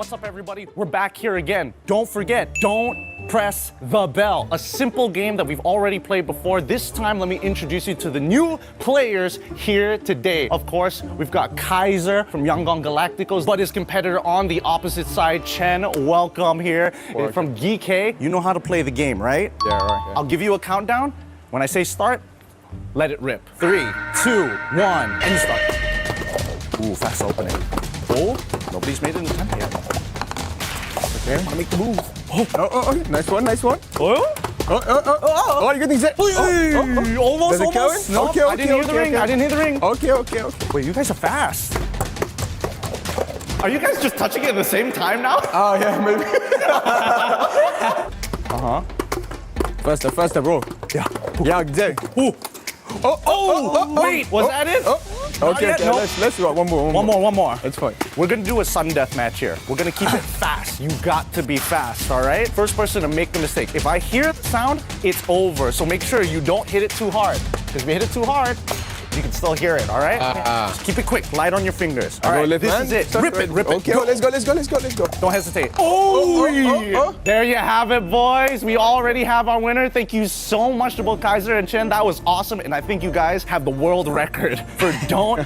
What's up, everybody? We're back here again. Don't forget, don't press the bell. A simple game that we've already played before. This time, let me introduce you to the new players here today. Of course, we've got Kaiser from Yangon Galacticos, but his competitor on the opposite side, Chen. Welcome here. From GK. You know how to play the game, right? Yeah, right. Yeah. I'll give you a countdown. When I say start, let it rip. 3, 2, 1, and you start. Ooh, fast opening. Oh, nobody's made an attempt yet. Okay, I'm gonna make the move. Oh, nice one, nice one. Oh, Oh, you got these. almost, Does it go almost. in? No, Okay, I didn't hear the okay, ring. okay. I didn't hear the ring. Okay. Wait, you guys are fast. Are you guys just touching it at the same time now? Oh, yeah, maybe. Faster, bro. Yeah. Yeah, exactly. Ooh. Wait, was that it? Okay, yet, no. let's do it. One more. That's fine. We're gonna do a sudden death match here. We're gonna keep it fast. You got to be fast, all right? First person to make the mistake. If I hear the sound, it's over. So make sure you don't hit it too hard. Because if you hit it too hard, you can still hear it, all right? Just keep it quick, light on your fingers. All right, this is it. Rip it. Okay, Go. let's go. Don't hesitate. Oh. There you have it, boys. We already have our winner. Thank you so much to both Kaiser and Chen. That was awesome. And I think you guys have the world record for don't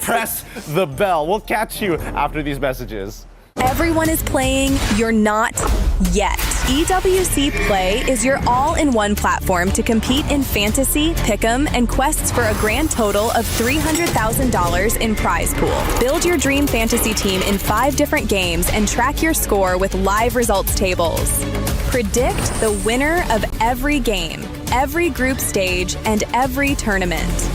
press the bell. We'll catch you after these messages. Everyone is playing, you're not yet. EWC Play is your all-in-one platform to compete in fantasy, pick'em, and quests for a grand total of $300,000 in prize pool. Build your dream fantasy team in 5 different games and track your score with live results tables. Predict the winner of every game, every group stage, and every tournament.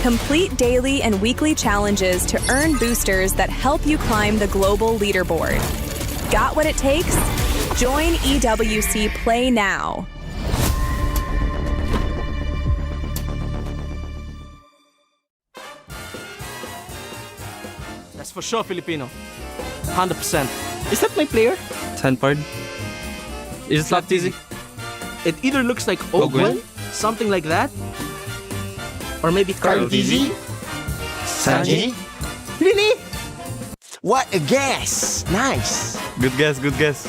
Complete daily and weekly challenges to earn boosters that help you climb the global leaderboard. Got what it takes? Join EWC Play now. That's for sure Filipino. 100%. Is that my player? Sanford. Is it not easy? It either looks like Ogwen, something like that, or maybe Cardizi. Sanji? Really? What a guess! Nice. Good guess.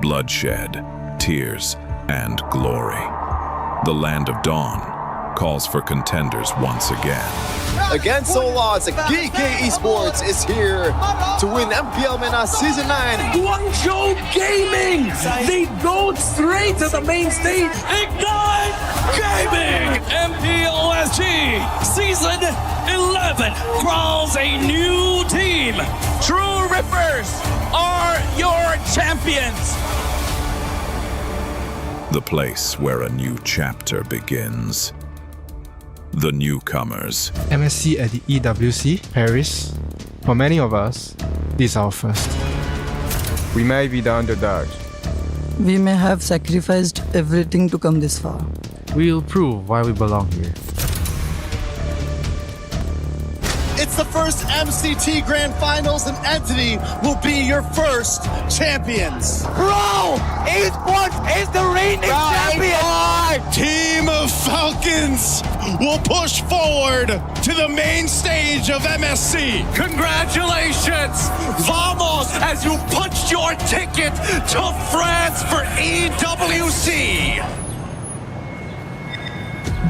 Bloodshed, tears, and glory. The Land of Dawn calls for contenders once again. Against all odds, GK Esports is here to win MPL MENA Season 9. Guangzhou Gaming! They go straight to the main stage. Ignite Gaming! MPLSG Season 11 crowns a new team. True Rippers are your champions. The place where a new chapter begins. The newcomers. MSC at the EWC, Paris. For many of us, this is our first. We may be the underdogs. We may have sacrificed everything to come this far. We will prove why we belong here. It's the first MCT Grand Finals and Entity will be your first champions. Bro! Esports is the reigning champion! Team of Falcons will push forward to the main stage of MSC. Congratulations! Vamos as you punched your ticket to France for EWC!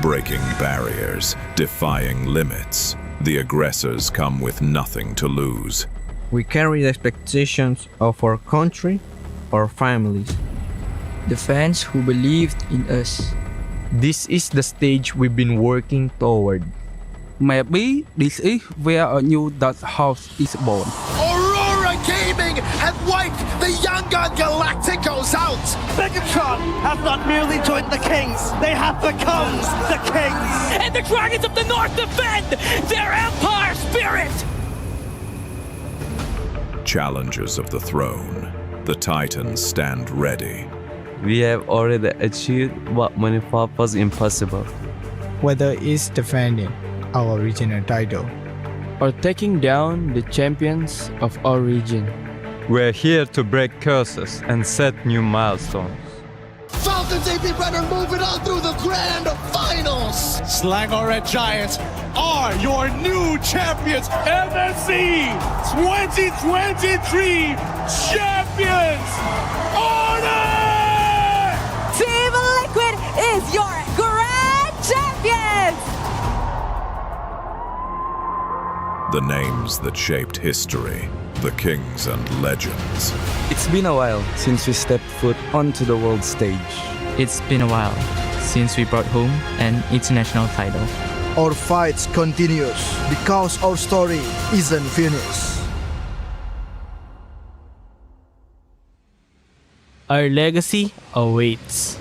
Breaking barriers, defying limits. The aggressors come with nothing to lose. We carry the expectations of our country, our families. The fans who believed in us. This is the stage we've been working toward. Maybe this is where a new Dutch house is born. Aurora Gaming have wiped the Yangon Galacticos out. Megatron have not merely joined the Kings, they have become the Kings. And the Dragons of the North defend their Empire spirit! Challengers of the throne, the Titans stand ready. We have already achieved what many thought was impossible. Whether it's defending our regional title Or taking down the champions of our region. We're here to break curses and set new milestones. Falcons AP Brenner moving on through the grand finals. Selangor Red Giants are your new champions. MSC 2023 champions. Honor! Team Liquid is your grand champions! The names that shaped history, the kings and legends. It's been a while since we stepped foot onto the world stage. It's been a while since we brought home an international title. Our fight continues because our story isn't finished. Our legacy awaits.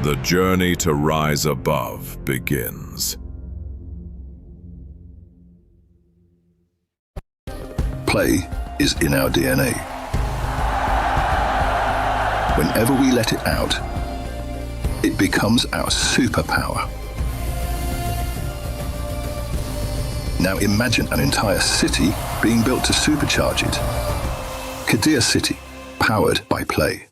The journey to rise above begins. Play is in our DNA. Whenever we let it out, it becomes our superpower. Now imagine an entire city being built to supercharge it. Kadir City, powered by Play.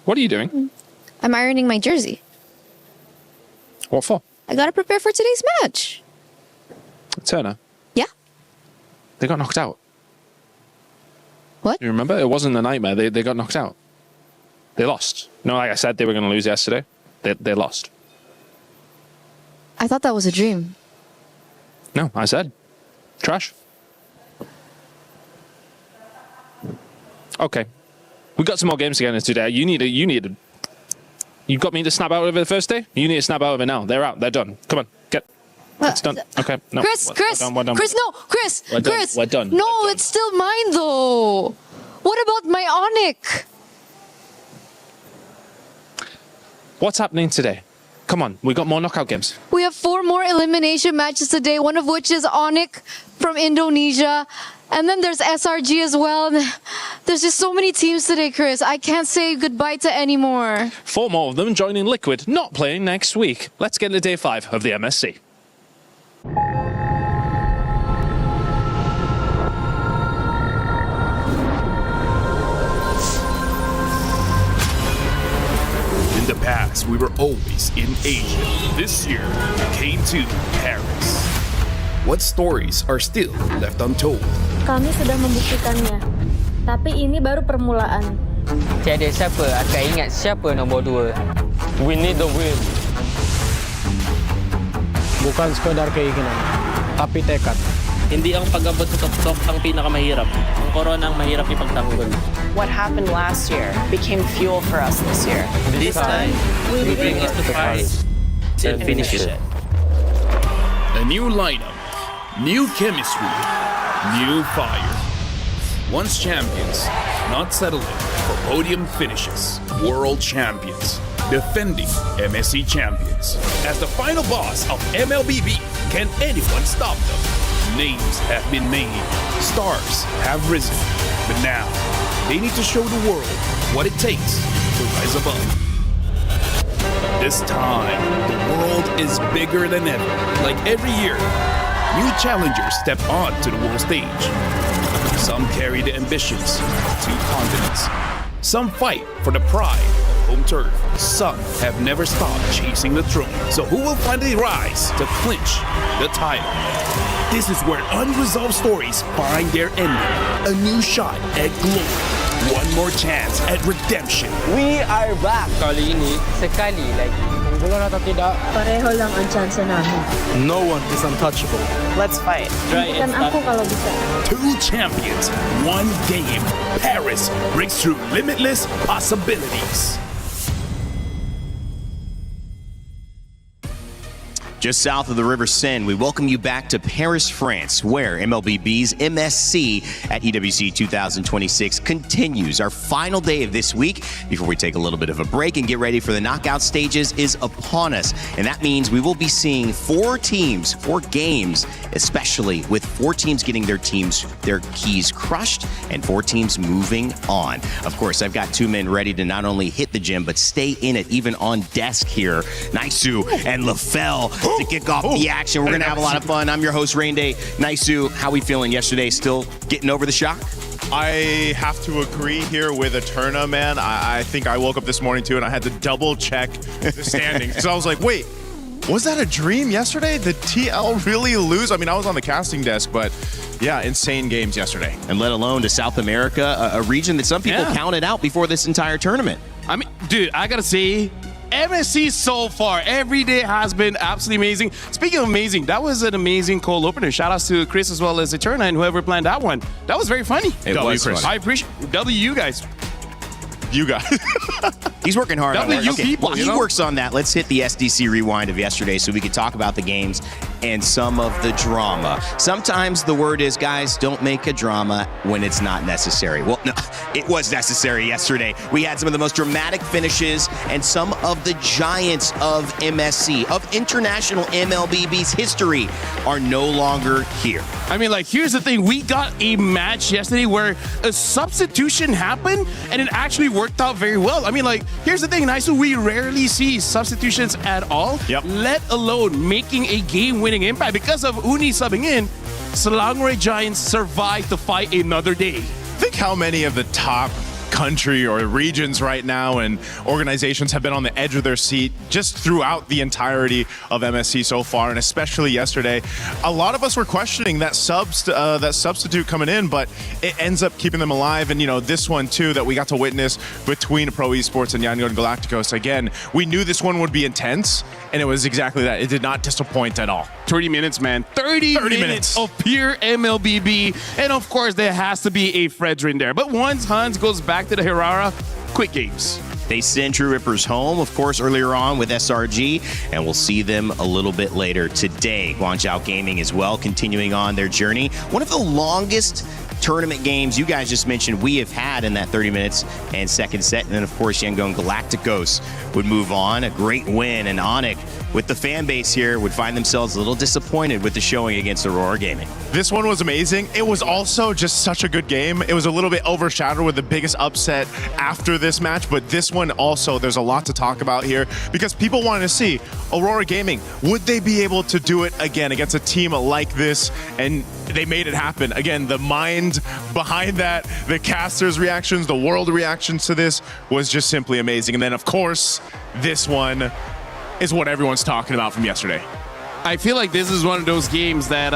What are you doing? I'm ironing my jersey. What for? I gotta prepare for today's match. Turner. Yeah? They got knocked out. What? You remember? It wasn't a nightmare. They got knocked out. They lost. No, like I said, they were going to lose yesterday. They lost. I thought that was a dream. No, I said. Trash. Okay. We got some more games to get into today. You got me to snap out of it the first day? You need to snap out of it now. They're out. They're done. Come on. Get. It's done. Okay. No. Chris, We're done. Chris, no, Chris, Chris. We're done. No, it's still mine though. What about my Onyx? What's happening today? Come on. We got more knockout games. We have 4 more elimination matches today, one of which is Onyx from Indonesia. And then there's SRG as well. There's just so many teams today, Chris. I can't say goodbye to any more. 4 more of them joining Liquid, not playing next week. Let's get into day 5 of the MSC. In the past, we were always in Asia. This year, we came to Paris. What stories are still left untold? Kami sudah membuktikannya. Tapi ini baru permulaan. Tiada siapa akan ingat siapa nombor 2. We need the win. Bukan sekadar keinginan, tapi tekad. Hindi ang pag-abot sa tuktok ang pinakamahirap. Ang corona ang mahirap ipagtanggol. What happened last year became fuel for us this year. This time, we bring us to Paris and finish it. A new lineup, new chemistry, new fire. Once champions, not settling for podium finishes. World champions, defending MSC champions. As the final boss of MLBB, can anyone stop them? Names have been made, stars have risen, but now they need to show the world what it takes to rise above. This time, the world is bigger than ever. Like every year, new challengers step on to the world stage. Some carry the ambitions of 2 continents. Some fight for the pride of home turf. Some have never stopped chasing the throne. So who will finally rise to clinch the title? This is where unresolved stories find their ending. A new shot at glory. One more chance at redemption. We are back. Kali ini, sekali lagi. Bulan atau tidak, Pareho lang ang chance namin. no one is untouchable. Let's fight. Bukan ako kalau bisa. 2 champions, 1 game. Paris breaks through limitless possibilities. Just south of the River Seine, we welcome you back to Paris, France, where MLBB's MSC at EWC 2026 continues. Our final day of this week, before we take a little bit of a break and get ready for the knockout stages, is upon us. And that means we will be seeing 4 teams, 4 games, especially with 4 teams getting their keys crushed and 4 teams moving on. Of course, I've got 2 men ready to not only hit the gym, but stay in it, even on desk here. Naisu and LaFell to kick off the action. We're going to have a lot of fun. I'm your host, Rain Day. Naisu, how we feeling yesterday? Still getting over the shock? I have to agree here with Eterna, man. I think I woke up this morning too and I had to double check the standings. So I was like, wait, was that a dream yesterday? Did TL really lose? I mean, I was on the casting desk, but yeah, insane games yesterday. And let alone to South America, a region that some people counted out before this entire tournament. I mean, dude, I gotta say, MSC so far, every day has been absolutely amazing. Speaking of amazing, that was an amazing cold opener. Shout outs to Chris as well as Eterna and whoever planned that one. That was very funny. It was Chris. I appreciate you guys. You guys. He's working hard on that. Okay, people, while he works on that, let's hit the SDC rewind of yesterday so we can talk about the games and some of the drama. Sometimes the word is, guys, don't make a drama when it's not necessary. Well, no, it was necessary yesterday. We had some of the most dramatic finishes and some of the giants of MSC, of international MLBB's history, are no longer here. I mean, like, here's the thing. We got a match yesterday where a substitution happened, and it actually worked out very well. I mean, like, here's the thing, Naisu, we rarely see substitutions at all, let alone making a game-winning impact. Because of Uni subbing in, Selangor Giants survived to fight another day. Think how many of the top country or regions right now and organizations have been on the edge of their seat just throughout the entirety of MSC so far, and especially yesterday. A lot of us were questioning that substitute coming in, but it ends up keeping them alive. And, you know, this one too that we got to witness between Pro Esports and Yangon Galacticos. Again, we knew this one would be intense, and it was exactly that. It did not disappoint at all. 30 minutes, man. 30 minutes of pure MLBB. And of course, there has to be a Fredrin there. But once Hans goes back to the Hirara, quick games. They send True Rippers home, of course, earlier on with SRG, and we'll see them a little bit later today. Guangzhou Gaming as well, continuing on their journey. One of the longest tournament games you guys just mentioned we have had in that 30 minutes and second set. And then, of course, Yangon Galacticos would move on. A great win, and Onic, with the fan base here, would find themselves a little disappointed with the showing against Aurora Gaming. This one was amazing. It was also just such a good game. It was a little bit overshadowed with the biggest upset after this match, but this one also, there's a lot to talk about here because people wanted to see Aurora Gaming. Would they be able to do it again against a team like this? And they made it happen. Again, the mind behind that, the casters' reactions, the world reactions to this was just simply amazing. And then, of course, this one is what everyone's talking about from yesterday. I feel like this is one of those games that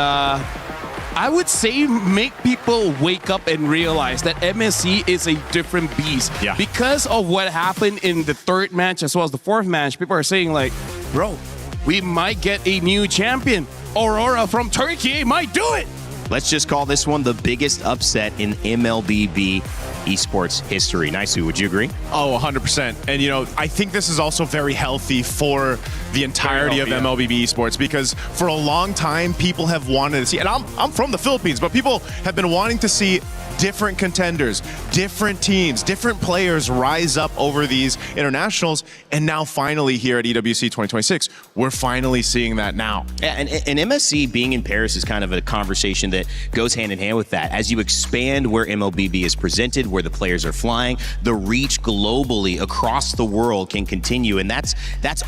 I would say make people wake up and realize that MSC is a different beast. Yeah. Because of what happened in the third match as well as the fourth match, people are saying like, bro, we might get a new champion. Aurora from Turkey might do it. Let's just call this one the biggest upset in MLBB esports history. Naisu, would you agree? Oh, 100%. And, you know, I think this is also very healthy for the entirety of MLBB esports because for a long time, people have wanted to see, and I'm from the Philippines, but people have been wanting to see different contenders, different teams, different players rise up over these internationals. And now finally here at EWC 2026, we're finally seeing that now. Yeah, and MSC being in Paris is kind of a conversation that goes hand in hand with that. As you expand where MLBB is presented, where the players are flying, the reach globally across the world can continue. And that's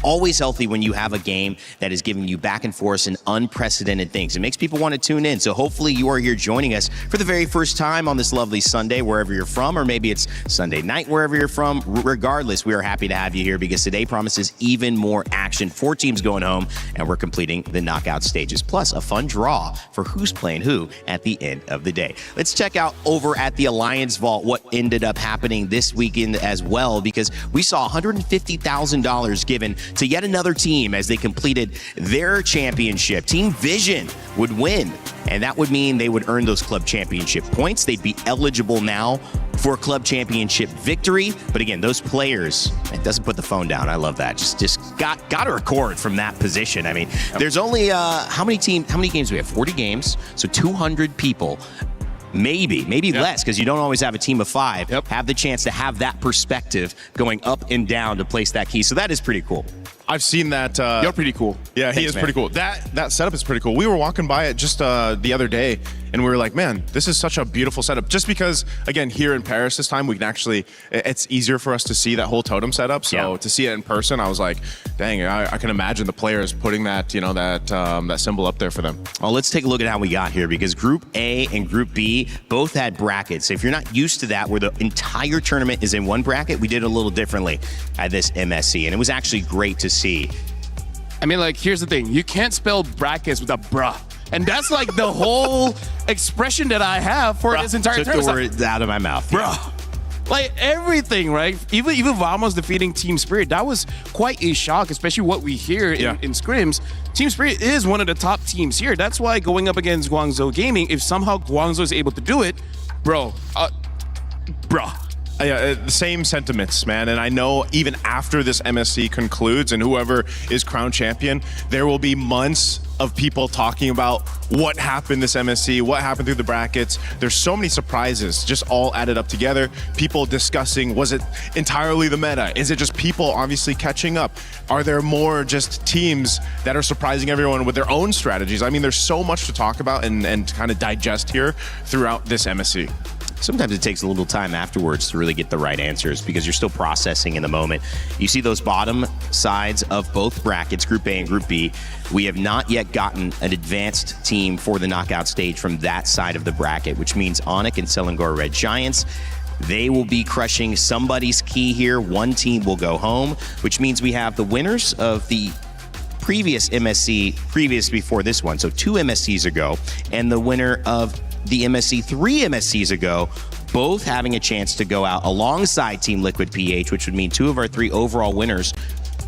always healthy when you have a game that is giving you back and forth and unprecedented things. It makes people want to tune in. So hopefully you are here joining us for the very first time on this lovely Sunday, wherever you're from, or maybe it's Sunday night, wherever you're from. Regardless, we are happy to have you here because today promises even more action. 4 teams going home, and we're completing the knockout stages, plus a fun draw for who's playing who at the end of the day. Let's check out over at the Alliance Vault what ended up happening this weekend as well, because we saw $150,000 given to yet another team as they completed their championship. Team Vision would win, and that would mean they would earn those club championship points. They'd be eligible now for a club championship victory. But again, those players, it doesn't put the phone down. I love that. Just got to record from that position. I mean, there's only how many games do we have? 40 games, so 200 people. Maybe less, because you don't always have a team of 5 have the chance to have that perspective going up and down to place that key. So that is pretty cool. I've seen that. You're pretty cool. Yeah, he Thanks, is man. pretty cool. That setup is pretty cool. We were walking by it just the other day, and we were like, man, this is such a beautiful setup. Just because, again, here in Paris this time, we can actually, it's easier for us to see that whole totem setup. So to see it in person, I was like, dang, I can imagine the players putting that, you know, that symbol up there for them. Well, let's take a look at how we got here, because Group A and Group B both had brackets. If you're not used to that, where the entire tournament is in one bracket, we did it a little differently at this MSC, and it was actually great to see. I mean, like, here's the thing. You can't spell brackets with a bruh. And that's like the whole expression that I have for this entire took tournament. the words out of my mouth. Bruh. Like, everything, right? Even Vamos defeating Team Spirit, that was quite a shock, especially what we hear in scrims. Team Spirit is one of the top teams here. That's why going up against Guangzhou Gaming, if somehow Guangzhou is able to do it, bruh. Yeah, the same sentiments, man. And I know even after this MSC concludes and whoever is crowned champion, there will be months of people talking about what happened this MSC, what happened through the brackets. There's so many surprises just all added up together. People discussing, was it entirely the meta? Is it just people obviously catching up? Are there more just teams that are surprising everyone with their own strategies? I mean, there's so much to talk about and kind of digest here throughout this MSC. Sometimes it takes a little time afterwards to really get the right answers because you're still processing in the moment. You see those bottom sides of both brackets, Group A and Group B. We have not yet gotten an advanced team for the knockout stage from that side of the bracket, which means Onyx and Selangor Red Giants, they will be crushing somebody's key here. One team will go home, which means we have the winners of the previous MSC, previous before this one, so 2 MSCs ago, and the winner of the MSC 3 MSCs ago, both having a chance to go out alongside Team Liquid PH, which would mean 2 of our 3 overall winners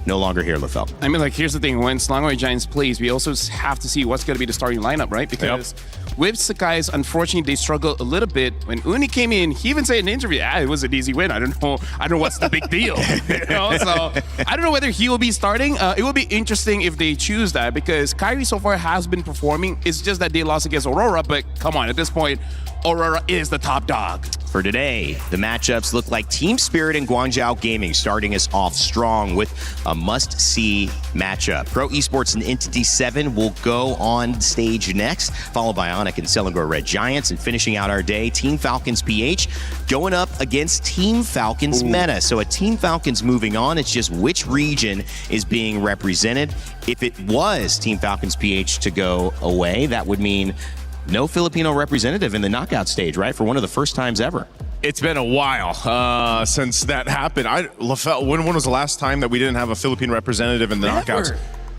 no longer here, LaFell. I mean, like, here's the thing. When Selangor Giants plays, we also have to see what's going to be the starting lineup, right? Because with Sakai's, unfortunately, they struggle a little bit. When Uni came in, he even said in an interview, it was an easy win. I don't know what's the big deal. You know? So I don't know whether he will be starting. It will be interesting if they choose that, because Kyrie so far has been performing. It's just that they lost against Aurora, but come on, at this point, Aurora is the top dog. For today, the matchups look like Team Spirit and Guangzhou Gaming starting us off strong with a must-see matchup. Pro Esports and Entity 7 will go on stage next, followed by Onyx and Selangor Red Giants, and finishing out our day, Team Falcons PH going up against Team Falcons Meta. So a Team Falcons moving on, it's just which region is being represented. If it was Team Falcons PH to go away, that would mean no Filipino representative in the knockout stage, right? For one of the first times ever. It's been a while since that happened. LaFell, when was the last time that we didn't have a Philippine representative in the knockouts?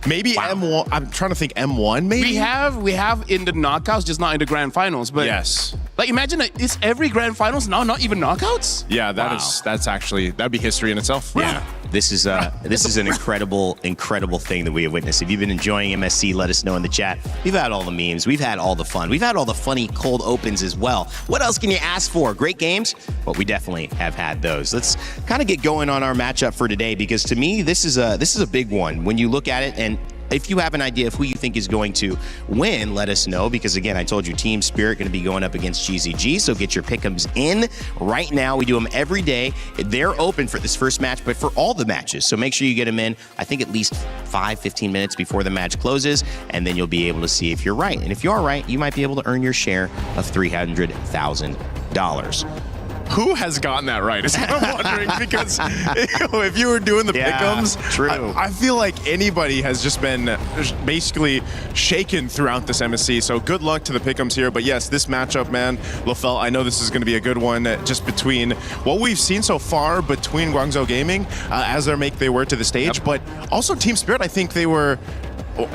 Maybe M1. I'm trying to think M1. Maybe we have in the knockouts, just not in the grand finals. But yes, like imagine it's every grand finals now, not even knockouts. Yeah, that's actually that'd be history in itself. Yeah. This is an incredible thing that we have witnessed. If you've been enjoying MSC, let us know in the chat. We've had all the memes. We've had all the fun. We've had all the funny cold opens as well. What else can you ask for? Great games? Well, we definitely have had those. Let's kind of get going on our matchup for today, because to me, this is a big one. When you look at it, and if you have an idea of who you think is going to win, let us know, because again, I told you Team Spirit going to be going up against GZG, so get your pick'ems in right now. We do them every day. They're open for this first match, but for all the matches, so make sure you get them in, I think at least 5-15 minutes before the match closes, and then you'll be able to see if you're right. And if you are right, you might be able to earn your share of $300,000. Who has gotten that right? Is what I'm wondering, because if you were doing the pick'ems, true. I feel like anybody has just been basically shaken throughout this MSC. So good luck to the pick'ems here. But yes, this matchup, man, Lofel, I know this is going to be a good one. Just between what we've seen so far between Guangzhou Gaming as they make their way to the stage, but also Team Spirit. I think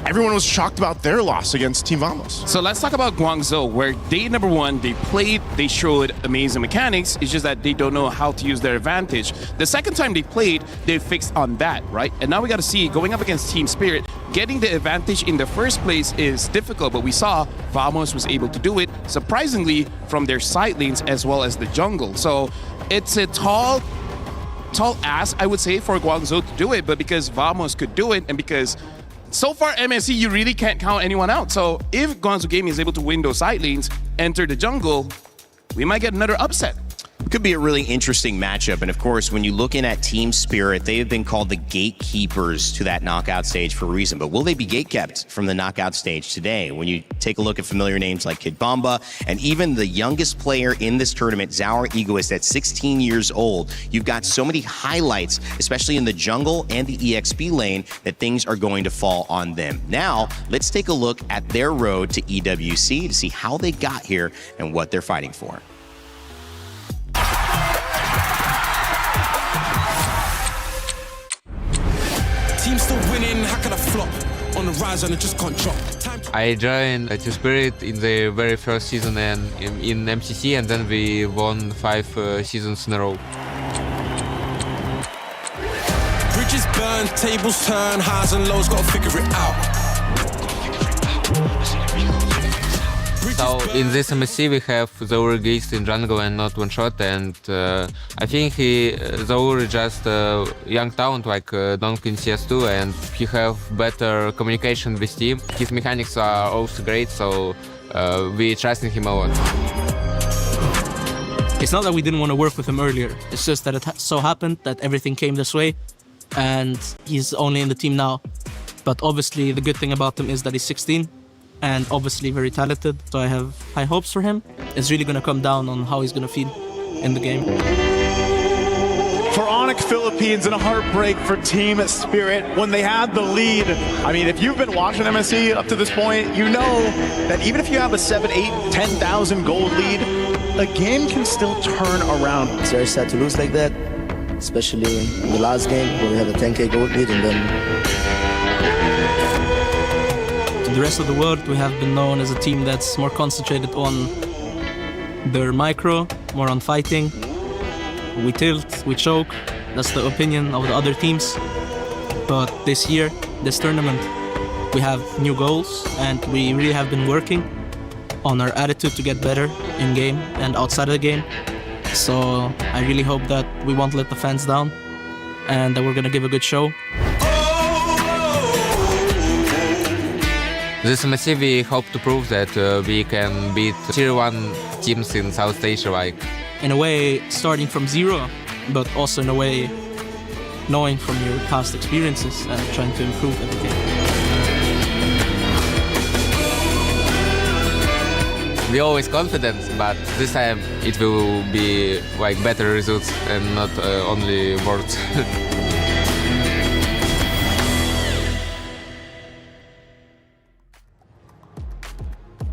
everyone was shocked about their loss against Team Vamos. So let's talk about Guangzhou, where day number one, they showed amazing mechanics. It's just that they don't know how to use their advantage. The second time they played, they fixed on that, right? And now we got to see, going up against Team Spirit, getting the advantage in the first place is difficult, but we saw Vamos was able to do it, surprisingly, from their side lanes as well as the jungle. So it's a tall ask, I would say, for Guangzhou to do it, but because Vamos could do it, and because so far, MSC, you really can't count anyone out. So if Guangzhou Gaming is able to win those side lanes, enter the jungle, we might get another upset. Could be a really interesting matchup. And of course, when you're looking at Team Spirit, they have been called the gatekeepers to that knockout stage for a reason. But will they be gatekept from the knockout stage today? When you take a look at familiar names like Kid Bomba, and even the youngest player in this tournament, Zaur Egoist, at 16 years old, you've got so many highlights, especially in the jungle and the EXP lane, that things are going to fall on them. Now, let's take a look at their road to EWC to see how they got here and what they're fighting for. Team still winning, how can I flop? On the rise and I just can't drop. I joined Team Spirit in the very first season and in MCC, and then we won 5 seasons in a row. Bridges burn, tables turn, highs and lows, gotta figure it out. So in this MSC we have Zaur Geist in jungle and not one shot, and I think Zaur is just a young talent like Donk in CS2, and he have better communication with team. His mechanics are also great, so we trust in him a lot. It's not that we didn't want to work with him earlier, it's just that it so happened that everything came this way, and he's only in the team now. But obviously the good thing about him is that he's 16, and obviously very talented, so I have high hopes for him. It's really going to come down on how he's going to feel in the game. For Onyx Philippines, and a heartbreak for Team Spirit when they had the lead. I mean, if you've been watching MSC up to this point, you know that even if you have a 7, 8, 10,000 gold lead, a game can still turn around. It's very sad to lose like that, especially in the last game where we have a 10k gold lead, and then the rest of the world, we have been known as a team that's more concentrated on their micro, more on fighting. We tilt, we choke, that's the opinion of the other teams. But this year, this tournament, we have new goals, and we really have been working on our attitude to get better in game and outside of the game. So I really hope that we won't let the fans down, and that we're gonna give a good show. This MSC we hope to prove that we can beat Tier 1 teams in South Asia, like. In a way, starting from zero, but also in a way, knowing from your past experiences and trying to improve everything. We're always confident, but this time it will be like better results and not only words.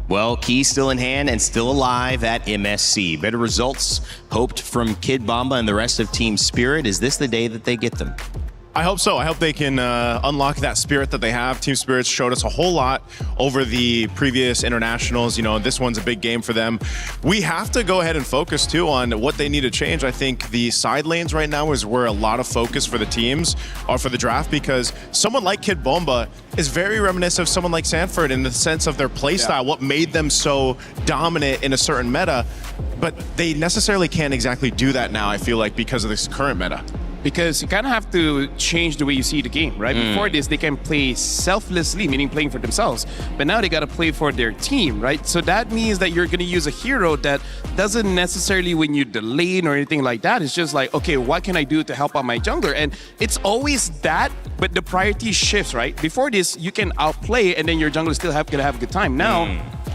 Well, key still in hand and still alive at MSC. Better results hoped from Kid Bomba and the rest of Team Spirit. Is this the day that they get them? I hope so. I hope they can unlock that spirit that they have. Team Spirit's showed us a whole lot over the previous internationals. You know, this one's a big game for them. We have to go ahead and focus too on what they need to change. I think the side lanes right now is where a lot of focus for the teams or for the draft, because someone like Kid Bomba is very reminiscent of someone like Sanford in the sense of their playstyle, what made them so dominant in a certain meta. But they necessarily can't exactly do that now, I feel like, because of this current meta. Because you kind of have to change the way you see the game, right? Before this, they can play selflessly, meaning playing for themselves. But now they got to play for their team, right? So that means that you're going to use a hero that doesn't necessarily win you the lane or anything like that. It's just like, okay, what can I do to help out my jungler? And it's always that, but the priority shifts, right? Before this, you can outplay and then your jungler still going to have a good time. Now,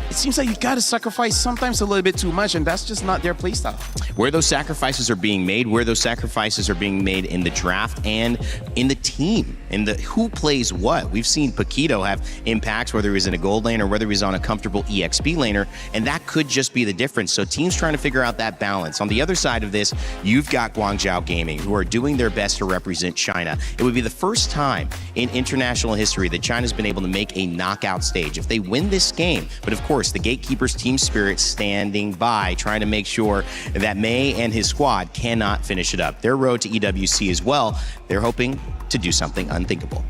it seems like you got to sacrifice sometimes a little bit too much, and that's just not their playstyle. Where those sacrifices are being made, where those sacrifices are being made in the draft and in the team, in the who plays what. We've seen Paquito have impacts, whether he's in a gold lane or whether he's on a comfortable EXP laner, and that could just be the difference. So teams trying to figure out that balance. On the other side of this, you've got Guangzhou Gaming, who are doing their best to represent China. It would be the first time in international history that China's been able to make a knockout stage. If they win this game, but of course, the Gatekeepers Team Spirit standing by, trying to make sure that May and his squad cannot finish it up. Their road to EWC as well, they're hoping to do something unthinkable.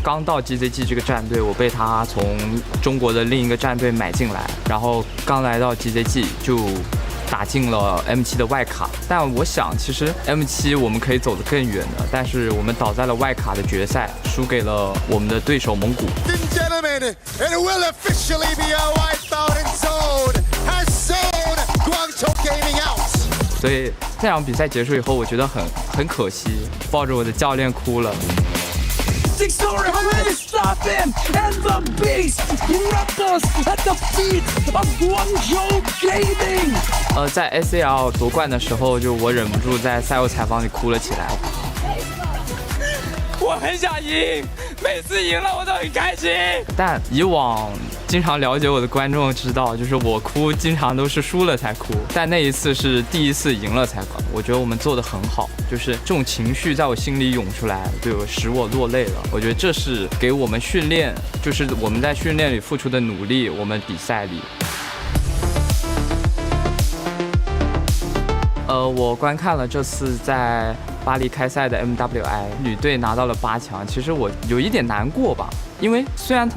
刚到 GZG 这个战队，我被他从中国的另一个战队买进来，然后刚来到 GZG 就打进了 M7 的外卡。但我想，其实 M7 我们可以走得更远的，但是我们倒在了外卡的决赛，输给了我们的对手蒙古。所以这场比赛结束以后，我觉得很可惜，抱着我的教练哭了。 Stop him and the beast rumbles at the feet of Guangzhou Gaming. 在 SCL 夺冠的时候，就我忍不住在赛后采访里哭了起来。我很想赢，每次赢了我都很开心。但以往经常了解我的观众知道，就是我哭经常都是输了才哭，但那一次是第一次赢了才哭。我觉得我们做得很好，就是这种情绪在我心里涌出来，就使我落泪了。我觉得这是给我们训练，就是我们在训练里付出的努力，我们比赛里。 我观看了这次在巴黎开赛的 MWI 女队拿到了8强，其实我有一点难过吧，因为虽然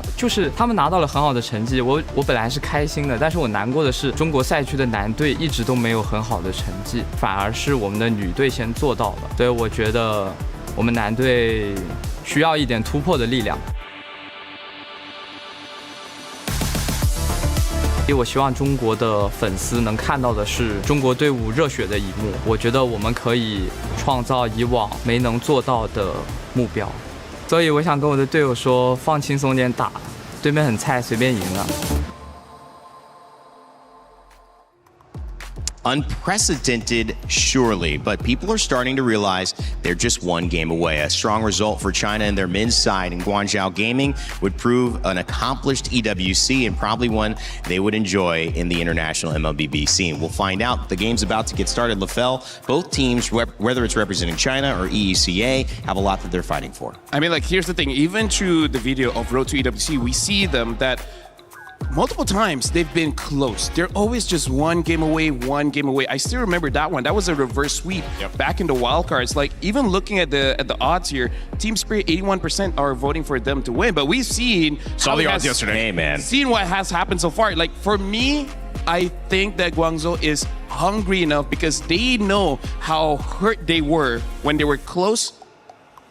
他们拿到了很好的成绩，我本来是开心的，但是我难过的是中国赛区的男队一直都没有很好的成绩，反而是我们的女队先做到了，所以我觉得我们男队需要一点突破的力量。 我希望中国的粉丝能看到的是中国队伍热血的一幕。我觉得我们可以创造以往没能做到的目标，所以我想跟我的队友说，放轻松点打，对面很菜，随便赢了。 Unprecedented, surely, but people are starting to realize they're just one game away. A strong result for China and their men's side in Guangzhou Gaming would prove an accomplished EWC and probably one they would enjoy in the international MLBB scene. We'll find out. The game's about to get started. LaFell, both teams, whether it's representing China or EECA, have a lot that they're fighting for. I mean, like, here's the thing. Even through the video of Road to EWC, we see them that multiple times they've been close. They're always just one game away. I still remember that one. That was a reverse sweep back in the wildcards. Like, even looking at the odds here, Team Spirit 81% are voting for them to win. But we've seen saw the odds yesterday. Hey, man. Seen what has happened so far. Like, for me, I think that Guangzhou is hungry enough because they know how hurt they were when they were close,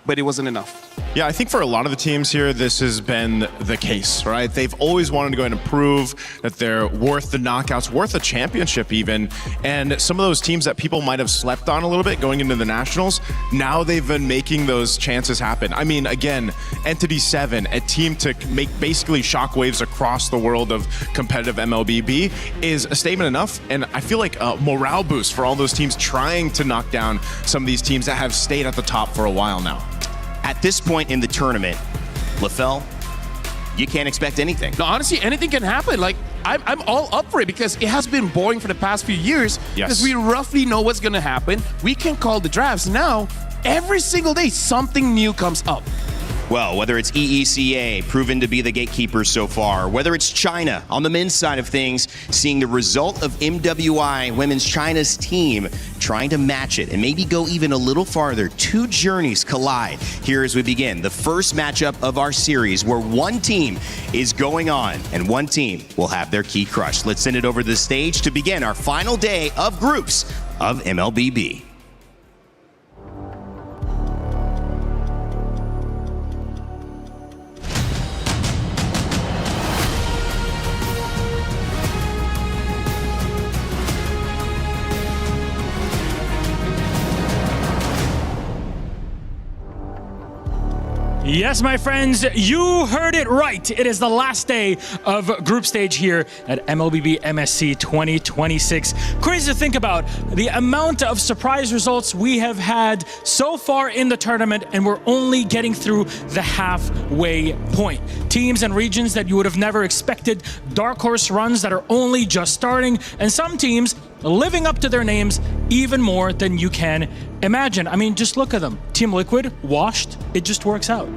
but it wasn't enough. Yeah, I think for a lot of the teams here, this has been the case, right? They've always wanted to go ahead and prove that they're worth the knockouts, worth a championship even. And some of those teams that people might have slept on a little bit going into the Nationals, now they've been making those chances happen. I mean, again, Entity 7, a team to make basically shockwaves across the world of competitive MLBB is a statement enough. And I feel like a morale boost for all those teams trying to knock down some of these teams that have stayed at the top for a while now. At this point in the tournament, LaFell, you can't expect anything. No, honestly, anything can happen. Like, I'm all up for it because it has been boring for the past few years. Yes. Because we roughly know what's going to happen. We can call the drafts. Now, every single day, something new comes up. Well, whether it's EECA, proven to be the gatekeepers so far, whether it's China on the men's side of things, seeing the result of MWI, Women's China's team, trying to match it and maybe go even a little farther. Two journeys collide here as we begin the first matchup of our series where one team is going on and one team will have their key crushed. Let's send it over to the stage to begin our final day of groups of MLBB. Yes, my friends, you heard it right. It is the last day of group stage here at MLBB MSC 2026. Crazy to think about the amount of surprise results we have had so far in the tournament, and we're only getting through the halfway point. Teams and regions that you would have never expected, dark horse runs that are only just starting, and some teams living up to their names even more than you can imagine. I mean, just look at them. Team Liquid, washed, it just works out.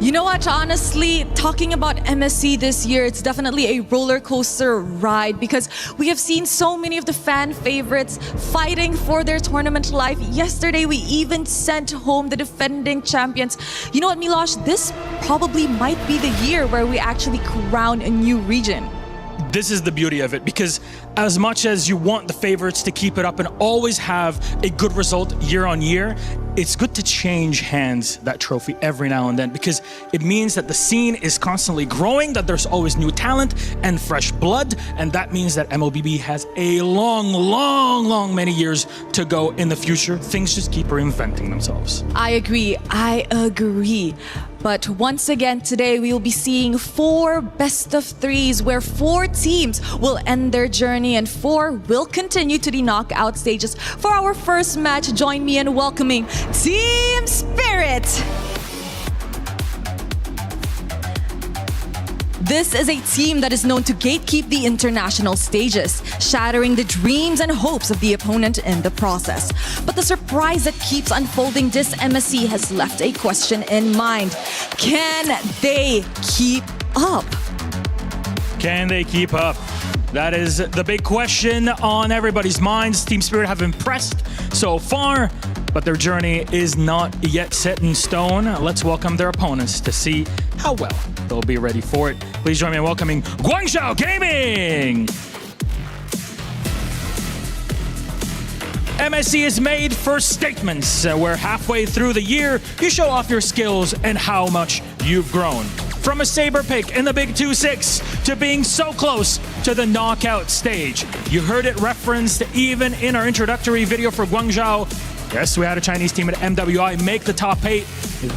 You know what, honestly, talking about MSC this year, it's definitely a roller coaster ride because we have seen so many of the fan favorites fighting for their tournament life. Yesterday, we even sent home the defending champions. You know what, Milosh, this probably might be the year where we actually crown a new region. This is the beauty of it, because as much as you want the favorites to keep it up and always have a good result year on year, it's good to change hands, that trophy, every now and then, because it means that the scene is constantly growing, that there's always new talent and fresh blood, and that means that MLBB has a long, many years to go in the future. Things just keep reinventing themselves. I agree. But once again, today we will be seeing 4 best of 3s where 4 teams will end their journey and 4 will continue to the knockout stages. For our first match, join me in welcoming Team Spirit. This is a team that is known to gatekeep the international stages, shattering the dreams and hopes of the opponent in the process. But the surprise that keeps unfolding this MSC has left a question in mind. Can they keep up? Can they keep up? That is the big question on everybody's minds. Team Spirit have impressed so far, but their journey is not yet set in stone. Let's welcome their opponents to see how well they'll be ready for it. Please join me in welcoming Guangzhou Gaming! MSC is made for statements, where halfway through the year, you show off your skills and how much you've grown. From a saber pick in the Big 2-6 to being so close to the knockout stage. You heard it referenced even in our introductory video for Guangzhou. Yes, we had a Chinese team at MWI make the top 8.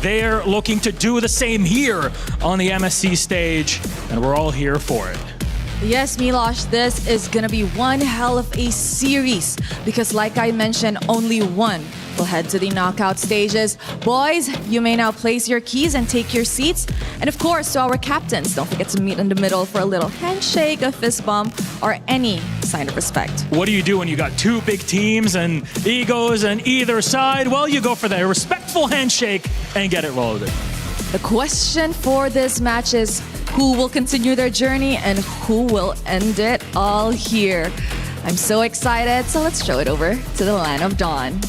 They're looking to do the same here on the MSC stage, and we're all here for it. Yes, Milosh, this is gonna be one hell of a series because like I mentioned, only one will head to the knockout stages. Boys, you may now place your keys and take your seats. And of course, to our captains, don't forget to meet in the middle for a little handshake, a fist bump, or any sign of respect. What do you do when you got 2 big teams and egos on either side? Well, you go for the respectful handshake and get it loaded. The question for this match is who will continue their journey and who will end it all here. I'm so excited, so let's show it over to the Land of Dawn.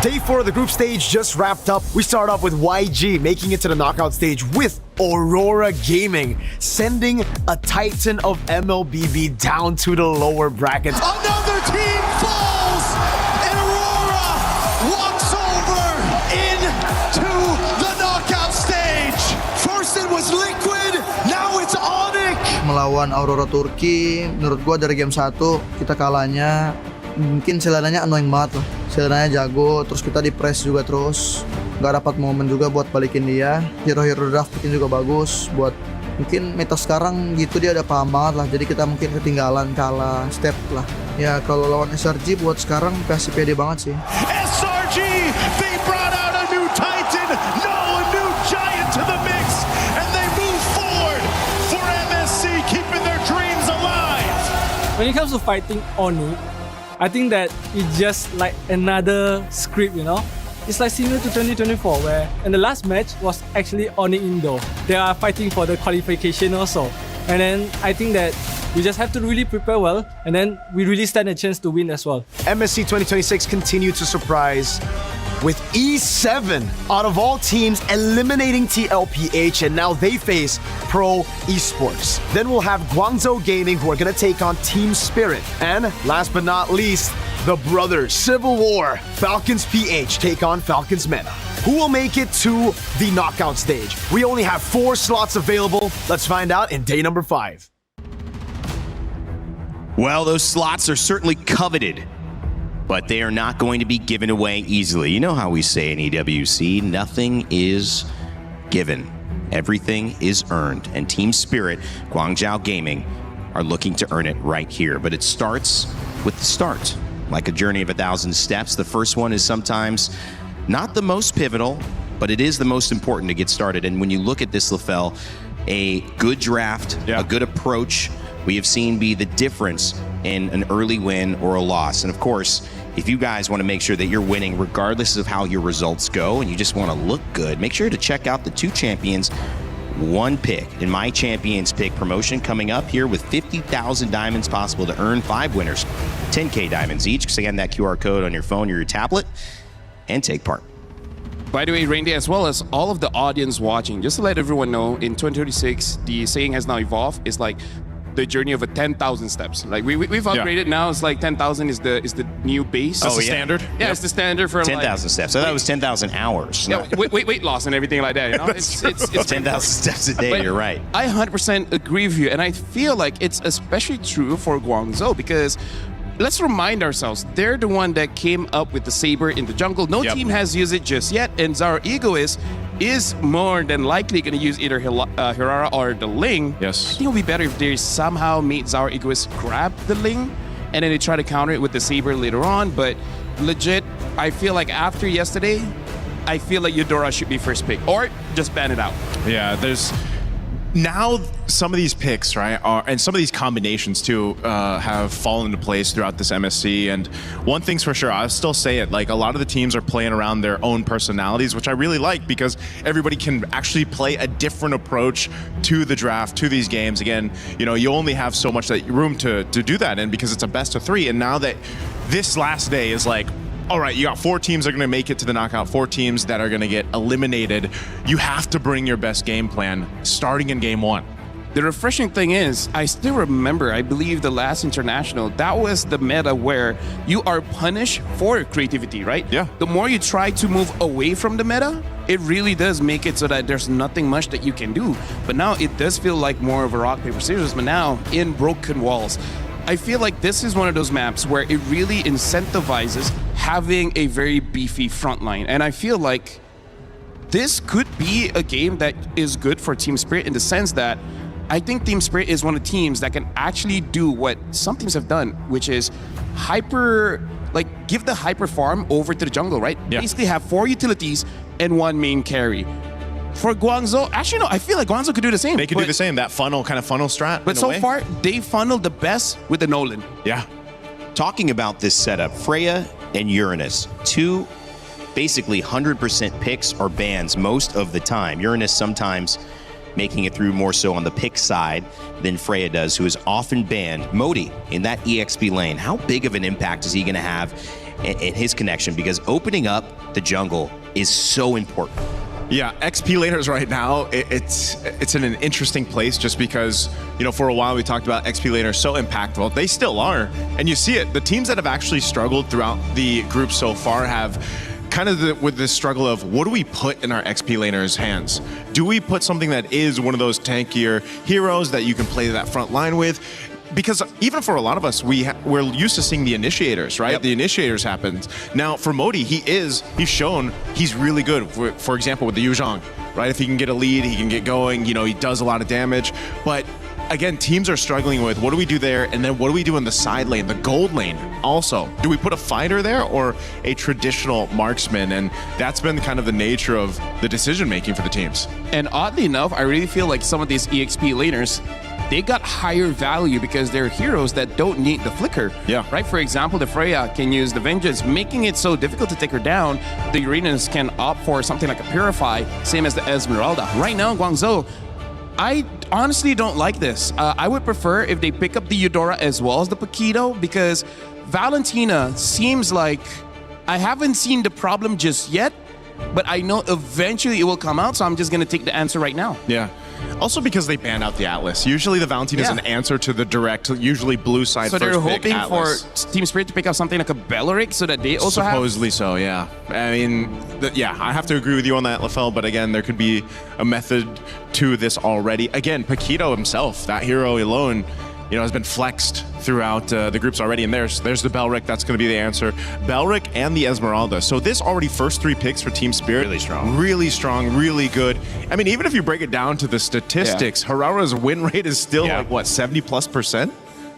Day 4 of the group stage just wrapped up. We start off with YG making it to the knockout stage with Aurora Gaming, sending a titan of MLBB down to the lower brackets. Another team falls, and Aurora walks over into the knockout stage. First it was Liquid, now it's Onyx. Melawan Aurora Turki, menurut gua dari game 1 kita kalahnya mungkin Selenanya annoying banget loh. Selenanya jago, terus kita di press juga terus. Gak dapat momen juga buat balikin dia. Hero-hero draft bikin juga bagus buat mungkin meta sekarang gitu, dia udah paham banget lah. Jadi kita mungkin ketinggalan, kalah step lah. Ya kalau lawan SRG buat sekarang kasih pede banget sih. SRG ENG, they brought out a new Titan, a new giant to the mix, and they move forward for MSC, keeping their dreams alive. When it comes to fighting Oni, I think that it's just like another script, you know? It's like similar to 2024 where, and the last match was actually Oni Indo. They are fighting for the qualification also. And then I think that we just have to really prepare well, and then we really stand a chance to win as well. MSC 2026 continue to surprise with E7 out of all teams eliminating TLPH, and now they face Pro Esports. Then we'll have Guangzhou Gaming, who are going to take on Team Spirit. And last but not least, the brothers Civil War, Falcons PH take on Falcons Meta. Who will make it to the knockout stage? We only have 4 slots available. Let's find out in day number 5. Well, those slots are certainly coveted, but they are not going to be given away easily. You know how we say in EWC, nothing is given. Everything is earned. And Team Spirit, Guangzhou Gaming, are looking to earn it right here. But it starts with the start. Like a journey of 1,000 steps, the first one is sometimes not the most pivotal, but it is the most important to get started. And when you look at this, LaFell, a good draft, a good approach, we have seen be the difference in an early win or a loss. And of course, if you guys want to make sure that you're winning regardless of how your results go and you just want to look good, make sure to check out the 2 champions, 1 pick in my champions pick promotion coming up here with 50,000 diamonds possible to earn 5 winners, 10K diamonds each. Scan that QR code on your phone or your tablet and take part. By the way, Randy, as well as all of the audience watching, just to let everyone know, in 2026, the saying has now evolved. It's like the journey of 10,000 steps. Like we've upgraded now. It's like 10,000 is the new base. That's the standard. Yeah, it's the standard for 10,000 steps. So that was 10,000 hours. Yeah, weight loss and everything like that. You know, it's 10,000 steps a day. But you're right. I 100% agree with you, and I feel like it's especially true for Guangzhou because let's remind ourselves, they're the one that came up with the saber in the jungle. No team has used it just yet, and Zara Egoist is more than likely going to use either Hirara or the Ling. Yes. I think it would be better if they somehow made Zara Egoist grab the Ling, and then they try to counter it with the saber later on. But legit, I feel like after yesterday, I feel like Eudora should be first pick, or just ban it out. Yeah, there's now some of these picks, right, and some of these combinations too, have fallen into place throughout this MSC. And one thing's for sure, I'll still say it, like a lot of the teams are playing around their own personalities, which I really like because everybody can actually play a different approach to the draft, to these games. Again, you know, you only have so much room to do that in because it's a best of 3. And now that this last day is like, all right, you got 4 teams that are going to make it to the knockout, 4 teams that are going to get eliminated. You have to bring your best game plan starting in game 1. The refreshing thing is, I still remember, I believe the last international, that was the meta where you are punished for creativity, right? Yeah. The more you try to move away from the meta, it really does make it so that there's nothing much that you can do. But now it does feel like more of a rock, paper, scissors, but now in broken walls. I feel like this is one of those maps where it really incentivizes having a very beefy front line. And I feel like this could be a game that is good for Team Spirit in the sense that I think Team Spirit is one of the teams that can actually do what some teams have done, which is give the hyper farm over to the jungle, right? Yeah. Basically have 4 utilities and 1 main carry. For Guangzhou, actually no, I feel like Guangzou could do the same. They could do the same, that funnel strat. But so far, they funneled the best with the Nolan. Yeah. Talking about this setup, Freya and Uranus, 2 basically 100% picks or bans most of the time. Uranus sometimes making it through more so on the pick side than Freya does, who is often banned. Modi in that EXP lane, how big of an impact is he going to have in his connection? Because opening up the jungle is so important. Yeah, XP laners right now, it's in an interesting place just because, you know, for a while we talked about XP laners so impactful. They still are, and you see it. The teams that have actually struggled throughout the group so far have kind of with this struggle of what do we put in our XP laners' hands? Do we put something that is one of those tankier heroes that you can play that front line with? Because even for a lot of us, we're used to seeing the initiators, right? Yep. The initiators happens. Now for Modi, he's shown he's really good. For example, with the Yuzhong, right? If he can get a lead, he can get going. You know, he does a lot of damage. But again, teams are struggling with what do we do there, and then what do we do in the side lane, the gold lane also? Do we put a fighter there or a traditional marksman? And that's been kind of the nature of the decision-making for the teams. And oddly enough, I really feel like some of these EXP laners, they got higher value because they're heroes that don't need the flicker. Yeah. Right? For example, the Freya can use the Vengeance, making it so difficult to take her down. The Uranus can opt for something like a Purify, same as the Esmeralda. Right now, Guangzhou, I honestly don't like this. I would prefer if they pick up the Eudora as well as the Paquito, because Valentina seems like I haven't seen the problem just yet, but I know eventually it will come out, so I'm just going to take the answer right now. Yeah. Also because they banned out the Atlas. Usually the Valentina is an answer to the direct, usually blue side so first they're pick hoping for Atlas. Team Spirit to pick up something like a Belleric so that they also Supposedly so, yeah. I mean, yeah, I have to agree with you on that, Lafell, but again, there could be a method to this already. Again, Paquito himself, that hero alone, you know, has been flexed throughout the groups already, and there's the Belleric, that's going to be the answer. Belleric and the Esmeralda. So this already first 3 picks for Team Spirit. Really strong, really good. I mean, even if you break it down to the statistics, Herrera's win rate is still like, what, 70+%?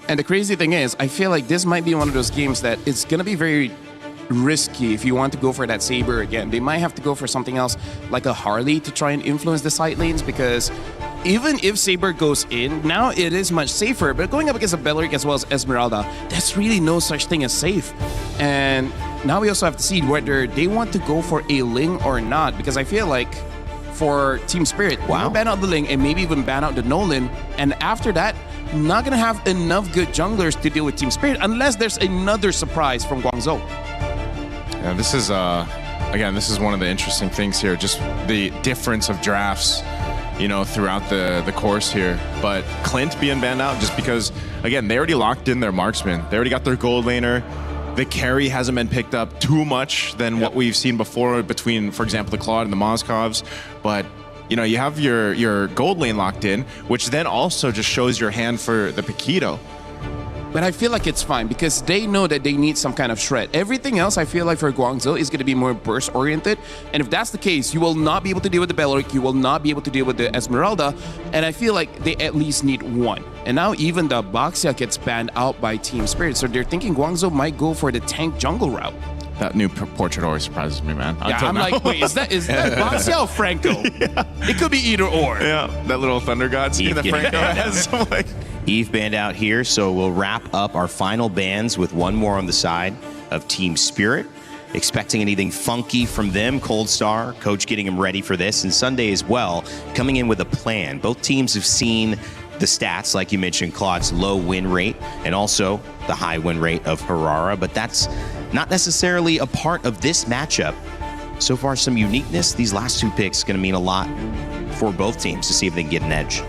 And the crazy thing is, I feel like this might be one of those games that it's going to be very risky if you want to go for that Saber again. They might have to go for something else like a Harley to try and influence the side lanes, because even if Saber goes in, now it is much safer, but going up against a Belleric as well as Esmeralda, that's really no such thing as safe. And now we also have to see whether they want to go for a Ling or not, because I feel like for Team Spirit, wow, ban out the Ling and maybe even ban out the Nolan, and after that, not gonna have enough good junglers to deal with Team Spirit unless there's another surprise from Guangzhou. Yeah, this is, again, this is one of the interesting things here, just the difference of drafts, you know, throughout the course here. But Clint being banned out just because, again, they already locked in their marksman. They already got their gold laner. The carry hasn't been picked up too much than what we've seen before between, for example, the Claude and the Moscovs. But, you know, you have your gold lane locked in, which then also just shows your hand for the Paquito. But I feel like it's fine because they know that they need some kind of shred. Everything else, I feel like for Guangzhou is going to be more burst-oriented. And if that's the case, you will not be able to deal with the Belleric, you will not be able to deal with the Esmeralda. And I feel like they at least need one. And now even the Baxia gets banned out by Team Spirit. So they're thinking Guangzhou might go for the tank jungle route. That new portrait always surprises me, man. Yeah, I'm like, wait, is that Baxia or Franco? Yeah. It could be either or. Yeah, that little thunder god scene that Franco has. I'm like, Eve banned out here, so we'll wrap up our final bans with one more on the side of Team Spirit. Expecting anything funky from them, Cold Star, coach getting him ready for this, and Sunday as well, coming in with a plan. Both teams have seen the stats, like you mentioned, Claude's low win rate, and also the high win rate of Herrera, but that's not necessarily a part of this matchup. So far, some uniqueness. These last 2 picks going to mean a lot for both teams to see if they can get an edge.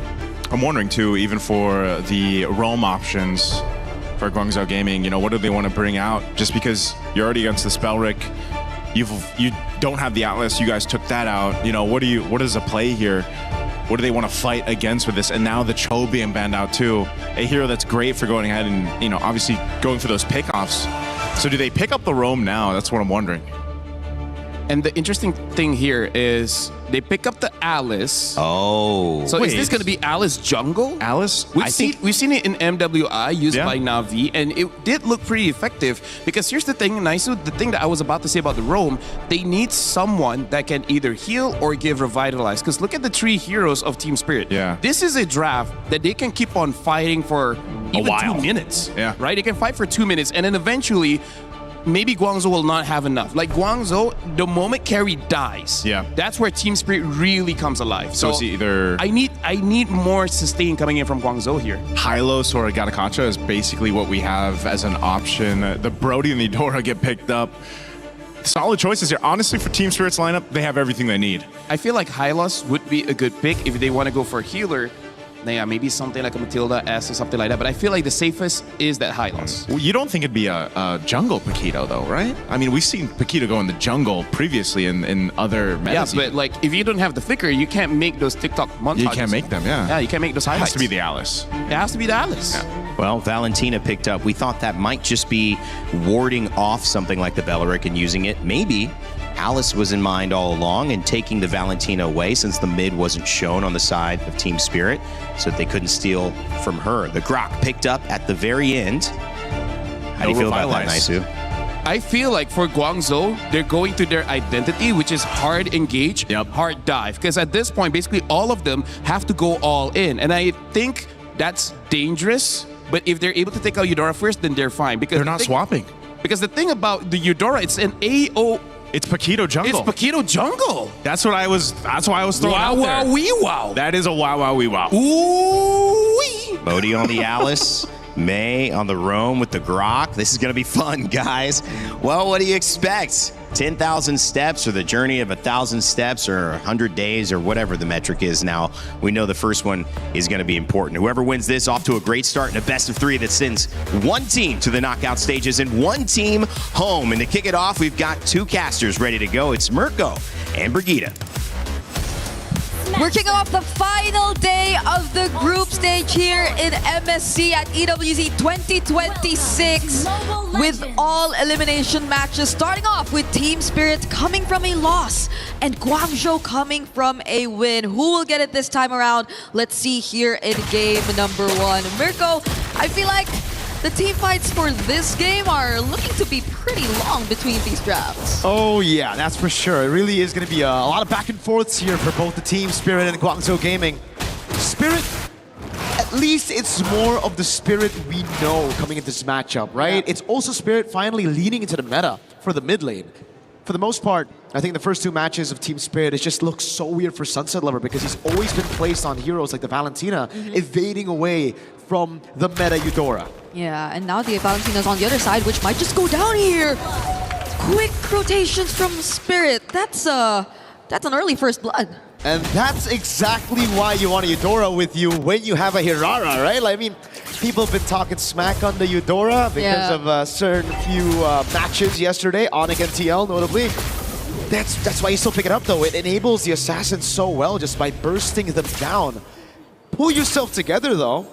I'm wondering too, even for the roam options for Guangzhou Gaming, you know, what do they want to bring out? Just because you're already against the Spellrick, you don't have the Atlas, you guys took that out. You know, what is a play here? What do they want to fight against with this? And now the Cho being banned out too, a hero that's great for going ahead and, you know, obviously going for those pickoffs. So do they pick up the roam now? That's what I'm wondering. And the interesting thing here is they pick up the Alice. Oh. So is this going to be Alice jungle? Alice? We've seen it in MWI used by Na'Vi, and it did look pretty effective. Because here's the thing, Naisu, the thing that I was about to say about the roam, they need someone that can either heal or give revitalize. Because look at the 3 heroes of Team Spirit. Yeah. This is a draft that they can keep on fighting for even 2 minutes. Yeah. Right? They can fight for 2 minutes, and then eventually maybe Guangzhou will not have enough. Like Guangzhou, the moment carry dies, that's where Team Spirit really comes alive. So it's either I need more sustain coming in from Guangzhou here. Hylos or Gatakacha is basically what we have as an option. The Brody and the Dora get picked up. Solid choices here. Honestly, for Team Spirit's lineup, they have everything they need. I feel like Hylos would be a good pick if they want to go for a healer. Yeah, maybe something like a Matilda S or something like that. But I feel like the safest is that Hylos. Well, you don't think it'd be a jungle Paquito, though, right? I mean, we've seen Paquito go in the jungle previously in other metas. Yeah, but like if you don't have the flicker, you can't make those TikTok montages. You can't make them, yeah. Yeah, you can't make those highlights. It has to be the Alice. It has to be the Alice. Yeah. Well, Valentina picked up. We thought that might just be warding off something like the Belleric and using it. Maybe Alice was in mind all along and taking the Valentina away since the mid wasn't shown on the side of Team Spirit, so that they couldn't steal from her. The Grok picked up at the very end. How do you feel about that, Naisu? I feel like for Guangzhou, they're going to their identity, which is hard engage, hard dive. Because at this point, basically all of them have to go all in. And I think that's dangerous. But if they're able to take out Eudora first, then they're fine. Because they're not swapping. Because the thing about the Eudora, it's an AO. It's Paquito jungle. It's Paquito jungle. That's why I was throwing out there. Wow, wee, wow. That is a wow, wow, wee, wow. Ooh-wee. Modi on the Alice. May on the Roam with the Grok. This is going to be fun, guys. Well, what do you expect? 10,000 steps or the journey of 1,000 steps or 100 days or whatever the metric is now. We know the first one is going to be important. Whoever wins this off to a great start in a best of 3 that sends one team to the knockout stages and one team home. And to kick it off, we've got 2 casters ready to go. It's Mirko and Brigitte. We're kicking off the final day of the group stage here in MSC at EWC 2026 with all elimination matches, starting off with Team Spirit coming from a loss and Guangzhou coming from a win. Who will get it this time around? Let's see here in game number 1. Mirko, I feel like the team fights for this game are looking to be pretty long between these drafts. Oh yeah, that's for sure. It really is going to be a lot of back and forths here for both the Team Spirit and Guangzhou Gaming. Spirit, at least it's more of the Spirit we know coming into this matchup, right? Yeah. It's also Spirit finally leaning into the meta for the mid lane. For the most part, I think the first 2 matches of Team Spirit, it just looks so weird for Sunset Lover because he's always been placed on heroes like the Valentina, evading away from the meta Eudora. Yeah, and now the Valentina's on the other side, which might just go down here. Quick rotations from Spirit. That's an early first blood. And that's exactly why you want a Eudora with you when you have a Hirara, right? Like, I mean, people have been talking smack on the Eudora because of a certain few matches yesterday, Onyx and TL notably. That's why you still pick it up though. It enables the assassins so well just by bursting them down. Pull yourself together though.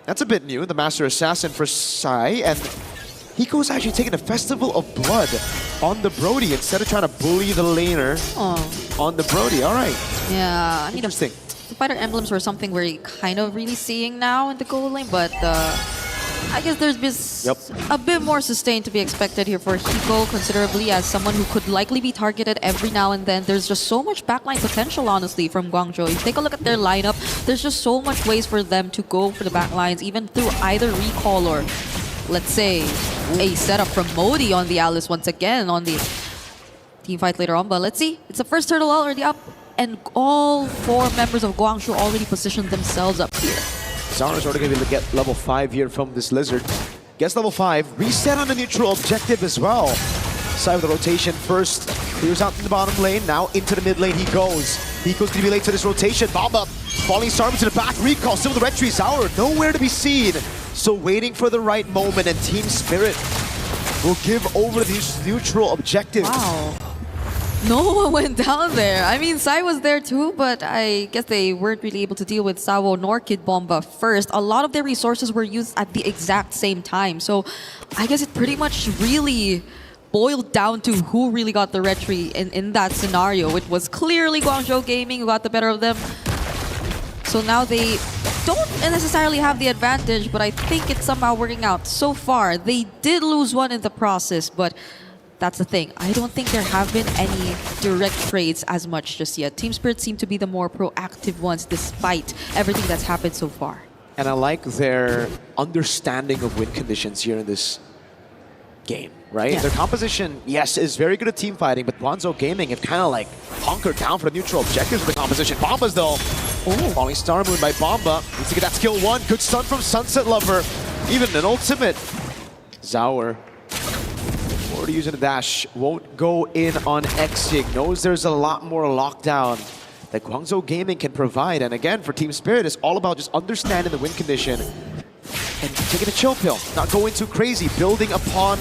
That's a bit new, the Master Assassin for Sai, and Hiko's actually taking a Festival of Blood on the Brody instead of trying to bully the laner on the Brody. All right. Yeah. Interesting. The fighter emblems were something we're kind of really seeing now in the gold lane, but I guess there's been a bit more sustain to be expected here for Hiko, considerably as someone who could likely be targeted every now and then. There's just so much backline potential, honestly, from Guangzhou. If you take a look at their lineup, there's just so much ways for them to go for the backlines, even through either recall or, let's say, a setup from Modi on the Alice once again on the team fight later on. But let's see, it's the first turtle already up, and all 4 members of Guangzhou already positioned themselves up here. Zara's already going to be able to get level 5 here from this Lizard. Gets level 5, reset on the neutral objective as well. Side with the rotation first, clears out in the bottom lane, now into the mid lane he goes. Hiko's going to be late to this rotation, Bomba, falling Starman to the back, recall, still with the red tree, Zara nowhere to be seen. So waiting for the right moment, and Team Spirit will give over this neutral objective. Wow. No one went down there. I mean, Sai was there too, but I guess they weren't really able to deal with Sawo nor Kid Bomba first. A lot of their resources were used at the exact same time. So I guess it pretty much really boiled down to who really got the red tree in that scenario. It was clearly Guangzhou Gaming who got the better of them. So now they don't necessarily have the advantage, but I think it's somehow working out. So far, they did lose one in the process, but that's the thing. I don't think there have been any direct trades as much just yet. Team Spirit seem to be the more proactive ones despite everything that's happened so far. And I like their understanding of win conditions here in this game, right? Yeah. Their composition, yes, is very good at team fighting, but Guangzhou Gaming have kind of like hunkered down for the neutral objectives of the composition. Bomba's though, falling Star Moon by Bomba. Needs to get that skill 1. Good stun from Sunset Lover. Even an ultimate. Zaur, already using a dash, won't go in on Exig. Knows there's a lot more lockdown that Guangzhou Gaming can provide. And again, for Team Spirit, it's all about just understanding the win condition and taking a chill pill, not going too crazy, building upon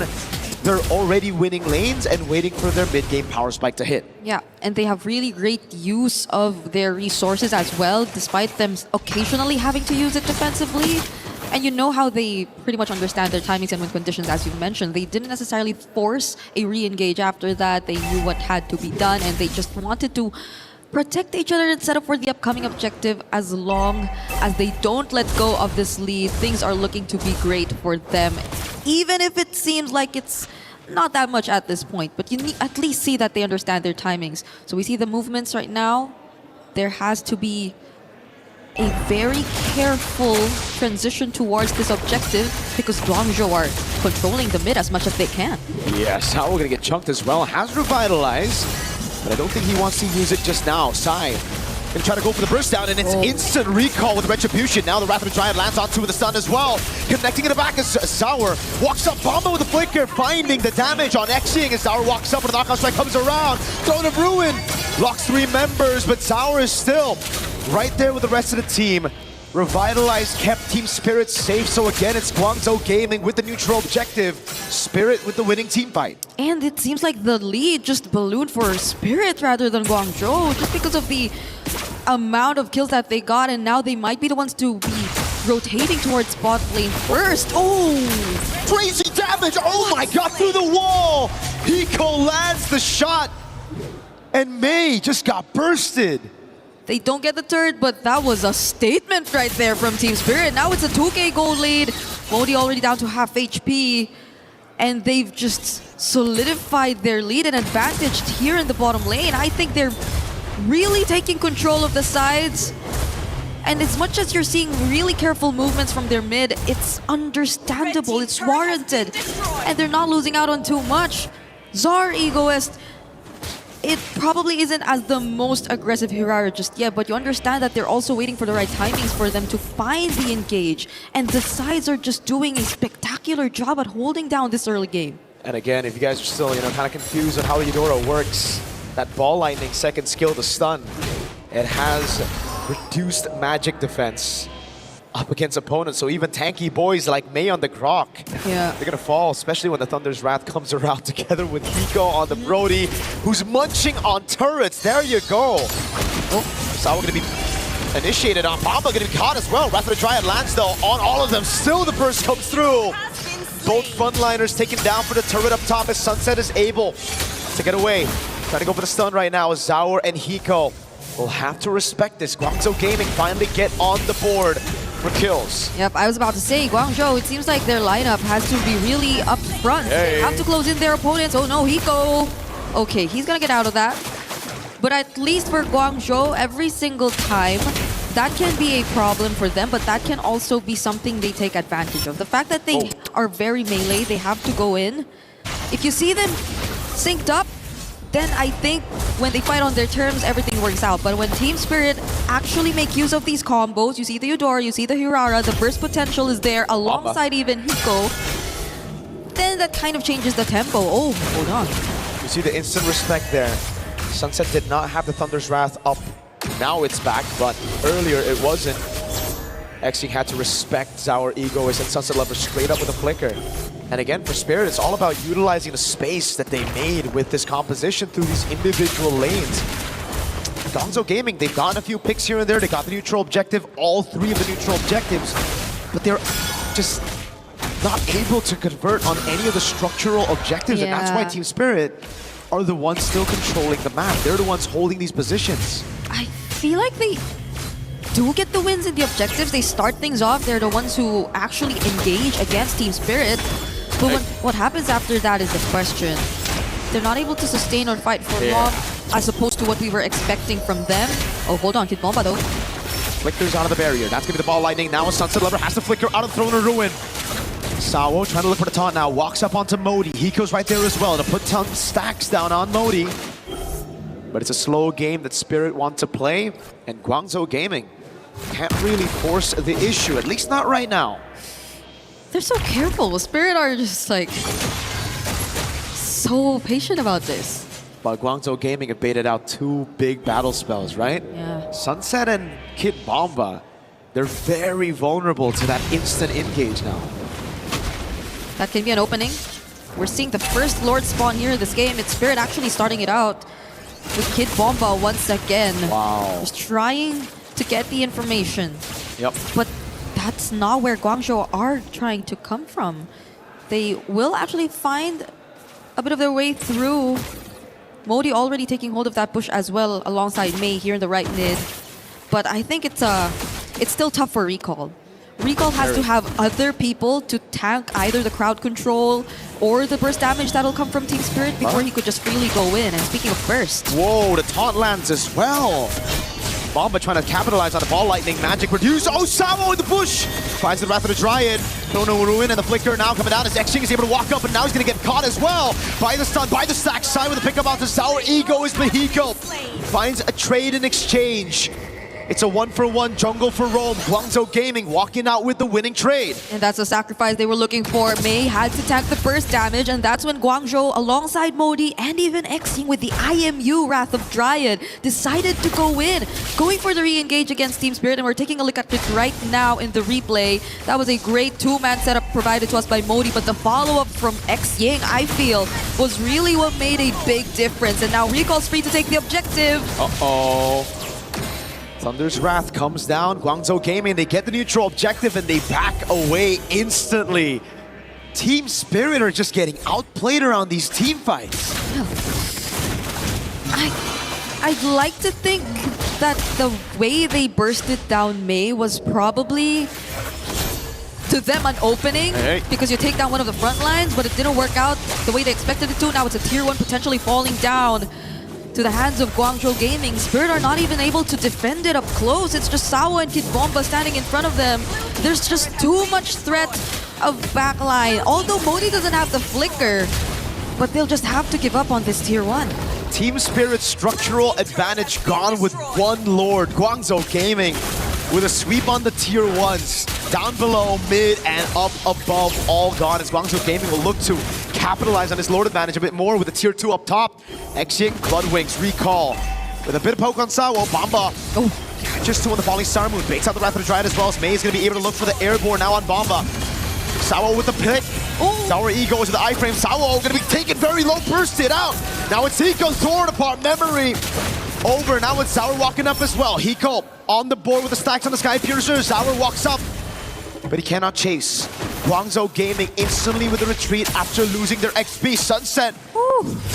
their already winning lanes and waiting for their mid-game power spike to hit. Yeah, and they have really great use of their resources as well, despite them occasionally having to use it defensively. And you know how they pretty much understand their timings and win conditions, as you mentioned. They didn't necessarily force a re-engage after that. They knew what had to be done, and they just wanted to protect each other and set up for the upcoming objective. As long as they don't let go of this lead, things are looking to be great for them. Even if it seems like it's not that much at this point, but you need at least see that they understand their timings. So we see the movements right now. There has to be a very careful transition towards this objective because Guangzhou are controlling the mid as much as they can. Yes, how we're gonna get chunked as well. Has revitalized, but I don't think he wants to use it just now. Sai gonna try to go for the burst down, and it's instant recall with Retribution. Now the Wrath of the Giant lands onto the stun as well. Connecting in the back as Sour walks up, Bomba with the flicker, finding the damage on Xing as Sour walks up, and the knockout strike comes around. Throne of Ruin locks 3 members, but Sour is still right there with the rest of the team. Revitalized kept Team Spirit safe, so again it's Guangzhou Gaming with the neutral objective. Spirit with the winning team fight. And it seems like the lead just ballooned for Spirit rather than Guangzhou, just because of the amount of kills that they got, and now they might be the ones to be rotating towards bot lane first. Oh! Crazy damage! Oh my god, through the wall! Hiko lands the shot, and Mei just got bursted. They don't get the third, but that was a statement right there from Team Spirit. Now it's a 2k gold lead. Modi already down to half HP. And they've just solidified their lead and advantage here in the bottom lane. I think they're really taking control of the sides. And as much as you're seeing really careful movements from their mid, it's understandable, it's warranted. And they're not losing out on too much. Czar Egoist, it probably isn't as the most aggressive Hirara just yet, but you understand that they're also waiting for the right timings for them to find the engage. And the sides are just doing a spectacular job at holding down this early game. And again, if you guys are still, kind of confused on how Eudora works, that ball lightning second skill, the stun, it has reduced magic defense up against opponents. So even tanky boys like Mei on the Grok, they're gonna fall, especially when the Thunder's Wrath comes around together with Hiko on the Brody, who's munching on turrets. There you go. Oh, Sawa gonna be initiated on. Bomba gonna be caught as well. Wrath of the Dryad lands though on all of them. Still the burst comes through. Both frontliners taken down for the turret up top as Sunset is able to get away. Trying to go for the stun right now as Zaur and Hiko will have to respect this. Guangzhou Gaming finally get on the board for kills. Yep, I was about to say, Guangzhou, it seems like their lineup has to be really up front. They have to close in their opponents. Oh no, Hiko. Okay, he's gonna get out of that. But at least for Guangzhou, every single time, that can be a problem for them, but that can also be something they take advantage of. The fact that they are very melee, they have to go in. If you see them synced up, then I think when they fight on their terms, everything works out. But when Team Spirit actually make use of these combos, you see the Eudora, you see the Hirara, the burst potential is there alongside even Hiko, then that kind of changes the tempo. Oh, hold on. You see the instant respect there. Sunset did not have the Thunder's Wrath up. Now it's back, but earlier it wasn't. Xing had to respect Zaur Egoist and Sunset Lover straight up with a flicker. And again, for Spirit, it's all about utilizing the space that they made with this composition through these individual lanes. Guangzhou Gaming, they've gotten a few picks here and there. They got the neutral objective, all 3 of the neutral objectives, but they're just not able to convert on any of the structural objectives, and that's why Team Spirit are the ones still controlling the map. They're the ones holding these positions. I feel like they do get the wins in the objectives. They start things off. They're the ones who actually engage against Team Spirit. But what happens after that is the question. They're not able to sustain or fight for long, as opposed to what we were expecting from them. Oh, hold on, Kid Bomba though. Flickers out of the barrier. That's gonna be the ball lightning. Now a Sunset Lover has to flicker out of Throne of Ruin. Sawo trying to look for the taunt now. Walks up onto Modi. Hiko's right there as well to put ton stacks down on Modi. But it's a slow game that Spirit want to play, and Guangzhou Gaming can't really force the issue, at least not right now. They're so careful. Spirit are just like so patient about this. But Guangzhou Gaming have baited out 2 big battle spells, right? Yeah. Sunset and Kid Bomba, they're very vulnerable to that instant engage now. That can be an opening. We're seeing the first Lord spawn here in this game. It's Spirit actually starting it out with Kid Bomba once again. Wow. Just trying to get the information. Yep. But that's not where Guangzhou are trying to come from. They will actually find a bit of their way through. Modi already taking hold of that bush as well alongside Mei here in the right mid. But I think it's still tough for Recall. Recall has to have other people to tank either the crowd control or the burst damage that'll come from Team Spirit before he could just freely go in. And speaking of burst... Whoa, the taunt lands as well. Bomba trying to capitalize on the ball lightning. Magic reduce. Oh, Samo in the bush. Finds the Wrath of the Dryad. Chrono Ruin and the Flicker now coming down as Xing is able to walk up, and now he's going to get caught as well. By the stun, by the stack. Sai with the pickup out to Sour Ego is Mexico. Finds a trade in exchange. It's a 1-for-1 jungle for Rome. Guangzhou Gaming walking out with the winning trade. And that's the sacrifice they were looking for. Mei had to tank the burst damage, and that's when Guangzhou, alongside Modi and even Xing with the IMU Wrath of Dryad, decided to go in. Going for the re-engage against Team Spirit, and we're taking a look at it right now in the replay. That was a great two-man setup provided to us by Modi, but the follow-up from Xing, I feel, was really what made a big difference. And now Recall's free to take the objective. Uh-oh. Thunder's Wrath comes down. Guangzhou Gaming, they get the neutral objective and they back away instantly. Team Spirit are just getting outplayed around these team fights. I'd like to think that the way they bursted down Mei was probably to them an opening, because you take down one of the front lines, but it didn't work out the way they expected it to. Now it's a tier 1 potentially falling down to the hands of Guangzhou Gaming. Spirit are not even able to defend it up close. It's just Sawo and Kid Bomba standing in front of them. There's just too much threat of backline. Although Modi doesn't have the flicker, but they'll just have to give up on this tier 1. Team Spirit's structural advantage gone with one Lord. Guangzhou Gaming with a sweep on the tier 1s. Down below, mid, and up above, all gone, as Guangzhou Gaming will look to capitalize on his Lord advantage a bit more with the tier 2 up top. Xing, Bloodwings, Recall. With a bit of poke on Sawo, Bomba catches 2 on the falling Star Moon, baits out the Wrath of the Dryad as well, as Mei is going to be able to look for the airborne now on Bomba. Sawo with the pick. Sour Ego into the iframe. Sawo going to be taken very low, bursted out. Now it's Hiko's torn apart memory. Over, now it's Sour walking up as well. Hiko on the board with the stacks on the Sky Piercer. Sour walks up, but he cannot chase. Guangzhou Gaming instantly with a retreat after losing their XP. Sunset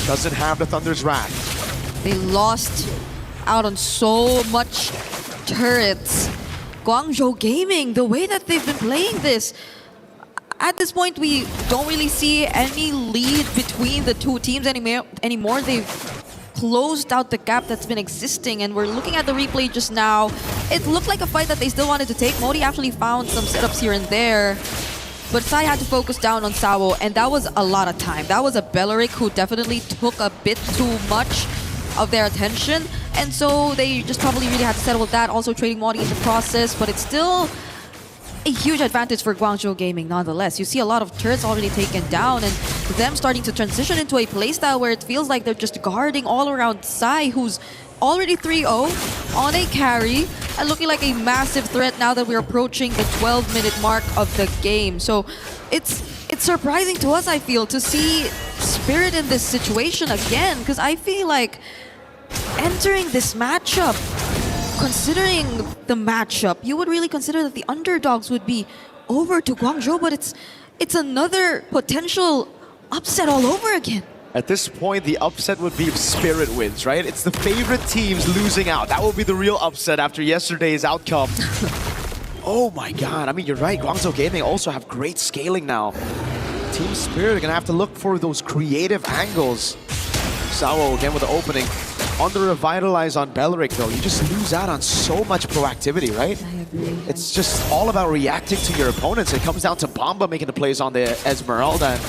doesn't have the Thunder's Wrath. They lost out on so much turrets. Guangzhou Gaming, the way that they've been playing this, at this point we don't really see any lead between the two teams anymore. They've closed out the gap that's been existing, and we're looking at the replay just now. It looked like a fight that they still wanted to take. Modi actually found some setups here and there, but Sai had to focus down on Sawo, and that was a lot of time. That was a Belleric who definitely took a bit too much of their attention, and so they just probably really had to settle with that, also trading Modi in the process, but it's still a huge advantage for Guangzhou Gaming nonetheless. You see a lot of turrets already taken down, and them starting to transition into a playstyle where it feels like they're just guarding all around Sai, who's already 3-0 on a carry and looking like a massive threat now that we're approaching the 12-minute mark of the game. So it's surprising to us, I feel, to see Spirit in this situation again, because I feel like entering this matchup, considering the matchup, you would really consider that the underdogs would be over to Guangzhou, but it's another potential upset all over again. At this point, the upset would be if Spirit wins, right? It's the favorite teams losing out. That will be the real upset after yesterday's outcome. Oh my god, I mean, you're right. Guangzhou Gaming also have great scaling now. Team Spirit are going to have to look for those creative angles. Sawo again with the opening. Under Revitalize on Belleric, though, you just lose out on so much proactivity, right? I agree. It's just all about reacting to your opponents. It comes down to Bomba making the plays on the Esmeralda, and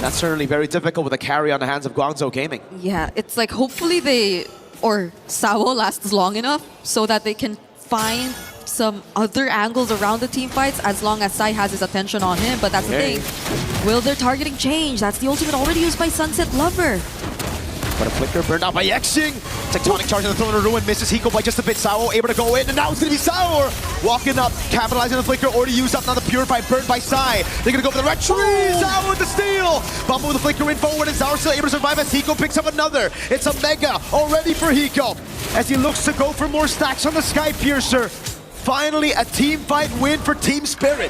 that's certainly very difficult with a carry on the hands of Guangzhou Gaming. Yeah, it's like hopefully Sawo lasts long enough so that they can find some other angles around the team fights as long as Sai has his attention on him, but that's the thing. Will their targeting change? That's the ultimate already used by Sunset Lover. But a flicker burned out by Xing. Tectonic charge on the Throne of Ruin, misses Hiko by just a bit. Sawo able to go in, and now it's going to be Sour walking up, capitalizing on the flicker, already used up, now the Purify burned by Sai. They're going to go for the retreat. Sour with the steal. Bomba with the flicker in forward, and Sour still able to survive as Hiko picks up another. It's a Mega already for Hiko as he looks to go for more stacks on the Sky Piercer. finally a team fight win for Team Spirit.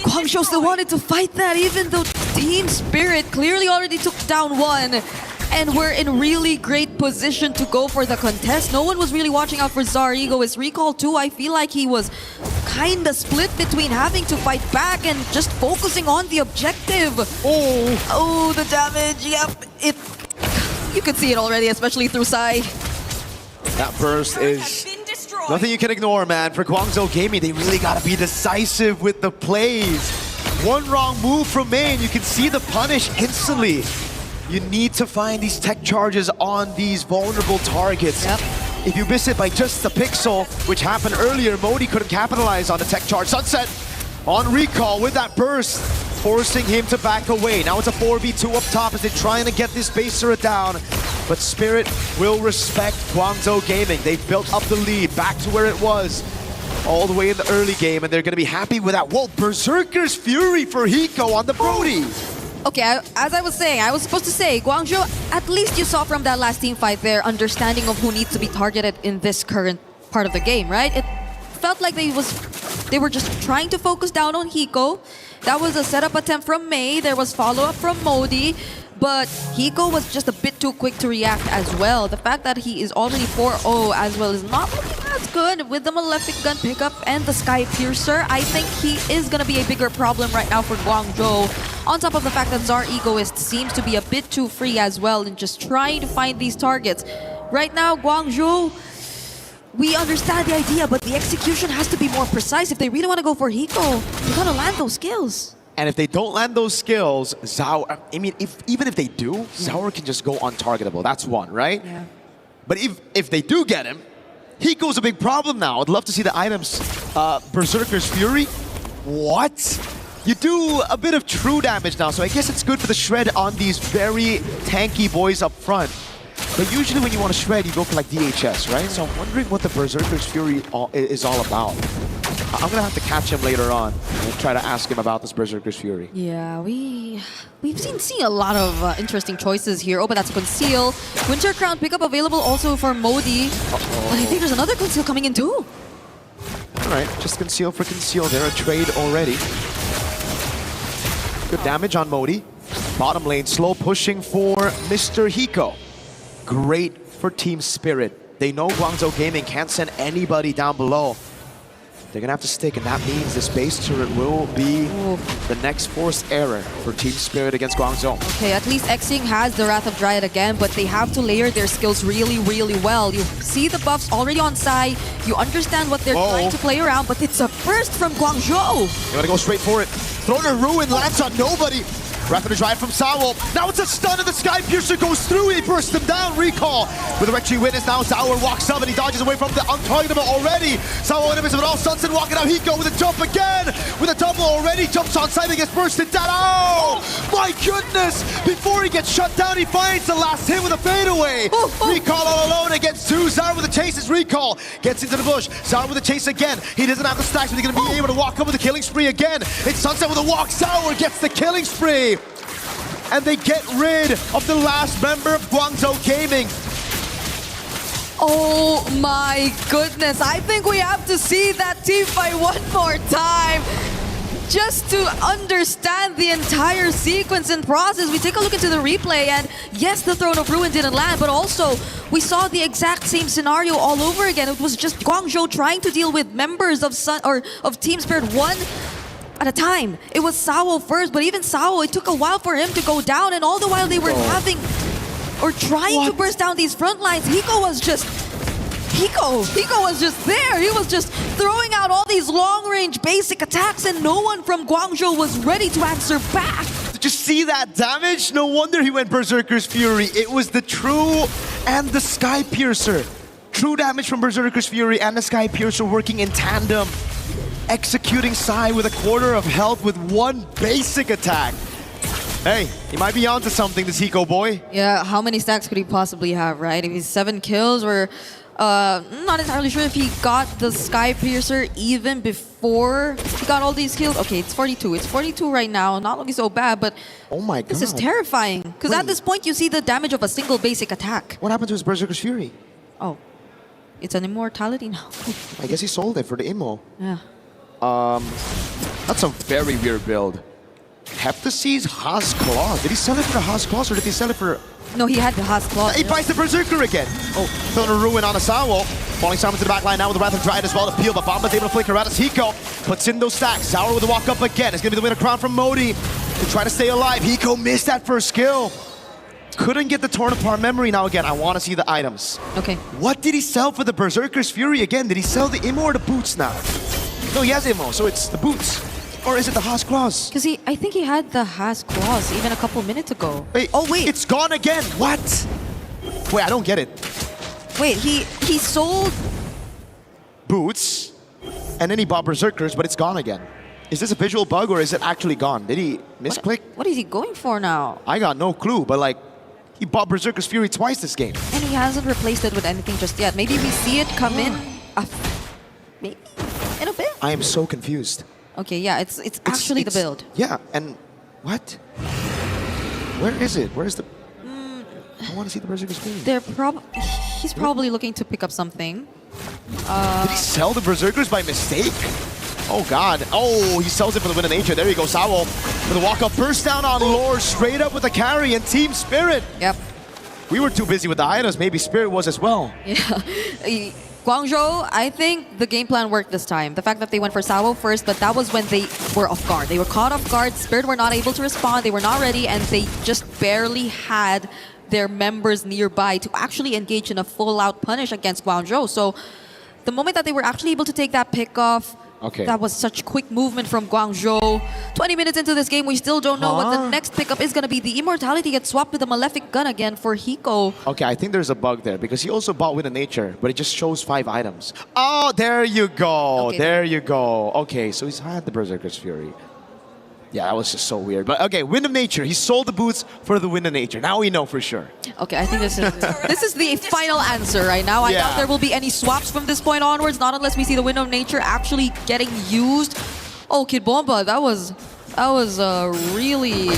Guangzhou still wanted to fight that, even though Team Spirit clearly already took down one. And we're in really great position to go for the contest. No one was really watching out for Zar Egoist. Recall too, I feel like he was kinda split between having to fight back and just focusing on the objective. Oh, the damage, yep. You can see it already, especially through Sai. That burst is nothing you can ignore, man. For Guangzhou Gaming, they really gotta be decisive with the plays. One wrong move from main, you can see the punish instantly. You need to find these tech charges on these vulnerable targets. Yep. If you miss it by just a pixel, which happened earlier, Modi couldn't capitalize on the tech charge. Sunset on recall with that burst, forcing him to back away. Now it's a 4v2 up top as they're trying to get this base turret down. But Spirit will respect Guangzhou Gaming. They've built up the lead back to where it was all the way in the early game, and they're going to be happy with that. Whoa, Berserker's Fury for Hiko on the Brody. Okay, as I was saying, I was supposed to say, Guangzhou, at least you saw from that last team fight their understanding of who needs to be targeted in this current part of the game, right? It felt like they were just trying to focus down on Hiko. That was a setup attempt from Mei. There was follow-up from Modi. But Hiko was just a bit too quick to react as well. The fact that he is already 4-0 as well is not looking as good. With the Malefic Gun pickup and the Sky Piercer, I think he is going to be a bigger problem right now for Guangzhou. On top of the fact that Zar Egoist seems to be a bit too free as well in just trying to find these targets. Right now, Guangzhou, we understand the idea, but the execution has to be more precise. If they really want to go for Hiko, they got to land those skills. And if they don't land those skills, Zaur, I mean, even if they do, Zaur can just go untargetable. That's one, right? Yeah. But if they do get him, Hiko's a big problem now. I'd love to see the items. Berserker's Fury? What? You do a bit of true damage now, so I guess it's good for the shred on these very tanky boys up front. But usually when you want to shred, you go for like DHS, right? So I'm wondering what the Berserker's Fury is all about. I'm gonna have to catch him later on and try to ask him about this Berserker's Fury. Yeah, we've seen a lot of interesting choices here. Oh, but that's a Conceal. Winter Crown pickup available also for Modi. But I think there's another Conceal coming in too. All right, just Conceal for Conceal. They're a trade already. Good damage on Modi. Bottom lane, slow pushing for Mr. Hiko. Great for Team Spirit. They know Guangzhou Gaming can't send anybody down below. They're gonna have to stick, and that means this base turret will be the next forced error for Team Spirit against Guangzhou. Okay, at least Xing has the Wrath of Dryad again, but they have to layer their skills really, really well. You see the buffs already on Sai. You understand what they're trying to play around, but it's a burst from Guangzhou. They wanna go straight for it. Thrown a Ruin, lands on nobody. Wrath of the Dryad from Sawo. Now it's a stun and the Sky Piercer goes through. He bursts him down. Recall with a Rectory Witness. Now Zaur walks up and he dodges away from the untargetable already. Sawo enemies of it all. Sunset walking out. Hiko with a jump again. With a double already. Jumps on site and gets bursted down. Oh my goodness. Before he gets shut down, he finds the last hit with a fadeaway. Recall all alone against two. Zaur with the chase is Recall. Gets into the bush. Zaur with the chase again. He doesn't have the stacks, but he's going to be able to walk up with a killing spree again. It's Sunset with a walk. Zaur gets the killing spree. And they get rid of the last member of Guangzhou Gaming. Oh my goodness. I think we have to see that team fight one more time. Just to understand the entire sequence and process. We take a look into the replay, and yes, the Throne of Ruin didn't land, but also we saw the exact same scenario all over again. It was just Guangzhou trying to deal with members of Team Spirit 1 at a time. It was Sawo first, but even Sawo, it took a while for him to go down, and all the while they were trying to burst down these front lines. Hiko was just there. He was just throwing out all these long-range basic attacks, and no one from Guangzhou was ready to answer back. Did you see that damage? No wonder he went Berserker's Fury. It was the True and the Sky Piercer. True damage from Berserker's Fury and the Sky Piercer working in tandem. Executing Sai with a quarter of health with one basic attack. Hey, he might be onto something, this Hiko boy. Yeah, how many stacks could he possibly have, right? If he's 7 kills, or not entirely sure if he got the Sky Piercer even before he got all these kills. Okay, it's 42. It's 42 right now. Not looking so bad, but oh my god, this is terrifying. Because at this point, you see the damage of a single basic attack. What happened to his Berserker's Fury? Oh. It's an immortality now. I guess he sold it for the immo. Yeah. That's a very weird build. Heptasee's Haas Claws. Did he sell it for the Haas Claws or did he sell it for... No, he had the Haas Claw. He buys the Berserker again. Oh, throwing a ruin on Asawo. Falling Simon to the back line now with the Wrath of Dryad as well to peel, but Bomba's able to flicker out as Hiko puts in those stacks. Sour with the walk up again. It's going to be the winner crown from Modi to try to stay alive. Hiko missed that first skill. Couldn't get the torn apart memory. Now again, I want to see the items. Okay. What did he sell for the Berserker's Fury again? Did he sell the Immo or the boots now? No, he has Immo, so it's the boots. Or is it the Haas Claws? Because I think he had the Haas Claws even a couple minutes ago. Wait, oh wait, it's gone again. What? Wait, I don't get it. Wait, he sold boots, and then he bought Berserkers, but it's gone again. Is this a visual bug or is it actually gone? Did he misclick? What is he going for now? I got no clue, but like, he bought Berserker's Fury twice this game. And he hasn't replaced it with anything just yet. Maybe we see it come in, maybe in a bit. I am so confused. Okay, yeah, it's actually the build. Yeah, and what? Where is it? Where is the... I want to see the Berserker's Fury. He's probably looking to pick up something. Did he sell the Berserkers by mistake? Oh god. Oh, he sells it for the win of nature. There you go, Sawo. For the walk-up burst down on Lore, straight up with the carry and Team Spirit. Yep. We were too busy with the items. Maybe Spirit was as well. Yeah. Guangzhou, I think the game plan worked this time. The fact that they went for Sawo first, but that was when they were off guard. They were caught off guard. Spirit were not able to respond. They were not ready, and they just barely had their members nearby to actually engage in a full-out punish against Guangzhou. So the moment that they were actually able to take that pick off, that was such quick movement from Guangzhou. 20 minutes into this game, we still don't know what the next pickup is going to be. The Immortality gets swapped with the Malefic Gun again for Hiko. Okay, I think there's a bug there because he also bought Wind of Nature, but it just shows 5 items. Oh, there you go. Okay. There you go. Okay, so he's had the Berserker's Fury. Yeah, that was just so weird. But okay, Wind of Nature. He sold the boots for the Wind of Nature. Now we know for sure. Okay, I think this is the final answer right now. I doubt there will be any swaps from this point onwards, not unless we see the Wind of Nature actually getting used. Oh, Kid Bomba, that was really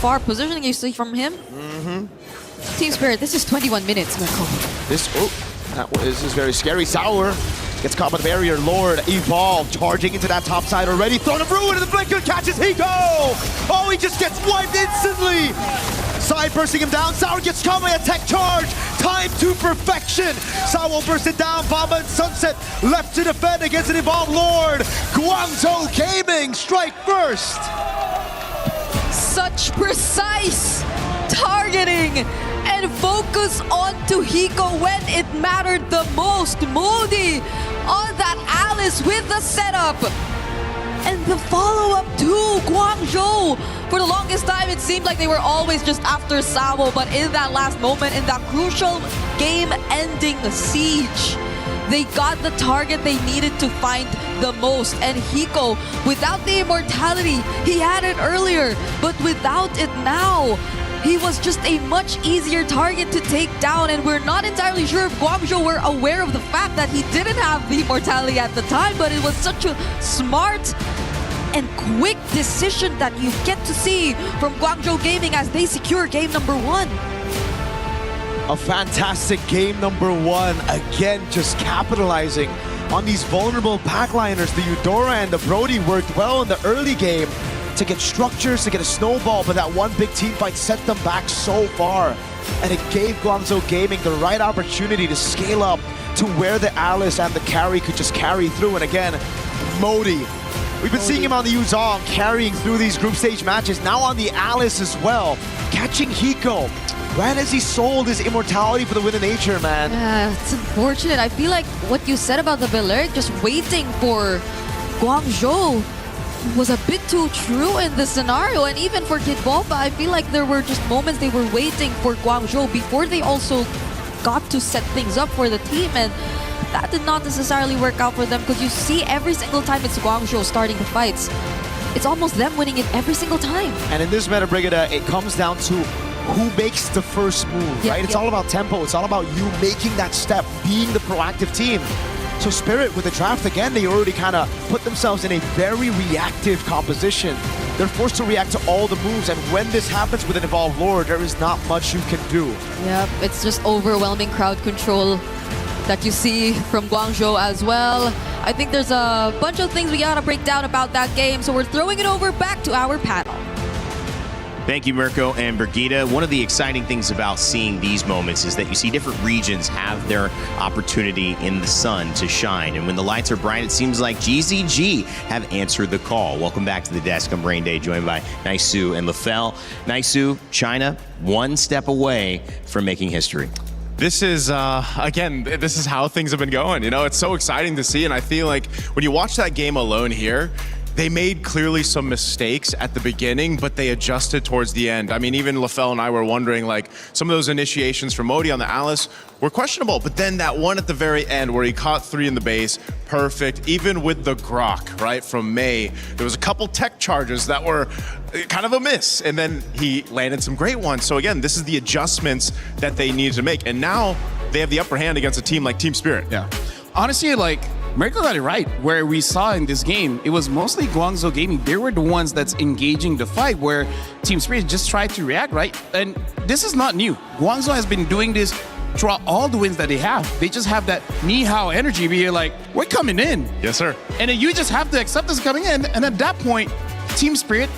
far positioning you see from him. Team Spirit, this is 21 minutes, Mirko. This is very scary. Sour gets caught by the barrier. Lord, Evolve, charging into that top side already. Thrown a ruin and the Blinker catches Hiko! Oh, he just gets wiped instantly! Side bursting him down. Sour gets caught by a tech charge. Time to perfection. Sawo bursts it down. Bomba and Sunset left to defend against an Evolved Lord. Guangzhou Gaming strike first. Such precise targeting and focus onto Hiko when it mattered the most. Modi on that Alice with the setup. And the follow-up to Guangzhou. For the longest time, it seemed like they were always just after Sawo, but in that last moment, in that crucial game-ending siege, they got the target they needed to find the most. And Hiko, without the immortality, he had it earlier, but without it now, he was just a much easier target to take down, and we're not entirely sure if Guangzhou were aware of the fact that he didn't have the immortality at the time, but it was such a smart and quick decision that you get to see from Guangzhou Gaming as they secure game number 1. A fantastic game number 1. Again, just capitalizing on these vulnerable backliners. The Eudora and the Brody worked well in the early game to get structures, to get a snowball, but that one big team fight set them back so far. And it gave Guangzhou Gaming the right opportunity to scale up to where the Alice and the carry could just carry through. And again, Modi. We've been seeing him on the Yuzong carrying through these group stage matches, now on the Alice as well, catching Hiko. When has he sold his immortality for the Wind of Nature, man? Yeah, it's unfortunate. I feel like what you said about the Belair, just waiting for Guangzhou, was a bit too true in this scenario. And even for Kid Bomba, I feel like there were just moments they were waiting for Guangzhou before they also got to set things up for the team. And that did not necessarily work out for them, because you see every single time it's Guangzhou starting the fights, it's almost them winning it every single time. And in this meta, Brigada, it comes down to who makes the first move, right? It's all about tempo. It's all about you making that step, being the proactive team. So Spirit, with the draft again, they already kind of put themselves in a very reactive composition. They're forced to react to all the moves, and when this happens with an Evolved Lord, there is not much you can do. Yep, it's just overwhelming crowd control. that you see from Guangzhou as well. I think there's a bunch of things we gotta break down about that game, so we're throwing it over back to our panel. Thank you, Mirko and Brigitte. One of the exciting things about seeing these moments is that you see different regions have their opportunity in the sun to shine. And when the lights are bright, it seems like GZG have answered the call. Welcome back to the desk. I'm Brain Day, joined by Naisu and Lefel. Naisu, China, one step away from making history. This is, again, this is how things have been going. You know, it's so exciting to see. And I feel like when you watch that game alone here, they made clearly some mistakes at the beginning, but they adjusted towards the end. I mean, even Lefel and I were wondering, like, some of those initiations from Modi on the Alice were questionable, but then that one at the very end where he caught 3 in the base, perfect. Even with the grok, right, from May, there was a couple tech charges that were kind of a miss, and then he landed some great ones. So again, this is the adjustments that they needed to make, and now they have the upper hand against a team like Team Spirit. Yeah. Honestly, like, Mirko got it right. Where we saw in this game, it was mostly Guangzhou Gaming. They were the ones that's engaging the fight, where Team Spirit just tried to react, right? And this is not new. Guangzhou has been doing this throughout all the wins that they have. They just have that ni hao energy where you're like, we're coming in. Yes, sir. And then you just have to accept us coming in. And at that point, Team Spirit,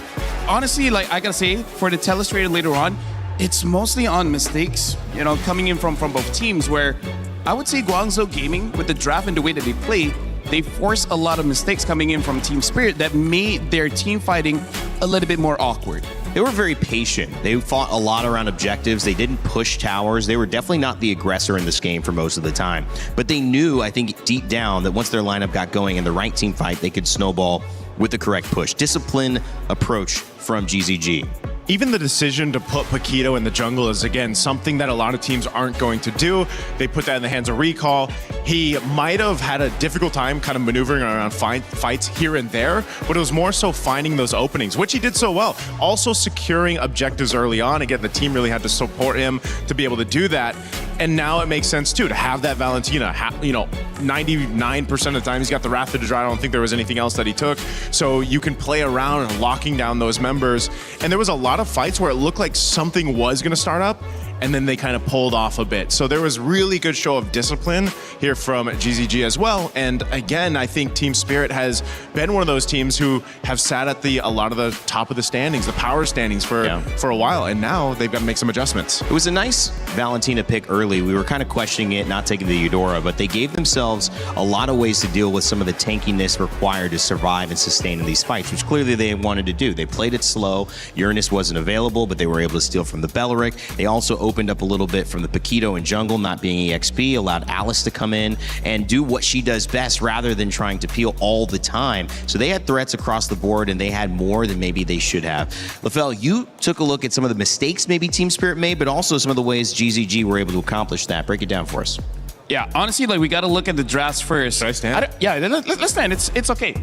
honestly, like I gotta say, for the telestrated later on, it's mostly on mistakes, you know, coming in from both teams, where I would say Guangzhou Gaming, with the draft and the way that they play, they force a lot of mistakes coming in from Team Spirit that made their team fighting a little bit more awkward. They were very patient. They fought a lot around objectives. They didn't push towers. They were definitely not the aggressor in this game for most of the time. But they knew, I think, deep down that once their lineup got going in the right team fight, they could snowball with the correct push. Disciplined approach from GZG. Even the decision to put Paquito in the jungle is, again, something that a lot of teams aren't going to do. They put that in the hands of Recall. He might have had a difficult time kind of maneuvering around fights here and there, but it was more so finding those openings, which he did so well. Also securing objectives early on. Again, the team really had to support him to be able to do that. And now it makes sense, too, to have that Valentina. You know, 99% of the time he's got the Wrath of the Dry. I don't think there was anything else that he took. So you can play around and locking down those members. And there was a lot of fights where it looked like something was going to start up, and then they kind of pulled off a bit. So there was really good show of discipline here from GZG as well. And again, I think Team Spirit has been one of those teams who have sat at a lot of the top of the standings, the power standings for a while, and now they've got to make some adjustments. It was a nice Valentina pick early. We were kind of questioning it, not taking the Eudora, but they gave themselves a lot of ways to deal with some of the tankiness required to survive and sustain in these fights, which clearly they wanted to do. They played it slow. Uranus wasn't available, but they were able to steal from the Belleric. They also opened up a little bit from the Paquito and jungle, not being EXP, allowed Alice to come in and do what she does best rather than trying to peel all the time. So they had threats across the board, and they had more than maybe they should have. Lefel, you took a look at some of the mistakes maybe Team Spirit made, but also some of the ways GZG were able to accomplish that. Break it down for us. Yeah, honestly, like, we got to look at the drafts first. Should I stand? Yeah, let's stand. It's okay.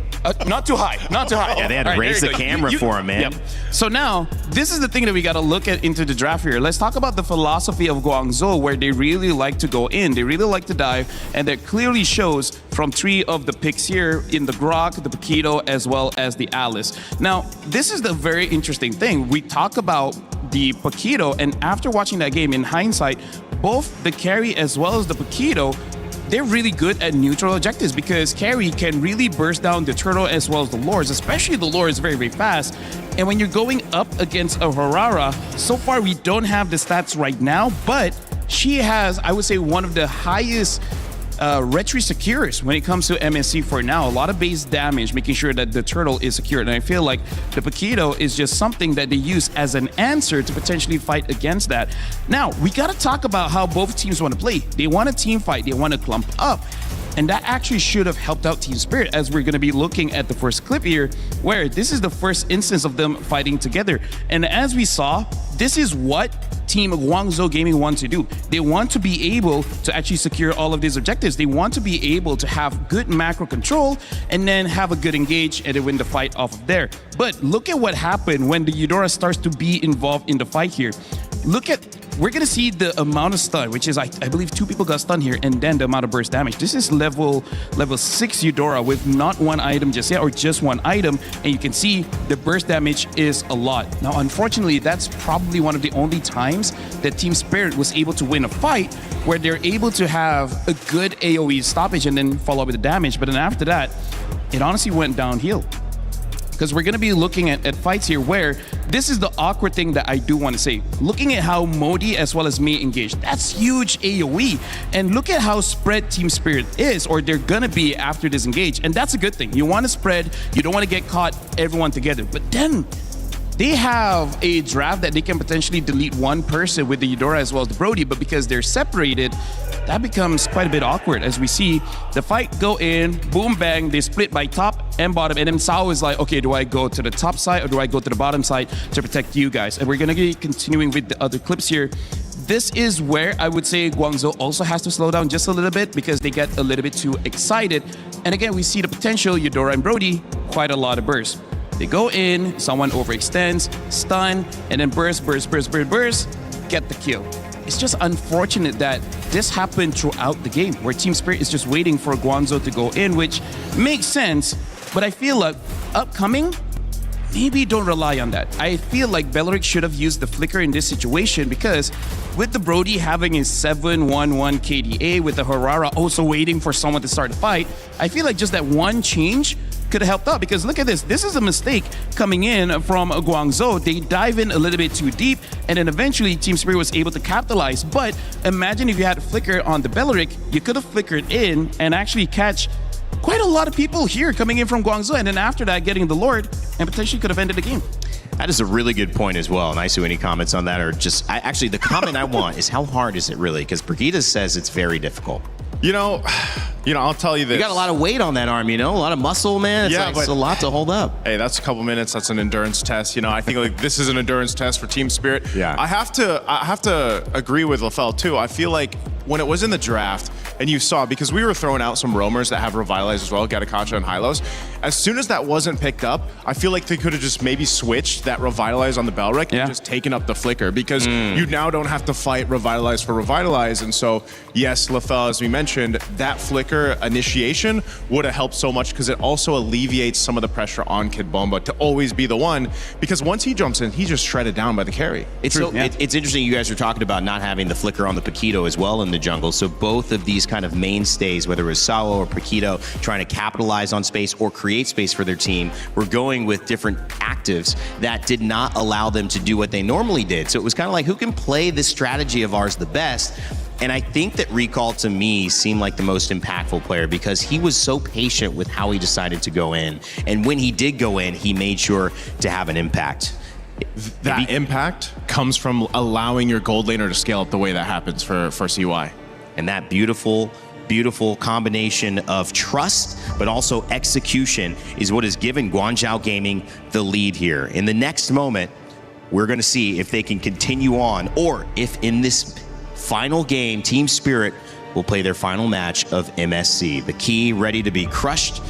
Not too high. Not too high. Yeah, they had to raise the camera for him, man. Yep. So now, this is the thing that we got to look at into the draft here. Let's talk about the philosophy of Guangzhou, where they really like to go in. They really like to dive, and that clearly shows from 3 of the picks here in the Grok, the Paquito, as well as the Alice. Now, this is the very interesting thing. We talk about the Paquito, and after watching that game, in hindsight, both the carry as well as the Paquito, they're really good at neutral objectives, because carry can really burst down the turtle as well as the lords, especially the lords very, very fast. And when you're going up against a Harara, so far we don't have the stats right now, but she has, I would say, one of the highest retry secures when it comes to MSC for now. A lot of base damage, making sure that the turtle is secured. And I feel like the Paquito is just something that they use as an answer to potentially fight against that. Now, we got to talk about how both teams want to play. They want a team fight. They want to clump up. And that actually should have helped out Team Spirit, as we're going to be looking at the first clip here, where this is the first instance of them fighting together. And as we saw, this is what Team Guangzhou Gaming want to do. They want to be able to actually secure all of these objectives. They want to be able to have good macro control and then have a good engage and then win the fight off of there. But look at what happened when the Eudora starts to be involved in the fight here. Look at we're gonna see the amount of stun, which is I believe 2 people got stunned here, and then the amount of burst damage. This is level 6 Eudora with not one item just yet, or just one item, and you can see the burst damage is a lot. Now, unfortunately, that's probably one of the only times that Team Spirit was able to win a fight where they're able to have a good AoE stoppage and then follow up with the damage. But then after that, it honestly went downhill. Because we're going to be looking at fights here where this is the awkward thing that I do want to say. Looking at how Modi as well as me engaged, that's huge AoE. And look at how spread Team Spirit is, or they're going to be after this engage. And that's a good thing. You want to spread, you don't want to get caught everyone together. But then they have a draft that they can potentially delete one person with the Eudora as well as the Brody, but because they're separated, that becomes quite a bit awkward. As we see the fight go in, boom, bang, they split by top and bottom, and then Sao is like, okay, do I go to the top side or do I go to the bottom side to protect you guys? And we're gonna be continuing with the other clips here. This is where I would say Guangzhou also has to slow down just a little bit because they get a little bit too excited. And again, we see the potential, Eudora and Brody, quite a lot of burst. They go in, someone overextends, stun, and then burst, get the kill. It's just unfortunate that this happened throughout the game, where Team Spirit is just waiting for Guangzhou to go in, which makes sense, but I feel like upcoming, maybe don't rely on that. I feel like Belleric should have used the flicker in this situation because with the Brody having a 7-1-1 KDA, with the Harara also waiting for someone to start the fight, I feel like just that one change could have helped out, because look at this. This is a mistake coming in from Guangzhou. They dive in a little bit too deep, and then eventually Team Spirit was able to capitalize. But imagine if you had a flicker on the Belleric, you could have flickered in and actually catch quite a lot of people here coming in from Guangzhou, and then after that getting the Lord, and potentially could have ended the game. That is a really good point as well. Nice. Any comments on that? Or just, actually, the comment I want is how hard is it really? Because Brigitte says it's very difficult. You know, I'll tell you this. You got a lot of weight on that arm, a lot of muscle, man. It's a lot to hold up. Hey, that's a couple minutes. That's an endurance test. I think like this is an endurance test for Team Spirit. Yeah. I have to agree with Lafell too. I feel like when it was in the draft and you saw, because we were throwing out some roamers that have Revitalize as well, Gatakacha and Hylos. As soon as that wasn't picked up, I feel like they could have just maybe switched that Revitalize on the Belleric and just taken up the flicker, because you now don't have to fight Revitalize for Revitalize. And so, yes, Lafell, as we mentioned, that flicker initiation would have helped so much, because it also alleviates some of the pressure on Kid Bomba to always be the one, because once he jumps in, he's just shredded down by the carry. It's interesting you guys are talking about not having the flicker on the Paquito as well in the jungle. So both of these kind of mainstays, whether it was Sao or Paquito, trying to capitalize on space or create space for their team, were going with different actives that did not allow them to do what they normally did. So it was kind of like, who can play this strategy of ours the best? And I think that Recall, to me, seemed like the most impactful player, because he was so patient with how he decided to go in. And when he did go in, he made sure to have an impact. That impact comes from allowing your gold laner to scale up the way that happens for CY. And that beautiful combination of trust, but also execution, is what has given Guangzhou Gaming the lead here. In the next moment, we're going to see if they can continue on, or if in this final game, Team Spirit will play their final match of MSC. The key ready to be crushed.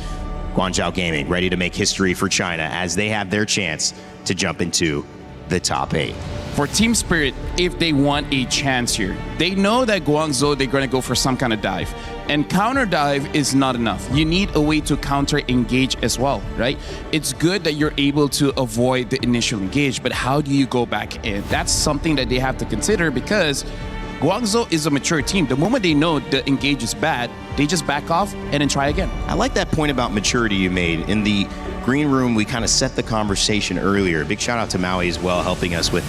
Guangzhou Gaming ready to make history for China as they have their chance to jump into the top 8. For Team Spirit, if they want a chance here, they know that Guangzhou, they're going to go for some kind of dive. And counter dive is not enough. You need a way to counter engage as well, right? It's good that you're able to avoid the initial engage, but how do you go back in? That's something that they have to consider, because Guangzhou is a mature team. The moment they know the engage is bad, they just back off and then try again. I like that point about maturity you made. In the green room, we kind of set the conversation earlier. Big shout out to Maui as well, helping us with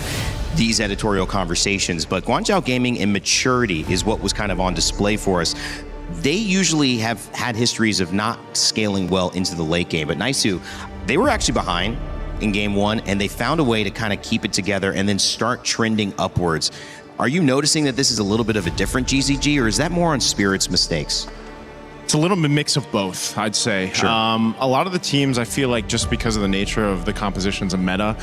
these editorial conversations. But Guangzhou Gaming and maturity is what was kind of on display for us. They usually have had histories of not scaling well into the late game. But Naisu, they were actually behind in game 1, and they found a way to kind of keep it together and then start trending upwards. Are you noticing that this is a little bit of a different GZG, or is that more on Spirit's mistakes? It's a little mix of both, I'd say. Sure. A lot of the teams, I feel like, just because of the nature of the compositions of meta,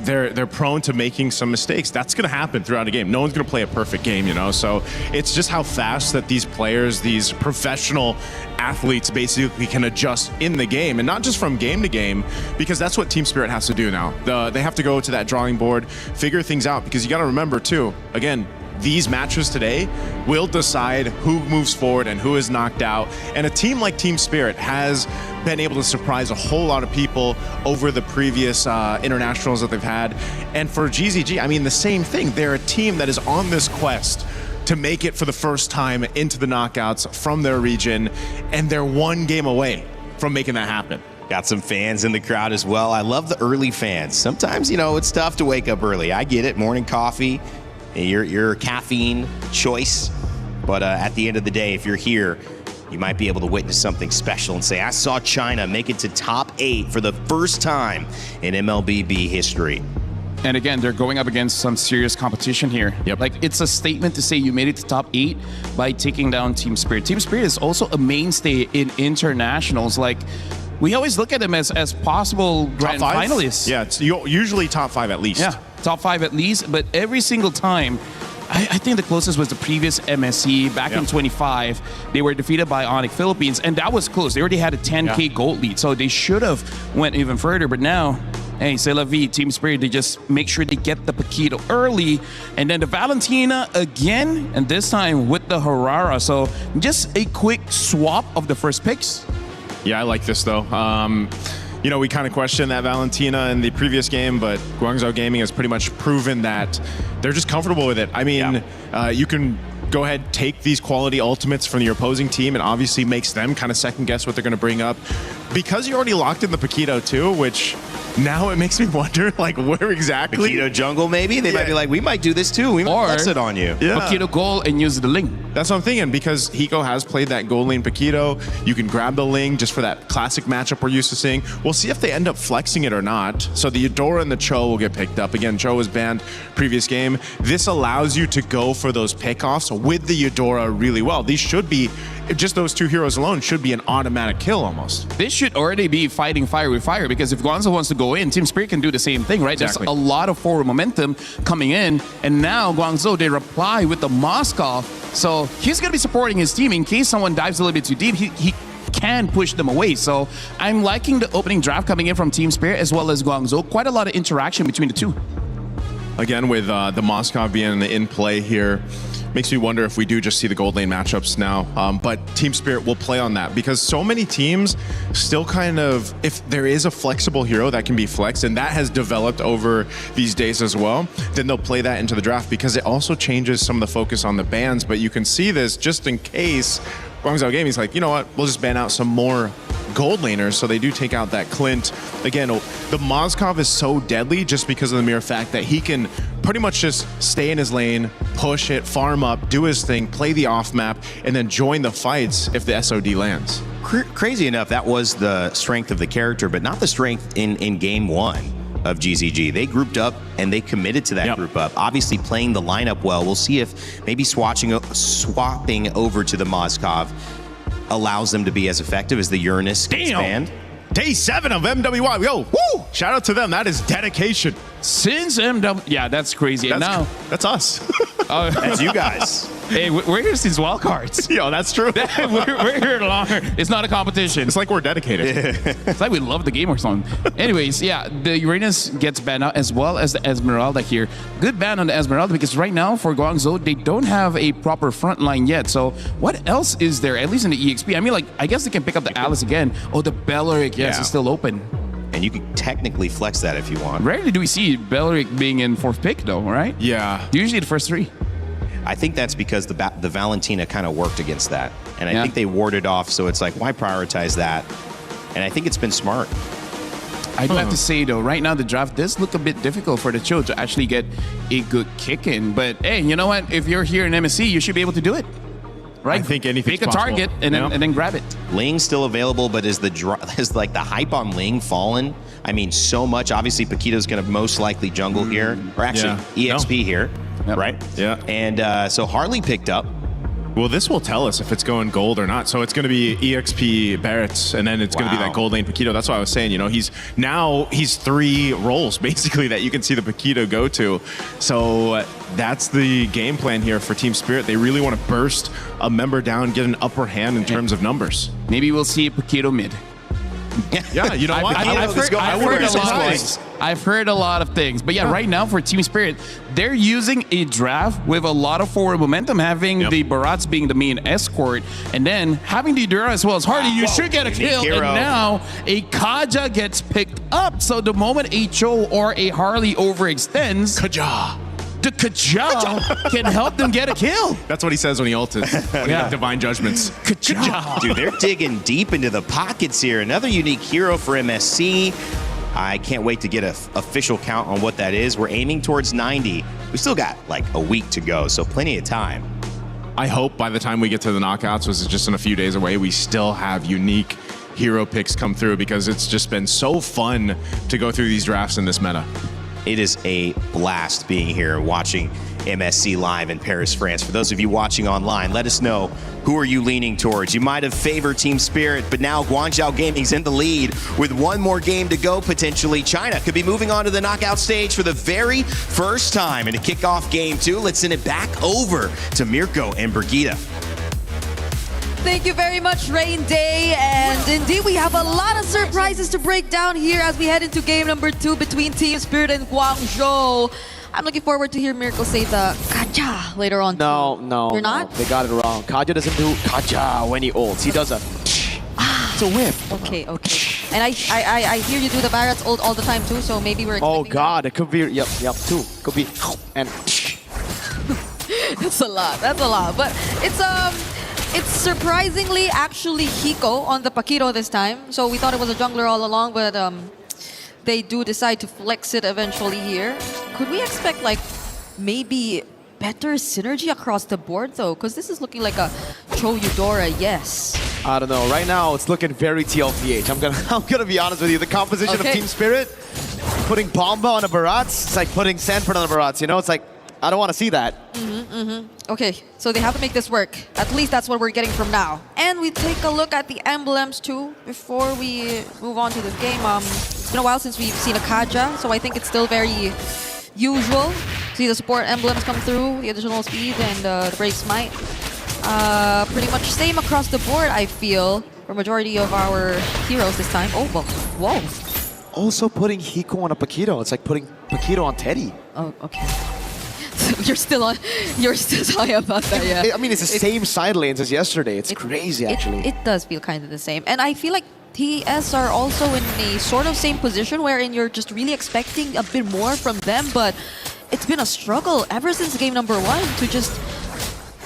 they're prone to making some mistakes. That's going to happen throughout a game. No one's going to play a perfect game, you know? So it's just how fast that these players, these professional athletes basically can adjust in the game, and not just from game to game, because that's what Team Spirit has to do now. They have to go to that drawing board, figure things out, because you got to remember too, again, these matches today will decide who moves forward and who is knocked out. And a team like Team Spirit has been able to surprise a whole lot of people over the previous internationals that they've had. And for GZG, I mean, the same thing. They're a team that is on this quest to make it for the first time into the knockouts from their region, and they're one game away from making that happen. Got some fans in the crowd as well. I love the early fans. Sometimes, you know, it's tough to wake up early. I get it, morning coffee, your caffeine choice. But at the end of the day, if you're here, you might be able to witness something special and say, I saw China make it to top 8 for the first time in MLBB history. And again, they're going up against some serious competition here. Yep. Like, it's a statement to say you made it to top 8 by taking down Team Spirit. Team Spirit is also a mainstay in internationals. Like, we always look at them as possible grand finalists. Yeah, it's usually top 5 at least. Yeah, top 5 at least. But every single time, I think the closest was the previous MSC back in 25. They were defeated by Onyx Philippines, and that was close. They already had a 10K gold lead, so they should have went even further. But now, hey, c'est la vie, Team Spirit, they just make sure they get the Paquito early, and then the Valentina again, and this time with the Harara. So just a quick swap of the first picks. Yeah, I like this though. You know, we kind of questioned that Valentina in the previous game, but Guangzhou Gaming has pretty much proven that they're just comfortable with it. I mean, you can go ahead, take these quality ultimates from your opposing team, and obviously makes them kind of second guess what they're going to bring up. Because you already locked in the Paquito too, which now it makes me wonder, like, where exactly? Paquito jungle, maybe? They might be like, we might do this too. We might flex it on you. Yeah. Paquito goal and use the Ling. That's what I'm thinking, because Hiko has played that gold lane Paquito. You can grab the Ling just for that classic matchup we're used to seeing. We'll see if they end up flexing it or not. So the Eudora and the Cho will get picked up. Again, Cho was banned previous game. This allows you to go for those pickoffs with the Eudora really well. These should be, just those two heroes alone should be an automatic kill almost. This should already be fighting fire with fire, because if Guangzhou wants to go in, Team Spirit can do the same thing, right? Exactly. There's a lot of forward momentum coming in, and now Guangzhou, they reply with the Moscow. So he's going to be supporting his team in case someone dives a little bit too deep. He can push them away. So I'm liking the opening draft coming in from Team Spirit as well as Guangzhou. Quite a lot of interaction between the two. Again, with the Moscow being in play here, makes me wonder if we do just see the gold lane matchups now. But Team Spirit will play on that, because so many teams still kind of, if there is a flexible hero that can be flexed, and that has developed over these days as well, then they'll play that into the draft, because it also changes some of the focus on the bans. But you can see this just in case Guangzhou Gaming's like, you know what, we'll just ban out some more gold laners, so they do take out that Clint. Again, the Mozkov is so deadly just because of the mere fact that he can pretty much just stay in his lane, push it, farm up, do his thing, play the off map, and then join the fights if the SOD lands. Crazy enough, that was the strength of the character, but not the strength in game 1 of GZG. They grouped up and they committed to that group up. Obviously playing the lineup well. We'll see if maybe swapping over to the Mozkov allows them to be as effective as the Uranus expand. Day 7 of MWI. Yo, woo! Shout out to them. That is dedication. Since MW, yeah, that's crazy. And now that's us. That's you guys. Hey, we're here since wild cards. Yo, that's true. we're here longer. It's not a competition. It's like we're dedicated. It's like we love the game or something. Anyways, yeah, the Uranus gets banned out as well as the Esmeralda here. Good ban on the Esmeralda, because right now for Guangzhou, they don't have a proper front line yet. So what else is there, at least in the EXP? I mean, like, I guess they can pick up the Alice again. Oh, the Belleric, yes, is still open. And you can technically flex that if you want. Rarely do we see Belleric being in 4th pick though, right? Yeah. Usually the first 3. I think that's because the Valentina kind of worked against that. And I think they warded off, so it's like, why prioritize that? And I think it's been smart. I do have to say, though, right now the draft does look a bit difficult for the Cho to actually get a good kick in. But, hey, you know what? If you're here in MSC, you should be able to do it. Right? I think anything's Pick a target and then grab it. Ling's still available, but is like the hype on Ling fallen? I mean, so much. Obviously, Paquito's going to most likely jungle here. Or actually, EXP here. Yep. Right? Yeah. And so Harley picked up, Well, this will tell us if it's going gold or not. So it's going to be EXP Barrett's, and then it's going to be that gold lane Paquito. That's what I was saying. You know, he's 3 roles basically that you can see the Paquito go to. So that's the game plan here for Team Spirit. They really want to burst a member down, get an upper hand in terms of numbers. Maybe we'll see Paquito mid. Yeah, you know what? I've heard a lot of things. But yeah, right now for Team Spirit, they're using a draft with a lot of forward momentum, having the Barats being the main escort, and then having the Dura as well as Hardy. You should get a kill. And now a Kaja gets picked up. So the moment a Cho or a Harley overextends, the Kaja can help them get a kill. That's what he says when he ults. When he has divine judgments. Kaja. Dude, they're digging deep into the pockets here. Another unique hero for MSC. I can't wait to get an official count on what that is. We're aiming towards 90. We still got like a week to go, so plenty of time. I hope by the time we get to the knockouts, which is just in a few days away, we still have unique hero picks come through, because it's just been so fun to go through these drafts in this meta. It is a blast being here watching MSC live in Paris, France. For those of you watching online, let us know, who are you leaning towards? You might have favored Team Spirit, but now Guangzhou Gaming's in the lead with one more game to go potentially. China could be moving on to the knockout stage for the very first time. And to kick off game 2, let's send it back over to Mirko and Brigitte. Thank you very much, Rain Day. And indeed, we have a lot of surprises to break down here as we head into game number 2 between Team Spirit and Guangzhou. I'm looking forward to hear Mirko say the Kaja later on. No. You're not? They got it wrong. Kaja doesn't do Kaja when he ults. He does a... It's a whip. Okay. And I hear you do the Barrett's ult all the time too, so maybe we're Oh expecting God, it could be... Yep, too. Could be... And... That's a lot. But it's surprisingly actually Hiko on the Paquito this time. So we thought it was a jungler all along, but they do decide to flex it eventually here. Could we expect like maybe better synergy across the board though? Because this is looking like a Cho Eudora, yes. I don't know. Right now, it's looking very TLPH. I'm gonna be honest with you. The composition of Team Spirit, putting Bomba on a Barats, it's like putting Sanford on a Barats. You know, it's like, I don't want to see that. Okay, so they have to make this work. At least that's what we're getting from now. And we take a look at the emblems too before we move on to this game. It's been a while since we've seen a Kaja, so I think it's still very usual. See the support emblems come through, the additional speed and the break smite. Pretty much same across the board, I feel, for majority of our heroes this time. Oh, whoa. Also putting Hiko on a Paquito. It's like putting Paquito on Teddy. Oh, okay. You're still talking about that, yeah. I mean, it's the same side lanes as yesterday. It's crazy, actually. It does feel kind of the same. And I feel like TS are also in a sort of same position wherein you're just really expecting a bit more from them, but it's been a struggle ever since game number 1 to just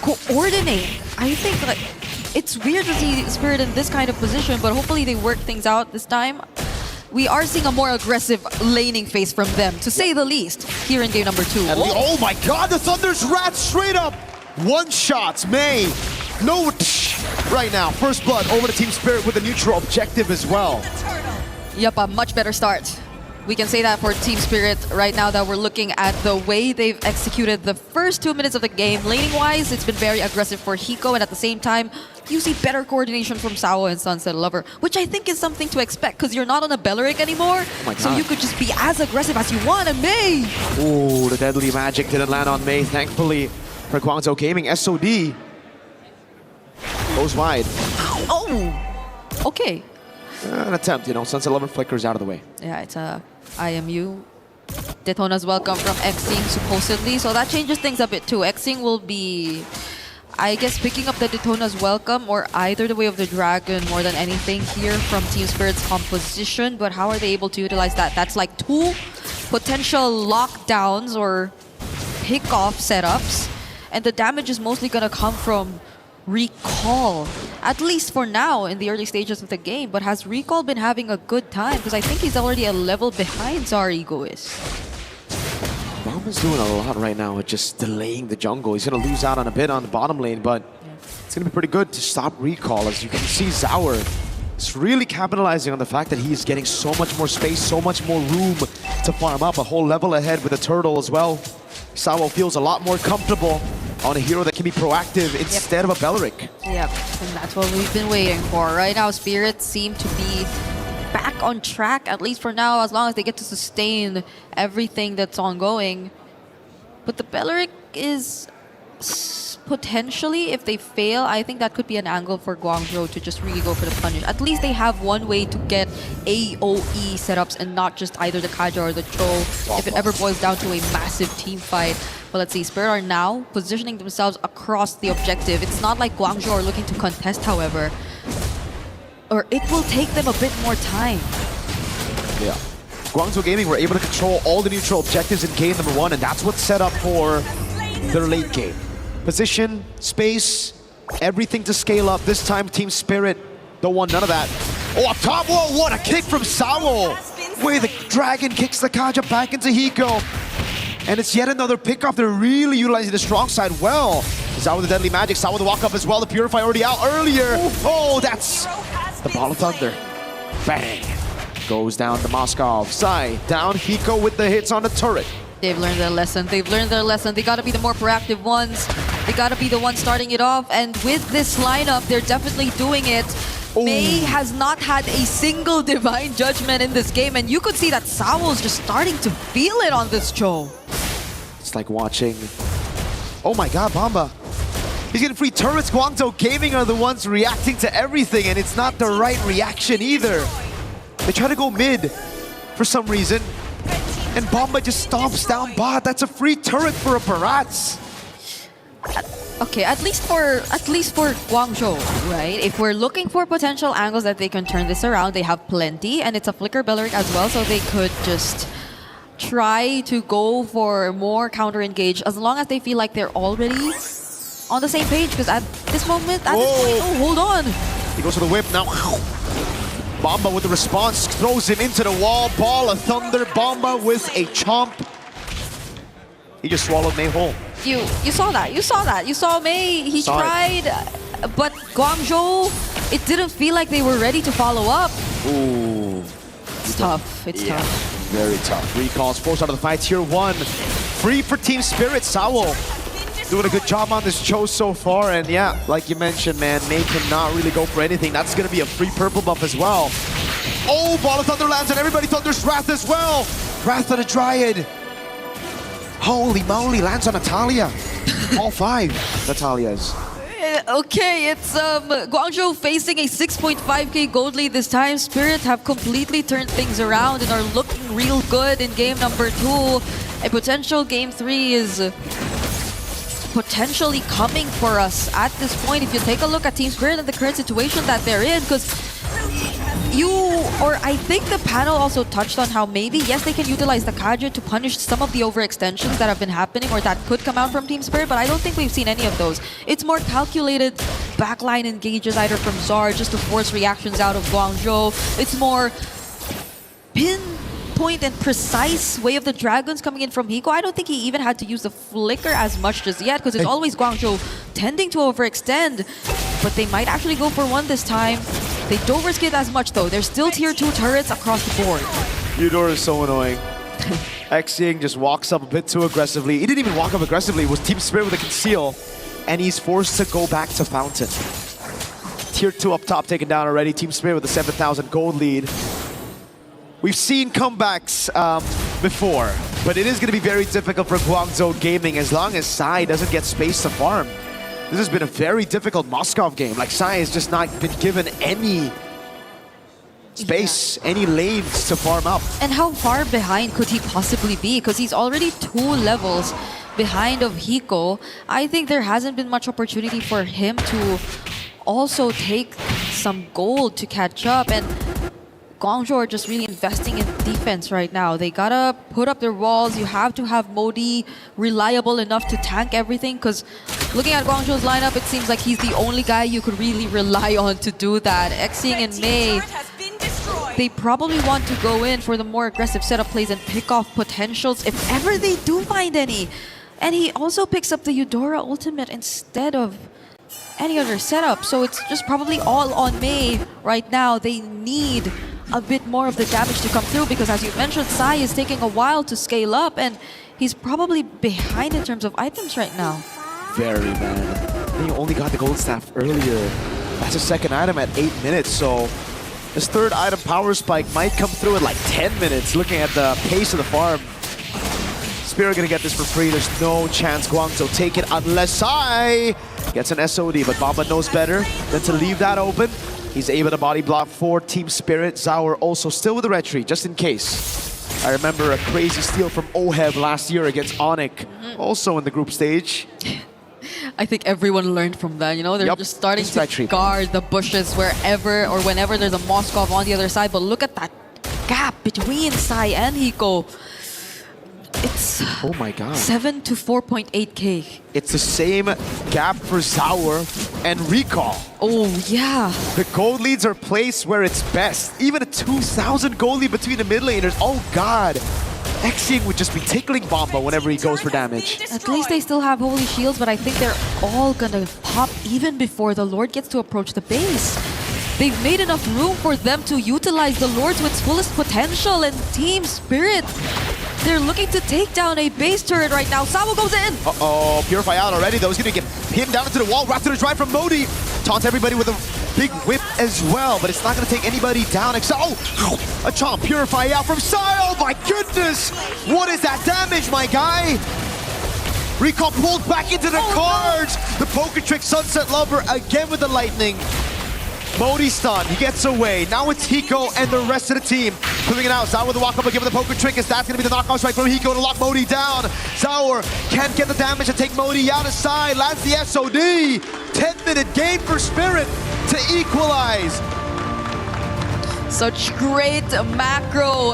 coordinate. I think like it's weird to see Spirit in this kind of position, but hopefully they work things out this time. We are seeing a more aggressive laning phase from them, to say the least, here in game number 2. Oh my God, the Thunder's Rat straight up! One-shots, May. No, right now, first blood over to Team Spirit with a neutral objective as well. Yep, a much better start. We can say that for Team Spirit right now, that we're looking at the way they've executed the first 2 minutes of the game. Laning-wise, it's been very aggressive for Hiko, and at the same time, you see better coordination from Sao and Sunset Lover, which I think is something to expect, because you're not on a Belleric anymore, so you could just be as aggressive as you want, and May! Ooh, the deadly magic didn't land on May, thankfully, for Guangzhou Gaming. SOD goes wide. Oh! Okay. An attempt, you know, Sunset Lover flickers out of the way. Yeah, it's a IMU. Daytona's welcome from Xing, supposedly, so that changes things a bit too. Xing will be, I guess, picking up the Daytona's welcome or either the Way of the Dragon more than anything here from Team Spirit's composition, but how are they able to utilize that? That's like 2 potential lockdowns or pick-off setups, and the damage is mostly gonna come from Recall, at least for now in the early stages of the game. But has Recall been having a good time? Because I think he's already a level behind Zarigo is. Bomba's doing a lot right now with just delaying the jungle. He's going to lose out on a bit on the bottom lane, but it's going to be pretty good to stop Recall. As you can see, Zaur is really capitalizing on the fact that he's getting so much more space, so much more room to farm up, a whole level ahead with a turtle as well. Sao feels a lot more comfortable on a hero that can be proactive instead of a Belleric. Yep, and that's what we've been waiting for. Right now, Spirits seem to be back on track, at least for now, as long as they get to sustain everything that's ongoing. But the Belleric is potentially, if they fail, I think that could be an angle for Guangzhou to just really go for the punish. At least they have one way to get AOE setups and not just either the Kaja or the Cho if it ever boils down to a massive team fight. But let's see, Spirit are now positioning themselves across the objective. It's not like Guangzhou are looking to contest, however. Or it will take them a bit more time. Yeah. Guangzhou Gaming were able to control all the neutral objectives in game number 1, and that's what's set up for their late game. Position, space, everything to scale up. This time, Team Spirit don't want none of that. Oh, up top, whoa, what a kick from Sawo! Where the Dragon kicks the Kaja back into Hiko. And it's yet another pickoff. They're really utilizing the strong side well. Sawo with the Deadly Magic, Sawo with the walk up as well. The Purify already out earlier. Oh, that's the Ball of Thunder. Bang! Goes down to Moskov. Sai down, Hiko with the hits on the turret. They've learned their lesson. They've learned their lesson. They gotta be the more proactive ones. They gotta be the ones starting it off. And with this lineup, they're definitely doing it. Ooh. Mei has not had a single Divine Judgment in this game. And you could see that Sawo's just starting to feel it on this Cho. It's like watching... Oh my god, Bamba. He's getting free turrets. Guangzhou Gaming are the ones reacting to everything. And it's not the right reaction either. They try to go mid for some reason. And Bomba just stomps down bot. That's a free turret for a Barats. Okay, at least for Guangzhou, right? If we're looking for potential angles that they can turn this around, they have plenty, and it's a Flicker Belleric as well, so they could just try to go for more counter-engage as long as they feel like they're already on the same page. Because at this moment, oh, hold on. He goes for the whip now. Bomba with the response, throws him into the wall. Ball of Thunder, Bomba with a chomp. He just swallowed Mei whole. You saw that, you saw Mei, he tried, but Guangzhou, it didn't feel like they were ready to follow up. Ooh. It's tough, it's tough. Very tough. Recalls forced out of the fight, tier 1. Free for Team Spirit, Sawo. Doing a good job on this Cho so far, and yeah, like you mentioned, man, Mei cannot really go for anything. That's gonna be a free purple buff as well. Oh, Ball of Thunder lands, and everybody Thunder's Wrath as well. Wrath of the Dryad. Holy moly, lands on Natalia. All 5 Natalias. Okay, it's Guangzhou facing a 6.5k gold lead this time. Spirit have completely turned things around and are looking real good in game number 2. A potential game 3 is potentially coming for us at this point. If you take a look at Team Spirit and the current situation that they're in, because I think the panel also touched on how maybe, yes, they can utilize the Kaja to punish some of the overextensions that have been happening or that could come out from Team Spirit, but I don't think we've seen any of those. It's more calculated backline engages either from Zar just to force reactions out of Guangzhou. It's more pinpoint and precise way of the Dragons coming in from Hiko. I don't think he even had to use the Flicker as much just yet because it's always Guangzhou tending to overextend, but they might actually go for one this time. They don't risk it as much though. There's still tier 2 turrets across the board. Eudora is so annoying. Xing just walks up a bit too aggressively. He didn't even walk up aggressively. It was Team Spirit with a conceal. And he's forced to go back to Fountain. Tier 2 up top taken down already. Team Spirit with a 7,000 gold lead. We've seen comebacks before, but it is going to be very difficult for Guangzhou Gaming as long as Sai doesn't get space to farm. This has been a very difficult Moskov game. Like, Sai has just not been given any space, any lanes to farm up. And how far behind could he possibly be? Because he's already 2 levels behind of Hiko. I think there hasn't been much opportunity for him to also take some gold to catch up. And Guangzhou are just really investing in defense right now. They gotta put up their walls. You have to have Modi reliable enough to tank everything, because looking at Guangzhou's lineup, it seems like he's the only guy you could really rely on to do that. Xing and Mei, they probably want to go in for the more aggressive setup plays and pick off potentials if ever they do find any. And he also picks up the Eudora ultimate instead of any other setup. So it's just probably all on Mei right now. They need a bit more of the damage to come through because, as you mentioned, Sai is taking a while to scale up and he's probably behind in terms of items right now. very, man. And you only got the gold staff earlier. That's a second item at 8 minutes, so this third item, Power Spike, might come through in like 10 minutes, looking at the pace of the farm. Spirit gonna get this for free. There's no chance Guangzhou take it unless Sai gets an SOD, but Bamba knows better than to leave that open. He's able to body block for Team Spirit. Zaur also still with the retreat, just in case. I remember a crazy steal from Oheb last year against Onyx, also in the group stage. I think everyone learned from that, you know? They're just starting to guard the bushes wherever or whenever there's a Moskov on the other side. But look at that gap between Sai and Hiko. It's oh my god, 7 to 4.8k. It's the same gap for Zaur and Recall. Oh yeah. The gold leads are placed where it's best. Even a 2,000 gold lead between the mid laners. Oh god. Xing would just be tickling Bamba whenever he goes for damage. At least they still have holy shields, but I think they're all gonna pop even before the Lord gets to approach the base. They've made enough room for them to utilize the Lord to its fullest potential, and Team Spirit, they're looking to take down a base turret right now. Sawo goes in! Uh-oh, Purify out already though. He's gonna get pinned down into the wall. Raptor drive from Modi. Taunts everybody with a big whip as well, but it's not gonna take anybody down except, oh! A chomp, Purify out from Sai. Oh my goodness! What is that damage, my guy? Recall pulled back into the cards! No. The poker trick Sunset Lover again with the lightning. Modi stun, he gets away. Now it's Hiko and the rest of the team pulling it out. Zaur with the walk up again with the poker trick, as that's gonna be the knockout strike from Hiko to lock Modi down. Zaur can't get the damage to take Modi out of side. Lands the SOD. 10-minute game for Spirit to equalize. Such great macro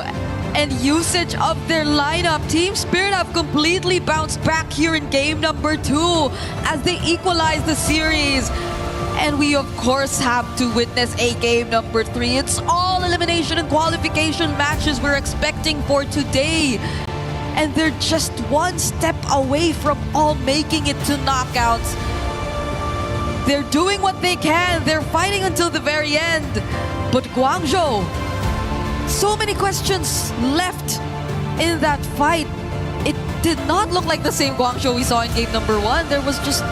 and usage of their lineup. Team Spirit have completely bounced back here in game number 2 as they equalize the series. And we, of course, have to witness a game number 3. It's all elimination and qualification matches we're expecting for today. And they're just one step away from all making it to knockouts. They're doing what they can. They're fighting until the very end. But Guangzhou, so many questions left in that fight. It did not look like the same Guangzhou we saw in game number 1. There was just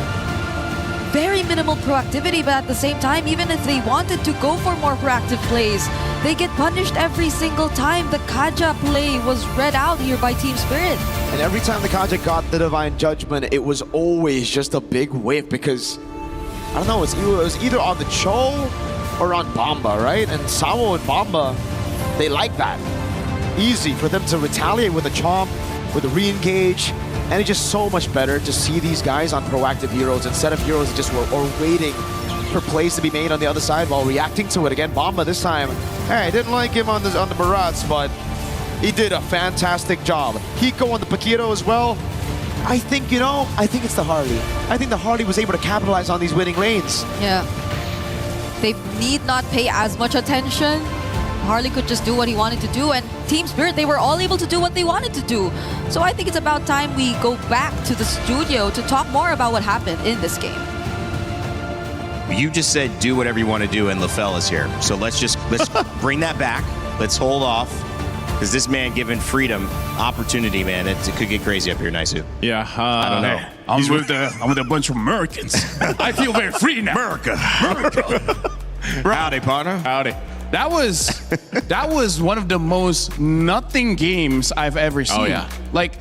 very minimal proactivity, but at the same time, even if they wanted to go for more proactive plays, they get punished every single time. The Kaja play was read out here by Team Spirit. And every time the Kaja got the Divine Judgment, it was always just a big whiff because, I don't know, it was either on the Cho or on Bamba, right? And Sawo and Bamba, they like that. Easy for them to retaliate with a chomp, with a re-engage. And it's just so much better to see these guys on proactive heroes instead of heroes that just were waiting for plays to be made on the other side while reacting to it. Again, Bamba this time, hey, I didn't like him on the Barats, but he did a fantastic job. Hiko on the Paquito as well. I think, you know, I think it's the Harley. I think the Harley was able to capitalize on these winning lanes. Yeah. They need not pay as much attention. Harley could just do what he wanted to do, and Team Spirit, they were all able to do what they wanted to do. So I think it's about time we go back to the studio to talk more about what happened in this game. You just said do whatever you want to do, and LaFell is here. So let's bring that back. Let's hold off, because this man given freedom, opportunity, man, it could get crazy up here, Naisu. Yeah, I don't know. I'm with a bunch of Americans. I feel very free now. America. Howdy, partner. Howdy. That was one of the most nothing games I've ever seen. Oh yeah. Like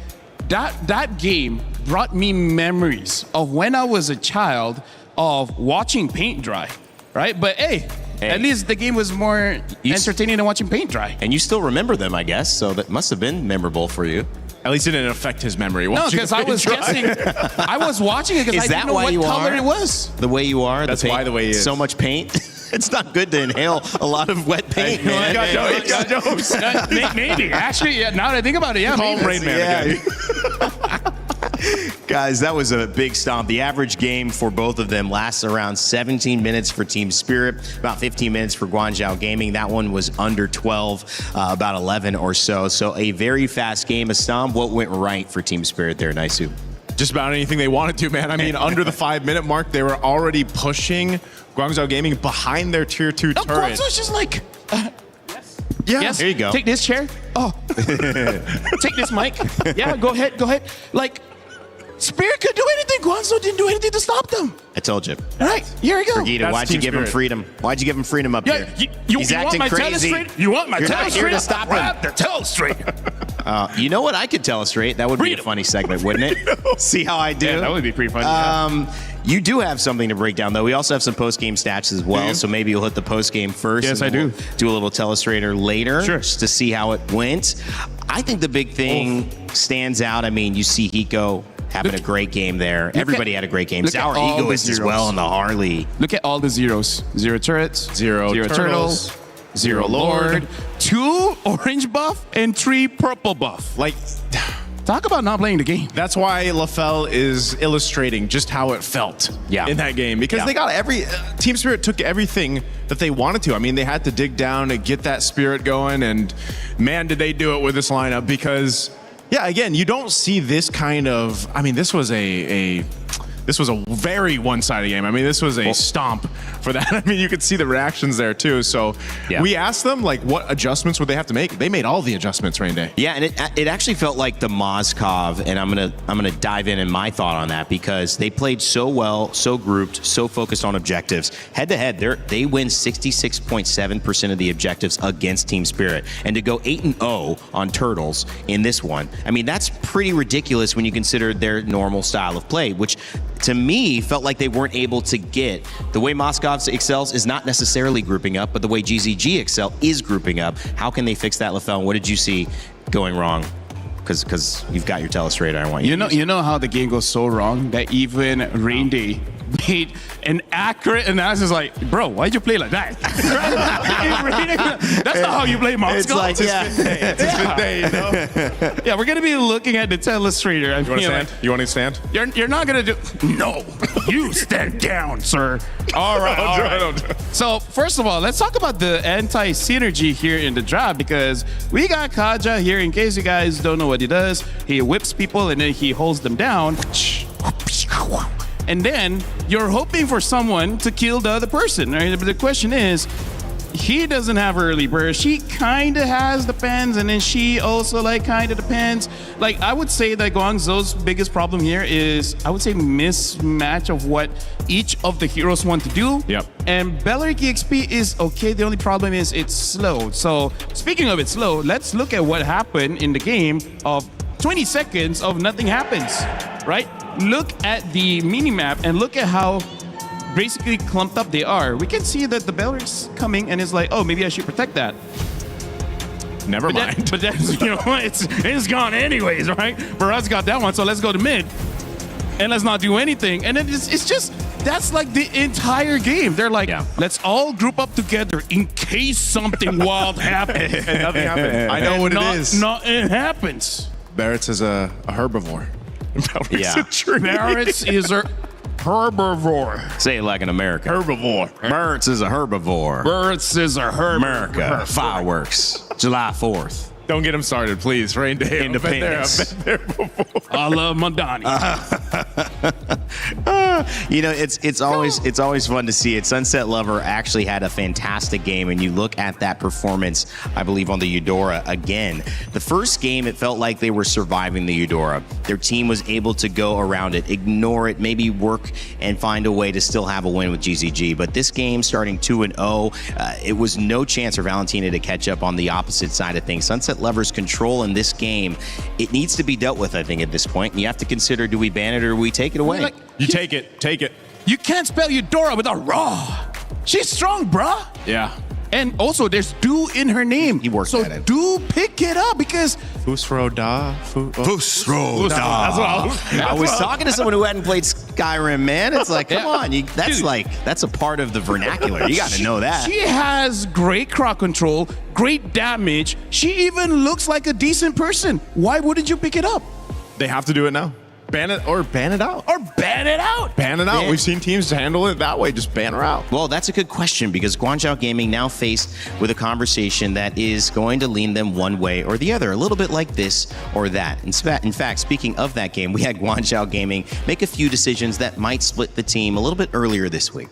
that game brought me memories of when I was a child of watching paint dry, right? But hey, at least the game was more entertaining than watching paint dry. And you still remember them, I guess, so that must have been memorable for you. At least it didn't affect his memory. No, because I was guessing. I was watching it because I didn't know what color it was. The way you are. That's why the way he is. So much paint. It's not good to inhale a lot of wet paint, man. Got jokes. Maybe. Actually, yeah, now that I think about it, yeah. Call Rain Man again. Guys, that was a big stomp. The average game for both of them lasts around 17 minutes for Team Spirit, about 15 minutes for Guangzhou Gaming. That one was under 12, about 11 or so. So a very fast game. Astam, what went right for Team Spirit there, Naisu? Just about anything they wanted to, man. I mean, under the 5-minute mark, they were already pushing Guangzhou Gaming behind their tier 2 turret. Guangzhou's just like, yes. There you go. Take this chair. Oh. Take this mic. Yeah, go ahead. Like, Spirit could do anything. Guangzhou didn't do anything to stop them. I told you. All right, here we go. Fergita, why'd you give him freedom? Why'd you give him freedom up here? He's acting crazy. You want my You're not here to telestrate? stop Grab him. the telestrate. You know what? I could telestrate. That would be a funny segment, wouldn't it? See how I do? Yeah, that would be pretty funny. You do have something to break down, though. We also have some post-game stats as well, so maybe you'll hit the post-game first. Yes, and I do. we'll do a little telestrator later, Sure. just to see how it went. I think the big thing stands out. I mean, you see Hiko having a great game there. Everybody had a great game. Sour Egoist as well on the Harley. Look at all the zeros. 0 turrets, Zero turtles, zero Lord, 2 orange buff, and 3 purple buff. Like, talk about not playing the game. That's why LaFell is illustrating just how it felt in that game. Because they got Team Spirit took everything that they wanted to. I mean, they had to dig down and get that spirit going. And man, did they do it with this lineup. Because, yeah, again, you don't see this kind of, I mean, this was a very one-sided game. I mean, this was a stomp for that. I mean, you could see the reactions there too. So we asked them, like, what adjustments would they have to make? They made all the adjustments, Rain Day. Yeah, and it actually felt like the Mozkov, and I'm gonna dive in my thought on that, because they played so well, so grouped, so focused on objectives. Head to head, they win 66.7% of the objectives against Team Spirit, and to go 8-0 on Turtles in this one, I mean, that's pretty ridiculous when you consider their normal style of play, which to me felt like they weren't able to get. The way Moscow excels is not necessarily grouping up, but the way GZG excel is grouping up. How can they fix that, LaFell? What did you see going wrong? Because you've got your telestrator. I want you. You know how the game goes so wrong that even Rain Day made an accurate analysis. Like, bro, why'd you play like that? That's not how you play Moscow. It's like, It's his fifth day, you know? Yeah, we're gonna be looking at the telestrator. You want to stand? You want to stand? You're not gonna do. No, you stand down, sir. All right, all right. So first of all, let's talk about the anti-synergy here in the draft, because we got Kaja here. In case you guys don't know what he does, he whips people and then he holds them down. And then you're hoping for someone to kill the other person, right? But the question is, he doesn't have early burst. She kind of has depends, and then she also kind of depends. Like, I would say that Guangzhou's biggest problem here is, I would say, mismatch of what each of the heroes want to do. Yep. And Belleric EXP is okay. The only problem is it's slow. So speaking of it slow, let's look at what happened in the game of 20 seconds of nothing happens, right? Look at the minimap and look at how basically clumped up they are. We can see that the Belleric's coming and is like, oh, maybe I should protect that. Never mind. But then, it's gone anyways, right? Barad's got that one, so let's go to mid. And let's not do anything. And then it's just, that's like the entire game. They're like, let's all group up together in case something wild happens. And nothing happened. I know what it is. It happens. Barrett's is a herbivore. Barrett's is a herbivore. Say it like an American. Herbivore. Barrett's is a herbivore. Barrett's is a herbivore. America. Fireworks. July 4th. Don't get him started, please. Rain Day. Independence. I've been there before. I love Mondani. It's always fun to see it. Sunset Lover actually had a fantastic game, and you look at that performance, I believe, on the Eudora again. The first game, it felt like they were surviving the Eudora. Their team was able to go around it, ignore it, maybe work and find a way to still have a win with GZG. But this game, starting 2-0, it was no chance for Valentina to catch up on the opposite side of things. Sunset Lover's control in this game, it needs to be dealt with, I think, at this point. And you have to consider, do we ban it or do we take it away? You take it. Take it. You can't spell Eudora without raw. She's strong, bruh. Yeah. And also, there's do in her name. He worked at it. So do pick it up, because Fusroda. Fusroda. That's what I was talking to someone who hadn't played Skyrim, man. It's like, come on. That's a part of the vernacular. You got to know that. She has great crowd control, great damage. She even looks like a decent person. Why wouldn't you pick it up? They have to do it now. Ban it or ban it out. Or ban it out. Ban it out. Yeah. We've seen teams handle it that way. Just ban her out. Well, that's a good question, because Guangzhou Gaming now faced with a conversation that is going to lean them one way or the other, a little bit like this or that. In fact, speaking of that game, we had Guangzhou Gaming make a few decisions that might split the team a little bit earlier this week.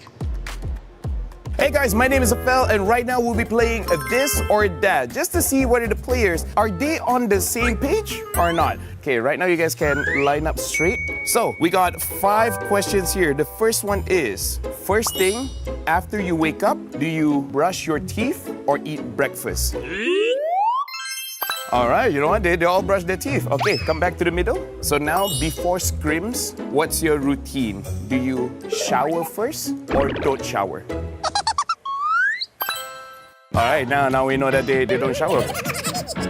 Hey guys, my name is Afel, and right now we'll be playing This or That, just to see whether the players, are they on the same page or not? Okay, right now you guys can line up straight. So, we got 5 questions here. The first one is, first thing, after you wake up, do you brush your teeth or eat breakfast? All right, you know what? They all brush their teeth. Okay, come back to the middle. So now, before scrims, what's your routine? Do you shower first or don't shower? All right, now we know that they don't shower.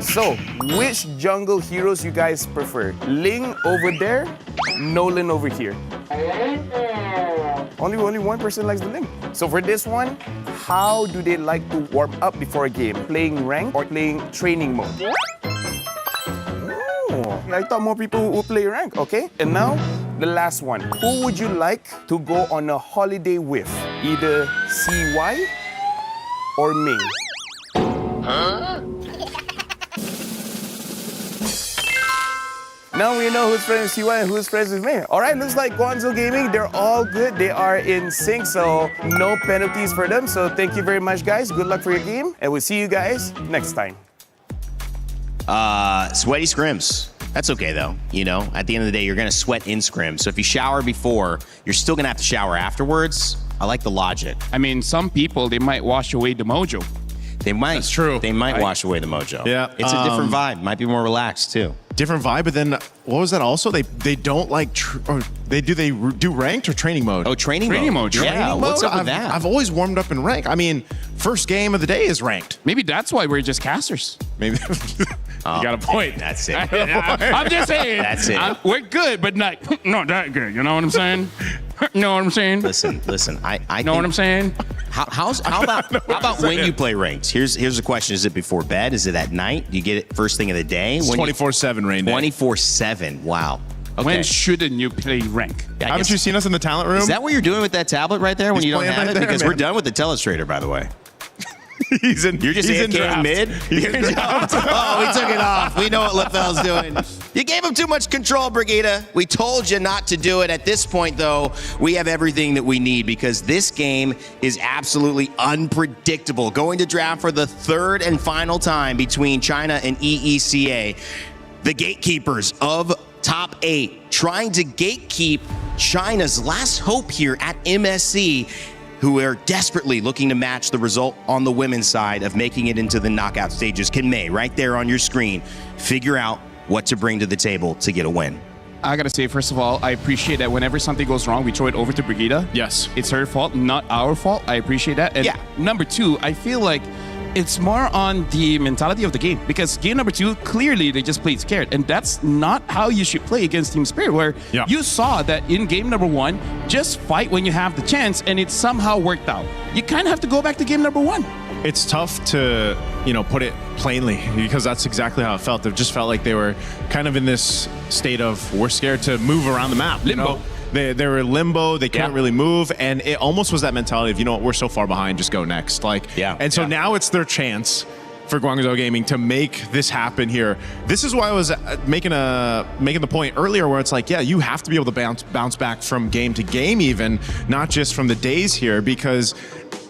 So, which jungle heroes you guys prefer? Ling over there, Nolan over here. Only one person likes the Ling. So for this one, how do they like to warm up before a game? Playing rank or playing training mode? Oh, I thought more people would play rank, okay? And now, the last one. Who would you like to go on a holiday with? Either CY or Ming? Huh? Now we know who's friends with CY and who's friends with me. All right, looks like Guangzhou Gaming, they're all good. They are in sync, so no penalties for them. So thank you very much, guys. Good luck for your game, and we'll see you guys next time. Sweaty scrims. That's okay, though. You know, at the end of the day, you're going to sweat in scrims. So if you shower before, you're still going to have to shower afterwards. I like the logic. I mean, some people, they might wash away the mojo. They might. That's true. They might wash away the mojo. Yeah. It's a different vibe. Might be more relaxed, too. Different vibe, but then what was that also? They don't like, they do ranked or training mode? Oh, training mode. Yeah, what's up with that? I've always warmed up in rank. I mean, first game of the day is ranked. Maybe that's why we're just casters. Maybe. You got a point. That's it. I'm just saying. That's it. We're good, but not that good. You know what I'm saying? Know what I'm saying? Listen. I know what I'm saying? How about when you play ranked? Here's the question: is it before bed? Is it at night? Do you get it first thing of the day? 24/7 rain day. 24/7. Wow. Okay. When shouldn't you play rank? Haven't you seen us in the talent room? Is that what you're doing with that tablet right there when you don't have it? There, because man. we're done with the telestrator, by the way. You're just AFK in mid? Oh, we took it off. We know what LaFell's doing. You gave him too much control, Brigida. We told you not to do it. At this point, though, we have everything that we need because this game is absolutely unpredictable. Going to draft for the third and final time between China and EECA. The gatekeepers of top 8 trying to gatekeep China's last hope here at MSC, who are desperately looking to match the result on the women's side of making it into the knockout stages. Can May, right there on your screen, figure out what to bring to the table to get a win? I gotta say, first of all, I appreciate that whenever something goes wrong, we throw it over to Brigida. Yes. It's her fault, not our fault. I appreciate that. And number 2, I feel like it's more on the mentality of the game because game number 2, clearly they just played scared. And that's not how you should play against Team Spirit, where you saw that in game number 1, just fight when you have the chance and it somehow worked out. You kind of have to go back to game number 1. It's tough to, put it plainly because that's exactly how it felt. It just felt like they were kind of in this state of we're scared to move around the map. Limbo. They were in limbo. They couldn't really move, and it almost was that mentality of what, we're so far behind, just go next. And so now it's their chance for Guangzhou Gaming to make this happen here. This is why I was making the point earlier, where it's like, you have to be able to bounce back from game to game, even not just from the days here, because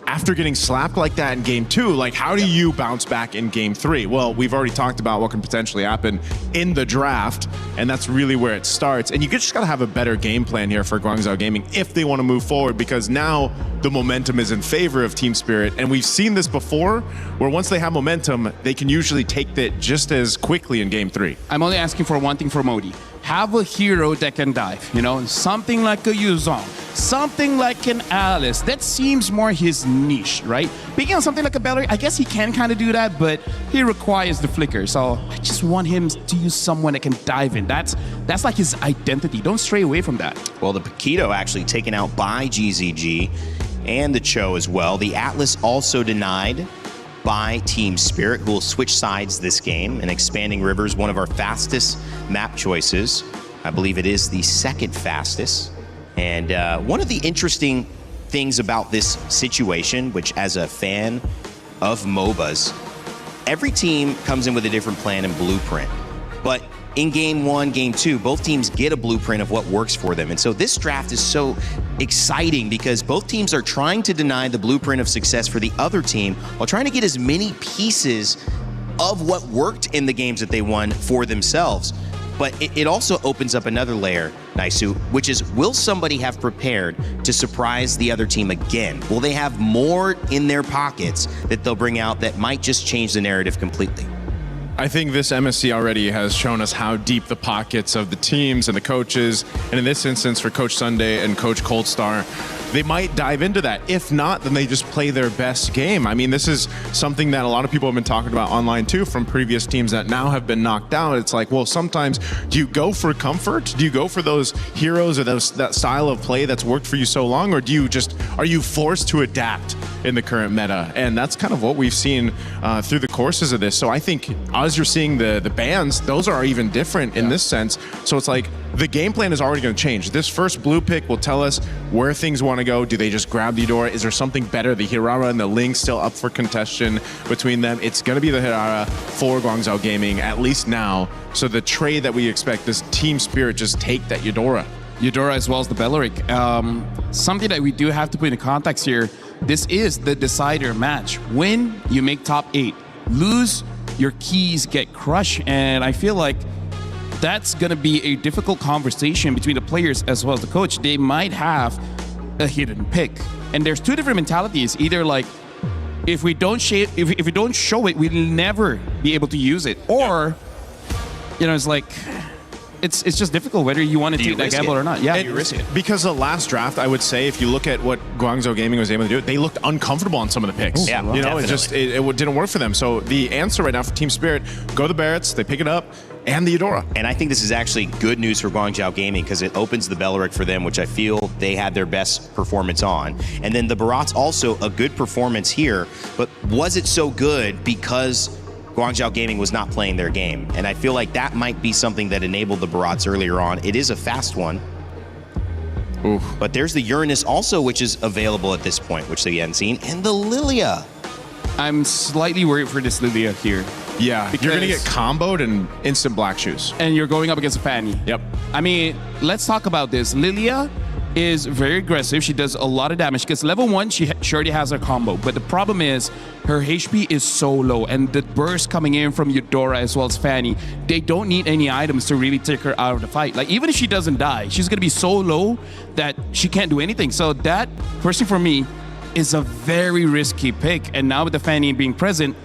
after getting slapped like that in game 2, how do you bounce back in game 3? Well, we've already talked about what can potentially happen in the draft, and that's really where it starts. And you just got to have a better game plan here for Guangzhou Gaming if they want to move forward, because now the momentum is in favor of Team Spirit. And we've seen this before, where once they have momentum, they can usually take that just as quickly in game 3. I'm only asking for one thing for Modi. Have a hero that can dive, something like a Yuzong, something like an Alice. That seems more his niche, right? Picking on something like a Bellery, I guess he can kind of do that, but he requires the flicker. So I just want him to use someone that can dive in. That's like his identity. Don't stray away from that. Well, the Paquito actually taken out by GZG and the Cho as well. The Atlas also denied by Team Spirit, who will switch sides this game. And Expanding Rivers, one of our fastest map choices. I believe it is the second fastest. And one of the interesting things about this situation, which as a fan of MOBAs, every team comes in with a different plan and blueprint. But in game 1, game 2, both teams get a blueprint of what works for them. And so this draft is so exciting because both teams are trying to deny the blueprint of success for the other team while trying to get as many pieces of what worked in the games that they won for themselves. But it also opens up another layer, Naisu, which is, will somebody have prepared to surprise the other team again? Will they have more in their pockets that they'll bring out that might just change the narrative completely? I think this MSC already has shown us how deep the pockets of the teams and the coaches, and in this instance for Coach Sunday and Coach Coldstar, they might dive into that. If not, then they just play their best game. I mean, this is something that a lot of people have been talking about online too from previous teams that now have been knocked out. It's like, well, sometimes do you go for comfort? Do you go for those heroes or that style of play that's worked for you so long? Or are you forced to adapt in the current meta? And that's kind of what we've seen through the courses of this. So I think as you're seeing the bans, those are even different in this sense. So it's like the game plan is already going to change. This first blue pick will tell us where things want to go. Do they just grab the Eudora? Is there something better? The Hirara and the Ling still up for contention between them. It's going to be the Hirara for Guangzhou Gaming, at least now. So the trade that we expect, this team spirit, just take that Eudora. Eudora as well as the Belleric. Something that we do have to put in context here, this is the decider match. Win, you make top 8. Lose, your keys get crushed. And I feel like that's going to be a difficult conversation between the players as well as the coach. They might have a hidden pick. And there's two different mentalities. Either like, if we don't if we don't show it, we'll never be able to use it. Or, you know, it's like, it's just difficult whether you want to take that gamble or not. Yeah, you risk it. Because the last draft, I would say, if you look at what Guangzhou Gaming was able to do, they looked uncomfortable on some of the picks. Yeah, you know, it didn't work for them. So the answer right now for Team Spirit, go the Barretts, they pick it up, and the Eudora. And I think this is actually good news for Guangzhou Gaming because it opens the Belleric for them, which I feel they had their best performance on. And then the Barats also a good performance here, but was it so good because Guangzhou Gaming was not playing their game? And I feel like that might be something that enabled the Barats earlier on. It is a fast one. Oof. But there's the Uranus also, which is available at this point, which they hadn't seen, and the Lilia. I'm slightly worried for this Lilia here. Yeah, you're going to get comboed and instant black shoes. And you're going up against a Fanny. Yep. I mean, let's talk about this. Lilia is very aggressive. She does a lot of damage because level 1, she already has her combo. But the problem is her HP is so low, and the burst coming in from Eudora as well as Fanny, they don't need any items to really take her out of the fight. Like, even if she doesn't die, she's going to be so low that she can't do anything. So that, personally for me, is a very risky pick. And now with the Fanny being present,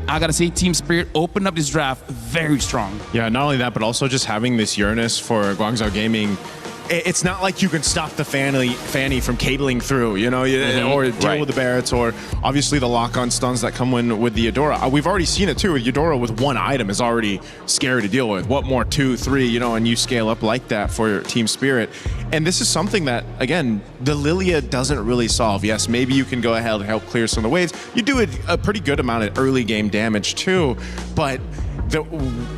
I gotta say, Team Spirit opened up this draft very strong. Yeah, not only that, but also just having this Uranus for Guangzhou Gaming. It's not like you can stop the Fanny from cabling through, you know, or deal with the Barretts, or obviously the lock-on stuns that come in with the Eudora. We've already seen it too. Eudora with one item is already scary to deal with. What more, 2, 3, you know, and you scale up like that for Team Spirit. And this is something that, again, the Lilia doesn't really solve. Yes, maybe you can go ahead and help clear some of the waves. You do a pretty good amount of early game damage too, but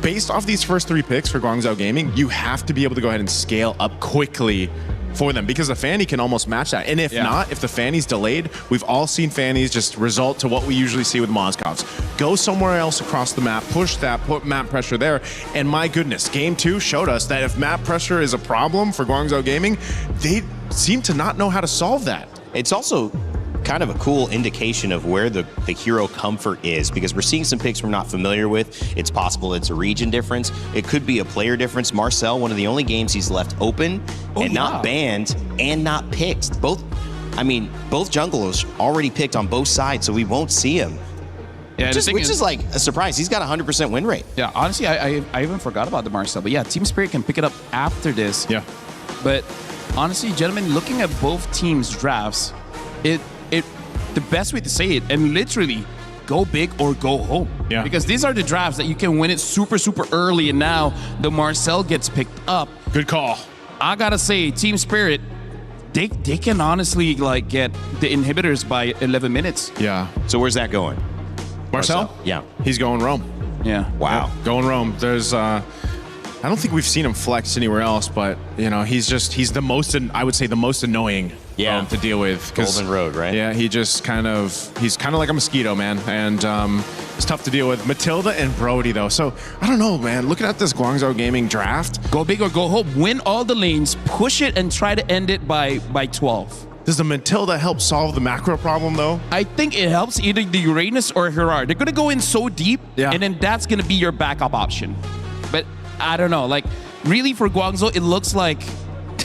based off these first 3 picks for Guangzhou Gaming, you have to be able to go ahead and scale up quickly for them because the Fanny can almost match that. And if not, if the Fanny's delayed, we've all seen Fannies just result to what we usually see with Mozgovs. Go somewhere else across the map, push that, put map pressure there. And my goodness, game 2 showed us that if map pressure is a problem for Guangzhou Gaming, they seem to not know how to solve that. It's also kind of a cool indication of where the hero comfort is because we're seeing some picks we're not familiar with. It's possible it's a region difference. It could be a player difference. Marcel, one of the only games he's left open and not banned and not picked. Both junglers already picked on both sides, so we won't see him. Yeah, which is like a surprise. He's got a 100% win rate. Yeah, honestly, I even forgot about the Marcel. But yeah, Team Spirit can pick it up after this. Yeah. But honestly, gentlemen, looking at both teams' drafts, the best way to say it, and literally go big or go home. Yeah. Because these are the drafts that you can win it super, super early, and now the Marcel gets picked up. Good call. I gotta say, Team Spirit, they can honestly like get the inhibitors by 11 minutes. Yeah. So where's that going? Marcel? Yeah. He's going Rome. Yeah. Wow. Yeah, going Rome. There's I don't think we've seen him flex anywhere else, but you know, he's the most, I would say the most annoying to deal with. Golden Road, right? Yeah, he's kind of like a mosquito, man, and it's tough to deal with. Matilda and Brody though, so I don't know, man. Looking at this Guangzhou Gaming draft, go big or go home. Win all the lanes, push it, and try to end it by 12. Does the Matilda help solve the macro problem though? I think it helps either the Uranus or Herard. They're gonna go in so deep, and then that's gonna be your backup option. But I don't know, like really for Guangzhou, it looks like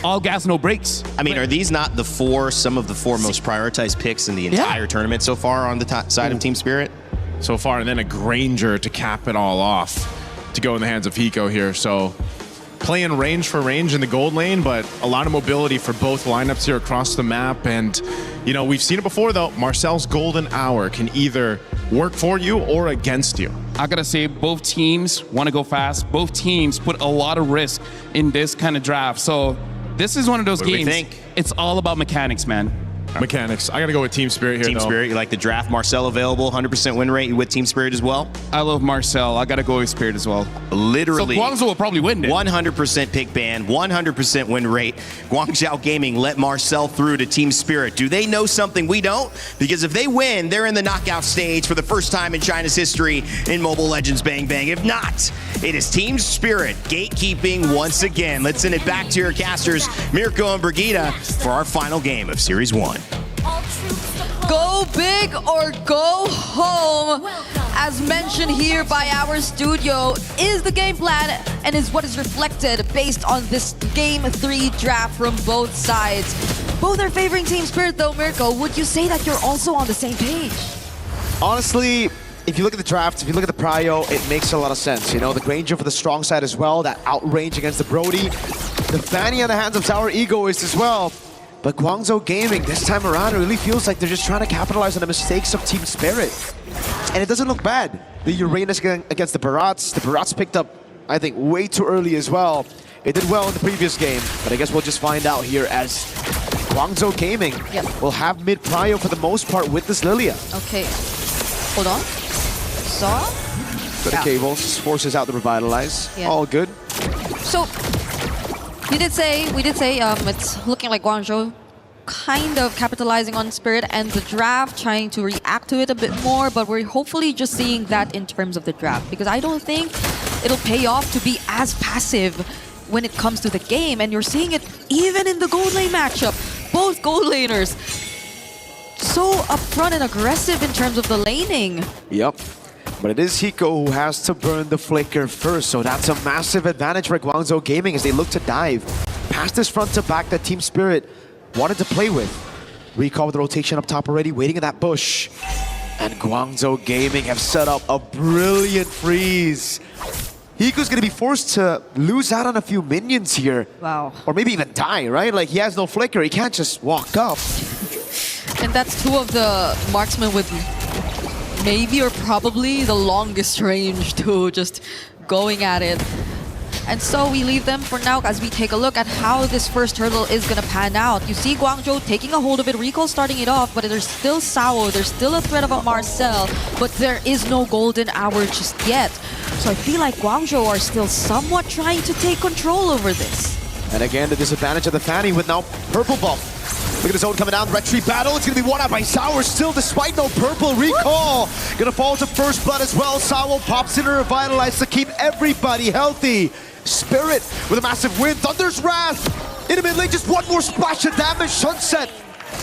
all gas, no brakes. I mean, are these not some of the four most prioritized picks in the entire tournament so far on the side of Team Spirit? So far, and then a Granger to cap it all off to go in the hands of Hiko here. So playing range for range in the gold lane, but a lot of mobility for both lineups here across the map. And, you know, we've seen it before, though. Marcel's golden hour can either work for you or against you. I gotta say, both teams want to go fast. Both teams put a lot of risk in this kind of draft. So this is one of those What do we games. think? It's all about mechanics, man. Mechanics. I gotta go with Team Spirit here, Team Spirit, you like the draft. Marcel available, 100% win rate. You with Team Spirit as well? I love Marcel. I gotta go with Spirit as well. Literally. So Guangzhou will probably win it. 100% pick ban, 100% win rate. Guangzhou Gaming let Marcel through to Team Spirit. Do they know something we don't? Because if they win, they're in the knockout stage for the first time in China's history in Mobile Legends Bang Bang. If not, it is Team Spirit gatekeeping once again. Let's send it back to your casters, Mirko and Brigitte, for our final game of Series 1. Go big or go home, as mentioned here by our studio, is the game plan and is what is reflected based on this Game 3 draft from both sides. Both are favoring Team Spirit though. Mirko, would you say that you're also on the same page? Honestly, if you look at the draft, if you look at the prio, it makes a lot of sense. You know, the Granger for the strong side as well, that outrange against the Brody. The Fanny on the hands of Sour Egoist as well. But Guangzhou Gaming, this time around, it really feels like they're just trying to capitalize on the mistakes of Team Spirit. And it doesn't look bad. The Uranus against the Barats picked up, I think, way too early as well. It did well in the previous game, but I guess we'll just find out here as Guangzhou Gaming will have mid-prio for the most part with this Lilia. Okay, hold on. Saw? But the cables forces out the revitalize. Yeah. All good. So, we did say it's looking like Guangzhou kind of capitalizing on Spirit and the draft, trying to react to it a bit more, but we're hopefully just seeing that in terms of the draft, because I don't think it'll pay off to be as passive when it comes to the game, and you're seeing it even in the gold lane matchup. Both gold laners so upfront and aggressive in terms of the laning. Yep. But it is Hiko who has to burn the flicker first, so that's a massive advantage for Guangzhou Gaming as they look to dive past this front to back that Team Spirit wanted to play with. Recall with the rotation up top already, waiting in that bush. And Guangzhou Gaming have set up a brilliant freeze. Hiko's gonna be forced to lose out on a few minions here. Wow. Or maybe even die, right? Like, he has no flicker, he can't just walk up. And that's two of the marksmen with maybe or probably the longest range too, just going at it. And so we leave them for now as we take a look at how this first hurdle is going to pan out. You see Guangzhou taking a hold of it, Recall starting it off, but there's still Sao, there's still a threat about Marcel, but there is no golden hour just yet. So I feel like Guangzhou are still somewhat trying to take control over this. And again, the disadvantage of the Fanny with now purple buff. Look at the zone coming down, red tree battle. It's gonna be won out by Sour still, despite no purple. Recall gonna fall to first blood as well. Sour pops in a revitalize to keep everybody healthy. Spirit with a massive win. Thunder's Wrath in the mid lane, just one more splash of damage. Sunset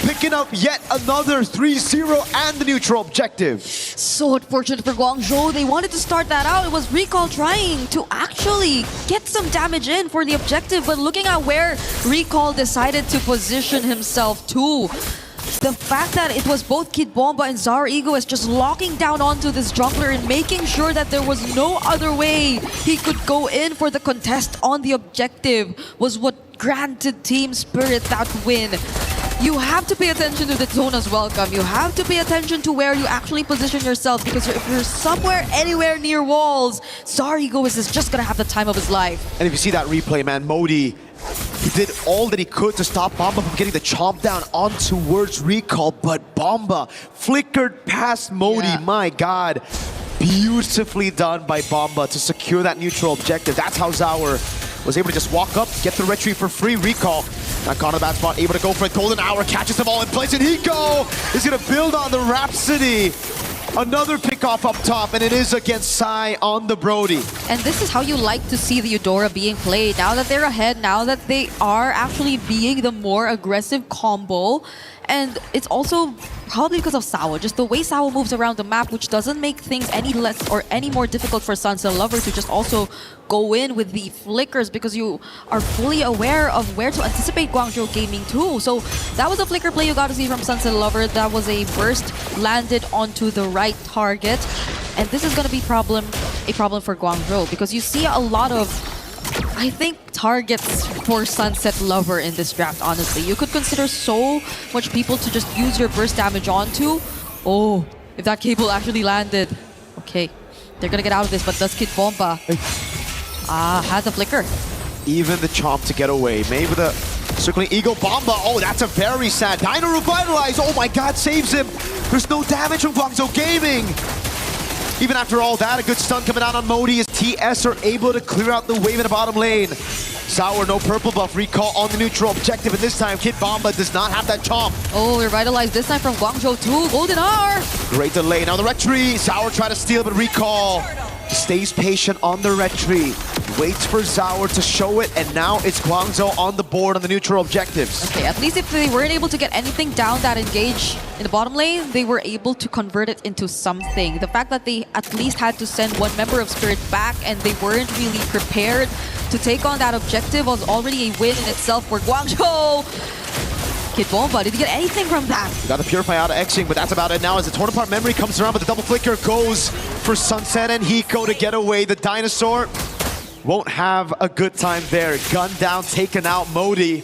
picking up yet another 3-0 and the neutral objective. So unfortunate for Guangzhou. They wanted to start that out. It was Recall trying to actually get some damage in for the objective, but looking at where Recall decided to position himself to, the fact that it was both Kid Bomba and Zara Egoist just locking down onto this jungler and making sure that there was no other way he could go in for the contest on the objective was what granted Team Spirit that win. You have to pay attention to the zone as welcome. You have to pay attention to where you actually position yourself, because if you're somewhere anywhere near walls, Zara Egoist is just gonna have the time of his life. And if you see that replay, man, Modi, he did all that he could to stop Bomba from getting the chomp down on towards Recall, but Bomba flickered past Modi. My God, beautiful beautifully done by Bomba to secure that neutral objective. That's how Zaur was able to just walk up, get the retreat for free. Recall. Now caught in a bad spot, able to go for it. Golden Hour catches them all in place, and Hiko is going to build on the Rhapsody. Another pick-off up top, and it is against Sai on the Brody. And this is how you like to see the Eudora being played. Now that they're ahead, now that they are actually being the more aggressive combo. And it's also probably because of Sao, just the way Sao moves around the map, which doesn't make things any less or any more difficult for Sunset Lover to just also go in with the flickers, because you are fully aware of where to anticipate Guangzhou Gaming too. So that was a flicker play you got to see from Sunset Lover. That was a burst landed onto the right target. And this is going to be a problem for Guangzhou, because you see a lot of, I think, targets for Sunset Lover in this draft, honestly. You could consider so much people to just use your burst damage onto. Oh, if that cable actually landed. Okay, they're gonna get out of this, but does Kid Bomba has a flicker. Even the Chomp to get away. Maybe the circling Eagle Bomba. Oh, that's a very sad. Dino Revitalize. Oh my god, saves him. There's no damage from Guangzhou Gaming. Even after all that, a good stun coming out on Modi as TS are able to clear out the wave in the bottom lane. Sour, no purple buff, recall on the neutral objective, and this time Kid Bomba does not have that chomp. Oh, revitalized this time from Guangzhou too. Golden R! Great delay. Now the retreat. Sour try to steal, but recall stays patient on the retreat. Waits for Zaur to show it, and now it's Guangzhou on the board on the neutral objectives. Okay, at least if they weren't able to get anything down that engage in the bottom lane, they were able to convert it into something. The fact that they at least had to send one member of Spirit back and they weren't really prepared to take on that objective was already a win in itself for Guangzhou. Kid Bomba, did he get anything from that? Got the Purify out of Xing, but that's about it now as the torn apart memory comes around, but the double flicker goes for Sunset and Hiko to get away. The dinosaur won't have a good time there. Gun down, taken out. Modi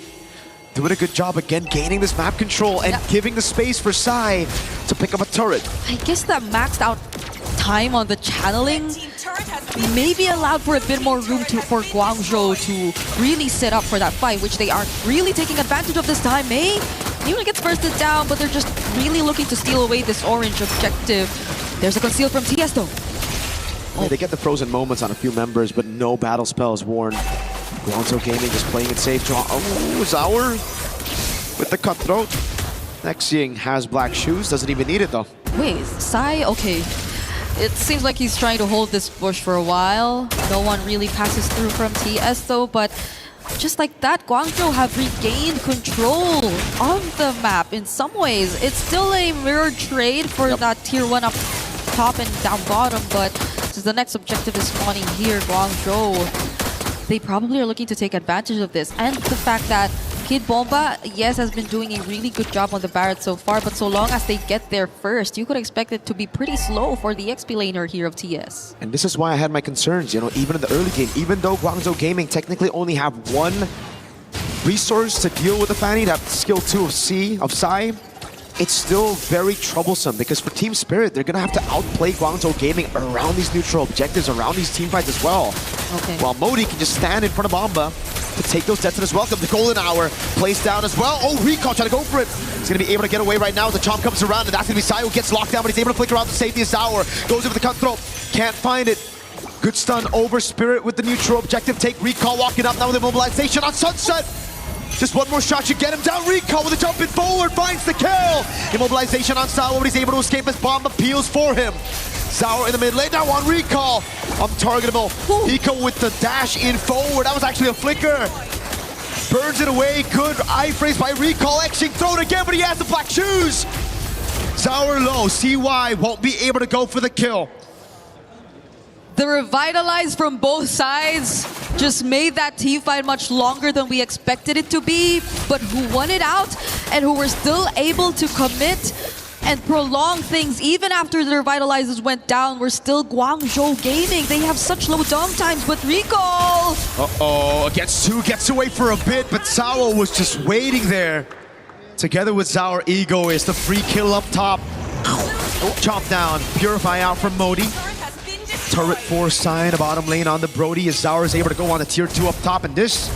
doing a good job again, gaining this map control and giving the space for Sai to pick up a turret. I guess that maxed out time on the channeling maybe allowed for a bit more room for Guangzhou to really set up for that fight, which they are really taking advantage of this time, eh? Even gets bursted down, but they're just really looking to steal away this orange objective. There's a conceal from TS though. Yeah, they get the frozen moments on a few members, but no battle spells worn. Guangzhou Gaming just playing it safe. Oh, Zaur with the cutthroat. Nexing has black shoes, doesn't even need it though. Wait, Sai? Okay. It seems like he's trying to hold this bush for a while. No one really passes through from TS though, but just like that, Guangzhou have regained control of the map in some ways. It's still a mirror trade for that tier 1 up top and down bottom, but since the next objective is spawning here, Guangzhou, they probably are looking to take advantage of this. And the fact that Kid Bomba, yes, has been doing a really good job on the Barret so far, but so long as they get there first, you could expect it to be pretty slow for the XP laner here of TS. And this is why I had my concerns, you know, even in the early game, even though Guangzhou Gaming technically only have one resource to deal with the Fanny, that skill 2 of Sai, it's still very troublesome because for Team Spirit, they're going to have to outplay Guangzhou Gaming around these neutral objectives, around these team fights as well. Okay. While Modi can just stand in front of Bomba to take those deaths in his welcome. The Golden Hour placed down as well. Oh, Recall trying to go for it. He's going to be able to get away right now. The Chomp comes around, and that's going to be Sai who gets locked down, but he's able to flicker out the safety of Zaur. Goes over the cutthroat. Can't find it. Good stun over Spirit with the neutral objective. Take Recall walking up now with immobilization on Sunset. Just one more shot should get him down. Recall with a jumping forward, finds the kill. Immobilization on Zaur, but he's able to escape as Bomb appeals for him. Zaur in the mid lane, now on Recall. Untargetable. Hiko with the dash in forward. That was actually a flicker. Burns it away. Good eye phrase by Recall. Xing thrown again, but he has the black shoes. Zaur low. CY won't be able to go for the kill. The revitalize from both sides just made that team fight much longer than we expected it to be, but who won it out and who were still able to commit and prolong things even after the revitalizers went down were still Guangzhou Gaming. They have such low dom times, but Recall! Uh-oh, gets two, gets away for a bit, but Sao was just waiting there. Together with Zaur, Ego is the free kill up top. Chop down, Purify out from Modi. Turret 4 Sai in the bottom lane on the Brody as Zaur is able to go on the tier 2 up top, and this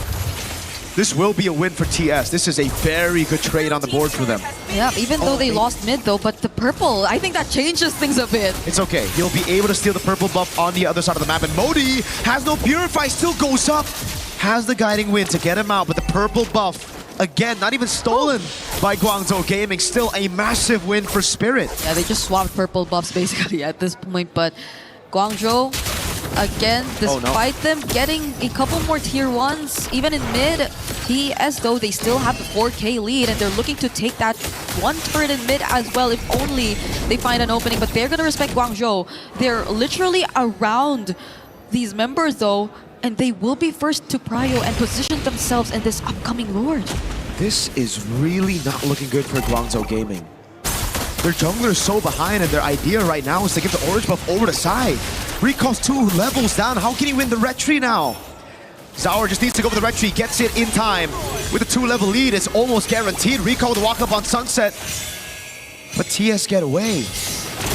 will be a win for TS. This is a very good trade on the board for them. Yeah, even though they lost mid though, but the purple, I think that changes things a bit. It's okay. He'll be able to steal the purple buff on the other side of the map. And Modi has no Purify, still goes up. Has the guiding wind to get him out, but the purple buff, again, not even stolen by Guangzhou Gaming. Still a massive win for Spirit. Yeah, they just swapped purple buffs basically at this point, but Guangzhou, again, despite them getting a couple more tier 1s, even in mid, TS though, they still have the 4K lead and they're looking to take that one turret in mid as well if only they find an opening, but they're gonna respect Guangzhou. They're literally around these members though, and they will be first to prio and position themselves in this upcoming Lord. This is really not looking good for Guangzhou Gaming. Their jungler is so behind, and their idea right now is to give the orange buff over to Sai. Recall's 2 levels down. How can he win the red tree now? Zaur just needs to go for the red tree, gets it in time. With a 2-level lead, it's almost guaranteed. Recall with the walk up on Sunset. But TS get away.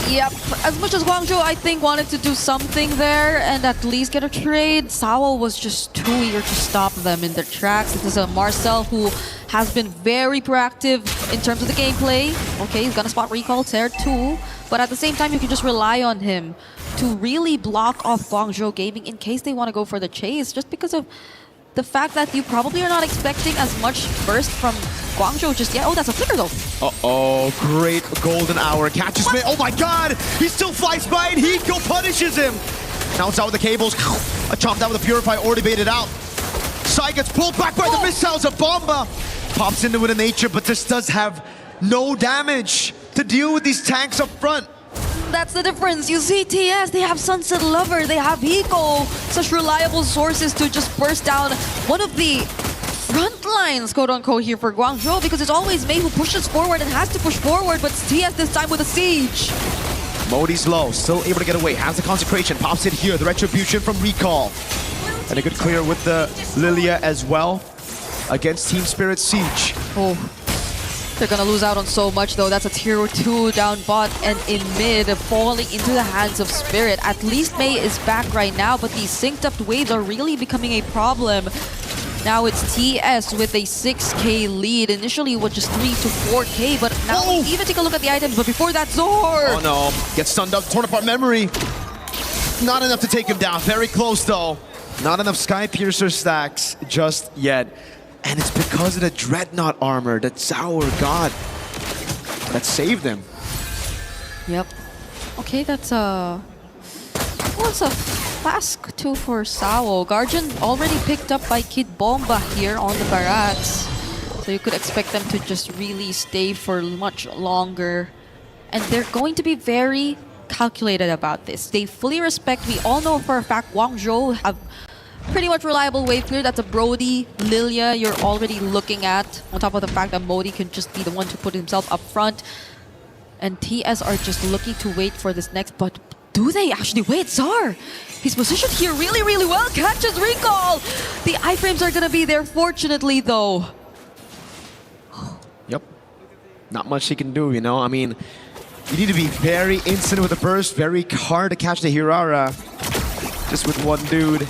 Yep, as much as Guangzhou, I think, wanted to do something there and at least get a trade, Sao was just too eager to stop them in their tracks. This is a Marcel who has been very proactive in terms of the gameplay. Okay, he's gonna spot Recall there too, but at the same time, you can just rely on him to really block off Guangzhou Gaming in case they want to go for the chase, just because of the fact that you probably are not expecting as much burst from Guangzhou just yet. Oh, that's a flicker though. Uh-oh, great golden hour. Catches me. Oh my god! He still flies by and Hiko punishes him. Now it's out with the cables. A chomp down with the Purify, already baited out. Sai gets pulled back by the missiles of Bomba. Pops into it in nature, but this does have no damage to deal with these tanks up front. That's the difference. You see TS, they have Sunset Lover, they have Hiko, such reliable sources to just burst down one of the front lines, quote-unquote, here for Guangzhou, because it's always Mei who pushes forward and has to push forward, but it's TS this time with a siege. Modi's low, still able to get away, has the Consecration, pops it here, the Retribution from Recall. And a good clear with the Lilia as well against Team Spirit Siege. Oh. They're gonna lose out on so much though. That's a tier 2 down bot and in mid, falling into the hands of Spirit. At least Mei is back right now, but these synced up waves are really becoming a problem. Now it's TS with a 6K lead. Initially it was just 3 to 4K, but now even take a look at the items. But before that, Zor! Oh no, gets stunned up, torn apart memory. Not enough to take him down, very close though. Not enough Sky Piercer stacks just yet. And it's because of the Dreadnought armor that Zaur got that saved him. Yep. Okay, that's a... What's a flask 2 for Sao? Guardian already picked up by Kid Bomba here on the barracks. So you could expect them to just really stay for much longer. And they're going to be very calculated about this. They fully respect, we all know for a fact Guangzhou have pretty much reliable wave clear. That's a Brody, Lilia you're already looking at. On top of the fact that Modi can just be the one to put himself up front. And TS are just looking to wait for this next, but do they actually wait? Zar! He's positioned here really, really well. Catches Recall! The iframes are gonna be there, fortunately, though. Yep. Not much he can do, you know? I mean, you need to be very instant with the burst, very hard to catch the Hirara. Just with one dude.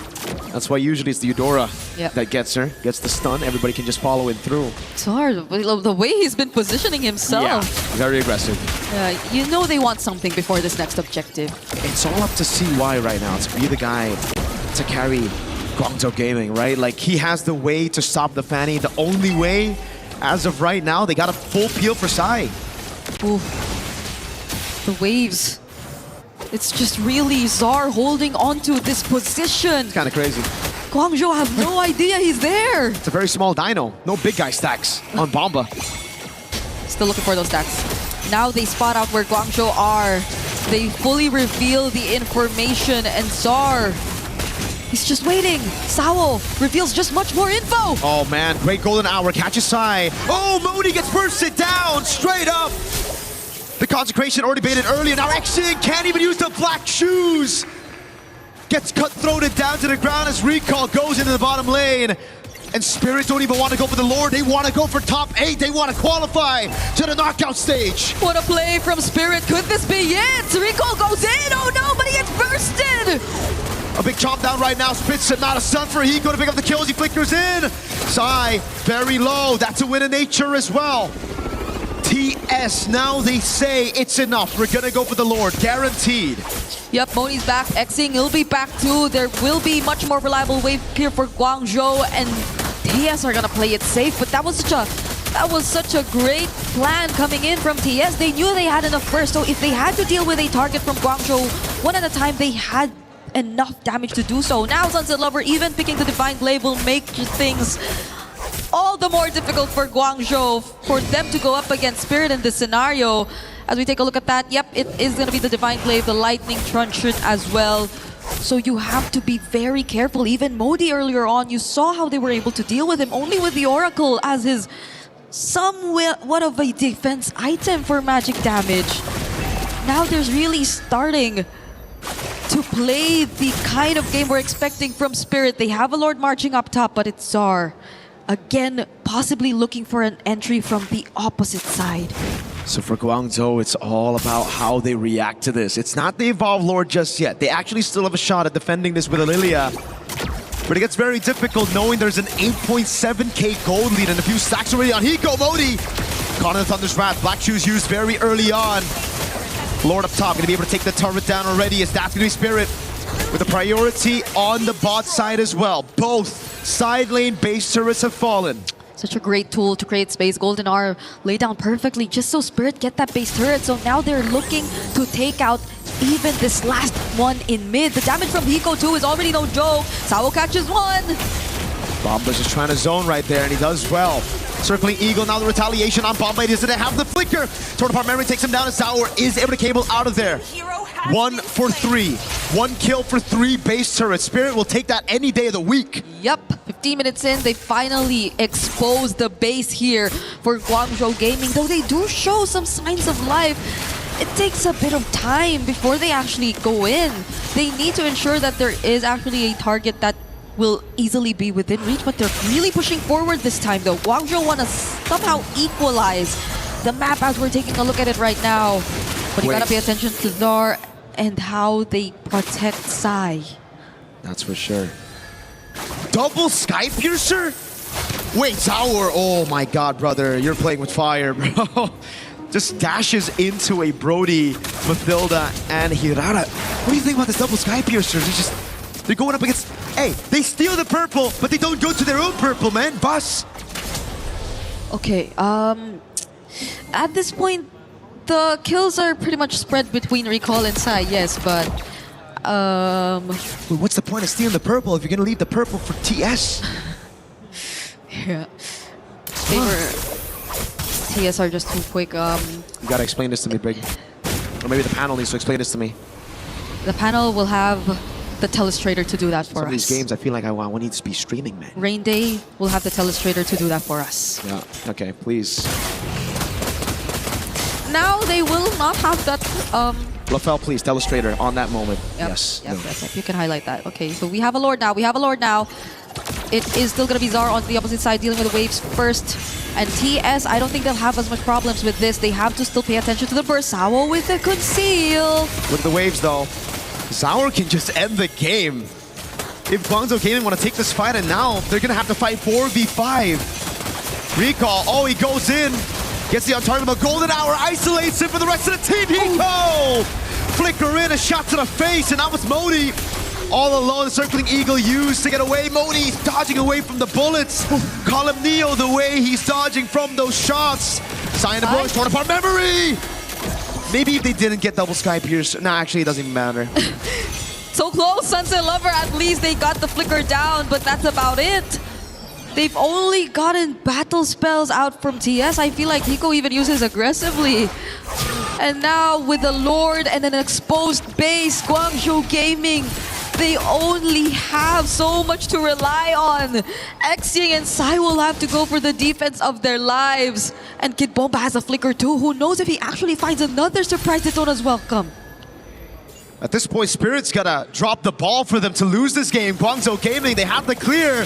That's why usually it's the Eudora that gets her, gets the stun. Everybody can just follow it through. Zar, the way he's been positioning himself. Yeah, very aggressive. You know they want something before this next objective. It's all up to CY right now to be the guy to carry Guangzhou Gaming, right? Like, he has the way to stop the Fanny. The only way, as of right now, they got a full peel for Sai. Ooh. The waves. It's just really Zar holding onto this position. It's kind of crazy. Guangzhou have no idea he's there. It's a very small dino. No big guy stacks on Bomba. Still looking for those stacks. Now they spot out where Guangzhou are. They fully reveal the information and Zar, he's just waiting. Sao reveals just much more info. Oh man, great golden hour. Catches Sai. Oh, Modi gets bursted down straight up. The Consecration already baited earlier. Now Exing can't even use the black shoes. Gets cut-throated down to the ground as Recall goes into the bottom lane. And Spirit don't even want to go for the Lord. They want to go for top 8. They want to qualify to the knockout stage. What a play from Spirit. Could this be it? Recall goes in. Oh no, but he gets bursted. A big chomp down right now. Spits it, not a stun for Hiko to pick up the kills. He flickers in. Sai, very low. That's a win of nature as well. TS, now they say it's enough. We're gonna go for the Lord, guaranteed. Yep, Moni's back. Xing, he'll be back too. There will be much more reliable wave clear for Guangzhou, and TS are gonna play it safe, but that was such a great plan coming in from TS. They knew they had enough burst, so if they had to deal with a target from Guangzhou one at a time, they had enough damage to do so. Now Sunset Lover even picking the Divine Blade will make things all the more difficult for Guangzhou, for them to go up against Spirit in this scenario. As we take a look at that, yep, it is going to be the Divine Blade, the Lightning Truncheon as well. So you have to be very careful. Even Modi earlier on, you saw how they were able to deal with him only with the Oracle as his somewhat of a defense item for magic damage. Now there's really starting to play the kind of game we're expecting from Spirit. They have a Lord marching up top, but it's Czar. Again, possibly looking for an entry from the opposite side. So for Guangzhou, it's all about how they react to this. It's not the Evolved Lord just yet. They actually still have a shot at defending this with Lilia. But it gets very difficult knowing there's an 8.7k gold lead and a few stacks already on Hiko. Modi caught in the Thunder's Wrath. Black Shoes used very early on. Lord up top, gonna be able to take the turret down already, as that's gonna be Spirit with a priority on the bot side as well. Both side lane base turrets have fallen. Such a great tool to create space. Golden R laid down perfectly just so Spirit get that base turret. So now they're looking to take out even this last one in mid. The damage from Hiko too is already no joke. Sao catches one. Bomba's just trying to zone right there, and he does well. Circling Eagle, now the retaliation on Bomba. He doesn't have the flicker. Torn apart memory takes him down, and Sauer is able to cable out of there. 1 for 3. 1 kill for 3 base turrets. Spirit will take that any day of the week. Yep, 15 minutes in, they finally exposed the base here for Guangzhou Gaming. Though they do show some signs of life, it takes a bit of time before they actually go in. They need to ensure that there is actually a target that will easily be within reach, but they're really pushing forward this time though. Guangzhou want to somehow equalize the map as we're taking a look at it right now. But you gotta pay attention to Zar and how they protect Sai. That's for sure. Double Sky Piercer? Wait, Sauer, oh my god, brother. You're playing with fire, bro. Just dashes into a Brody, Mathilda, and Hirata. What do you think about this double Sky Piercer? They're going up against... Hey, they steal the purple, but they don't go to their own purple, man. Bus. Okay, at this point, the kills are pretty much spread between Recall and Sai, yes, but... Well, what's the point of stealing the purple if you're gonna leave the purple for TS? Yeah. TS are just too quick. You gotta explain this to me, Big. Or maybe the panel needs to explain this to me. The panel will have the Telestrator to do that for us. Some of these games, I feel like I need to be streaming, man. Rain Day will have the Telestrator to do that for us. Yeah, okay, please. Now they will not have that... LaFell, please, Telestrator on that moment. Yep, Yes. Yep, you can highlight that. Okay, so we have a Lord now. It is still going to be Zar on the opposite side dealing with the waves first. And TS, I don't think they'll have as much problems with this. They have to still pay attention to the burst. Sao with the conceal. With the waves, though, Sauer can just end the game. If Guangzhou Gaming want to take this fight, and now they're going to have to fight 4v5. Recall, oh, he goes in. Gets the untargetable Golden Hour, isolates him for the rest of the team. Hiko! Flicker in, a shot to the face, and that was Modi. All alone, Circling Eagle used to get away. Modi's dodging away from the bullets. Call him Neo the way he's dodging from those shots. Sign the bush, torn apart memory. Maybe if they didn't get double Sky Pierce. Nah, actually, it doesn't even matter. So close, Sunset Lover. At least they got the flicker down, but that's about it. They've only gotten battle spells out from TS. I feel like Hiko even uses aggressively. And now with the Lord and an exposed base, Guangzhou Gaming, they only have so much to rely on. Xing and Sai will have to go for the defense of their lives. And Kid Bomba has a flicker too. Who knows if he actually finds another surprise Daytona's welcome. At this point, Spirit's gotta drop the ball for them to lose this game. Guangzhou Gaming, they have the clear.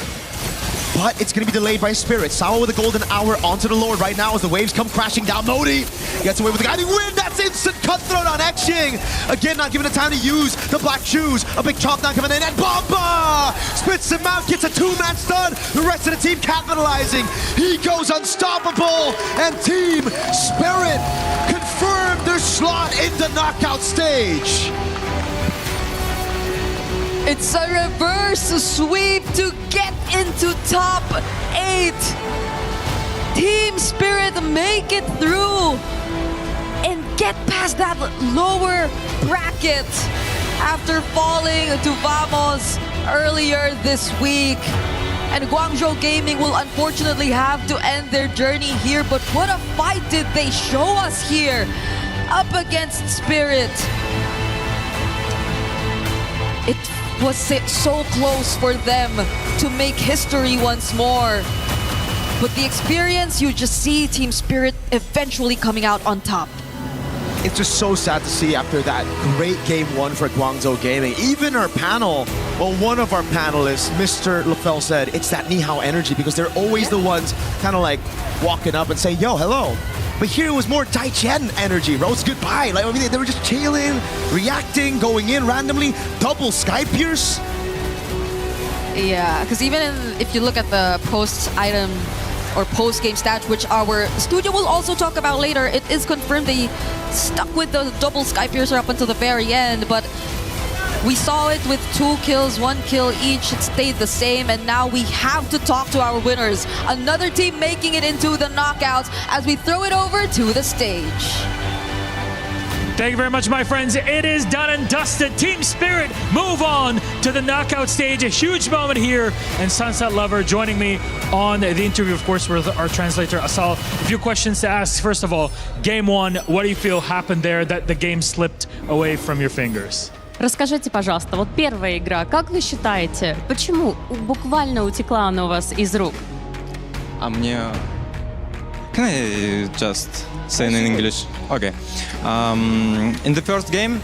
But it's going to be delayed by Spirit. Sao with a Golden Hour onto the Lord right now as the waves come crashing down. Modi gets away with the guiding wind. That's instant cutthroat on watching. Again, not given the time to use the black shoes. A big chop down coming in, and Bomba spits him out, gets a two-man stun. The rest of the team capitalizing. He goes unstoppable, and Team Spirit confirmed their slot in the knockout stage. It's a reverse sweep to get into top 8. Team Spirit make it through and get past that lower bracket after falling to Vamos earlier this week. And Guangzhou Gaming will unfortunately have to end their journey here, but what a fight did they show us here up against Spirit. It was so close for them to make history once more. But the experience, you just see Team Spirit eventually coming out on top. It's just so sad to see after that great game one for Guangzhou Gaming. Even our panel, well, one of our panelists, Mr. LaFell, said it's that Ni Hao energy because they're always the ones kind of like walking up and saying, yo, hello. But here it was more Tai Chen energy, bro. It's goodbye. Like, I mean, they were just chilling, reacting, going in randomly, double Sky Pierce. Yeah, because even if you look at the post-item or post-game stats, which our studio will also talk about later, it is confirmed they stuck with the double Sky Piercer up until the very end, but we saw it with 2 kills, 1 kill each. It stayed the same, and now we have to talk to our winners. Another team making it into the knockouts as we throw it over to the stage. Thank you very much, my friends. It is done and dusted. Team Spirit move on to the knockout stage. A huge moment here. And Sunset Lover joining me on the interview, of course, with our translator, Asal. A few questions to ask. First of all, game one, what do you feel happened there that the game slipped away from your fingers? Расскажите, пожалуйста, вот первая игра, как вы считаете, почему буквально утекла она у вас из рук? Мне... Can I just say in English? Okay. In the first game,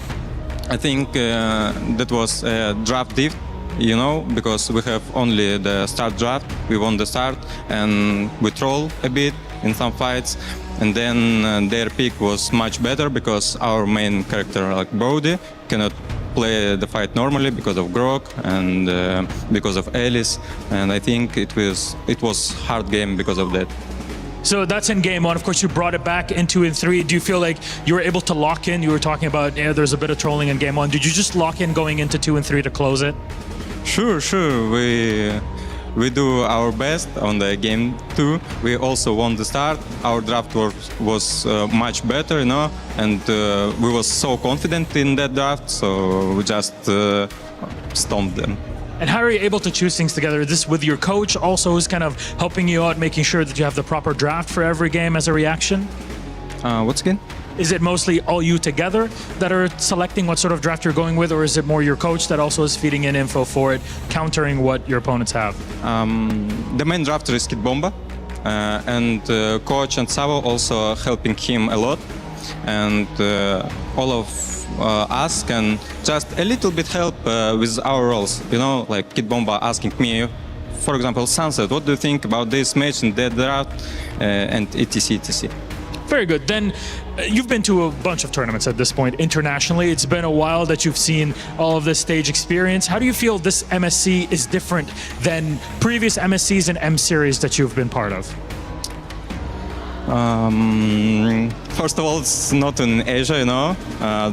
I think that was a draft diff, you know, because we have only the start draft. We won the start and we troll a bit in some fights. And then their pick was much better because our main character, like Brody, cannot play the fight normally because of Grok and because of Alice. And I think it was hard game because of that. So that's in game one. Of course, you brought it back in 2 and 3. Do you feel like you were able to lock in? You were talking about, there's a bit of trolling in game one. Did you just lock in going into 2 and 3 to close it? Sure. We do our best on the game 2. We also won the start. Our draft was much better, you know, and we was so confident in that draft, so we just stomped them. And how are you able to choose things together? Is this with your coach also who's kind of helping you out, making sure that you have the proper draft for every game as a reaction? What's again? Is it mostly all you together that are selecting what sort of draft you're going with, or is it more your coach that also is feeding in info for it, countering what your opponents have? The main drafter is Kid Bomba, and coach and Savo also helping him a lot, and all of us can just a little bit help with our roles, you know, like Kid Bomba asking me, for example, Sunset, what do you think about this match and that draft, and etc. Very good. Then you've been to a bunch of tournaments at this point internationally. It's been a while that you've seen all of this stage experience. How do you feel this MSC is different than previous MSCs and M series that you've been part of? First of all, it's not in Asia, you know.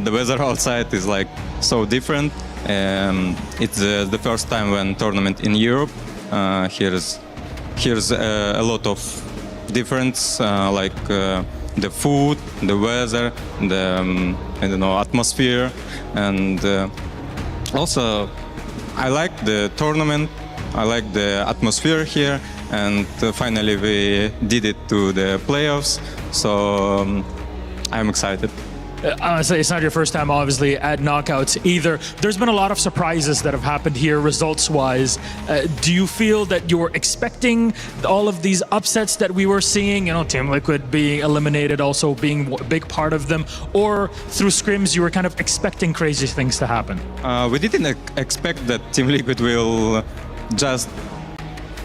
The weather outside is like so different. It's the first time when tournament in Europe. Here's a lot of difference, like the food, the weather, the I don't know, atmosphere, and also I like the tournament. I like the atmosphere here, and finally we did it to the playoffs. So I'm excited. Honestly, it's not your first time, obviously, at knockouts either. There's been a lot of surprises that have happened here, results-wise. Do you feel that you were expecting all of these upsets that we were seeing? You know, Team Liquid being eliminated, also being a big part of them, or through scrims, you were kind of expecting crazy things to happen? We didn't expect that Team Liquid will just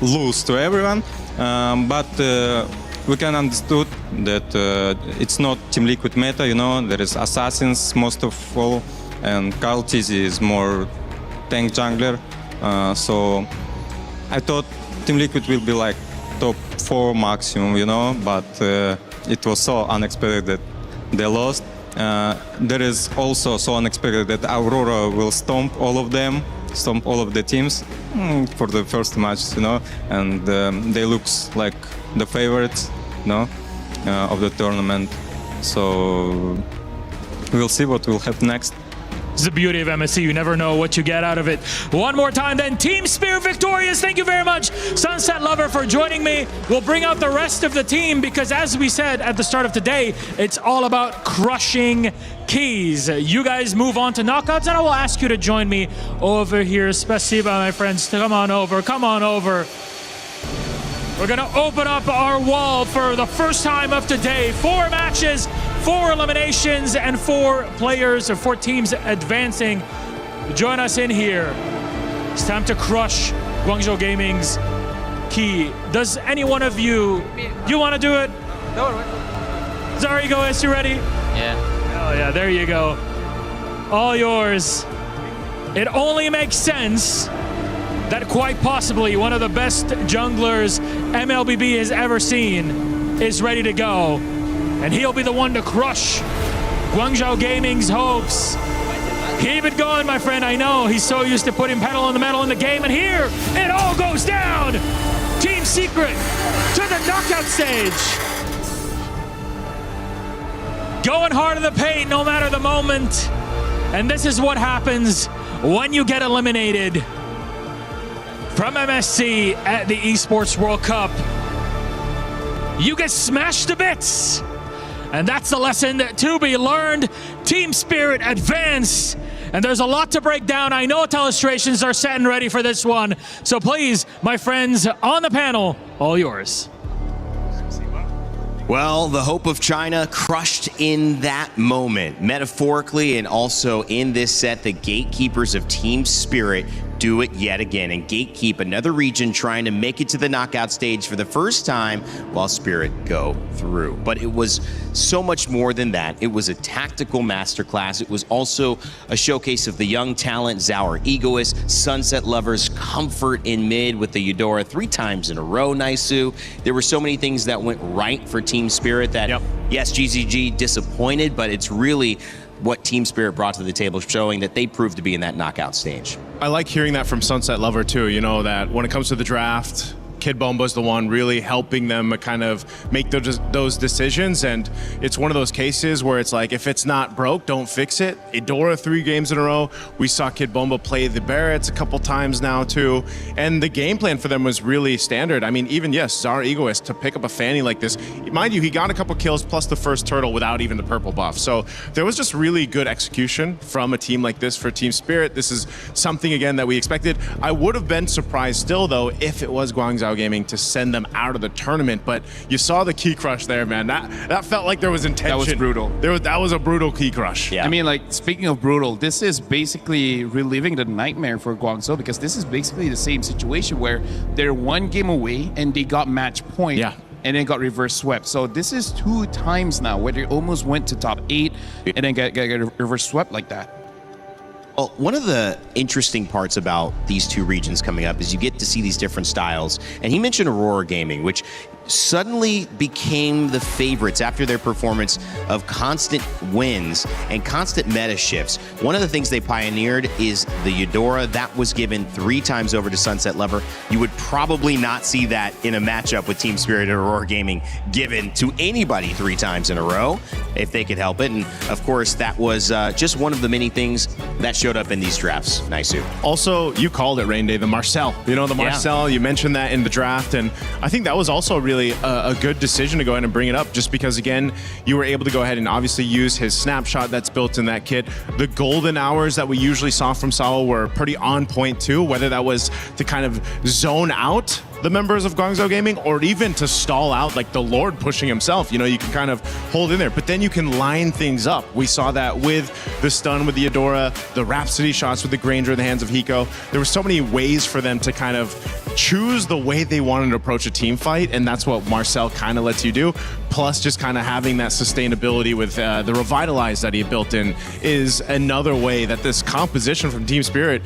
lose to everyone, but we can understood that it's not Team Liquid meta, you know, there is assassins most of all, and Carl Tizzy is more tank jungler. So I thought Team Liquid will be like top 4 maximum, you know, but it was so unexpected that they lost. There is also so unexpected that Aurora will stomp all of them, stomp all of the teams for the first match, you know, and they looks like the favorites, you know, of the tournament. So we'll see what will happen next. It's the beauty of MSC. You never know what you get out of it. One more time then. Team Spirit victorious. Thank you very much, Sunset Lover, for joining me. We'll bring out the rest of the team because, as we said at the start of today, it's all about crushing keys. You guys move on to knockouts, and I will ask you to join me over here. Spasiba, my friends. Come on over. Come on over. We're going to open up our wall for the first time of today. 4 matches, 4 eliminations, and 4 players or 4 teams advancing. Join us in here. It's time to crush Guangzhou Gaming's key. Does any one of you want to do it? Zarigo, is you ready? Yeah. Oh yeah, there you go. All yours. It only makes sense that quite possibly one of the best junglers MLBB has ever seen is ready to go. And he'll be the one to crush Guangzhou Gaming's hopes. Keep it going, my friend. I know he's so used to putting pedal on the metal in the game, and here it all goes down. Team Secret to the knockout stage. Going hard in the paint no matter the moment. And this is what happens when you get eliminated from MSC at the Esports World Cup. You get smashed to bits. And that's the lesson to be learned. Team Spirit advance. And there's a lot to break down. I know telestrations are set and ready for this one. So please, my friends on the panel, all yours. Well, the hope of China crushed in that moment, metaphorically and also in this set. The gatekeepers of Team Spirit do it yet again and gatekeep another region trying to make it to the knockout stage for the first time while Spirit go through. But it was so much more than that. It was a tactical masterclass. It was also a showcase of the young talent, Zaur Egoist, Sunset Lovers, comfort in mid with the Eudora 3 times in a row, Naisu. There were so many things that went right for Team Spirit that, yes, GZG disappointed, but it's really what Team Spirit brought to the table, showing that they proved to be in that knockout stage. I like hearing that from Sunset Lover too, you know, that when it comes to the draft, Kid Bomba's the one really helping them kind of make those decisions. And it's one of those cases where it's like, if it's not broke, don't fix it. Eudora 3 games in a row. We saw Kid Bomba play the Barretts a couple times now too. And the game plan for them was really standard. I mean, even, yes, Zaur Egoist to pick up a Fanny like this. Mind you, he got a couple kills plus the first turtle without even the purple buff. So there was just really good execution from a team like this for Team Spirit. This is something, again, that we expected. I would have been surprised still, though, if it was Guangzhou Gaming to send them out of the tournament, but you saw the key crush there, man. That felt like there was intention. That was brutal. That was a brutal key crush. Yeah. I mean, like, speaking of brutal, this is basically reliving the nightmare for Guangzhou, because this is basically the same situation where they're 1 game away and they got match point. Yeah. And then got reverse swept. So this is 2 times now where they almost went to top 8 and then get reverse swept like that. Well, one of the interesting parts about these 2 regions coming up is you get to see these different styles. And he mentioned Aurora Gaming, which suddenly became the favorites after their performance of constant wins and constant meta shifts. One of the things they pioneered is the Eudora. That was given 3 times over to Sunset Lover. You would probably not see that in a matchup with Team Spirit and Aurora Gaming given to anybody 3 times in a row, if they could help it. And of course, that was just one of the many things that showed up in these drafts. Naisu. Also, you called it, Rain Day, the Marcel. You know, the Marcel, you mentioned that in the draft, and I think that was also really a good decision to go ahead and bring it up, just because, again, you were able to go ahead and obviously use his snapshot that's built in that kit. The golden hours that we usually saw from Sao were pretty on point too, whether that was to kind of zone out the members of Guangzhou Gaming or even to stall out, like the Lord pushing himself. You know, you can kind of hold in there, but then you can line things up. We saw that with the stun with the Eudora, the Rhapsody shots with the Granger in the hands of Hiko. There were so many ways for them to kind of choose the way they wanted to approach a team fight, and that's what Marcel kind of lets you do. Plus, just kind of having that sustainability with the Revitalize that he built in is another way that this composition from Team Spirit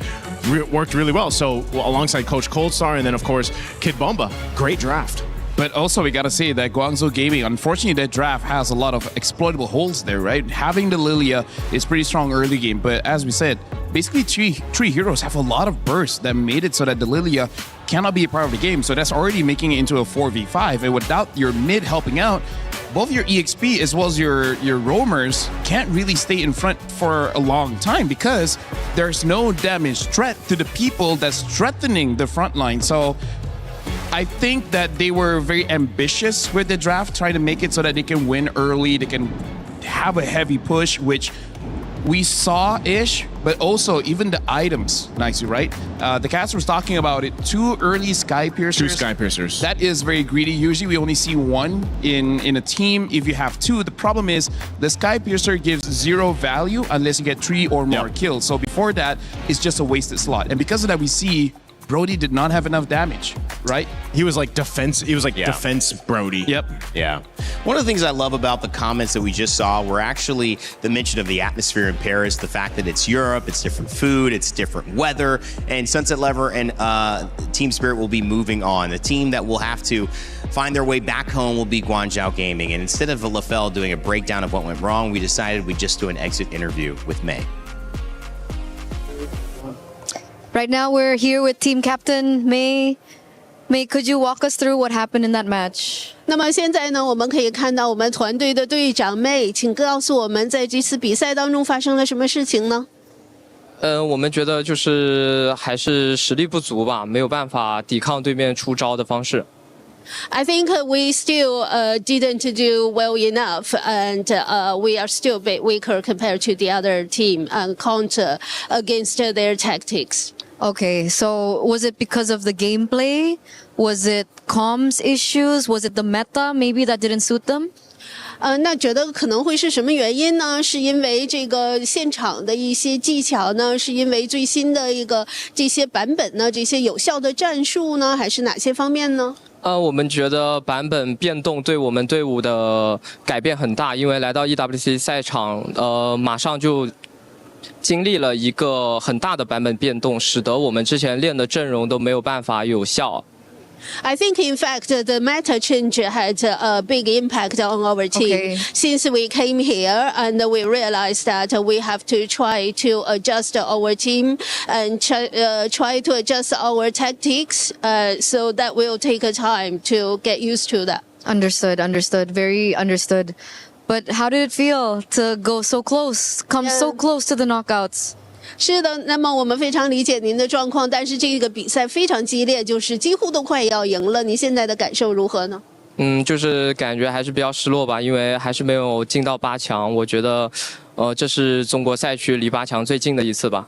worked really well. So alongside Coach Coldstar and then, of course, Kid Bomba, great draft. But also, we gotta say that Guangzhou Gaming, unfortunately, that draft has a lot of exploitable holes there, right? Having the Lilia is pretty strong early game, but as we said, basically three heroes have a lot of bursts that made it so that the Lilia cannot be a part of the game. So that's already making it into a 4v5, and without your mid helping out, both your EXP as well as your roamers can't really stay in front for a long time because there's no damage threat to the people that's threatening the front line. So I think that they were very ambitious with the draft, trying to make it so that they can win early, they can have a heavy push, which we saw-ish, but also even the items, nicely, right? The cast was talking about it, 2 early Sky Piercers. 2 Sky Piercers. That is very greedy. Usually we only see 1 in a team. If you have 2, the problem is the Sky Piercer gives 0 value unless you get 3 or more kills. So before that, it's just a wasted slot. And because of that, we see Brody did not have enough damage, right? He was like defense. He was like defense Brody. Yep. Yeah. One of the things I love about the comments that we just saw were actually the mention of the atmosphere in Paris, the fact that it's Europe, it's different food, it's different weather, and Sunset Lever and Team Spirit will be moving on. The team that will have to find their way back home will be Guangzhou Gaming. And instead of LaFell doing a breakdown of what went wrong, we decided we'd just do an exit interview with May. Right now, we're here with team captain May. May, could you walk us through what happened in that match? 那么现在呢，我们可以看到我们团队的队长 May， 请告诉我们在这次比赛当中发生了什么事情呢？我们觉得就是还是实力不足吧，没有办法抵抗对面出招的方式。I think we still didn't do well enough, and we are still a bit weaker compared to the other team and counter against their tactics. Okay, so was it because of the gameplay? Was it comms issues? Was it the meta maybe that didn't suit them? 那觉得可能会是什么原因呢？是因为这个现场的一些技巧呢？是因为最新的一个这些版本呢？这些有效的战术呢？还是哪些方面呢？我们觉得版本变动对我们队伍的改变很大，因为来到 EWC 赛场，马上就经历了一个很大的版本变动，使得我们之前练的阵容都没有办法有效。I think, in fact, the meta change had a big impact on our team since we came here, and we realized that we have to try to adjust our team and try to adjust our tactics. So that will take a time to get used to that. Understood. Very understood. But how did it feel to go so close, come so close to the knockouts? 是的，那么我们非常理解您的状况，但是这个比赛非常激烈，就是几乎都快要赢了。您现在的感受如何呢？就是感觉还是比较失落吧，因为还是没有进到8强。我觉得，这是中国赛区离8强最近的一次吧。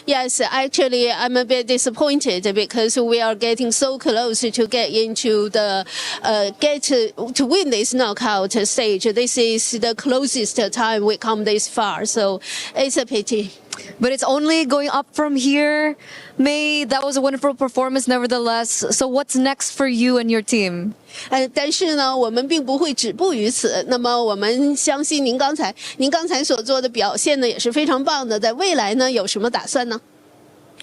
Yes, actually, I'm a bit disappointed because we are getting so close to get into the to win this knockout stage. This is the closest time we come this far, so it's a pity. But it's only going up from here. May, that was a wonderful performance nevertheless. So what's next for you and your team? 但是呢，我们并不会止步于此。那么我们相信您刚才所做的表现呢，也是非常棒的。在未来呢，有什么打算呢？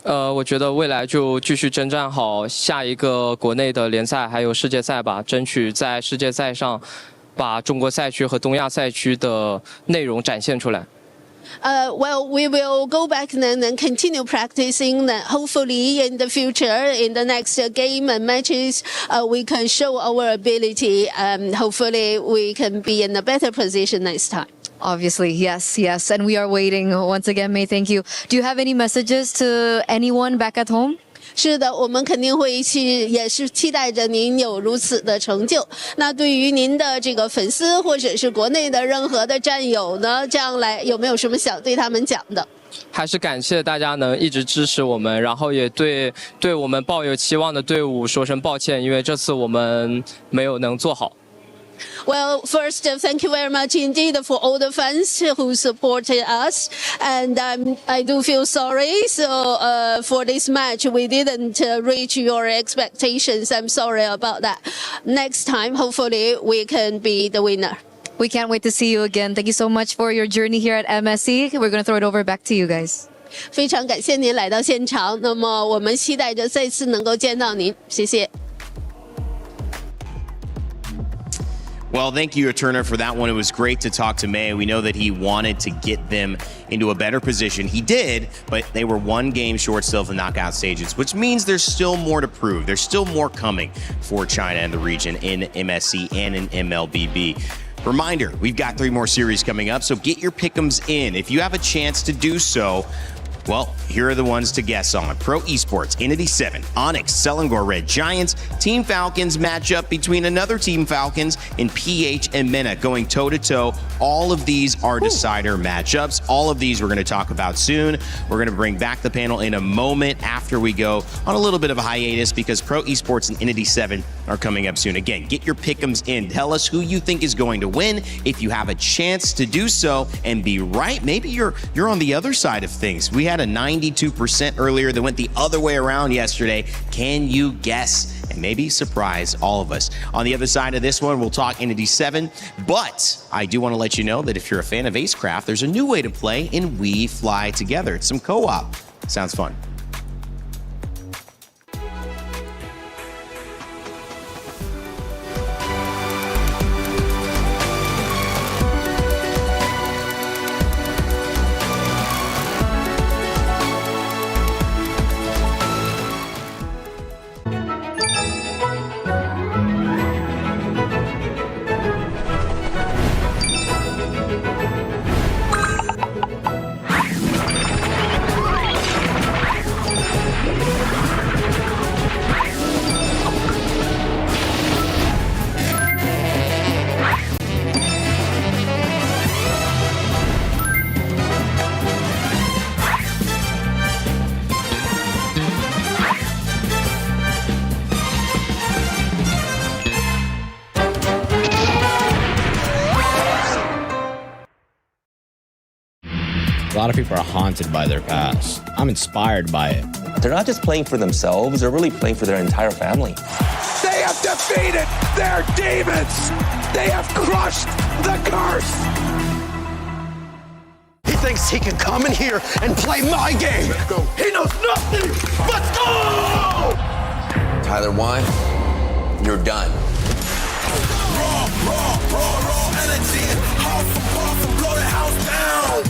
我觉得未来就继续征战好下一个国内的联赛，还有世界赛吧，争取在世界赛上把中国赛区和东亚赛区的内容展现出来。Well, we will go back and continue practicing. Hopefully, in the future, in the next game and matches, we can show our ability. Hopefully, we can be in a better position next time. Obviously, yes. And we are waiting. Once again, May, thank you. Do you have any messages to anyone back at home? 是的，我们肯定会也是期待着您有如此的成就。那对于您的这个粉丝或者是国内的任何的战友呢，这样来有没有什么想对他们讲的？还是感谢大家能一直支持我们，然后也对我们抱有期望的队伍说声抱歉，因为这次我们没有能做好。Well, first, thank you very much indeed for all the fans who supported us. And I do feel sorry. So for this match, we didn't reach your expectations. I'm sorry about that. Next time, hopefully, we can be the winner. We can't wait to see you again. Thank you so much for your journey here at MSC. We're going to throw it over back to you guys. 非常感谢您来到现场，那么我们期待着这次能够见到您，谢谢。 Well, thank you, Turner, for that one. It was great to talk to May. We know that he wanted to get them into a better position. He did, but they were one game short still of the knockout stages, which means there's still more to prove. There's still more coming for China and the region in MSC and in MLBB. Reminder, we've got 3 more series coming up, so get your pick'ems in. If you have a chance to do so, well, here are the ones to guess on. Pro Esports, Entity 7, Onyx, Selangor Red Giants, Team Falcons matchup between another Team Falcons and PH and Mena going toe-to-toe. All of these are decider matchups. All of these we're going to talk about soon. We're going to bring back the panel in a moment after we go on a little bit of a hiatus because Pro Esports and Entity 7 are coming up soon. Again, get your pick'ems in. Tell us who you think is going to win if you have a chance to do so and be right. Maybe you're on the other side of things. We had a 92% earlier that went the other way around yesterday. Can you guess and maybe surprise all of us? On the other side of this one, we'll talk Entity 7, but I do want to let you know that if you're a fan of Acecraft, there's a new way to play in We Fly Together. It's some co-op. Sounds fun. A lot of people are haunted by their past. I'm inspired by it. They're not just playing for themselves, they're really playing for their entire family. They have defeated their demons. They have crushed the curse. He thinks he can come in here and play my game. He knows nothing. Let's go! Tyler 1, you're done. Raw energy. Half and blow the house down.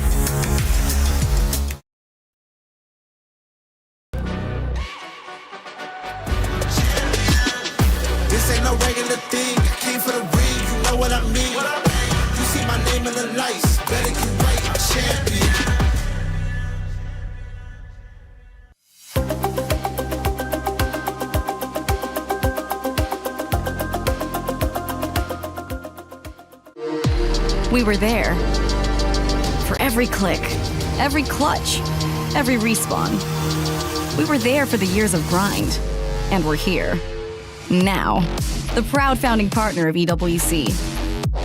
This ain't no regular thing. I came for the ring, you know what I mean. You see my name in the lights, better get right, champion. We were there. For every click, every clutch, every respawn. We were there for the years of grind. And we're here. Now, the proud founding partner of EWC,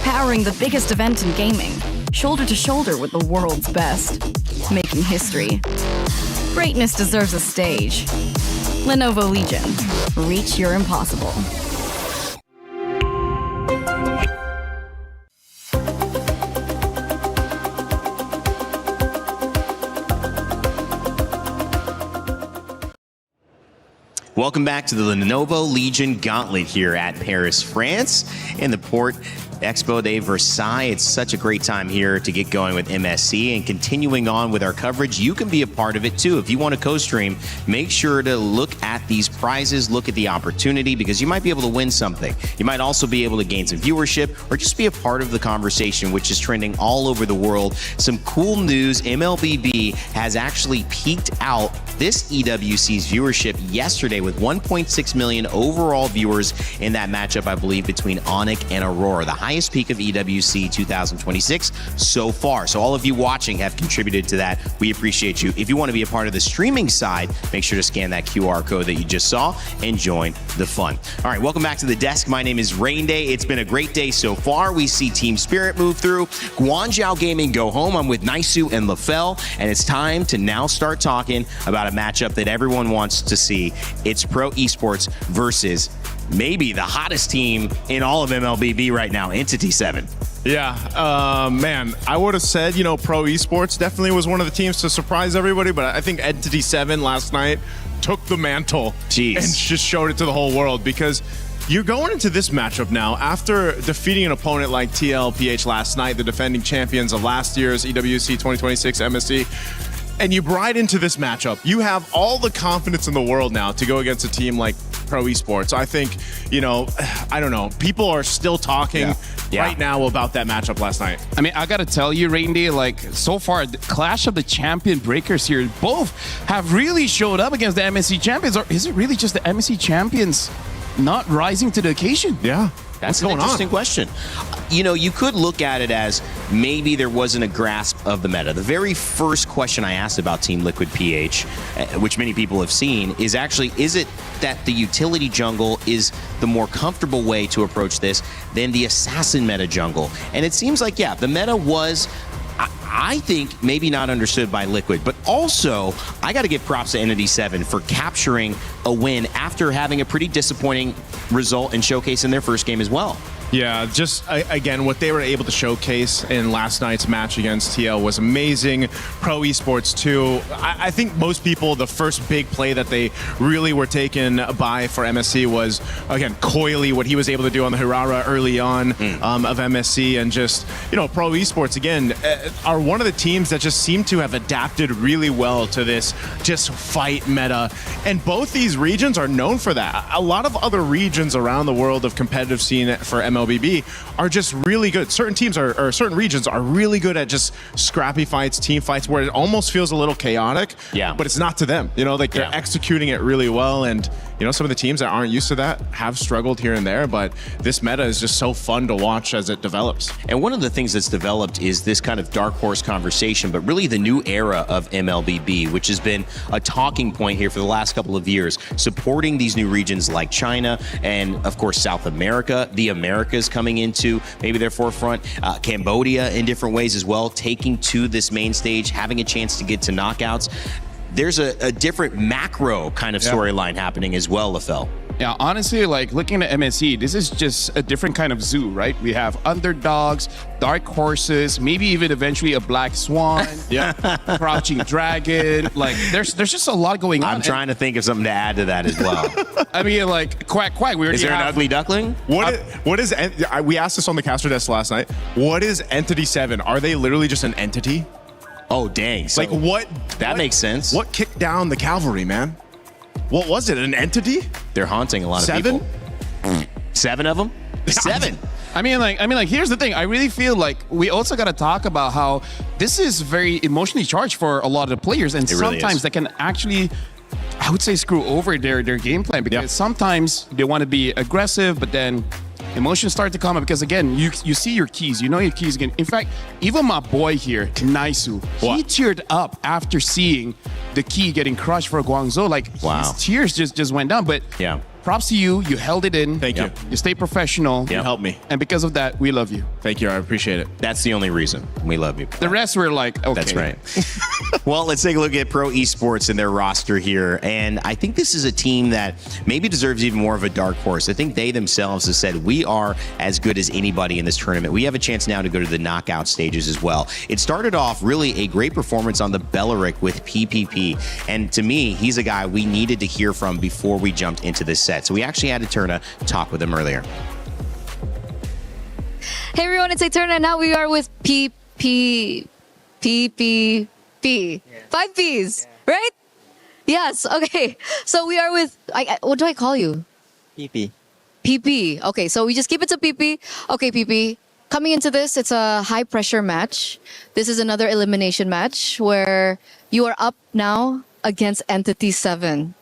powering the biggest event in gaming, shoulder to shoulder with the world's best, making history. Greatness deserves a stage. Lenovo Legion, reach your impossible. Welcome back to the Lenovo Legion Gauntlet here at Paris, France, in the Port Expo de Versailles. It's such a great time here to get going with MSC and continuing on with our coverage. You can be a part of it too. If you want to co-stream, make sure to look at these prizes, look at the opportunity, because you might be able to win something. You might also be able to gain some viewership or just be a part of the conversation, which is trending all over the world. Some cool news, MLBB has actually peaked out this EWC's viewership yesterday with 1.6 million overall viewers in that matchup, I believe, between Onyx and Aurora, the highest peak of EWC 2026 so far. So all of you watching have contributed to that. We appreciate you. If you want to be a part of the streaming side, make sure to scan that QR code that you just saw and join the fun. All right, welcome back to the desk. My name is Rain Day. It's been a great day so far. We see Team Spirit move through, Guangzhou Gaming go home. I'm with Naisu and LaFell, and it's time to now start talking about a matchup that everyone wants to see. It's Pro Esports versus maybe the hottest team in all of MLBB right now, Entity 7. Yeah, man, I would have said, Pro Esports definitely was one of the teams to surprise everybody, but I think Entity 7 last night took the mantle and just showed it to the whole world, because you're going into this matchup now after defeating an opponent like TLPH last night, the defending champions of last year's EWC 2026 MSC. And you ride into this matchup. You have all the confidence in the world now to go against a team like Pro Esports. I think, I don't know. People are still talking right now about that matchup last night. I mean, I gotta tell you, Randy, so far, the Clash of the Champion Breakers here, both have really showed up against the MSC champions. Or is it really just the MSC champions not rising to the occasion? Yeah. That's an interesting question. You could look at it as maybe there wasn't a grasp of the meta. The very first question I asked about Team Liquid PH, which many people have seen, is actually, is it that the utility jungle is the more comfortable way to approach this than the assassin meta jungle? And it seems like, the meta was, I think, maybe not understood by Liquid, but also I got to give props to Entity 7 for capturing a win after having a pretty disappointing result and showcase in their first game as well. Yeah, just again, what they were able to showcase in last night's match against TL was amazing. Pro Esports too. I think most people, the first big play that they really were taken by for MSC was, again, Coily, what he was able to do on the Hirara early on of MSC. And just, Pro Esports, again, are one of the teams that just seem to have adapted really well to this just fight meta. And both these regions are known for that. A lot of other regions around the world of competitive scene for MLBB are just really good. Certain teams or certain regions are really good at just scrappy fights, team fights, where it almost feels a little chaotic. Yeah. But it's not to them. They're executing it really well. And some of the teams that aren't used to that have struggled here and there. But this meta is just so fun to watch as it develops. And one of the things that's developed is this kind of dark horse conversation, but really the new era of MLBB, which has been a talking point here for the last couple of years, supporting these new regions like China and, of course, South America, the Americas coming into maybe their forefront, Cambodia in different ways as well, taking to this main stage, having a chance to get to knockouts. There's a different macro kind of storyline happening as well, LaFell. Yeah, honestly, looking at MSC, this is just a different kind of zoo, right? We have underdogs, dark horses, maybe even eventually a black swan, crouching dragon. There's just a lot going on. I'm trying to think of something to add to that as well. I mean, quack. Is there an ugly duckling? What is? We asked this on the caster desk last night. What is Entity 7? Are they literally just an entity? Oh, dang. So what? That makes sense. What kicked down the cavalry, man? What was it? An entity? They're haunting a lot of people. 7 of them? 7. I mean, here's the thing. I really feel like we also got to talk about how this is very emotionally charged for a lot of the players, and sometimes that can actually, I would say, screw over their game plan, because sometimes they want to be aggressive, but then emotions start to come up, because again, you see your keys, your keys again. In fact, even my boy here, Naisu, he teared up after seeing the key getting crushed for Guangzhou. His tears just went down. But props to you. You held it in. Thank you. You stayed professional. You helped me. And because of that, we love you. Thank you. I appreciate it. That's the only reason we love you. The rest were okay. That's right. Well, let's take a look at Pro Esports and their roster here. And I think this is a team that maybe deserves even more of a dark horse. I think they themselves have said, we are as good as anybody in this tournament. We have a chance now to go to the knockout stages as well. It started off really a great performance on the Belleric with PPP. And to me, he's a guy we needed to hear from before we jumped into this set. So we actually had Eterna talk with him earlier. Hey everyone, it's Eterna. Now we are with PPP. 5 Ps, right? Yes, okay. So we are with, what do I call you? PP. PP. Okay, so we just keep it to PP. Okay, PP. Coming into this, it's a high pressure match. This is another elimination match where you are up now against Entity 7.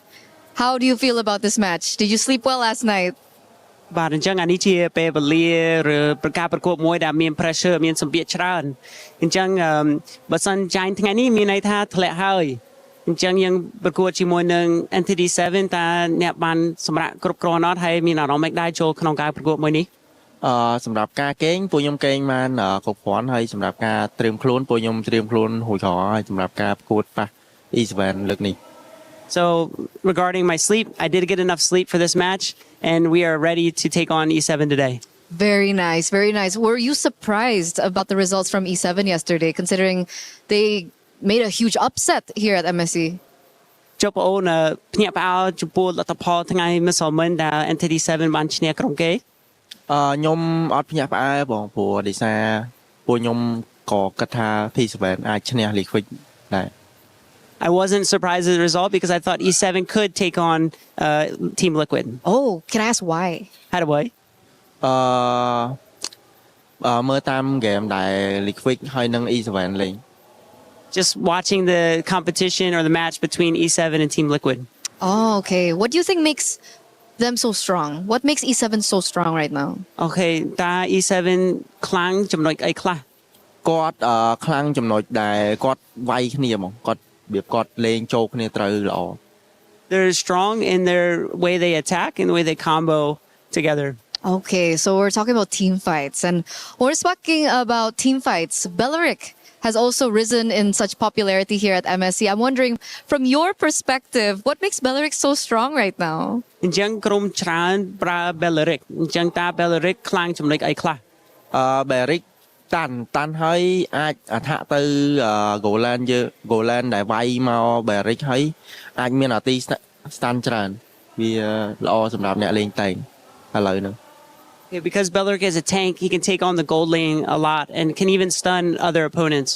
How do you feel about this match? Did you sleep well last night? បាទអញ្ចឹងអានេះជាពេលវេលាឬការប្រកួតមួយដែលមាន pressure មានសម្ពាធច្រើនអញ្ចឹងបើសិនចាញ់ថ្ងៃនេះមានន័យថាធ្លាក់ហើយអញ្ចឹងយើងប្រកួតជាមួយនឹង Entity 7 តើអ្នកបានសម្រាប់គ្រប់គ្រាន់អត់ហើយមានអារម្មណ៍យ៉ាងដែរចូលក្នុងការប្រកួតមួយនេះសម្រាប់ការកេងពួកខ្ញុំកេងបានគ្រប់គ្រាន់ហើយសម្រាប់ការត្រៀមខ្លួនពួកខ្ញុំត្រៀមខ្លួនរួចរាល់ហើយសម្រាប់ការប្រកួតប៉ះ E7 លើកនេះ So regarding my sleep, I did get enough sleep for this match, and we are ready to take on E7 today. Very nice, very nice. Were you surprised about the results from E7 yesterday, considering they made a huge upset here at MSC? ចុះបងអូនភ្ញាក់ផ្អើលចំពោះលទ្ធផលថ្ងៃម្សិលមិញដែល Entity 7 បានឈ្នះក្រុមគេខ្ញុំអត់ភ្ញាក់ផ្អើលបងព្រោះដោយសារពួកខ្ញុំក៏គិតថា P7 អាចឈ្នះ Liquid ដែរ I wasn't surprised at the result because I thought E7 could take on Team Liquid. Oh, can I ask why? How do I? មើលតាមហ្គេមដែល Liquid ហើយនិង E7 លេង Just watching the competition or the match between E7 and Team Liquid. Oh, okay. What do you think makes them so strong? What makes E7 so strong right now? Okay, តើ E7 ខ្លាំងចំណុចអីខ្លះ គាត់ខ្លាំងចំណុចដែលគាត់វាយគ្នាហ្មងគាត់របៀបគាត់លេងចូលគ្នាត្រូវល្អ They're strong in their way they attack and the way they combo together. Okay, so we're talking about team fights, and when we're speaking about team fights, Belleric has also risen in such popularity here at MSC. I'm wondering, from your perspective, what makes Belleric so strong right now? អញ្ចឹងក្រុមច្រើនប្រើ Belleric អញ្ចឹងតើ Belleric ខ្លាំងចំណុចអីខ្លះ Belleric តាន់ហើយអាចអថាក់ទៅ Golan ដែលវាយមក Belleric ហើយអាចមានអាទី stun ច្រើនវាល្អសម្រាប់អ្នកលេងតែងឥឡូវហ្នឹង Because Belleric is a tank, he can take on the gold lane a lot and can even stun other opponents.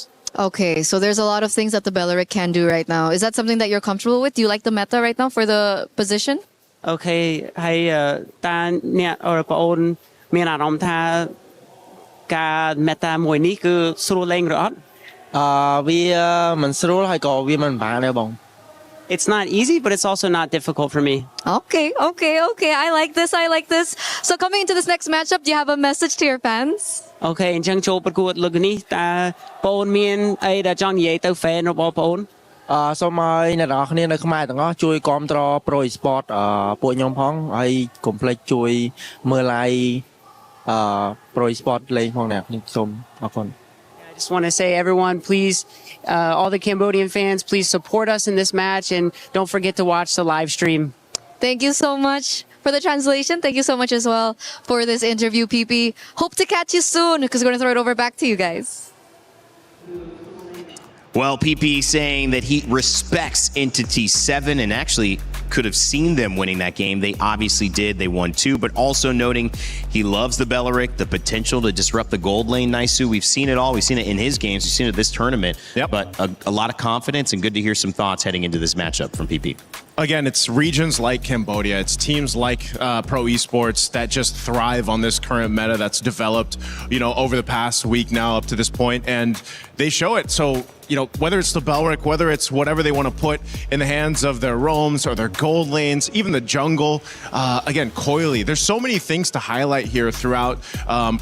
Okay, so there's a lot of things that the Belleric can do right now. Is that something that you're comfortable with? Do you like the meta right now for the position? Okay, ហើយតើអ្នកអរប្អូនមានអារម្មណ៍ថាការ meta មួយនេះគឺស្រួលលេងឬអត់វាមិនស្រួលហើយក៏វាមិនបានដែរបង It's not easy, but it's also not difficult for me. Okay. I like this. So coming into this next matchup, do you have a message to your fans? Okay, អញ្ចឹងចូលប្រកួតលើកនេះតើបងមានអីដែលចង់និយាយទៅ fan របស់បង សូមឲ្យអ្នកនរគ្នានៅខ្មែរទាំងអស់ជួយគាំទ្រ Pro Esport ពួកខ្ញុំផងហើយកុំភ្លេចជួយមើល live Pro Esport លេងផងអ្នកខ្ញុំសូមអរគុណ I just want to say, everyone, please, all the Cambodian fans, please support us in this match and don't forget to watch the live stream. Thank you so much for the translation. Thank you so much as well for this interview, PP. Hope to catch you soon because we're going to throw it over back to you guys. Well, PP saying that he respects Entity 7 and actually could have seen them winning that game. They obviously did. They won 2, but also noting he loves the Belleric, the potential to disrupt the gold lane. Naisu, we've seen it all. We've seen it in his games. We've seen it this tournament. Yep. But a lot of confidence and good to hear some thoughts heading into this matchup from PP. Again, it's regions like Cambodia. It's teams like Pro Esports that just thrive on this current meta that's developed, over the past week now up to this point, and they show it. So, whether it's the Belleric, whether it's whatever they want to put in the hands of their roams or their gold lanes, even the jungle, again, coily. There's so many things to highlight here throughout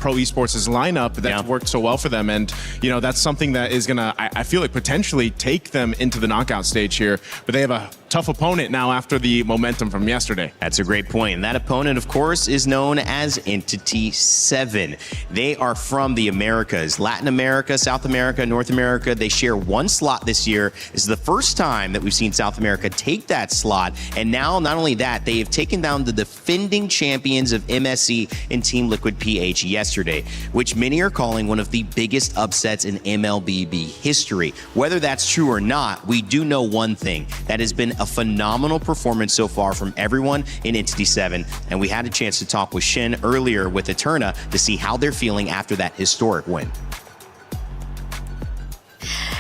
Pro Esports' lineup that's worked so well for them, and that's something that is gonna, I feel like, potentially take them into the knockout stage here. But they have a tough opponent now after the momentum from yesterday. That's a great point. And that opponent, of course, is known as Entity 7. They are from the Americas, Latin America, South America, North America. They share one slot this year. This is the first time that we've seen South America take that slot. And now, not only that, they have taken down the defending champions of MSC in Team Liquid PH yesterday, which many are calling one of the biggest upsets in MLBB history. Whether that's true or not, we do know one thing. That has been a phenomenal performance so far from everyone in Entity 7. And we had a chance to talk with Shin earlier with Eterna to see how they're feeling after that historic win.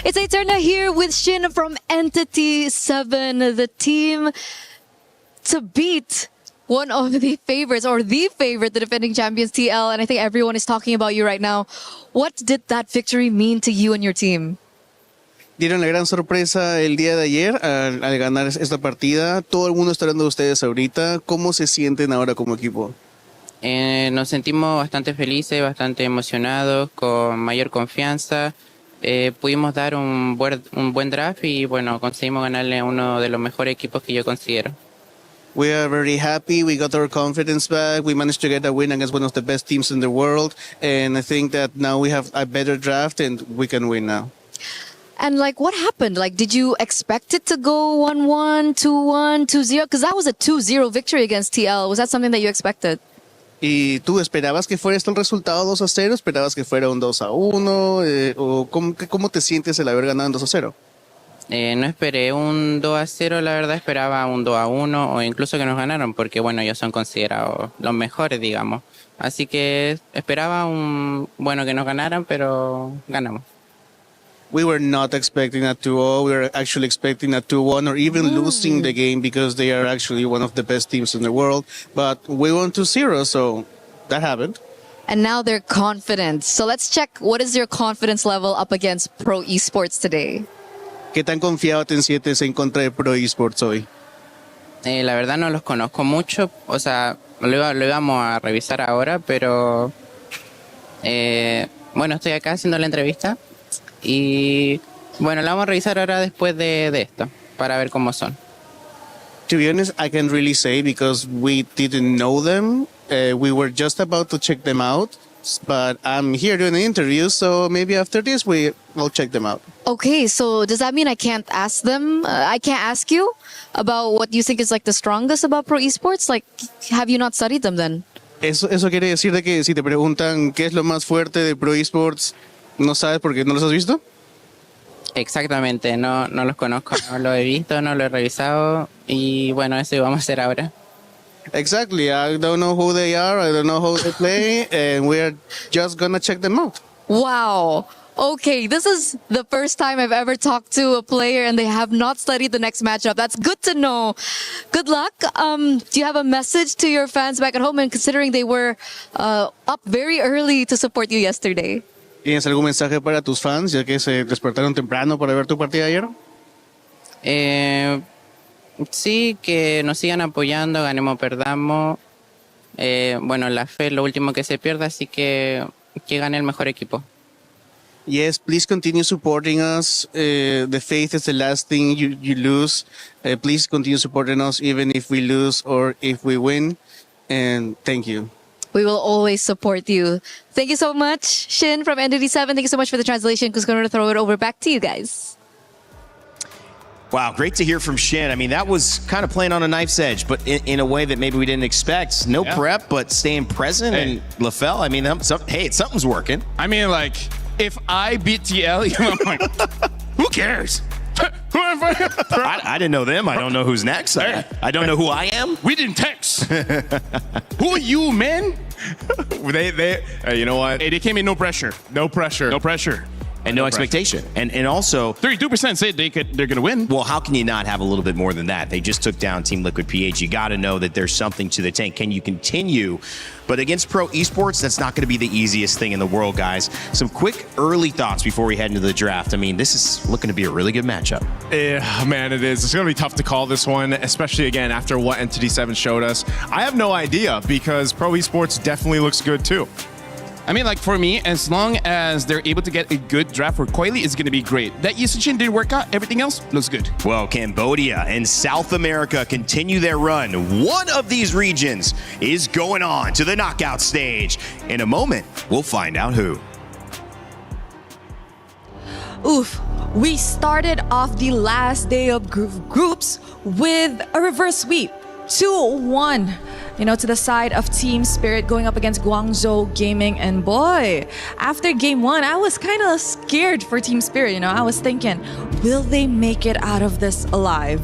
It's Eterna here with Shin from Entity 7, the team to beat one of the favorites, or the favorite, the defending champions, TL. And I think everyone is talking about you right now. What did that victory mean to you and your team? dieron la gran sorpresa el día de ayer al ganar esta partida. Todo el mundo está hablando de ustedes ahorita. ¿Cómo se sienten ahora como equipo? Nos sentimos bastante felices, bastante emocionados, con mayor confianza. Pudimos dar un buen draft y bueno, conseguimos ganarle a uno de los mejores equipos que yo considero. We are very happy. We got our confidence back. We managed to get a win against one of the best teams in the world. And I think that now we have a better draft and we can win now. And like, what happened? Like, did you expect it to go 1-1, 2-1, 2-0? Because that was a 2-0 victory against TL. Was that something that you expected? ¿Y tú esperabas que fuera el resultado 2-0? ¿Esperabas que fuera un 2-1? ¿O cómo te sientes el haber ganado en 2-0? No esperé un 2-0, la verdad esperaba un 2-1 o incluso que nos ganaran, porque bueno, ellos son considerados los mejores, digamos. Así que esperaba que nos ganaran, pero ganamos. We were not expecting a 2-0. We were actually expecting a 2-1 or even losing the game because they are actually one of the best teams in the world. But we won 2-0, so that happened. And now they're confident. So let's check, what is your confidence level up against Pro Esports today? ¿Qué tan confiado te sientes en contra de Pro Esports hoy? La verdad no los conozco mucho, o sea, lo íbamos a revisar ahora, pero bueno, estoy acá haciendo la entrevista y bueno, la vamos a revisar ahora después de esto, para ver cómo son. To be honest, I can't really say because we didn't know them. We were just about to check them out. But I'm here doing the interview, so maybe after this we'll check them out. Okay, so does that mean I can't ask them? I can't ask you about what you think is like the strongest about Pro Esports? Like, have you not studied them then? Eso quiere decir de que si te preguntan qué es lo más fuerte de Pro Esports, ¿no sabes porque no los has visto? Exactamente, no los conozco, no lo he visto, no lo he revisado y bueno, eso vamos a hacer ahora. Exactly. I don't know who they are. I don't know how they play. And we're just going to check them out. Wow. Okay, this is the first time I've ever talked to a player and they have not studied the next matchup. That's good to know. Good luck. Do you have a message to your fans back at home? And considering they were up very early to support you yesterday. ¿Tienes algún mensaje para tus fans, ya que se despertaron temprano para ver tu partida ayer? Sí, que nos sigan apoyando, ganemos, perdamos. Bueno, la fe es lo último que se pierde, así que gane el mejor equipo. Yes, please continue supporting us. The faith is the last thing you lose. Please continue supporting us even if we lose or if we win. And thank you. We will always support you. Thank you so much, Shin from NDD7. Thank you so much for the translation. Who's going to throw it over back to you guys. Wow, great to hear from Shin. I mean, that was kind of playing on a knife's edge, but in a way that maybe we didn't expect. No prep, but staying present. Hey. And LaFell, I mean, hey, something's working. I mean, like, if I beat TL, I'm like, who cares? I didn't know them. I don't know who's next. I don't know who I am. We didn't text. Who are you, man? You know what? Hey, they came in no pressure. No pressure. No pressure. And no expectation. And also 32% say they're going to win. Well, how can you not have a little bit more than that? They just took down Team Liquid PH. You got to know that there's something to the tank. Can you continue? But against Pro Esports, that's not going to be the easiest thing in the world, guys. Some quick early thoughts before we head into the draft. I mean, this is looking to be a really good matchup. Yeah, man, it is. It's going to be tough to call this one, especially, again, after what Entity 7 showed us. I have no idea because Pro Esports definitely looks good, too. I mean, like, for me, as long as they're able to get a good draft for Coily, it's going to be great. That Yusichin didn't work out. Everything else looks good. Well, Cambodia and South America continue their run. One of these regions is going on to the knockout stage. In a moment, we'll find out who. Oof. We started off the last day of groups with a reverse sweep. 2-1. To the side of Team Spirit going up against Guangzhou Gaming. And boy, after game one, I was kind of scared for Team Spirit. I was thinking, will they make it out of this alive?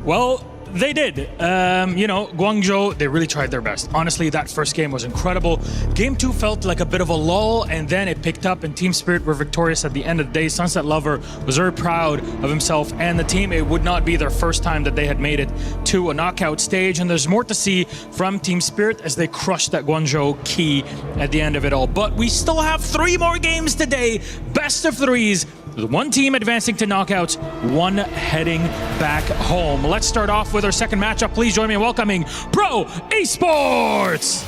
Well, they did. Guangzhou, they really tried their best. Honestly, that first game was incredible. Game 2 felt like a bit of a lull, and then it picked up, and Team Spirit were victorious at the end of the day. Sunset Lover was very proud of himself and the team. It would not be their first time that they had made it to a knockout stage, and there's more to see from Team Spirit as they crushed that Guangzhou key at the end of it all. But we still have 3 more games today. Best of 3s. There's one team advancing to knockouts, one heading back home. Let's start off with our second matchup. Please join me in welcoming Pro Esports.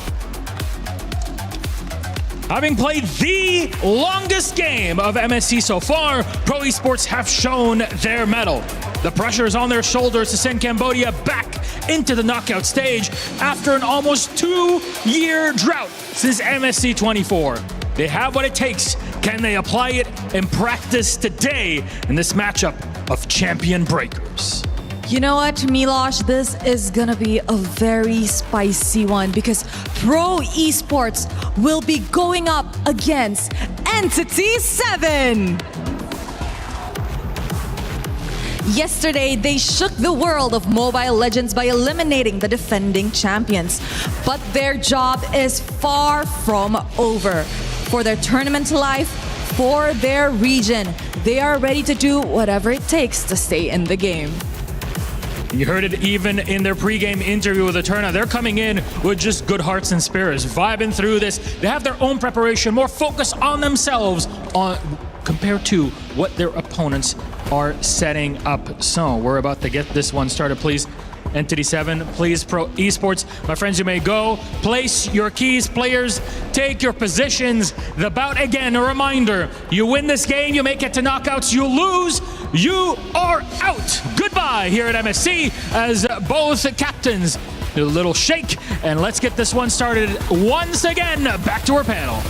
Having played the longest game of MSC so far, Pro Esports have shown their mettle. The pressure is on their shoulders to send Cambodia back into the knockout stage after an almost 2-year drought since MSC 24. They have what it takes. Can they apply it in practice today in this matchup of champion breakers? You know what, Milosh? This is gonna be a very spicy one because Pro Esports will be going up against Entity 7. Yesterday, they shook the world of Mobile Legends by eliminating the defending champions. But their job is far from over. For their tournament life, for their region, they are ready to do whatever it takes to stay in the game. You heard it even in their pregame interview with Eterna. They're coming in with just good hearts and spirits, vibing through this. They have their own preparation, more focus on themselves compared to what their opponents are setting up. So we're about to get this one started. Please, Entity 7, please, Pro Esports. My friends, you may go. Place your keys. Players, take your positions. The bout, again, a reminder. You win this game, you make it to knockouts. You lose, you are out. Goodbye here at MSC as both captains do a little shake. And let's get this one started once again. Back to our panel.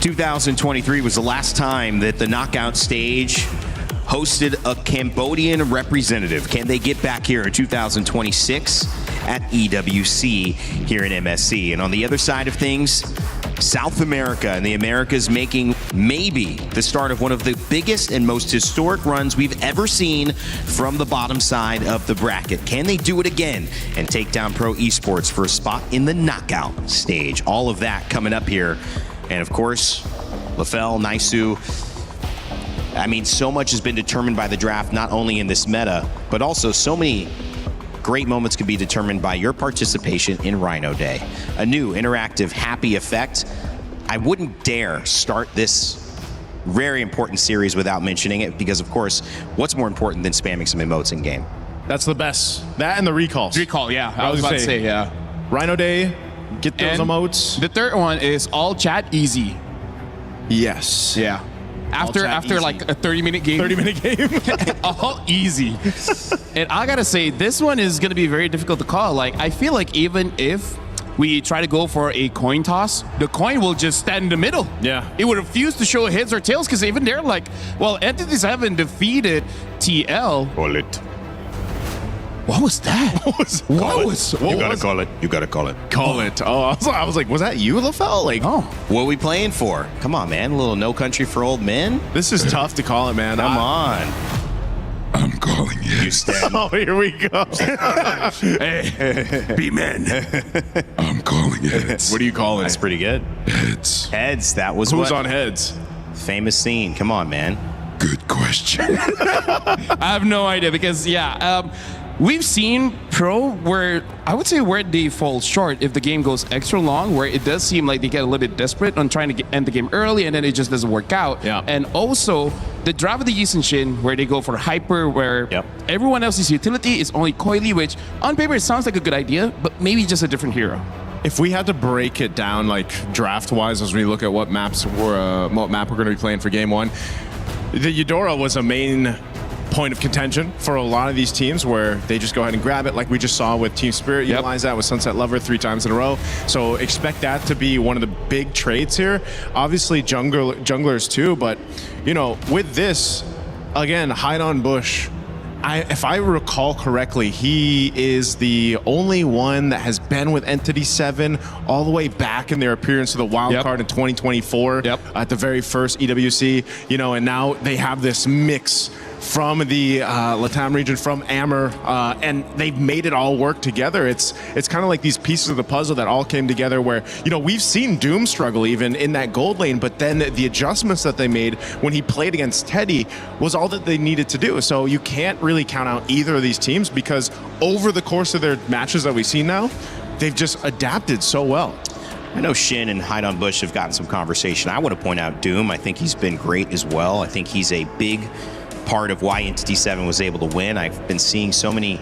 2023 was the last time that the knockout stage hosted a Cambodian representative. Can they get back here in 2026 at EWC here in MSC? And on the other side of things, South America and the Americas making maybe the start of one of the biggest and most historic runs we've ever seen from the bottom side of the bracket. Can they do it again and take down Pro Esports for a spot in the knockout stage? All of that coming up here. And of course, Lafell, Naisu. I mean, so much has been determined by the draft, not only in this meta, but also so many great moments can be determined by your participation in Rhino Day. A new interactive, happy effect. I wouldn't dare start this very important series without mentioning it because, of course, what's more important than spamming some emotes in game? That's the best. That and the recalls. Recall, yeah. I was about to say, yeah. Rhino Day, get those emotes. The third one is all chat easy. Yes. Yeah. After easy. like a 30-minute game. 30-minute game. All easy. And I gotta say, this one is gonna be very difficult to call. Like, I feel like even if we try to go for a coin toss, the coin will just stand in the middle. Yeah. It would refuse to show heads or tails because even they're like, well, Entity 7 defeated TL. Call it. What was that? You gotta call it. You gotta call it. Call it. Oh, I was like, was that you, Lafell? Like, oh, what are we playing for? Come on, man. A little No Country for Old Men. This is tough to call it, man. Come on. I'm calling it. You stand. Oh, here we go. Hey, be men. I'm calling it. What do you call it? That's pretty good. Heads. Heads. That was Who's what? on heads? Famous scene. Come on, man. Good question. I have no idea because, we've seen Pro where I would say where they fall short if the game goes extra long, where it does seem like they get a little bit desperate on trying to end the game early and then it just doesn't work out. Yeah. And also the draft of the Yisenshin where they go for hyper, where everyone else's utility is only Coily, which on paper it sounds like a good idea, but maybe just a different hero. If we had to break it down like draft-wise as we look at what map we're going to be playing for game one, the Eudora was a main point of contention for a lot of these teams where they just go ahead and grab it, like we just saw with Team Spirit utilize that with Sunset Lover 3 times in a row. So expect that to be one of the big traits here. Obviously junglers too, but you know, with this, again, hide on bush. If I recall correctly, he is the only one that has been with Entity 7 all the way back in their appearance to the wild card in 2024 at the very first EWC, you know, and now they have this mix from the Latam region, from Ammer, and they've made it all work together. It's kind of like these pieces of the puzzle that all came together where, you know, we've seen Doom struggle even in that gold lane, but then the adjustments that they made when he played against Teddy was all that they needed to do. So you can't really count out either of these teams because over the course of their matches that we see now, they've just adapted so well. I know Shin and Haidon Bush have gotten some conversation. I want to point out Doom. I think he's been great as well. I think he's a big part of why Entity 7 was able to win. I've been seeing so many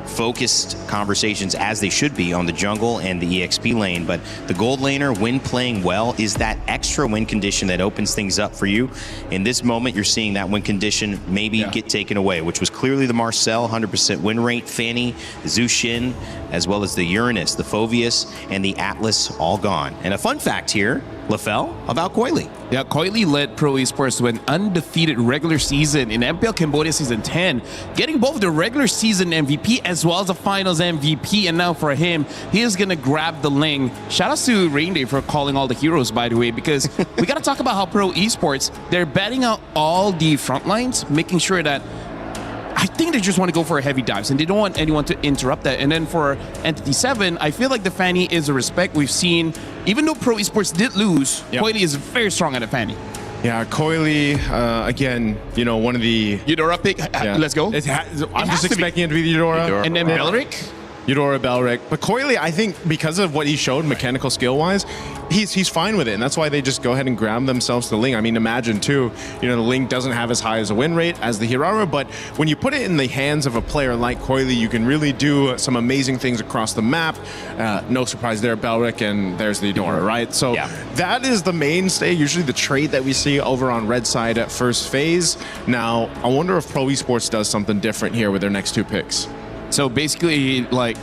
focused conversations, as they should be, on the jungle and the EXP lane, but the gold laner, when playing well, is that extra win condition that opens things up for you. In this moment, you're seeing that win condition maybe get taken away, which was clearly the Marcel 100% win rate, Fanny, Zushin, as well as the Uranus, the Phoveus, and the Atlas, all gone. And a fun fact here, LaFell, about Coily. Yeah, Coily led Pro Esports to an undefeated regular season in MPL Cambodia Season 10, getting both the regular season MVP as well as the finals MVP. And now for him, he is going to grab the lane. Shout out to Rainday for calling all the heroes, by the way, because we got to talk about how Pro Esports, they're batting out all the front lines, making sure that I think they just want to go for heavy dives and they don't want anyone to interrupt that. And then for Entity 7, I feel like the Fanny is a respect we've seen. Even though Pro Esports did lose, Coily is very strong at the Fanny. Yeah, Coily, again, you know, one of the... Eudora pick, let's go. I'm just expecting it to be the Eudora. And then Belric? Eudora, Belric. But Coily, I think because of what he showed mechanical skill-wise, he's fine with it. And that's why they just go ahead and grab themselves the Ling. I mean, imagine, too, you know, the Ling doesn't have as high as a win rate as the Hirara, but when you put it in the hands of a player like Coily, you can really do some amazing things across the map. No surprise there, Belric, and there's the Eudora, right? So that is the mainstay, usually the trait that we see over on red side at first phase. Now, I wonder if Pro Esports does something different here with their next two picks. So basically, like,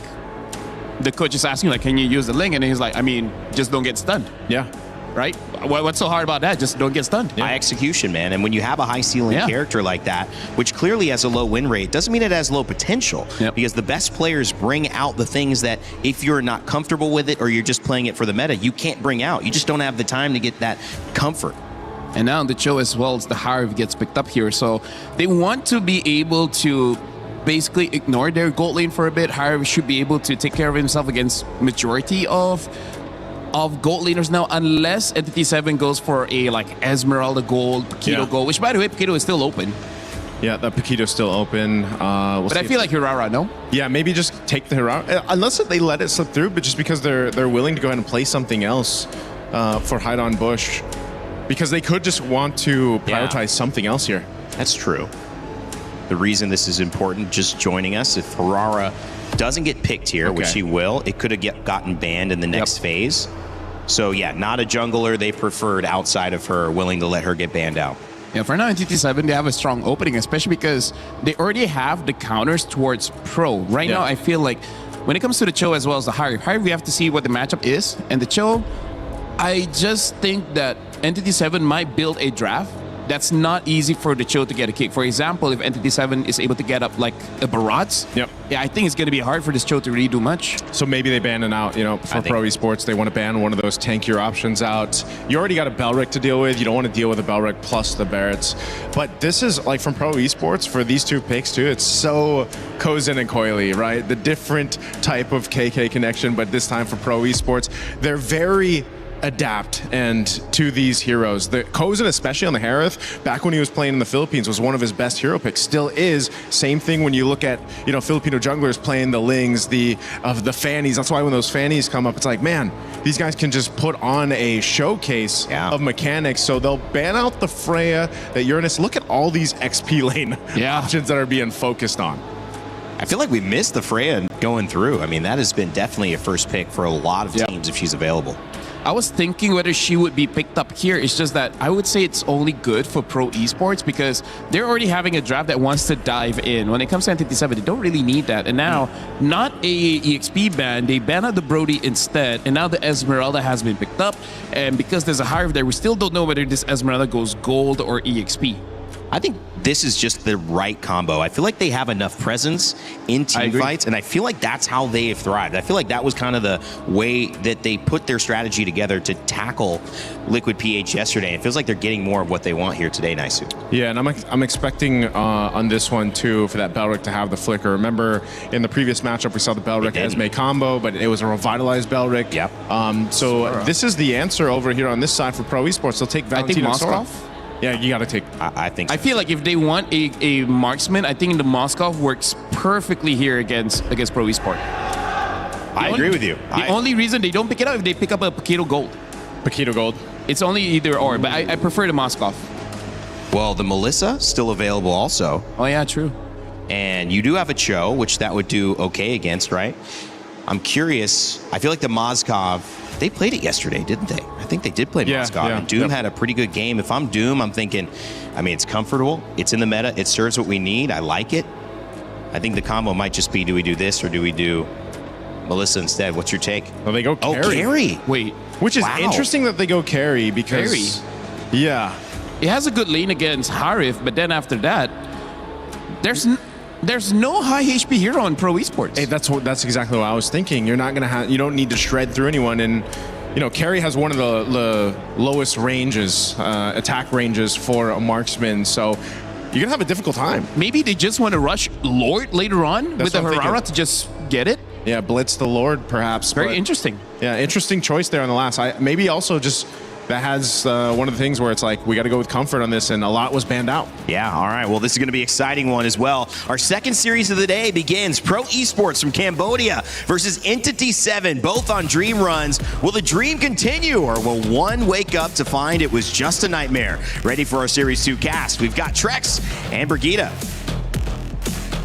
the coach is asking, like, can you use the Ling? And he's like, I mean, just don't get stunned. Yeah. Right? What's so hard about that? Just don't get stunned. High execution, man. And when you have a high ceiling character like that, which clearly has a low win rate, doesn't mean it has low potential. Because the best players bring out the things that if you're not comfortable with it or you're just playing it for the meta, you can't bring out. You just don't have the time to get that comfort. And now the Cho as well as the Harv gets picked up here. So they want to be able to basically ignore their gold lane for a bit. Harv should be able to take care of himself against majority of gold laners now, unless Entity 7 goes for a like Esmeralda gold, Paquito gold, which by the way, Paquito is still open. Yeah, that Paquito's still open. But I feel like Hirara, no? Yeah, maybe just take the Hirara, unless they let it slip through, but just because they're willing to go ahead and play something else for Haidon Bush, because they could just want to prioritize something else here. That's true. The reason this is important, just joining us, if Hirara doesn't get picked here, which he will, it could have gotten banned in the next phase. So yeah, not a jungler they preferred outside of her, willing to let her get banned out. Yeah, for now in TT7, they have a strong opening, especially because they already have the counters towards Pro. Right now, I feel like when it comes to the Cho as well as the Harv, we have to see what the matchup is. And the Cho, I just think that Entity 7 might build a draft that's not easy for the Cho to get a kick. For example, if Entity 7 is able to get up like a Barats, I think it's going to be hard for this Cho to really do much. So maybe they ban it out, you know, for Pro Esports, they want to ban one of those tankier options out. You already got a Belric to deal with. You don't want to deal with a Belric plus the Barretts. But this is, like, from Pro Esports, for these two picks, too, it's so Kozin and Coily, right? The different type of KK connection, but this time for Pro Esports, they're very adapt and to these heroes. The Kozin, especially on the Harith, back when he was playing in the Philippines, was one of his best hero picks. Still is. Same thing when you look at, you know, Filipino junglers playing the Lings, the Fannies. That's why when those Fannies come up, it's like, man, these guys can just put on a showcase of mechanics. So they'll ban out the Freya, the Uranus. Look at all these XP lane options that are being focused on. I feel like we missed the Freya going through. I mean, that has been definitely a first pick for a lot of teams if she's available. I was thinking whether she would be picked up here. It's just that I would say it's only good for Pro Esports because they're already having a draft that wants to dive in. When it comes to Entity 7, they don't really need that. And now, not a EXP ban, they ban out the Brody instead. And now the Esmeralda has been picked up. And because there's a Harv there, we still don't know whether this Esmeralda goes gold or EXP. I think this is just the right combo. I feel like they have enough presence in team fights, and I feel like that's how they have thrived. I feel like that was kind of the way that they put their strategy together to tackle Liquid PH yesterday. It feels like they're getting more of what they want here today, Naisu. Yeah, and I'm expecting on this one, too, for that Belric to have the flicker. Remember, in the previous matchup, we saw the Belric Esme combo, but it was a revitalized Belric. So this is the answer over here on this side for Pro Esports. They'll take Valentina Moskov. Yeah, you got to take... I think so. I feel like if they want a marksman, I think the Moskov works perfectly here against Pro Esport. I agree with you. The only reason they don't pick it up if they pick up a Paquito Gold. Paquito Gold. It's only either or, but I prefer the Moskov. Well, the Melissa still available also. Oh yeah, true. And you do have a Cho, which that would do okay against, right? I'm curious. I feel like the Moskov, they played it yesterday, didn't they? I think they did play Moskov. Yeah, and Doom had a pretty good game. If I'm Doom, I'm thinking, I mean, it's comfortable. It's in the meta. It serves what we need. I like it. I think the combo might just be, do we do this or do we do Melissa instead? What's your take? Well, they go carry. Oh, carry. Wait. Which is interesting that they go carry because... Carry? Yeah. It has a good lane against Harif, but then after that, there's no high HP hero in Pro Esports. Hey, that's exactly what I was thinking. You're not gonna you don't need to shred through anyone, and you know, carry has one of the lowest ranges, attack ranges for a marksman, so you're gonna have a difficult time. Maybe they just want to rush Lord later on with the Harara to just get it. Yeah, blitz the Lord perhaps. Very interesting. Yeah, interesting choice there on the last. Maybe also just that has one of the things where it's like, we got to go with comfort on this, and a lot was banned out. Yeah, all right. Well, this is going to be an exciting one as well. Our second series of the day begins. Pro Esports from Cambodia versus Entity 7, both on dream runs. Will the dream continue, or will one wake up to find it was just a nightmare? Ready for our Series 2 cast. We've got Trex and Brigida.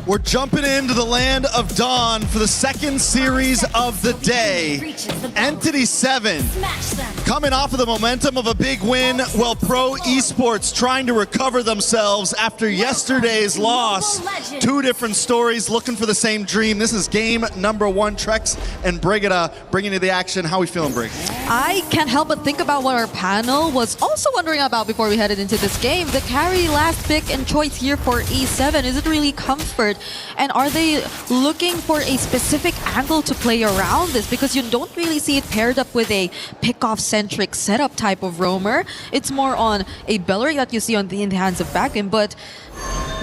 We're jumping into the land of Dawn for the second series of the day. Entity 7 coming off of the momentum of a big win, while Pro Esports trying to recover themselves after yesterday's loss. Two different stories looking for the same dream. This is game number 1. Trex and Brigida bringing you the action. How are we feeling, Brig? I can't help but think about what our panel was also wondering about before we headed into this game. The carry last pick and choice here for E7. Is it really comfort? And are they looking for a specific angle to play around this? Because you don't really see it paired up with a pick-off-centric setup type of roamer. It's more on a Belleric that you see in the hands of Backend, but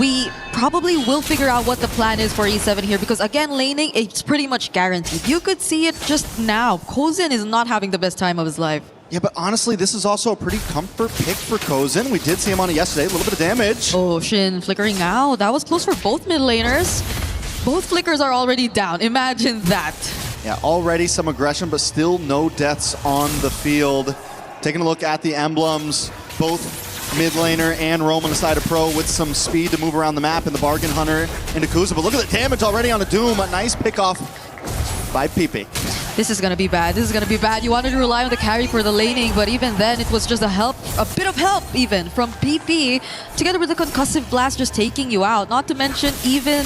we probably will figure out what the plan is for E7 here, because again, laning, it's pretty much guaranteed. You could see it just now. Kozin is not having the best time of his life. Yeah, but honestly, this is also a pretty comfort pick for Kozin. We did see him on it yesterday, a little bit of damage. Oh, Shin flickering out. That was close for both mid laners. Both flickers are already down. Imagine that. Yeah, already some aggression, but still no deaths on the field. Taking a look at the emblems, both mid laner and Roman aside of Pro with some speed to move around the map, and the Bargain Hunter into Kuza. But look at the damage already on a Doom. A nice pick off by PP. This is gonna be bad. This is gonna be bad. You wanted to rely on the carry for the laning, but even then, it was just a bit of help even from PP, together with the concussive blast just taking you out. Not to mention even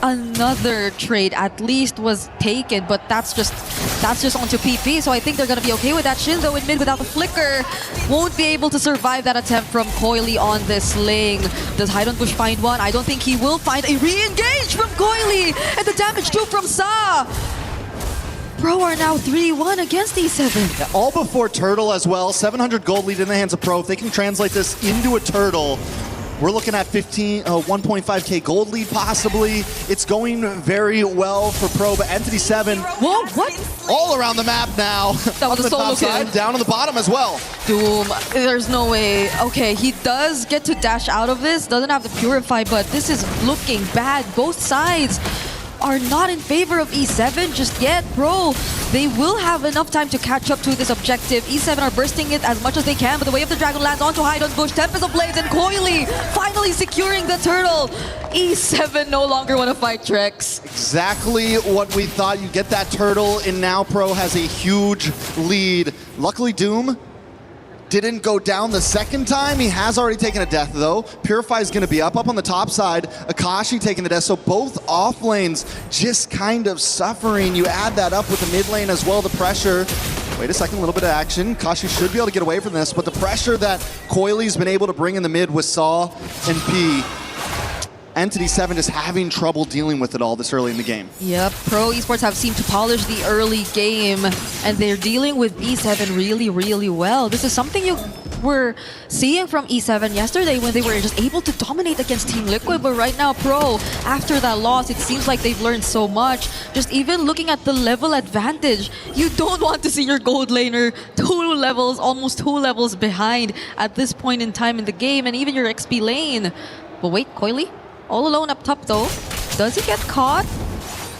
another trade at least was taken, but that's just onto PP. So I think they're gonna be okay with that. Shin though in mid without the flicker won't be able to survive that attempt from Coily on this Ling. Does Bush find one? I don't think he will find a re-engage from Coily, and the damage too from Sa. Pro are now 3-1 against E7. Yeah, all before Turtle as well. 700 gold lead in the hands of Pro. If they can translate this into a Turtle, we're looking at 1.5k gold lead possibly. It's going very well for Pro, but Entity 7. Whoa, what? All around the map now. That was on a the solo top side, kill. down on the bottom as well. Doom, there's no way. Okay, he does get to dash out of this. Doesn't have to purify, but this is looking bad. Both sides are not in favor of E7 just yet. Pro, they will have enough time to catch up to this objective. E7 are bursting it as much as they can, but the Way of the Dragon lands onto Bush. Tempest of Blades and Coily finally securing the turtle. E7 no longer want to fight Trex. Exactly what we thought. You get that turtle, and now Pro has a huge lead. Luckily, Doom didn't go down the second time. He has already taken a death though. Purify is going to be up on the top side. Akashi taking the death, so both off lanes just kind of suffering. You add that up with the mid lane as well, the pressure. Wait a second, a little bit of action. Akashi should be able to get away from this, but the pressure that Coily's been able to bring in the mid with Saw and P, Entity 7 just having trouble dealing with it all this early in the game. Yep, Pro Esports have seemed to polish the early game, and they're dealing with E7 really, really well. This is something you were seeing from E7 yesterday when they were just able to dominate against Team Liquid, but right now Pro, after that loss, it seems like they've learned so much. Just even looking at the level advantage, you don't want to see your gold laner almost two levels behind at this point in time in the game, and even your XP lane. But wait, Coily? All alone up top though. Does he get caught?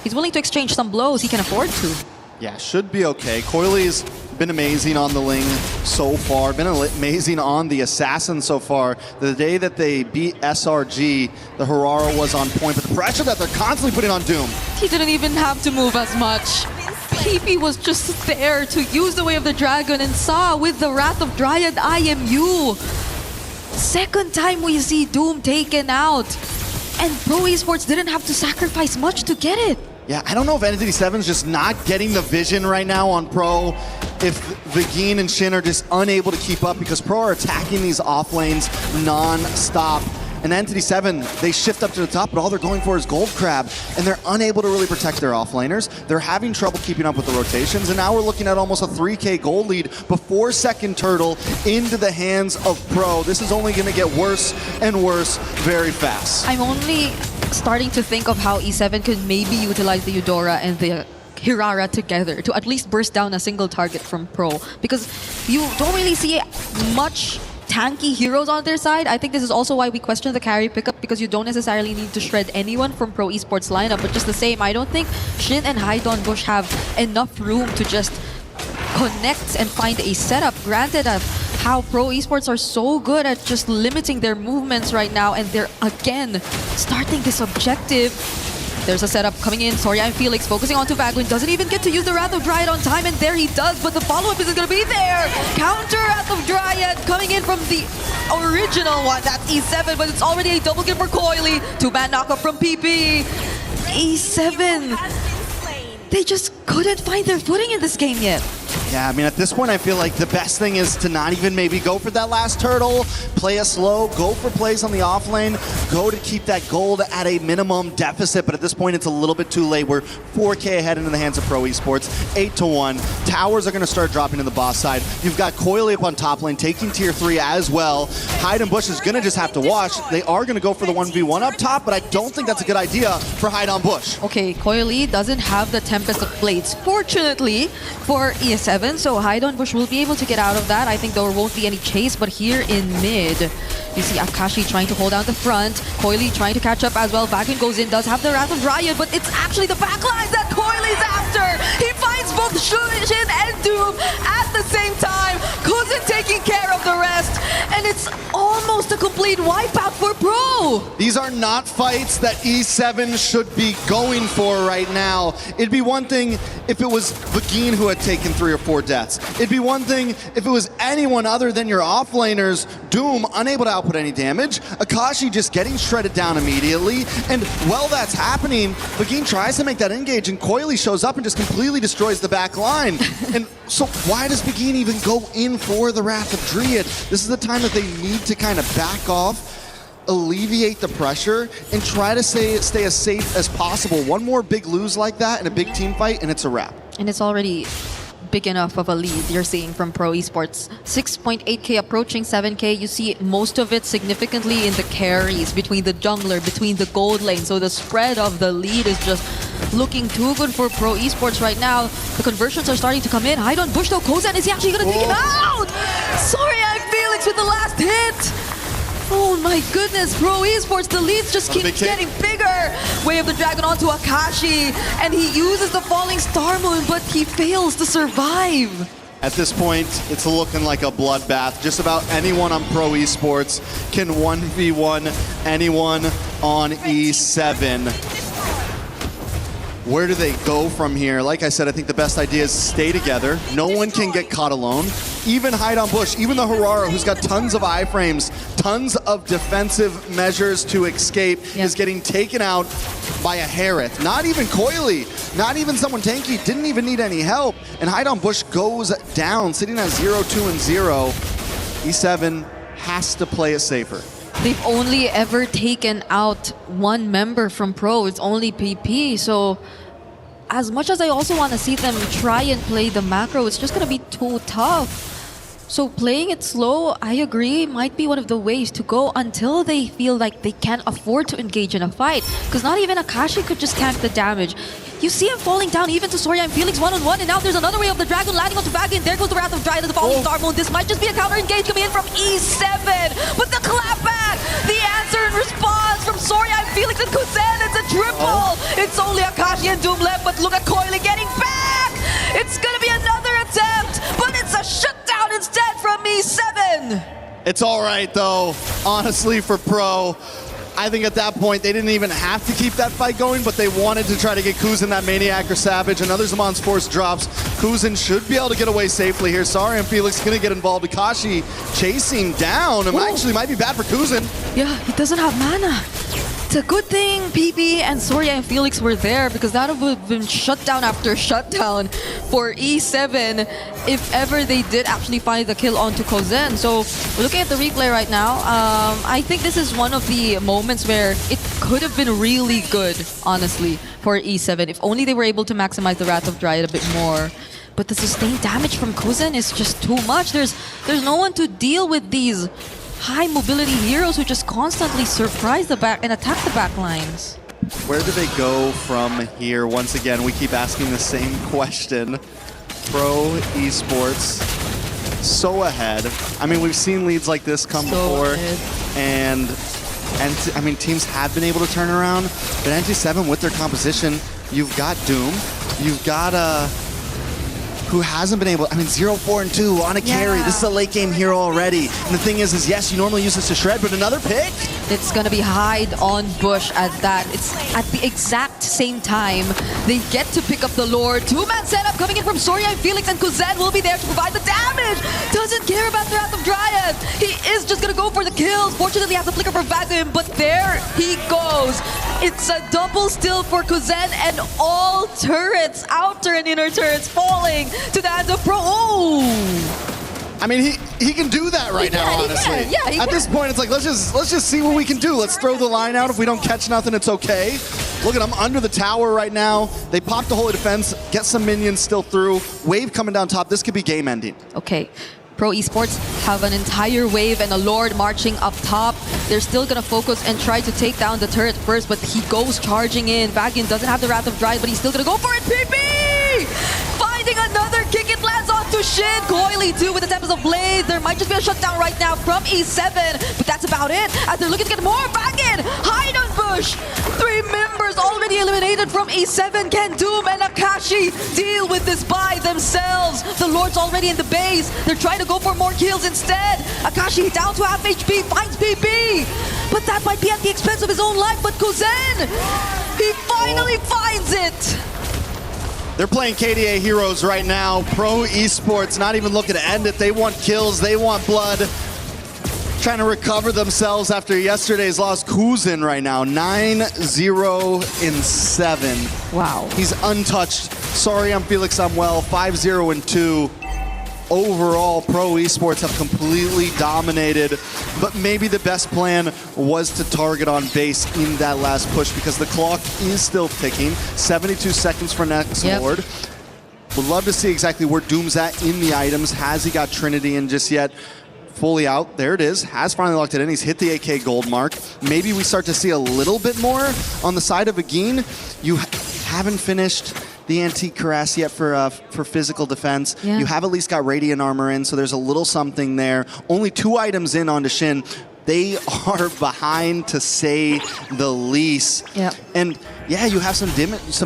He's willing to exchange some blows. He can afford to. Yeah, should be okay. Coily's been amazing on the Ling so far, been amazing on the Assassin so far. The day that they beat SRG, the Harara was on point, but the pressure that they're constantly putting on Doom. He didn't even have to move as much. PP was just there to use the Way of the Dragon and saw with the Wrath of Dryad IMU. Second time we see Doom taken out. And Pro Esports didn't have to sacrifice much to get it. Yeah, I don't know if Entity 7's just not getting the vision right now on Pro. If Vagine and Shin are just unable to keep up because Pro are attacking these off lanes non-stop. And Entity 7, they shift up to the top, but all they're going for is Gold Crab, and they're unable to really protect their offlaners. They're having trouble keeping up with the rotations, and now we're looking at almost a 3K gold lead before second turtle into the hands of Pro. This is only going to get worse and worse very fast. I'm only starting to think of how E7 could maybe utilize the Eudora and the Hirara together to at least burst down a single target from Pro, because you don't really see much tanky heroes on their side. I think this is also why we question the carry pickup, because you don't necessarily need to shred anyone from Pro Esports lineup, but just the same, I don't think Shin and Haidon Bush have enough room to just connect and find a setup. Granted of how Pro Esports are so good at just limiting their movements right now, and they're again starting this objective. There's a setup coming in. Sorry, I'm Felix focusing onto Vaguin. Doesn't even get to use the Wrath of Dryad on time, and there he does, but the follow-up isn't going to be there. Counter Wrath of Dryad coming in from the original one. That's E7, but it's already a double kill for Coily. Two-man knockup from PP. E7. They just couldn't find their footing in this game yet. Yeah, I mean, at this point, I feel like the best thing is to not even maybe go for that last turtle, play a slow, go for plays on the off lane, go to keep that gold at a minimum deficit. But at this point, it's a little bit too late. We're 4K ahead into the hands of Pro Esports, 8-1. Towers are going to start dropping to the boss side. You've got Coily up on top lane, taking tier 3 as well. Hyde and Bush is going to just have to watch. They are going to go for the 1v1 up top, but I don't think that's a good idea for Hyde on Bush. Okay, Coily doesn't have the Tempest of Blades, fortunately for ES7. So Haidon Bush will be able to get out of that. I think there won't be any chase, but here in mid, you see Akashi trying to hold down the front, Coily trying to catch up as well. Vacuum goes in, does have the Wrath of Dryad, but it's actually the backline that Coily's after. He finds both Shin and Doom at the same time. Cousin taking care of the rest, and it's almost a complete wipeout for Pro. These are not fights that E7 should be going for right now. It'd be one thing if it was Vagine who had taken 3 or 4 deaths. It'd be one thing if it was anyone other than your offlaners. Doom unable to output any damage, Akashi just getting shredded down immediately, and while that's happening, Vagine tries to make that engage, and Coily shows up and just completely destroys the back line. And so why does Vagine even go in for the Wrath of Dryad? This is the time that they need to kind of back off, alleviate the pressure, and try to stay as safe as possible. One more big lose like that in a big team fight, and it's a wrap. And it's already big enough of a lead you're seeing from Pro Esports. 6.8k approaching 7k. You see most of it significantly in the carries, between the jungler, between the gold lane. So the spread of the lead is just looking too good for Pro Esports right now. The conversions are starting to come in. Haidon Bush though, Kozan is he actually going to take him out? Sorry, I'm Felix with the last hit. Oh my goodness, Pro Esports, the leads just keep getting bigger. Way of the Dragon onto Akashi, and he uses the Falling Star Moon, but he fails to survive. At this point, it's looking like a bloodbath. Just about anyone on Pro Esports can 1v1 anyone on E7. Where do they go from here? Like I said, I think the best idea is stay together. No one can get caught alone. Even Haidon Bush, even the Harara, who's got tons of iframes, tons of defensive measures to escape, is getting taken out by a Harith. Not even Coily, not even someone tanky, didn't even need any help. And Haidon Bush goes down, sitting at 0-2-0. E7 has to play it safer. They've only ever taken out one member from Pro. It's only PP. So as much as I also want to see them try and play the macro, it's just going to be too tough. So playing it slow, I agree, might be one of the ways to go until they feel like they can't afford to engage in a fight. Because not even Akashi could just tank the damage. You see him falling down even to Sorya and Felix one-on-one, and now there's another wave of the Dragon landing onto Vagin. There goes the Wrath of Dryad and the falling Star Moon. This might just be a counter engage coming in from E7. But the clapback, the answer and response from Sorya and Felix and Kuzen, it's a triple. It's only Akashi and Doom left, but look at Coily getting back. It's gonna be another attempt, but it's a shutdown instead from E7. It's all right, though, honestly, for Pro. I think at that point, they didn't even have to keep that fight going, but they wanted to try to get Kuzen that Maniac or Savage. Another Zamon's Force drops. Kuzen should be able to get away safely here. Sorry, and Felix going to get involved. Akashi chasing down. It actually might be bad for Kuzen. Yeah, he doesn't have mana. It's a good thing PB and Sorya and Felix were there, because that would have been shutdown after shutdown for E7 if ever they did actually find the kill onto Kozen. So looking at the replay right now, I think this is one of the moments where it could have been really good, honestly, for E7 if only they were able to maximize the Wrath of Dryad a bit more. But the sustained damage from Kozen is just too much. There's no one to deal with these high mobility heroes who just constantly surprise the back and attack the back lines. Where do they go from here? Once again, we keep asking the same question. Pro Esports, so ahead. I mean, we've seen leads like this come before, and I mean, teams have been able to turn around, but NT7 with their composition, you've got Doom, you've got who hasn't been able, I mean, 0-4-2 on a carry. This is a late game hero already. And the thing is yes, you normally use this to shred, but another pick? It's gonna be hide on bush at that. It's at the exact same time they get to pick up the Lord. Two-man setup coming in from Sorya and Felix, and Kuzen will be there to provide the damage. Doesn't care about the Wrath of Dryad. He is just gonna go for the kills. Fortunately, has a flicker for Vadim, but there he goes. It's a double steal for Kuzen, and all turrets, outer and inner turrets, falling to the hands of Pro. I mean, he can do that right now, honestly. Yeah, at this point, it's like, let's just see what we can do. Let's throw the line out. If we don't catch nothing, it's okay. Look at him under the tower right now. They pop the Holy Defense, get some minions still through. Wave coming down top. This could be game ending. Okay. Pro Esports have an entire wave and a Lord marching up top. They're still gonna focus and try to take down the turret first, but he goes charging in. Vagin doesn't have the Wrath of Dryad, but he's still gonna go for it. PB! Finding another kick, it lands onto Shin. Coily too with the Tempest of Blade. There might just be a shutdown right now from E7, but that's about it. As they're looking to get more, Vagin! Hide on bush! 3 members already eliminated from E7. Can Doom and Akashi deal with this by themselves? The Lord's already in the base. They're trying to go for more kills instead. Akashi down to half HP, finds PB. But that might be at the expense of his own life. But Kuzen, he finally finds it. They're playing KDA heroes right now. Pro Esports not even looking to end it. They want kills, they want blood. Trying to recover themselves after yesterday's loss. Kuzen right now, 9-0-7. Wow. He's untouched. Sorry, I'm Felix Samuel, 5-0-2. Overall, Pro Esports have completely dominated, but maybe the best plan was to target on base in that last push because the clock is still ticking. 72 seconds for next Lord. Would love to see exactly where Doom's at in the items. Has he got Trinity in just yet? Fully out. There it is. Has finally locked it in. He's hit the AK gold mark. Maybe we start to see a little bit more on the side of Agin. You haven't finished the antique cuirass yet for physical defense. You have at least got radiant armor in, so there's a little something there. Only 2 items in onto Shin. They are behind, to say the least. And yeah, you have some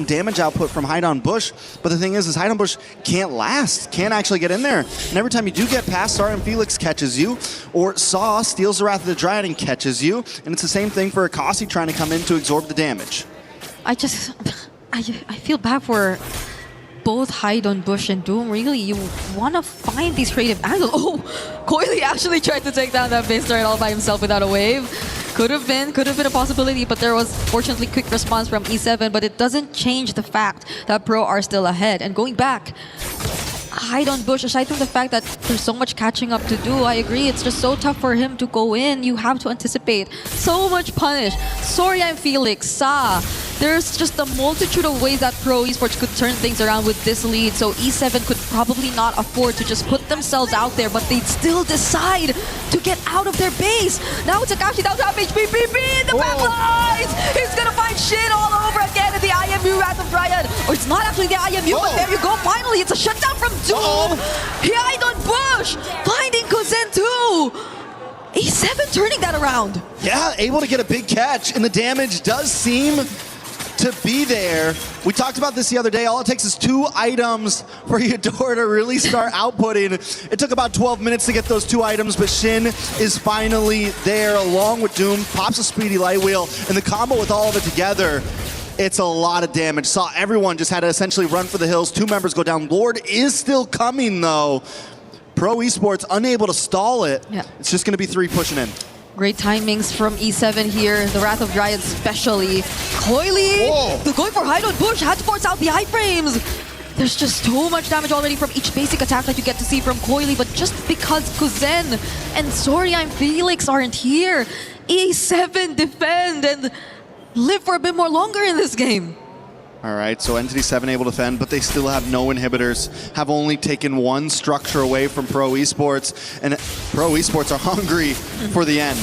damage output from Hide on Bush, but the thing is Hide on Bush can't last, can't actually get in there. And every time you do get past, Sar and Felix catches you, or Saw steals the Wrath of the Dryad and catches you, and it's the same thing for Akasi trying to come in to absorb the damage. I feel bad for both Hide on Bush and Doom. Really, you want to find these creative angles. Oh, Coily actually tried to take down that base turret all by himself without a wave. Could have been a possibility, but there was fortunately quick response from E7, but it doesn't change the fact that Pro are still ahead. And going back, Hide on Bush, aside from the fact that there's so much catching up to do, I agree, it's just so tough for him to go in. You have to anticipate so much punish. Sorya and Felix, Sa, there's just a multitude of ways that Pro Esports could turn things around with this lead. So E7 could probably not afford to just put themselves out there, but they'd still decide to get out of their base. Now it's Akashi down to HP, PP in the back lines. He's gonna find shit all over again in the IMU Wrath of Dryad. Or it's not actually the IMU, but there you go. Finally, it's a shutdown from Doom. He eyed on Bush, finding Kuzen too. E7 turning that around. Yeah, able to get a big catch, and the damage does seem to be there. We talked about this the other day. All it takes is 2 items for Eudora to really start outputting. It took about 12 minutes to get those 2 items, but Shin is finally there along with Doom. Pops a speedy light wheel, and the combo with all of it together, it's a lot of damage. Saw everyone just had to essentially run for the hills. 2 members go down. Lord is still coming, though. Pro Esports unable to stall it. Yeah. It's just going to be 3 pushing in. Great timings from E7 here. The Wrath of Dryad especially. Coily, going for hide on Bush, had to force out the iframes. There's just so much damage already from each basic attack that you get to see from Coily, but just because Kuzen and Sorry I'm Felix aren't here, E7 defend and live for a bit more longer in this game. All right, so Entity 7 able to defend, but they still have no inhibitors, have only taken 1 structure away from Pro Esports, and Pro Esports are hungry for the end.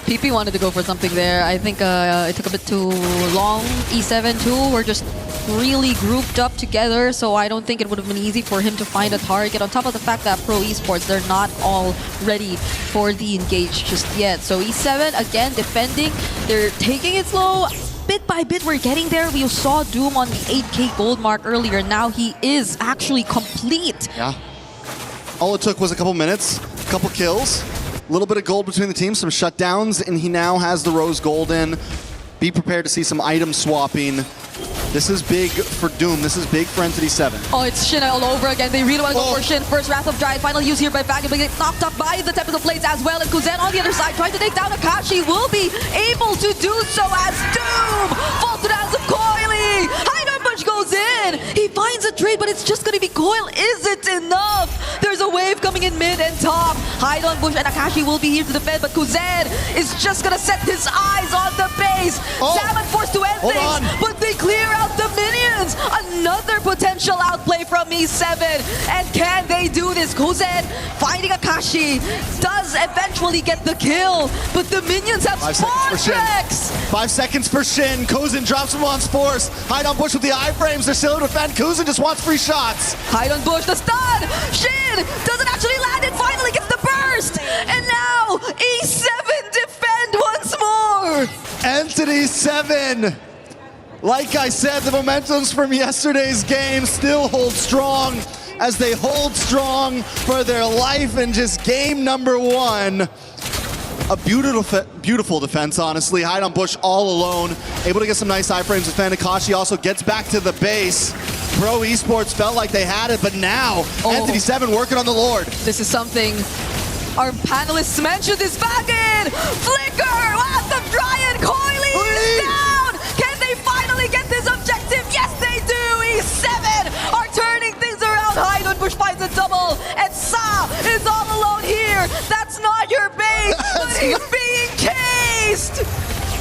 PP wanted to go for something there. I think it took a bit too long. E7 too were just really grouped up together, so I don't think it would have been easy for him to find a target. On top of the fact that Pro Esports, they're not all ready for the engage just yet. So E7, again, defending. They're taking it slow. Bit by bit, we're getting there. We saw Doom on the 8K gold mark earlier. Now he is actually complete. Yeah. All it took was a couple minutes, a couple kills, a little bit of gold between the teams, some shutdowns, and he now has the rose gold in. Be prepared to see some item swapping. This is big for Doom. This is big for Entity 7. Oh, it's Shin all over again. They really want to go for Shin. First Wrath of Dryad, final use here by Faggot, but gets knocked up by the Tempest of Blades as well. And Kuzen on the other side trying to take down Akashi will be able to do so as Doom falls to the hands of Coily. Heidenbush goes in. He finds a trade, but it's just going to be Coil. Is it enough? There's a wave coming in mid and top. Heidenbush and Akashi will be here to defend, but Kuzen is just going to set his eyes on the base. Salmon forced to end things, but they clear out the minions. Another potential outplay from E7. And can they do this? Kuzen finding Akashi does eventually get the kill, but the minions have spawn tracks. 5 seconds for Shin. Kuzen drops him on Force. Hide on Bush with the iframes. They're still to defend. Kuzen just wants free shots. Hide on Bush, the stun. Shin doesn't actually land it. Finally gets the burst. And now E7 defend once more. Entity 7. Like I said, the momentums from yesterday's game still hold strong as they hold strong for their life in just game number 1. A beautiful defense, honestly. Hide on Bush all alone. Able to get some nice iframes. Defend. Akashi also gets back to the base. Pro Esports felt like they had it, but now Entity 7 working on the Lord. This is something our panelists mentioned is back in. Flicker, Wrath of Dryad, Coily is down. Can they finally get this objective? Yes, they do. E7 are turning things around. Heidenbush finds a double, and Sa is all alone here. That's not your base, but he's being cased.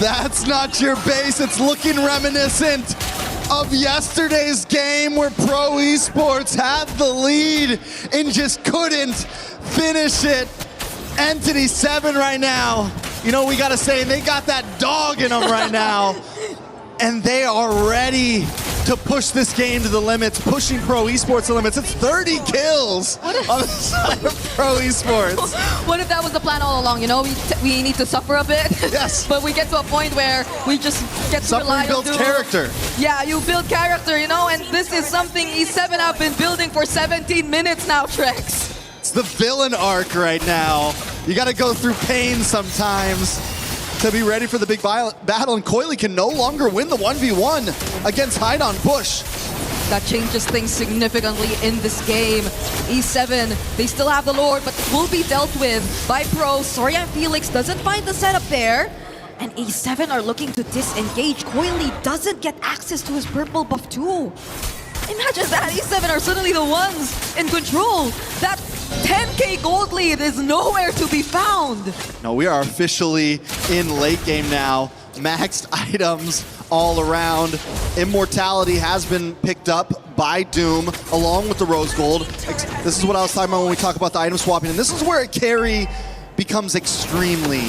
That's not your base. It's looking reminiscent of yesterday's game where Pro Esports had the lead and just couldn't finish it. Entity 7 right now. You know, we gotta say, they got that dog in them right now. And they are ready to push this game to the limits, pushing Pro Esports to the limits. It's 30 kills on the side of Pro Esports. What if that was the plan all along? You know, we need to suffer a bit. Yes. But we get to a point where we just get to rely on builds character. Yeah, you build character, you know, and this is something E7 have been building for 17 minutes now, Trex. It's the villain arc right now. You gotta go through pain sometimes to be ready for the big battle, and Coily can no longer win the 1v1 against Hide on Bush. That changes things significantly in this game. E7, they still have the Lord, but it will be dealt with by Pro. Sorry, Felix doesn't find the setup there. And E7 are looking to disengage. Coily doesn't get access to his purple buff too. Imagine that, E7 are suddenly the ones in control. That 10k gold lead is nowhere to be found. No, we are officially in late game now. Maxed items all around. Immortality has been picked up by Doom along with the Rose Gold. This is what I was talking about when we talk about the item swapping, and this is where a carry becomes extremely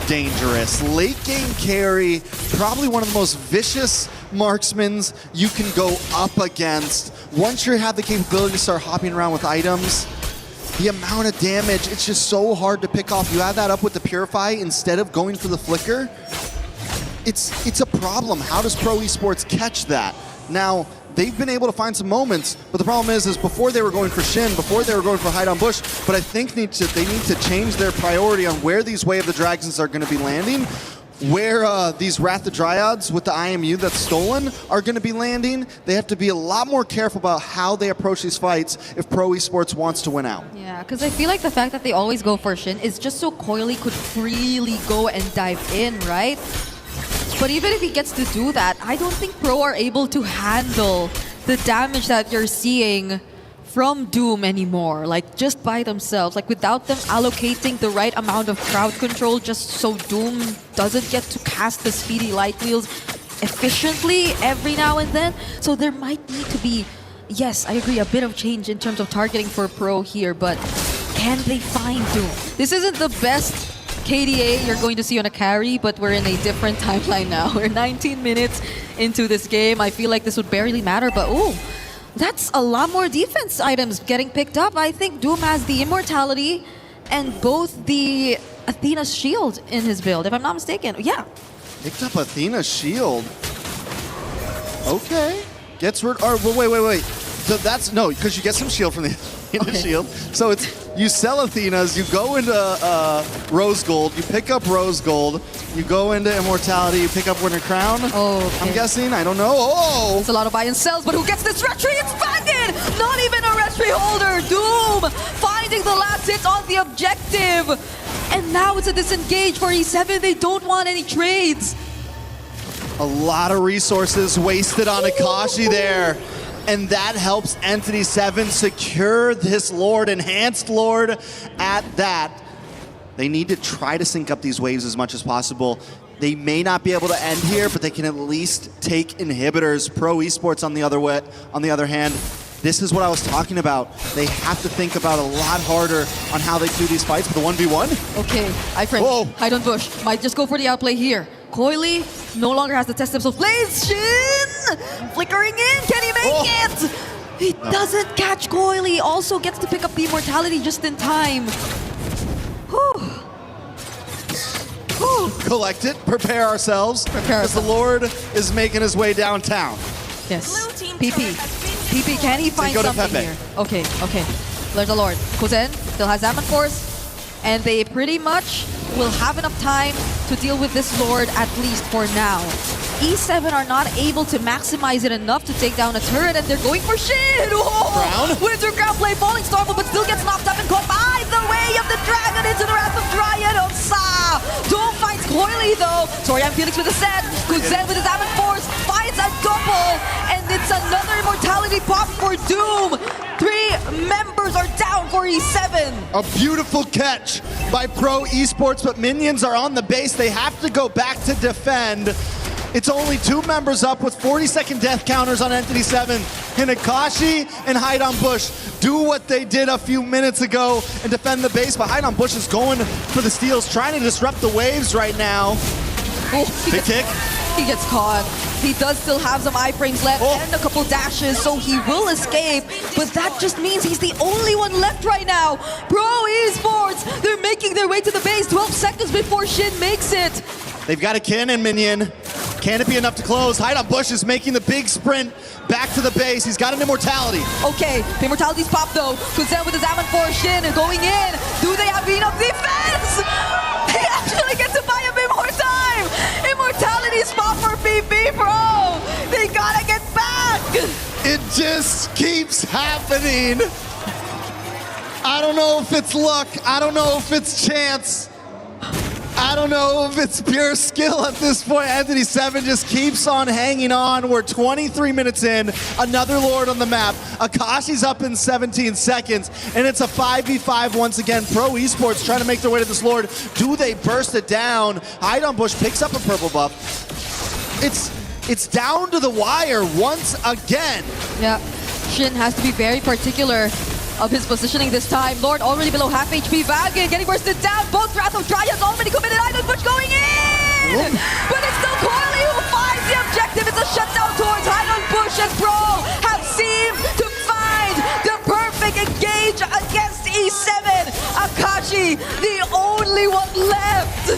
dangerous. Late game carry, probably one of the most vicious marksmans you can go up against. Once you have the capability to start hopping around with items, the amount of damage, it's just so hard to pick off. You add that up with the Purify instead of going for the Flicker, it's a problem. How does Pro Esports catch that? Now, they've been able to find some moments, but the problem is before they were going for Shin, before they were going for Hide on Bush, but I think they need to change their priority on where these Way of the Dragons are going to be landing, where these Wrath of Dryads with the IMU that's stolen are going to be landing. They have to be a lot more careful about how they approach these fights if Pro Esports wants to win out. Yeah, because I feel like the fact that they always go for Shin is just so Coily could freely go and dive in, right? But even if he gets to do that, I don't think Pro are able to handle the damage that you're seeing from Doom anymore, like just by themselves, like without them allocating the right amount of crowd control just so Doom doesn't get to cast the speedy light wheels efficiently every now and then. So there might need to be, yes, I agree, a bit of change in terms of targeting for Pro here, but can they find Doom? This isn't the best KDA you're going to see on a carry, but we're in a different timeline now. We're 19 minutes into this game. I feel like this would barely matter, but ooh, that's a lot more defense items getting picked up. I think Doom has the Immortality and both the Athena's Shield in his build, if I'm not mistaken. Yeah. Picked up Athena's Shield. Okay. Gets rid. Or wait. So that's no, because you get some shield from the Athena Shield. So it's you sell Athena's, you go into Rose Gold, you pick up Rose Gold, you go into Immortality, you pick up Winter Crown. Oh, okay. I'm guessing. I don't know. Oh, it's a lot of buy and sells, but who gets this retry? It's Bandit! Not even a retry holder. Doom finding the last hit on the objective, and now it's a disengage for E7. They don't want any trades. A lot of resources wasted on Akashi there. And that helps Entity 7 secure this Lord, Enhanced Lord at that. They need to try to sync up these waves as much as possible. They may not be able to end here, but they can at least take inhibitors. Pro Esports on the other hand, this is what I was talking about. They have to think about a lot harder on how they do these fights for the 1v1. Okay, Hide on Bush might just go for the outplay here. Coily no longer has to test himself. Plays Shin! Flickering in, can he make it? He doesn't catch Coily. Also gets to pick up the Immortality just in time. Collect it, prepare ourselves. Because the Lord is making his way downtown. Yes. PP, can he find something here? Okay. There's the Lord. Kuzen still has Zaman Force. And they pretty much will have enough time to deal with this Lord, at least for now. E7 are not able to maximize it enough to take down a turret, and they're going for Shin! Winter Crown play falling Starfall, but still gets knocked up and caught by the Way of the Dragon into the Wrath of Dryad of Sa! Doom finds Coily though. Sorry, I'm Felix with a set. Kuzen with his Ammon Force finds a double, and it's another Immortality pop for Doom. 3 members are down for E7. A beautiful catch by Pro Esports, but minions are on the base. They have to go back to defend. It's only 2 members up with 40-second death counters on Entity 7. And Akashi and Hide on Bush do what they did a few minutes ago and defend the base, but Hide on Bush is going for the steals, trying to disrupt the waves right now. Big kick. He gets caught. He does still have some iframes left and a couple dashes, so he will escape. But that just means he's the only one left right now. Pro Esports, they're making their way to the base 12 seconds before Shin makes it. They've got a cannon minion. Can it be enough to close? Hide on Bush is making the big sprint back to the base. He's got an Immortality. Okay, the Immortality's popped though. Kuzen with his Ammon Force Shin and going in. Do they have enough defense? They actually get to buy a bit more time. Immortality's pop for PP Pro. They gotta get back. It just keeps happening. I don't know if it's luck. I don't know if it's chance. I don't know if it's pure skill at this point. Entity 7 just keeps on hanging on. We're 23 minutes in. Another Lord on the map. Akashi's up in 17 seconds. And it's a 5v5 once again. Pro Esports trying to make their way to this Lord. Do they burst it down? Hide on Bush picks up a purple buff. It's down to the wire once again. Yeah, Shin has to be very particular of his positioning this time. Lord already below half HP. Vagan getting bursted down. Both Wrath of Dryas already committed. Island Push going in! But it's still Coily who finds the objective. It's a shutdown towards Island Push, and Pro have seemed to find the perfect engage against E7. Akashi, the only one left.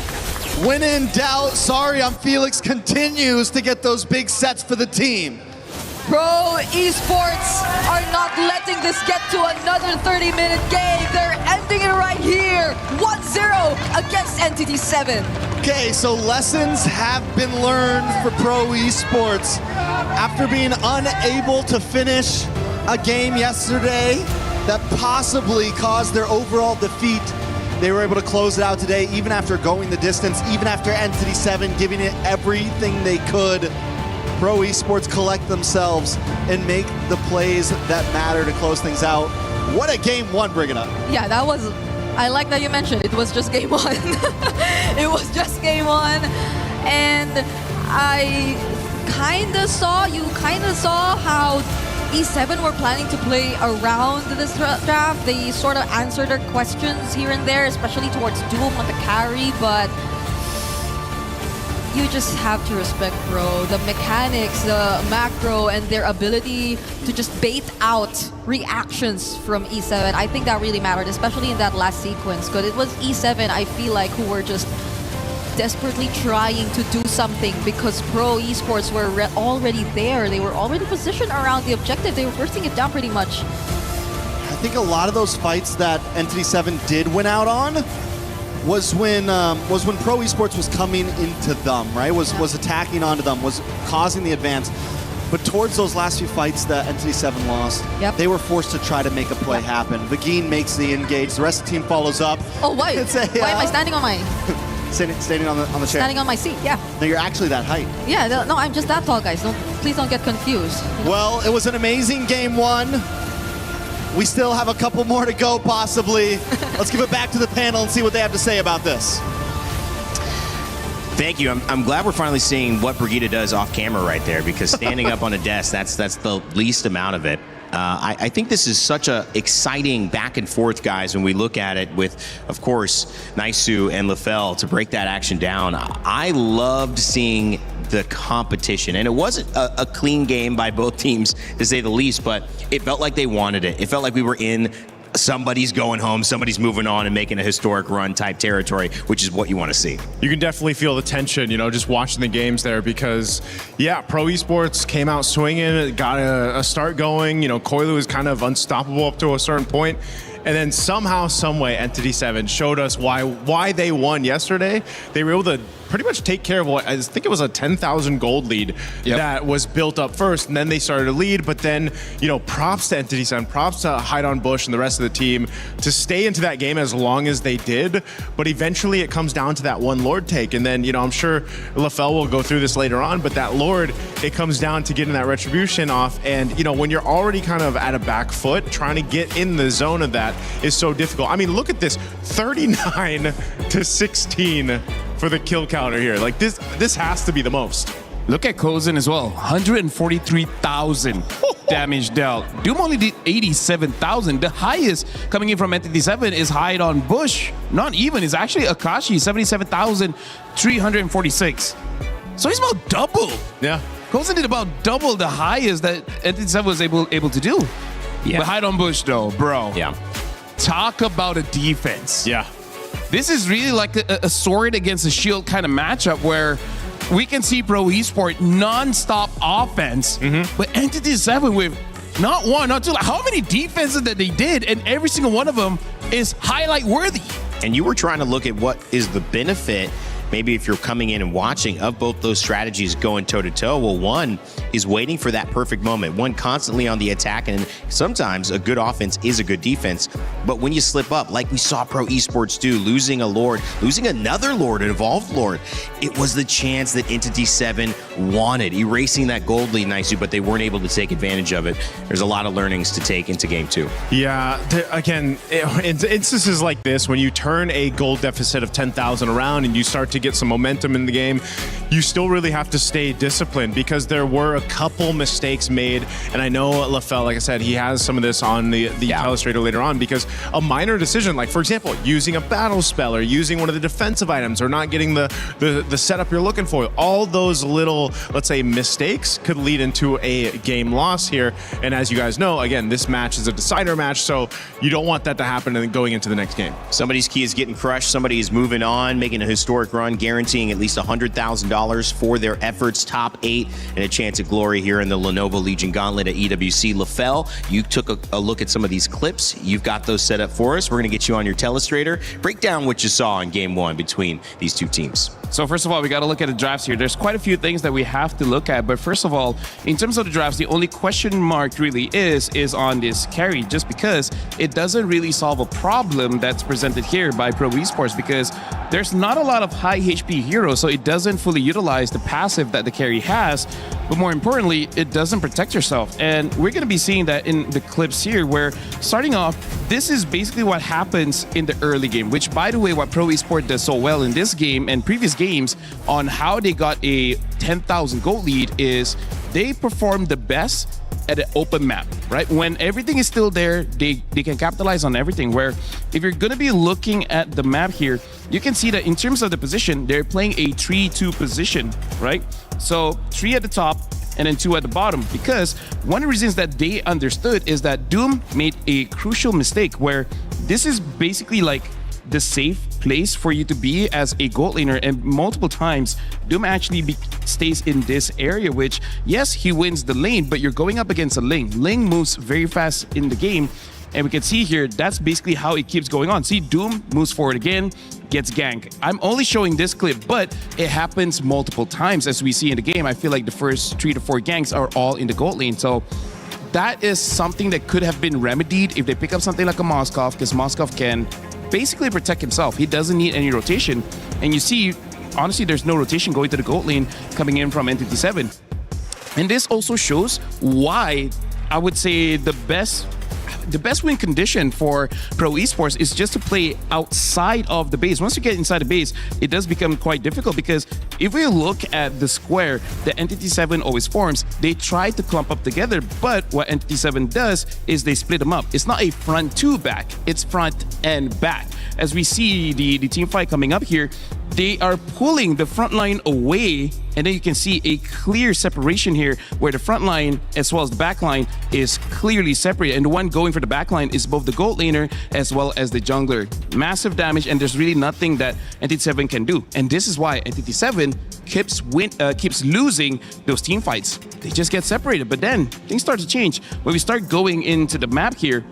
When in doubt, Sorry I'm Felix continues to get those big sets for the team. Pro Esports are not letting this get to another 30-minute game. They're ending it right here. 1-0 against Entity 7. Okay, so lessons have been learned for Pro Esports. After being unable to finish a game yesterday that possibly caused their overall defeat, they were able to close it out today, even after going the distance, even after Entity 7 giving it everything they could. Pro Esports collect themselves and make the plays that matter to close things out. What a game one, Brigida. Yeah, that was, I like that you mentioned it was just game one. It was just game one. And I you kind of saw how E7 were planning to play around this draft. They sort of answered their questions here and there, especially towards Doom on the carry, but you just have to respect Pro. The mechanics, the macro, and their ability to just bait out reactions from E7. I think that really mattered, especially in that last sequence, because it was E7, I feel like, who were just desperately trying to do something because Pro Esports were already there. They were already positioned around the objective. They were bursting it down pretty much. I think a lot of those fights that Entity 7 did win out on was when Pro Esports was coming into them, right? Was attacking onto them, was causing the advance. But towards those last few fights that Entity 7 lost, they were forced to try to make a play happen. Vagine makes the engage, the rest of the team follows up. Oh, why? Why am I standing on my... standing on the chair? Standing on my seat, yeah. No, you're actually that height. Yeah, no, I'm just that tall, guys. Please don't get confused. Well, it was an amazing game one. We still have a couple more to go, possibly. Let's give it back to the panel and see what they have to say about this. Thank you. I'm glad we're finally seeing what Brigida does off camera right there, because standing up on a desk, that's the least amount of it. I think this is such a exciting back and forth, guys, when we look at it with, of course, Naisu and Lefel to break that action down. I loved seeing the competition, and it wasn't a clean game by both teams, to say the least, but it felt like they wanted it. It felt like we were in somebody's going home, somebody's moving on and making a historic run type territory, which is what you want to see. You can definitely feel the tension, just watching the games there, because, yeah, Pro Esports came out swinging, got a start going. Koilu was kind of unstoppable up to a certain point. And then somehow, someway, Entity 7 showed us why they won yesterday. They were able to pretty much take care of what I think it was a 10,000 gold lead that was built up first, and then they started to lead. But then, props to Entity 7, props to Hide Bush and the rest of the team to stay into that game as long as they did. But eventually, it comes down to that one Lord take, and then I'm sure Lefel will go through this later on. But that Lord, it comes down to getting that retribution off, and when you're already kind of at a back foot, trying to get in the zone of that is so difficult. I mean, look at this, 39-16 for the kill counter here. Like this has to be the most. Look at Kozin as well, 143,000 damage dealt. Doom only did 87,000. The highest coming in from Entity 7 is Hide Bush. Not even, it's actually Akashi, 77,346. So he's about double. Yeah. Kozin did about double the highest that Entity 7 was able to do. Yeah. But Hide Bush though, bro. Yeah. Talk about a defense. Yeah. This is really like a sword against a shield kind of matchup where we can see Pro Esport non-stop offense, but Entity 7 with not one, not two, like how many defenses that they did, and every single one of them is highlight worthy. And you were trying to look at what is the benefit, maybe if you're coming in and watching, of both those strategies going toe-to-toe. Well, one is waiting for that perfect moment. One constantly on the attack, and sometimes a good offense is a good defense. But when you slip up, like we saw Pro Esports do, losing a Lord, losing another Lord, an evolved Lord, it was the chance that Entity 7 wanted, erasing that gold lead nicely, but they weren't able to take advantage of it. There's a lot of learnings to take into game 2. Yeah, again, in instances like this, when you turn a gold deficit of 10,000 around and you start to get some momentum in the game, you still really have to stay disciplined, because there were a couple mistakes made. And I know LaFell, like I said, he has some of this on the Telestrator later on, because a minor decision, like for example, using a battle spell or using one of the defensive items or not getting the setup you're looking for, all those little, let's say, mistakes could lead into a game loss here. And as you guys know, again, this match is a decider match, so you don't want that to happen and going into the next game. Somebody's key is getting crushed. Somebody is moving on, making a historic run, guaranteeing at least $100,000 for their efforts. Top 8 and a chance at glory here in the Lenovo Legion Gauntlet at EWC. LaFell, you took a look at some of these clips. You've got those set up for us. We're going to get you on your Telestrator. Break down what you saw in game 1 between these two teams. So first of all, we got to look at the drafts here. There's quite a few things that we have to look at. But first of all, in terms of the drafts, the only question mark really is on this carry, just because it doesn't really solve a problem that's presented here by Pro Esports, because there's not a lot of high HP heroes, so it doesn't fully utilize the passive that the carry has. But more importantly, it doesn't protect yourself. And we're going to be seeing that in the clips here, where starting off, this is basically what happens in the early game, which, by the way, what Pro Esports does so well in this game and previous games on how they got a 10,000 gold lead is they perform the best at an open map, right? When everything is still there, they can capitalize on everything. Where if you're going to be looking at the map here, you can see that in terms of the position, they're playing a 3-2 position, right? So 3 at the top and then 2 at the bottom, because one of the reasons that they understood is that Doom made a crucial mistake, where this is basically like the safe place for you to be as a gold laner, and multiple times Doom actually stays in this area, which, yes, he wins the lane, but you're going up against a Ling. Ling moves very fast in the game, and we can see here that's basically how it keeps going on. See, Doom moves forward again, gets ganked. I'm only showing this clip, but it happens multiple times as we see in the game. I feel like the first 3 to 4 ganks are all in the gold lane, so that is something that could have been remedied if they pick up something like a Moskov, because Moskov can basically protect himself. He doesn't need any rotation. And you see, honestly, there's no rotation going to the gold lane coming in from Entity 7. And this also shows why I would say the best win condition for Pro Esports is just to play outside of the base. Once you get inside the base, it does become quite difficult, because if we look at the square that Entity 7 always forms, they try to clump up together, but what Entity 7 does is they split them up. It's not a front to back, it's front and back. As we see the team fight coming up here, they are pulling the front line away, and then you can see a clear separation here where the front line as well as the back line is clearly separated, and the one going for the back line is both the gold laner as well as the jungler. Massive damage, and there's really nothing that Entity 7 can do, and this is why Entity 7 keeps losing those team fights. They just get separated. But then things start to change when we start going into the map here.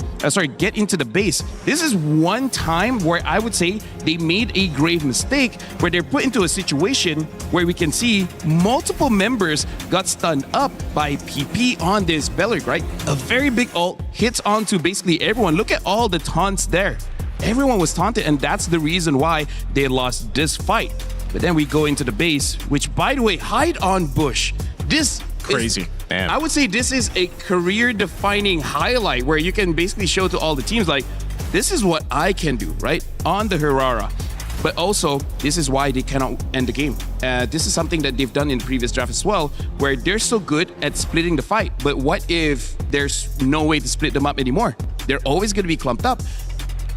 Get into the base. This is one time where I would say they made a grave mistake, where they're put into a situation where we can see multiple members got stunned up by PP on this Beleric, right? A very big ult hits onto basically everyone. Look at all the taunts there. Everyone was taunted, and that's the reason why they lost this fight. But then we go into the base, which, by the way, hide on bush. This crazy. Man. I would say this is a career-defining highlight, where you can basically show to all the teams, like, this is what I can do, right? On the Herrera. But also, this is why they cannot end the game. This is something that they've done in the previous draft as well, where they're so good at splitting the fight. But what if there's no way to split them up anymore? They're always going to be clumped up,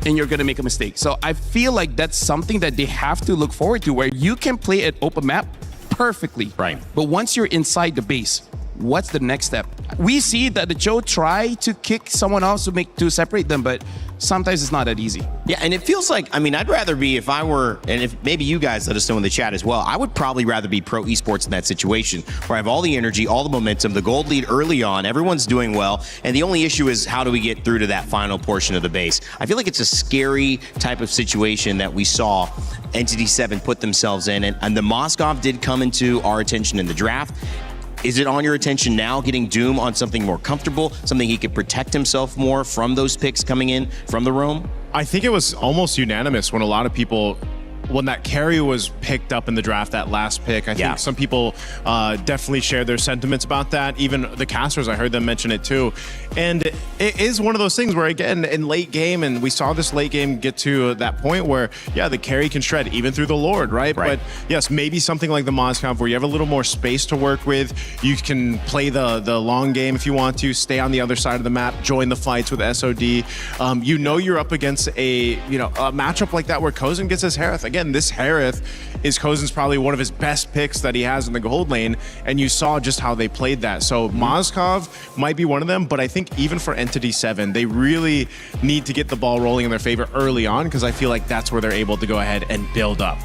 and you're going to make a mistake. So I feel like that's something that they have to look forward to, where you can play at open map perfectly. Right. But once you're inside the base, what's the next step? We see that the Joe try to kick someone else to separate them, but sometimes it's not that easy. Yeah, and it feels like, I mean, I'd rather be, if I were, and if maybe you guys let us know in the chat as well, I would probably rather be Pro Esports in that situation, where I have all the energy, all the momentum, the gold lead early on, everyone's doing well, and the only issue is how do we get through to that final portion of the base. I feel like it's a scary type of situation that we saw Entity 7 put themselves in, and the Moskov did come into our attention in the draft. Is it on your attention now, getting Doom on something more comfortable, something he could protect himself more from those picks coming in from the roam? I think it was almost unanimous when a lot of people when that carry was picked up in the draft, that last pick, I think some people definitely share their sentiments about that. Even the casters, I heard them mention it too. And it is one of those things where, again, in late game, and we saw this late game get to that point where, the carry can shred even through the Lord, right? But yes, maybe something like the Mozcov where you have a little more space to work with. You can play the long game if you want to, stay on the other side of the map, join the fights with SOD. You're up against a matchup like that where Kozin gets his Harith. Again, this Harith is Kozin's probably one of his best picks that he has in the gold lane, and you saw just how they played that. So Mozcov might be one of them, but I think even for Entity 7, they really need to get the ball rolling in their favor early on, because I feel like that's where they're able to go ahead and build up.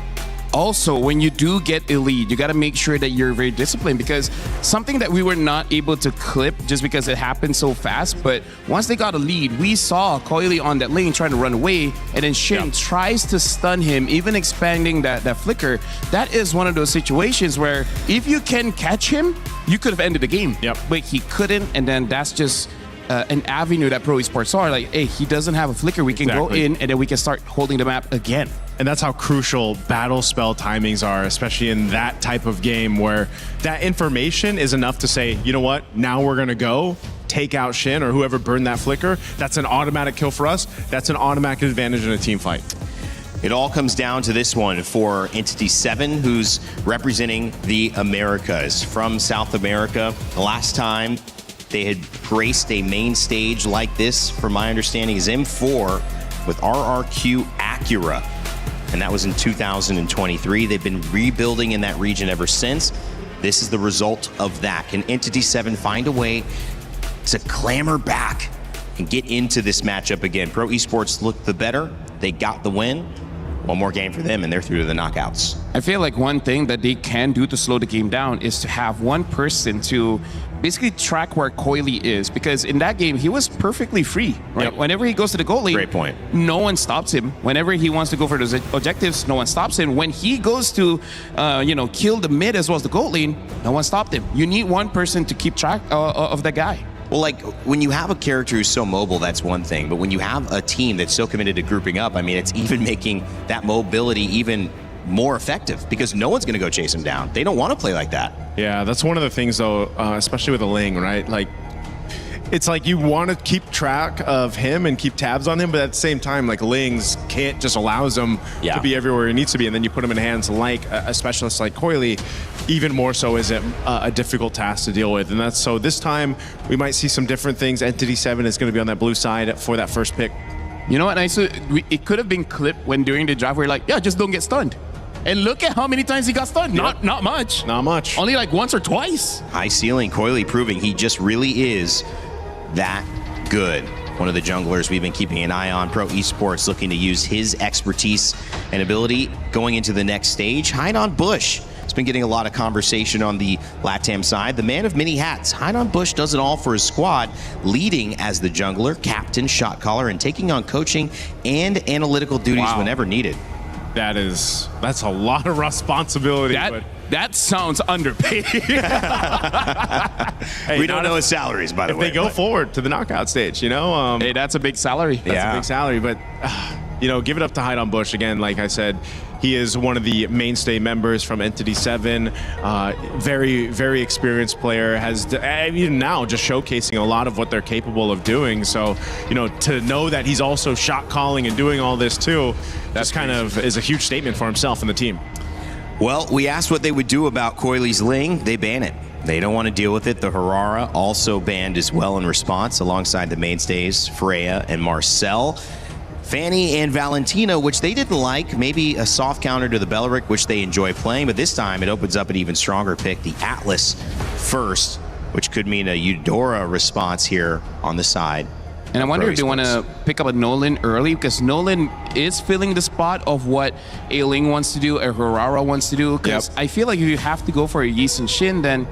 Also, when you do get a lead, you got to make sure that you're very disciplined, because something that we were not able to clip just because it happened so fast, but once they got a lead, we saw Coily on that lane trying to run away, and then Shin tries to stun him, even expanding that flicker. That is one of those situations where if you can catch him, you could have ended the game. But he couldn't, and then that's just an avenue that Pro Esports saw. Like, hey, he doesn't have a flicker. We can go in, and then we can start holding the map again. And that's how crucial battle spell timings are, especially in that type of game where that information is enough to say, you know what, now we're going to go take out Shin or whoever burned that flicker. That's an automatic kill for us. That's an automatic advantage in a team fight. It all comes down to this one for Entity 7, who's representing the Americas. From South America, the last time they had graced a main stage like this, from my understanding, is M4 with RRQ Acura. And that was in 2023. They've been rebuilding in that region ever since. This is the result of that. Can Entity 7 find a way to clamber back and get into this matchup again? Pro Esports looked the better. They got the win. One more game for them, and they're through to the knockouts. I feel like one thing that they can do to slow the game down is to have one person to basically track where Coily is, because in that game he was perfectly free, right? Whenever he goes to the goal lane, great point, no one stops him. Whenever he wants to go for those objectives, no one stops him. When he goes to kill the mid as well as the goal lane, no one stopped him. You need one person to keep track of that guy. Well, like, when you have a character who's so mobile, that's one thing. But when you have a team that's so committed to grouping up, I mean, it's even making that mobility even more effective, because no one's going to go chase him down. They don't want to play like that. Yeah, that's one of the things, though, especially with a Ling, right? Like, it's like you want to keep track of him and keep tabs on him, but at the same time, like, Ling's can't just allows him to be everywhere he needs to be, and then you put him in hands like a specialist like Coily, even more so is it a difficult task to deal with. And that's so this time we might see some different things. Entity 7 is going to be on that blue side for that first pick. You know what, it could have been clipped when during the draft we're like, yeah, just don't get stunned. And look at how many times he got stunned. Not much. Not much. Only like once or twice. High ceiling, Coily proving he just really is that good. One of the junglers we've been keeping an eye on. Pro Esports looking to use his expertise and ability going into the next stage. Hainan Bush has been getting a lot of conversation on the LATAM side. The man of many hats. Hainan Bush does it all for his squad, leading as the jungler, captain, shot caller, and taking on coaching and analytical duties whenever needed. That's a lot of responsibility. That sounds underpaid. Hey, we don't know his salaries, by the way. If they go forward to the knockout stage, hey, that's a big salary. That's a big salary, but give it up to Hainan Bush again. Like I said, he is one of the mainstay members from Entity 7. Very, very experienced player. Has even now just showcasing a lot of what they're capable of doing. So, to know that he's also shot calling and doing all this too, that's kind of is a huge statement for himself and the team. Well, we asked what they would do about Coily's Ling. They ban it. They don't want to deal with it. The Harara also banned as well in response, alongside the mainstays, Freya and Marcel. Fanny and Valentina, which they didn't like, maybe a soft counter to the Belleric, which they enjoy playing, but this time it opens up an even stronger pick, the Atlas first, which could mean a Eudora response here on the side. And I wonder if they want to pick up a Nolan early, because Nolan is filling the spot of what a Ling wants to do, a Harara wants to do. Because I feel like if you have to go for a Yeast and Shin, then,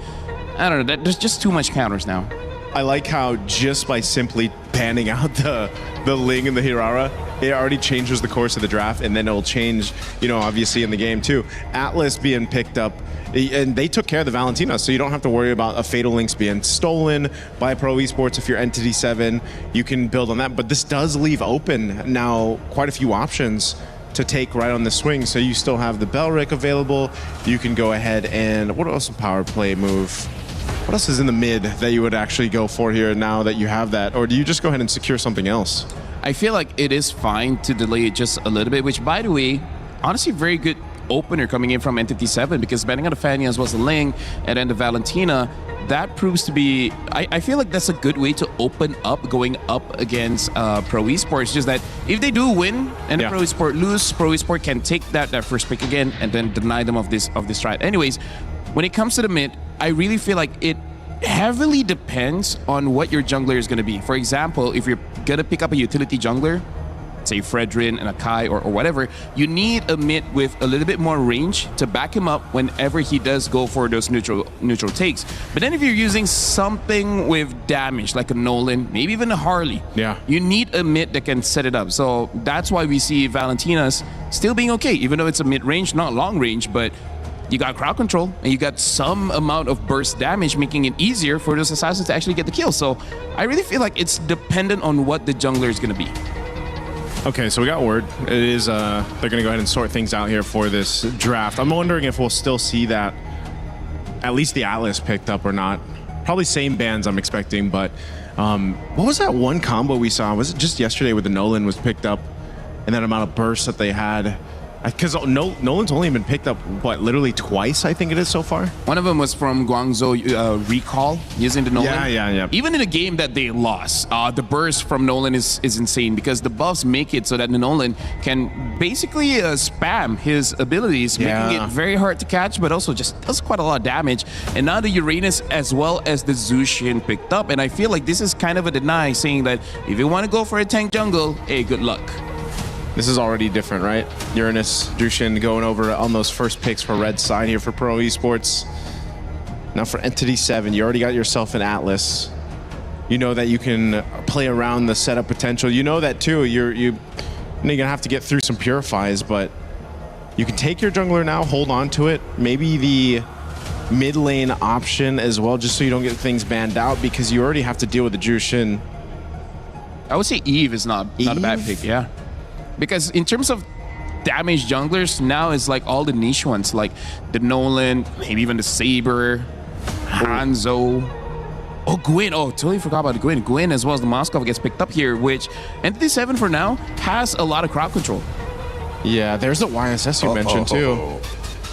I don't know, there's just too much counters now. I like how just by simply panning out the Ling and the Hirara, it already changes the course of the draft, and then it'll change, obviously in the game too. Atlas being picked up, and they took care of the Valentina, so you don't have to worry about a Fatal Links being stolen by Pro Esports. If you're Entity 7, you can build on that. But this does leave open now quite a few options to take right on the swing. So you still have the Belric available. You can go ahead and what else? A power play move. What else is in the mid that you would actually go for here now that you have that? Or do you just go ahead and secure something else? I feel like it is fine to delay it just a little bit, which, by the way, honestly, very good opener coming in from Entity 7, because betting on the Fanny as well as the Ling and then the Valentina, that proves to be, I feel like that's a good way to open up going up against Pro Esports. Just that if they do win and the Pro Esport lose, Pro Esport can take that first pick again and then deny them of this strat. Anyways, when it comes to the mid, I really feel like it heavily depends on what your jungler is going to be. For example, if you're going to pick up a utility jungler, say Fredrin and a Kai or whatever, you need a mid with a little bit more range to back him up whenever he does go for those neutral takes. But then if you're using something with damage, like a Nolan, maybe even a Harley, you need a mid that can set it up. So that's why we see Valentina's still being okay, even though it's a mid-range, not long range, but you got crowd control and you got some amount of burst damage, making it easier for those assassins to actually get the kill. So I really feel like it's dependent on what the jungler is going to be. Okay, so we got word. It is, they're going to go ahead and sort things out here for this draft. I'm wondering if we'll still see that, at least the Atlas picked up or not. Probably same bands I'm expecting, but what was that one combo we saw? Was it just yesterday where the Nolan was picked up and that amount of bursts that they had? Because Nolan's only been picked up, what, literally twice, I think it is so far? One of them was from Guangzhou Recall, using the Nolan. Yeah. Even in a game that they lost, the burst from Nolan is insane, because the buffs make it so that the Nolan can basically spam his abilities, making it very hard to catch, but also just does quite a lot of damage. And now the Uranus as well as the Zushin picked up, and I feel like this is kind of a deny, saying that if you want to go for a tank jungle, hey, good luck. This is already different, right? Uranus, Jushin going over on those first picks for red side here for Pro Esports. Now for Entity 7, you already got yourself an Atlas. You know that you can play around the setup potential. You know that too. You're gonna have to get through some purifies, but you can take your jungler now, hold on to it. Maybe the mid lane option as well, just so you don't get things banned out, because you already have to deal with the Jushin. I would say Eve is not a bad pick, yeah. Because in terms of damage junglers, now it's like all the niche ones, like the Nolan, maybe even the Saber, Hanzo. Oh, Gwyn. Oh, totally forgot about the Gwyn. Gwyn as well as the Moskov gets picked up here, which Entity 7 for now has a lot of crowd control. Yeah, there's the YSS you mentioned too.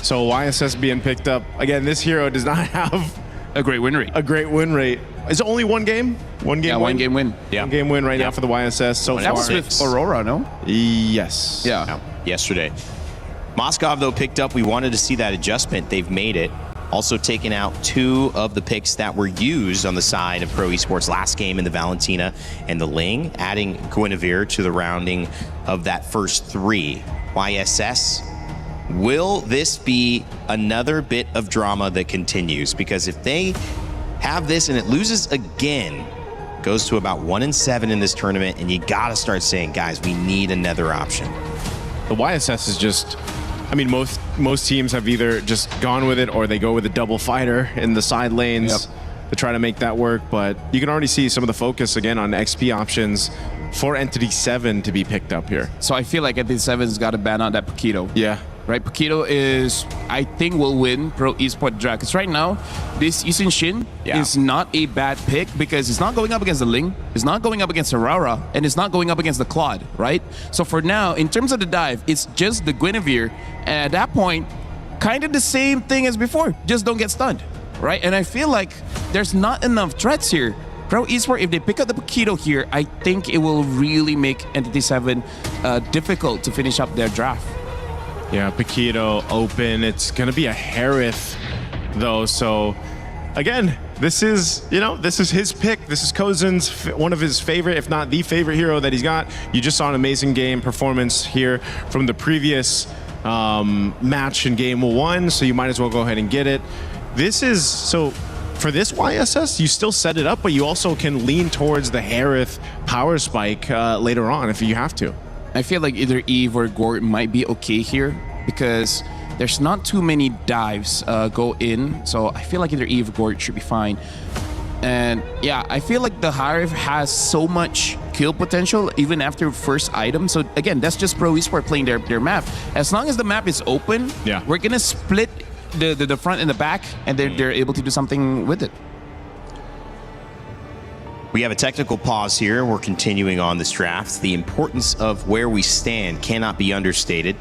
So YSS being picked up. Again, this hero does not have a great win rate. A great win rate. Is it only one game? One game win? One game win. Yeah. One game win right now for the YSS so far. That was with Aurora, no? Yes. Yeah. Yesterday. Moskov, though, picked up. We wanted to see that adjustment. They've made it. Also taken out 2 of the picks that were used on the side of Pro Esports last game in the Valentina and the Ling, adding Guinevere to the rounding of that first 3. YSS, will this be another bit of drama that continues? Because if they have this and it loses again, goes to about 1-7 in this tournament, and you gotta start saying, guys, we need another option. The YSS is just, I mean, most teams have either just gone with it or they go with a double fighter in the side lanes to try to make that work. But you can already see some of the focus again on XP options for Entity 7 to be picked up here. So I feel like Entity 7's got to ban out that Paquito. Yeah. Right, Paquito is, I think, will win Pro Esport Draft. Because right now, this Isun Shin is not a bad pick, because it's not going up against the Ling, it's not going up against Aurora, and it's not going up against the Claude, right? So for now, in terms of the dive, it's just the Guinevere. And at that point, kind of the same thing as before, just don't get stunned, right? And I feel like there's not enough threats here. Pro Esport, if they pick up the Paquito here, I think it will really make Entity 7 difficult to finish up their draft. Yeah, Paquito open. It's going to be a Harith, though. So, again, this is his pick. This is Kozen's, one of his favorite, if not the favorite hero that he's got. You just saw an amazing game performance here from the previous match in game 1, so you might as well go ahead and get it. This is, so for this YSS, you still set it up, but you also can lean towards the Harith power spike later on if you have to. I feel like either Eve or Gort might be okay here, because there's not too many dives go in. So I feel like either Eve or Gort should be fine. And yeah, I feel like the Hive has so much kill potential even after first item. So again, that's just Pro Esport playing their map. As long as the map is open, we're gonna split the front and the back, and they're able to do something with it. We have a technical pause here. We're continuing on this draft. The importance of where we stand cannot be understated.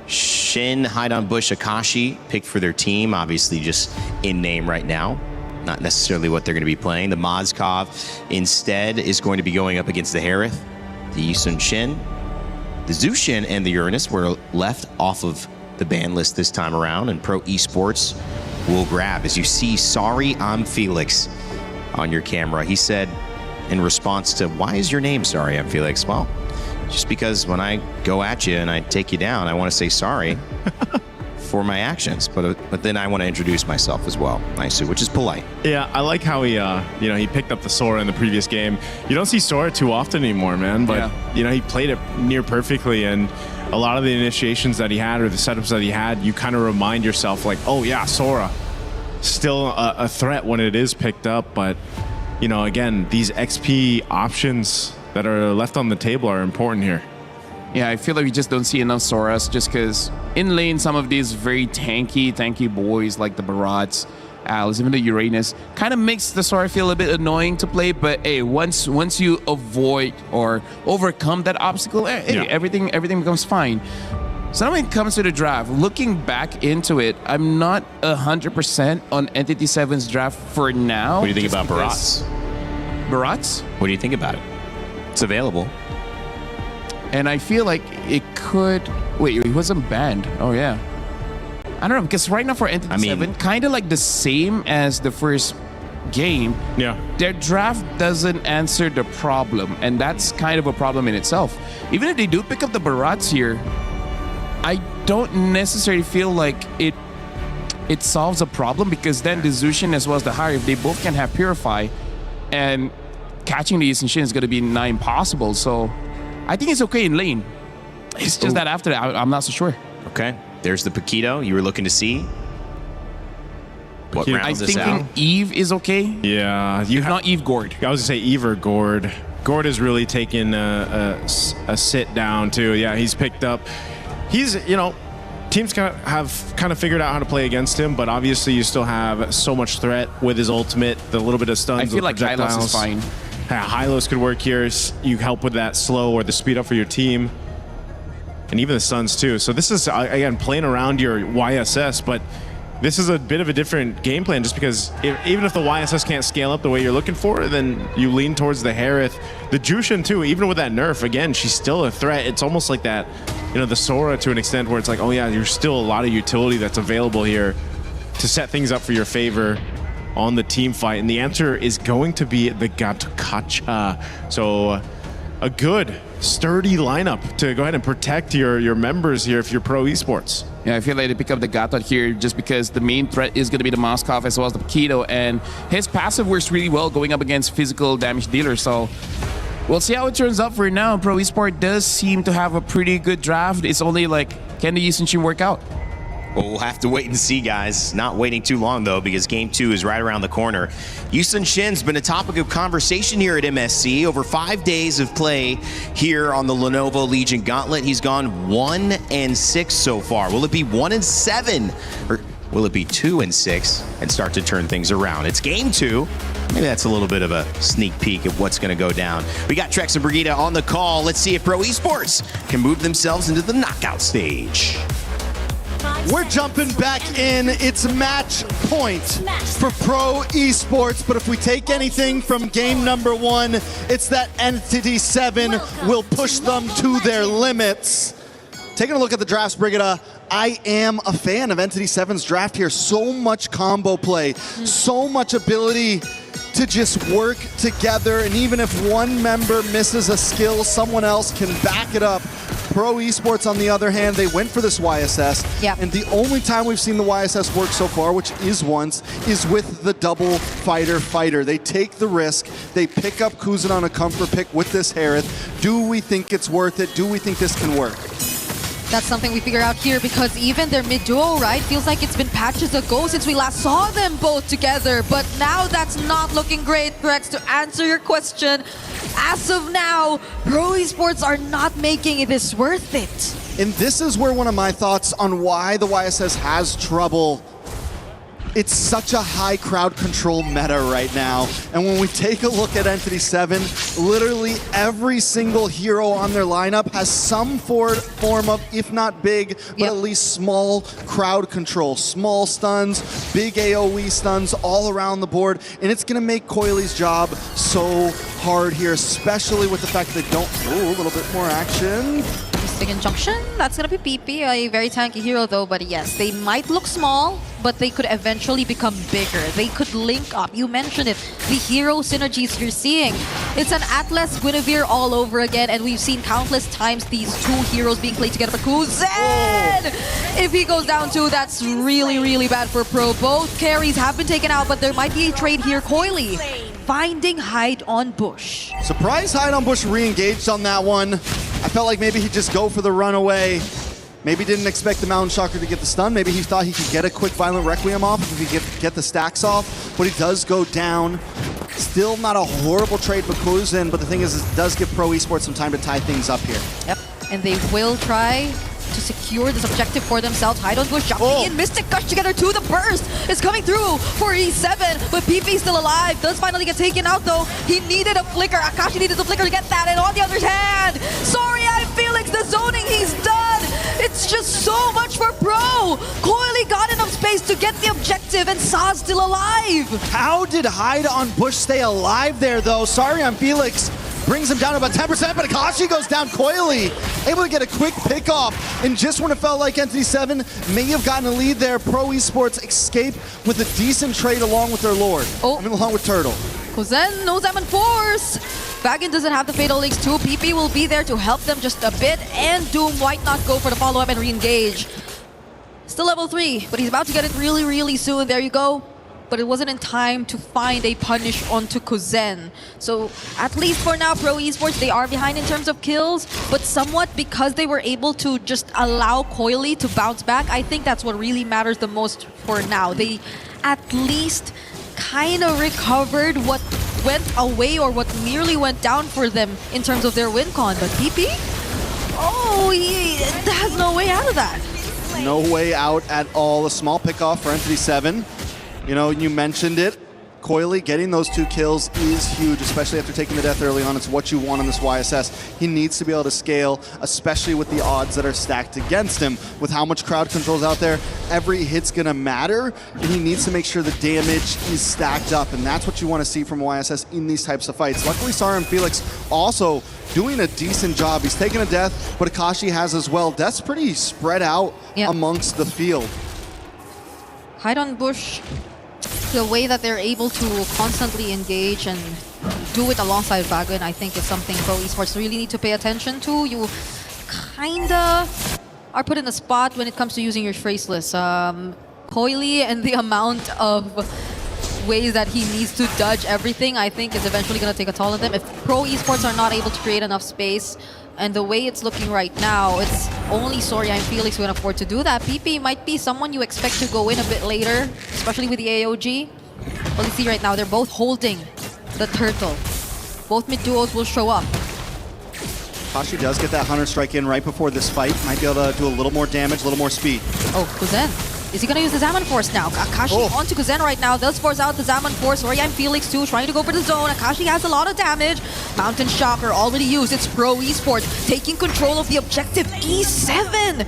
Shin, Haidan Bush, Akashi picked for their team, obviously just in name right now. Not necessarily what they're going to be playing. The Mozkov instead is going to be going up against the Harith. The Yisun Shin, the Zushin, and the Uranus were left off of the ban list this time around, and Pro Esports will grab. As you see, sorry, I'm Felix on your camera. He said in response to, why is your name Sorry, I'm Felix? Well, just because when I go at you and I take you down, I want to say sorry for my actions, but then I want to introduce myself as well, Naisu, which is polite. Yeah, I like how he, he picked up the Sora in the previous game. You don't see Sora too often anymore, man, but, he played it near perfectly, and a lot of the initiations that he had or the setups that he had, you kind of remind yourself like, oh yeah, Sora, still a threat when it is picked up, but, again, these XP options that are left on the table are important here. Yeah, I feel like we just don't see enough Soras just because in lane, some of these very tanky boys like the Barats, Alice, even the Uranus, kind of makes the Sora feel a bit annoying to play. But hey, once you avoid or overcome that obstacle, everything becomes fine. So now when it comes to the draft, looking back into it, I'm not 100% on Entity 7's draft for now. What do you think about Barats? Barats? What do you think about it? It's available. And I feel like it could... Wait, he wasn't banned. Oh, yeah. I don't know, because right now for Entity 7, kind of like the same as the first game, their draft doesn't answer the problem, and that's kind of a problem in itself. Even if they do pick up the Barats here, I don't necessarily feel like it solves a problem, because then the Zushin as well as the Hive, they both can have Purify, and catching the Yisun Shin is going to be nigh impossible, so... I think it's okay in lane. It's just that after that, I'm not so sure. Okay. There's the Paquito you were looking to see. What rounds this out? I'm thinking Eve is okay. Yeah. If not Eve, Gord. I was going to say Eve or Gord. Gord has really taken a sit down, too. Yeah, he's picked up. He's, teams have figured out how to play against him, but obviously you still have so much threat with his ultimate, the little bit of stuns. I feel like Hylos is fine. Yeah, Hylos could work here. You help with that slow or the speed up for your team. And even the stuns too. So this is, again, playing around your YSS, but this is a bit of a different game plan just because even if the YSS can't scale up the way you're looking for, then you lean towards the Harith. The Jushin too, even with that nerf, again, she's still a threat. It's almost like that, the Sora to an extent where it's like, oh yeah, there's still a lot of utility that's available here to set things up for your favor on the team fight, and the answer is going to be the Gatokacha. So a good, sturdy lineup to go ahead and protect your members here if you're Pro Esports. Yeah, I feel like they pick up the Gatot here just because the main threat is going to be the Mozkov as well as the Paquito, and his passive works really well going up against physical damage dealers, so we'll see how it turns out for now. Pro Esport does seem to have a pretty good draft. It's only like, can the Yisun Shin work out? Well, we'll have to wait and see, guys. Not waiting too long, though, because Game 2 is right around the corner. Yisun Shin's been a topic of conversation here at MSC. Over 5 days of play here on the Lenovo Legion Gauntlet. He's gone 1-6 so far. Will it be 1-7? Or will it be 2-6 and start to turn things around? It's Game 2. Maybe that's a little bit of a sneak peek at what's going to go down. We got Trex and Brigida on the call. Let's see if Pro Esports can move themselves into the knockout stage. We're jumping back in. It's match point for Pro Esports, but if we take anything from game number 1, it's that Entity 7 will push them to their limits. Taking a look at the drafts, Brigida, I am a fan of Entity 7's draft here. So much combo play, so much ability to just work together, and even if one member misses a skill, someone else can back it up. Pro Esports, on the other hand, they went for this YSS, and the only time we've seen the YSS work so far, which is once, is with the double fighter. They take the risk, they pick up Kuzan on a comfort pick with this Harith. Do we think it's worth it? Do we think this can work? That's something we figure out here because even their mid-duo, right, feels like it's been patches ago since we last saw them both together. But now that's not looking great, Rex, to answer your question. As of now, Pro Esports are not making this worth it. And this is where one of my thoughts on why the YSS has trouble. It's such a high crowd control meta right now. And when we take a look at Entity 7, literally every single hero on their lineup has some form of, if not big, but at least small crowd control. Small stuns, big AoE stuns all around the board. And it's going to make Coily's job so hard here, especially with the fact that they don't... Ooh, a little bit more action. Mystic Injunction, that's going to be PP, a very tanky hero though, but yes, they might look small, but they could eventually become bigger. They could link up. You mentioned it. The hero synergies you're seeing. It's an Atlas Guinevere all over again, and we've seen countless times these two heroes being played together. But Kuzen! If he goes down too, that's really, really bad for Pro. Both carries have been taken out, but there might be a trade here. Coily finding Hide on Bush. Surprise Hide on Bush re-engaged on that one. I felt like maybe he'd just go for the runaway. Maybe didn't expect the Mountain Shocker to get the stun. Maybe he thought he could get a quick Violent Requiem off if he could get the stacks off. But he does go down. Still not a horrible trade for Kuzen, but the thing is, it does give Pro Esports some time to tie things up here. Yep, and they will try to secure this objective for themselves. Hide on Bush jumping in. Mystic Gush together to the burst is coming through for E7, but PP still alive. Does finally get taken out though. He needed a flicker. Akashi needed a flicker to get that, and on the other hand, sorry, I Felix, the zoning he's done. It's just so much for Pro. Coily got enough space to get the objective, and Sa's still alive. How did Hide on Bush stay alive there though? Sorry, I'm Felix. Brings him down to about 10%, but Akashi goes down. Coily able to get a quick pick off. And just when it felt like Entity 7 may have gotten a lead there, Pro Esports escape with a decent trade along with their Lord. I mean, along with Turtle. Kuzen, no Zaman Force. Vagan doesn't have the Fatal Links too. PP will be there to help them just a bit, and Doom might not go for the follow-up and re-engage. Still level 3, but he's about to get it really, really soon. There you go. But it wasn't in time to find a punish onto Kuzen. So at least for now, Pro Esports, they are behind in terms of kills, but somewhat because they were able to just allow Coily to bounce back. I think that's what really matters the most for now. They at least kind of recovered what went away or what nearly went down for them in terms of their win con. But PP? Oh, he has no way out of that. No way out at all. A small pick off for Entity 7. You know, you mentioned it. Coily getting those 2 kills is huge, especially after taking the death early on. It's what you want on this YSS. He needs to be able to scale, especially with the odds that are stacked against him. With how much crowd control's out there, every hit's gonna matter, and he needs to make sure the damage is stacked up, and that's what you want to see from YSS in these types of fights. Luckily, Sara and Felix also doing a decent job. He's taking a death, but Akashi has as well. Death's pretty spread out amongst the field. Hide on Bush, the way that they're able to constantly engage and do it alongside Vagan, I think is something Pro Esports really need to pay attention to. You kinda are put in a spot when it comes to using your phraseless. Coily and the amount of ways that he needs to dodge everything, I think is eventually going to take a toll on them. If Pro Esports are not able to create enough space, and the way it's looking right now, it's only Soria and Felix who can afford to do that. PP might be someone you expect to go in a bit later, especially with the AOG. Well, you see right now, they're both holding the turtle. Both mid-duos will show up. Akashi does get that Hunter Strike in right before this fight. Might be able to do a little more damage, a little more speed. Oh, Kuzen. Is he going to use the Zaman Force now? Akashi onto Kuzen right now. Does force out the Zaman Force. Soria and Felix too, trying to go for the zone. Akashi has a lot of damage. Mountain Shocker already used. It's Pro Esports taking control of the objective. E7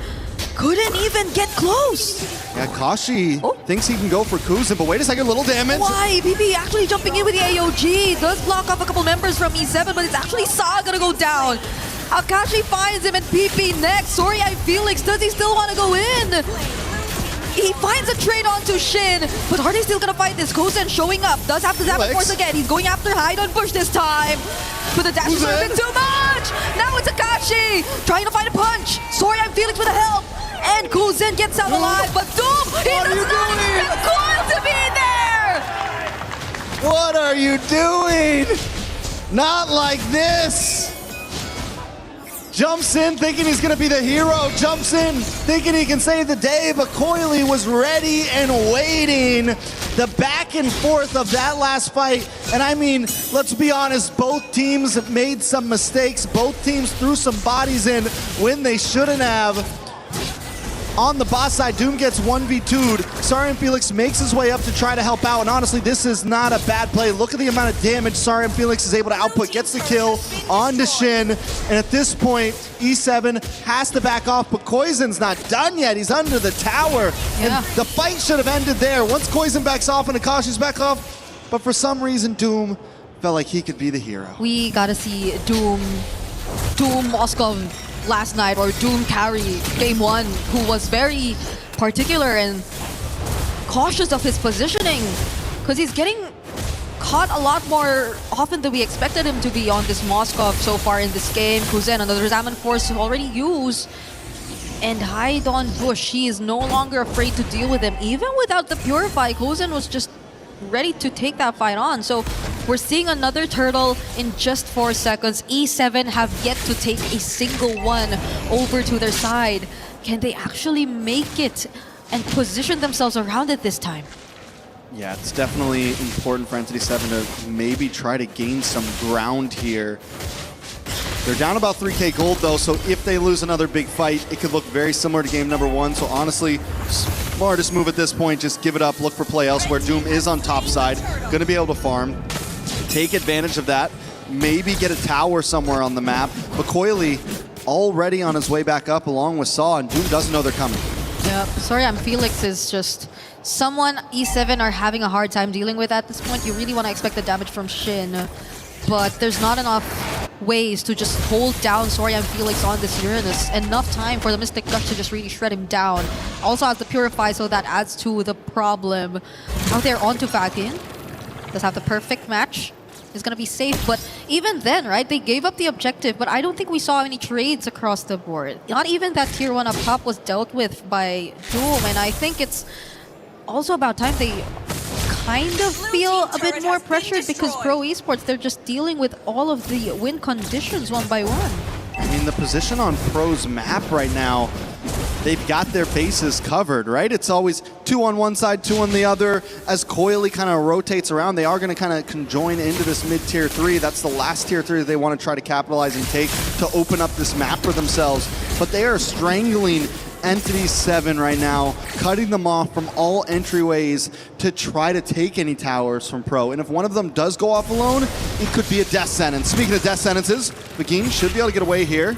couldn't even get close. Yeah, Akashi thinks he can go for Kuzen, but wait a second, little damage. Why? PP actually jumping in with the AOG. Does block off a couple members from E7, but it's actually Sa gonna go down. Akashi finds him and PP next. Soria and Felix, does he still want to go in? He finds a trade onto Shin, but are they still gonna fight this? Kuzen showing up, does have the Zaman Force again. He's going after Hide on Bush this time. But the dash is a bit too much! Now it's Akashi trying to find a punch. Soria and Felix with the help. And Kuzen gets out alive, but Doom, he does not expect Coil to be there! What are you doing? Not like this! Jumps in thinking he's going to be the hero. Jumps in thinking he can save the day. But Coily was ready and waiting. The back and forth of that last fight. And I mean, let's be honest, both teams made some mistakes. Both teams threw some bodies in when they shouldn't have. On the boss side, Doom gets 1v2'd. Saurian Felix makes his way up to try to help out, and honestly, this is not a bad play. Look at the amount of damage Saurian Felix is able to output, gets the kill onto Shin, and at this point, E7 has to back off, but Koizen's not done yet. He's under the tower, and the fight should have ended there. Once Koizen backs off and Akashi's back off, but for some reason, Doom felt like he could be the hero. We gotta see Doom Moskov last night, or Doom carry game 1, who was very particular and cautious of his positioning, because he's getting caught a lot more often than we expected him to be on this Moskov so far in this game. Kuzen, another Zaman Force already used, and hide on Bush. He is no longer afraid to deal with him. Even without the Purify, Kuzen was just ready to take that fight on. So we're seeing another turtle in just 4 seconds. E7 have yet to take a single one over to their side. Can they actually make it and position themselves around it this time? Yeah, it's definitely important for Entity 7 to maybe try to gain some ground here. They're down about 3k gold though, so if they lose another big fight, it could look very similar to game number 1. So honestly, smartest move at this point, just give it up, look for play elsewhere. Doom is on top side, gonna be able to farm, take advantage of that, maybe get a tower somewhere on the map. But Coily already on his way back up along with Saw, and Doom doesn't know they're coming. Yeah, sorry, Felix is just someone E7 are having a hard time dealing with at this point. You really want to expect the damage from Shin, but there's not enough ways to just hold down Saurian Felix on this Uranus. Enough time for the Mystic Gush to just really shred him down. Also has the Purify, so that adds to the problem. Out there onto Fagin. Does have the perfect match. Is going to be safe, but even then, right, they gave up the objective, but I don't think we saw any trades across the board. Not even that tier 1 up top was dealt with by Doom, and I think it's also about time they kind of feel a bit more pressured, because Pro Esports, they're just dealing with all of the win conditions one by one. I mean, the position on Pro's map right now, they've got their bases covered, right? It's always 2 on one side, 2 on the other. As Coily kind of rotates around, they are going to kind of conjoin into this mid-tier 3. That's the last tier 3 that they want to try to capitalize and take to open up this map for themselves. But they are strangling Entity 7 right now, cutting them off from all entryways to try to take any towers from Pro. And if one of them does go off alone, it could be a death sentence. Speaking of death sentences, Begin should be able to get away here.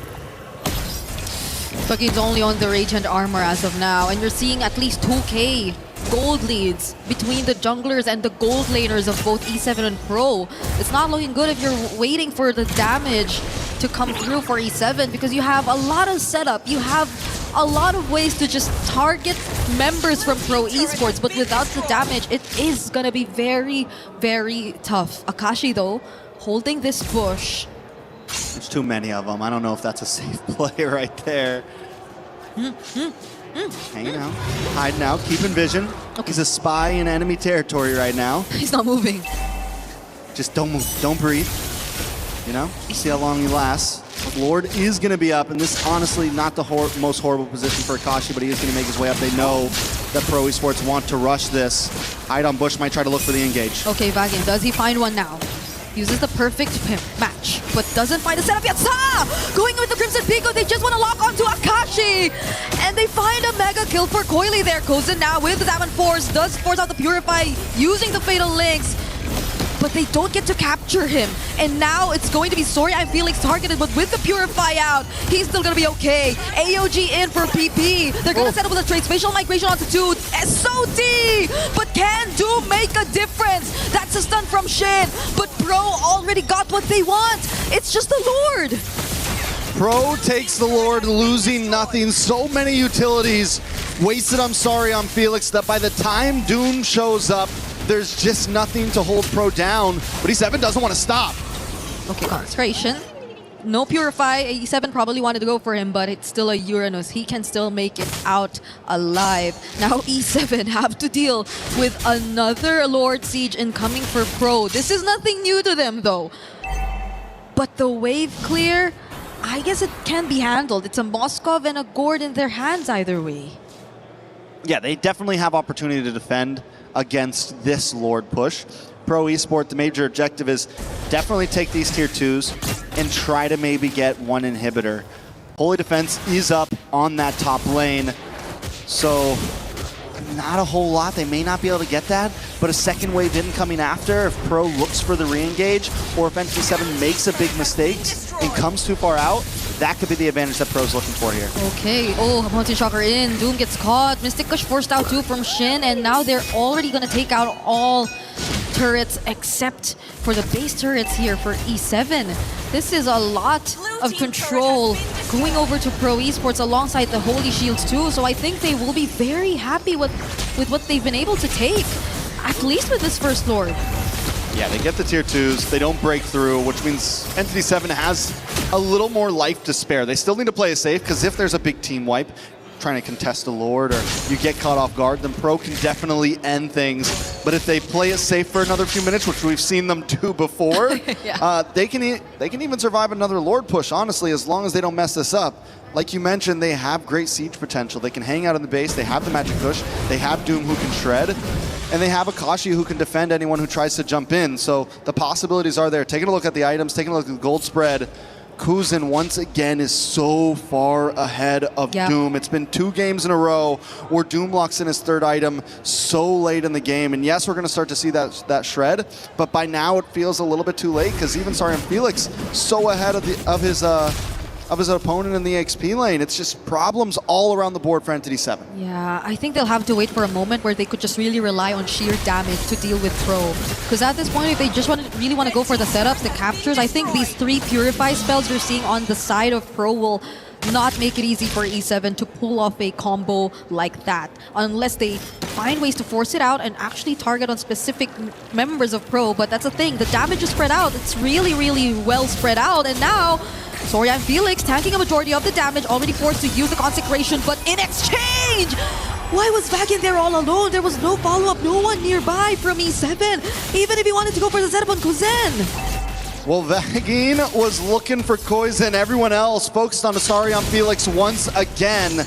Bucky's only on the Radiant Armor as of now, and you're seeing at least 2k gold leads between the junglers and the gold laners of both E7 and Pro. It's not looking good if you're waiting for the damage to come through for E7, because you have a lot of setup. You have a lot of ways to just target members from Pro Esports, but without the damage, it is gonna be very, very tough. Akashi, though, holding this bush. There's too many of them. I don't know if that's a safe play right there. Hanging out, hiding out, keeping vision. Okay. He's a spy in enemy territory right now. He's not moving. Just don't move, don't breathe. You know, see how long he lasts. Lord is going to be up, and this honestly not the most horrible position for Akashi, but he is going to make his way up. They know that Pro Esports want to rush this. Hide on Bush, might try to look for the engage. Okay, Vagin, does he find one now? Uses the perfect match, but doesn't find a setup yet. Going with the Crimson Pico, they just want to lock onto Akashi, and they find a mega kill for Coily there. Kozen now with the Diamond Force, does force out the Purify, using the Fatal Links, but they don't get to capture him. And now it's going to be Saurian Felix targeted, but with the Purify out, he's still going to be okay. AOG in for PP. They're going to set up with a trade. Spatial Migration onto 2. SOD! But can Doom make a difference? That's a stun from Shin, but Pro already got what they want. It's just the Lord. Pro takes the Lord, losing nothing. So many utilities wasted, I'm sorry, on Felix, that by the time Doom shows up, there's just nothing to hold Pro down, but E7 doesn't want to stop. Okay, concentration. No Purify. E7 probably wanted to go for him, but it's still a Uranus. He can still make it out alive. Now E7 have to deal with another Lord Siege incoming for Pro. This is nothing new to them, though. But the wave clear I guess it can be handled. It's a Moskov and a Gord in their hands either way. Yeah, they definitely have opportunity to defend against this Lord push. Pro Esport, the major objective is definitely take these tier 2s and try to maybe get one inhibitor. Holy Defense is up on that top lane, so not a whole lot. They may not be able to get that, but a second wave in coming after, if Pro looks for the re-engage, or if NT7 makes a big mistake and comes too far out, that could be the advantage that Pro's looking for here. Okay, Haunted Shocker in, Doom gets caught, Mystic Kush forced out too from Shin, and now they're already gonna take out all turrets except for the base turrets here for E7. This is a lot of control going over to Pro Esports alongside the Holy Shields too, so I think they will be very happy with what they've been able to take, at least with this first Lord. Yeah, they get the tier 2s, they don't break through, which means Entity 7 has a little more life to spare. They still need to play it safe, because if there's a big team wipe, trying to contest a Lord, or you get caught off guard, then Pro can definitely end things. But if they play it safe for another few minutes, which we've seen them do before, they can even survive another Lord push, honestly, as long as they don't mess this up. Like you mentioned, they have great siege potential. They can hang out in the base, they have the Magic Push, they have Doom who can shred, and they have Akashi who can defend anyone who tries to jump in. So the possibilities are there. Taking a look at the items, taking a look at the gold spread, Kuzin once again is so far ahead of Doom. It's been 2 games in a row where Doom locks in his 3rd item so late in the game. And yes, we're going to start to see that shred, but by now it feels a little bit too late, because even Sarian Felix so ahead of his opponent in the XP lane. It's just problems all around the board for Entity 7. Yeah, I think they'll have to wait for a moment where they could just really rely on sheer damage to deal with Pro. Because at this point, if they just really want to go for the setups, the captures, I think these 3 Purify spells you're seeing on the side of Pro will not make it easy for E7 to pull off a combo like that, unless they find ways to force it out and actually target on specific members of Pro. But that's the thing, the damage is spread out. It's really, really well spread out, and now Sorya and Felix tanking a majority of the damage, already forced to use the Consecration, but in exchange, why was Vagin there all alone? There was no follow-up, no one nearby from E7, even if he wanted to go for the setup on Kuzen. Well, Vagin was looking for Koizen. Everyone else focused on Asari on Felix once again.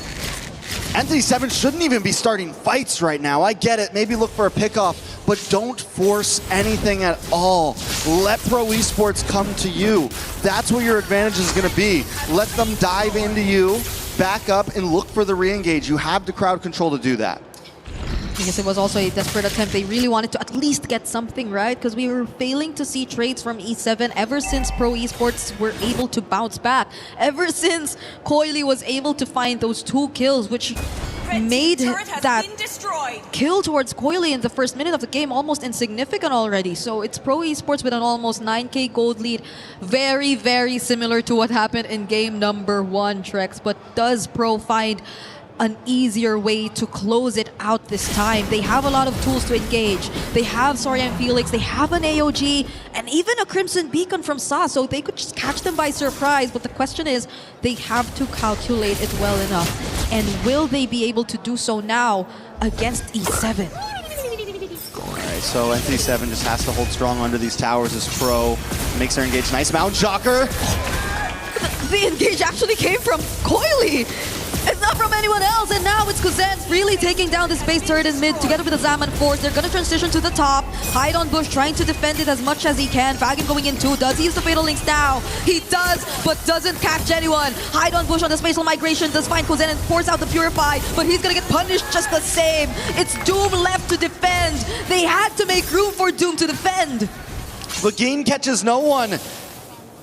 Entity 7 shouldn't even be starting fights right now. I get it. Maybe look for a pickoff, but don't force anything at all. Let Pro Esports come to you. That's what your advantage is going to be. Let them dive into you, back up, and look for the re-engage. You have the crowd control to do that. I guess it was also a desperate attempt. They really wanted to at least get something right, because we were failing to see trades from E7 ever since Pro Esports were able to bounce back. Ever since Coily was able to find those 2 kills, which made that kill towards Coily in the first minute of the game almost insignificant already. So it's Pro Esports with an almost 9k gold lead. Very, very similar to what happened in game number 1, Trex. But does Pro find an easier way to close it out this time? They have a lot of tools to engage. They have Sorya and Felix, they have an AOG, and even a Crimson Beacon from Sa, so they could just catch them by surprise. But the question is, they have to calculate it well enough. And will they be able to do so now against E7? Alright, so Entity 7 just has to hold strong under these towers as Pro makes their engage. Nice Mountain Shocker! The engage actually came from Coily! It's not from anyone else, and now it's Kuzen's really taking down this base turret in mid together with the Zaman Force. They're gonna transition to the top. Hide on Bush, trying to defend it as much as he can. Vagin going in too. Does he use the Fatal Links now? He does, but doesn't catch anyone. Hide on Bush on the Spatial Migration does find Kuzen and force out the Purify, but he's gonna get punished just the same. It's Doom left to defend. They had to make room for Doom to defend. Vagin catches no one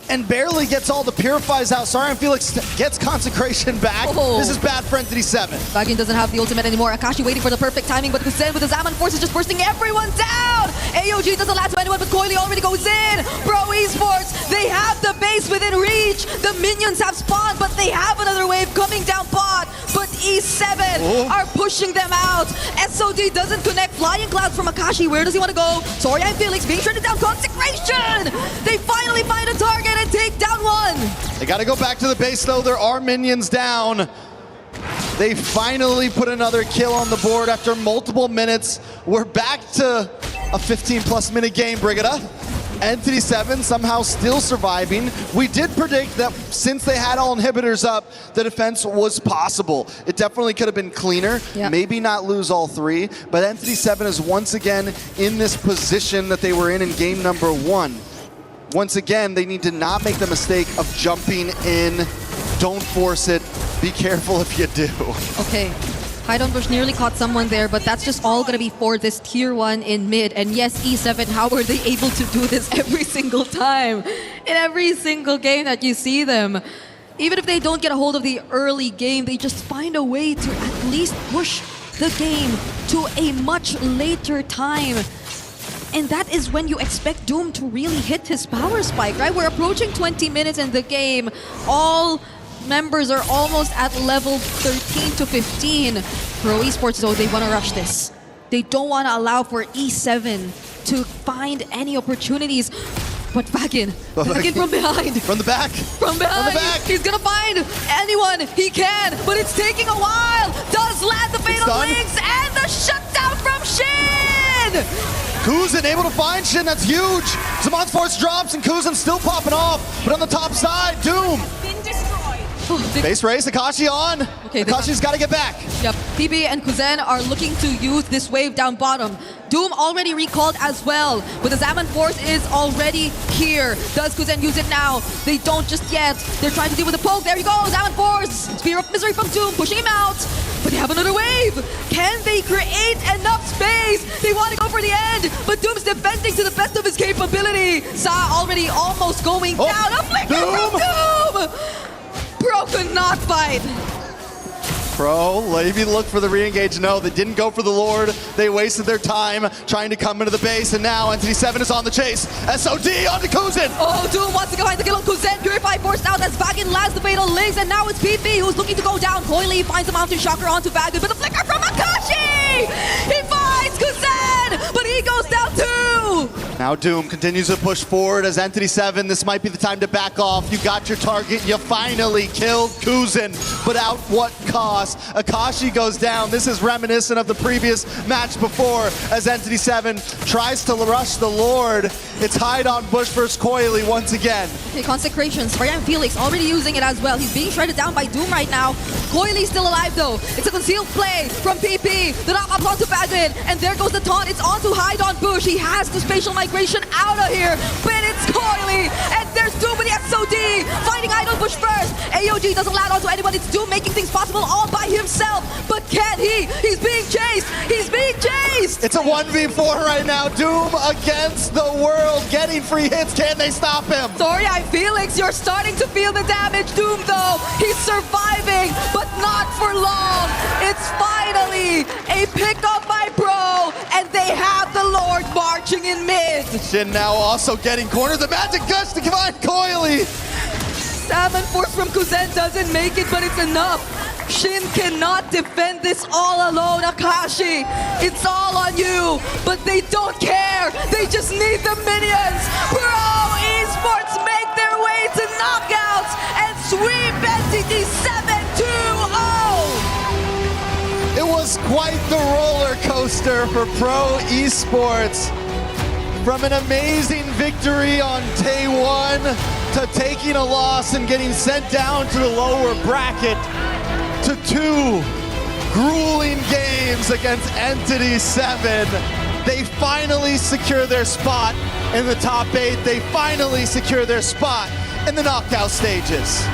and barely gets all the Purifies out. Sarian Felix gets Consecration back. This is bad for Entity 7. Vagin doesn't have the ultimate anymore. Akashi waiting for the perfect timing, but Kuzen with the Zaman Force is just bursting everyone down. AOG doesn't last to anyone, but Coily already goes in. Pro Esports, they have the base within reach. The minions have spawned, but they have another wave coming down bot. But E7 are pushing them out. SOD doesn't connect. Flying Clouds from Akashi. Where does he want to go? Sorya and Felix being turned down. Consecration! They finally find a target and take down one. They got to go back to the base though. There are minions down. They finally put another kill on the board after multiple minutes. We're back to a 15+ minute game, Brigida. Entity 7 somehow still surviving. We did predict that since they had all inhibitors up, the defense was possible. It definitely could have been cleaner, maybe not lose all three, but Entity 7 is once again in this position that they were in game number 1. Once again, they need to not make the mistake of jumping in. Don't force it. Be careful if you do. Okay. Hide-on Bush nearly caught someone there, but that's just all going to be for this tier 1 in mid. And yes, E7, how are they able to do this every single time? In every single game that you see them. Even if they don't get a hold of the early game, they just find a way to at least push the game to a much later time. And that is when you expect Doom to really hit his power spike, right? We're approaching 20 minutes in the game. All members are almost at level 13 to 15. Pro Esports, though, they want to rush this. They don't want to allow for E7 to find any opportunities. But Vagin from behind. From the back. From behind. From the back. He's going to find anyone he can, but it's taking a while. Does land the Fatal Links and the shutdown from Shin! Kuzin able to find Shin, that's huge. Zamon's Force drops and Kuzin still popping off. But on the top side, Doom. Base race, Akashi on. Okay, Akashi's got to get back. Yep, PB and Kuzen are looking to use this wave down bottom. Doom already recalled as well, but the Zaman Force is already here. Does Kuzen use it now? They don't just yet. They're trying to deal with the poke. There you go, Zaman Force. Spear of Misery from Doom, pushing him out. But they have another wave. Can they create enough space? They want to go for the end, but Doom's defending to the best of his capability. Sa already almost going down. A flicker from Doom! Pro could not fight. Pro, maybe look for the re-engage. No, they didn't go for the Lord. They wasted their time trying to come into the base, and now Entity 7 is on the chase. SOD onto Kuzin. Oh, Doom wants to go behind the kill on Kuzin. Purify forced out as Vagin lands the Fatal Links, and now it's PP who's looking to go down. Coily finds a Mountain Shocker onto Vagin, but the flicker from Akashi! He finds Kuzin, but he goes down too! Now Doom continues to push forward as Entity 7. This might be the time to back off. You got your target. You finally killed Kuzin, but at what cost? Akashi goes down. This is reminiscent of the previous match before as Entity 7 tries to rush the Lord. It's Hide-on Bush versus Coily once again. Okay, Consecrations. Brian Felix already using it as well. He's being shredded down by Doom right now. Coily's still alive though. It's a concealed play from PP. The knock up onto Vagin, and there goes the taunt. It's onto Hide-on Bush. He has the spatial migration out of here, but it's Coily, and there's Doom with the SOD, finding Hide-on Bush first. AOG doesn't land onto anyone. It's Doom making things possible all by himself, but can he? He's being chased. He's being chased. It's a 1v4 right now. Doom against the world, getting free hits. Can they stop him? Sorry, Felix, you're starting to feel the damage. Doom, though, he's surviving, but not for long. It's finally a pickup by Pro, and they have the Lord marching in mid. Shin now also getting cornered. The Magic Gush to find Coily. Salmon Force from Kuzen doesn't make it, but it's enough. Shin cannot defend this all alone. Akashi, it's all on you, but they don't care. They just need the minions. Pro Esports make their way to knockouts and sweep Entity 7-2-0. It was quite the roller coaster for Pro Esports. From an amazing victory on day 1 to taking a loss and getting sent down to the lower bracket, to 2 grueling games against Entity 7. They finally secure their spot in the top 8. They finally secure their spot in the knockout stages.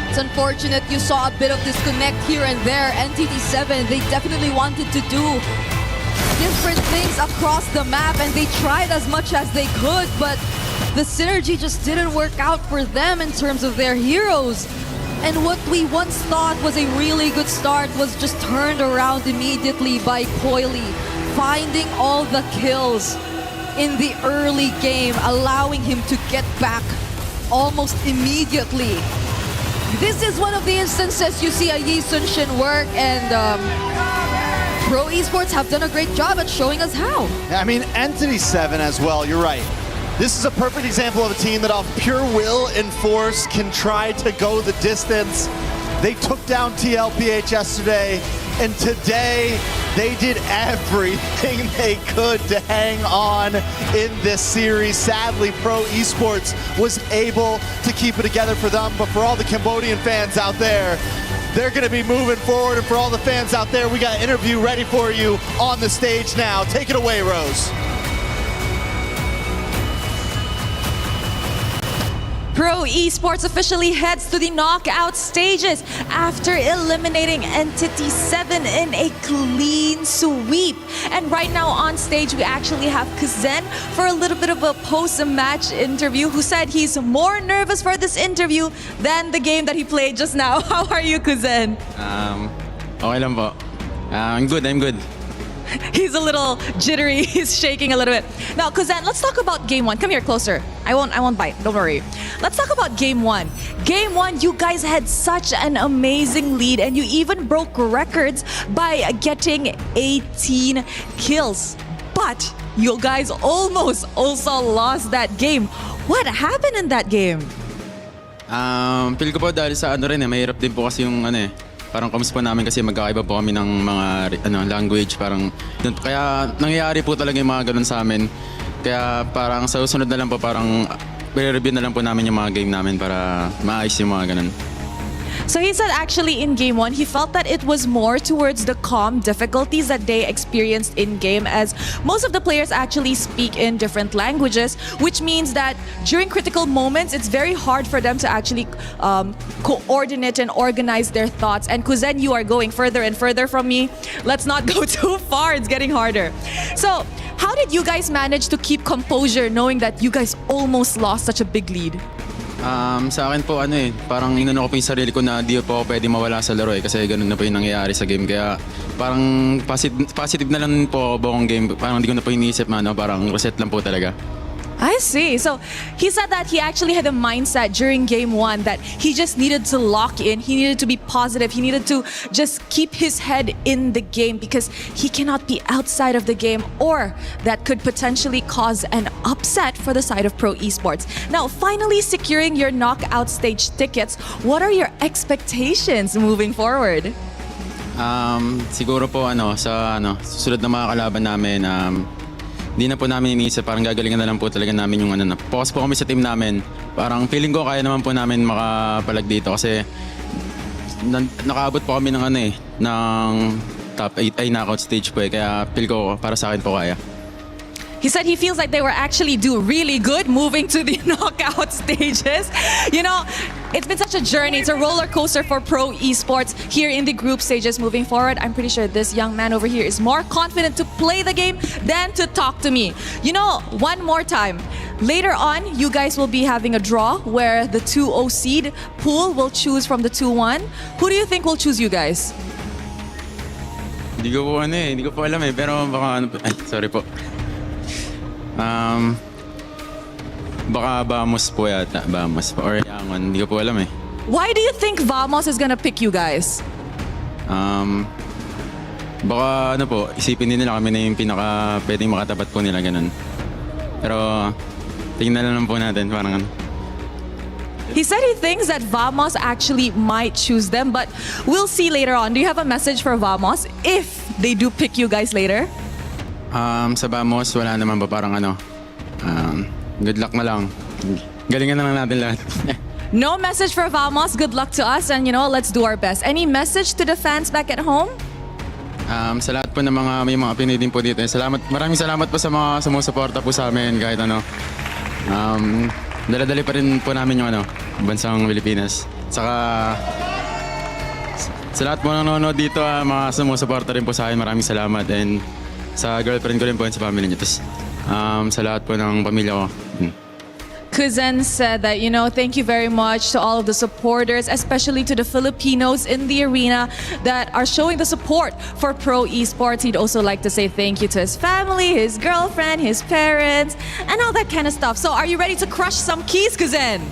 It's unfortunate you saw a bit of disconnect here and there. Entity 7, they definitely wanted to do different things across the map, and they tried as much as they could, but the synergy just didn't work out for them in terms of their heroes. And what we once thought was a really good start was just turned around immediately by Coily, finding all the kills in the early game, allowing him to get back almost immediately. This is one of the instances you see a Yi Sun-shin work, and Pro Esports have done a great job at showing us how. I mean, Entity 7 as well, you're right. This is a perfect example of a team that off pure will and force can try to go the distance. They took down TLPH yesterday. And today, they did everything they could to hang on in this series. Sadly, Pro Esports was able to keep it together for them, but for all the Cambodian fans out there, they're going to be moving forward. And for all the fans out there, we got an interview ready for you on the stage now. Take it away, Rose. Pro Esports officially heads to the knockout stages after eliminating Entity 7 in a clean sweep. And right now on stage, we actually have Kuzen for a little bit of a post-match interview, who said he's more nervous for this interview than the game that he played just now. How are you, Kuzen? Okay lang po. I'm good. He's a little jittery. He's shaking a little bit. Now, Kuzen, let's talk about game one. Come here closer. I won't bite. Don't worry. Let's talk about game one. Game one, you guys had such an amazing lead, and you even broke records by getting 18 kills. But you guys almost also lost that game. What happened in that game? Feel ko po dahil sa mahirap din po kasi yung parang kamus po namin kasi magkakaiba po kami ng mga language, parang kaya nangyayari po talaga yung mga ganun sa amin. Kaya parang sa susunod na lang po parang i-review na lang po namin yung mga game namin para maayos yung mga ganun. So he said actually in game one, he felt that it was more towards the comm difficulties that they experienced in game, as most of the players actually speak in different languages, which means that during critical moments, it's very hard for them to actually coordinate and organize their thoughts. And Kuzen, you are going further and further from me. Let's not go too far. It's getting harder. So how did you guys manage to keep composure knowing that you guys almost lost such a big lead? Sa akin po parang inano ko po yung sarili ko na di po ako pwede mawala sa laro kasi ganun na po yung nangyayari sa game. Kaya parang positive na lang po buong game. Parang hindi ko na po iniisip parang reset lang po talaga. I see. So he said that he actually had a mindset during game one that he just needed to lock in. He needed to be positive. He needed to just keep his head in the game because he cannot be outside of the game, or that could potentially cause an upset for the side of Pro Esports. Now, finally securing your knockout stage tickets, what are your expectations moving forward? Siguro po sa susunod na mga kalaban namin, hindi na po namin iniisip, parang gagalingan na lang po talaga namin yung focus po kami sa team namin. Parang feeling ko kaya naman po namin makapalag dito kasi nakaabot po kami ng ng top 8 ay knockout stage po kaya feel ko para sa akin po kaya. He said he feels like they were actually do really good moving to the knockout stages. You know, it's been such a journey. It's a roller coaster for Pro Esports here in the group stages moving forward. I'm pretty sure this young man over here is more confident to play the game than to talk to me. You know, one more time. Later on, you guys will be having a draw where the 2-0 seed pool will choose from the 2-1. Who do you think will choose you guys? Hindi ko po alam pero baka sorry po. Baka Vamos po yata. Vamos po. Or Yangon. Hindi ko po alam Why do you think Vamos is gonna pick you guys? Baka po, isipin din nila kami na yung pinaka pwedeng makatapat po nila ganun. Pero tingnan lang po natin parang He said he thinks that Vamos actually might choose them, but we'll see later on. Do you have a message for Vamos if they do pick you guys later? Sa Vamos, wala naman ba parang good luck na lang. Galingan na lang natin lahat. No message for Vamos. Good luck to us, and let's do our best. Any message to the fans back at home? Sa lahat po ng may mga Pinoy din po dito. Maraming salamat po sa mga sumusuporta po sa amin kahit dala-dali pa rin po namin yung bansang Pilipinas. Saka sa lahat po nanonood dito, mga sumusuporta rin po sa akin, maraming salamat. And sa girlfriend ko rin po and sa family niya. Tapos sa lahat po ng pamilya ko. Kuzen said that, thank you very much to all of the supporters, especially to the Filipinos in the arena that are showing the support for Pro Esports. He'd also like to say thank you to his family, his girlfriend, his parents, and all that kind of stuff. So are you ready to crush some keys, Kuzen?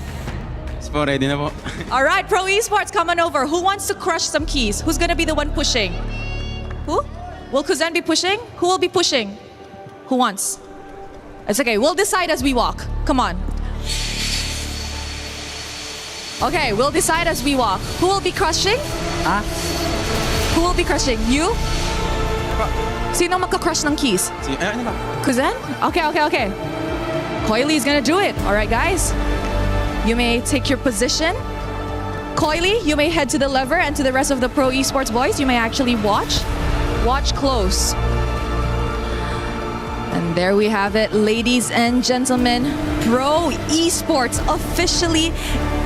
Ready na po. All right, Pro Esports, come on over. Who wants to crush some keys? Who's gonna be the one pushing? Who? Will Kuzen be pushing? Who will be pushing? Who wants? It's okay. We'll decide as we walk. Come on. Okay, we'll decide as we walk. Who will be crushing? Who will will be crushing? You? Sino magka-crush ng keys? Kuzen? Okay. Coily is gonna do it. All right, guys. You may take your position. Coily, you may head to the lever, and to the rest of the pro esports boys, you may actually watch. Watch close. And there we have it, ladies and gentlemen. Pro esports officially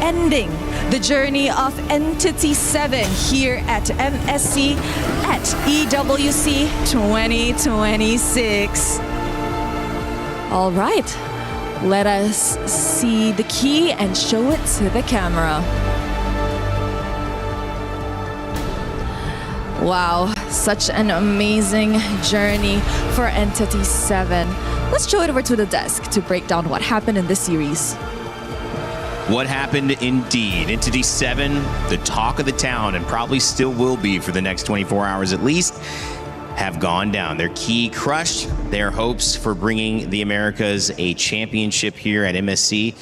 ending the journey of Entity 7 here at MSC at EWC 2026. All right, let us see the key and show it to the camera. Wow, such an amazing journey for Entity 7. Let's show it over to the desk to break down what happened in this series. What happened indeed. Entity 7, the talk of the town, and probably still will be for the next 24 hours at least, have gone down. Their key crushed, their hopes for bringing the Americas a championship here at MSC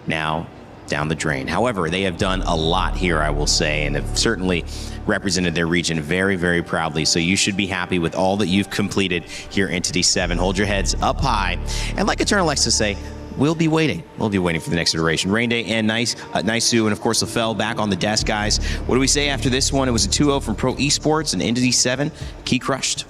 now down the drain. However, they have done a lot here, I will say, and have certainly represented their region very, very proudly. So you should be happy with all that you've completed here, Entity 7. Hold your heads up high. And like Eternal likes to say, we'll be waiting. We'll be waiting for the next iteration. Rain Day and Naisu, and of course, LaFell back on the desk, guys. What do we say after this one? It was a 2-0 from Pro Esports and Entity 7. Key crushed.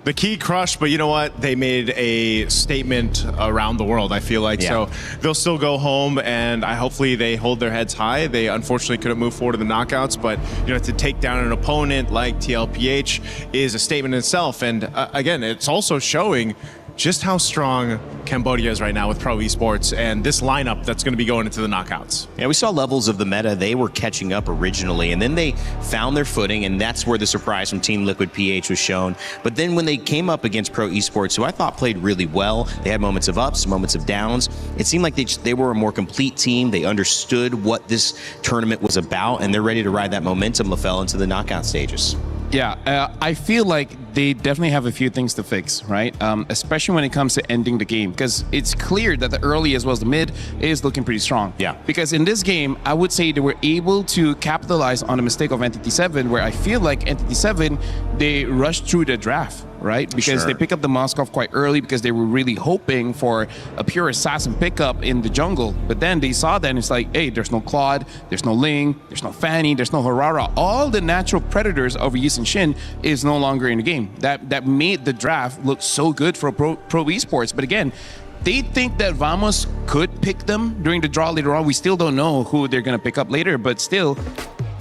The key crushed, but you know what? They made a statement around the world, I feel like. Yeah. So they'll still go home, and hopefully they hold their heads high. They unfortunately couldn't move forward to the knockouts, but to take down an opponent like TLPH is a statement in itself. And again, it's also showing just how strong Cambodia is right now with Pro Esports and this lineup that's going to be going into the knockouts. Yeah, we saw levels of the meta. They were catching up originally, and then they found their footing, and that's where the surprise from Team Liquid PH was shown. But then when they came up against Pro Esports, who I thought played really well, they had moments of ups, moments of downs. It seemed like they were a more complete team. They understood what this tournament was about, and they're ready to ride that momentum, LaFell, into the knockout stages. Yeah, I feel like they definitely have a few things to fix, right? Especially when it comes to ending the game, because it's clear that the early as well as the mid is looking pretty strong. Yeah. Because in this game, I would say they were able to capitalize on the mistake of Entity 7, where I feel like Entity 7, they rushed through the draft, right? Because they pick up the Moskov quite early because they were really hoping for a pure assassin pickup in the jungle. But then they saw that and it's like, hey, there's no Claude, there's no Ling, there's no Fanny, there's no Harara. All the natural predators over Yi and Shin is no longer in the game. That made the draft look so good for Pro Esports. But again, they think that Vamos could pick them during the draw later on. We still don't know who they're going to pick up later, but still,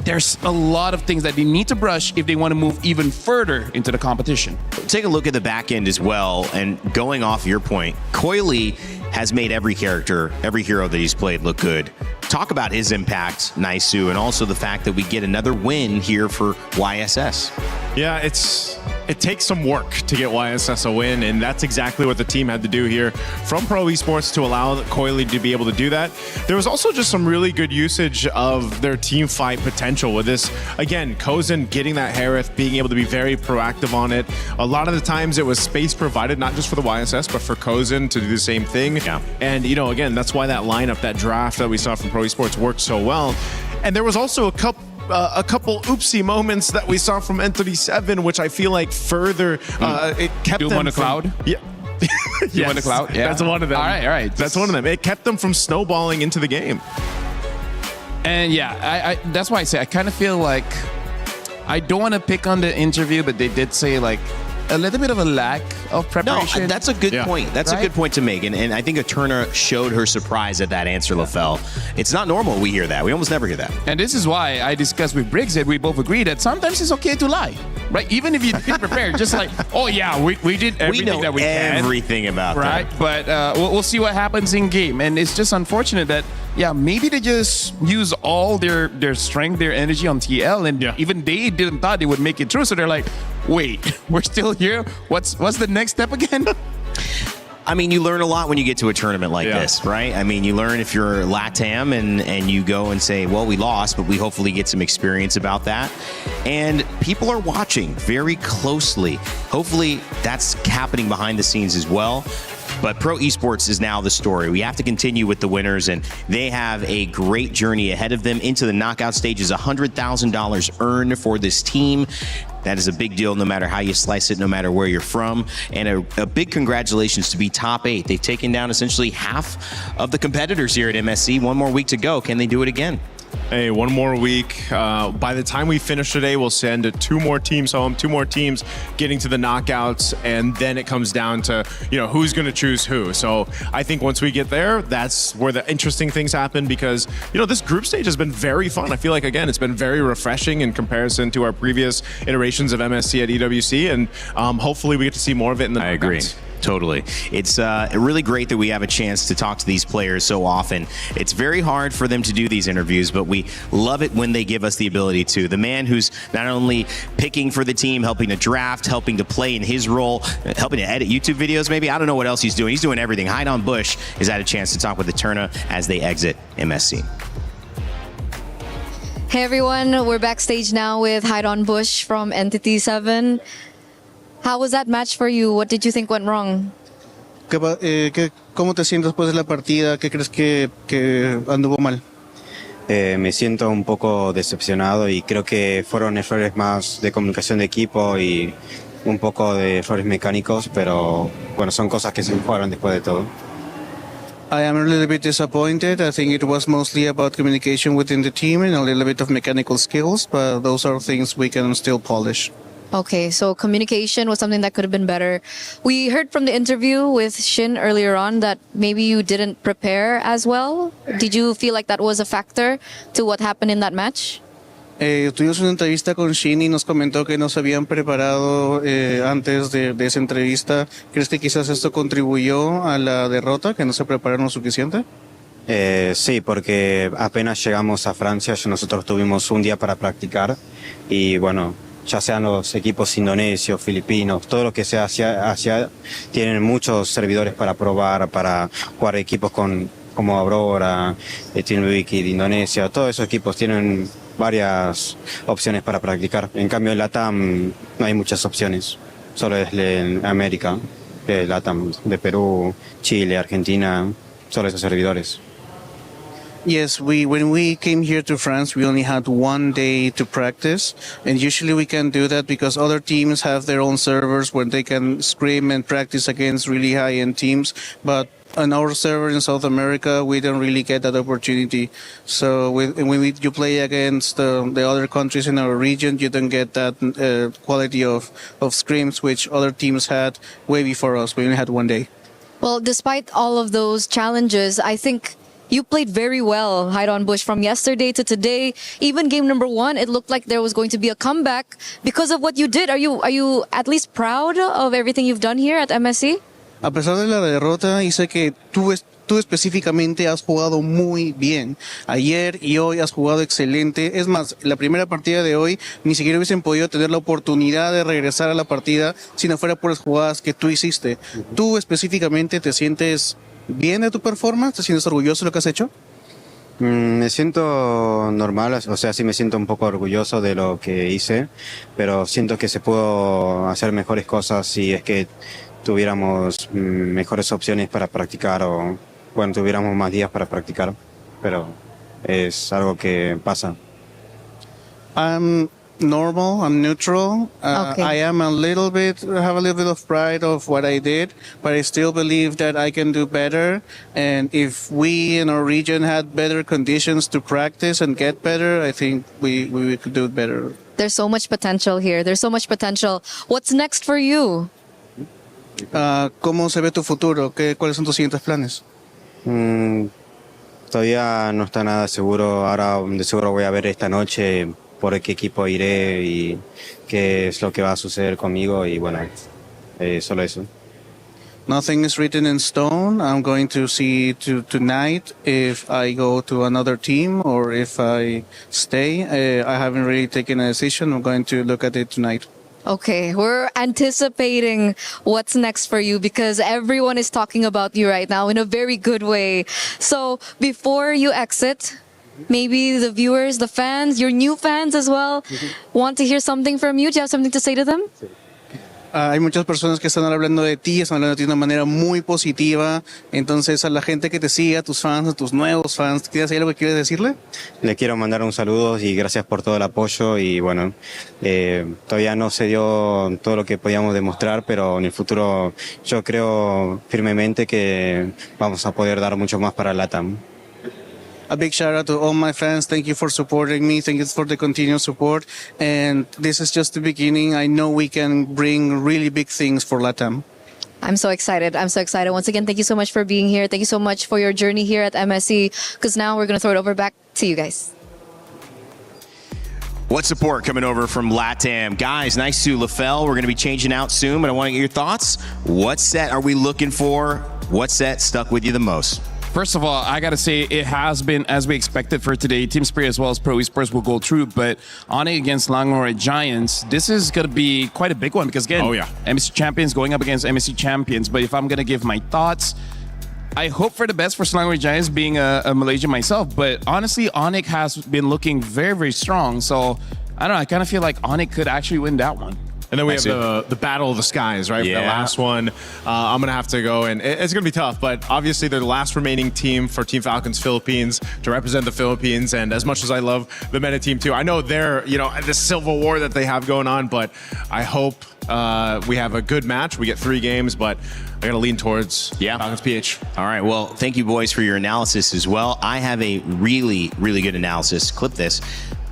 there's a lot of things that they need to brush if they want to move even further into the competition. Take a look at the back end as well, and going off your point, Coily has made every character, every hero that he's played look good. Talk about his impact, Naisu, and also the fact that we get another win here for YSS. Yeah, it takes some work to get YSS a win, and that's exactly what the team had to do here from Pro Esports to allow Coily to be able to do that. There was also just some really good usage of their team fight potential with this. Again, Kozen getting that Harith, being able to be very proactive on it. A lot of the times it was space provided, not just for the YSS, but for Kozen to do the same thing. Yeah. And, again, that's why that lineup, that draft that we saw from Pro Esports worked so well. And there was also a couple oopsie moments that we saw from Entity 7, which I feel like further it kept them on the cloud? Yeah. You want the cloud? Yeah. That's one of them. All right. That's one of them. It kept them from snowballing into the game. And yeah, I that's why I say I kind of feel like I don't want to pick on the interview, but they did say like a little bit of a lack of preparation. No, that's a good point. That's a good point to make. And I think Eterna showed her surprise at that answer, LaFell. It's not normal we hear that. We almost never hear that. And this is why I discussed with Briggs that we both agree that sometimes it's okay to lie, right? Even if you didn't prepare, just like, oh yeah, we did everything that we can. Everything about right? that. But we'll see what happens in game. And it's just unfortunate that, yeah, maybe they just use all their strength, their energy on TL, and even they didn't thought they would make it through. So they're like, wait, we're still here? What's the next step again? I mean, you learn a lot when you get to a tournament like this, right? I mean, you learn if you're LATAM and you go and say, well, we lost, but we hopefully get some experience about that. And people are watching very closely. Hopefully that's happening behind the scenes as well. But Pro Esports is now the story. We have to continue with the winners, and they have a great journey ahead of them into the knockout stages. $100,000 earned for this team. That is a big deal no matter how you slice it, no matter where you're from. And a big congratulations to be top 8. They've taken down essentially half of the competitors here at MSC. One more week to go. Can they do it again? Hey, one more week. By the time we finish today, we'll send 2 more teams home, 2 more teams getting to the knockouts, and then it comes down to, who's going to choose who. So I think once we get there, that's where the interesting things happen because, this group stage has been very fun. I feel like, again, it's been very refreshing in comparison to our previous iterations of MSC at EWC, and hopefully we get to see more of it in the knockouts. I agree. Totally. It's really great that we have a chance to talk to these players so often. It's very hard for them to do these interviews, but we love it when they give us the ability to. The man who's not only picking for the team, helping to draft, helping to play in his role, helping to edit YouTube videos maybe. I don't know what else he's doing. He's doing everything. Haidon Bush has had a chance to talk with the Eterna as they exit MSC. Hey everyone, we're backstage now with Haidon Bush from Entity 7. How was that match for you? What did you think went wrong? ¿Cómo te sientes después de la partida? ¿Qué crees que anduvo mal? Me siento un poco decepcionado y creo que fueron errores más de comunicación de equipo y un poco de errores mecánicos, pero bueno, son cosas que se mejoran después de todo. I am a little bit disappointed. I think it was mostly about communication within the team and a little bit of mechanical skills, but those are things we can still polish. Okay, so communication was something that could have been better. We heard from the interview with Shin earlier on that maybe you didn't prepare as well. Did you feel like that was a factor to what happened in that match? Tuvimos una entrevista con Shin y nos comentó que no se habían preparado antes de esa entrevista. ¿Crees que quizás esto contribuyó a la derrota, que no se prepararon suficiente? Sí, porque apenas llegamos a Francia, nosotros tuvimos un día para practicar y bueno, ya sean los equipos indonesios, filipinos, todo lo que sea hacia tienen muchos servidores para probar, para jugar equipos como Aurora, Team Wiki de Indonesia, todos esos equipos tienen varias opciones para practicar. En cambio en LATAM no hay muchas opciones, solo es en América, LATAM, de Perú, Chile, Argentina, solo esos servidores. Yes, when we came here to France, we only had 1 day to practice. And usually we can do that because other teams have their own servers where they can scrim and practice against really high-end teams. But on our server in South America, we don't really get that opportunity. So when you play against the other countries in our region, you don't get that quality of scrims, which other teams had way before us. We only had 1 day. Well, despite all of those challenges, I think you played very well, Haidon Bush, from yesterday to today. Even game number 1, it looked like there was going to be a comeback because of what you did. Are you at least proud of everything you've done here at MSC? A pesar de la derrota, y sé que tú específicamente has jugado muy bien. Ayer y hoy has jugado excelente. Es más, la primera partida de hoy ni siquiera hubiesen podido tener la oportunidad de regresar a la partida si no fuera por las jugadas que tú hiciste. ¿Tú específicamente te sientes bien de tu performance? ¿Te sientes orgulloso de lo que has hecho? Me siento normal, o sea, sí me siento un poco orgulloso de lo que hice, pero siento que se pudo hacer mejores cosas si es que tuviéramos mejores opciones para practicar o, bueno, tuviéramos más días para practicar, pero es algo que pasa. I'm normal, I'm neutral. Okay. I have a little bit of pride of what I did, but I still believe that I can do better. And if we in our region had better conditions to practice and get better, I think we could do it better. There's so much potential here. There's so much potential. What's next for you? ¿Cómo se ve tu futuro? ¿Cuáles son tus siguientes planes? Todavía no está nada seguro. Ahora de seguro voy a ver esta noche por qué equipo iré y qué es lo que va a suceder conmigo y bueno, solo eso. Nothing is written in stone. I'm going to see tonight if I go to another team or if I stay. I haven't really taken a decision. I'm going to look at it tonight. Okay, we're anticipating what's next for you because everyone is talking about you right now in a very good way. So before you exit, maybe the viewers, the fans, your new fans as well, want to hear something from you. Do you have something to say to them? Hay muchas personas que están hablando de ti, están hablando de ti de una manera muy positiva. Entonces, a la gente que te sigue, a tus fans, a tus nuevos fans, ¿tienes algo que quieres decirle? Le quiero mandar un saludo y gracias por todo el apoyo y bueno, todavía no se dio todo lo que podíamos demostrar, pero en el futuro yo creo firmemente que vamos a poder dar mucho más para LATAM. A big shout out to all my fans. Thank you for supporting me. Thank you for the continued support. And this is just the beginning. I know we can bring really big things for LATAM. I'm so excited. I'm so excited. Once again, thank you so much for being here. Thank you so much for your journey here at MSC, because now we're going to throw it over back to you guys. What support coming over from LATAM? Guys, nice to LaFell. We're going to be changing out soon, but I want to get your thoughts. What set are we looking for? What set stuck with you the most? First of all, I got to say it has been as we expected for today. Team Spirit as well as Pro Esports will go through, but Onyx against Langlory Giants, this is going to be quite a big one because, again, MSC champions going up against MSC champions. But if I'm going to give my thoughts, I hope for the best for Langlory Giants, being a Malaysian myself. But honestly, Onyx has been looking very, very strong. So I don't know. I kind of feel like Onyx could actually win that one. And then we have the Battle of the Skies, right? Yeah. The last one. I'm going to have to go, and it's going to be tough, but obviously they're the last remaining team for Team Falcons Philippines to represent the Philippines. And as much as I love the META team too, I know they're, the civil war that they have going on, but I hope we have a good match. We get 3 games, but I got to lean towards Falcons PH. All right. Well, thank you, boys, for your analysis as well. I have a really, really good analysis. Clip this.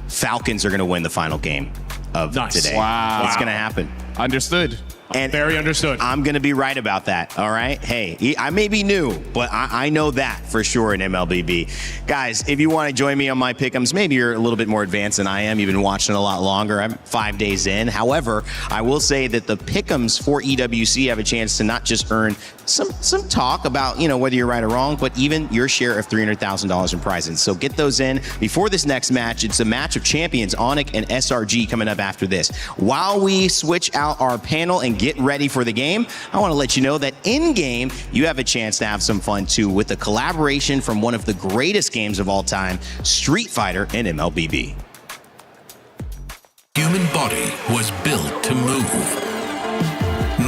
Falcons are going to win the final game of today. Wow. It's going to happen. Understood. And very understood. I'm going to be right about that. All right. Hey, I may be new, but I know that for sure in MLBB. Guys, if you want to join me on my pick'ems, maybe you're a little bit more advanced than I am. You've been watching a lot longer. I'm 5 days in. However, I will say that the pick'ems for EWC have a chance to not just earn some talk about, whether you're right or wrong, but even your share of $300,000 in prizes. So get those in before this next match. It's a match of champions, Onyx and SRG, coming up after this. While we switch out our panel and get ready for the game, I want to let you know that in-game, you have a chance to have some fun too with a collaboration from one of the greatest games of all time, Street Fighter and MLBB. Human body was built to move.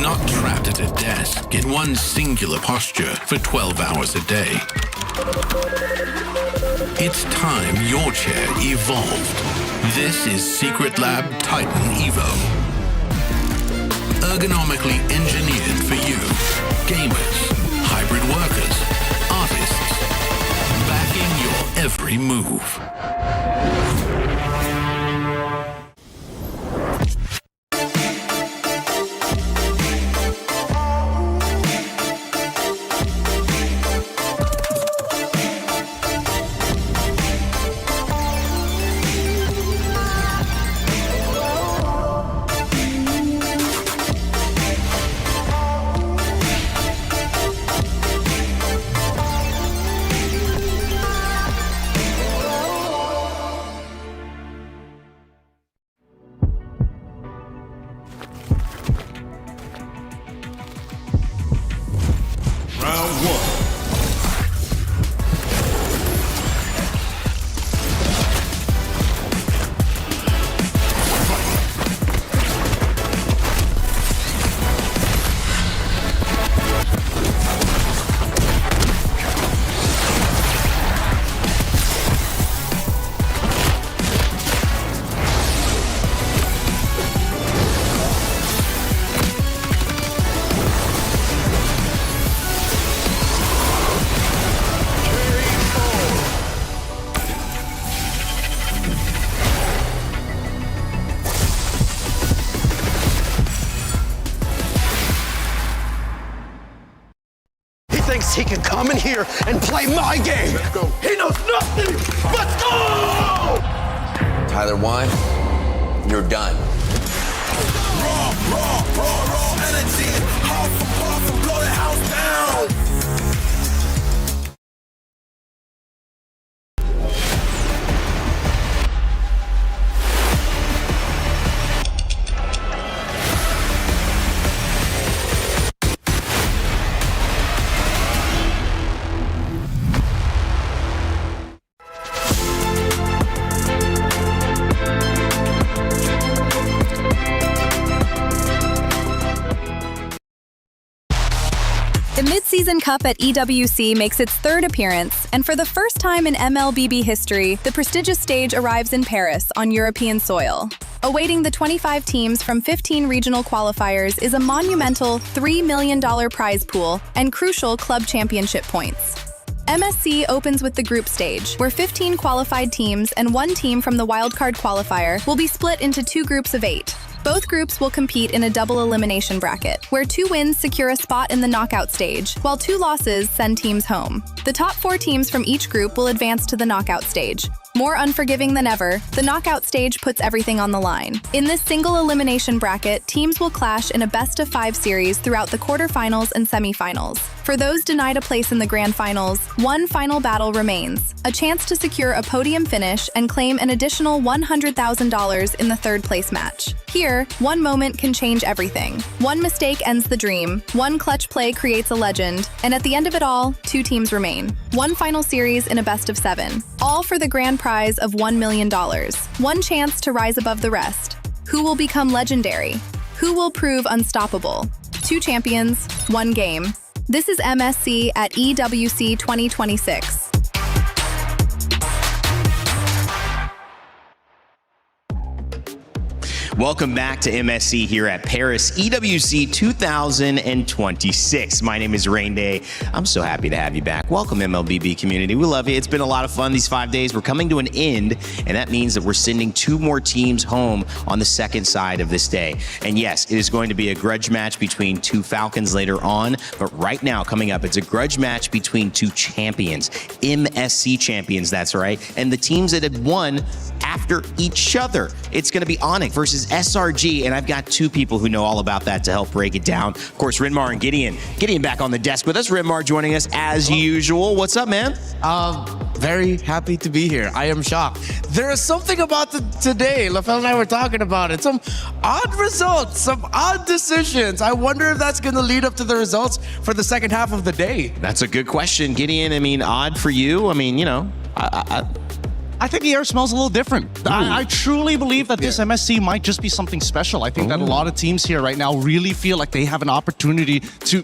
Not trapped at a desk in one singular posture for 12 hours a day. It's time your chair evolved. This is Secret Lab Titan Evo. Ergonomically engineered for you, gamers, hybrid workers, artists, backing your every move. He can come in here and play my game. Let's go. He knows nothing. Let's go! Tyler Wine, you're done. Raw energy. Half a puff and blow the house down. Citizen Cup at EWC makes its third appearance, and for the first time in MLBB history, the prestigious stage arrives in Paris on European soil. Awaiting the 25 teams from 15 regional qualifiers is a monumental $3 million prize pool and crucial club championship points. MSC opens with the group stage, where 15 qualified teams and one team from the wildcard qualifier will be split into 2 groups of 8. Both groups will compete in a double elimination bracket, where 2 wins secure a spot in the knockout stage, while 2 losses send teams home. The top 4 teams from each group will advance to the knockout stage. More unforgiving than ever, the knockout stage puts everything on the line. In this single elimination bracket, teams will clash in a best-of-5 series throughout the quarterfinals and semifinals. For those denied a place in the grand finals, one final battle remains, a chance to secure a podium finish and claim an additional $100,000 in the third-place match. Here, one moment can change everything. One mistake ends the dream, one clutch play creates a legend, and at the end of it all, 2 teams remain. One final series in a best-of-7, all for the grand prize of $1 million. One chance to rise above the rest. Who will become legendary? Who will prove unstoppable? 2 champions, 1 game. This is MSC at EWC 2026. Welcome back to MSC here at Paris EWC 2026. My name is Rain Day. I'm so happy to have you back. Welcome, MLBB community. We love you. It's been a lot of fun these 5 days. We're coming to an end, and that means that we're sending 2 more teams home on the second side of this day. And yes, it is going to be a grudge match between 2 Falcons later on, but right now, coming up, it's a grudge match between 2 champions, MSC champions, that's right, and the teams that had won after each other. It's going to be Onyx versus SRG, and I've got 2 people who know all about that to help break it down. Of course, Renmar and Gideon. Gideon back on the desk with us. Renmar joining us as usual. What's up, man? Very happy to be here. I am shocked. There is something about today. LaFell and I were talking about it. Some odd results, some odd decisions. I wonder if that's going to lead up to the results for the second half of the day. That's a good question, Gideon. I mean, odd for you. I mean, you know, I think the air smells a little different. I truly believe that this MSC might just be something special. I think that a lot of teams here right now really feel like they have an opportunity to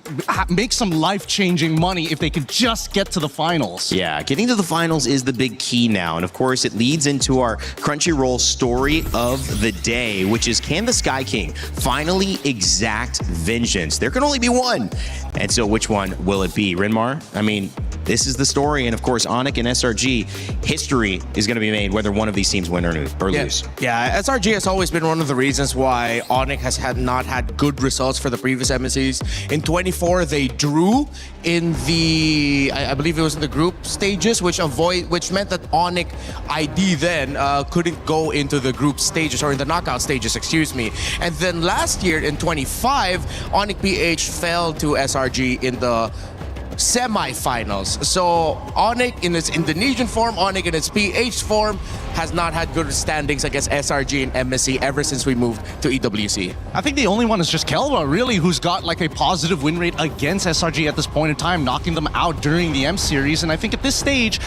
make some life-changing money if they could just get to the finals. Yeah, getting to the finals is the big key now. And of course, it leads into our Crunchyroll story of the day, which is, can the Sky King finally exact vengeance? There can only be one. And so which one will it be? Renmar? I mean, this is the story. And of course, Onyx and SRG, history is going to be made whether one of these teams win or lose. Yeah, SRG has always been one of the reasons why Onyx has not had good results for the previous MSCs. In 24, they drew in the, I believe it was in the group stages, which meant that Onyx ID then couldn't go into the group stages, or in the knockout stages, excuse me. And then last year in 25, Onyx PH fell to SRG in the semi-finals. So Onyx in its Indonesian form, Onyx in its PH form, has not had good standings against SRG and MSC ever since we moved to EWC. I think the only one is just Kelva, really, who's got like a positive win rate against SRG at this point in time, knocking them out during the M series. And I think at this stage,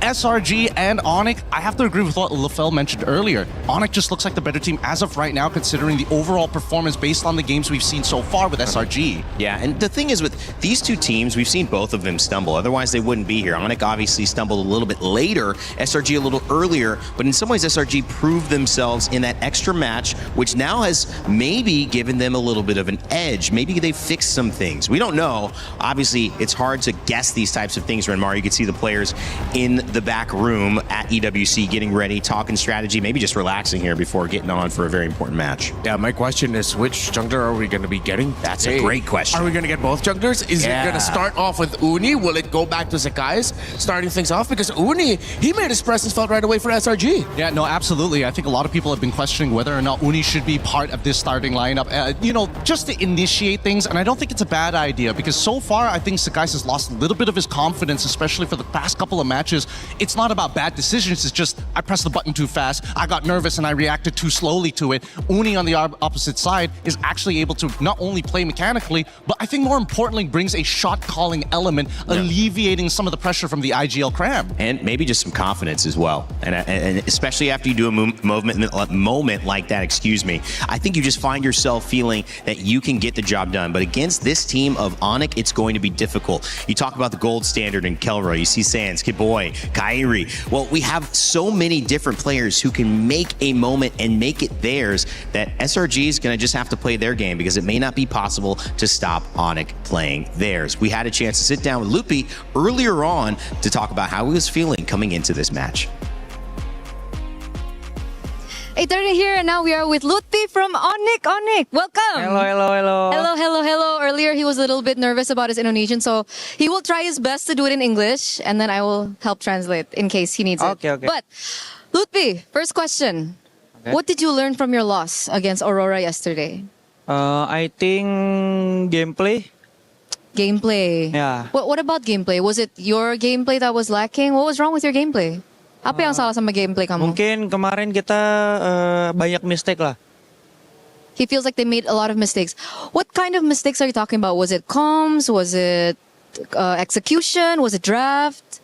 SRG and Onyx, I have to agree with what LaFell mentioned earlier. Onyx just looks like the better team as of right now, considering the overall performance based on the games we've seen so far with SRG. Yeah, and the thing is with these 2 teams, we've seen both of them stumble. Otherwise, they wouldn't be here. Onyx obviously stumbled a little bit later, SRG a little earlier, but in some ways, SRG proved themselves in that extra match, which now has maybe given them a little bit of an edge. Maybe they fixed some things. We don't know. Obviously, it's hard to guess these types of things, Renmar. You can see the players in the back room at EWC getting ready, talking strategy, maybe just relaxing here before getting on for a very important match. Yeah, my question is, which jungler are we going to be getting? That's a great question. Are we going to get both junglers? Is it going to start off with Uni? Will it go back to Zakai's starting things off? Because Uni, he made his presence felt right away for SRG. Yeah, no, absolutely. I think a lot of people have been questioning whether or not Uni should be part of this starting lineup, just to initiate things. And I don't think it's a bad idea, because so far, I think Sakai's has lost a little bit of his confidence, especially for the past couple of matches. It's not about bad decisions. It's just, I pressed the button too fast, I got nervous, and I reacted too slowly to it. Uni, on the opposite side, is actually able to not only play mechanically, but I think more importantly, brings a shot-calling element, alleviating some of the pressure from the IGL Crab. And maybe just some confidence as well. And and especially after you do a moment like that, I think you just find yourself feeling that you can get the job done. But against this team of Onyx, it's going to be difficult. You talk about the gold standard in Kelroy, you see Sands, Kiboy, Kairi. Well, we have so many different players who can make a moment and make it theirs that SRG is going to just have to play their game because it may not be possible to stop Onyx playing theirs. We had a chance to sit down with Loopy earlier on to talk about how he was feeling coming into this match. 8:30 here, and now we are with Lutfi from Onyx. Onyx, welcome. Hello. Earlier, he was a little bit nervous about his Indonesian, so he will try his best to do it in English, and then I will help translate in case he needs it. Okay. But, Lutfi, first question. Okay. What did you learn from your loss against Aurora yesterday? I think gameplay. Gameplay. Yeah. What about gameplay? Was it your gameplay that was lacking? What was wrong with your gameplay? Apa yang salah sama gameplay kamu? Mungkin kemarin kita banyak mistake lah. He feels like they made a lot of mistakes. What kind of mistakes are you talking about? Was it comms? Was it execution? Was it draft?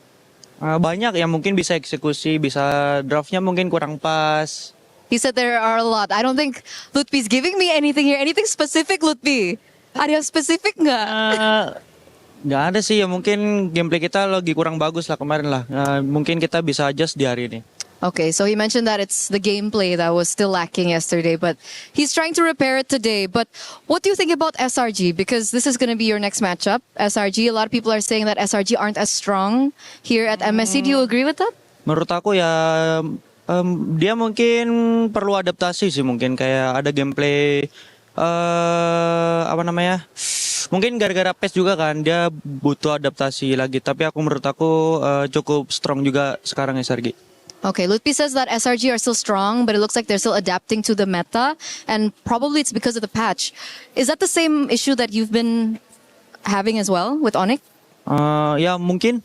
Banyak ya, mungkin bisa eksekusi, bisa draftnya mungkin kurang pas. He said there are a lot. I don't think Lutfi's giving me anything here. Anything specific, Lutfi? Ada yang spesifik nggak? Nggak ada sih ya, mungkin gameplay kita lagi kurang bagus lah kemarin lah. Mungkin kita bisa adjust di hari ini. Okay, so he mentioned that it's the gameplay that was still lacking yesterday, but he's trying to repair it today. But what do you think about SRG? Because this is going to be your next matchup. SRG, a lot of people are saying that SRG aren't as strong here at MSC. Do you agree with that? Menurut aku ya, dia mungkin perlu adaptasi sih, mungkin kayak ada gameplay mungkin gara-gara PES juga kan dia butuh adaptasi lagi, tapi menurut aku cukup strong juga sekarang SRG. Okay, Lutfi says that SRG are still strong, but it looks like they're still adapting to the meta, and probably it's because of the patch. Is that the same issue that you've been having as well with Onyx? Ya mungkin.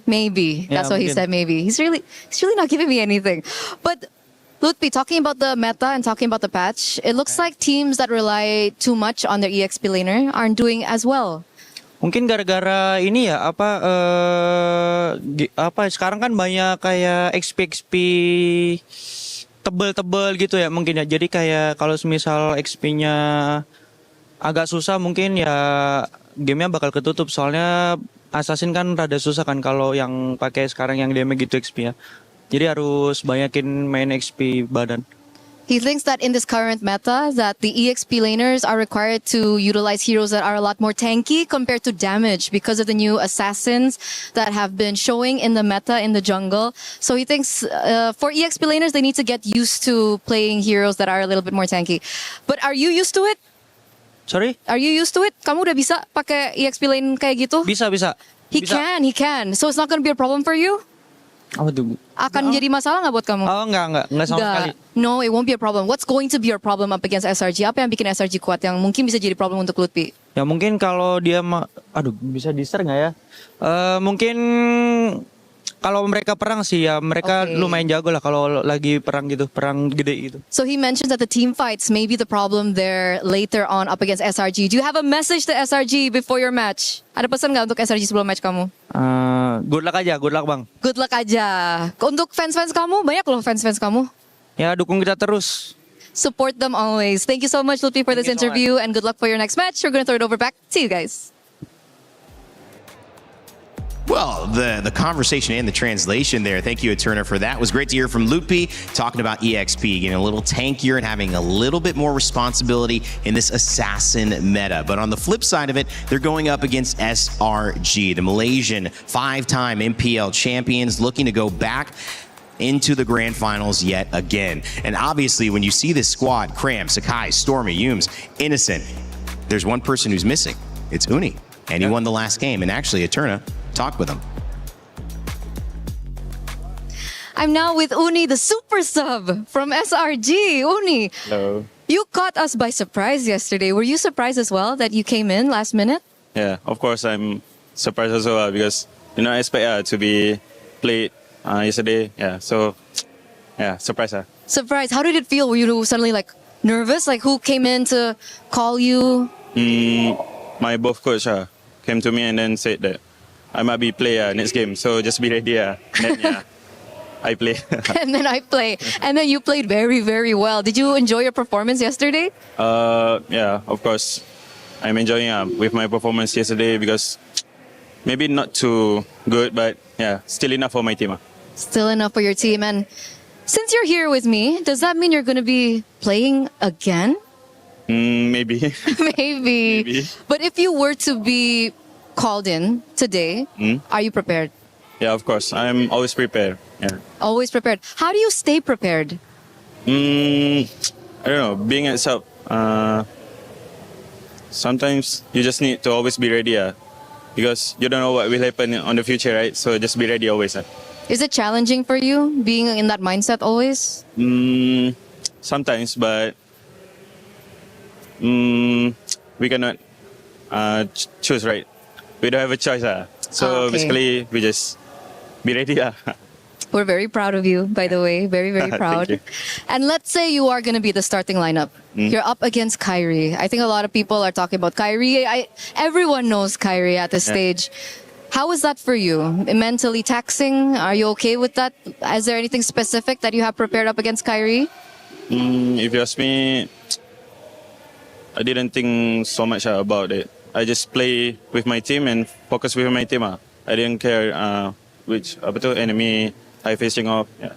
Maybe. That's what he said, maybe. He's really not giving me anything. But Lutfi, talking about the meta and talking about the patch, it looks like teams that rely too much on their EXP laner aren't doing as well. Mungkin gara-gara ini ya, sekarang kan banyak kayak XP tebel-tebel gitu ya mungkin ya. Jadi kayak kalau misal XP-nya agak susah mungkin ya gamenya bakal ketutup. Soalnya Assassin kan rada susah kan kalau yang pakai sekarang yang damage gitu XP ya. Jadi harus banyakin main XP badan. He thinks that in this current meta, that the EXP laners are required to utilize heroes that are a lot more tanky compared to damage because of the new assassins that have been showing in the meta in the jungle. So he thinks for EXP laners, they need to get used to playing heroes that are a little bit more tanky. But are you used to it? Sorry? Are you used to it? Kamu udah bisa pakai EXP lane kayak gitu? Bisa. He can. So it's not going to be a problem for you? Apa tuh? Akan jadi masalah nggak buat kamu? Oh, enggak sama sekali. No, it won't be a problem. What's going to be your problem up against SRG? Apa yang bikin SRG kuat yang mungkin bisa jadi problem untuk Lutfi? Ya mungkin kalau dia bisa di-share nggak ya? Mungkin kalau mereka perang sih ya, mereka lumayan jago lah kalau lagi perang gitu, perang gede gitu. So he mentions that the team fights may be the problem there later on up against SRG. Do you have a message to SRG before your match? Ada pesan nggak untuk SRG sebelum match kamu? Good luck bang. Good luck aja. Untuk fans-fans kamu, banyak loh fans-fans kamu. Ya dukung kita terus. Support them always. Thank you so much, Lutfi, for this interview, and good luck for your next match. We're going to throw it over back to you guys. Well, the conversation and the translation there, thank you, Eterna, for that. It was great to hear from Lupi talking about EXP, getting a little tankier and having a little bit more responsibility in this assassin meta. But on the flip side of it, they're going up against SRG, the Malaysian 5-time MPL champions, looking to go back into the grand finals yet again. And obviously, when you see this squad, Cram, Sakai, Stormy, Yumes, Innocent, there's one person who's missing. It's Uni. And he won the last game. And actually, Eterna talked with him. I'm now with Uni, the super sub from SRG. Uni, hello. You caught us by surprise yesterday. Were you surprised as well that you came in last minute? Yeah, of course I'm surprised as well because I expect to be played yesterday. Yeah, so yeah, surprise. Surprised. How did it feel? Were you suddenly like nervous? Like who came in to call you? My both coach came to me and then said that I might be player next game, so just be ready. Then, yeah. I play. And then I play. And then you played very, very well. Did you enjoy your performance yesterday? Yeah, of course. I'm enjoying with my performance yesterday because maybe not too good, but yeah, still enough for my team. Still enough for your team. And since you're here with me, does that mean you're going to be playing again? Maybe. Maybe. But if you were to be called in today, are you prepared? Yeah, of course. I'm always prepared. Yeah. Always prepared. How do you stay prepared? I don't know. Being at sub, sometimes you just need to always be ready. Because you don't know what will happen on the future, right? So just be ready always. Is it challenging for you being in that mindset always? Sometimes, but we cannot choose, right? We don't have a choice. So Okay. basically, we just be ready. We're very proud of you, by the way. Very, very Thank proud. you. And let's say you are going to be the starting lineup. You're up against Kyrie. I think a lot of people are talking about Kyrie. Everyone knows Kyrie at this Yeah. stage. How is that for you? Mentally taxing? Are you okay with that? Is there anything specific that you have prepared up against Kyrie? If you ask me, I didn't think so much about it. I just play with my team and focus with my team. I didn't care which enemy I facing off. Yeah.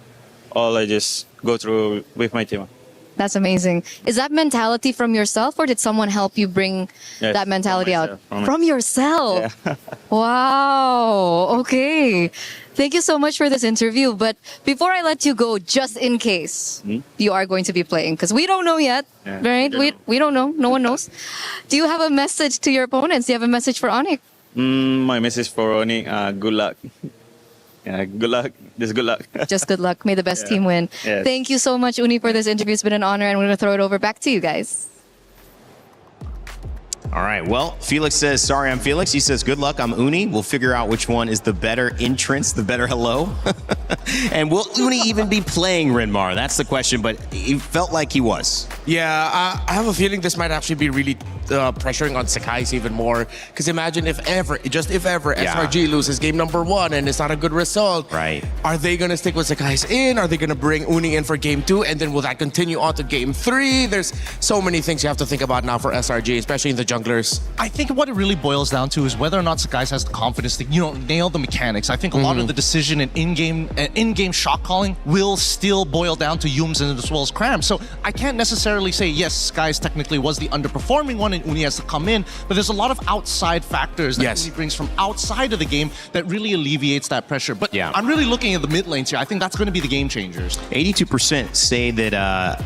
All I just go through with my team. That's amazing. Is that mentality from yourself, or did someone help you bring Yes, that mentality from out? myself, from From yourself? Yeah. Wow. Okay. Thank you so much for this interview. But before I let you go, just in case you are going to be playing, because we don't know yet, Yeah, right? We don't know. No one knows. Do you have a message to your opponents? Do you have a message for Onik? My message for Oni, good luck. Yeah, good luck. Just good luck. Just good luck. May the best Yeah. team win. Yes. Thank you so much, Uni, for this interview. It's been an honor, and we're going to throw it over back to you guys. All right. Well, Felix says, sorry, I'm Felix. He says, good luck. I'm Uni. We'll figure out which one is the better entrance, the better hello. And will Uni even be playing Rinmar? That's the question, but he felt like he was. Yeah, I have a feeling this might actually be really pressuring on Sakai's even more. Because imagine if ever, SRG loses game number 1 and it's not a good result. Right. Are they going to stick with Sakai's in? Are they going to bring Uni in for game 2? And then will that continue on to game 3? There's so many things you have to think about now for SRG, especially in the junglers. I think what it really boils down to is whether or not Sakai's has the confidence to, nail the mechanics. I think a lot of the decision and in-game shot calling will still boil down to Yums and as well as Cram. So I can't necessarily say, yes, Sakai's technically was the underperforming one and Uni has to come in, but there's a lot of outside factors that Uni brings from outside of the game that really alleviates that pressure. But I'm really looking at the mid lanes here. I think that's going to be the game changers. 82% say that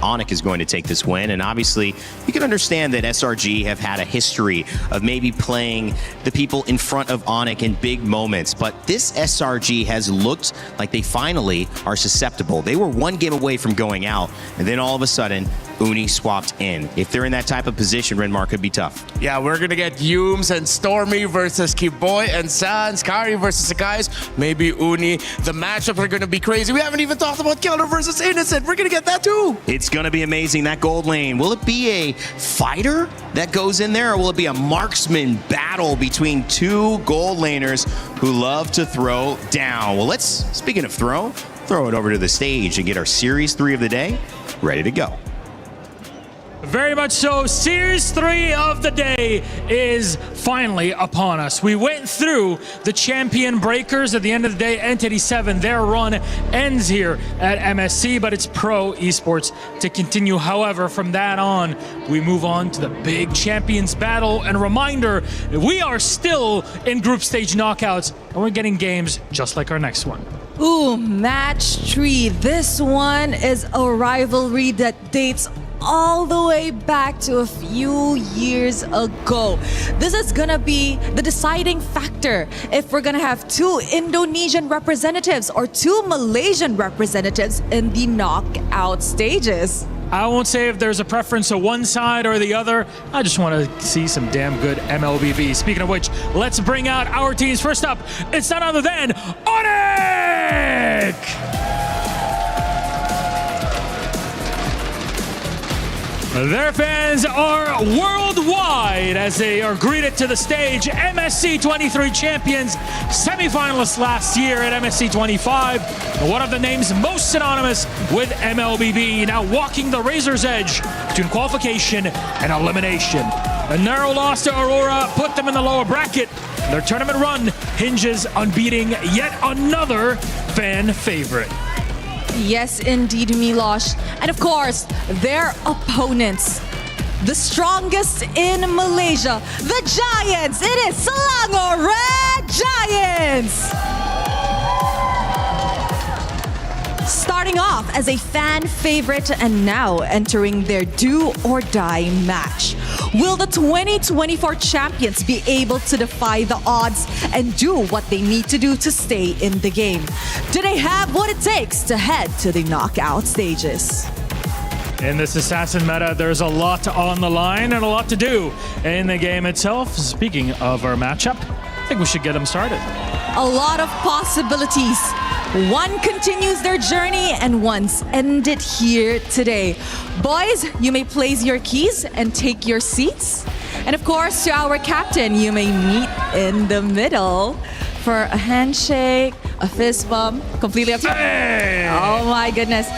Onik is going to take this win, and obviously you can understand that SRG have had a history of maybe playing the people in front of Onik in big moments, but this SRG has looked like they finally are susceptible. They were one game away from going out, and then all of a sudden, Uni swapped in. If they're in that type of position, Rinmar could be tough. Yeah, we're gonna get Yums and Stormy versus Kiboy and Sans, Kari versus Sakai's, maybe Uni. The matchups are gonna be crazy. We haven't even talked about Keller versus Innocent. We're gonna get that too. It's gonna be amazing, that gold lane. Will it be a fighter that goes in there, or will it be a marksman battle between two gold laners who love to throw down? Well, speaking of throw it over to the stage and get our Series 3 of the day ready to go. Very much so. Series 3 of the day is finally upon us. We went through the champion breakers. At the end of the day, Entity 7, their run ends here at MSC, but it's pro esports to continue. However, from that on, we move on to the big champions battle. And a reminder, we are still in group stage knockouts, and we're getting games just like our next one. Ooh, match 3. This one is a rivalry that dates all the way back to a few years ago. This is gonna be the deciding factor if we're gonna have 2 Indonesian representatives or 2 Malaysian representatives in the knockout stages. I won't say if there's a preference to one side or the other. I just want to see some damn good MLBB. Speaking of which, let's bring out our teams. First up, it's none other than Onik! Their fans are worldwide as they are greeted to the stage. MSC 23 champions, semifinalists last year at MSC 25. One of the names most synonymous with MLBB, now walking the razor's edge between qualification and elimination. A narrow loss to Aurora put them in the lower bracket. Their tournament run hinges on beating yet another fan favorite. Yes, indeed, Milosh. And of course, their opponents, the strongest in Malaysia, the Giants. It is Selangor Red Giants. Starting off as a fan favorite and now entering their do or die match. Will the 2024 champions be able to defy the odds and do what they need to do to stay in the game? Do they have what it takes to head to the knockout stages? In this Assassin meta, there's a lot on the line and a lot to do in the game itself. Speaking of our matchup, I think we should get them started. A lot of possibilities. One continues their journey and one's ended here today. Boys, you may place your keys and take your seats. And of course, to our captain, you may meet in the middle for a handshake, a fist bump, completely up to you. Hey! Oh my goodness.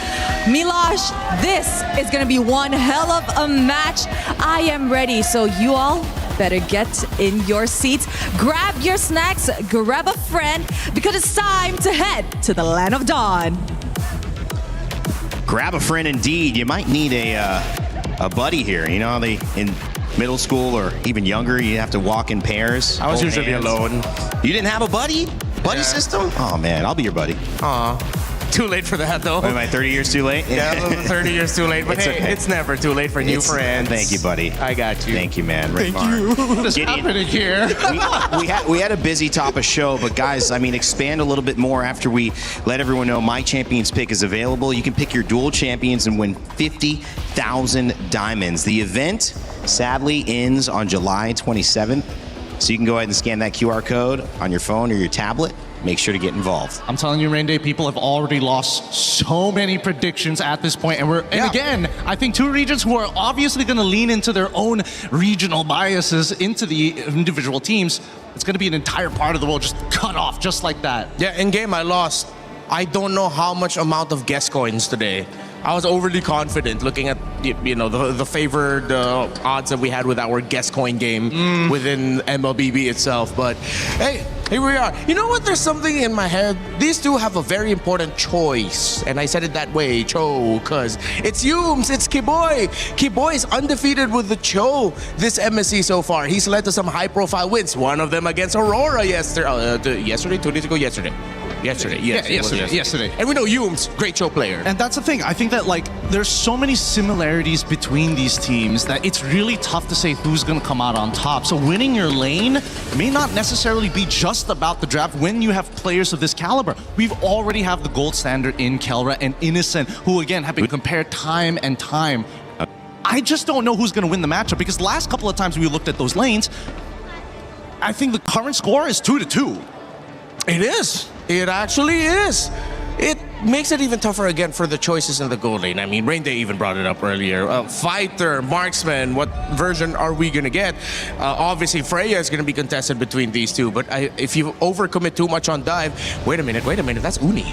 Milosh, this is gonna be one hell of a match. I am ready, so you all better get in your seats, grab your snacks, grab a friend, because it's time to head to the land of dawn. Grab a friend indeed. You might need a buddy here. You know, in middle school or even younger, you have to walk in pairs. I was hold usually hands. alone. You didn't have a buddy? Buddy system? Oh man, I'll be your buddy. Aw. Too late for that though. What, am I 30 years too late? Yeah, 30 years too late. But It's hey, okay. it's never too late for new friends. Thank you, buddy. I got you. Thank you, man. Thank you. What is happening here? we had a busy top of show, but guys, I mean, expand a little bit more after we let everyone know My Champions Pick is available. You can pick your dual champions and win 50,000 diamonds. The event sadly ends on July 27th, so you can go ahead and scan that QR code on your phone or your tablet. Make sure to get involved. I'm telling you, Rain Day, people have already lost so many predictions at this point, and again, I think two regions who are obviously going to lean into their own regional biases into the individual teams. It's going to be an entire part of the world just cut off just like that. Yeah, in game I lost. I don't know how much amount of guess coins today. I was overly confident looking at the favored odds that we had with our guess coin game within MLBB itself. But hey, here we are. You know what? There's something in my head. These two have a very important choice, and I said it that way, Cho, because it's Yums, it's Kiboy. Kiboy is undefeated with the Cho this MSC so far. He's led to some high-profile wins. One of them against Aurora yesterday. 2 days ago, yesterday. Yesterday. And we know Yums, great Cho player. And that's the thing. I think that there's so many similarities between these teams that it's really tough to say who's going to come out on top. So winning your lane may not necessarily be just about the draft when you have players of this caliber. We've already have the gold standard in Kelra and Innocent, who again have been compared time and time. I just don't know who's going to win the matchup, because the last couple of times we looked at those lanes, I think the current score is 2-2. It is. It actually is. It makes it even tougher again for the choices in the gold lane. I mean, Rain Day even brought it up earlier. Fighter, marksman, what version are we going to get? Obviously, Freya is going to be contested between these two, but if you overcommit too much on dive, wait a minute, that's Uni.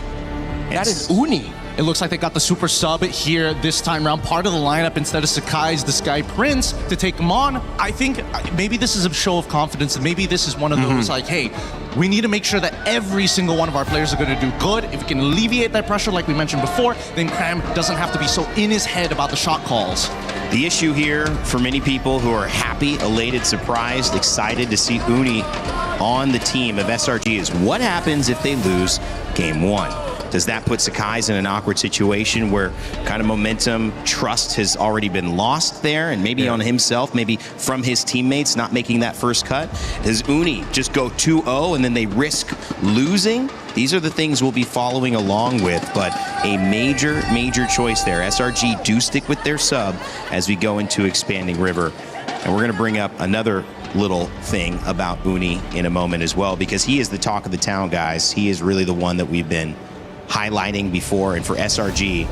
That is Uni. It looks like they got the super sub here this time around, part of the lineup instead of Sakai's the Sky Prince to take him on. I think maybe this is a show of confidence, and maybe this is one of those hey, we need to make sure that every single one of our players are going to do good. If we can alleviate that pressure like we mentioned before, then Cram doesn't have to be so in his head about the shot calls. The issue here for many people who are happy, elated, surprised, excited to see Uni on the team of SRG is what happens if they lose game one? Does that put Sakai's in an awkward situation where kind of momentum, trust has already been lost there, and maybe on himself, maybe from his teammates not making that first cut? Does Uni just go 2-0 and then they risk losing? These are the things we'll be following along with, but a major, major choice there. SRG do stick with their sub as we go into Expanding River. And we're going to bring up another little thing about Uni in a moment as well, because he is the talk of the town, guys. He is really the one that we've been highlighting before, and for SRG,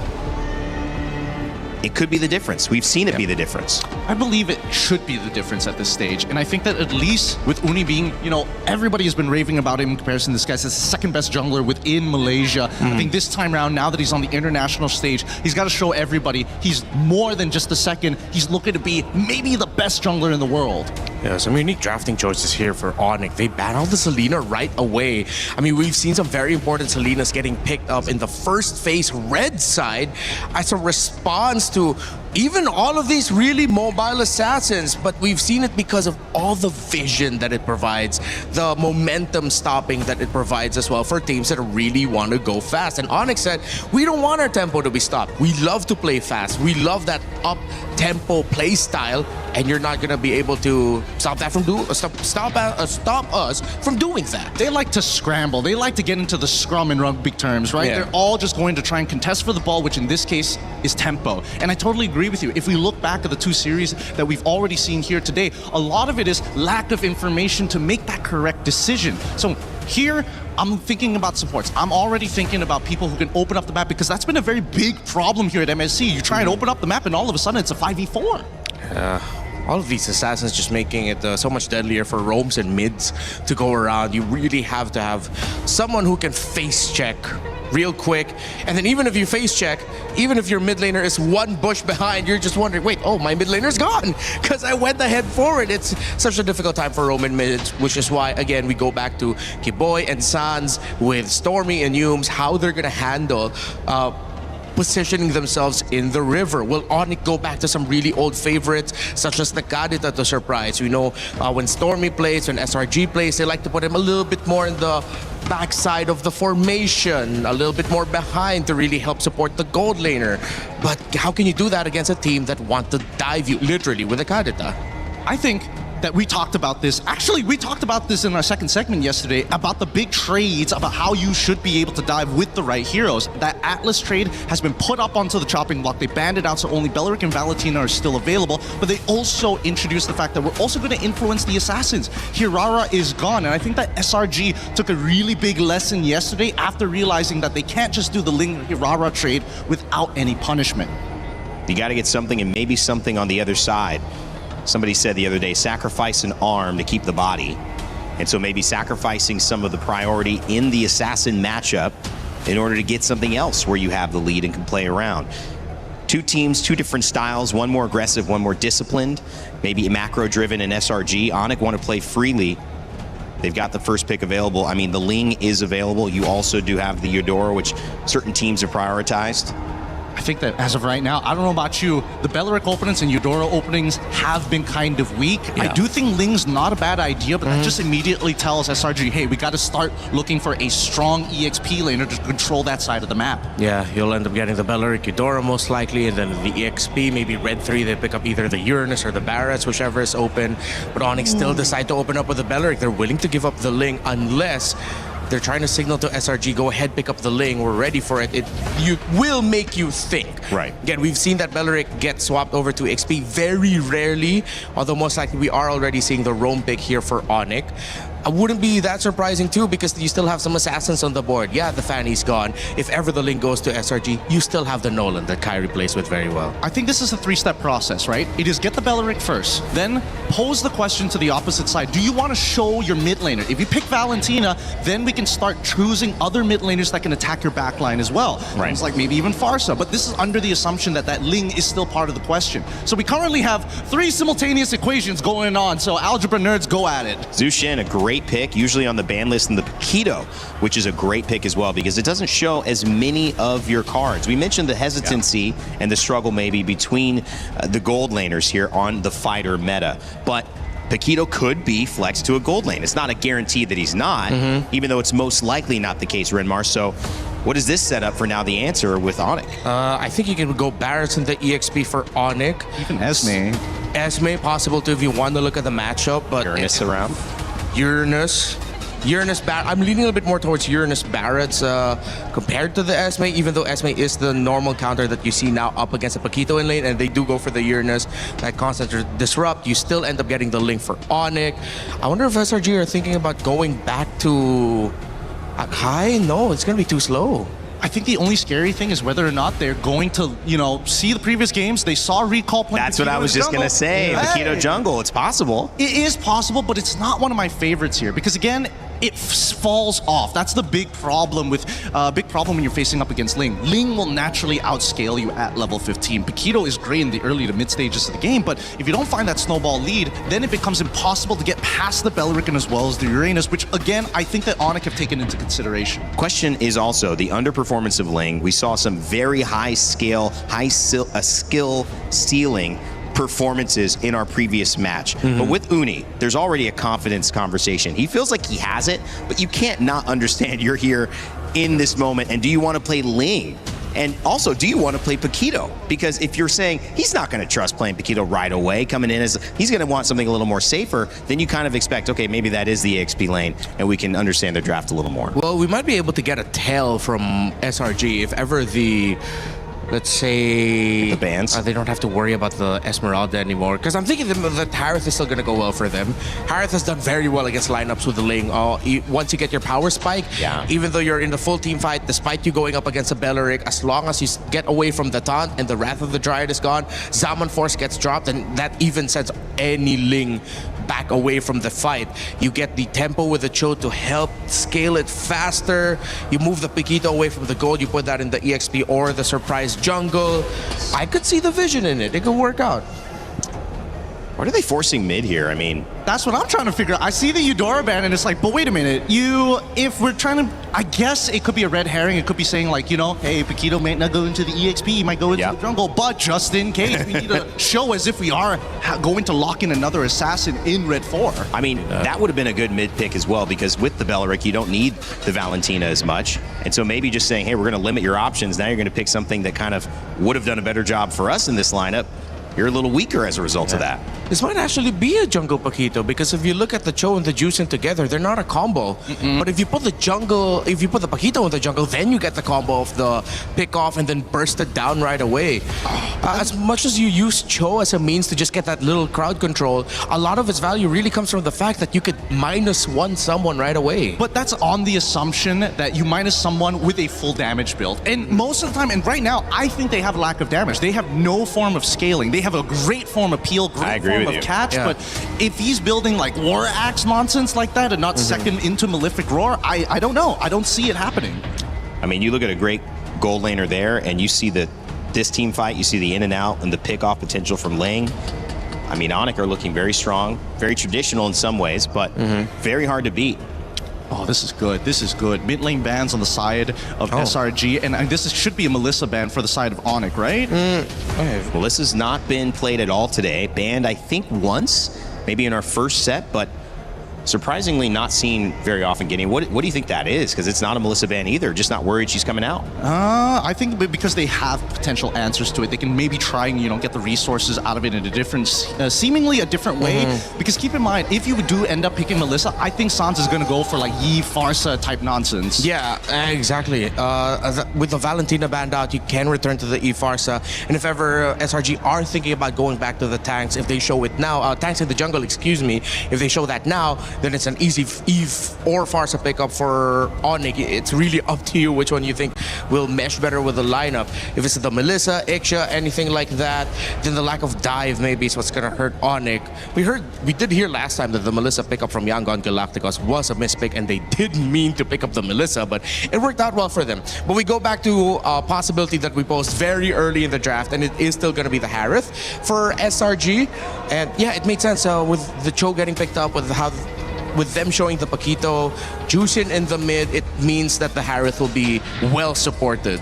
it could be the difference. We've seen it be the difference. I believe it should be the difference at this stage. And I think that at least with Uni being, everybody has been raving about him in comparison to this guy's the second best jungler within Malaysia. I think this time around, now that he's on the international stage, he's got to show everybody he's more than just the second. He's looking to be maybe the best jungler in the world. Yeah, some unique drafting choices here for Onyx. They ban out the Selena right away. I mean, we've seen some very important Selenas getting picked up in the first phase red side as a response to even all of these really mobile assassins, but we've seen it because of all the vision that it provides, the momentum stopping that it provides as well for teams that really want to go fast. And Onyx said, we don't want our tempo to be stopped. We love to play fast. We love that up-tempo play style, and you're not going to be able to stop that from stop us from doing that. They like to scramble. They like to get into the scrum in rugby terms, right? Yeah. They're all just going to try and contest for the ball, which in this case is tempo. And I totally agree with you. If we look back at the two series that we've already seen here today, a lot of it is lack of information to make that correct decision. So here, I'm thinking about supports. I'm already thinking about people who can open up the map, because that's been a very big problem here at MSC. You try and open up the map and all of a sudden it's a 5v4. All of these assassins just making it so much deadlier for roams and mids to go around. You really have to have someone who can face check real quick. And then even if you face check, even if your mid laner is one bush behind, you're just wondering, wait, oh, my mid laner's gone because I went ahead forward. It's such a difficult time for Roman mids, which is why, again, we go back to Kiboy and Sans with Stormy and Yumes, how they're going to handle positioning themselves in the river. Will Onyx go back to some really old favorites, such as the Kadita to surprise? We know when Stormy plays, when SRG plays, they like to put him a little bit more in the backside of the formation, a little bit more behind to really help support the gold laner. But how can you do that against a team that want to dive you literally with a Kadita? I think that we talked about this. Actually, we talked about this in our second segment yesterday about the big trades, about how you should be able to dive with the right heroes. That Atlas trade has been put up onto the chopping block. They banned it out, so only Beleric and Valentina are still available. But they also introduced the fact that we're also going to influence the assassins. Hirara is gone, and I think that SRG took a really big lesson yesterday after realizing that they can't just do the Ling Hirara trade without any punishment. You got to get something, and maybe something on the other side. Somebody said the other day, sacrifice an arm to keep the body. And so maybe sacrificing some of the priority in the assassin matchup in order to get something else where you have the lead and can play around. Two teams, two different styles, one more aggressive, one more disciplined, maybe macro-driven and SRG. Onyx want to play freely. They've got the first pick available. I mean, the Ling is available. You also do have the Eudora, which certain teams have prioritized. I think that as of right now, I don't know about you, the Beleric openings and Eudora openings have been kind of weak. Yeah. I do think Ling's not a bad idea, but that just immediately tells SRG, hey, we got to start looking for a strong EXP laner to control that side of the map. Yeah, you'll end up getting the Beleric Eudora most likely, and then the EXP, maybe Red 3, they pick up either the Uranus or the Barretts, whichever is open. But Onyx still decide to open up with the Beleric. They're willing to give up the Ling unless they're trying to signal to SRG, go ahead, pick up the Ling, we're ready for it. It will make you think. Right. Again, we've seen that Beleric get swapped over to XP very rarely, although most likely we are already seeing the roam pick here for Onyx. I wouldn't be that surprising too, because you still have some assassins on the board. Yeah, the Fanny's gone. If ever the Ling goes to SRG, you still have the Nolan that Kyrie plays with very well. I think this is a three-step process, right? It is get the Beleric first, then pose the question to the opposite side. Do you want to show your mid laner? If you pick Valentina, then we can start choosing other mid laners that can attack your backline as well. Right. Things like maybe even Farsa, but this is under the assumption that that Ling is still part of the question. So we currently have three simultaneous equations going on, so algebra nerds, go at it. Zushin, a great pick, usually on the ban list, and the Paquito, which is a great pick as well, because it doesn't show as many of your cards. We mentioned the hesitancy and the struggle maybe between the gold laners here on the fighter meta, but Paquito could be flexed to a gold lane. It's not a guarantee that he's not, even though it's most likely not the case, Renmar. So what does this set up for now the answer with Onyx? I think you can go Barretts in the EXP for Onyx. Even Esme. Esme possible too if you want to look at the matchup, but Uranus around. Uranus Barret. I'm leaning a little bit more towards Uranus Barretts compared to the Esme, even though Esme is the normal counter that you see now up against the Paquito in lane, and they do go for the Uranus, that constant disrupt. You still end up getting the link for Onyx. I wonder if SRG are thinking about going back to Akai? No, it's going to be too slow. I think the only scary thing is whether or not they're going to, see the previous games. They saw Recall playing. That's what I was just going to say. Paquito jungle, it's possible. It is possible, but it's not one of my favorites here because, again, it falls off. That's the big problem when you're facing up against Ling. Ling will naturally outscale you at level 15. Paquito is great in the early to mid stages of the game, but if you don't find that snowball lead, then it becomes impossible to get past the Belerican as well as the Uranus, which again, I think that Onyx have taken into consideration. Question is also the underperformance of Ling. We saw some very high skill stealing performances in our previous match. But with Uni, there's already a confidence conversation. He feels like he has it, but you can't not understand you're here in this moment. And do you want to play Ling? And also, do you want to play Paquito? Because if you're saying he's not going to trust playing Paquito right away, coming in as he's going to want something a little more safer, then you kind of expect, okay, maybe that is the EXP lane, and we can understand their draft a little more. Well, we might be able to get a tell from SRG if ever let's say the bans. They don't have to worry about the Esmeralda anymore. Because I'm thinking that Harith is still going to go well for them. Harith has done very well against lineups with the Ling. Once you get your power spike, even though you're in the full team fight, despite you going up against a Beleric, as long as you get away from the taunt and the Wrath of the Dryad is gone, Zaman Force gets dropped, and that even sends any Ling back away from the fight. You get the tempo with the Cho to help scale it faster. You move the Paquito away from the gold. You put that in the EXP or the surprise jungle. I could see the vision in it. It could work out. What are they forcing mid here? I mean, that's what I'm trying to figure out. I see the Eudora ban and it's like, but wait a minute. If we're trying to, I guess it could be a red herring. It could be saying like, hey, Paquito might not go into the EXP. He might go into the jungle, but just in case, we need to show as if we are going to lock in another assassin in Red 4. I mean, that would have been a good mid pick as well, because with the Beleric, you don't need the Valentina as much. And so maybe just saying, hey, we're going to limit your options. Now you're going to pick something that kind of would have done a better job for us in this lineup. You're a little weaker as a result of that. This might actually be a jungle Paquito, because if you look at the Cho and the Juicing together, they're not a combo. But if you put the Paquito in the jungle, then you get the combo of the pick off and then burst it down right away. As much as you use Cho as a means to just get that little crowd control, a lot of its value really comes from the fact that you could -1 someone right away. But that's on the assumption that you minus someone with a full damage build. And most of the time, and right now, I think they have lack of damage. They have no form of scaling. They have a great form of peel, great form of catch, but if he's building like War Axe nonsense like that and not second into Malefic Roar, I don't know. I don't see it happening. I mean, you look at a great gold laner there, and you see this team fight, you see the in and out and the pick-off potential from Ling. I mean, Onyx are looking very strong, very traditional in some ways, but very hard to beat. Oh, this is good. This is good. Mid lane bans on the side of SRG, and should be a Melissa ban for the side of Onyx, right? Melissa's not been played at all today. Banned, I think, once, maybe in our first set, but surprisingly not seen very often getting. What do you think that is? Because it's not a Melissa ban either. Just not worried she's coming out. I think because they have potential answers to it, they can maybe try and get the resources out of it in a different, seemingly a different way. Because keep in mind, if you do end up picking Melissa, I think Sans is going to go for like Yi Farsa type nonsense. Yeah, exactly. With the Valentina banned out, you can return to the E Farsa. And if ever SRG are thinking about going back to the tanks, if they show it now, tanks in the jungle, excuse me, if they show that now, then it's an easy Eve or Farsa pickup for Onyx. It's really up to you which one you think will mesh better with the lineup. If it's the Melissa, Ixia, anything like that, then the lack of dive maybe is what's gonna hurt Onyx. We did hear last time that the Melissa pickup from Yangon Galacticos was a mispick, and they didn't mean to pick up the Melissa, but it worked out well for them. But we go back to a possibility that we posed very early in the draft, and it is still gonna be the Harith for SRG. And yeah, it made sense with the Cho getting picked up, with them showing the Paquito, Juicing in the mid, it means that the Harith will be well supported.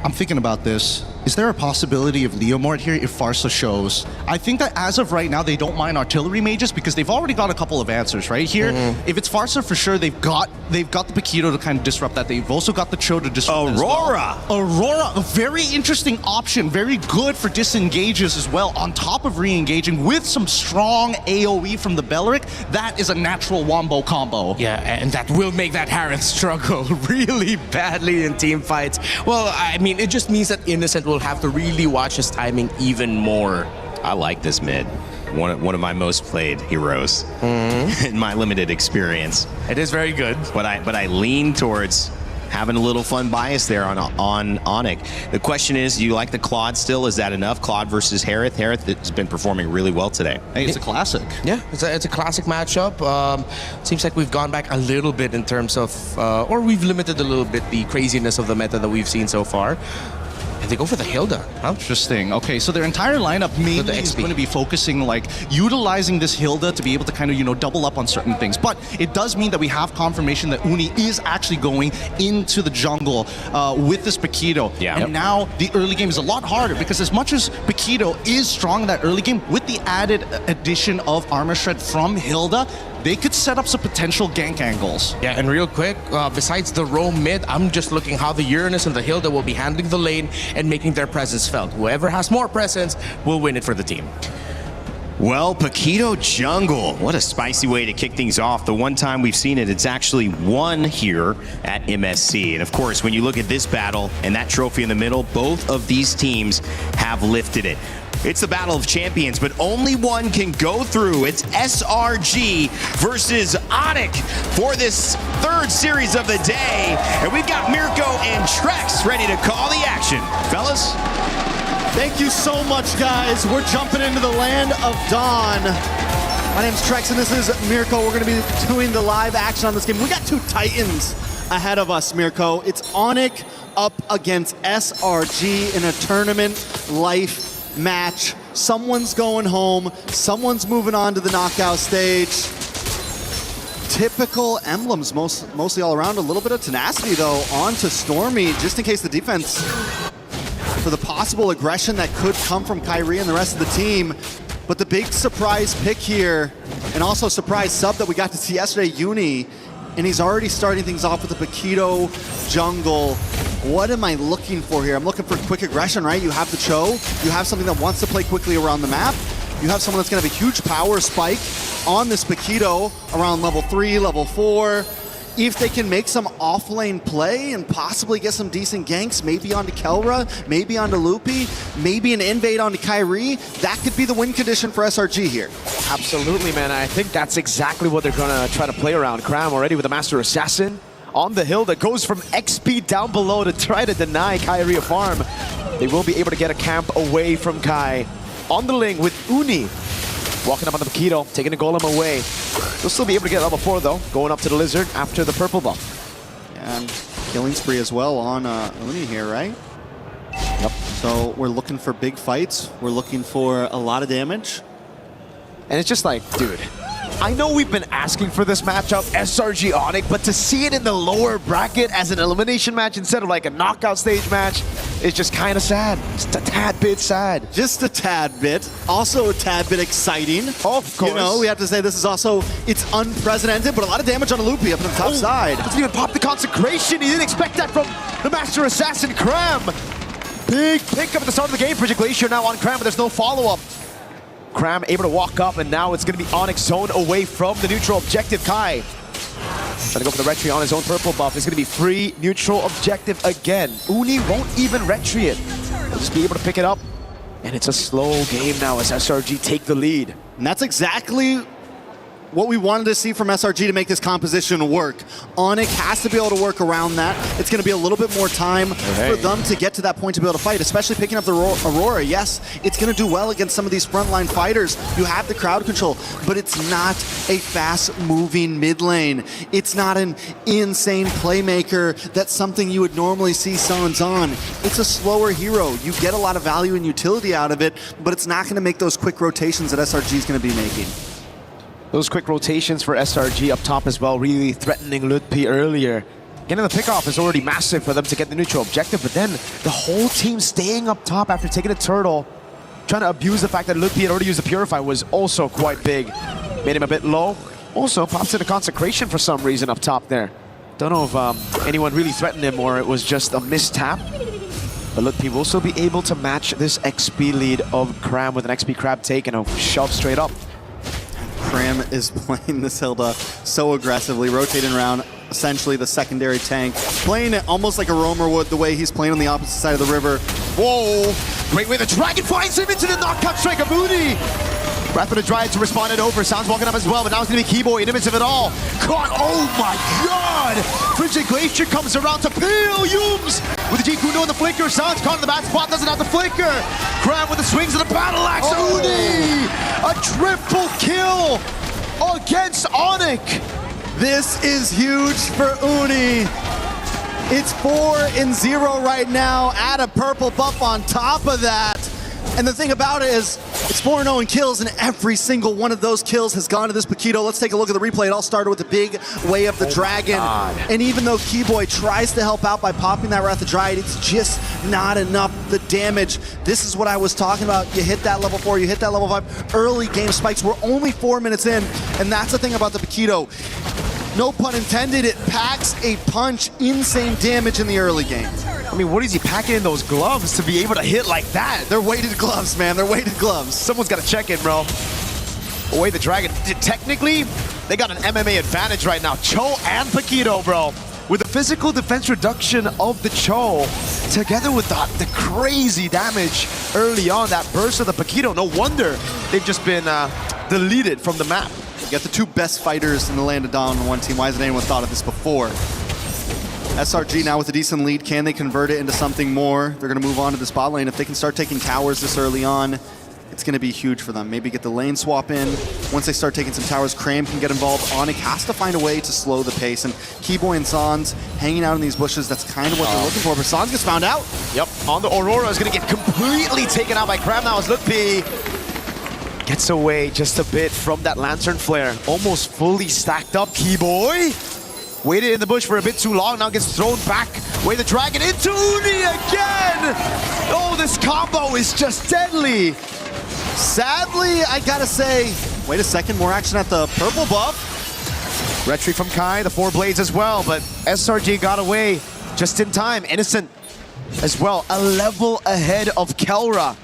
I'm thinking about this. Is there a possibility of Leomort here if Farsa shows? I think that as of right now, they don't mind artillery mages because they've already got a couple of answers right here. If it's Farsa, for sure, they've got the Paquito to kind of disrupt that. They've also got the Cho to disrupt Aurora! As well. Aurora, a very interesting option. Very good for disengages as well, on top of re-engaging with some strong AoE from the Beleric. That is a natural wombo combo. Yeah, and that will make that Harith struggle really badly in team fights. Well, I mean, it just means that Innocent will have to really watch his timing even more. I like this mid. One of my most played heroes in my limited experience. It is very good. But I lean towards having a little fun bias there on Onic. The question is, do you like the Claude still? Is that enough? Claude versus Harith. Harith has been performing really well today. Hey, it's a classic. Yeah, it's a classic matchup. Seems like we've gone back a little bit in terms of, or we've limited a little bit the craziness of the meta that we've seen so far. And they go for the Hilda. Huh? Interesting. Okay, so their entire lineup mainly is going to be focusing, like, utilizing this Hilda to be able to kind of, you know, double up on certain things. But it does mean that we have confirmation that Uni is actually going into the jungle with this Paquito. Yeah. And now the early game is a lot harder because as much as Paquito is strong in that early game, with the added addition of Armor Shred from Hilda, they could set up some potential gank angles. Yeah, and real quick, besides the roam mid, I'm just looking how the Uranus and the Hilda will be handling the lane and making their presence felt. Whoever has more presence will win it for the team. Well, Paquito jungle. What a spicy way to kick things off. The one time we've seen it, it's actually won here at MSC. And of course, when you look at this battle and that trophy in the middle, both of these teams have lifted it. It's the Battle of Champions, but only one can go through. It's SRG versus Onic for this third series of the day. And we've got Mirko and Trex ready to call the action. Fellas? Thank you so much, guys. We're jumping into the land of Dawn. My name's Trex, and this is Mirko. We're going to be doing the live action on this game. We got two Titans ahead of us, Mirko. It's Onic up against SRG in a tournament life match. Someone's going home. Someone's moving on to the knockout stage. Typical emblems, mostly all around. A little bit of tenacity, though, on to Stormy, just in case the defense, for the possible aggression that could come from Kyrie and the rest of the team. But the big surprise pick here, and also surprise sub that we got to see yesterday, Uni, and he's already starting things off with the Paquito jungle. What am I looking for here? I'm looking for quick aggression, right? You have the Cho, you have something that wants to play quickly around the map, you have someone that's gonna have a huge power spike on this Paquito around level 3, level 4. If they can make some off-lane play and possibly get some decent ganks, maybe onto Kelra, maybe onto Loopy, maybe an invade onto Kyrie, that could be the win condition for SRG here. Absolutely, man. I think that's exactly what they're gonna try to play around. Cram already with the Master Assassin on the hill that goes from XP down below to try to deny Kyrie a farm. They will be able to get a camp away from Kai. On the link with Uni. Walking up on the Paquito, taking the Golem away. They'll still be able to get level 4 though, going up to the Lizard after the purple buff. And killing spree as well on Uni here, right? Yep. So we're looking for big fights. We're looking for a lot of damage. And it's just like, dude, I know we've been asking for this matchup, SRG Onic, but to see it in the lower bracket as an elimination match instead of like a knockout stage match is just kind of sad. Just a tad bit sad. Just a tad bit. Also a tad bit exciting. Of course. You know, we have to say this is also, it's unprecedented, but a lot of damage on a Loopy up on the top side. Doesn't even pop the consecration. He didn't expect that from the Master Assassin, Cram. Big pick up at the start of the game. Frigid Glacier now on Cram, but there's no follow-up. Cram able to walk up, and now it's going to be Onyx zone away from the neutral objective. Kai trying to go for the retry on his own purple buff. It's going to be free neutral objective again. Uni won't even retry it. They'll just be able to pick it up. And it's a slow game now as SRG take the lead. And that's exactly what we wanted to see from SRG to make this composition work. Onic has to be able to work around that. It's going to be a little bit more time for them to get to that point to be able to fight, especially picking up the Aurora. Yes, it's going to do well against some of these frontline fighters. You have the crowd control, but it's not a fast-moving mid lane. It's not an insane playmaker that's something you would normally see Suns on. It's a slower hero. You get a lot of value and utility out of it, but it's not going to make those quick rotations that SRG is going to be making. Those quick rotations for SRG up top as well, really threatening Lutpi earlier. Getting the pickoff is already massive for them to get the neutral objective, but then the whole team staying up top after taking a turtle, trying to abuse the fact that Lutpi had already used the Purify was also quite big. Made him a bit low. Also pops in a consecration for some reason up top there. Don't know if anyone really threatened him or it was just a mistap. But Lutpi will still be able to match this XP lead of Cram with an XP Crab take and a shove straight up. Cram is playing this Hilda so aggressively, rotating around essentially the secondary tank, playing it almost like a roamer would the way he's playing on the opposite side of the river. Whoa! Great way the Dragon finds him into the knockout strike of Uni! Wrath of the Dryad to respond it over. Sounds walking up as well, but now it's going to be Keyboy in the midst of it all. Caught, oh my god! Frigid Glacier comes around to peel Yums with the G-Kundo and the flicker. Sounds caught in the bad spot, doesn't have the flicker. Crab with the swings of the battle axe. Uni! A triple kill against Onyx. This is huge for Uni. It's 4-0 right now. Add a purple buff on top of that. And the thing about it is, it's 4-0 in kills, and every single one of those kills has gone to this Paquito. Let's take a look at the replay. It all started with the big Way of the Dragon. And even though Keyboy tries to help out by popping that Wrath of Dryad, it's just not enough. The damage, this is what I was talking about. You hit that level 4, you hit that level 5. Early game spikes. We're only 4 minutes in, and that's the thing about the Paquito. No pun intended, it packs a punch, insane damage in the early game. I mean, what is he packing in those gloves to be able to hit like that? They're weighted gloves, man. They're weighted gloves. Someone's got to check in, bro. Away the Dragon. Technically, they got an MMA advantage right now. Cho and Paquito, bro. With the physical defense reduction of the Cho, together with the crazy damage early on, that burst of the Paquito, no wonder they've just been deleted from the map. You got the two best fighters in the land of Dawn on one team. Why hasn't anyone thought of this before? SRG now with a decent lead. Can they convert it into something more? They're going to move on to this bot lane. If they can start taking towers this early on, it's going to be huge for them. Maybe get the lane swap in. Once they start taking some towers, Cram can get involved. Onyx has to find a way to slow the pace. And Keyboy and Sans hanging out in these bushes, that's kind of what they're looking for. But Sans gets found out. Yep, on the Aurora is going to get completely taken out by Cram now as Lutpi gets away just a bit from that Lantern Flare. Almost fully stacked up. Keyboy waited in the bush for a bit too long, now gets thrown back. Way the Dragon into Uni again! Oh, this combo is just deadly! Sadly, I gotta say, wait a second, more action at the purple buff. Retry from Kai, the 4 blades as well, but SRG got away just in time. Innocent as well, a level ahead of Kelra.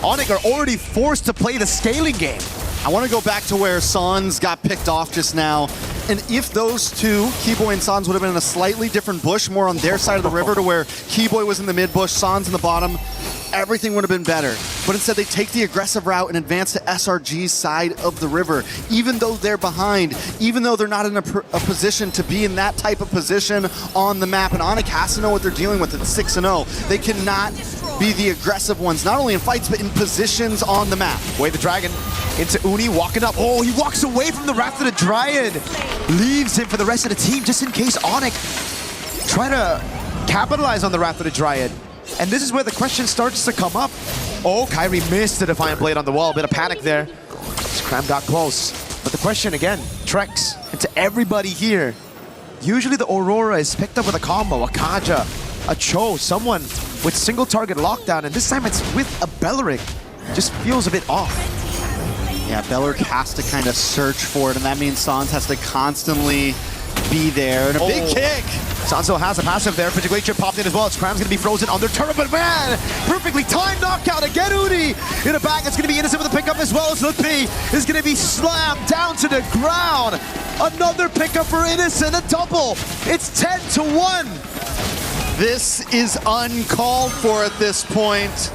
Onyx are already forced to play the scaling game. I want to go back to where Sans got picked off just now. And if those two, Keyboy and Sans, would have been in a slightly different bush, more on their side of the river to where Keyboy was in the mid bush, Sans in the bottom, everything would have been better. But instead they take the aggressive route and advance to SRG's side of the river. Even though they're behind, even though they're not in a position to be in that type of position on the map. And Onyx has to know what they're dealing with at 6-0. They cannot be the aggressive ones, not only in fights, but in positions on the map. Way the Dragon into Uni, walking up. Oh, he walks away from the Wrath of the Dryad. Leaves him for the rest of the team, just in case Onyx try to capitalize on the Wrath of the Dryad. And this is where the question starts to come up. Oh, Kyrie missed the Defiant Blade on the wall. A bit of panic there. Cram got close. But the question again, Trex, and to everybody here, usually the Aurora is picked up with a combo, a Kaja, a Cho, someone with single target lockdown, and this time it's with a Belleric. Just feels a bit off. Yeah, Belleric has to kind of search for it, and that means Sans has to constantly be there. And a big kick! Sanso has a passive there. Frigid Glacier popped in as well. Scram's gonna be frozen under turret, but man, perfectly timed knockout again. Uni in the back. It's gonna be Innocent with the pickup as well as Lutpi is gonna be slammed down to the ground. Another pickup for Innocent, a double. It's 10-1. This is uncalled for at this point.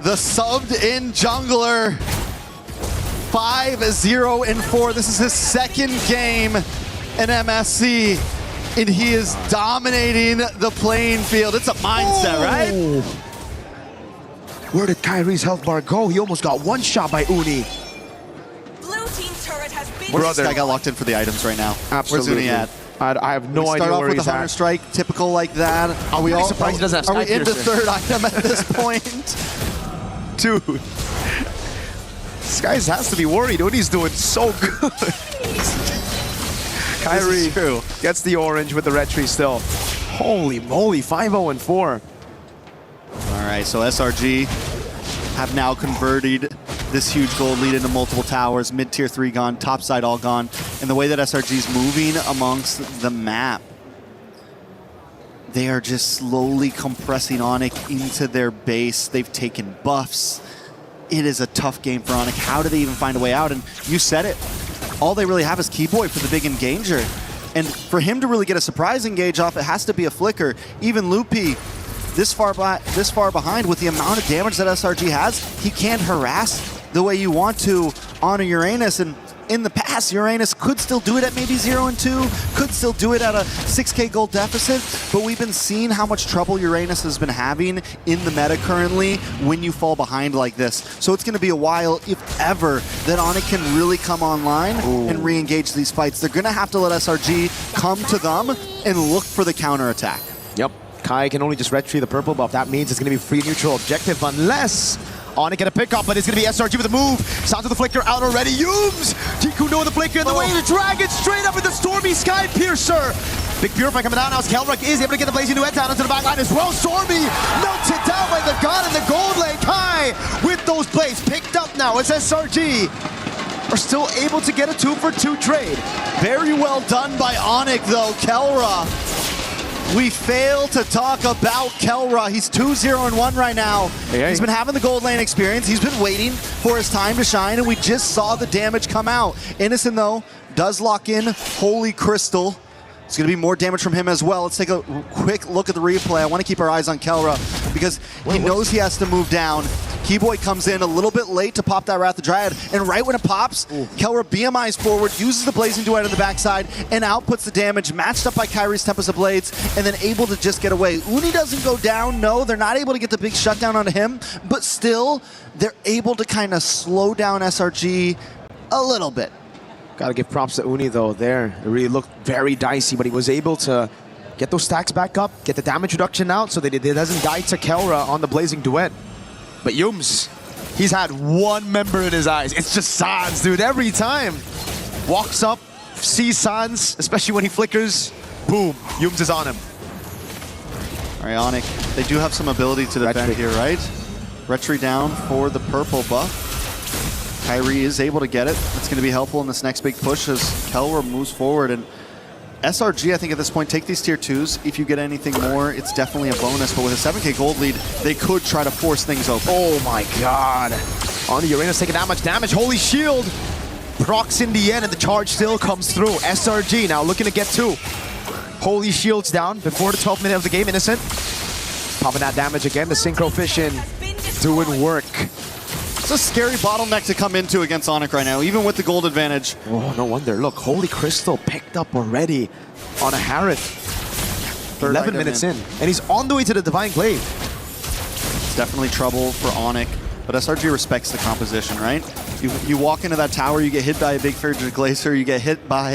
The subbed in jungler, 5-0-4. This is his second game in MSC, and he is dominating the playing field. It's a mindset, right? Where did Kyrie's health bar go? He almost got one shot by Uni. Blue team turret has been. This guy got locked in for the items right now. Absolutely. Where's Uni at? I have no idea where he's at. Start off with the Hunter Strike, typical like that. Are we all surprised he doesn't have Are we Sky into Piercer? third item at this point? Dude, this guy has to be worried. Uni's doing so good. Kyrie gets the orange with the red tree still. Holy moly, 5-0-4. All right, so SRG have now converted this huge gold lead into multiple towers. Mid-tier 3 gone, top side all gone. And the way that SRG is moving amongst the map, they are just slowly compressing Onyx into their base. They've taken buffs. It is a tough game for Onyx. How do they even find a way out? And you said it. All they really have is Keyboy for the big engager. And for him to really get a surprise engage off, it has to be a flicker. Even Lutpi, this far behind with the amount of damage that SRG has, he can't harass the way you want to on a Uranus. And in the past, Uranus could still do it at maybe 0 and 2, could still do it at a 6k gold deficit, but we've been seeing how much trouble Uranus has been having in the meta currently when you fall behind like this. So it's going to be a while, if ever, that Onyx can really come online and re-engage these fights. They're going to have to let SRG come to them and look for the counterattack. Yep, Kai can only just retrieve the purple buff. That means it's going to be free neutral objective unless Onyx get a pick up, but it's going to be SRG with a move. Sounds of the flicker out already. Yums! Jiku the flicker in the way. The dragon straight up with the Stormy Sky Piercer. Big Purify coming down now as Kelrock is able to get the Blazing Duet down into the back line as well. Stormy melted down by the god in the gold lane. Kai with those blades picked up now as SRG are still able to get a 2-for-2 trade. Very well done by Onyx though. Kelra. We fail to talk about Kelra. He's 2-0-1 right now. He's been having the gold lane experience. He's been waiting for his time to shine, and we just saw the damage come out. Innocent, though, does lock in Holy Crystal. It's going to be more damage from him as well. Let's take a quick look at the replay. I want to keep our eyes on Kelra because he knows he has to move down. Keyboy comes in a little bit late to pop that Wrath of Dryad, and right when it pops, Kelra BMIs forward, uses the Blazing Duet on the backside, and outputs the damage, matched up by Kyrie's Tempest of Blades, and then able to just get away. Uni doesn't go down, no, they're not able to get the big shutdown onto him, but still, they're able to kind of slow down SRG a little bit. Gotta give props to Uni though there. It really looked very dicey, but he was able to get those stacks back up, get the damage reduction out so that it doesn't die to Kelra on the Blazing Duet. But Yums, he's had one member in his eyes. It's just Sans, dude, every time. Walks up, sees Sans, especially when he flickers, boom, Yums is on him. All right, Onyx, they do have some ability to defend here, right? Retry down for the purple buff. Kyrie is able to get it. That's going to be helpful in this next big push as Kelra moves forward. And SRG, I think at this point, take these tier 2s. If you get anything more, it's definitely a bonus. But with a 7k gold lead, they could try to force things open. Oh my god. On the Uranus taking that much damage. Holy Shield procs in the end, and the charge still comes through. SRG now looking to get 2. Holy Shield's down before the 12th minute of the game. Innocent popping that damage again. The Synchro Fission doing work. It's a scary bottleneck to come into against Onyx right now, even with the gold advantage. Oh, no wonder. Look, Holy Crystal picked up already on a Harrod. 11 minutes in, and he's on the way to the Divine Glaive. It's definitely trouble for Onyx, but SRG respects the composition, right? You walk into that tower, you get hit by a big Frigid Glacier, you get hit by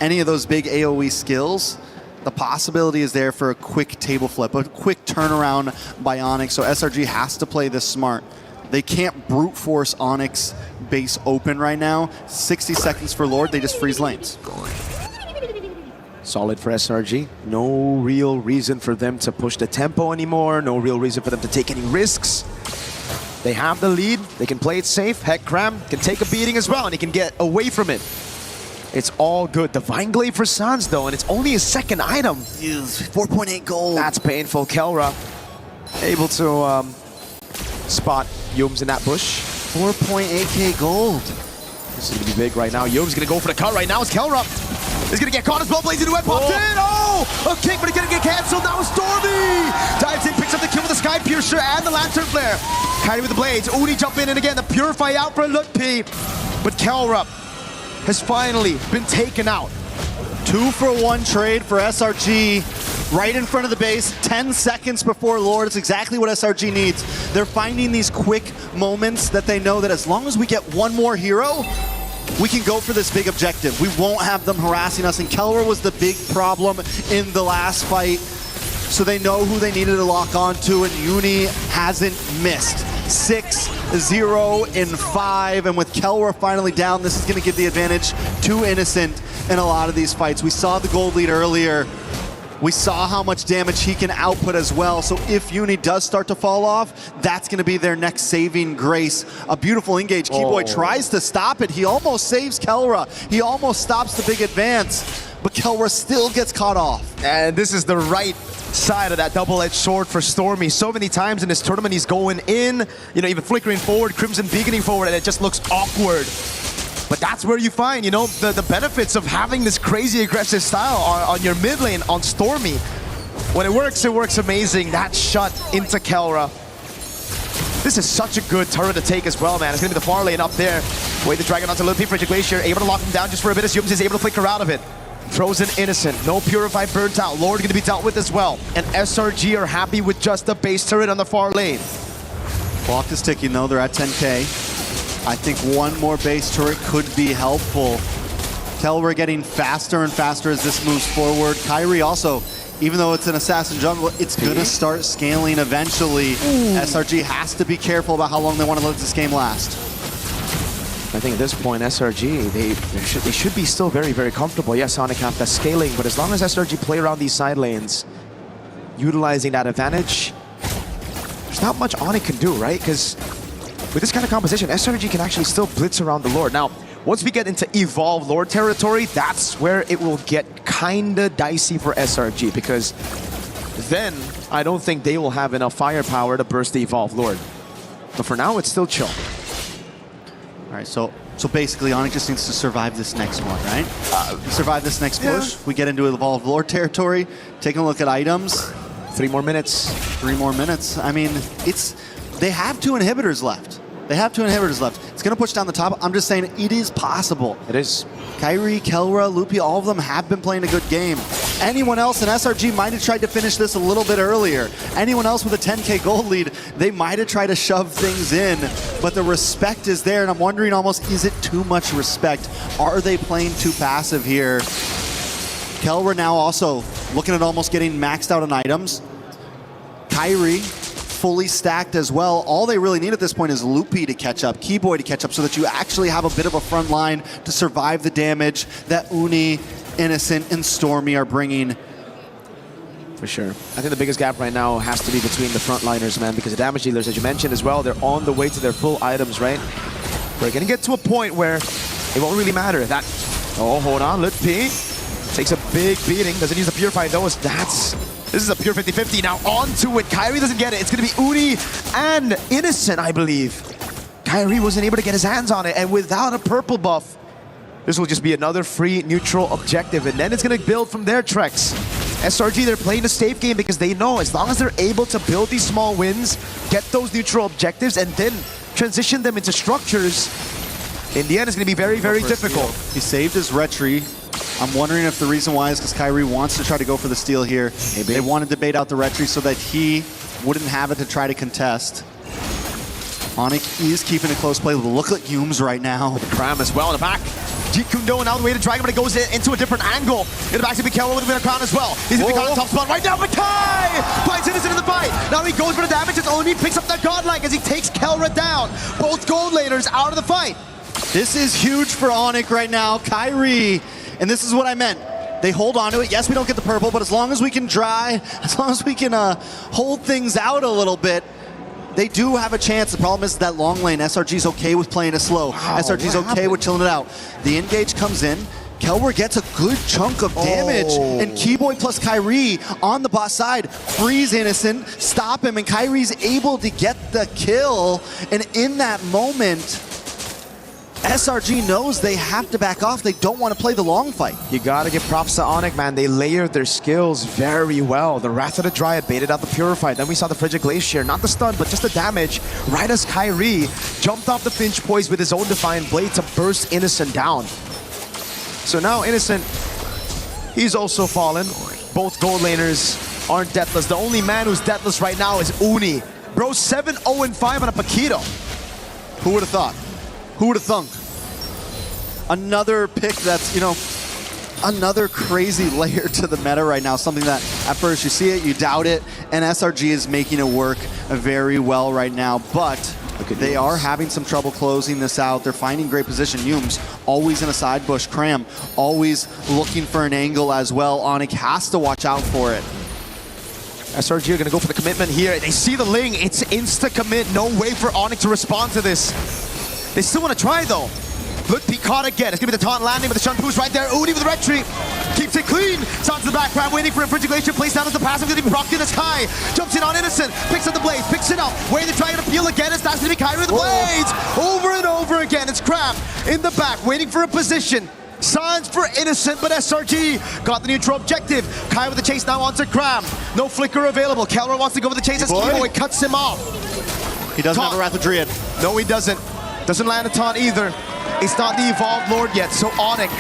any of those big AoE skills. The possibility is there for a quick table flip, a quick turnaround by Onyx, so SRG has to play this smart. They can't brute force Onyx base open right now. 60 seconds for Lord, they just freeze lanes. Solid for SRG. No real reason for them to push the tempo anymore. No real reason for them to take any risks. They have the lead. They can play it safe. Heck, Cram can take a beating as well, and he can get away from it. It's all good. Divine Glaive for Sans, though, and it's only his second item. 4.8 gold. That's painful. Kelra able to spot Yums in that bush. 4.8k gold. This is going to be big right now. Yums going to go for the cut right now. It's Kelra. He's going to get caught as well. Blazing Duet popped in. Oh! A kick, but he's going to get canceled. Now it's Stormy. Dives in, picks up the kill with the Sky Piercer and the Lantern Flare. Kyrie with the blades. Uni jump in, and again, the Purify out for Lutpi. But Kelra has finally been taken out. 2-for-1 trade for SRG. Right in front of the base, 10 seconds before Lord. It's exactly what SRG needs. They're finding these quick moments that they know that as long as we get one more hero, we can go for this big objective. We won't have them harassing us, and Kelra was the big problem in the last fight. So they know who they needed to lock onto, and Uni hasn't missed. 6-0-5, and with Kelra finally down, this is going to give the advantage to Innocent in a lot of these fights. We saw the gold lead earlier. We saw how much damage he can output as well. So if Uni does start to fall off, that's going to be their next saving grace. A beautiful engage. Keyboy tries to stop it. He almost saves Kelra. He almost stops the big advance, but Kelra still gets caught off. And this is the right side of that double-edged sword for Stormy. So many times in this tournament, he's going in, you know, even flickering forward, Crimson beaconing forward, and it just looks awkward. But that's where you find, you know, the benefits of having this crazy aggressive style on your mid lane on Stormy. When it works amazing. That shot into Kelra. This is such a good turret to take as well, man. It's going to be the far lane up there. Wait the Dragon onto Lil P. Frigid Glacier, able to lock him down just for a bit as Yums is able to flicker out of it. Frozen Innocent, no Purify burnt out. Lord going to be dealt with as well. And SRG are happy with just the base turret on the far lane. Clock is ticking though, they're at 10k. I think one more base turret could be helpful. Kelra getting faster and faster as this moves forward. Kyrie also, even though it's an assassin jungle, it's gonna start scaling eventually. SRG has to be careful about how long they want to let this game last. I think at this point, SRG, they should be still very, very comfortable. Yes, Sonic have that scaling, but as long as SRG play around these side lanes, utilizing that advantage, there's not much Onyx can do, right? Because with this kind of composition, SRG can actually still blitz around the Lord. Now, once we get into Evolve Lord territory, that's where it will get kinda dicey for SRG, because then I don't think they will have enough firepower to burst the Evolve Lord. But for now, it's still chill. All right, so basically Onyx just needs to survive this next one, right? Survive this next push. We get into Evolve Lord territory, taking a look at items. 3 more minutes. 3 more minutes. I mean, they have 2 inhibitors left. It's going to push down the top. I'm just saying it is possible. It is. Kyrie, Kelra, Lupi, all of them have been playing a good game. Anyone else in SRG might have tried to finish this a little bit earlier. Anyone else with a 10k gold lead, they might have tried to shove things in, but the respect is there, and I'm wondering almost, is it too much respect? Are they playing too passive here? Kelra now also looking at almost getting maxed out on items. Kyrie fully stacked as well. All they really need at this point is Lupi to catch up, Keyboy to catch up, so that you actually have a bit of a front line to survive the damage that Uni, Innocent, and Stormy are bringing. For sure. I think the biggest gap right now has to be between the frontliners, man, because the damage dealers, as you mentioned as well, they're on the way to their full items, right? We're going to get to a point where it won't really matter. That, oh, hold on, Lit P takes a big beating. Doesn't use the Purify though. This is a pure 50-50 now onto it. Kyrie doesn't get it. It's going to be Uni and Innocent, I believe. Kyrie wasn't able to get his hands on it, and without a purple buff, this will just be another free neutral objective, and then it's going to build from there, Trex. SRG, they're playing a safe game because they know as long as they're able to build these small wins, get those neutral objectives, and then transition them into structures, in the end, it's going to be very, very difficult. He saved his retry. I'm wondering if the reason why is because Kyrie wants to try to go for the steal here. Maybe. They wanted to bait out the retry so that he wouldn't have it to try to contest. Onyx is keeping a close play. Look at Yums right now. Cram as well in the back. Kundo and out the way to Dragon, but it goes into a different angle. In the back to Kelra with a bit of crown as well. He's going to be on the top spot right now. Makai finds Innocent in the fight. Now he goes for the damage. It's only picks up that godlike as he takes Kelra down. Both gold laners out of the fight. This is huge for Onyx right now. Kyrie, and this is what I meant. They hold on to it. Yes, we don't get the purple, but as long as we can as long as we can hold things out a little bit, they do have a chance. The problem is that long lane. SRG's okay with playing it slow. Wow, SRG's okay with chilling it out. The engage comes in. Kelra gets a good chunk of damage, and Keyboy plus Kyrie on the bot side freeze Innocent, stop him, and Kyrie's able to get the kill. And in that moment, SRG knows they have to back off. They don't want to play the long fight. You gotta give props to Onyx, man. They layered their skills very well. The Wrath of the Dryad baited out the Purify. Then we saw the Frigid Glacier. Not the stun, but just the damage. Right as Kyrie jumped off the Finch Poise with his own Defiant Blade to burst Innocent down. So now Innocent, he's also fallen. Both gold laners aren't deathless. The only man who's deathless right now is Uni. Bro, 7-0-5 on a Paquito. Who would have thought? Who would have thunk? Another pick that's, you know, another crazy layer to the meta right now. Something that at first you see it, you doubt it, and SRG is making it work very well right now. But they are having some trouble closing this out. They're finding great position. Yums always in a side bush. Cram always looking for an angle as well. Onyx has to watch out for it. SRG are going to go for the commitment here. They see the Ling. It's insta-commit. No way for Onyx to respond to this. They still want to try, though. Look, P caught again. It's going to be the taunt landing with the Shun boost right there. Uni with the red tree. Keeps it clean. Sounds to the background, waiting for a Frigid Glacier. Plays down as the passive. Going to be procced in the sky. Jumps in on Innocent. Picks up the blades. Picks it up. Waiting to try and appeal again. It's that's going to be Kyrie with the blades. Over and over again. It's Cram in the back, waiting for a position. Signs for Innocent, but SRG got the neutral objective. Kai with the chase now onto Cram. No flicker available. Kelra wants to go with the chase as Keyboy cuts him off. He doesn't have a Wrath of Druid. No, he doesn't. Doesn't land a taunt either. It's not the Evolved Lord yet, so Onyx,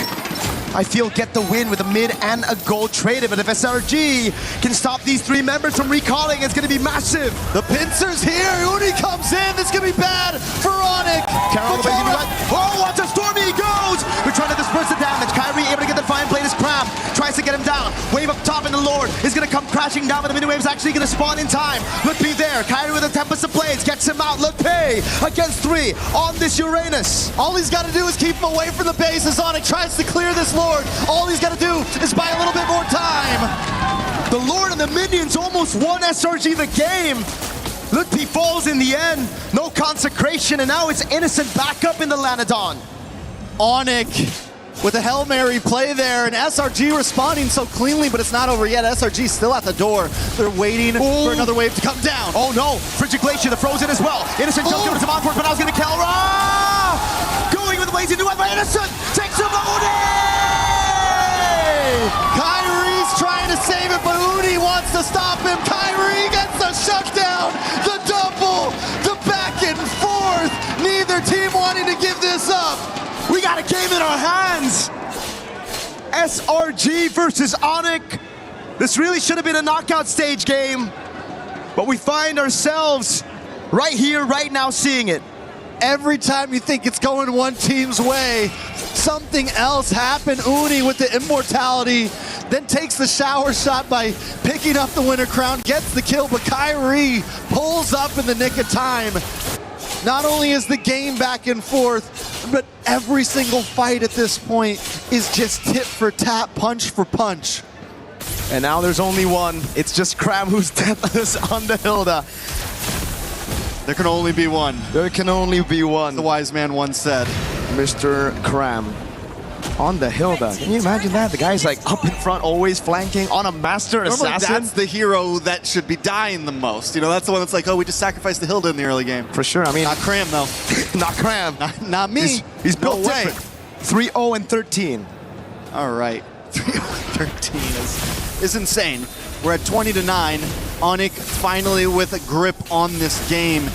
I feel, get the win with a mid and a gold traded. But if SRG can stop these three members from recalling, it's going to be massive. The pincers here. Uni comes in. This is going to be bad for Onyx. Oh, watch how stormy he goes. We're trying to disperse the damage. Kyrie able to get the fine blade. His Cram tries to get him down. Wave up top, and the Lord is going to come crashing down, but the mini wave's actually going to spawn in time. Look be there. Kyrie with a Tempest of Blades gets him out. Look pay against 3 on this Uranus. All he's got to do is keep him away from the base as Onyx tries to clear this Lord. All he's got to do is buy a little bit more time. The Lord and the minions almost won SRG the game. Lutpi falls in the end. No consecration, and now it's Innocent back up in the Lanadon. Onyx with a Hail Mary play there, and SRG responding so cleanly, but it's not over yet. SRG still at the door. They're waiting for another wave to come down. Oh no, Frigid Glacier, the Frozen as well. Innocent jumps over to Montfort, but now he's going to Kelra! Going with Lazy New by Innocent! Takes him Kyrie's trying to save it, but Uni wants to stop him. Kyrie gets the shutdown, the double, the back and forth. Neither team wanting to give this up. We got a game in our hands. SRG versus Onyx. This really should have been a knockout stage game, but we find ourselves right here, right now, seeing it. Every time you think it's going one team's way, something else happened. Uni with the immortality, then takes the shower shot by picking up the winner crown, gets the kill, but Kyrie pulls up in the nick of time. Not only is the game back and forth, but every single fight at this point is just tit for tat, punch for punch. And now there's only one. It's just Cram who's deathless on the Hilda. There can only be one. There can only be one. The wise man once said. Mr. Cram on the Hilda. Can you imagine that? The guy's like up in front, always flanking on a master assassin. That's the hero that should be dying the most. You know, that's the one that's like, oh, we just sacrificed the Hilda in the early game. For sure. I mean, not Cram though. Not Cram. Not me. He's built different. 3-0 and 13. All right. 3-0 and 13 is insane. We're at 20-9. Onyx finally with a grip on this game.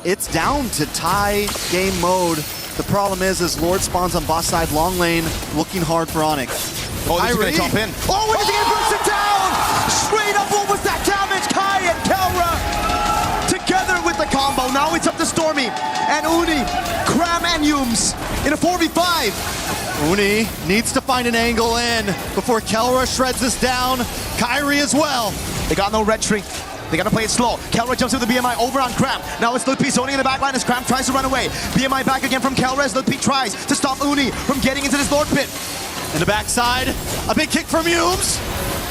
It's down to tie game mode. The problem is Lord spawns on boss side, long lane, looking hard for Onyx. Oh, this is going to top in. Oh, when is he going to burst it down? Straight up, what was that damage? Kai and Kelra together with the combo. Now it's up to Stormy and Uni, Cram and Yums in a 4v5. Uni needs to find an angle in before Kelra shreds this down. Kyrie as well. They got no retreat. They gotta play it slow. Kelra jumps with the BMI over on Cram. Now it's Lutpi zoning in the backline as Cram tries to run away. BMI back again from Kelra as Lutpi tries to stop Uni from getting into this Lord pit. In the backside, a big kick from Yums.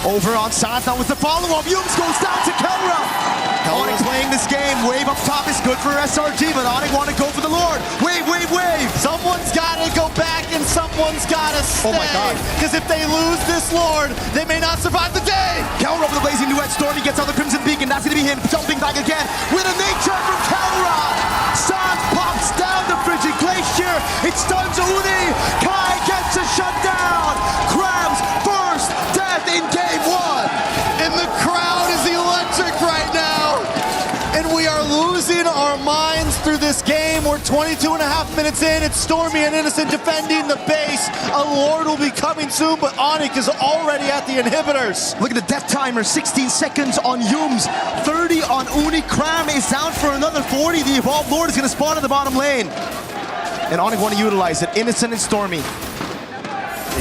Over on Santh, now with the follow-up. Yums goes down to Kelra. Onyx playing this game. Wave up top is good for SRG, but Onyx want to go for the Lord. Wave, wave, wave. Someone's got to go back and someone's got to stay. Oh my God. Because if they lose this Lord, they may not survive the day. Kelra over the blazing duet. Stormy gets out the Crimson Beacon. That's going to be him jumping back again with a nature from Kelra. Santh pops down the Frigid Glacier. It stuns Uni. Kai gets a shutdown. Cram's first death in game 1. And the crowd is electric right now. And we are losing our minds through this game. We're 22 and a half minutes in. It's Stormy and Innocent defending the base. A Lord will be coming soon, but Onyx is already at the inhibitors. Look at the death timer, 16 seconds on Yums, 30 on Uni. Cram is down for another 40. The Evolved Lord is going to spawn in the bottom lane. And Onyx want to utilize it. Innocent and Stormy.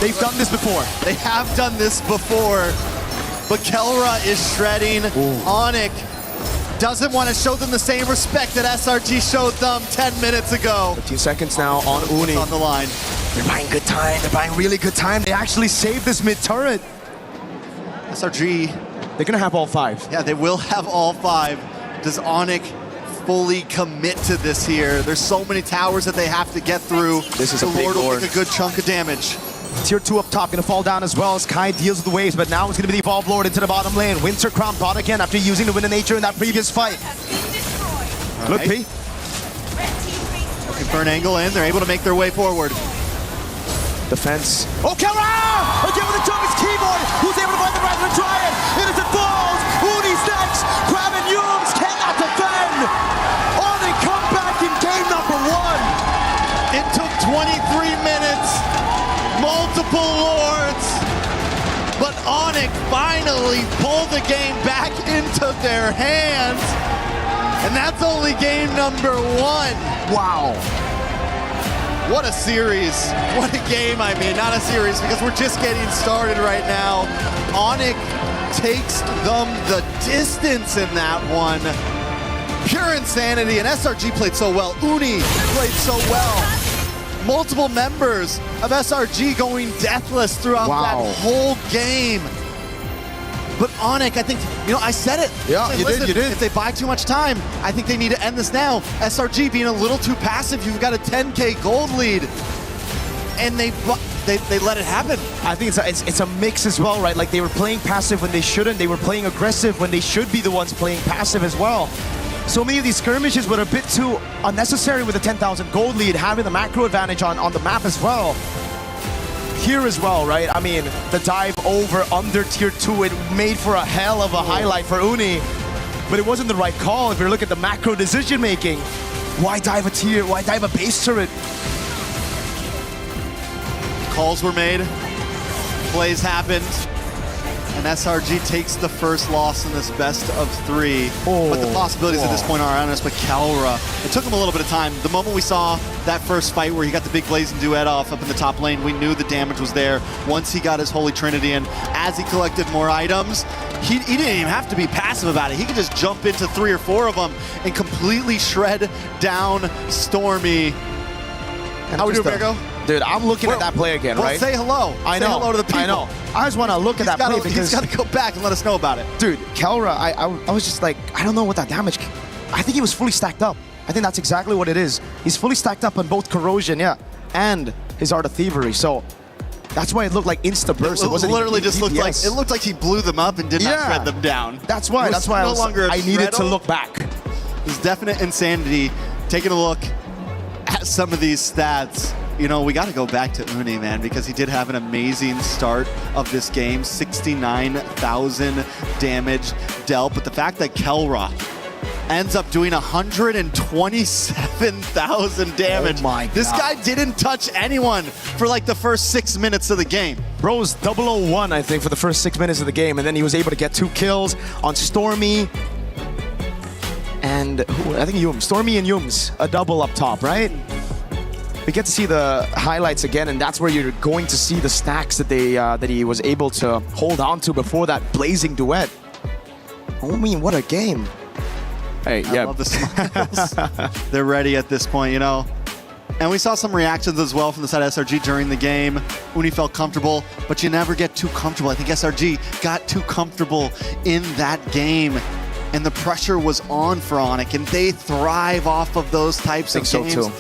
They've done this before. They have done this before. But Kelra is shredding. Onyx doesn't want to show them the same respect that SRG showed them 10 minutes ago. 15 seconds now on Uni. On the line. They're buying good time. They're buying really good time. They actually saved this mid turret. SRG. They're going to have all 5. Yeah, they will have all 5. Does Onyx fully commit to this here? There's so many towers that they have to get through. This is the a big Lord will Lord. take a good chunk of damage. Tier 2 up top, gonna fall down as well as Kai deals with the waves, but now it's gonna be the Evolved Lord into the bottom lane. Winter Crown bot again after using the Wind of Nature in that previous fight. Look, P. Looking for an angle in, they're able to make their way forward. Defense. Oh, Kelra! Again with the jump, it's Keyboard, who's able to find the right of the Giant. Innocent falls, Uni's next, Crab and Yums cannot defend. Onyx finally pull the game back into their hands. And that's only game number 1. Wow. What a series. What a game, I mean. Not a series, because we're just getting started right now. Onyx takes them the distance in that one. Pure insanity, and SRG played so well. Uni played so well. Multiple members of SRG going deathless throughout that whole game. But Onyx, I think, I said it. Yeah, you did. If they buy too much time, I think they need to end this now. SRG being a little too passive. You've got a 10K gold lead. And they let it happen. I think it's a mix as well, right? Like, they were playing passive when they shouldn't. They were playing aggressive when they should be the ones playing passive as well. So many of these skirmishes were a bit too unnecessary with the 10,000 gold lead, having the macro advantage on the map as well. Here as well, right? I mean, the dive over under tier 2, it made for a hell of a highlight for Uni, but it wasn't the right call if you look at the macro decision making. Why dive a tier? Why dive a base turret? Calls were made, plays happened, and SRG takes the first loss in this best of 3. But the possibilities at this point are endless. But Kalra, it took him a little bit of time. The moment we saw that first fight where he got the big blazing duet off up in the top lane, we knew the damage was there once he got his Holy Trinity in. As he collected more items, he didn't even have to be passive about it. He could just jump into 3 or 4 of them and completely shred down Stormy. How we doing, Virgo? Dude, I'm looking at that play again, right? Say hello. I know. Say hello to the people. I know. I just want to look at that play because he's got to go back and let us know about it. Dude, Kalra, I was just like, I don't know what that damage. I think he was fully stacked up. I think that's exactly what it is. He's fully stacked up on both Corrosion, and his Art of Thievery. So that's why it looked like insta burst. It literally just looked like he blew them up and did not shred them down. That's why. That's why I needed to look back. There's definite insanity. Taking a look at some of these stats. We got to go back to Uni, man, because he did have an amazing start of this game. 69,000 damage dealt. But the fact that Kelra ends up doing 127,000 damage. Oh my God. This guy didn't touch anyone for like the first 6 minutes of the game. Bro's 001, I think, for the first 6 minutes of the game. And then he was able to get 2 kills on Stormy. And I think Yums. Stormy and Yums, a double up top, right? We get to see the highlights again, and that's where you're going to see the stacks that that he was able to hold on to before that blazing duet. I mean, what a game! Hey, I love the smiles. They're ready at this point, And we saw some reactions as well from the side of SRG during the game. Uni felt comfortable, but you never get too comfortable. I think SRG got too comfortable in that game. And the pressure was on for Onyx, and they thrive off of those types of games. So too.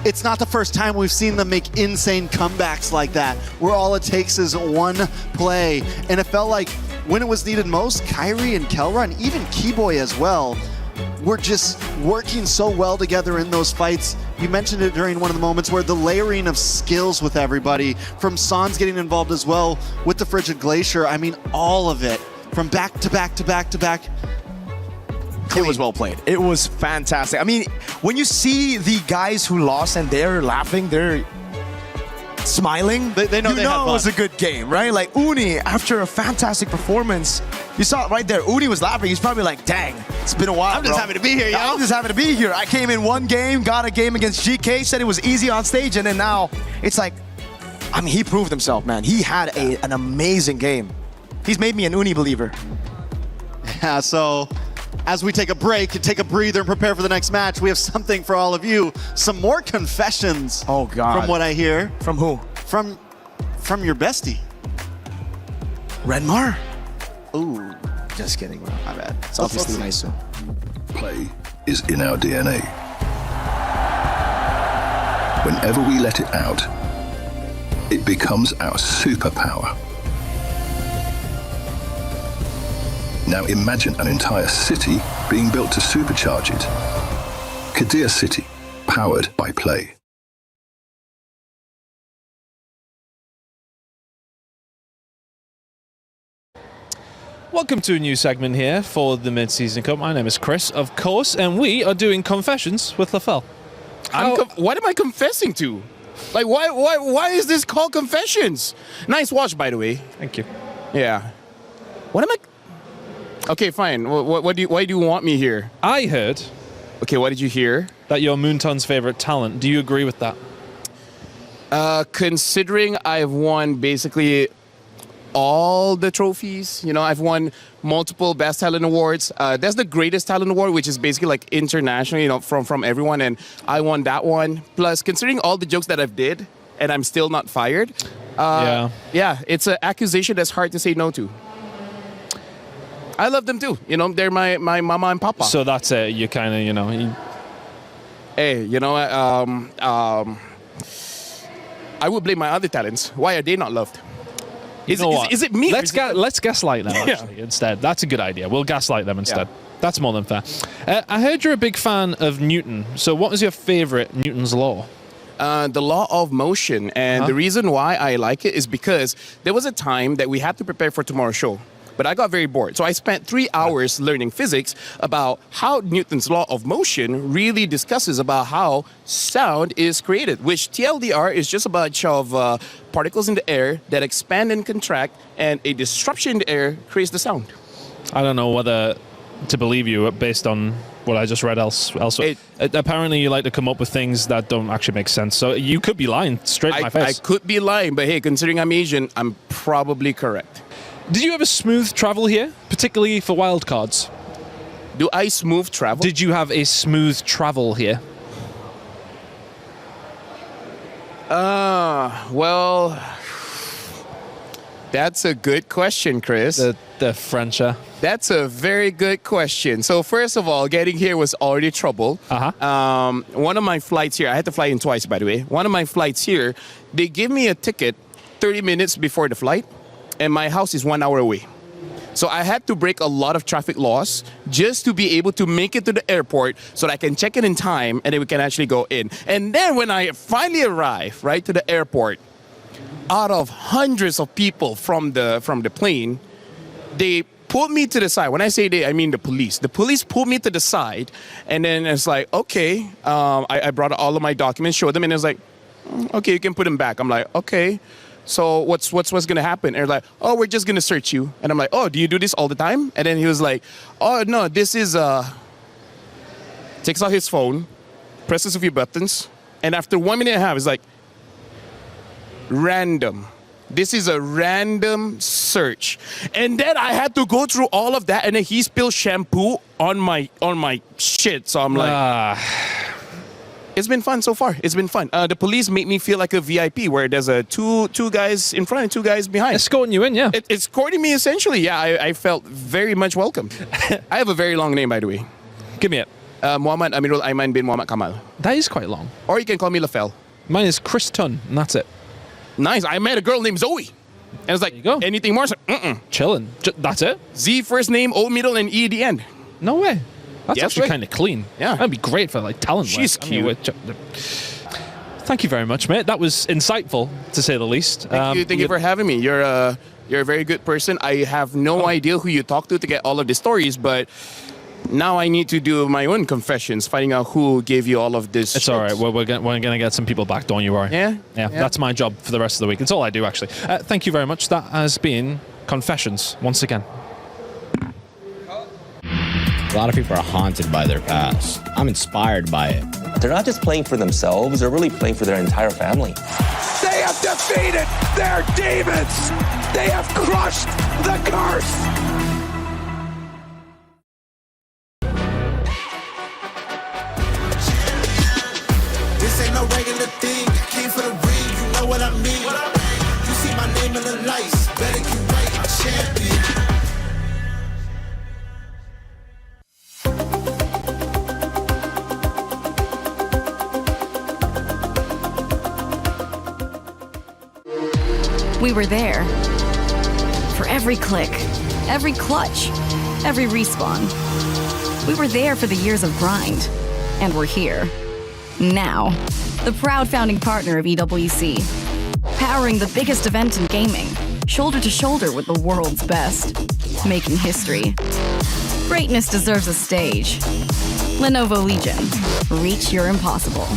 It's not the first time we've seen them make insane comebacks like that, where all it takes is one play. And it felt like when it was needed most, Kyrie and Kelra, and even Keyboy as well, were just working so well together in those fights. You mentioned it during one of the moments where the layering of skills with everybody, from Sans getting involved as well with the Frigid Glacier. I mean, all of it. From back to back to back to back. It was well played. It was fantastic. I mean, when you see the guys who lost and they're laughing, they're smiling, they know it was a good game, right? Like Uni, after a fantastic performance, you saw it right there. Uni was laughing. He's probably like, dang, it's been a while, I'm just happy to be here, yo. I'm just happy to be here. I came in one game, got a game against GK, said it was easy on stage, and then now it's like, I mean, he proved himself, man. He had an amazing game. He's made me an Uni believer. Yeah, so as we take a break and take a breather and prepare for the next match, we have something for all of you. Some more confessions. Oh, God. From what I hear. From who? From your bestie. Renmar? Ooh. Just kidding, bro. My bad. It's obviously nice. Play is in our DNA. Whenever we let it out, it becomes our superpower. Now imagine an entire city being built to supercharge it. Kadir City, powered by Play. Welcome to a new segment here for the Mid-Season Cup. My name is Chris, of course, and we are doing Confessions with Lafell. What am I confessing to? Like, why is this called Confessions? Nice watch, by the way. Thank you. Yeah. What am I? Okay, fine. Why do you want me here? I heard. Okay, what did you hear? That you're Moonton's favorite talent. Do you agree with that? Considering I've won basically all the trophies, I've won multiple Best Talent Awards. That's the Greatest Talent Award, which is basically like international, from everyone, and I won that one. Plus, considering all the jokes that I've did, and I'm still not fired. Yeah, it's an accusation that's hard to say no to. I love them too. They're my mama and papa. So that's it. You kind of, Hey, I would blame my other talents. Why are they not loved? Is it me? Let's gaslight them actually instead. That's a good idea. We'll gaslight them instead. Yeah. That's more than fair. I heard you're a big fan of Newton. So what was your favorite Newton's law? The law of motion. And the reason why I like it is because there was a time that we had to prepare for tomorrow's show. But I got very bored. So I spent 3 hours learning physics about how Newton's law of motion really discusses about how sound is created, which TLDR is just a bunch of particles in the air that expand and contract, and a disruption in the air creates the sound. I don't know whether to believe you based on what I just read elsewhere. Apparently you like to come up with things that don't actually make sense. So you could be lying straight in my face. I could be lying, but hey, considering I'm Asian, I'm probably correct. Did you have a smooth travel here, particularly for wildcards? Do I smooth travel? Did you have a smooth travel here? Well, that's a good question, Chris. The Frencher. That's a very good question. So first of all, getting here was already trouble. One of my flights here, I had to fly in twice, by the way. One of my flights here, they give me a ticket 30 minutes before the flight, and my house is 1 hour away. So I had to break a lot of traffic laws just to be able to make it to the airport so that I can check in time and then we can actually go in. And then when I finally arrive, right, to the airport, out of hundreds of people from the plane, they pulled me to the side. When I say they, I mean the police. The police pulled me to the side, and then it's like, okay, I brought all of my documents, showed them, and it's like, okay, you can put them back. I'm like, okay. So what's gonna happen? And they're like, oh, we're just gonna search you. And I'm like, oh, do you do this all the time? And then he was like, oh no, this is takes out his phone, presses a few buttons, and after 1 minute and a half, it's like, random. This is a random search. And then I had to go through all of that, and then he spilled shampoo on my shit. So I'm like, it's been fun so far. It's been fun. The police made me feel like a VIP, where there's two guys in front and 2 guys behind. Escorting you in, yeah. It's escorting me, essentially. Yeah, I felt very much welcome. I have a very long name, by the way. Give me it. Muhammad Amirul Aiman bin Muhammad Kamal. That is quite long. Or you can call me Lafel. Mine is Chris Tun, and that's it. Nice. I met a girl named Zoe. And it's like, anything more? So, chilling. That's it? Z first name, O middle, and E at the end. No way. That's Yes, actually right. kind of clean. Yeah. That'd be great for like talent. She's work. I mean, thank you very much, mate. That was insightful, to say the least. Thank you for having me. You're a very good person. I have no idea who you talk to get all of the stories, but now I need to do my own confessions, finding out who gave you all of this. It's all right. We're gonna get some people back. Don't you worry. Yeah? Yeah. That's my job for the rest of the week. It's all I do, actually. Thank you very much. That has been Confessions once again. A lot of people are haunted by their past. I'm inspired by it. They're not just playing for themselves, they're really playing for their entire family. They have defeated their demons. They have crushed the curse. This ain't no regular thing. Came for the ring, you know what I mean. You see my name in the lights. Better get right, I'm champion. We were there. For every click, every clutch, every respawn. We were there for the years of grind. And we're here. Now. The proud founding partner of EWC. Powering the biggest event in gaming. Shoulder to shoulder with the world's best. Making history. Greatness deserves a stage. Lenovo Legion. Reach your impossible.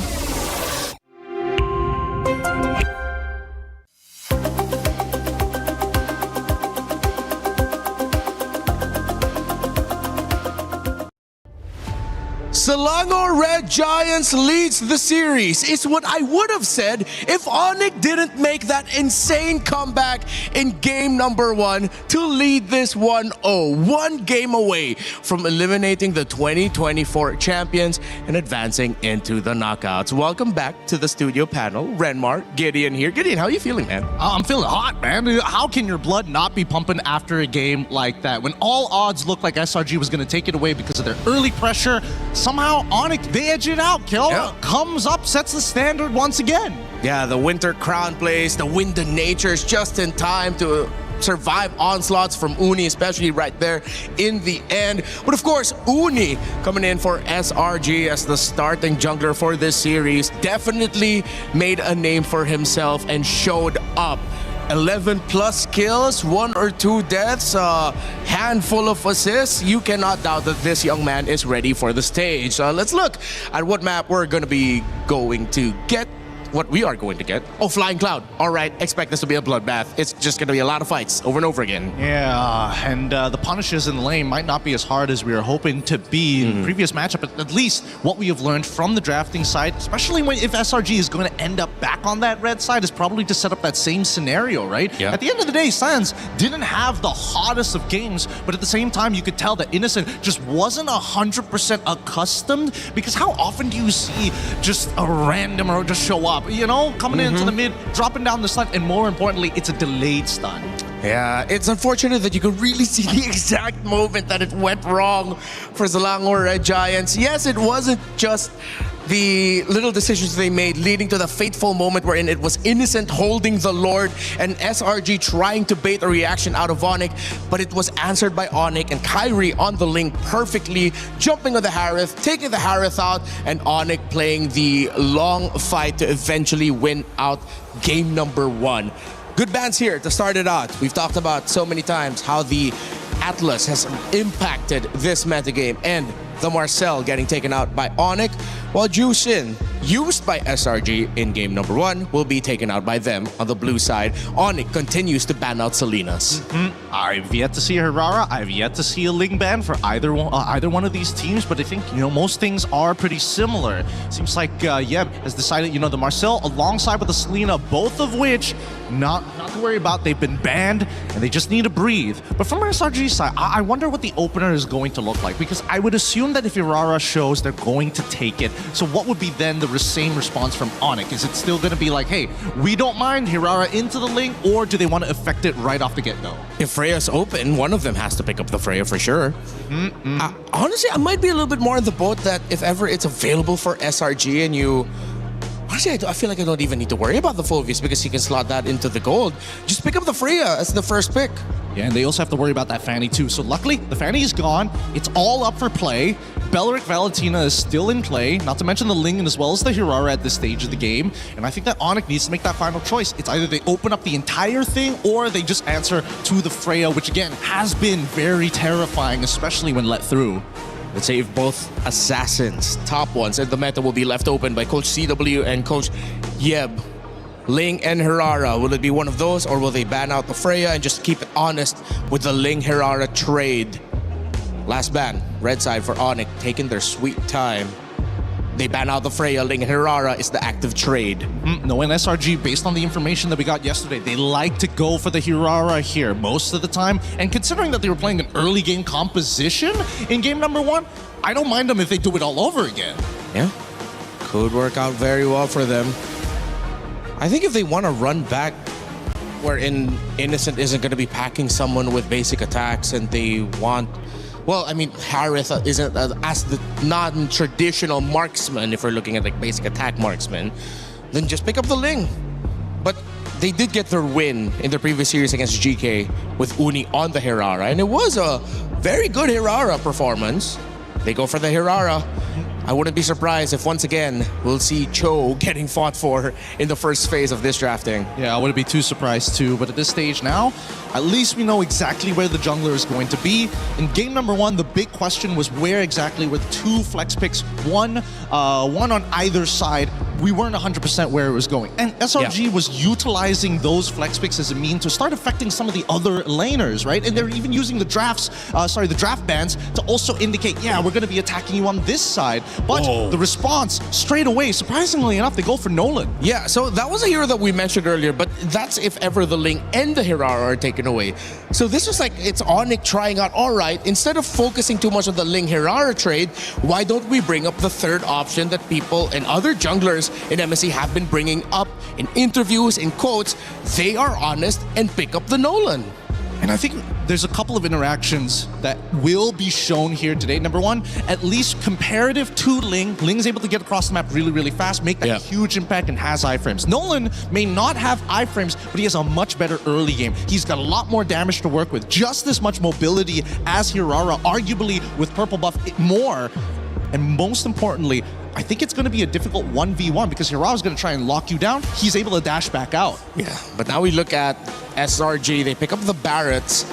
Selangor Red Giants leads the series. It's what I would have said if Onyx didn't make that insane comeback in game number 1 to lead this 1-0. One game away from eliminating the 2024 champions and advancing into the knockouts. Welcome back to the studio panel. Renmar, Gideon here. Gideon, how are you feeling, man? I'm feeling hot, man. How can your blood not be pumping after a game like that? When all odds look like SRG was going to take it away because of their early pressure, somehow Onyx, they edge it out. Killer comes up, sets the standard once again. Yeah, the Winter Crown plays, the Wind of Nature's just in time to survive onslaughts from Uni, especially right there in the end. But of course, Uni coming in for SRG as the starting jungler for this series definitely made a name for himself and showed up. 11 plus kills, 1 or 2 deaths, a handful of assists. You cannot doubt that this young man is ready for the stage. Let's look at what map we're going to be going to get. What we are going to get. Oh, Flying Cloud. All right, expect this to be a bloodbath. It's just going to be a lot of fights over and over again. Yeah, and the punishes in the lane might not be as hard as we were hoping to be in the previous matchup, but at least what we have learned from the drafting side, especially if SRG is going to end up back on that red side, is probably to set up that same scenario, right? Yeah. At the end of the day, Sans didn't have the hottest of games, but at the same time, you could tell that Innocent just wasn't 100% accustomed, because how often do you see just a random or just show up? You know, coming into the mid, dropping down the stun, and more importantly, it's a delayed stun. Yeah, it's unfortunate that you could really see the exact moment that it went wrong for Selangor Red Giants. Yes, it wasn't just the little decisions they made leading to the fateful moment wherein it was Innocent holding the Lord and SRG trying to bait a reaction out of Onyx, but it was answered by Onyx and Kyrie on the link perfectly, jumping on the Harith, taking the Harith out, and Onyx playing the long fight to eventually win out game number 1. Good bans here to start it out. We've talked about so many times how the Atlas has impacted this metagame, and the Marcel getting taken out by Onyx, while Jusin, used by SRG in game number 1, will be taken out by them on the blue side. Onyx continues to ban out Salinas. I've yet to see Hirara. I've yet to see a Ling ban for either one of these teams, but I think, most things are pretty similar. Seems like Yeb has decided, the Marcel alongside with the Selena, both of which not to worry about. They've been banned and they just need to breathe. But from SRG's side, I wonder what the opener is going to look like, because I would assume that if Hirara shows, they're going to take it. So what would be then the same response from Onyx? Is it still going to be like, hey, we don't mind Hirara into the link, or do they want to affect it right off the get-go? If Freya's open, one of them has to pick up the Freya for sure. Honestly, I might be a little bit more in the boat that if ever it's available for SRG and you... Honestly, I feel like I don't even need to worry about the Phoveus because he can slot that into the gold. Just pick up the Freya as the first pick. Yeah, and they also have to worry about that Fanny too. So luckily, the Fanny is gone. It's all up for play. Beleric Valentina is still in play, not to mention the Ling as well as the Hirara at this stage of the game. And I think that Onyx needs to make that final choice. It's either they open up the entire thing or they just answer to the Freya, which again has been very terrifying, especially when let through. Let's say if both assassins, top ones, and the meta will be left open by Coach CW and Coach Yeb, Ling and Hirara, will it be one of those, or will they ban out the Freya and just keep it honest with the Ling-Hirara trade? Last ban, red side for Onyx, taking their sweet time. They ban out the Freya, Ling and Hirara is the active trade. Knowing SRG, based on the information that we got yesterday, they like to go for the Hirara here most of the time. And considering that they were playing an early game composition in game number 1, I don't mind them if they do it all over again. Yeah, could work out very well for them. I think if they want to run back wherein Innocent isn't going to be packing someone with basic attacks and they want... Well, I mean, Harith isn't as the non-traditional marksman, if we're looking at like basic attack marksman, then just pick up the Ling. But they did get their win in their previous series against GK with Uni on the Hirara, and it was a very good Hirara performance. They go for the Hirara. I wouldn't be surprised if once again we'll see Cho getting fought for in the first phase of this drafting. Yeah, I wouldn't be too surprised too, but at this stage now, at least we know exactly where the jungler is going to be. In game number 1, the big question was where exactly were the 2 flex picks, one on either side, we weren't 100% where it was going. And SRG was utilizing those flex picks as a mean to start affecting some of the other laners, right? And they're even using the the draft bans to also indicate, yeah, we're going to be attacking you on this side. But the response straight away, surprisingly enough, they go for Nolan. Yeah, so that was a hero that we mentioned earlier, but that's if ever the Ling and the Hirara are taken away. So this was like, it's Onyx trying out, all right, instead of focusing too much on the Ling Hirara trade, why don't we bring up the third option that people and other junglers in MSC have been bringing up in interviews, in quotes? They are honest and pick up the Nolan. And I think there's a couple of interactions that will be shown here today. Number one, at least comparative to Ling. Ling is able to get across the map really, really fast, make that huge impact, and has iframes. Nolan may not have iframes, but he has a much better early game. He's got a lot more damage to work with, just as much mobility as Hirara, arguably with purple buff more. And most importantly, I think it's going to be a difficult 1v1 because Hirara's going to try and lock you down. He's able to dash back out. Yeah, but now we look at SRG. They pick up the Barretts.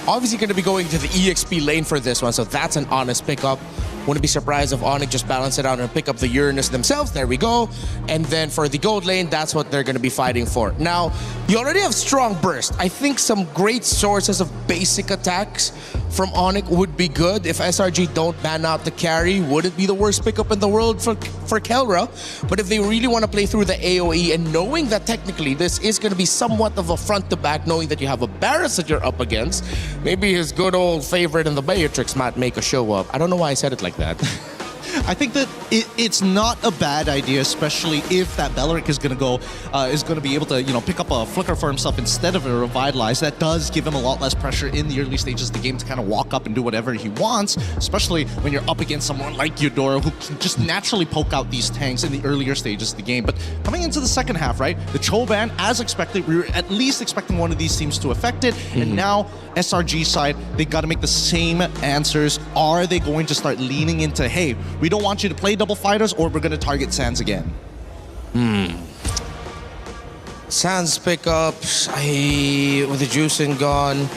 Obviously going to be going to the EXP lane for this one, so that's an honest pickup. Wouldn't be surprised if Onyx just balance it out and pick up the Uranus themselves. There we go. And then for the gold lane, that's what they're going to be fighting for. Now, you already have strong burst. I think some great sources of basic attacks from Onyx would be good. If SRG don't ban out the carry, would it be the worst pickup in the world for Kelra? But if they really want to play through the AoE and knowing that technically this is going to be somewhat of a front to back, knowing that you have a Barretts that you're up against, maybe his good old favorite in the Beatrix might make a show up. I don't know why I said it like that. I think that it's not a bad idea, especially if that Belleric is going to be able to, pick up a flicker for himself instead of a revitalize. That does give him a lot less pressure in the early stages of the game to kind of walk up and do whatever he wants, especially when you're up against someone like Eudora who can just naturally poke out these tanks in the earlier stages of the game. But coming into the second half, right, the Cho ban, as expected, we were at least expecting one of these teams to affect it, and now SRG side, they got to make the same answers. Are they going to start leaning into, hey, we don't want you to play double fighters, or we're going to target Sands again? Sands pickups, with the juicing gone,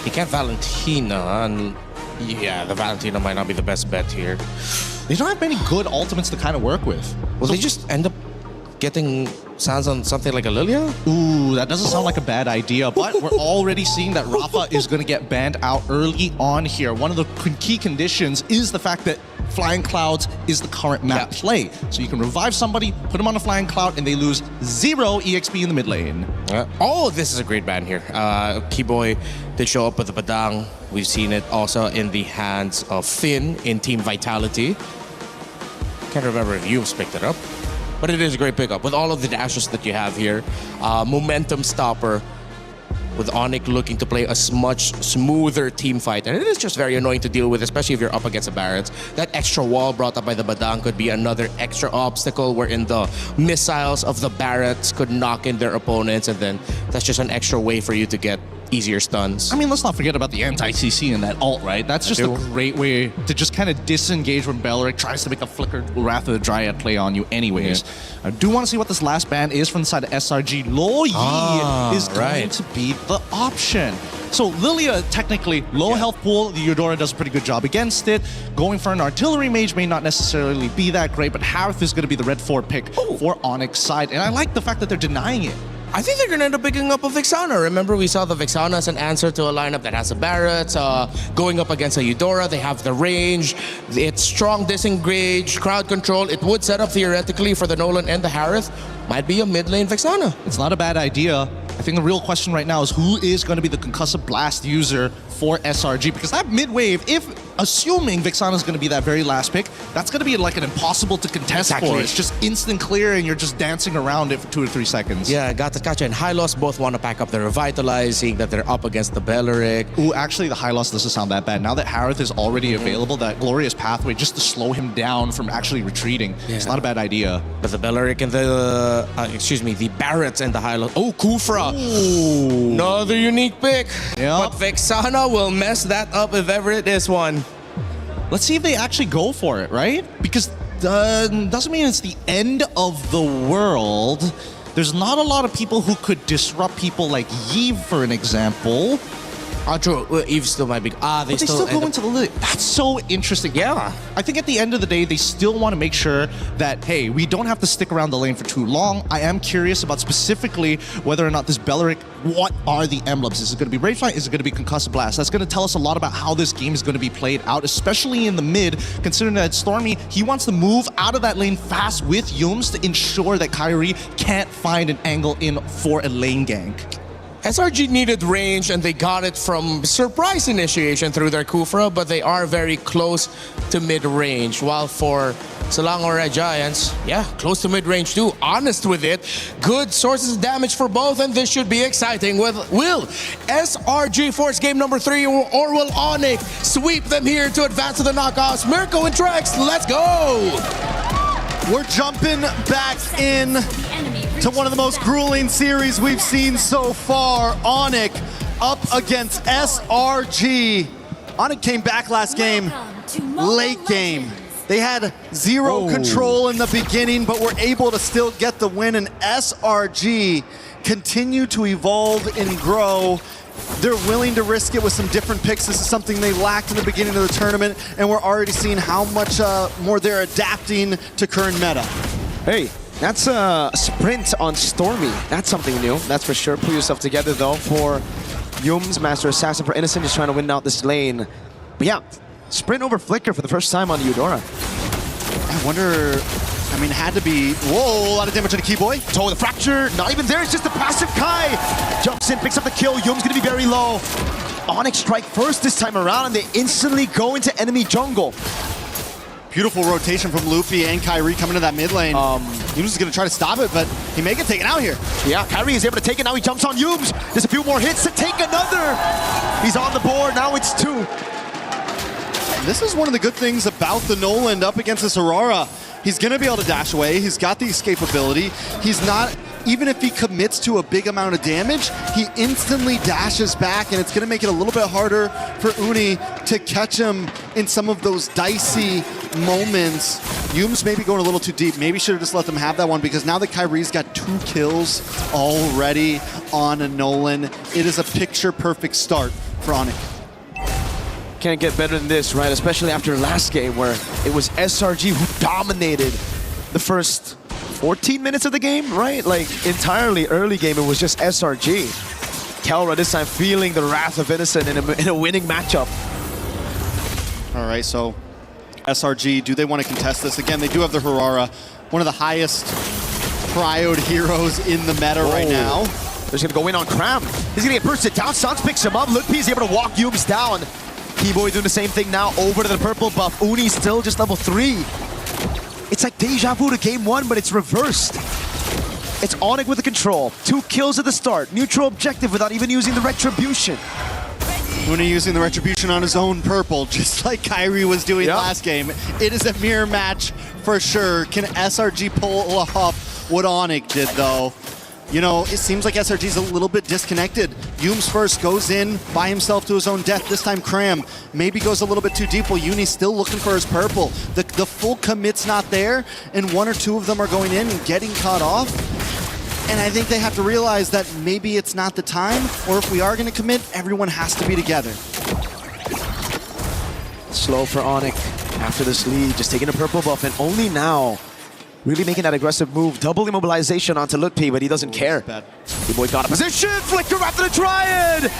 he can't Valentina, and yeah, the Valentina might not be the best bet here. They don't have many good ultimates to kind of work with. Will they just end up getting Sands on something like a Lilia? Ooh, that doesn't sound like a bad idea, but we're already seeing that Rafa is going to get banned out early on here. One of the key conditions is the fact that Flying Clouds is the current map play. So you can revive somebody, put them on a Flying Cloud, and they lose 0 EXP in the mid lane. Oh, this is a great ban here. Keyboy did show up with the Badang. We've seen it also in the hands of Finn in Team Vitality. Can't remember if you've picked it up. But it is a great pickup. With all of the dashes that you have here, momentum stopper, with Onyx looking to play a much smoother team fight. And it is just very annoying to deal with, especially if you're up against a Barretts. That extra wall brought up by the Badang could be another extra obstacle wherein the missiles of the Barretts could knock in their opponents, and then that's just an extra way for you to get easier stuns. I mean, let's not forget about the anti-CC in that ult, right? That's just a great way to just kind of disengage when Belleric tries to make a flickered Wrath of the Dryad play on you anyways. I do want to see what this last ban is from the side of SRG. Lo Yi is going to be the option. So Lilia, technically, low health pool. The Eudora does a pretty good job against it. Going for an artillery mage may not necessarily be that great, but Harith is going to be the red 4 pick for Onyx side. And I like the fact that they're denying it. I think they're going to end up picking up a Vexana. Remember, we saw the Vexana as an answer to a lineup that has a Barretts. Going up against a Eudora, they have the range. It's strong disengage, crowd control. It would set up theoretically for the Nolan and the Harith. Might be a mid lane Vexana. It's not a bad idea. I think the real question right now is who is going to be the concussive blast user for SRG, because that mid wave, if assuming Vexana is going to be that very last pick, that's going to be like an impossible to contest for. It's just instant clear and you're just dancing around it for 2 or 3 seconds. Yeah, Gatakacha and Hylos both want to pack up the Revitalize, seeing that they're up against the Belleric. Ooh, actually the Hylos doesn't sound that bad. Now that Harith is already available, that glorious pathway just to slow him down from actually retreating. It's not a bad idea. But the Belleric and the, the Barretts and the Hylos. Oh, Kufra. Ooh. Another unique pick. But Vexana will mess that up if ever it is one. Let's see if they actually go for it, right? Because doesn't mean it's the end of the world. There's not a lot of people who could disrupt people like Yves, for an example. True. Eve still might be. They But they still go into the lead. That's so interesting. Yeah. I think at the end of the day, they still want to make sure that, hey, we don't have to stick around the lane for too long. I am curious about specifically whether or not this Belleric, what are the emblems? Is it going to be Ragefly? Is it going to be Concussive Blast? That's going to tell us a lot about how this game is going to be played out, especially in the mid, considering that Stormy, he wants to move out of that lane fast with Yums to ensure that Kyrie can't find an angle in for a lane gank. SRG needed range, and they got it from surprise initiation through their Kufra, but they are very close to mid-range. While for Selangor Red Giants, yeah, close to mid-range too. Honest with it. Good sources of damage for both, and this should be exciting. Will SRG force game number 3, or will Onyx sweep them here to advance to the knockouts? Mirko and Trex, let's go! We're jumping back in to one of the most grueling series we've seen so far. Onyx up against SRG. Onyx came back last game, late game. They had zero control in the beginning, but were able to still get the win, and SRG continue to evolve and grow. They're willing to risk it with some different picks. This is something they lacked in the beginning of the tournament, and we're already seeing how much more they're adapting to current meta. Hey, that's a sprint on Stormy. That's something new, that's for sure. Pull yourself together though for Yums, Master Assassin, for Innocent, just trying to win out this lane. But yeah, sprint over Flicker for the first time on Eudora. I wonder, I mean, had to be, whoa, a lot of damage on the Keyboy. Toe the fracture, not even there, it's just a passive Kai. Jumps in, picks up the kill, Yum's gonna be very low. Onyx strike first this time around, and they instantly go into enemy jungle. Beautiful rotation from Loopy and Kyrie coming to that mid lane. Yums is gonna try to stop it, but he may get taken out here. Yeah, Kyrie is able to take it, now he jumps on Yums. There's a few more hits to take another. He's on the board, now it's 2. This is one of the good things about the Noland up against this Aurora. He's going to be able to dash away. He's got the escape ability. He's not, even if he commits to a big amount of damage, he instantly dashes back, and it's going to make it a little bit harder for Uni to catch him in some of those dicey moments. Yums may be going a little too deep. Maybe should have just let them have that one, because now that Kyrie's got 2 kills already on a Nolan, it is a picture-perfect start for Onyx. Can't get better than this, right? Especially after last game where it was SRG who dominated the first 14 minutes of the game, right? Like entirely early game, it was just SRG. Kelra this time feeling the wrath of Innocent in a winning matchup. All right, so SRG, do they want to contest this? Again, they do have the Harara, one of the highest prioed heroes in the meta right now. They're just gonna go in on Cram. He's gonna get bursted down. Suns picks him up. Lutpi's able to walk Yums down. Keyboy doing the same thing now, over to the purple buff. Uni still just level 3. It's like deja vu to game 1, but it's reversed. It's Onyx with the control. 2 kills at the start. Neutral objective without even using the Retribution. Uni using the Retribution on his own purple, just like Kyrie was doing last game. It is a mirror match for sure. Can SRG pull off what Onyx did though? You know, it seems like SRG's a little bit disconnected. Yums first goes in by himself to his own death. This time Cram maybe goes a little bit too deep while Uni's still looking for his purple. The full commit's not there, and 1 or 2 of them are going in and getting caught off. And I think they have to realize that maybe it's not the time, or if we are going to commit, everyone has to be together. Slow for Onyx after this lead, just taking a purple buff, and only now really making that aggressive move. Double immobilization onto Lutpi, but he doesn't care. Keyboy got a position. Flicker after the Triad.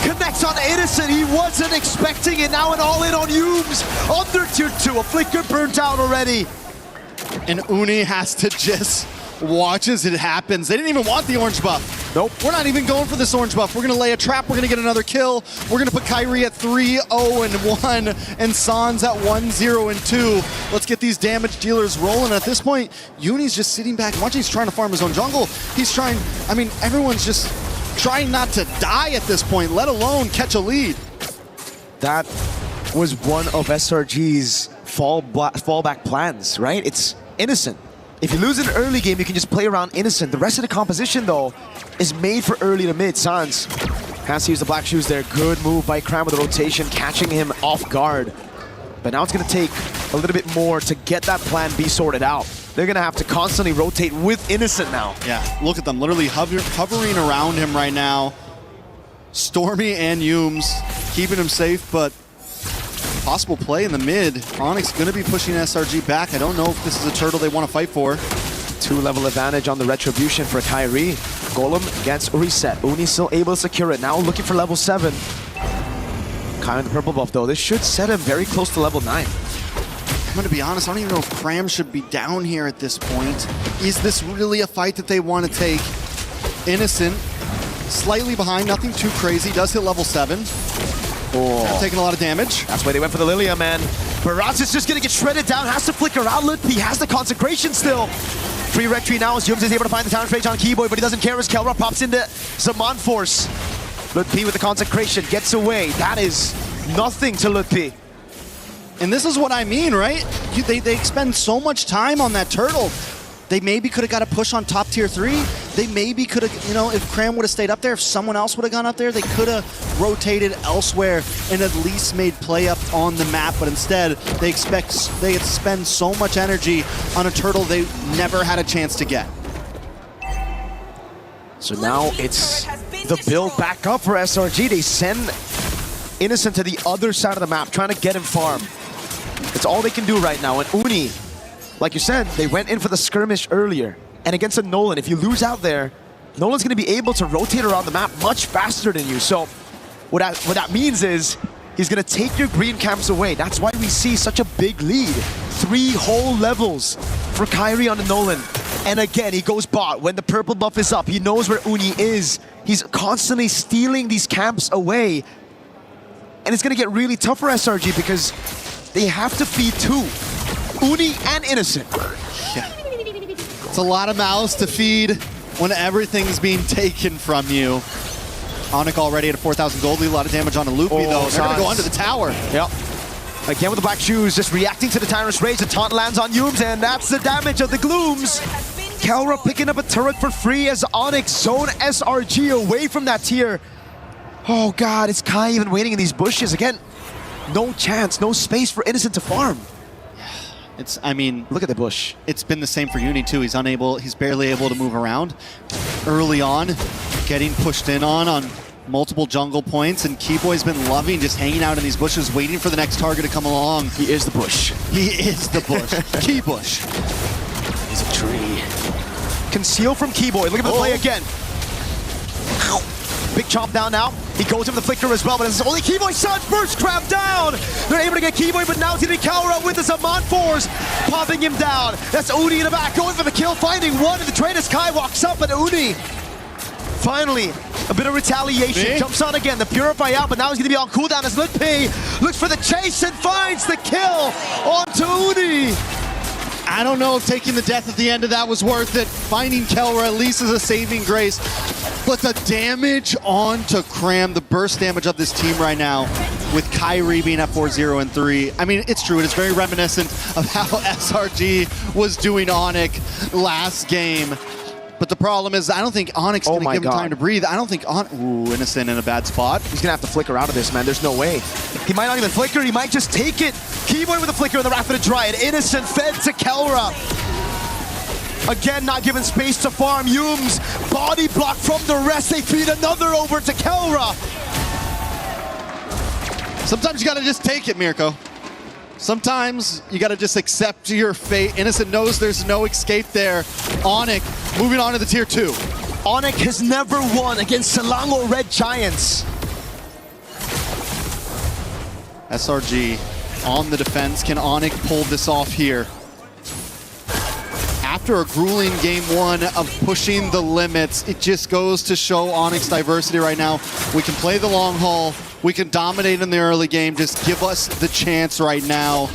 Connects on Innocent. He wasn't expecting it. Now an all-in on Yums. Under tier 2. A Flicker burnt out already. And Uni has to just watch as it happens. They didn't even want the orange buff. Nope. We're not even going for this orange buff. We're going to lay a trap. We're going to get another kill. We're going to put Kyrie at 3-0-1 and Sans at 1-0-2. Let's get these damage dealers rolling. At this point, Uni's just sitting back and watching. He's trying to farm his own jungle. He's trying, I mean, everyone's just trying not to die at this point, let alone catch a lead. That was one of SRG's fallback plans, right? It's Innocent. If you lose an early game, you can just play around Innocent. The rest of the composition, though, is made for early to mid. Sans has to use the black shoes there. Good move by Cram with the rotation, catching him off guard. But now it's going to take a little bit more to get that plan B sorted out. They're going to have to constantly rotate with Innocent now. Yeah, look at them, literally hovering around him right now. Stormy and Humes keeping him safe, but possible play in the mid. Onyx going to be pushing SRG back. I don't know if this is a turtle they want to fight for. 2-level advantage on the Retribution for Kyrie. Golem gets reset. Uni still able to secure it. Now looking for level 7. Kai on the purple buff though. This should set him very close to level 9. I'm going to be honest, I don't even know if Cram should be down here at this point. Is this really a fight that they want to take? Innocent, slightly behind, nothing too crazy. Does hit level 7. Oh. Taking a lot of damage. That's why they went for the Lilia, man. Baraz is just going to get shredded down. Has to flicker out. He has the Consecration still. Free Rectory now as Yums is able to find the Talent Rage on Keyboy, but he doesn't care as Kelra pops into Zaman Force. Lutpi with the Consecration gets away. That is nothing to Lutpi. And this is what I mean, right? They expend so much time on that turtle. They maybe could have got a push on top tier 3. They maybe could have, you know, if Cram would have stayed up there, if someone else would have gone up there, they could have rotated elsewhere and at least made play up on the map. But instead, they spend so much energy on a turtle they never had a chance to get. So now it's the build back up for SRG. They send Innocent to the other side of the map, trying to get him farm. It's all they can do right now. And Uni, like you said, they went in for the skirmish earlier. And against a Nolan, if you lose out there, Nolan's going to be able to rotate around the map much faster than you. So what that means is he's going to take your green camps away. That's why we see such a big lead. 3 whole levels for Kyrie on the Nolan. And again, he goes bot. When the purple buff is up, he knows where Uni is. He's constantly stealing these camps away. And it's going to get really tough for SRG because they have to feed 2. Uni and Innocent. Yeah. It's a lot of mouths to feed when everything's being taken from you. Onyx already at a 4,000 gold lead. A lot of damage on a Loopy though. They're going to go under the tower. Yep. Again with the black shoes, just reacting to the Tyrant's Rage. The taunt lands on Humes, and that's the damage of the Glooms. Kelra picking up a turret for free as Onyx zone SRG away from that tier. Oh god, it's Kai even waiting in these bushes. Again, no chance, no space for Innocent to farm. I mean, look at the bush. It's been the same for Uni too. He's barely able to move around. Early on, getting pushed in on multiple jungle points, and Keyboy's been loving just hanging out in these bushes, waiting for the next target to come along. He is the bush. He is the bush. Keybush. He's a tree. Conceal from Keyboy. Look at the play again. Ow. Big chomp down now. He goes in the flicker as well, but it's only Keyboy's son. First grab down. They're able to get Keyboy, but now it's going to be Kelra with the Zaman Force, popping him down. That's Uni in the back, going for the kill, finding one. And the trade as Kai walks up, and Uni finally a bit of retaliation. Jumps on again, the Purify out, but now he's going to be on cooldown as Lutpi looks for the chase and finds the kill onto Uni. I don't know if taking the death at the end of that was worth it. Finding Kelra at least is a saving grace. But the damage onto Cram, the burst damage of this team right now, with Kyrie being at 4-0 and 3. I mean, it's true. It is very reminiscent of how SRG was doing Onyx last game. But the problem is, I don't think Onyx is going to give him time to breathe. I don't think Ooh, Innocent in a bad spot. He's going to have to flicker out of this, man. There's no way. He might not even flicker. He might just take it. Keyboy with a flicker in the Rapid Dryad. Innocent fed to Kelra. Again, not given space to farm. Humes, body block from the rest. They feed another over to Kelra. Sometimes you got to just take it, Mirko. Sometimes you got to just accept your fate. Innocent knows there's no escape there. Onyx moving on to the tier 2. Onyx has never won against Selangor Red Giants. SRG on the defense. Can Onyx pull this off here? After a grueling game 1 of pushing the limits, it just goes to show Onyx diversity right now. We can play the long haul. We can dominate in the early game. Just give us the chance right now.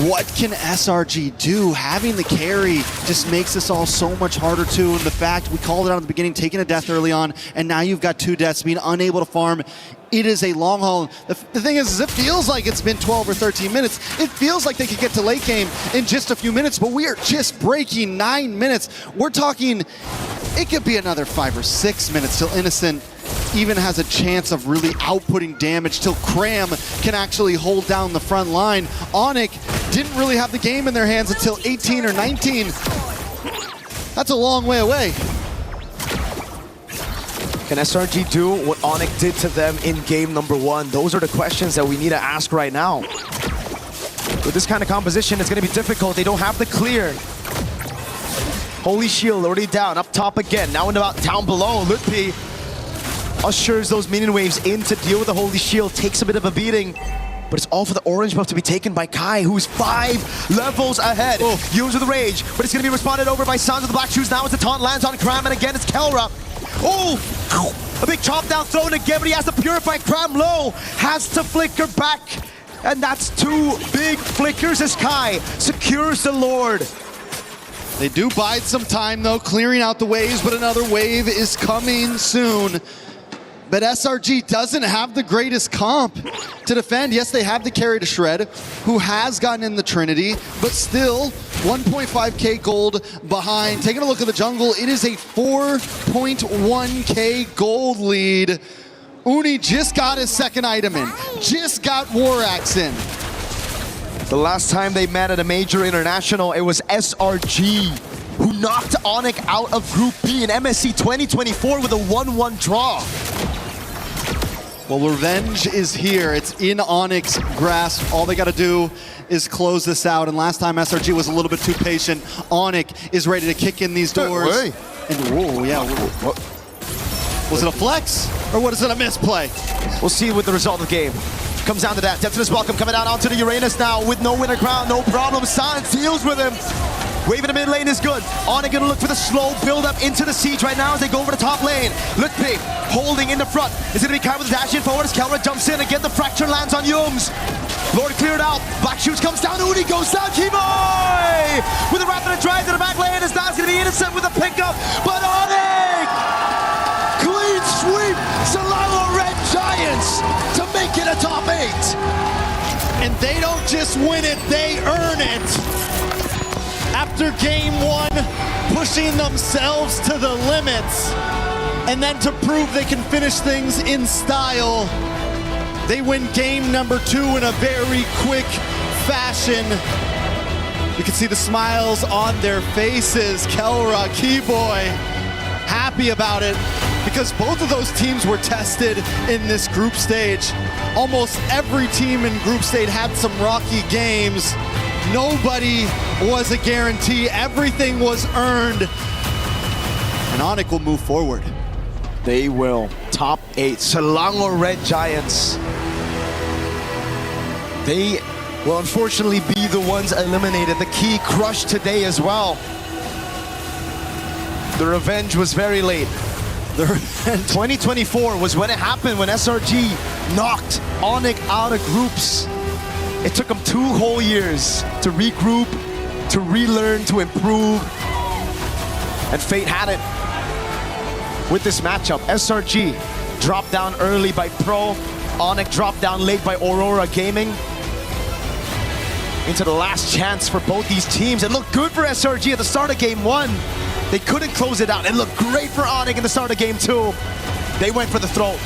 What can SRG do? Having the carry just makes this all so much harder too. And the fact, we called it out at the beginning, taking a death early on, and now you've got 2 deaths, being unable to farm. It is a long haul. The thing is it feels like it's been 12 or 13 minutes. It feels like they could get to late game in just a few minutes, but we are just breaking 9 minutes. We're talking, it could be another 5 or 6 minutes till Innocent even has a chance of really outputting damage, till Cram can actually hold down the front line. Onyx didn't really have the game in their hands until 18 or 19. That's a long way away. Can SRG do what Onyx did to them in game number 1? Those are the questions that we need to ask right now. With this kind of composition, it's going to be difficult. They don't have the clear. Holy Shield already down, up top again. Now down below, Lutpi ushers those minion waves in to deal with the Holy Shield. Takes a bit of a beating, but it's all for the orange buff to be taken by Kai, who's 5 levels ahead. Yunes with the rage, but it's going to be responded over by Sons of the Black Shoes. Now it's a taunt, lands on Cram, and again it's Kelra. Oh! A big chop down thrown again, but he has to purify. Cram low, has to flicker back. And that's 2 big flickers as Kai secures the Lord. They do bide some time though, clearing out the waves, but another wave is coming soon. But SRG doesn't have the greatest comp to defend. Yes, they have the carry to Shred, who has gotten in the Trinity, but still 1.5k gold behind. Taking a look at the jungle, it is a 4.1k gold lead. Uni just got his second item in, just got War Axe in. The last time they met at a major international, it was SRG who knocked Onyx out of Group B in MSC 2024 with a 1-1 draw. Well, revenge is here. It's in Onyx's grasp. All they got to do is close this out. And last time SRG was a little bit too patient. Onyx is ready to kick in these doors. And whoa, yeah. Was it a flex or what is it, a misplay? We'll see with the result of the game. Comes down to that. Depthless Welcome coming down onto the Uranus now with no winner crown, no problem. Silence deals with him. Wave in the mid lane is good. Onyx gonna look for the slow build up into the siege right now as they go over the top lane. Lutpi holding in the front. Is it gonna be Kai with the dash in forward as Kelra jumps in again. The fracture lands on Yums. Lord cleared out. Black Shoots comes down. Uni goes down. Keyboy with a rapid drive to the back lane. As that's gonna be innocent with a pickup. But Onyx! Clean sweep. Salamo Red Giants to make it a top 8. And they don't just win it, they earn it. After game 1, pushing themselves to the limits, and then to prove they can finish things in style, they win game number 2 in a very quick fashion. You can see the smiles on their faces. Kelra, Keyboy, happy about it, because both of those teams were tested in this group stage. Almost every team in group stage had some rocky games. Nobody was a guarantee. Everything was earned. And Onyx will move forward. They will. Top 8. Selangor Red Giants. They will unfortunately be the ones eliminated. The key crushed today as well. The revenge was very late. 2024 was when it happened, when SRG knocked Onyx out of groups. It took them 2 whole years to regroup, to relearn, to improve. And fate had it with this matchup. SRG dropped down early by Pro. Onyx dropped down late by Aurora Gaming. Into the last chance for both these teams. It looked good for SRG at the start of game 1. They couldn't close it out. It looked great for Onyx in the start of game 2. They went for the throat.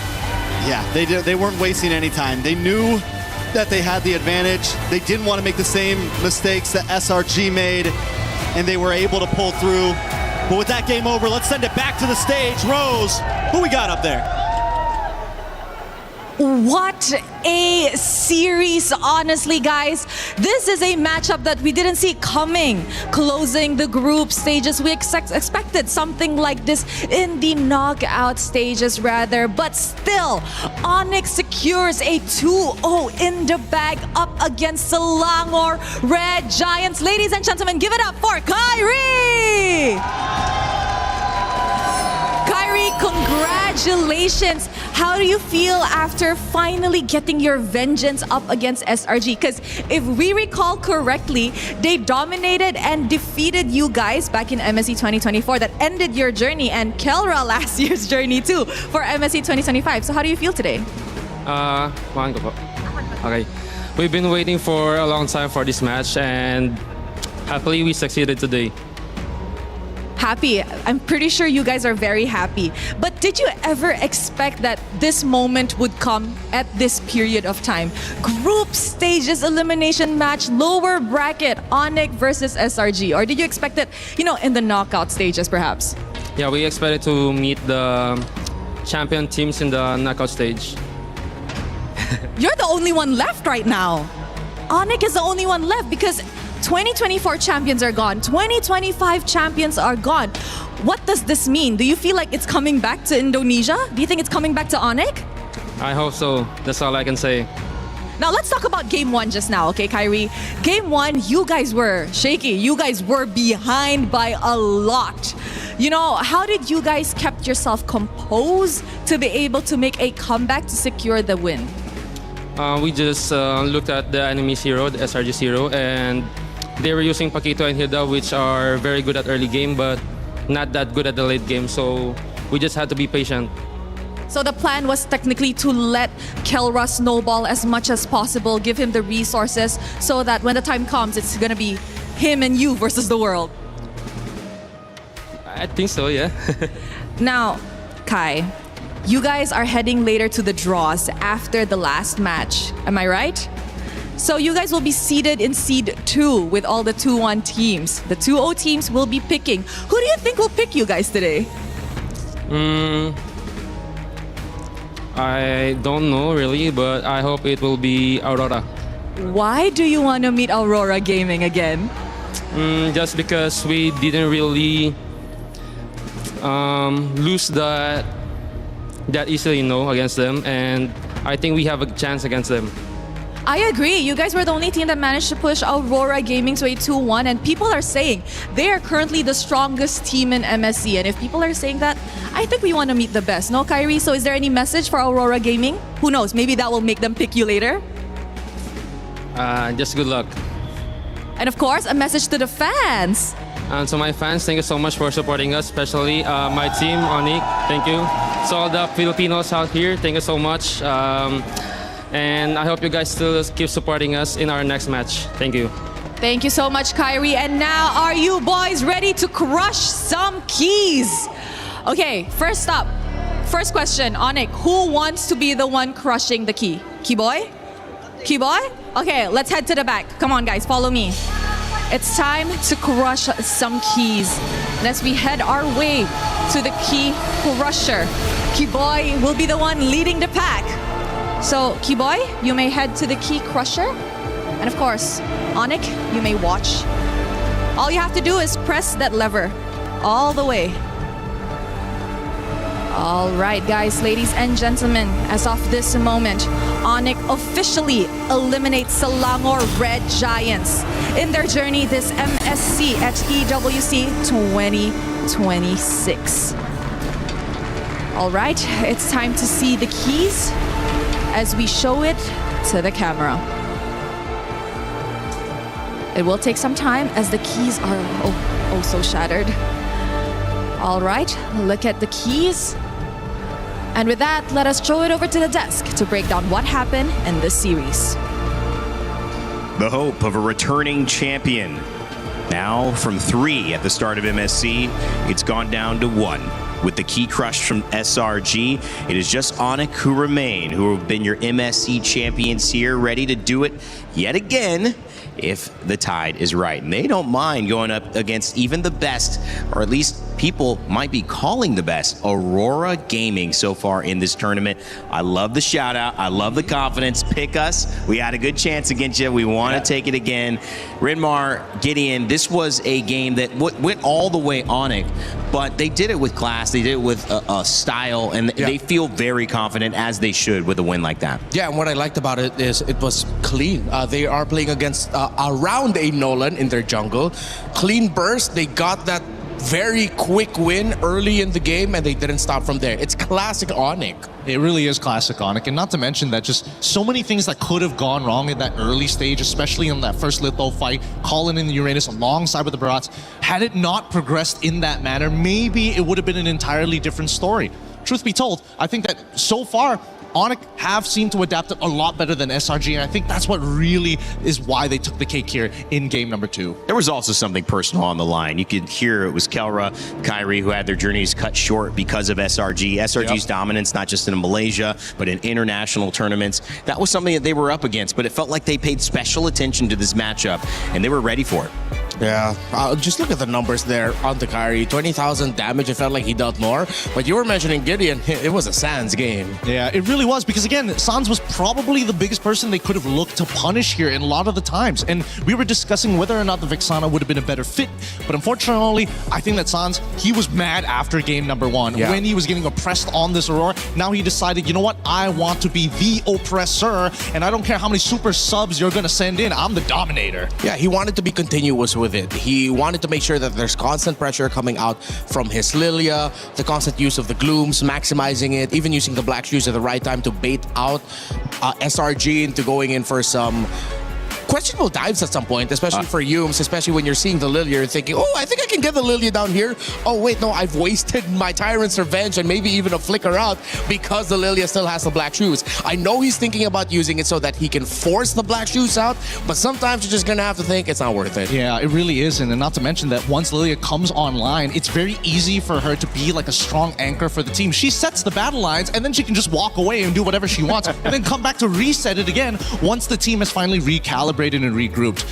Yeah, they weren't wasting any time. They knew that they had the advantage. They didn't want to make the same mistakes that SRG made, and they were able to pull through. But with that game over, let's send it back to the stage. Rose, who we got up there? What a series, honestly, guys. This is a matchup that we didn't see coming. Closing the group stages, we expected something like this in the knockout stages rather, but still, Onyx secures a 2-0 in the bag up against Selangor Red Giants. Ladies and gentlemen, give it up for Kyrie! Kyrie, congratulations. How do you feel after finally getting your vengeance up against SRG? Because if we recall correctly, they dominated and defeated you guys back in MSC 2024. That ended your journey, and Kelra last year's journey too for MSC 2025. So how do you feel today? Okay. We've been waiting for a long time for this match, and happily we succeeded today. Happy. I'm pretty sure you guys are very happy. But did you ever expect that this moment would come at this period of time? Group stages elimination match, lower bracket, Onyx versus SRG. Or did you expect it, in the knockout stages perhaps? Yeah, we expected to meet the champion teams in the knockout stage. You're the only one left right now. Onyx is the only one left because 2024 champions are gone. 2025 champions are gone. What does this mean? Do you feel like it's coming back to Indonesia? Do you think it's coming back to Onyx? I hope so. That's all I can say. Now let's talk about game one just now, okay, Kyrie? Game one, you guys were shaky. You guys were behind by a lot. You know, how did you guys kept yourself composed to be able to make a comeback to secure the win? We just looked at the enemy's hero, the SRG's hero, and they were using Paquito and Hilda, which are very good at early game, but not that good at the late game. So we just had to be patient. So the plan was technically to let Kelra snowball as much as possible, give him the resources so that when the time comes, it's gonna be him and you versus the world. I think so, yeah. Now, Kai, you guys are heading later to the draws after the last match. Am I right? So you guys will be seated in seed 2 with all the 2-1 teams. The 2-0 teams will be picking. Who do you think will pick you guys today? I don't know really, but I hope it will be Aurora. Why do you want to meet Aurora Gaming again? Just because we didn't really lose that easily, against them, and I think we have a chance against them. I agree. You guys were the only team that managed to push Aurora Gaming to a 2-1, and people are saying they are currently the strongest team in MSC. And if people are saying that, I think we want to meet the best. No, Kyrie? So is there any message for Aurora Gaming? Who knows? Maybe that will make them pick you later. Just good luck. And of course, a message to the fans. And to my fans, thank you so much for supporting us, especially my team, Onyx. Thank you. So all the Filipinos out here, thank you so much. And I hope you guys still keep supporting us in our next match. Thank you. Thank you so much, Kyrie. And now, are you boys ready to crush some keys? Okay, first up, first question, Onyx, who wants to be the one crushing the key? Keyboy? Keyboy? Okay, let's head to the back. Come on, guys, follow me. It's time to crush some keys. And as we head our way to the key crusher, Keyboy will be the one leading the pack. So, Keyboy, you may head to the key crusher. And of course, Onyx, you may watch. All you have to do is press that lever all the way. All right, guys, ladies and gentlemen, as of this moment, Onyx officially eliminates Selangor Red Giants in their journey this MSC at EWC 2026. All right, it's time to see the keys as we show it to the camera. It will take some time as the keys are oh so shattered. All right, look at the keys. And with that, let us throw it over to the desk to break down what happened in this series. The hope of a returning champion. Now from 3 at the start of MSC, it's gone down to 1. With the key crush from SRG, it is just Onyx who remain, who have been your MSC champions here, ready to do it yet again if the tide is right. And they don't mind going up against even the best, or at least people might be calling the best, Aurora Gaming so far in this tournament. I love the shout out. I love the confidence. Pick us. We had a good chance against you. We want to take it again. Rinmar, Gideon, this was a game that went all the way Onyx, but they did it with class. They did it with a style, and they feel very confident, as they should, with a win like that. Yeah, and what I liked about it is it was clean. They are playing against around a Nolan in their jungle. Clean burst. They got that very quick win early in the game, and they didn't stop from there. It's classic Onyx. It really is classic Onyx, and not to mention that just so many things that could have gone wrong in that early stage, especially in that first Litho fight, calling in the Uranus alongside with the Barats. Had it not progressed in that manner, maybe it would have been an entirely different story. Truth be told, I think that so far, Onyx have seemed to adapt it a lot better than SRG, and I think that's what really is why they took the cake here in game number 2. There was also something personal on the line. You could hear it was Kelra, Kyrie, who had their journeys cut short because of SRG. SRG's dominance, not just in Malaysia, but in international tournaments. That was something that they were up against, but it felt like they paid special attention to this matchup, and they were ready for it. Yeah, just look at the numbers there on the carry. 20,000 damage. It felt like he dealt more. But you were mentioning Gideon. It was a Sans game. Yeah, it really was, because again, Sans was probably the biggest person they could have looked to punish here in a lot of the times. And we were discussing whether or not the Vexana would have been a better fit. But unfortunately, I think that Sans, he was mad after game number 1. Yeah. When he was getting oppressed on this Aurora, now he decided, you know what, I want to be the oppressor, and I don't care how many super subs you're going to send in, I'm the dominator. Yeah, he wanted to be continuous with it. He wanted to make sure that there's constant pressure coming out from his Lilia, the constant use of the glooms, maximizing it, even using the black shoes at the right time to bait out SRG into going in for some questionable dives at some point, especially for Yumes, especially when you're seeing the Lilia, you're thinking, oh, I think I can get the Lilia down here. Oh, wait, no, I've wasted my Tyrant's Revenge and maybe even a Flicker out because the Lilia still has the black shoes. I know he's thinking about using it so that he can force the black shoes out, but sometimes you're just going to have to think it's not worth it. Yeah, it really isn't. And not to mention that once Lilia comes online, it's very easy for her to be like a strong anchor for the team. She sets the battle lines, and then she can just walk away and do whatever she wants, and then come back to reset it again once the team has finally recalibrated and regrouped.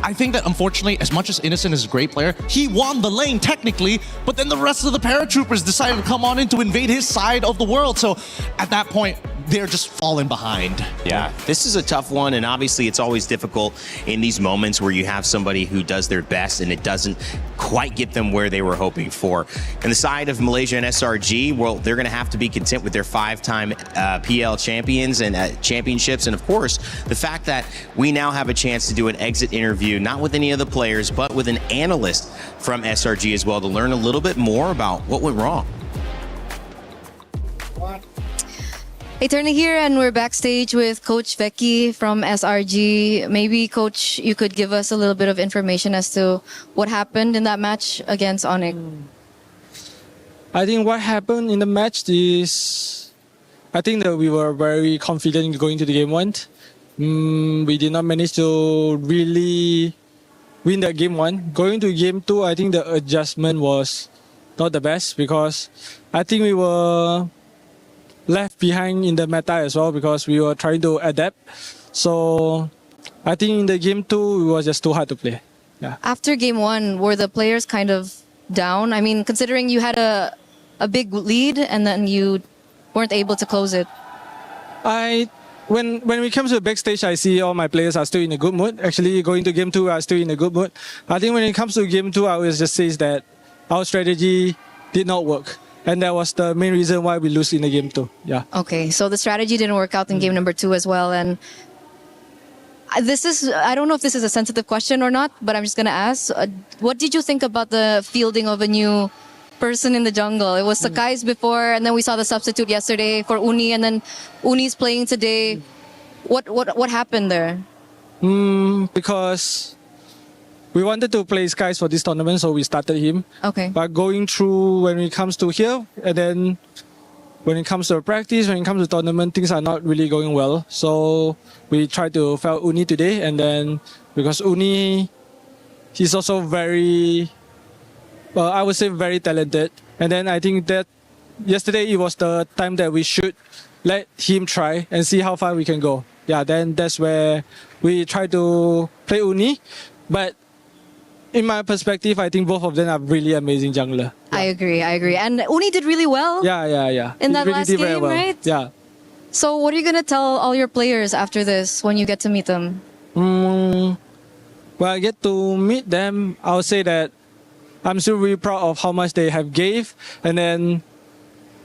I think that unfortunately, as much as Innocent is a great player, he won the lane technically, but then the rest of the paratroopers decided to come on in to invade his side of the world. So at that point, they're just falling behind. Yeah, this is a tough one, and obviously it's always difficult in these moments where you have somebody who does their best and it doesn't quite get them where they were hoping for. And the side of Malaysia and SRG, well, they're going to have to be content with their 5-time PL champions and championships. And of course, the fact that we now have a chance to do an exit interview, not with any of the players, but with an analyst from SRG as well, to learn a little bit more about what went wrong. Hey, Turner here, and we're backstage with Coach Veki from SRG. Maybe, Coach, you could give us a little bit of information as to what happened in that match against Onyx. I think what happened in the match is, I think that we were very confident going to the game 1. We did not manage to really win that game 1. Going to game 2, I think the adjustment was not the best, because I think we were left behind in the meta as well, because we were trying to adapt. So I think in the game 2, it was just too hard to play. Yeah. After game 1, were the players kind of down? I mean, considering you had a big lead and then you weren't able to close it. When we come to the backstage, I see all my players are still in a good mood. Actually, going to game 2, are still in a good mood. I think when it comes to game 2, I will just say that our strategy did not work. And that was the main reason why we lose in the game 2. Yeah. Okay, so the strategy didn't work out in game number 2 as well. And this is, I don't know if this is a sensitive question or not, but I'm just going to ask. What did you think about the fielding of a new person in the jungle? It was Sakai's before, and then we saw the substitute yesterday for Uni, and then Uni's playing today. What happened there? Because we wanted to play Skies for this tournament, so we started him. Okay. But going through when it comes to here, and then when it comes to practice, when it comes to tournament, things are not really going well. So we tried to fail Uni today, and then because Uni, he's also very, I would say very talented. And then I think that yesterday it was the time that we should let him try and see how far we can go. Yeah, then that's where we try to play Uni. But in my perspective, I think both of them are really amazing jungler. I agree. And Uni did really well. Yeah. In that really last did very game, well. right? Yeah. So what are you going to tell all your players after this when you get to meet them? When I get to meet them, I'll say that I'm still really proud of how much they have gave. And then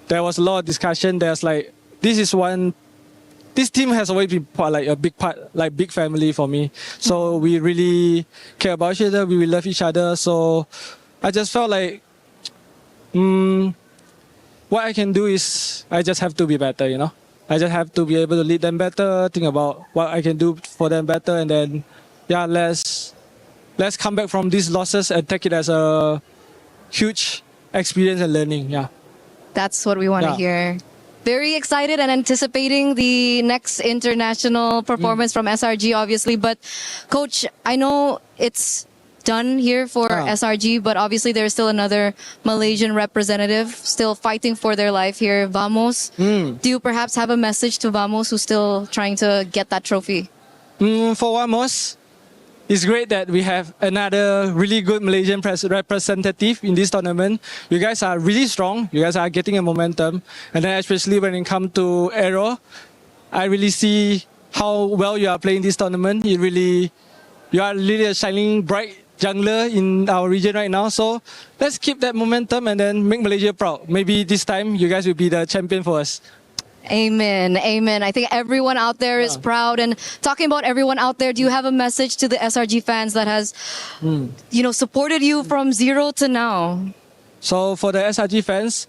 there was a lot of discussion. There's like, this team has always been like a big part, like big family for me. So we really care about each other. We really love each other. So I just felt like what I can do is I just have to be better, you know. I just have to be able to lead them better, think about what I can do for them better, and then let's come back from these losses and take it as a huge experience and learning. Yeah. That's what we want to hear. Very excited and anticipating the next international performance from SRG, obviously. But, Coach, I know it's done here for SRG, but obviously there's still another Malaysian representative still fighting for their life here, Vamos. Do you perhaps have a message to Vamos who's still trying to get that trophy? For Vamos, it's great that we have another really good Malaysian representative in this tournament. You guys are really strong. You guys are getting a momentum. And then especially when it comes to Aero, I really see how well you are playing this tournament. You are really a shining bright jungler in our region right now. So let's keep that momentum and then make Malaysia proud. Maybe this time you guys will be the champion for us. Amen. Amen. I think everyone out there is proud. And talking about everyone out there, do you have a message to the SRG fans that has, supported you from zero to now? So for the SRG fans,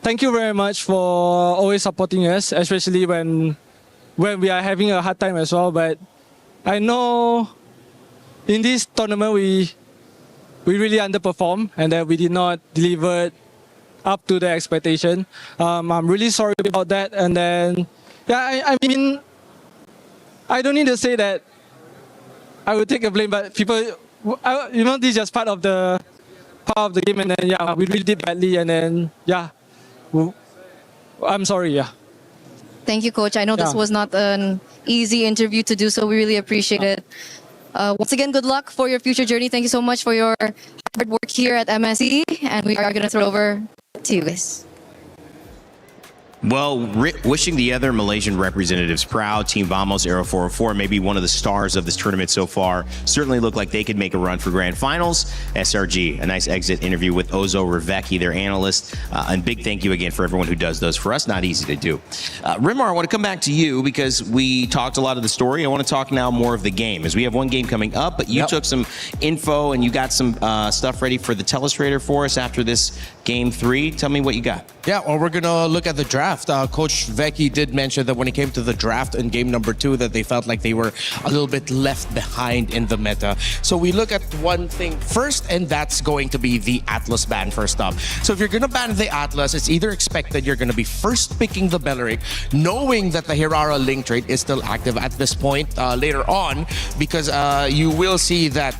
thank you very much for always supporting us, especially when we are having a hard time as well. But I know in this tournament we really underperformed and that we did not deliver up to the expectation. I'm really sorry about that. And then, I mean, I don't need to say that I would take a blame, but people, this is just part of the game. And then, we really did badly. And then, I'm sorry. Thank you, Coach. I know this was not an easy interview to do, so we really appreciate it. Once again, good luck for your future journey. Thank you so much for your hard work here at MSC. And we are going to throw over to you guys. Well, wishing the other Malaysian representatives proud. Team Vamos Aero 404, maybe one of the stars of this tournament so far. Certainly look like they could make a run for grand finals. SRG, a nice exit interview with Ozo Revecki, their analyst. And big thank you again for everyone who does those for us. Not easy to do. Rimar, I want to come back to you because we talked a lot of the story. I want to talk now more of the game, as we have one game coming up, but you took some info and you got some stuff ready for the telestrator for us after this game 3. Tell me what you got. Yeah, well, we're going to look at the draft. Coach Vecchi did mention that when it came to the draft in game number 2, that they felt like they were a little bit left behind in the meta. So we look at one thing first, and that's going to be the Atlas ban first up. So if you're going to ban the Atlas, it's either expected you're going to be first picking the Belleric, knowing that the Hirara link trait is still active at this point later on, because you will see that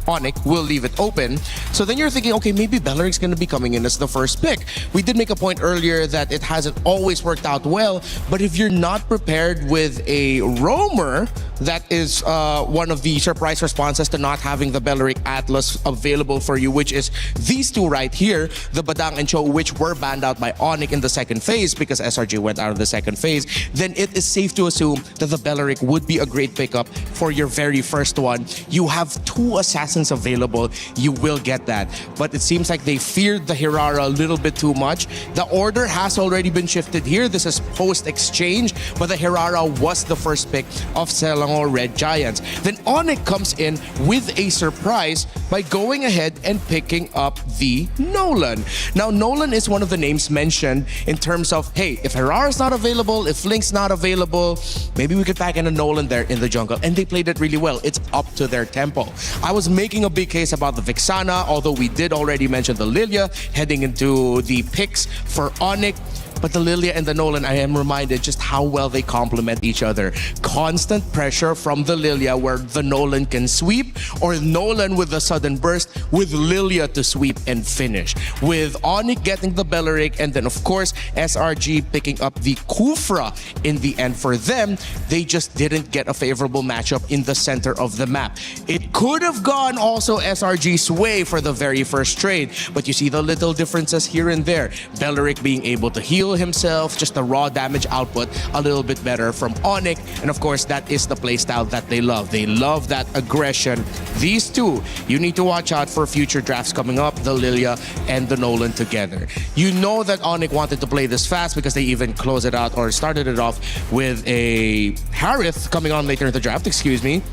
Onyx will leave it open. So then you're thinking, okay, maybe Belleric's going to be coming in as the first pick. We did make a point earlier that it hasn't always worked out well, but if you're not prepared with a roamer, that is one of the surprise responses to not having the Belleric Atlas available for you, which is these two right here, the Badang and Cho, which were banned out by Onyx in the second phase because SRG went out of the second phase, then it is safe to assume that the Belleric would be a great pickup for your very first one. You have 2 assassins available, you will get that. But it seems like they feared the Hirara a little bit too much. The order has already been shifted here. This is post-exchange, but the Hirara was the first pick of Selangor Red Giants. Then Onyx comes in with a surprise by going ahead and picking up the Nolan. Now, Nolan is one of the names mentioned in terms of, hey, if Hirara's not available, if Link's not available, maybe we could pack in a Nolan there in the jungle. And they played it really well. It's up to their tempo. I was making a big case about the Vixana, although we did already mention the Lilia heading into the picks for Onyx. But the Lilia and the Nolan, I am reminded just how well they complement each other. Constant pressure from the Lilia where the Nolan can sweep, or Nolan with a sudden burst with Lilia to sweep and finish. With Onyx getting the Belleric, and then of course SRG picking up the Kufra in the end for them, they just didn't get a favorable matchup in the center of the map. It could have gone also SRG's way for the very first trade, but you see the little differences here and there. Belleric being able to heal himself, just the raw damage output a little bit better from Onyx, and of course that is the playstyle that they love. They love that aggression. These two, you need to watch out for future drafts coming up, the Lilia and the Nolan together. You know that Onyx wanted to play this fast because they even closed it out or started it off with a Harith coming on later in the draft, excuse me.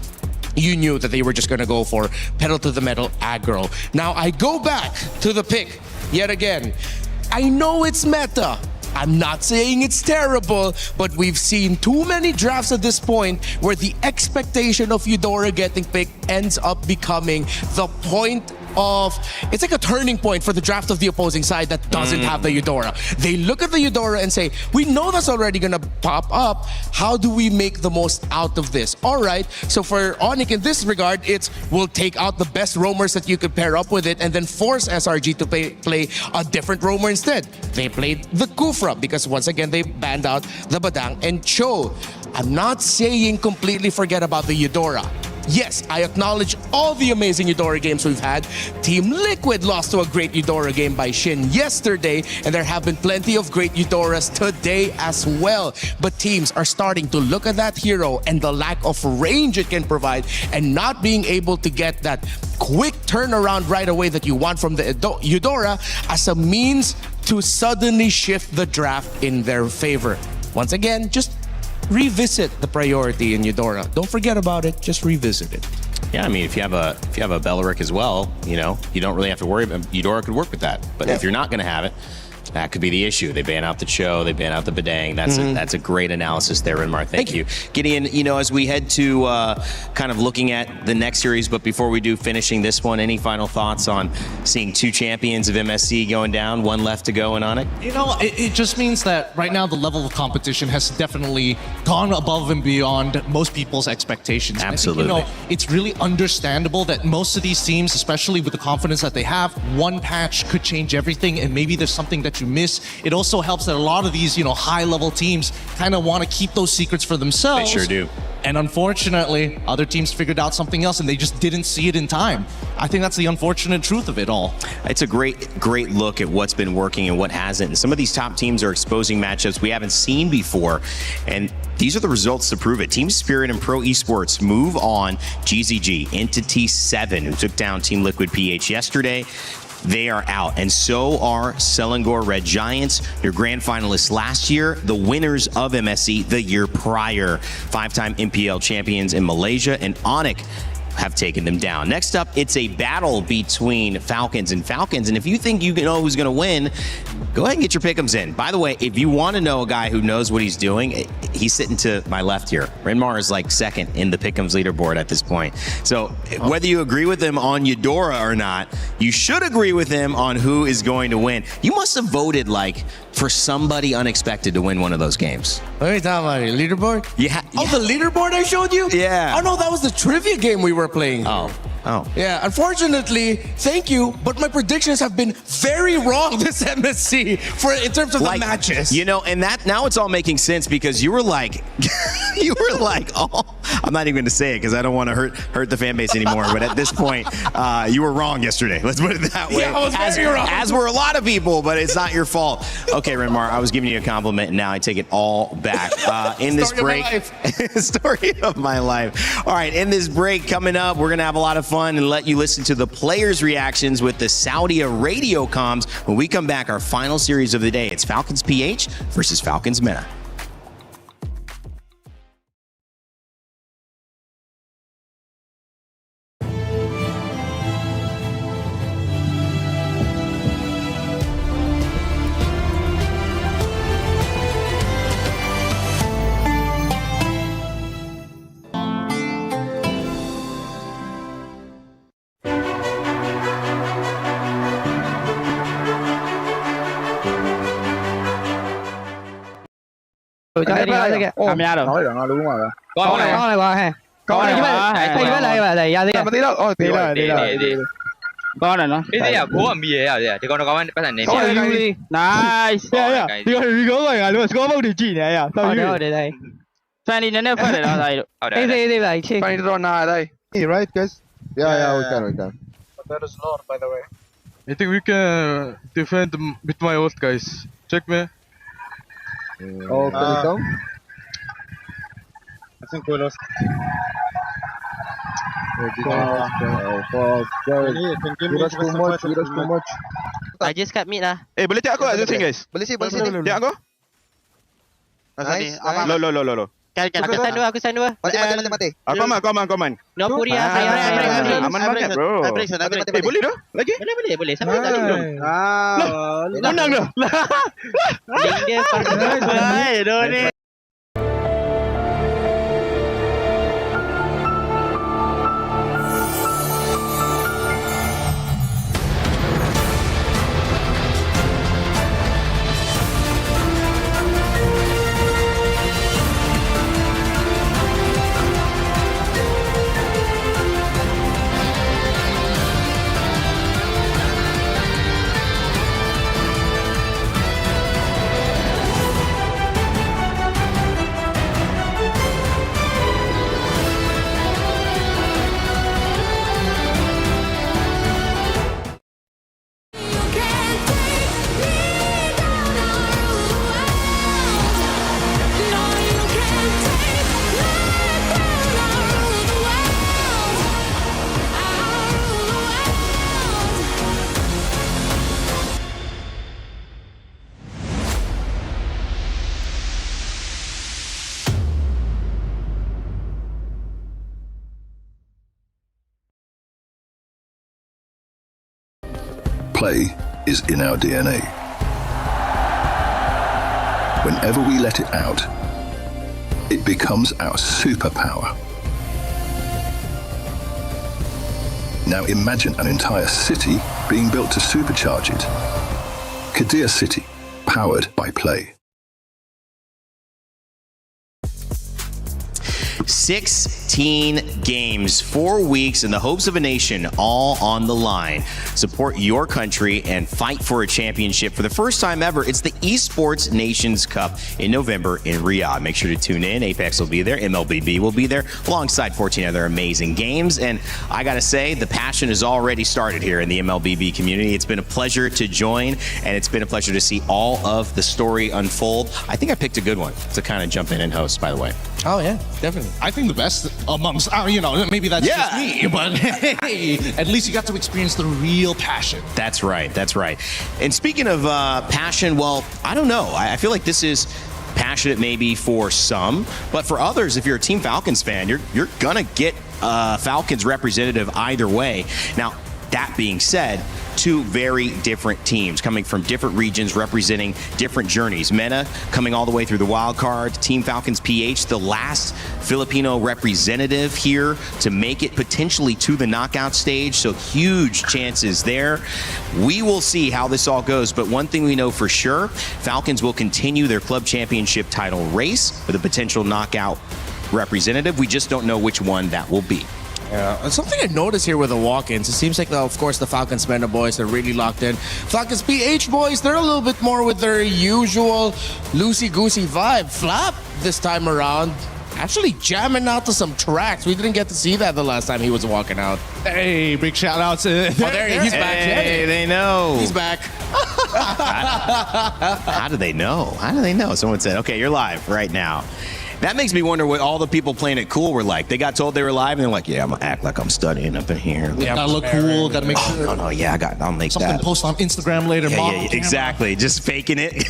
You knew that they were just going to go for pedal to the metal aggro. Now I go back to the pick yet again. I know it's meta. I'm not saying it's terrible, but we've seen too many drafts at this point where the expectation of Eudora getting picked ends up becoming the point of, it's like a turning point for the draft of the opposing side that doesn't have the Eudora. They look at the Eudora and say, we know that's already gonna pop up. How do we make the most out of this? All right, so for Onyx in this regard, it's we'll take out the best roamers that you could pair up with it and then force SRG to play a different roamer instead. They played the Kufra because once again, they banned out the Badang and Cho. I'm not saying completely forget about the Eudora. Yes, I acknowledge all the amazing Eudora games we've had. Team Liquid lost to a great Eudora game by Shin yesterday, and there have been plenty of great Eudoras today as well. But teams are starting to look at that hero and the lack of range it can provide, and not being able to get that quick turnaround right away that you want from the Eudora as a means to suddenly shift the draft in their favor. Once again, just revisit the priority in Eudora. Don't forget about it. Just revisit it. Yeah, I mean, if you have a Belleric as well, you know, you don't really have to worry about. Eudora could work with that, but if you're not going to have it, that could be the issue. They ban out the Cho, they ban out the Badang. That's a great analysis there, Renmar. Thank you. Gideon, you know, as we head to kind of looking at the next series, but before we do, finishing this one, any final thoughts on seeing two champions of MSC going down, one left to go in Onyx? You know, it just means that right now the level of competition has definitely gone above and beyond most people's expectations. Absolutely. I think, you know, it's really understandable that most of these teams, especially with the confidence that they have, one patch could change everything, and maybe there's something that you miss. It also helps that a lot of these, you know, high-level teams kind of want to keep those secrets for themselves. They sure do. And unfortunately, other teams figured out something else and they just didn't see it in time. I think that's the unfortunate truth of it all. It's a great look at what's been working and what hasn't. And some of these top teams are exposing matchups we haven't seen before. And these are the results to prove it. Team Spirit and Pro Esports move on GZG into T7, who took down Team Liquid PH yesterday. They are out, and so are Selangor Red Giants, your grand finalists last year, the winners of MSC the year prior, 5-time MPL champions in Malaysia, and Onyx have taken them down. Next up, it's a battle between Falcons and Falcons, and if you think you know who's going to win, go ahead and get your pick'ems in. By the way, if you want to know a guy who knows what he's doing, he's sitting to my left here. Renmar is like second in the pick'ems leaderboard at this point. So whether you agree with him on Eudora or not, you should agree with him on who is going to win. You must have voted like for somebody unexpected to win one of those games. What are you talking about? Leaderboard? Yeah. Oh, the leaderboard I showed you? Yeah. Oh no, that was the trivia game we were playing. Oh. Yeah, unfortunately, thank you, but my predictions have been very wrong this MSC in terms of the matches. You know, and that now it's all making sense because you were like, oh, I'm not even going to say it because I don't want to hurt the fan base anymore. But at this point, you were wrong yesterday. Let's put it that way. Yeah, I was very wrong. As were a lot of people, but it's not your fault. Okay, Renmar, I was giving you a compliment, and now I take it all back. In this break, story of my life. All right, in this break coming up, we're going to have a lot of fun and let you listen to the players' reactions with the Saudi radio comms. When we come back, our final series of the day, it's Falcons PH versus Falcons Meta. Làm ra được. Nói rồi, nói đúng rồi. Con này qua ha. Con này thầy với lại thầy ra đi. Tí đó, tí rồi. Con này nó. Cái gì à? Bố làm gì vậy à? Thì con nó có thành này. Nice. Đi gỡ rồi, luôn có bao địa chỉ này à? Tao đi đây. Fan đi nó phải là đây. Đây đây check. Fan run đây. Right guys? Yeah, we can. But there is lore by the way. I think we can defend with my ult guys. Check me. Oh, can you come? I think we lost. Too much. I just cut mid lah. Boleh cek aku tak Justin guys? Boleh sih. Cek aku? Nice. Lo. Aku stand dua. Mati. Komen. No puri saya. Aman banget bro. Boleh dah? Lagi? Boleh. Sampai tadi belum. Menang dah. Dia parah. Ni. Play is in our DNA. Whenever we let it out, it becomes our superpower. Now imagine an entire city being built to supercharge it. Kadir City, powered by play. 16 games, 4 weeks, and the hopes of a nation all on the line. Support your country and fight for a championship for the first time ever. It's the Esports Nations Cup in November in Riyadh. Make sure to tune in. Apex will be there. MLBB will be there alongside 14 other amazing games. And I got to say, the passion has already started here in the MLBB community. It's been a pleasure to join, and it's been a pleasure to see all of the story unfold. I think I picked a good one to kind of jump in and host, by the way. Oh, yeah, definitely. I think the best amongst, maybe that's just me, but hey, at least you got to experience the real passion. That's right. That's right. And speaking of passion, well, I don't know. I feel like this is passionate maybe for some, but for others, if you're a Team Falcons fan, you're gonna get Falcons representative either way. Now, that being said, two very different teams coming from different regions representing different journeys. Mena coming all the way through the wild card. Team Falcons PH, the last Filipino representative here to make it potentially to the knockout stage. So huge chances there. We will see how this all goes. But one thing we know for sure, Falcons will continue their club championship title race with a potential knockout representative. We just don't know which one that will be. Yeah, something I noticed here with the walk-ins, it seems like, of course, the Falcons Mena boys are really locked in. Falcons PH boys, they're a little bit more with their usual loosey-goosey vibe. Flap, this time around, actually jamming out to some tracks. We didn't get to see that the last time he was walking out. Hey, big shout out to... He's back. Hey, they know. He's back. How do they know? How do they know? Someone said, okay, you're live right now. That makes me wonder what all the people playing it cool were like. They got told they were live, and they're like, yeah, I'm going to act like I'm studying up in here. Yeah, gotta look cool, gotta make sure. No, yeah, I'll make something that. Post on Instagram later. Yeah, exactly. Just faking it.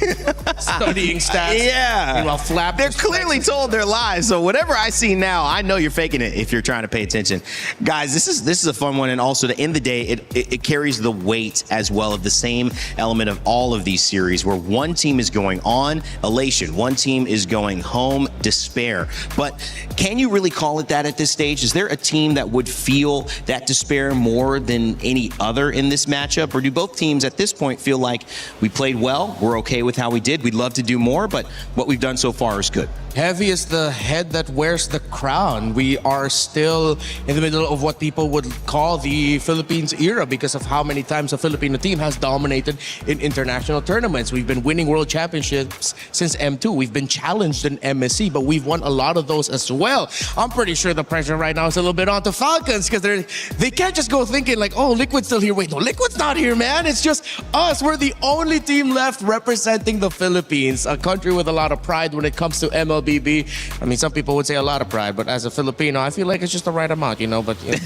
Studying stats. Yeah. Meanwhile, Flap. They're clearly told they're live, so whatever I see now, I know you're faking it if you're trying to pay attention. Guys, this is a fun one, and also to end the day, it carries the weight as well of the same element of all of these series, where one team is going on, elation. One team is going home, despair. But can you really call it that at this stage? Is there a team that would feel that despair more than any other in this matchup? Or do both teams at this point feel like we played well, we're okay with how we did, we'd love to do more, but what we've done so far is good? Heavy is the head that wears the crown. We are still in the middle of what people would call the Philippines era because of how many times a Filipino team has dominated in international tournaments. We've been winning world championships since M2. We've been challenged in MSC, but we've won a lot of those as well. I'm pretty sure the pressure right now is a little bit on the Falcons because they can't just go thinking like, oh, Liquid's still here. Wait, no, Liquid's not here, man. It's just us. We're the only team left representing the Philippines, a country with a lot of pride when it comes to MLBB. I mean, some people would say a lot of pride, but as a Filipino, I feel like it's just the right amount, you know, but yeah.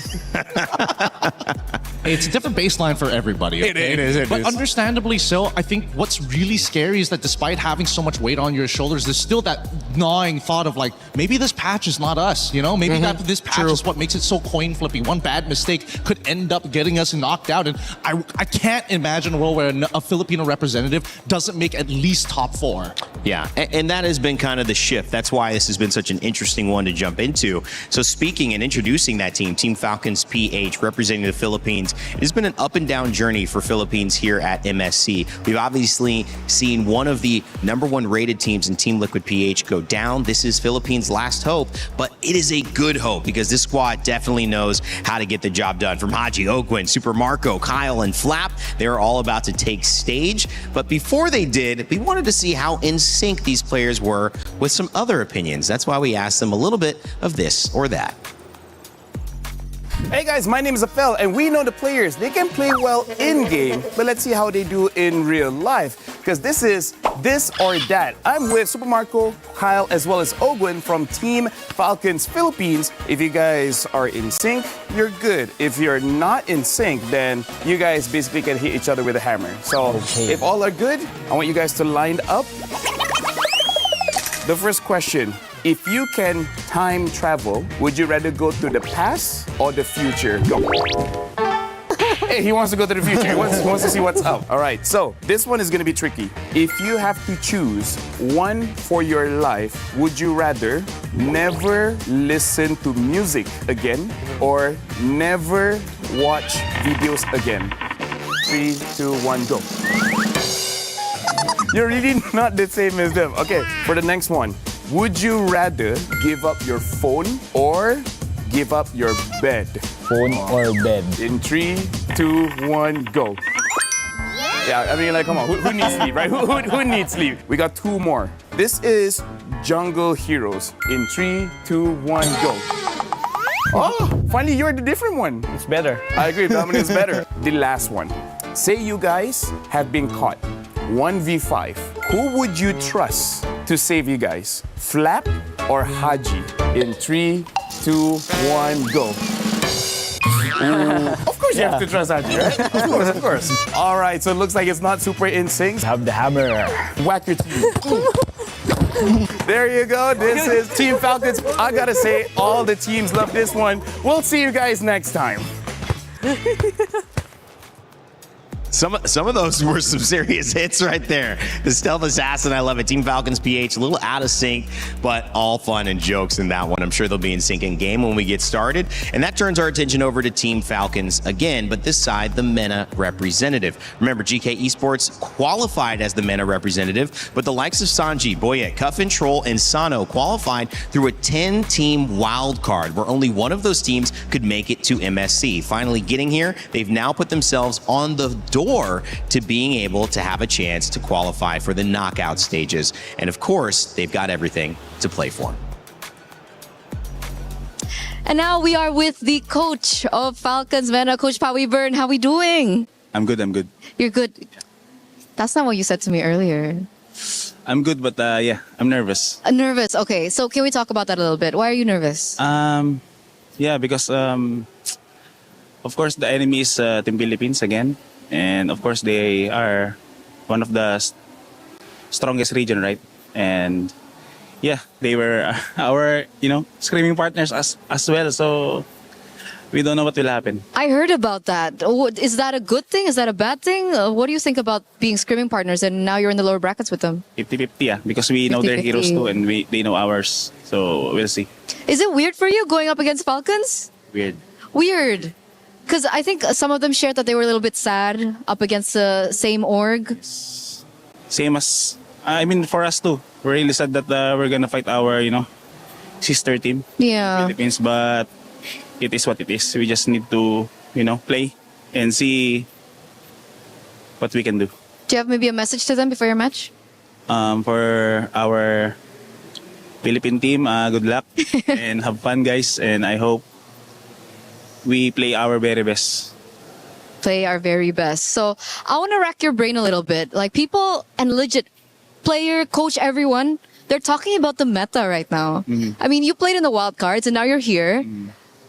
It's a different baseline for everybody. Okay? It is. But understandably so, I think what's really scary is that despite having so much weight on your shoulders, there's still that gnawing thought of like, maybe this patch is not us, you know? Maybe this patch is what makes it so coin flippy. One bad mistake could end up getting us knocked out. And I can't imagine a world where a Filipino representative doesn't make at least top 4. Yeah, and that has been kind of the shift. That's why this has been such an interesting one to jump into. So speaking and introducing that team, Team Falcons PH, representing the Philippines, it has been an up and down journey for Philippines here at MSC. We've obviously seen one of the #1 rated teams in Team Liquid PH go down. This is Philippines' last hope, but it is a good hope because this squad definitely knows how to get the job done. From Haji, Ogwin, Super Marco, Kyle, and Flap, they're all about to take stage. But before they did, we wanted to see how in sync these players were with some other opinions. That's why we asked them a little bit of this or that. Hey guys, my name is Apel, and we know the players. They can play well in-game, but let's see how they do in real life. Because this is this or that. I'm with Super Marco, Kyle, as well as Ogwin from Team Falcons Philippines. If you guys are in sync, you're good. If you're not in sync, then you guys basically can hit each other with a hammer. So if all are good, I want you guys to line up. The first question. If you can time travel, would you rather go to the past or the future? Go. Hey, he wants to go to the future. He wants to see what's up. All right, so this one is going to be tricky. If you have to choose one for your life, would you rather never listen to music again or never watch videos again? 3, 2, 1, go. You're really not the same as them. Okay, for the next one. Would you rather give up your phone or give up your bed? Phone or bed? In 3, 2, 1, go. Yeah, I mean, like, come on. Who needs sleep, right? Who needs sleep? We got 2 more. This is Jungle Heroes. In 3, 2, 1, go. Oh, finally, you're the different one. It's better. I agree, Belman is better. The last one. Say you guys have been caught. 1v5. Who would you trust to save you guys? Flap or Haji? In 3, 2, 1, go. Of course you have to trust Haji, right? Of course. All right, so it looks like it's not super in sync. Have the hammer. Whack your team. There you go. This is Team Falcons. I gotta say, all the teams love this one. We'll see you guys next time. Some of those were some serious hits right there. The Stealth Assassin, I love it. Team Falcons PH, a little out of sync, but all fun and jokes in that one. I'm sure they'll be in sync in game when we get started. And that turns our attention over to Team Falcons again, but this side, the MENA representative. Remember, GK Esports qualified as the MENA representative, but the likes of Sanji, Boyet, Cuff and Troll, and Sano qualified through a 10-team wild card, where only one of those teams could make it to MSC. Finally getting here, they've now put themselves on the door to being able to have a chance to qualify for the knockout stages. And of course, they've got everything to play for. And now we are with the coach of Falcons MENA, Coach Pawi Byrne. How are we doing? I'm good. You're good. That's not what you said to me earlier. I'm good, but yeah, I'm nervous. Nervous. Okay, so can we talk about that a little bit? Why are you nervous? Yeah, because of course the enemy is Team Philippines again. And of course, they are one of the strongest region, right? And yeah, they were our, screaming partners as well. So we don't know what will happen. I heard about that. Is that a good thing? Is that a bad thing? What do you think about being screaming partners and now you're in the lower brackets with them? 50-50, yeah, because we know their heroes too and they know ours. So we'll see. Is it weird for you going up against Falcons? Weird. Because I think some of them shared that they were a little bit sad up against the same org. Same as, for us too. We're really sad that we're gonna fight our, sister team. Yeah. Philippines, but it is what it is. We just need to, play and see what we can do. Do you have maybe a message to them before your match? For our Philippine team, good luck and have fun, guys. And I hope we play our very best. Play our very best. So I want to rack your brain a little bit. Like people and legit player, coach, everyone, they're talking about the meta right now. I mean, you played in the wild cards and now you're here.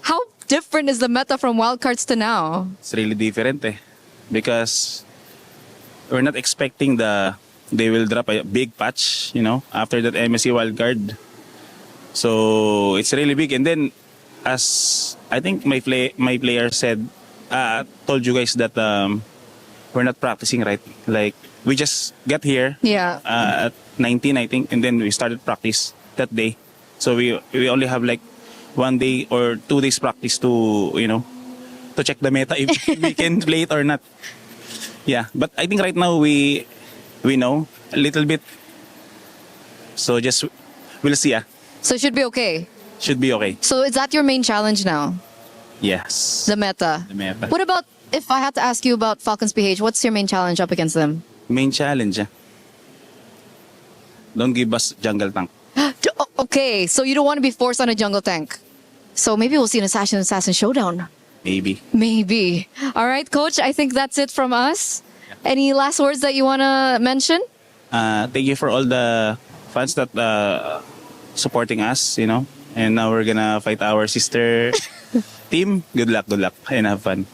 How different is the meta from wild cards to now? It's really different because we're not expecting they will drop a big patch, after that MSC wild card. So it's really big. And then as I think my player said, told you guys that we're not practicing, right? Like we just got here at 19, I think, and then we started practice that day. So we only have like 1 day or 2 days practice to to check the meta if we can play it or not. Yeah, but I think right now we know a little bit. So just we'll see. So it should be okay. Should be okay. So is that your main challenge now? Yes. The meta. What about if I had to ask you about Falcons PH? What's your main challenge up against them? Main challenge. Don't give us jungle tank. Okay, so you don't want to be forced on a jungle tank. So maybe we'll see an assassin showdown. Maybe. All right, coach, I think that's it from us. Any last words that you want to mention? Thank you for all the fans that supporting us, And now we're gonna fight our sister team. Good luck, and have fun.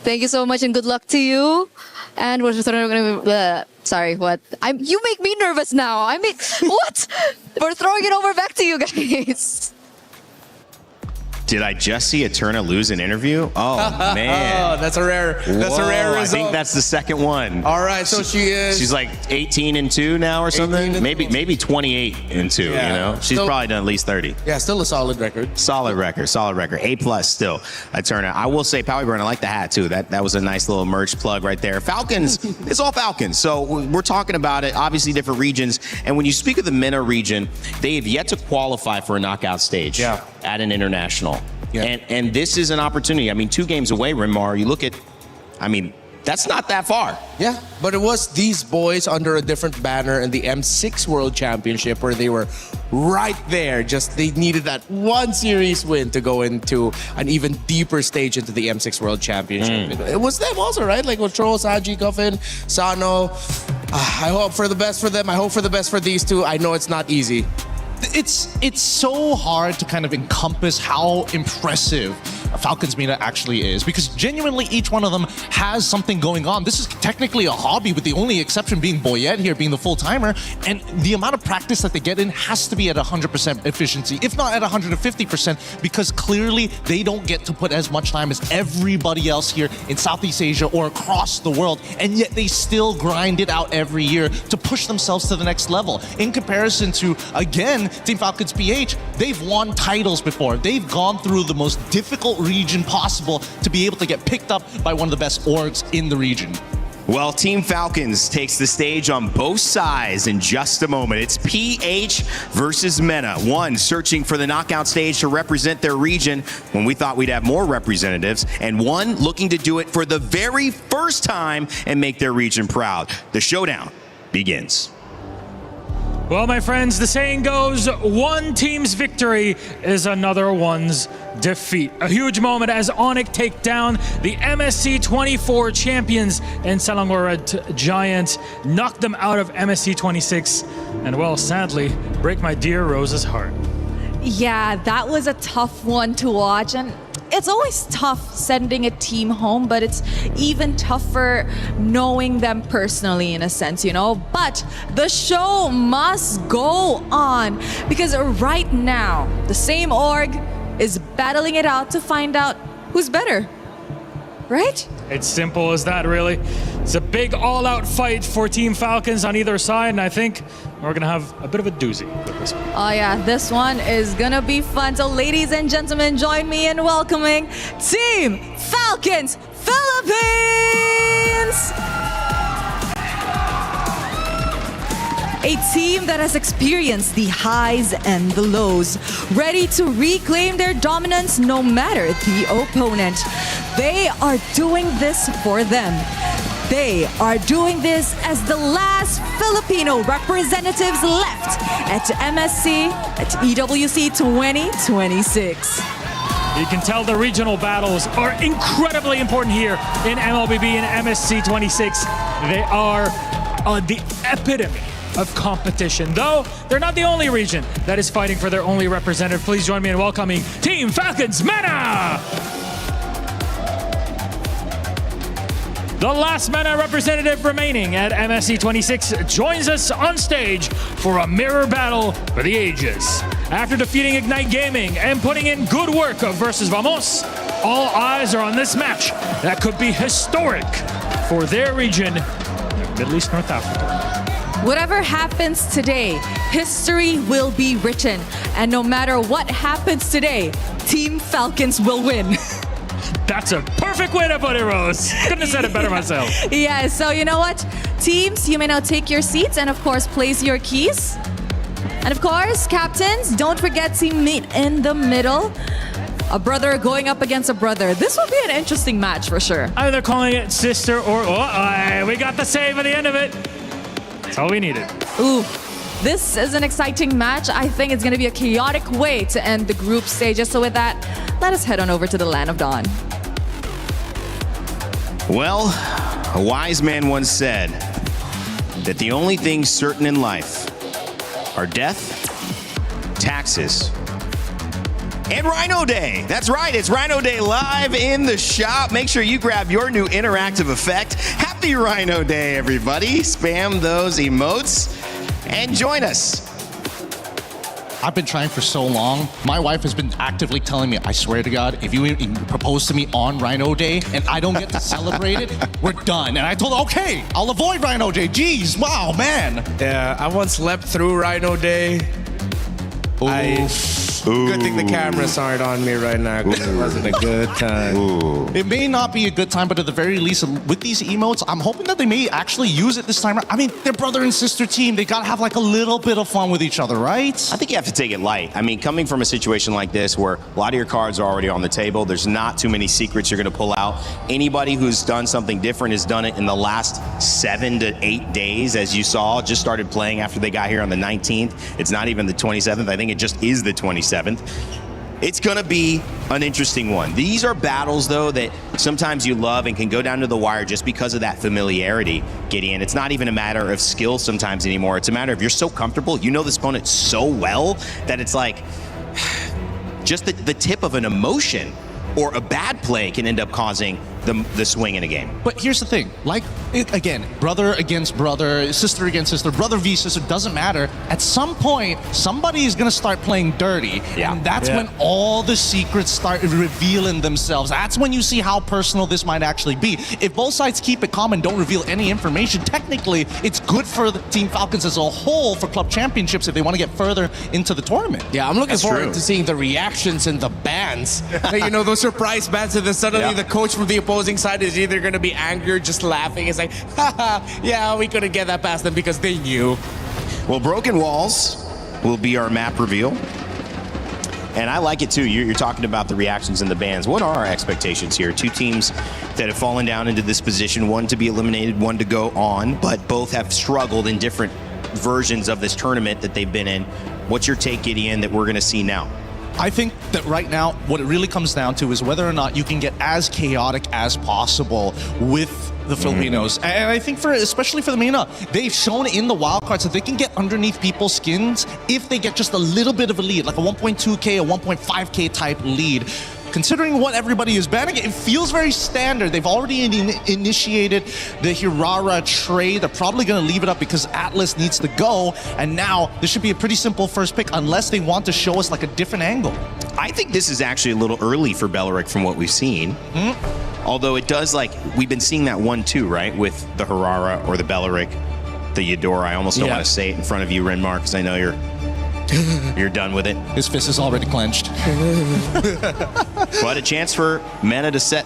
Thank you so much, and good luck to you. And we're just sorry, what? You make me nervous now. What? We're throwing it over back to you guys. Did I just see Eterna lose an interview? Oh, man. That's a rare result. I think that's the second one. All right, so she's like 18-2 now or something. Maybe 28-2. You know, she's probably done at least 30. Yeah, still a solid record. Solid record. A+ still. Eterna. I will say, Powie Burn, I like the hat too. That was a nice little merch plug right there. Falcons. It's all Falcons. So we're talking about it. Obviously, different regions. And when you speak of the MENA region, they have yet to qualify for a knockout stage at an international. Yeah. And this is an opportunity. I mean, 2 games away, Rimar. You look at, I mean, that's not that far. Yeah, but it was these boys under a different banner in the M6 World Championship where they were right there. Just they needed that one series win to go into an even deeper stage into the M6 World Championship. It was them also, right? Like with Troll, Saji, Coffin, Sano. I hope for the best for them. I hope for the best for these two. I know it's not easy. It's so hard to kind of encompass how impressive Falcons MENA actually is, because genuinely each one of them has something going on. This is technically a hobby, with the only exception being Boyette here being the full-timer, and the amount of practice that they get in has to be at 100% efficiency, if not at 150%, because clearly they don't get to put as much time as everybody else here in Southeast Asia or across the world, and yet they still grind it out every year to push themselves to the next level. In comparison to, again, Team Falcons PH, they've won titles before. They've gone through the most difficult region possible to be able to get picked up by one of the best orgs in the region. Well, Team Falcons takes the stage on both sides in just a moment. It's PH versus MENA. One searching for the knockout stage to represent their region when we thought we'd have more representatives, and one looking to do it for the very first time and make their region proud. The showdown begins. Well, my friends, the saying goes, one team's victory is another one's defeat. A huge moment as Onyx take down the MSC 24 champions and Selangor Red Giant, knock them out of MSC 26, and well, sadly, break my dear Rose's heart. Yeah, that was a tough one to watch, and it's always tough sending a team home, but it's even tougher knowing them personally in a sense, you know? But the show must go on, because right now, the same org is battling it out to find out who's better, right? It's simple as that, really. It's a big all-out fight for Team Falcons on either side, and I think we're gonna have a bit of a doozy with this one. Oh yeah, this one is gonna be fun. So ladies and gentlemen, join me in welcoming Team Falcons Philippines! A team that has experienced the highs and the lows, ready to reclaim their dominance no matter the opponent. They are doing this for them. They are doing this as the last Filipino representatives left at MSC at EWC 2026. You can tell the regional battles are incredibly important here in MLBB and MSC 26. They are the epitome of competition, though they're not the only region that is fighting for their only representative. Please join me in welcoming Team Falcons MENA! The last MENA representative remaining at MSC 26 joins us on stage for a mirror battle for the ages. After defeating Ignite Gaming and putting in good work versus Vamos, all eyes are on this match that could be historic for their region, Middle East North Africa. Whatever happens today, history will be written. And no matter what happens today, Team Falcons will win. That's a perfect way to put it, Rose. Couldn't have said it better myself. Yeah, so you know what? Teams, you may now take your seats and of course place your keys. And of course, captains, don't forget to meet in the middle. A brother going up against a brother. This will be an interesting match for sure. Either calling it sister or... we got the save at the end of it. That's all we needed. Ooh, this is an exciting match. I think it's going to be a chaotic way to end the group stages. So with that, let us head on over to the Land of Dawn. Well, a wise man once said that the only things certain in life are death, taxes, and Rhino Day. That's right, it's Rhino Day live in the shop. Make sure you grab your new interactive effect. Happy Rhino Day, everybody. Spam those emotes and join us. I've been trying for so long. My wife has been actively telling me, I swear to God, if you propose to me on Rhino Day and I don't get to celebrate it, we're done. And I told her, okay, I'll avoid Rhino Day. Jeez, wow, man. Yeah, I once slept through Rhino Day. Good thing the cameras aren't on me right now, because it wasn't a good time. It may not be a good time, but at the very least, with these emotes, I'm hoping that they may actually use it this time. I mean, they're brother and sister team. They gotta have like a little bit of fun with each other, right? I think you have to take it light. I mean, coming from a situation like this where a lot of your cards are already on the table, there's not too many secrets you're going to pull out. Anybody who's done something different has done it in the last 7 to 8 days, as you saw, just started playing after they got here on the 19th. It's not even the 27th. I think it just is the 27th. It's going to be an interesting one. These are battles, though, that sometimes you love and can go down to the wire just because of that familiarity, Gideon. It's not even a matter of skill sometimes anymore. It's a matter of you're so comfortable, you know this opponent so well that it's like just the tip of an emotion or a bad play can end up causing the swing in a game. But here's the thing, like, again, brother against brother, sister against sister, brother v sister, doesn't matter. At some point, somebody is gonna start playing dirty. Yeah. And that's when all the secrets start revealing themselves. That's when you see how personal this might actually be. If both sides keep it calm and don't reveal any information, technically, it's good for the Team Falcons as a whole for club championships if they want to get further into the tournament. Yeah, I'm looking forward to seeing the reactions in the bands. You know, those surprise bands, and then suddenly the coach from the opposing side is either going to be angry or just laughing. It's like, haha, yeah, we couldn't get that past them because they knew. Well, Broken Walls will be our map reveal. And I like it too. You're talking about the reactions in the bands. What are our expectations here? Two teams that have fallen down into this position, one to be eliminated, one to go on, but both have struggled in different versions of this tournament that they've been in. What's your take, Gideon, that we're going to see now? I think that right now, what it really comes down to is whether or not you can get as chaotic as possible with the Filipinos. And I think especially for the MENA, they've shown in the wildcards that they can get underneath people's skins if they get just a little bit of a lead, like a 1.2K, a 1.5K type lead. Considering what everybody is banning, it feels very standard. They've already initiated the Hirara trade. They're probably going to leave it up because Atlas needs to go. And now this should be a pretty simple first pick unless they want to show us like a different angle. I think this is actually a little early for Belleric from what we've seen. Although it does, like, we've been seeing that 1-2, right? With the Hirara or the Belleric, the Eudora. I almost don't want to say it in front of you, Renmar, because I know you're done with it. His fist is already clenched. But a chance for Mena to set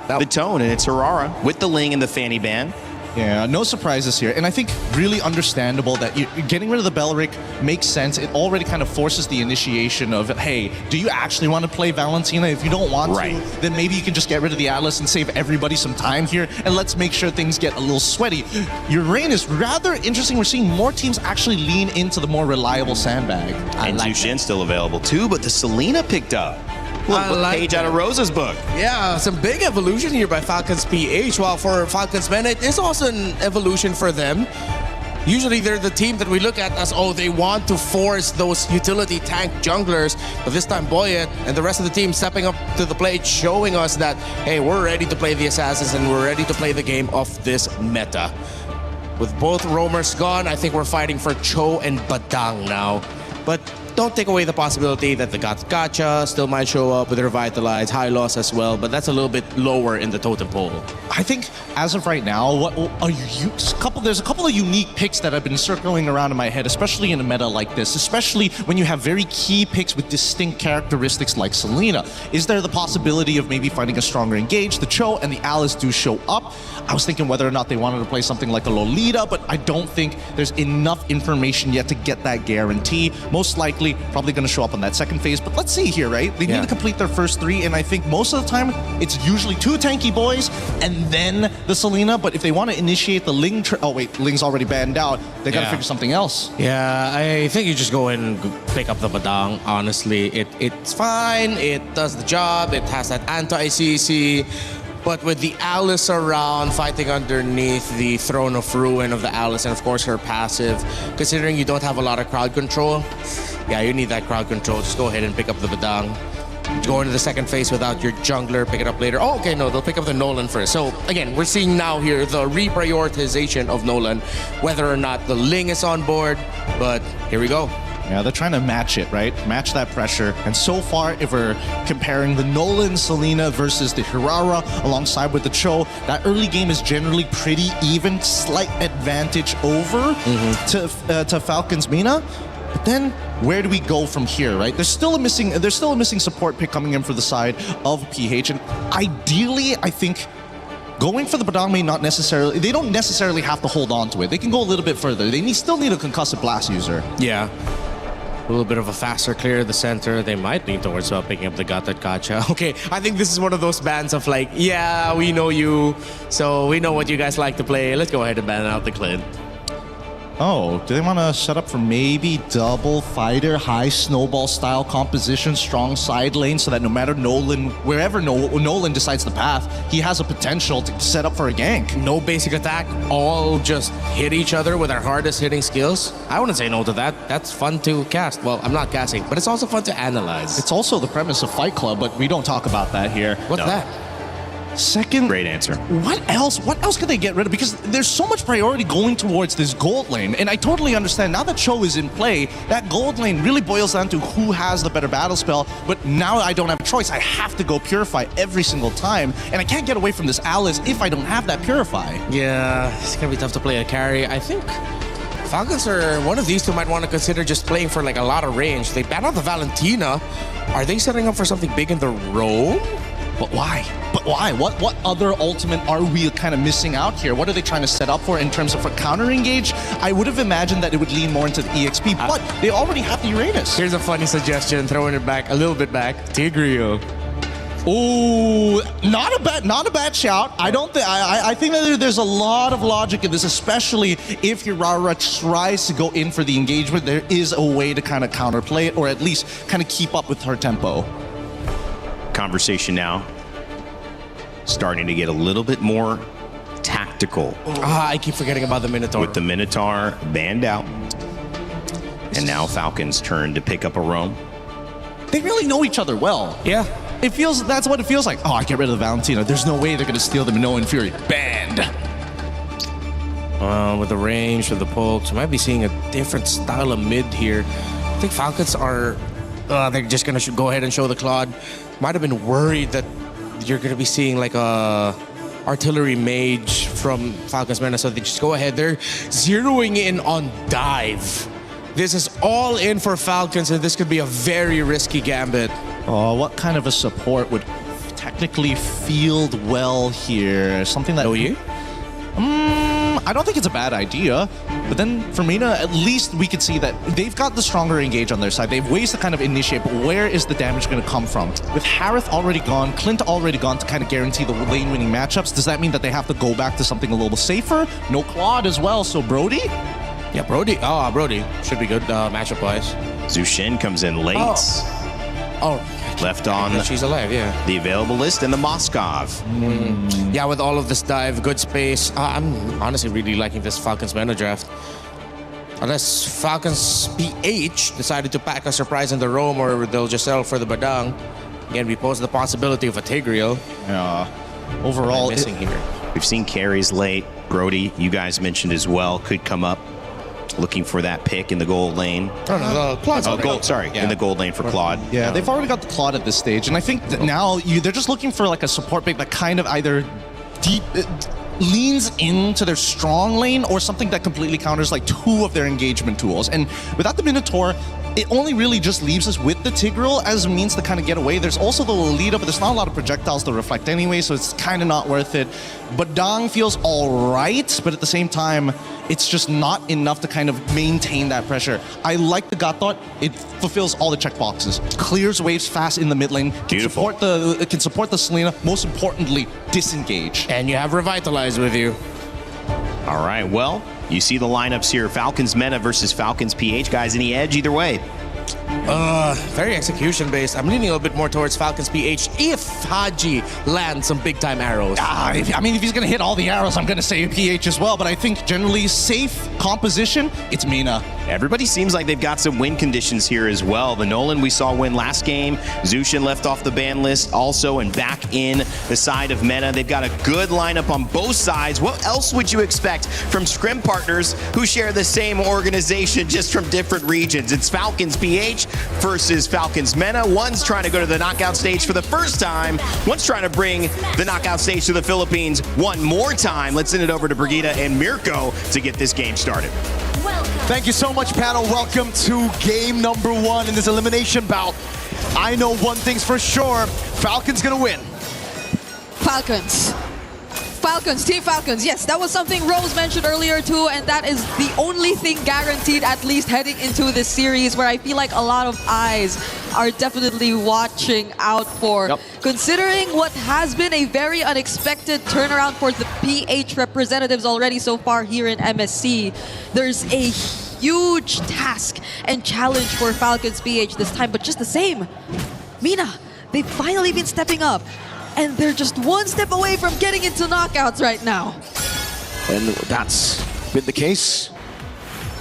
the tone, and it's Hirara with the Ling and the Fanny Band. Yeah, no surprises here. And I think really understandable that getting rid of the Belleric makes sense. It already kind of forces the initiation of, hey, do you actually want to play Valentina? If you don't want to, then maybe you can just get rid of the Atlas and save everybody some time here. And let's make sure things get a little sweaty. Your reign is rather interesting. We're seeing more teams actually lean into the more reliable sandbag. And Zushin still available too, but the Selena picked up. Little page out of Rosa's book. Yeah, some big evolution here by Falcons PH. While for Falcons Men, it is also an evolution for them. Usually they're the team that we look at as, oh, they want to force those utility tank junglers. But this time Boyet and the rest of the team stepping up to the plate, showing us that, hey, we're ready to play the Assassins and we're ready to play the game of this meta. With both roamers gone, I think we're fighting for Cho and Badang now. But don't take away the possibility that the Gacha still might show up with Revitalize, High Loss as well, but that's a little bit lower in the totem pole. I think as of right now, there's a couple of unique picks that have been circling around in my head, especially in a meta like this, especially when you have very key picks with distinct characteristics like Selena. Is there the possibility of maybe finding a stronger engage? The Cho and the Alice do show up. I was thinking whether or not they wanted to play something like a Lolita, but I don't think there's enough information yet to get that guarantee. Most likely, probably going to show up on that second phase, but let's see here, right? They need to complete their first 3, and I think most of the time, it's usually 2 tanky boys, and then the Selena, but if they want to initiate the Ling... oh wait, Ling's already banned out. They got to figure something else. Yeah, I think you just go and pick up the Badang, honestly. It's fine, it does the job, it has that anti-CC, but with the Alice around, fighting underneath the Throne of Ruin of the Alice, and of course her passive, considering you don't have a lot of crowd control, yeah, you need that crowd control. Just go ahead and pick up the Badang. Go into the second phase without your jungler, pick it up later. Oh, okay, no, they'll pick up the Nolan first. So, again, we're seeing now here the reprioritization of Nolan, whether or not the Ling is on board, but here we go. Yeah, they're trying to match it, right? Match that pressure. And so far, if we're comparing the Nolan Selena versus the Hirara alongside with the Cho, that early game is generally pretty even, slight advantage over to Falcons Mina. But then where do we go from here, right? There's still a missing support pick coming in for the side of PH, and ideally, I think going for the Badang may not necessarily, they don't necessarily have to hold on to it. They can go a little bit further. They still need a concussive blast user. Yeah. A little bit of a faster clear of the center. They might lean towards picking up the Gatat Gacha. Okay, I think this is one of those bans of like, yeah, we know you, so we know what you guys like to play. Let's go ahead and ban out the Clint. Oh, do they want to set up for maybe double fighter, high snowball style composition, strong side lane, so that no matter wherever Nolan decides the path, he has a potential to set up for a gank? No basic attack, all just hit each other with our hardest hitting skills. I wouldn't say no to that. That's fun to cast. Well, I'm not casting, but it's also fun to analyze. It's also the premise of Fight Club, but we don't talk about that here. What's that? Second, great answer. What else can they get rid of? Because there's so much priority going towards this gold lane, and I totally understand now that Cho is in play, that gold lane really boils down to who has the better battle spell. But now I don't have a choice. I have to go Purify every single time, and I can't get away from this Alice if I don't have that Purify. Yeah, it's gonna be tough to play a carry. I think Falcons are one of these two might want to consider just playing for like a lot of range. They ban out the Valentina. Are they setting up for something big in the roam? But why? But why? What other ultimate are we kind of missing out here? What are they trying to set up for in terms of a counter engage? I would have imagined that it would lean more into the EXP, but they already have the Uranus. Here's a funny suggestion, throwing it back a little bit back. Tigreal. Ooh, not a bad shout. I think that there's a lot of logic in this, especially if Hirara tries to go in for the engagement. There is a way to kind of counterplay it, or at least kind of keep up with her tempo. Conversation now starting to get a little bit more tactical. I keep forgetting about the Minotaur. With the Minotaur banned out. And now Falcons turn to pick up a roam. They really know each other well. Yeah. That's what it feels like. Oh, I get rid of the Valentina. There's no way they're going to steal the Minoan and Fury. Banned. With the range, with the pokes, we might be seeing a different style of mid here. I think Falcons are, they're just going to go ahead and show the Claude. Might have been worried that you're going to be seeing like a artillery mage from Falcons Mena, so they just go ahead. They're zeroing in on dive. This is all in for Falcons, and this could be a very risky gambit. Oh, what kind of a support would technically field well here? Something that... OU? I don't think it's a bad idea. But then for Mina, at least we could see that they've got the stronger engage on their side. They have ways to kind of initiate, but where is the damage going to come from? With Harith already gone, Clint already gone to kind of guarantee the lane-winning matchups, does that mean that they have to go back to something a little safer? No Claude as well, so Brody? Yeah, Brody. Oh, Brody. Should be good matchup-wise. Zushin comes in late. Oh. Left on she's alive, yeah. The available list and the Moskov. Yeah, with all of this dive, good space. I'm honestly really liking this Falcons Mena draft. Unless Falcons PH decided to pack a surprise in the roam, or they'll just settle for the Badang. Again, we pose the possibility of a Tigreal. Yeah. Overall, missing here. We've seen carries late. Brody, you guys mentioned as well, could come up looking for that pick in the gold lane. No, Claude's in the gold lane for Claude. Yeah, they've already got the Claude at this stage, and I think that now they're just looking for like a support pick that kind of either leans into their strong lane or something that completely counters like two of their engagement tools. And without the Minotaur, it only really just leaves us with the Tigreal as a means to kind of get away. There's also the Lolita, but there's not a lot of projectiles to reflect anyway, so it's kind of not worth it. But Dong feels all right, but at the same time, it's just not enough to kind of maintain that pressure. I like the Gatot. It fulfills all the checkboxes. Clears waves fast in the mid lane. Beautiful. It can support the Selena. Most importantly, disengage. And you have Revitalize with you. All right, well, you see the lineups here. Falcons Mena versus Falcons PH. Guys, any edge either way? Very execution based. I'm leaning a little bit more towards Falcons PH if Haji lands some big time arrows. I mean, if he's gonna hit all the arrows, I'm gonna say PH as well. But I think generally safe composition, it's Mina. Everybody seems like they've got some win conditions here as well. The Nolan we saw win last game. Zushin left off the ban list also and back in the side of Meta. They've got a good lineup on both sides. What else would you expect from Scrim partners who share the same organization just from different regions? It's Falcons PH versus Falcons Meta. One's trying to go to the knockout stage for the first time. One's trying to bring the knockout stage to the Philippines one more time. Let's send it over to Brigida and Mirko to get this game started. Thank you so much, panel. Welcome to game number 1 in this elimination bout. I know one thing's for sure. Falcons gonna win. Falcons. Falcons, Team Falcons. Yes, that was something Rose mentioned earlier too, and that is the only thing guaranteed, at least heading into this series, where I feel like a lot of eyes are definitely watching out for. Yep. Considering what has been a very unexpected turnaround for the PH representatives already so far here in MSC, there's a huge task and challenge for Falcons PH this time, but just the same, Mina, they've finally been stepping up. And they're just one step away from getting into knockouts right now. And that's been the case.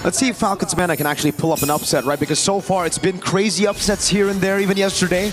Let's see if Falcons Meta can actually pull up an upset, right? Because so far it's been crazy upsets here and there, even yesterday.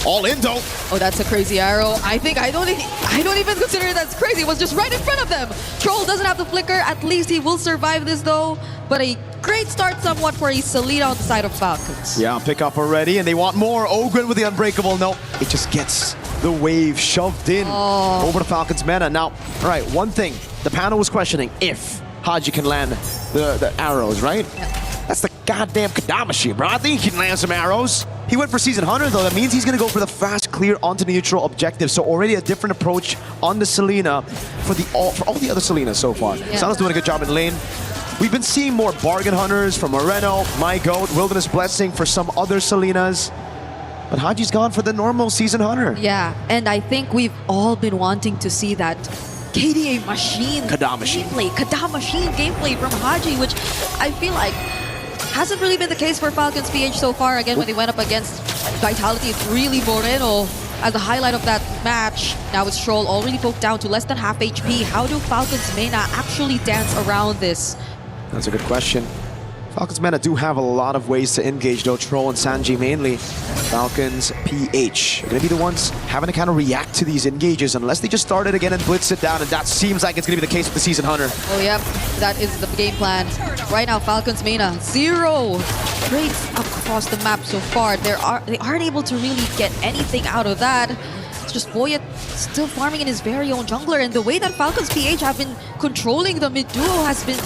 All in though. Oh, that's a crazy arrow. I don't even consider that's crazy. It was just right in front of them. Troll doesn't have the flicker. At least he will survive this though. But a great start somewhat for a Selena on the side of Falcons. Yeah, pick up already, and they want more. Ogren with the unbreakable. No, it just gets the wave shoved in over to Falcons Meta. Now, all right, one thing. The panel was questioning if Haji can land the arrows, right? Yeah. That's the goddamn Kadama machine, bro. I think he can land some arrows. He went for Season Hunter, though. That means he's going to go for the fast clear onto the neutral objective. So already a different approach on the Selena for all the other Selenas so far. Yeah. Sana's doing a good job in lane. We've been seeing more bargain hunters from Moreno, My Goat, Wilderness Blessing for some other Selenas. But Haji's gone for the normal Season Hunter. Yeah, and I think we've all been wanting to see that KDA machine gameplay, Kadama machine gameplay from Haji, which I feel like hasn't really been the case for Falcons PH so far. Again, when they went up against Vitality, it's really Moreno as the highlight of that match. Now it's Troll already poked down to less than half HP. How do Falcons Mena actually dance around this? That's a good question. Falcons Meta do have a lot of ways to engage, though. Troll and Sanji mainly. Falcons PH are going to be the ones having to kind of react to these engages unless they just start it again and blitz it down, and that seems like it's going to be the case with the Season Hunter. Oh, yep. That is the game plan. Right now, Falcons Mena, 0 trades across the map so far. They aren't able to really get anything out of that. It's just Boyet still farming in his very own jungler, and the way that Falcons PH have been controlling the mid duo has been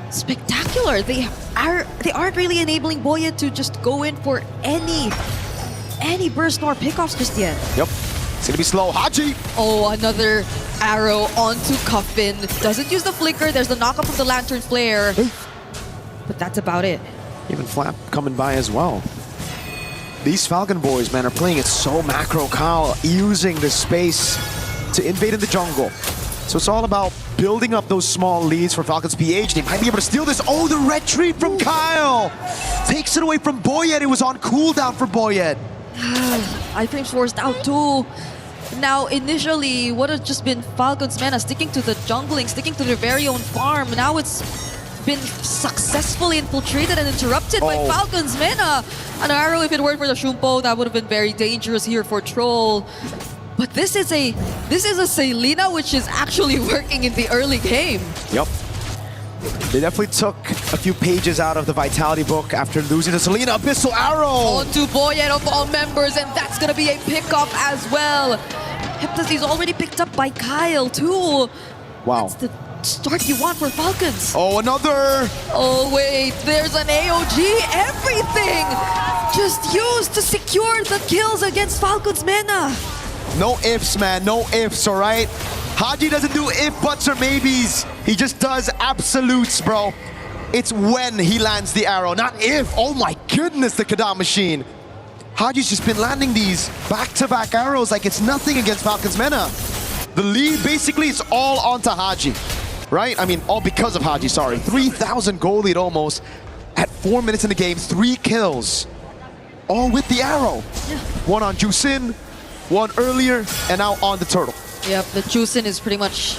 spectacular. They aren't really enabling Boyet to just go in for any burst nor pickoffs just yet. Yep. It's gonna be slow. Haji! Oh, another arrow onto Coffin. Doesn't use the flicker. There's the knockup of the Lantern Flare. But that's about it. Even Flap coming by as well. These Falcon boys, man, are playing it so macro, Kyle, using the space to invade in the jungle. So it's all about building up those small leads for Falcons PH. They might be able to steal this. Oh, the retreat from Kyle! Takes it away from Boyet. It was on cooldown for Boyet. iframe's forced out too. Now, initially, what has just been Falcons Mena sticking to the jungling, sticking to their very own farm. Now it's been successfully infiltrated and interrupted by Falcons Mena. An arrow, if it weren't for the Shumpo, that would have been very dangerous here for Troll. But this is a Selena which is actually working in the early game. Yep. They definitely took a few pages out of the Vitality book after losing to Selena. Abyssal Arrow! Onto Boyet of all members, and that's gonna be a pickoff as well. Heptasy's already picked up by Kyle too. Wow. That's the start you want for Falcons. Oh, another! Oh wait, there's an AOG. Everything just used to secure the kills against Falcons Mena. No ifs, man. No ifs, all right? Haji doesn't do if, buts, or maybes. He just does absolutes, bro. It's when he lands the arrow, not if. Oh my goodness, the Kadam machine. Haji's just been landing these back-to-back arrows like it's nothing against Falcons Mena. The lead basically is all onto Haji, right? I mean, all because of Haji, sorry. 3,000 gold lead almost. at 4 minutes in the game, 3 kills. All with the arrow. Yeah. One on Jusin, one earlier, and now on the turtle. Yep, the Jusin is pretty much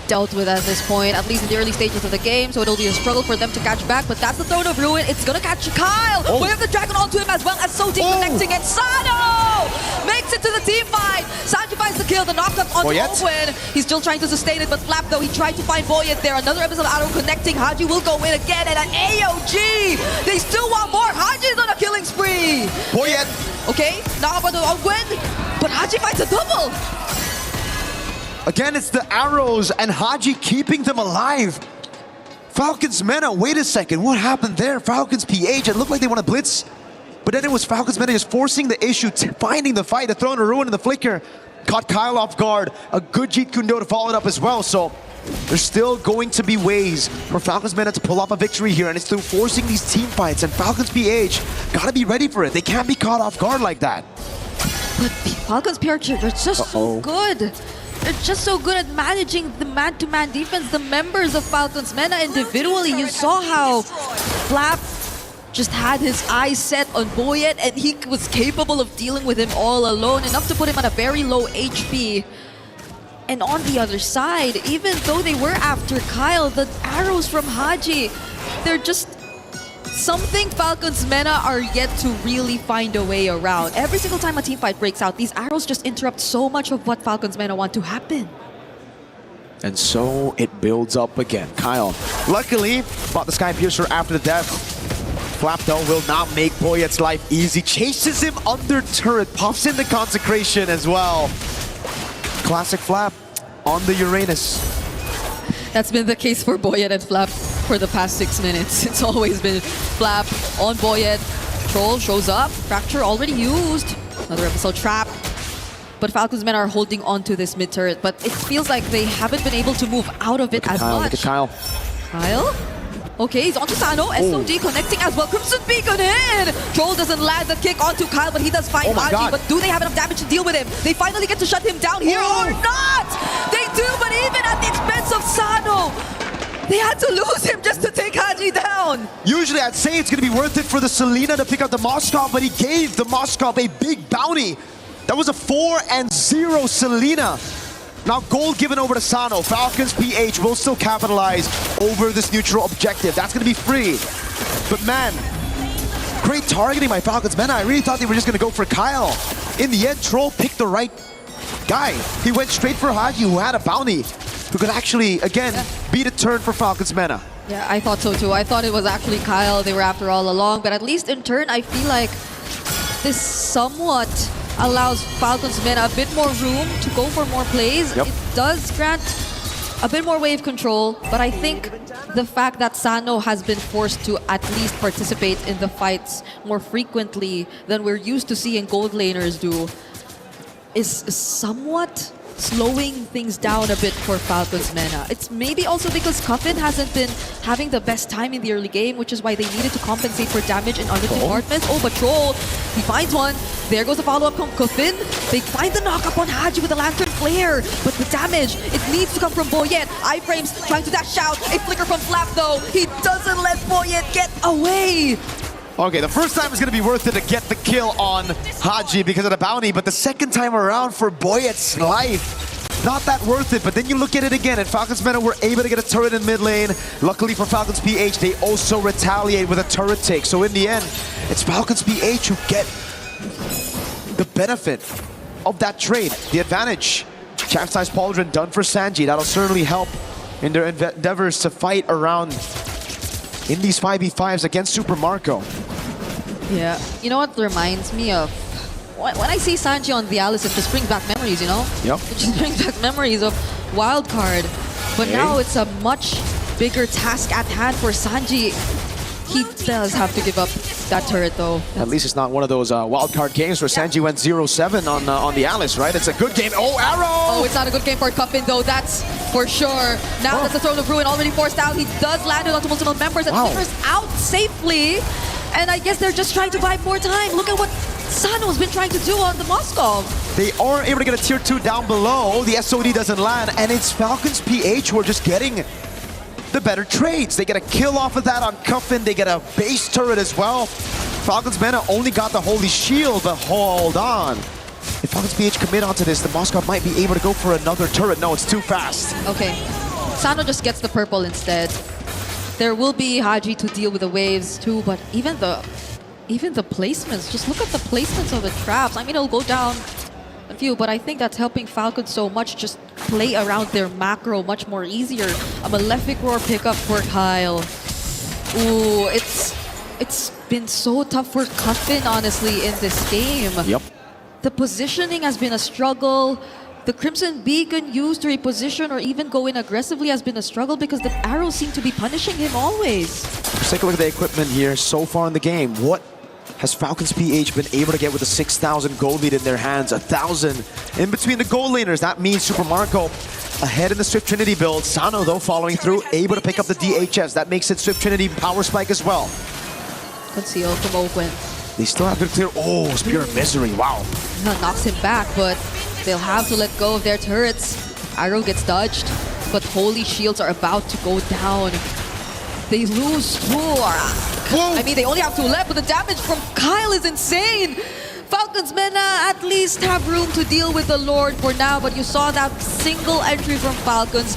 dealt with at this point, at least in the early stages of the game, so it'll be a struggle for them to catch back, but that's the Throne of Ruin. It's gonna catch Kyle! Oh. We have the Dragon onto him as well as Soti connecting, and Sano makes it to the team fight! Sanji finds the kill, the knockup onto Owen. He's still trying to sustain it, but Flap though, he tried to find Boyet there. Another episode of Arrow connecting, Haji will go in again, and an AOG! They still want more! Haji's on a killing spree! Boyet! Okay, knockup onto Owen, but Haji finds a double! Again, it's the arrows and Haji keeping them alive. Falcons Mena, wait a second, what happened there? Falcons PH, it looked like they want to blitz, but then it was Falcons Mena just forcing the issue, finding the fight, the Throne of Ruin and the flicker. Caught Kyle off guard, a good Jeet Kundo to follow it up as well, so there's still going to be ways for Falcons Mena to pull off a victory here, and it's through forcing these team fights, and Falcons PH gotta be ready for it. They can't be caught off guard like that. But Falcons PH, they're just so good. They're just so good at managing the man-to-man defense. The members of Falcons Mena individually, you saw how Flap just had his eyes set on Boyet and he was capable of dealing with him all alone, enough to put him at a very low HP. And on the other side, even though they were after Kyle, the arrows from Haji, they're just something Falcons Mena are yet to really find a way around. Every single time a team fight breaks out, these arrows just interrupt so much of what Falcons Mena want to happen. And so it builds up again. Kyle, luckily, bought the Sky Piercer after the death. Flap though will not make Boyet's life easy. Chases him under turret, pops in the consecration as well. Classic Flap on the Uranus. That's been the case for Boyet and Flap for the past 6 minutes. It's always been Flap on Boyet. Troll shows up. Fracture already used. Another episode trap. But Falcons Men are holding on to this mid turret. But it feels like they haven't been able to move out of it as Kyle, much. look at Kyle. Kyle? Okay, he's onto Sano. SOG connecting as well. Crimson Beacon in! Troll doesn't land the kick onto Kyle, but he does find Haji. But do they have enough damage to deal with him? They finally get to shut him down here or not! They do, but even at the expense of Sano, they had to lose him just to take Haji down. Usually I'd say it's going to be worth it for the Selena to pick up the Moskov, but he gave the Moskov a big bounty. That was a 4-0 Selena. Now gold given over to Sano. Falcons PH will still capitalize over this neutral objective. That's going to be free. But man, great targeting by Falcons Men. I really thought they were just going to go for Kyle. In the end, Troll picked the right guy. He went straight for Haji, who had a bounty, who could actually, again, beat a turn for Falcons Mena. Yeah, I thought so too. I thought it was actually Kyle they were after all along. But at least in turn, I feel like this somewhat allows Falcons Men a bit more room to go for more plays. It does grant a bit more wave control, but I think the fact that Sano has been forced to at least participate in the fights more frequently than we're used to seeing gold laners do is somewhat slowing things down a bit for Falcons Mena. It's maybe also because Cuffin hasn't been having the best time in the early game, which is why they needed to compensate for damage in other departments. Oh, but Troll, he finds one. There goes the follow-up from Cuffin. They find the knock-up on Haji with the Lantern Flare, but the damage, it needs to come from Boyet. Iframes trying to dash out. A flicker from Flap though. He doesn't let Boyet get away. Okay, the first time is going to be worth it to get the kill on Haji because of the bounty, but the second time around for Boyet's life, not that worth it. But then you look at it again, and Falcons Mena were able to get a turret in mid lane. Luckily for Falcons PH, they also retaliate with a turret take. So in the end, it's Falcons PH who get the benefit of that trade, the advantage. Chastise Pauldron done for Sanji. That'll certainly help in their endeavors to fight around in these 5v5s against Super Marco. Yeah, you know what reminds me of? When I see Sanji on the Alice, it just brings back memories, you know? Yep. It just brings back memories of Wildcard. But now it's a much bigger task at hand for Sanji. He does have to give up that turret though. At least it's not one of those wildcard games where Sanji went 0-7 on the Alice, right? It's a good game. Oh, arrow! Oh, it's not a good game for Cuffin though, that's for sure. Now that's the Throne of Ruin already forced out. He does land it onto multiple members and flickers out safely. And I guess they're just trying to buy more time. Look at what Sano's been trying to do on the Moskov. They are able to get a tier 2 down below. The SOD doesn't land, and it's Falcons PH who are just getting the better trades. They get a kill off of that on Cuffin. They get a base turret as well. Falcons Mena only got the Holy Shield, but hold on. If Falcons PH commit onto this, the Moscow might be able to go for another turret. No, it's too fast. Okay. Sano just gets the purple instead. There will be Haji to deal with the waves too, but even the placements, just look at the placements of the traps. I mean, it'll go down a few, but I think that's helping Falcons so much. Just play around their macro much more easier. A Malefic Roar pickup for Kyle. Ooh, it's been so tough for Cuffin, honestly, in this game. Yep. The positioning has been a struggle. The Crimson Beacon used to reposition or even go in aggressively has been a struggle because the arrows seem to be punishing him always. Let's take a look at the equipment here so far in the game. What has Falcons PH been able to get with a 6,000 gold lead in their hands? 1,000 in between the gold laners. That means Super Marco ahead in the Swift Trinity build. Sano, though, following through, able to pick up the DHS. That makes it Swift Trinity Power Spike as well. Conceal from Oakland. They still have to clear. Oh, Spear of Misery. Wow. That knocks him back, but they'll have to let go of their turrets. Arrow gets dodged, but Holy Shields are about to go down. They lose 2. I mean, they only have 2 left, but the damage from Kyle is insane. Falcons Mena at least have room to deal with the Lord for now, but you saw that single entry from Falcons,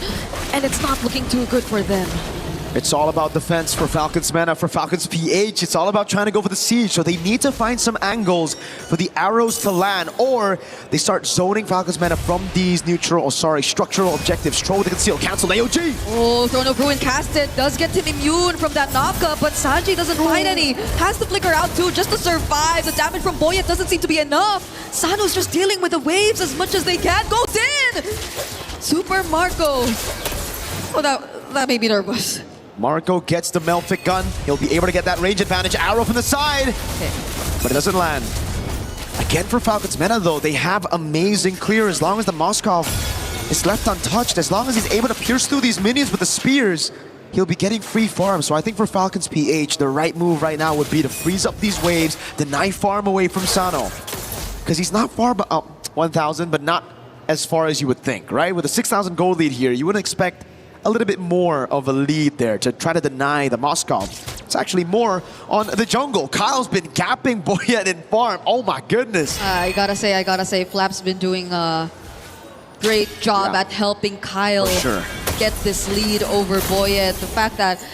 and it's not looking too good for them. It's all about defense for Falcons Mena, for Falcons PH. It's all about trying to go for the siege, so they need to find some angles for the arrows to land, or they start zoning Falcons Mena from these structural objectives. Throw the conceal, cancel AOG. Oh, Throne of Ruin casted does get him immune from that knockup, but Sanji doesn't find any. Has to flicker out too just to survive. The damage from Boyet doesn't seem to be enough. Sano's just dealing with the waves as much as they can. Goes in! Super Marco. Oh, that made me nervous. Marco gets the Malefic gun. He'll be able to get that range advantage. Arrow from the side, but it doesn't land. Again for Falcons Mena, though, they have amazing clear as long as the Moskov is left untouched. As long as he's able to pierce through these minions with the spears, he'll be getting free farm. So I think for Falcons PH, the right move right now would be to freeze up these waves, deny farm away from Sano. Because he's not far, but 1,000, but not as far as you would think, right? With a 6,000 gold lead here, you wouldn't expect a little bit more of a lead there to try to deny the Moskov. It's actually more on the jungle. Kyle's been gapping Boyet in farm. Oh my goodness. I gotta say, Flap's been doing a great job at helping Kyle get this lead over Boyet. The fact that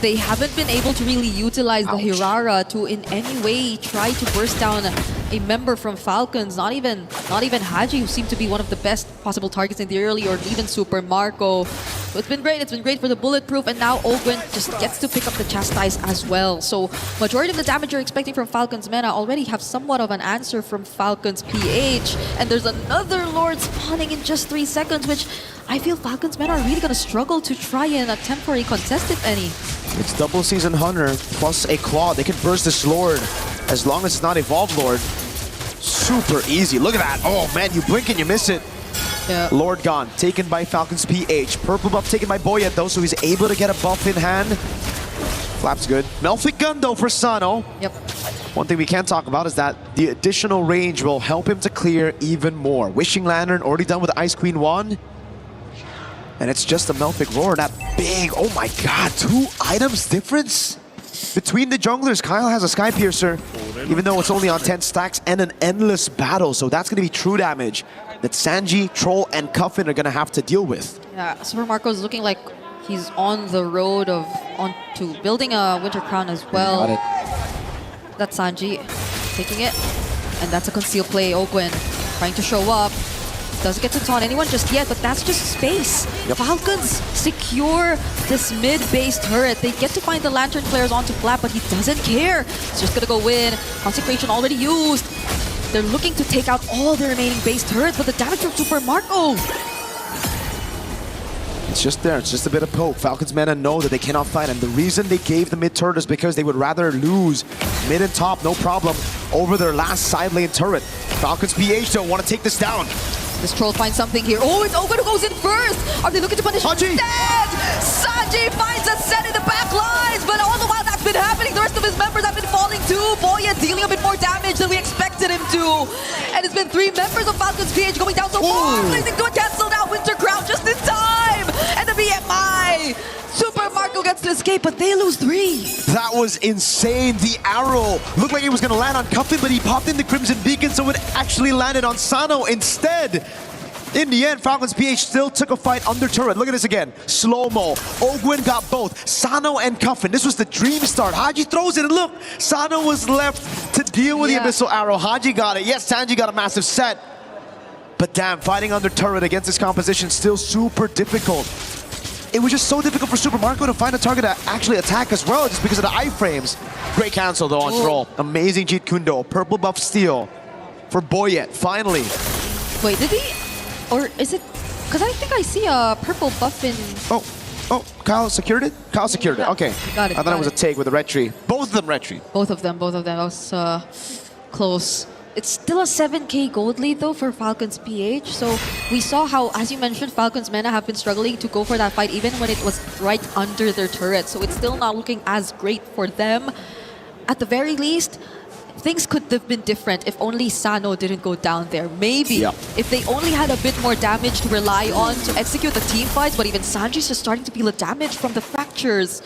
they haven't been able to really utilize the Hirara to in any way try to burst down a member from Falcons, not even Haji, who seemed to be one of the best possible targets in the early, or even Super Marco. So it's been great for the Bulletproof, and now Ogwen just gets to pick up the Chastise as well. So majority of the damage you're expecting from Falcons Mena already have somewhat of an answer from Falcons PH, and there's another Lord spawning in just 3 seconds, which I feel Falcons Mena are really going to struggle to try and attempt for a contest, if any. It's double Season Hunter plus a Claw. They can burst this Lord as long as it's not Evolved Lord. Super easy. Look at that. Oh man, you blink and you miss it. Yeah. Lord gone, taken by Falcons PH. Purple buff taken by Boyet though, so he's able to get a buff in hand. Flap's good. Malefic gun though for Sano. Yep. One thing we can talk about is that the additional range will help him to clear even more. Wishing Lantern already done with Ice Queen 1. And it's just a Malefic Roar, that big, oh my god, 2 items difference between the junglers. Kyle has a Sky Piercer, even though it's only on 10 stacks, and an endless battle. So that's going to be true damage that Sanji, Troll, and Cuffin are going to have to deal with. Yeah, Super Marco's looking like he's on the road onto building a Winter Crown as well. That's Sanji taking it, and that's a concealed play. Ogwen trying to show up. Doesn't get to taunt anyone just yet, but that's just space. Falcons secure this mid-base turret. They get to find the Lantern Flares onto Flap, but he doesn't care. He's just gonna go in. Consecration already used. They're looking to take out all the remaining base turrets, but the damage from Super Marco. It's just there, it's just a bit of poke. Falcons Mena know that they cannot fight him. The reason they gave the mid turret is because they would rather lose mid and top, no problem, over their last side lane turret. Falcons PH don't want to take this down. This Troll finds something here. Oh, it's Ogwen who goes in first! Are they looking to punish Haji? Dead! Sanji finds a set in the back lines, but all the while that's been happening, the rest of his members have been falling too. Boyet dealing a bit more damage than we expected him to. And it's been 3 members of Falcons PH going down so far, placing to a canceled out Winter Crown just in time! And the BMI escape, but they lose 3. That was insane. The arrow looked like it was going to land on Cuffin, but he popped in the Crimson Beacon, so it actually landed on Sano instead. In the end, Falcons PH still took a fight under turret. Look at this again. Slow-mo. Ogwin got both. Sano and Cuffin. This was the dream start. Haji throws it, and look, Sano was left to deal with the Abyssal Arrow. Haji got it. Yes, Sanji got a massive set. But damn, fighting under turret against this composition still super difficult. It was just so difficult for Super Marco to find a target to actually attack as well, just because of the iframes. Great cancel though on Troll. Amazing Jeet Kundo. Purple buff steal for Boyet, finally. Wait, did he? Or is it? Because I think I see a purple buff in... Oh, Kyle secured it? Kyle secured it, okay. Got it, I thought it was a take with a red tree. Both of them red tree. Both of them. That was close. It's still a 7k gold lead though for Falcons PH. So we saw how, as you mentioned, Falcons Mena have been struggling to go for that fight even when it was right under their turret. So it's still not looking as great for them. At the very least, things could have been different if only Sano didn't go down there. Maybe if they only had a bit more damage to rely on to execute the team fights, but even Sanji's just starting to feel the damage from the fractures.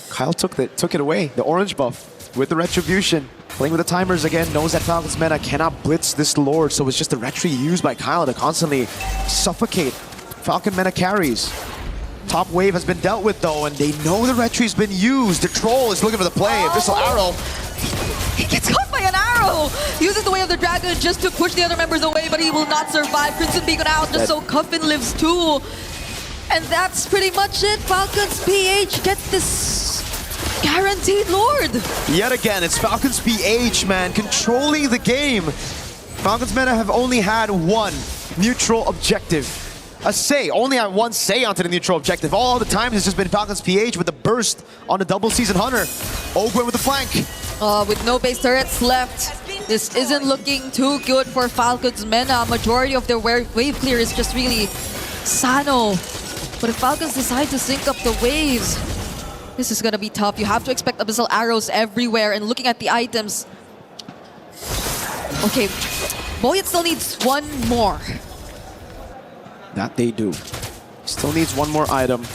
Kyle took it away, the orange buff with the retribution. Playing with the timers again, knows that Falcons Mena cannot blitz this Lord, so it's just the retry used by Kyle to constantly suffocate Falcon Mena carries. Top wave has been dealt with though, and they know the retry's been used. The Troll is looking for the play. Abyssal Arrow. He gets caught by an arrow! Uses the Way of the Dragon just to push the other members away, but he will not survive. Crimson Beacon out just so Cuffin lives too. And that's pretty much it. Falcons PH gets this guaranteed Lord. Yet again, it's Falcons PH, man, controlling the game. Falcons Mena have only had one neutral objective. A say, only had one say onto the neutral objective. All the times it's just been Falcons PH with the burst on the double season hunter. Ogwin with the flank. With no base turrets left, this isn't looking too good for Falcons Mena. Majority of their wave clear is just really Sano. But if Falcons decide to sync up the waves, this is gonna be tough. You have to expect Abyssal Arrows everywhere, and looking at the items. Okay, Boyet still needs one more. That they do. Still needs one more item,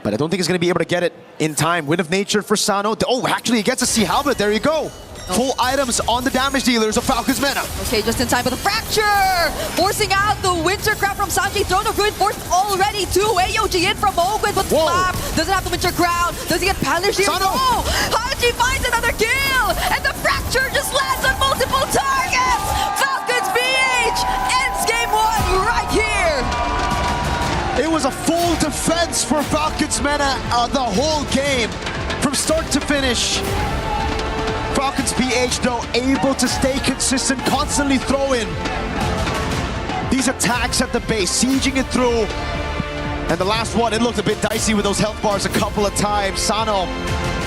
but I don't think he's gonna be able to get it in time. Wind of Nature for Sano. Oh, actually he gets a Sea Halberd. There you go. Full items on the damage dealers of Falcons Mena. Okay, just in time for the fracture! Forcing out the Wintercraft from Sanji. Throne of Ruin forced already too. AOG in from Ogwin, but Slap doesn't have the Winter Crown. Does he get punished here? No! Haji finds another kill! And the fracture just lands on multiple targets! Falcons BH ends game 1 right here! It was a full defense for Falcons Mena the whole game. From start to finish. Falcons PH though able to stay consistent, constantly throwing these attacks at the base, sieging it through. And the last one, it looked a bit dicey with those health bars a couple of times. Sano,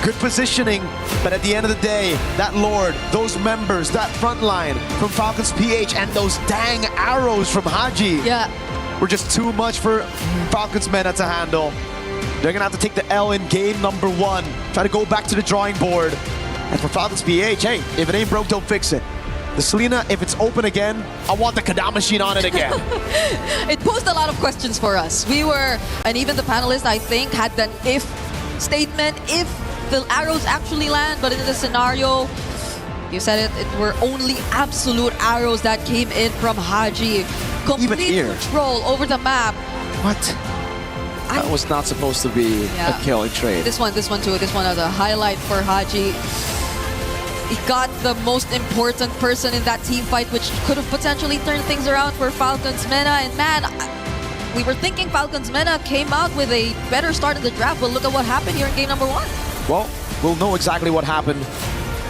good positioning, but at the end of the day, that Lord, those members, that front line from Falcons PH, and those dang arrows from Haji were just too much for Falcons Mena to handle. They're gonna have to take the L in game number 1, try to go back to the drawing board. And for Falcons PH, hey, if it ain't broke, don't fix it. The Selena, if it's open again, I want the Kadam machine on it again. It posed a lot of questions for us. We were, and even the panelists, I think, had an if statement, if the arrows actually land, but in this scenario, you said it were only absolute arrows that came in from Haji. Complete control over the map. What? That was not supposed to be a killing trade. This one too. This one was a highlight for Haji. He got the most important person in that team fight, which could have potentially turned things around for Falcons Mena. And man, we were thinking Falcons Mena came out with a better start in the draft, but look at what happened here in game number 1. Well, we'll know exactly what happened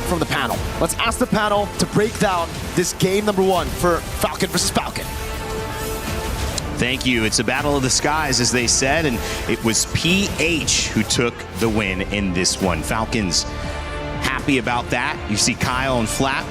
from the panel. Let's ask the panel to break down this game number 1 for Falcon versus Falcon. Thank you. It's a battle of the skies, as they said, and it was PH who took the win in this one. Falcons happy about that. You see Kyle and Flap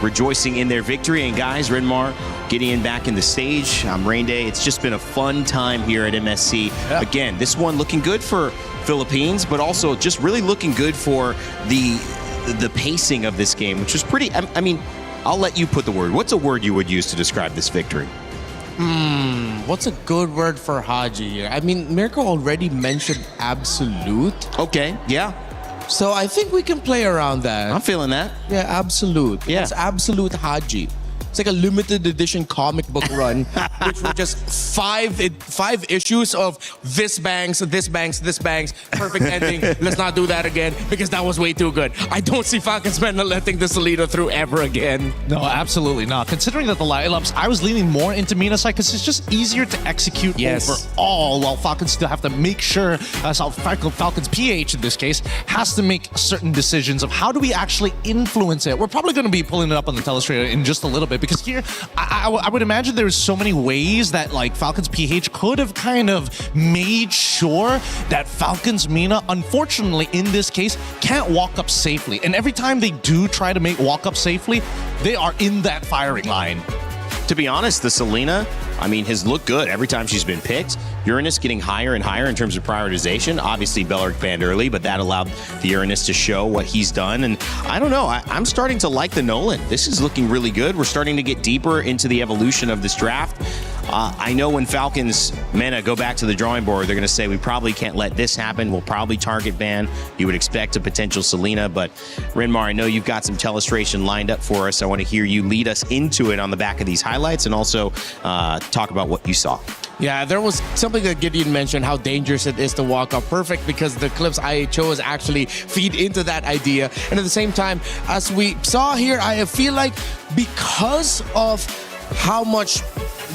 rejoicing in their victory. And guys, Renmar, Gideon back in the stage. Rain Day. It's just been a fun time here at MSC. Again, this one looking good for Philippines, but also just really looking good for the pacing of this game, which was pretty, I mean, I'll let you put the word. What's a word you would use to describe this victory? what's a good word for Haji here? I mean, Mirko already mentioned absolute. Okay, yeah. So I think we can play around that. I'm feeling that. Yeah, absolute. Yeah. It's absolute Haji. It's like a limited edition comic book run, which were just five issues of this bangs, perfect ending. Let's not do that again because that was way too good. I don't see Falcons men letting the Salida through ever again. No, absolutely not. Considering that the lineups, I was leaning more into Mina side because it's just easier to execute overall, while Falcons still have to make sure, Falcons PH in this case, has to make certain decisions of how do we actually influence it. We're probably going to be pulling it up on the telestrator in just a little bit, because here, I would imagine there's so many ways that like Falcons PH could have kind of made sure that Falcons Mina, unfortunately in this case, can't walk up safely. And every time they do try to make walk up safely, they are in that firing line. To be honest, the Selena, I mean, has looked good every time she's been picked. Uranus getting higher and higher in terms of prioritization. Obviously, Belleric banned early, but that allowed the Uranus to show what he's done. And I don't know, I'm starting to like the Nolan. This is looking really good. We're starting to get deeper into the evolution of this draft. I know when Falcons Mena go back to the drawing board, they're going to say, we probably can't let this happen. We'll probably target ban. You would expect a potential Selena, but Rinmar, I know you've got some telestration lined up for us. I want to hear you lead us into it on the back of these highlights and also talk about what you saw. Yeah, there was something that Gideon mentioned, how dangerous it is to walk up perfect, because the clips I chose actually feed into that idea. And at the same time, as we saw here, I feel like because of how much,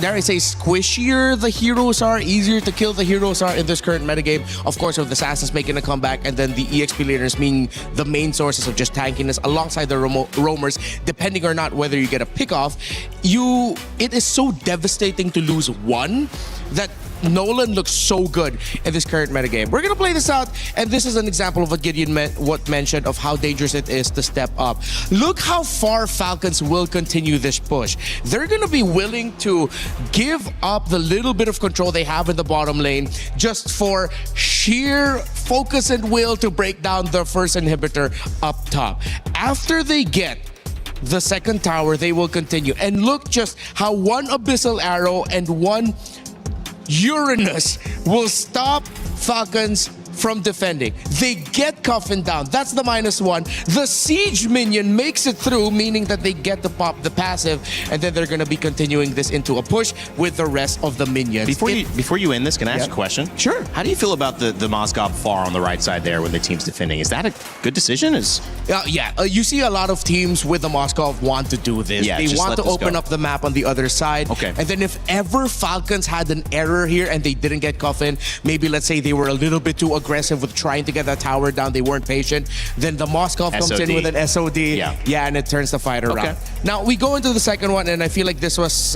dare I say, squishier the heroes are, easier to kill the heroes are in this current metagame. Of course, with the Assassins making a comeback and then the EXP leaders being the main sources of just tankiness alongside the roamers, depending or not whether you get a pick off, it is so devastating to lose one that Nolan looks so good in this current metagame. We're gonna play this out, and this is an example of what Gideon mentioned of how dangerous it is to step up. Look how far Falcons will continue this push. They're gonna be willing to give up the little bit of control they have in the bottom lane just for sheer focus and will to break down the first inhibitor up top. After they get the second tower, they will continue. And look just how one Abyssal Arrow and one Uranus will stop Falcons from defending. They get Coffin down. That's the -1. The Siege minion makes it through, meaning that they get to pop the passive, and then they're going to be continuing this into a push with the rest of the minions. Before you end this, can I ask a question? Sure. How do you feel about the Moskov far on the right side there when the team's defending? Is that a good decision? You see a lot of teams with the Moskov want to do this. Yeah, they just want let to this open go. up the map on the other side. Okay. And then if ever Falcons had an error here and they didn't get Coffin, maybe let's say they were a little bit too aggressive with trying to get that tower down, they weren't patient, then the Moskov comes in with an SOD. Yeah, and it turns the fight around. Now we go into the second one, and I feel like this was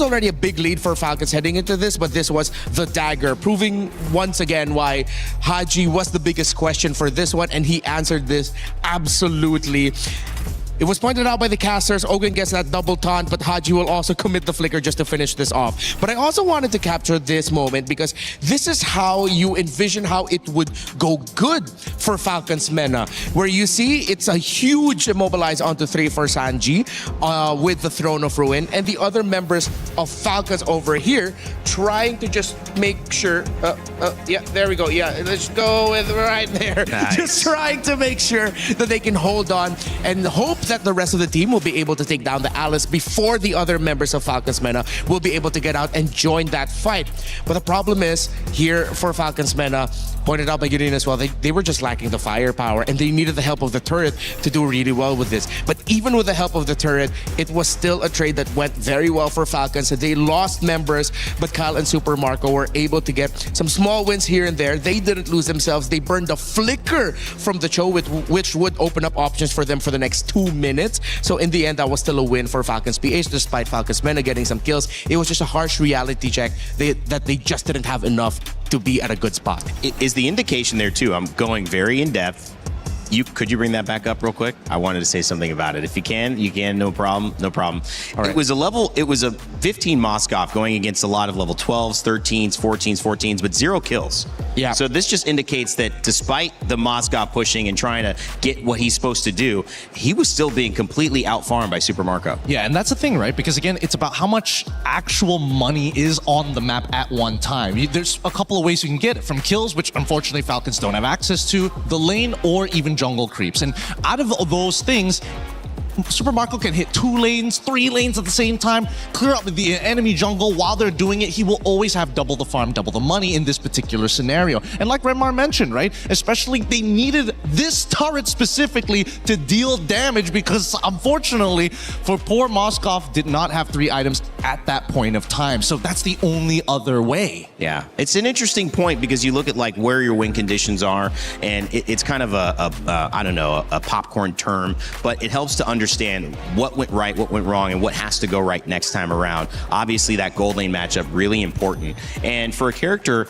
already a big lead for Falcons heading into this, but this was the dagger, proving once again why Haji was the biggest question for this one, and he answered this absolutely. It was pointed out by the casters. Ogun gets that double taunt, but Haji will also commit the flicker just to finish this off. But I also wanted to capture this moment because this is how you envision how it would go good for Falcons Mena, where you see it's a huge immobilize onto 3 for Sanji with the Throne of Ruin, and the other members of Falcons over here trying to just make sure. Yeah, there we go. Yeah, let's go with right there. Nice. Just trying to make sure that they can hold on and hope that the rest of the team will be able to take down the Alice before the other members of Falcons Mena will be able to get out and join that fight. But the problem is, here for Falcons Mena, pointed out by Gideon as well, they were just lacking the firepower and they needed the help of the turret to do really well with this. But even with the help of the turret, it was still a trade that went very well for Falcons. They lost members, but Kyle and Super Marco were able to get some small wins here and there. They didn't lose themselves. They burned the flicker from the Cho, which would open up options for them for the next 2 minutes. So in the end, that was still a win for Falcons PH, despite Falcons Mena getting some kills. It was just a harsh reality check that they just didn't have enough to be at a good spot. Is the indication there too, I'm going very in depth, Could you bring that back up real quick? I wanted to say something about it. If you can, no problem. It was a 15 Moskov going against a lot of level 12s, 13s, 14s, but 0 kills. Yeah. So this just indicates that despite the Moskov pushing and trying to get what he's supposed to do, he was still being completely outfarmed by Super Marco. Yeah, and that's the thing, right? Because again, it's about how much actual money is on the map at one time. There's a couple of ways you can get it, from kills, which unfortunately Falcons don't have access to, the lane, or even jungle creeps. And out of those things, Super Marco can hit 2 lanes, 3 lanes at the same time, clear up the enemy jungle while they're doing it. He will always have double the farm, double the money in this particular scenario. And like Redmar mentioned, right? Especially they needed this turret specifically to deal damage because unfortunately for poor Moskov did not have 3 items at that point of time. So that's the only other way. Yeah, it's an interesting point because you look at like where your win conditions are, and it's kind of a popcorn term, but it helps to understand what went right, what went wrong, and what has to go right next time around. Obviously, that gold lane matchup really important, and for a character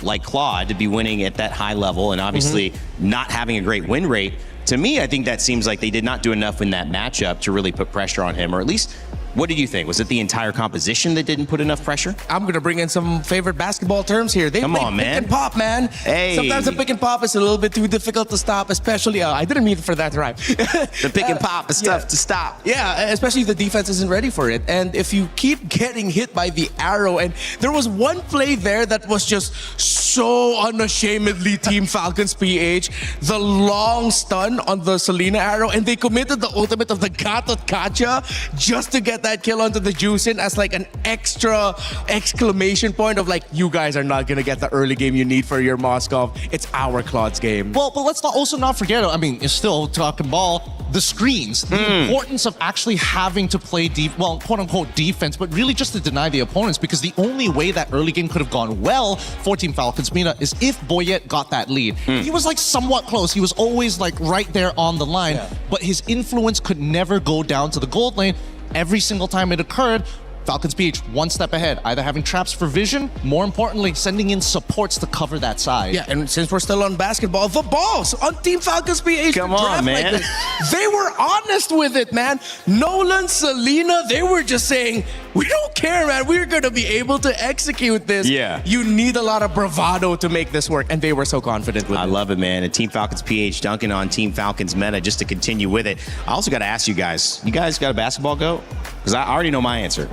like Claude to be winning at that high level, and obviously not having a great win rate. To me, I think that seems like they did not do enough in that matchup to really put pressure on him, or at least. What did you think? Was it the entire composition that didn't put enough pressure? I'm going to bring in some favorite basketball terms here. They play pick and pop, man. Hey. Sometimes the pick and pop is a little bit too difficult to stop, especially, I didn't mean for that to rhyme. The pick and pop is tough to stop. Yeah, especially if the defense isn't ready for it. And if you keep getting hit by the arrow, and there was one play there that was just so unashamedly Team Falcons PH, the long stun on the Selena arrow, and they committed the ultimate of the Gatot Kacha just to get that kill onto the Juicin as like an extra exclamation point of like, you guys are not gonna get the early game you need for your Moskov. It's our Claude's game. Well, but let's also not forget, I mean, it's still talking ball, the screens, the importance of actually having to play quote unquote defense, but really just to deny the opponents, because the only way that early game could have gone well for Team Falcons Mina is if Boyet got that lead. He was like somewhat close. He was always like right there on the line, but his influence could never go down to the gold lane. Every single time it occurred, Falcons PH one step ahead, either having traps for vision, more importantly, sending in supports to cover that side. Yeah, and since we're still on basketball, the balls on Team Falcons PH. Come on, man. Like they were honest with it, man. Nolan, Selena, they were just saying, we don't care, man. We're going to be able to execute this. Yeah. You need a lot of bravado to make this work, and they were so confident with it. I love it, man. And Team Falcons PH dunking on Team Falcons meta just to continue with it. I also got to ask you guys got a basketball go? Because I already know my answer.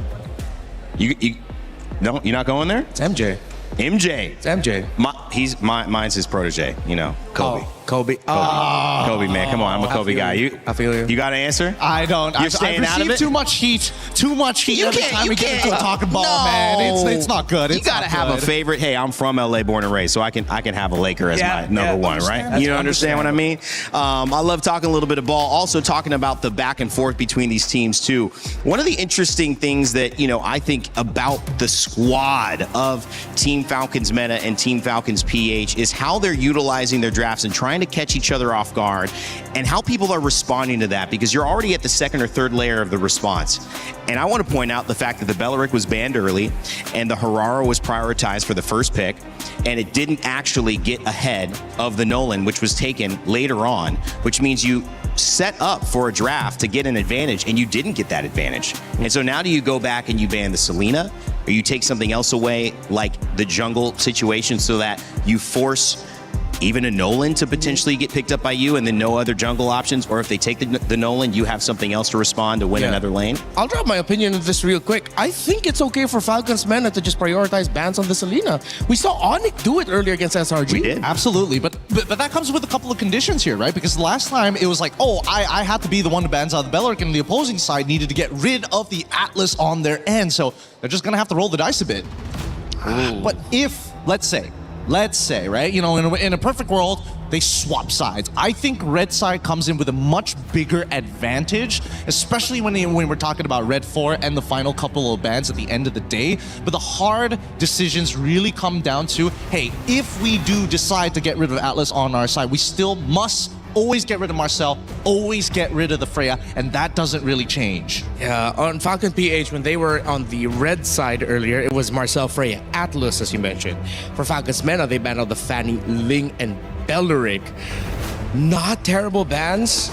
No, you're not going there? It's MJ. It's MJ. Mine's his protege, Kobe. Oh, Kobe. Kobe, man. Come on, I'm a Kobe guy. I feel you. You got an answer? I don't. You're staying out of it? Too much heat. Every time we get into a talking ball, man. It's not good. You got to have a favorite. Hey, I'm from LA, born and raised, so I can have a Laker as my number one, right? You understand what I mean? I love talking a little bit of ball. Also talking about the back and forth between these teams too. One of the interesting things that I think about the squad of Team Falcons Meta and Team Falcons PH is how they're utilizing their drafts and trying to catch each other off guard, and how people are responding to that, because you're already at the second or third layer of the response. And I want to point out the fact that the Belleric was banned early and the Harara was prioritized for the first pick, and it didn't actually get ahead of the Nolan, which was taken later on, which means you set up for a draft to get an advantage and you didn't get that advantage. And so now do you go back and you ban the Selena, or you take something else away like the jungle situation so that you force even a Nolan to potentially get picked up by you and then no other jungle options? Or if they take the Nolan, you have something else to respond to win another lane? I'll drop my opinion on this real quick. I think it's okay for Falcons Mena to just prioritize bans on the Selena. We saw Onyx do it earlier against SRG. We did. Absolutely, but that comes with a couple of conditions here, right? Because last time it was like, I had to be the one to ban out the Belleric, and the opposing side needed to get rid of the Atlas on their end, so they're just gonna have to roll the dice a bit. But if, let's say, right, in a perfect world, they swap sides. I think red side comes in with a much bigger advantage, especially when we're talking about red 4 and the final couple of bans at the end of the day. But the hard decisions really come down to, hey, if we do decide to get rid of Atlas on our side, we still must always get rid of Marcel, always get rid of the Freya, and that doesn't really change. Yeah, on Falcon PH, when they were on the red side earlier, it was Marcel, Freya, Atlas, as you mentioned. For Falcons Mena, they banned out the Fanny, Ling, and Belleric. Not terrible bans,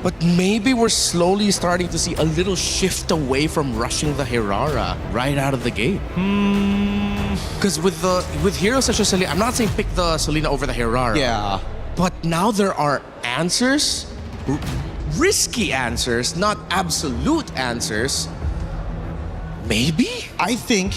but maybe we're slowly starting to see a little shift away from rushing the Hirara right out of the gate. Because with heroes such as Selena, I'm not saying pick the Selena over the Hirara. Yeah. But now there are answers, risky answers, not absolute answers. Maybe? I think,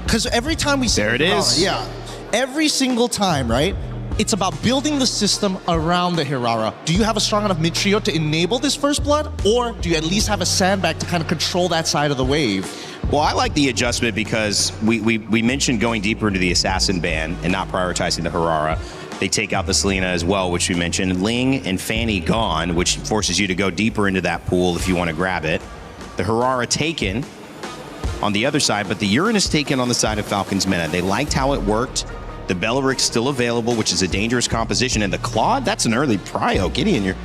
because every time we see There it is. Yeah. Every single time, right? It's about building the system around the Hirara. Do you have a strong enough mid trio to enable this first blood? Or do you at least have a sandbag to kind of control that side of the wave? Well, I like the adjustment because we mentioned going deeper into the assassin ban and not prioritizing the Hirara. They take out the Selena as well, which we mentioned. Ling and Fanny gone, which forces you to go deeper into that pool if you want to grab it. The Hirara taken on the other side, but the Uranus taken on the side of Falcon's Meta. They liked how it worked. The Belleric's still available, which is a dangerous composition. And the Claude, that's an early prio. Gideon, you're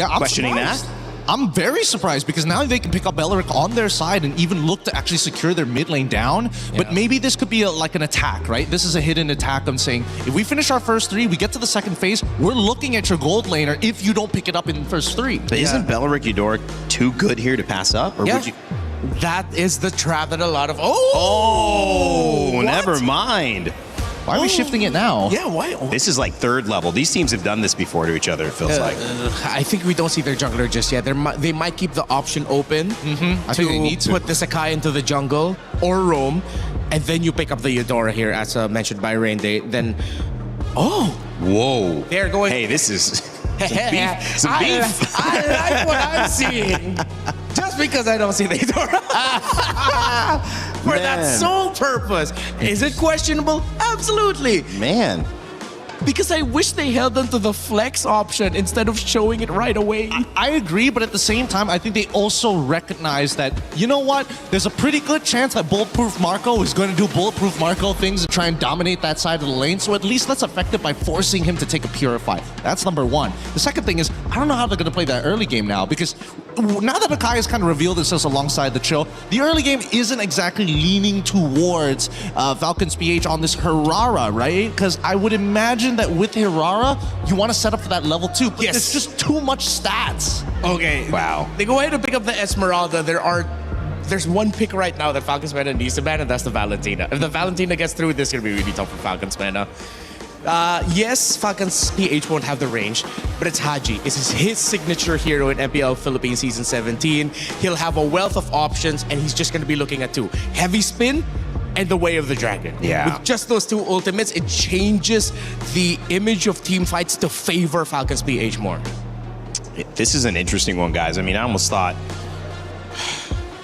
questioning surprised. that? I'm very surprised because now they can pick up Belleric on their side and even look to actually secure their mid lane down. But maybe this could be like an attack, right? This is a hidden attack. I'm saying if we finish our first 3, we get to the second phase, we're looking at your gold laner if you don't pick it up in the first 3. But isn't Belleric Eudora too good here to pass up? Or would you? That is the trap that a lot of... Never mind. Why are we shifting it now? Yeah, why? This is like 3rd level. These teams have done this before to each other, it feels like. I think we don't see their jungler just yet. They might keep the option open I think they need to put the Sakai into the jungle or roam, and then you pick up the Eudora here, as mentioned by Rain Day. Then, whoa. They're going... Hey, this is some beef. I like what I'm seeing. Just because I don't see the Eudora. For that sole purpose. Is it questionable? Absolutely. Man. Because I wish they held on to the flex option instead of showing it right away. I agree, but at the same time, I think they also recognize that, you know what? There's a pretty good chance that Bulletproof Marco is going to do Bulletproof Marco things and try and dominate that side of the lane. So at least let's affect it by forcing him to take a Purify. That's number one. The second thing is, I don't know how they're going to play that early game now, because now that Akai has kind of revealed themselves alongside the Chill, the early game isn't exactly leaning towards Falcon's PH on this Hirara, right? Because I would imagine that with Hirara, you want to set up for that level 2, but it's just too much stats. Okay. Wow. They go ahead and pick up the Esmeralda. There's one pick right now that Falcon's Meta needs to ban, and that's the Valentina. If the Valentina gets through, this is going to be really tough for Falcon's Meta. Yes, Falcon's PH won't have the range, but it's Haji. This is his signature hero in MPL Philippines Season 17. He'll have a wealth of options, and he's just going to be looking at 2. Heavy Spin and the Way of the Dragon. Yeah. With just those 2 ultimates, it changes the image of team fights to favor Falcon's PH more. This is an interesting one, guys. I mean, I thought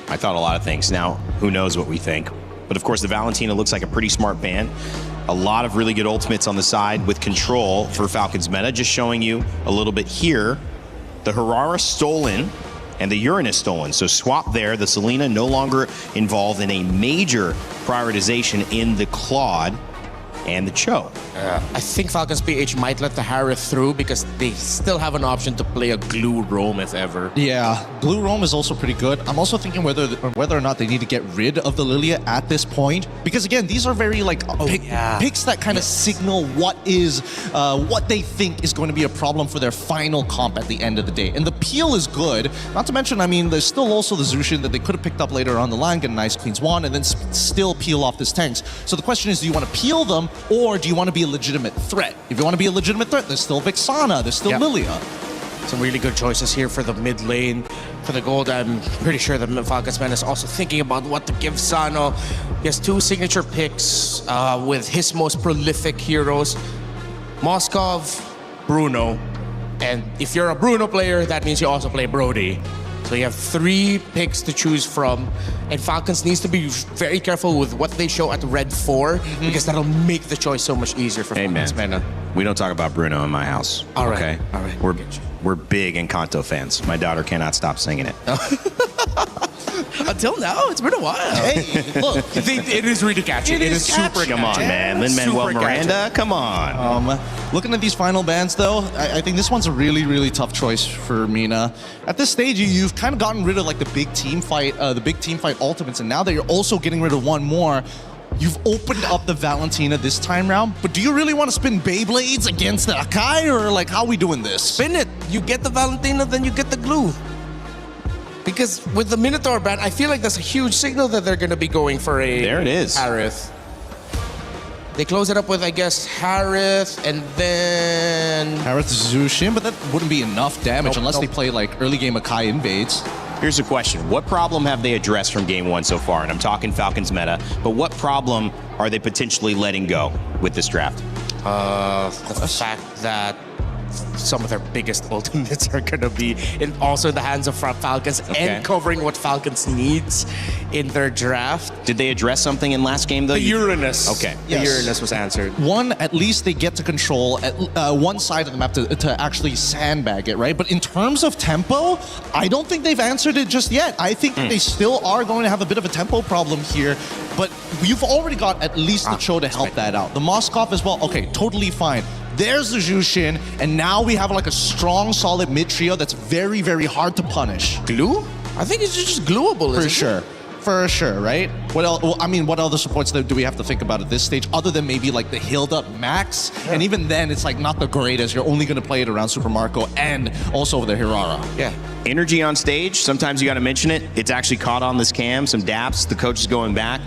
a lot of things. Now, who knows what we think. But of course, the Valentina looks like a pretty smart ban. A lot of really good ultimates on the side with control for Falcon's Meta. Just showing you a little bit here. The Hirara stolen and the Uranus stolen. So swap there. The Selena no longer involved in a major prioritization in the Claude and the Cho. I think Falcon's PH might let the Harith through because they still have an option to play a Glue Roam if ever. Yeah, Blue Roam is also pretty good. I'm also thinking whether or not they need to get rid of the Lilia at this point. Because again, these are very like picks that kind of signal what they think is going to be a problem for their final comp at the end of the day. And the peel is good. Not to mention, I mean, there's still also the Zushin that they could have picked up later on the line, get a nice Queen's Wand, and then still peel off this tanks. So the question is, do you want to peel them, or do you want to be a legitimate threat? If you want to be a legitimate threat, there's still Vixana, there's still Lilia. Some really good choices here for the mid lane. For the gold, I'm pretty sure the Falcon's Man is also thinking about what to give Sano. He has 2 signature picks with his most prolific heroes, Moskov, Bruno. And if you're a Bruno player, that means you also play Brody. So you have 3 picks to choose from, and Falcons needs to be very careful with what they show at Red 4 because that'll make the choice so much easier for Falcons. Man, we don't talk about Bruno in my house. All right. Okay? All right. We're big Encanto fans. My daughter cannot stop singing it. Until now, it's been a while. Hey, look, it is really catchy. It is super catchy. Come on, man. Lin-Manuel Miranda, come on. Looking at these final bans, though, I think this one's a really, really tough choice for Mina. At this stage, you've kind of gotten rid of like the big team fight ultimates, and now that you're also getting rid of one more, you've opened up the Valentina this time round, but do you really want to spin Beyblades against the Akai, or like how are we doing this? Spin it. You get the Valentina, then you get the glue. Because with the Minotaur ban, I feel like that's a huge signal that they're going to be going for a There it is. Harith. They close it up with, I guess, Harith, and then... Harith Zushin, but that wouldn't be enough damage unless they play like early game Akai invades. Here's a question. What problem have they addressed from game one so far? And I'm talking Falcons meta, but what problem are they potentially letting go with this draft? The fact that some of their biggest ultimates are going to be also in the hands of Falcons and covering what Falcons needs in their draft. Did they address something in last game, though? The Uranus. Okay. The Uranus was answered. One, at least they get to control at one side of the map to actually sandbag it, right? But in terms of tempo, I don't think they've answered it just yet. I think that they still are going to have a bit of a tempo problem here, but you've already got at least the Cho to help that out. The Moskov as well, okay, totally fine. There's the Jushin, and now we have like a strong, solid mid trio that's very, very hard to punish. Glue? I think it's just glueable, For sure. For sure, right? What else? Well, I mean, what other supports do we have to think about at this stage, other than maybe like the Hilda Max? And even then, it's like not the greatest. You're only going to play it around Super Marco and also the Hirara. Yeah. Energy on stage, sometimes you got to mention it. It's actually caught on this cam, some daps, the coach is going back.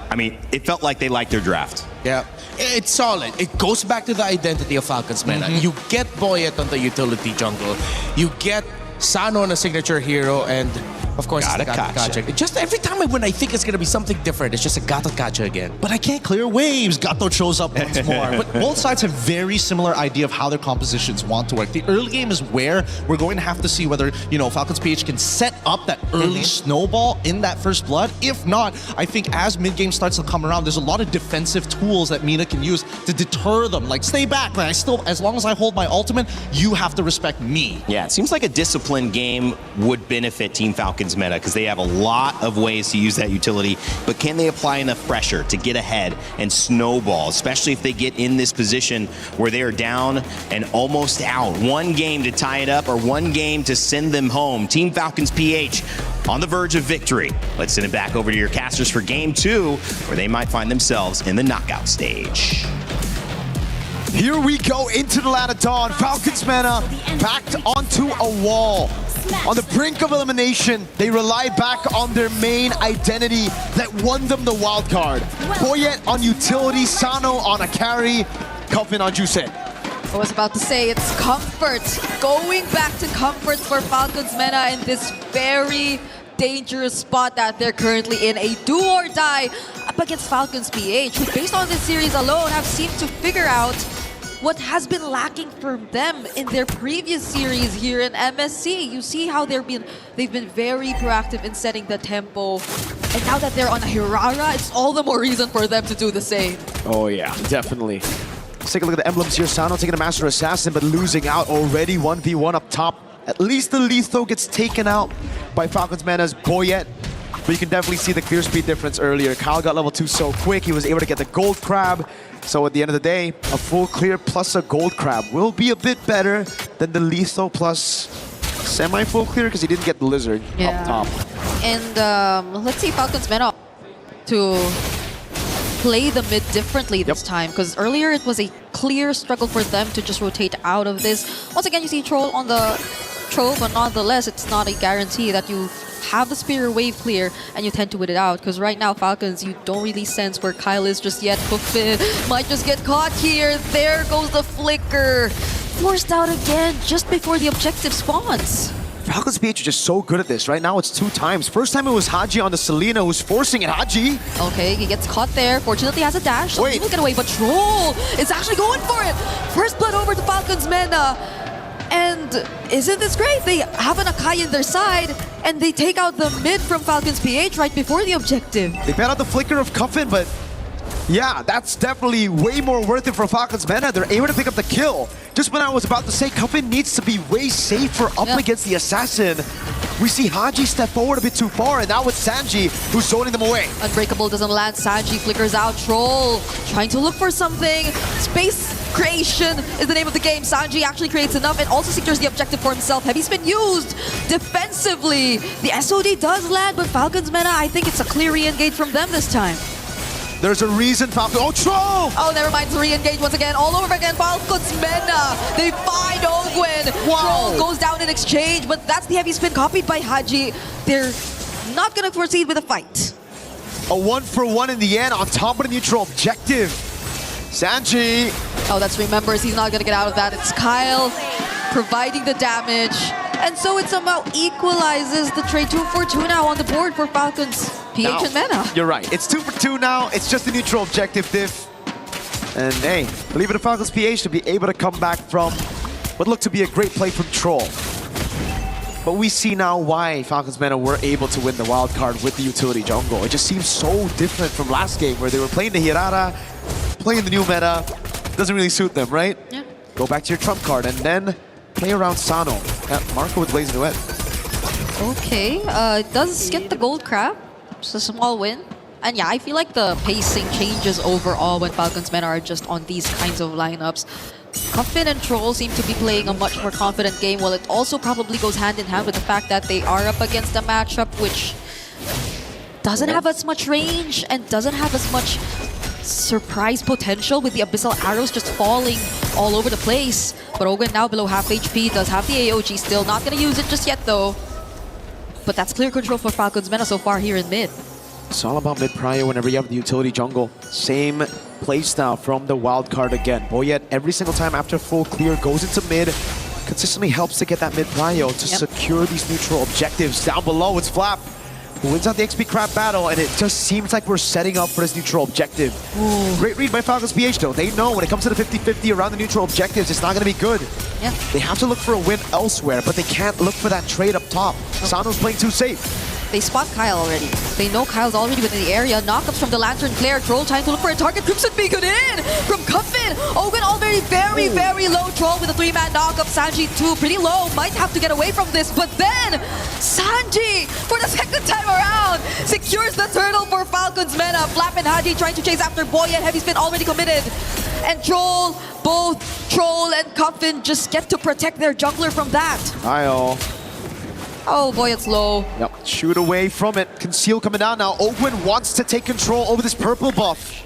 I mean, it felt like they liked their draft. Yeah, it's solid. It goes back to the identity of Falcons meta. You get Boyet on the utility jungle. You get Sano on a signature hero, and of course, it's the Gato. Just every time when I think it's going to be something different, it's just a Gato Kacha again. But I can't clear waves. Gato shows up once more. But both sides have very similar idea of how their compositions want to work. The early game is where we're going to have to see whether, you know, Falcons PH can set up that early snowball in that first blood. If not, I think as mid-game starts to come around, there's a lot of defensive tools that Mina can use to deter them. Like, stay back, but as long as I hold my ultimate, you have to respect me. Yeah, it seems like a disciplined game would benefit Team Falcons meta because they have a lot of ways to use that utility, but can they apply enough pressure to get ahead and snowball, especially if they get in this position where they are down and almost out? One game to tie it up or one game to send them home. Team Falcons PH on the verge of victory. Let's send it back over to your casters for game two, where they might find themselves in the knockout stage. Here we go into the Land of Dawn. Falcons meta backed onto a wall. On the brink of elimination, they rely back on their main identity that won them the wild card. Boyet on utility, Sano on a carry, Coffin on Jusen. I was about to say, it's comfort. Going back to comfort for Falcons meta in this very dangerous spot that they're currently in. A do or die up against Falcons PH, who based on this series alone have seemed to figure out what has been lacking for them in their previous series here in MSC. You see how they've been very proactive in setting the tempo. And now that they're on a Hirara, it's all the more reason for them to do the same. Oh yeah, definitely. Let's take a look at the emblems here. Sano taking a Master Assassin, but losing out already. 1v1 up top. At least the Letho gets taken out by Falcons meta's Boyet. But you can definitely see the clear speed difference earlier. Kyle got level 2 so quick, he was able to get the gold crab. So at the end of the day, a full clear plus a gold crab will be a bit better than the Letho plus semi-full clear because he didn't get the lizard up top. And let's see Falcons meta to play the mid differently this time, because earlier it was a clear struggle for them to just rotate out of this. Once again, you see Troll on the Troll, but nonetheless, it's not a guarantee that you have the Spear Wave clear and you tend to win it out, because right now Falcons, you don't really sense where Kyle is just yet. Hookfin might just get caught here. There goes the flicker. Forced out again just before the objective spawns. Falcons PH are just so good at this. Right now it's 2 times. First time it was Haji on the Selena who's forcing it. Haji! Okay, he gets caught there. Fortunately has a dash, so he will get away, but Troll is actually going for it! First blood over to Falcons meta. And isn't this great? They have an Akai in their side, and they take out the mid from Falcons PH right before the objective. They bet out the flicker of Coffin, but yeah, that's definitely way more worth it for Falcons meta. They're able to pick up the kill. Just when I was about to say Coffin needs to be way safer up against the Assassin, we see Haji step forward a bit too far, and now it's Sanji who's zoning them away. Unbreakable doesn't land. Sanji flickers out. Troll trying to look for something. Space creation is the name of the game. Sanji actually creates enough and also secures the objective for himself. Heavy spin used defensively. The SOD does land, but Falcons meta, I think it's a clear re-engage from them this time. There's a reason Falcon. Oh, Troll! Oh, never mind. It's re-engage once again. All over again. Falcons Mena. They find Ogwin. Wow. Troll goes down in exchange, but that's the heavy spin copied by Haji. They're not going to proceed with a fight. A 1-for-1 in the end on top of the neutral objective. Sanji. Oh, that's remembers. He's not going to get out of that. It's Kyle providing the damage. And so it somehow equalizes the trade. 2-for-2 now on the board for Falcons, PH and Mena. You're right. It's 2-for-2 now. It's just a neutral objective diff. And hey, believe it or Falcons PH to be able to come back from what looked to be a great play from Troll. But we see now why Falcons Mena were able to win the wild card with the utility jungle. It just seems so different from last game where they were playing the Hirara, playing the new meta. Doesn't really suit them, right? Yeah. Go back to your trump card and then play around Sano. Marco with Blaze Nuet. Okay, it does get the gold crab. It's a small win. And yeah, I feel like the pacing changes overall when Falcons Mena are just on these kinds of lineups. Coffin and Troll seem to be playing a much more confident game, while it also probably goes hand in hand with the fact that they are up against a matchup which doesn't have as much range and doesn't have as much surprise potential with the Abyssal Arrows just falling all over the place. But Ogun now below half HP, does have the AOG still. Not going to use it just yet though. But that's clear control for Falcons Mena so far here in mid. It's all about mid prio whenever you have the utility jungle. Same playstyle from the wild card again. Boyet every single time after full clear goes into mid, consistently helps to get that mid prio to secure these neutral objectives. Down below, it's Flap who wins out the XP crab battle, and it just seems like we're setting up for this neutral objective. Ooh. Great read by Falcons PH though. They know when it comes to the 50-50 around the neutral objectives, it's not going to be good. Yeah. They have to look for a win elsewhere, but they can't look for that trade up top. Sano's playing too safe. They spot Kyle already. They know Kyle's already within the area. Knockups from the Lantern Flare. Troll trying to look for a target. Crimson Beacon in from Cuffin. Ogun already very low. Troll with a 3-man knockup. Sanji too, pretty low. Might have to get away from this. But then Sanji, for the second time around, secures the turtle for Falcons Mena. Flap and Haji trying to chase after Boyet. Heavy spin already committed. And Troll, both Troll and Cuffin just get to protect their jungler from that. Hi-oh. Oh boy, it's low. Yep, shoot away from it. Conceal coming down now. Ogwin wants to take control over this purple buff.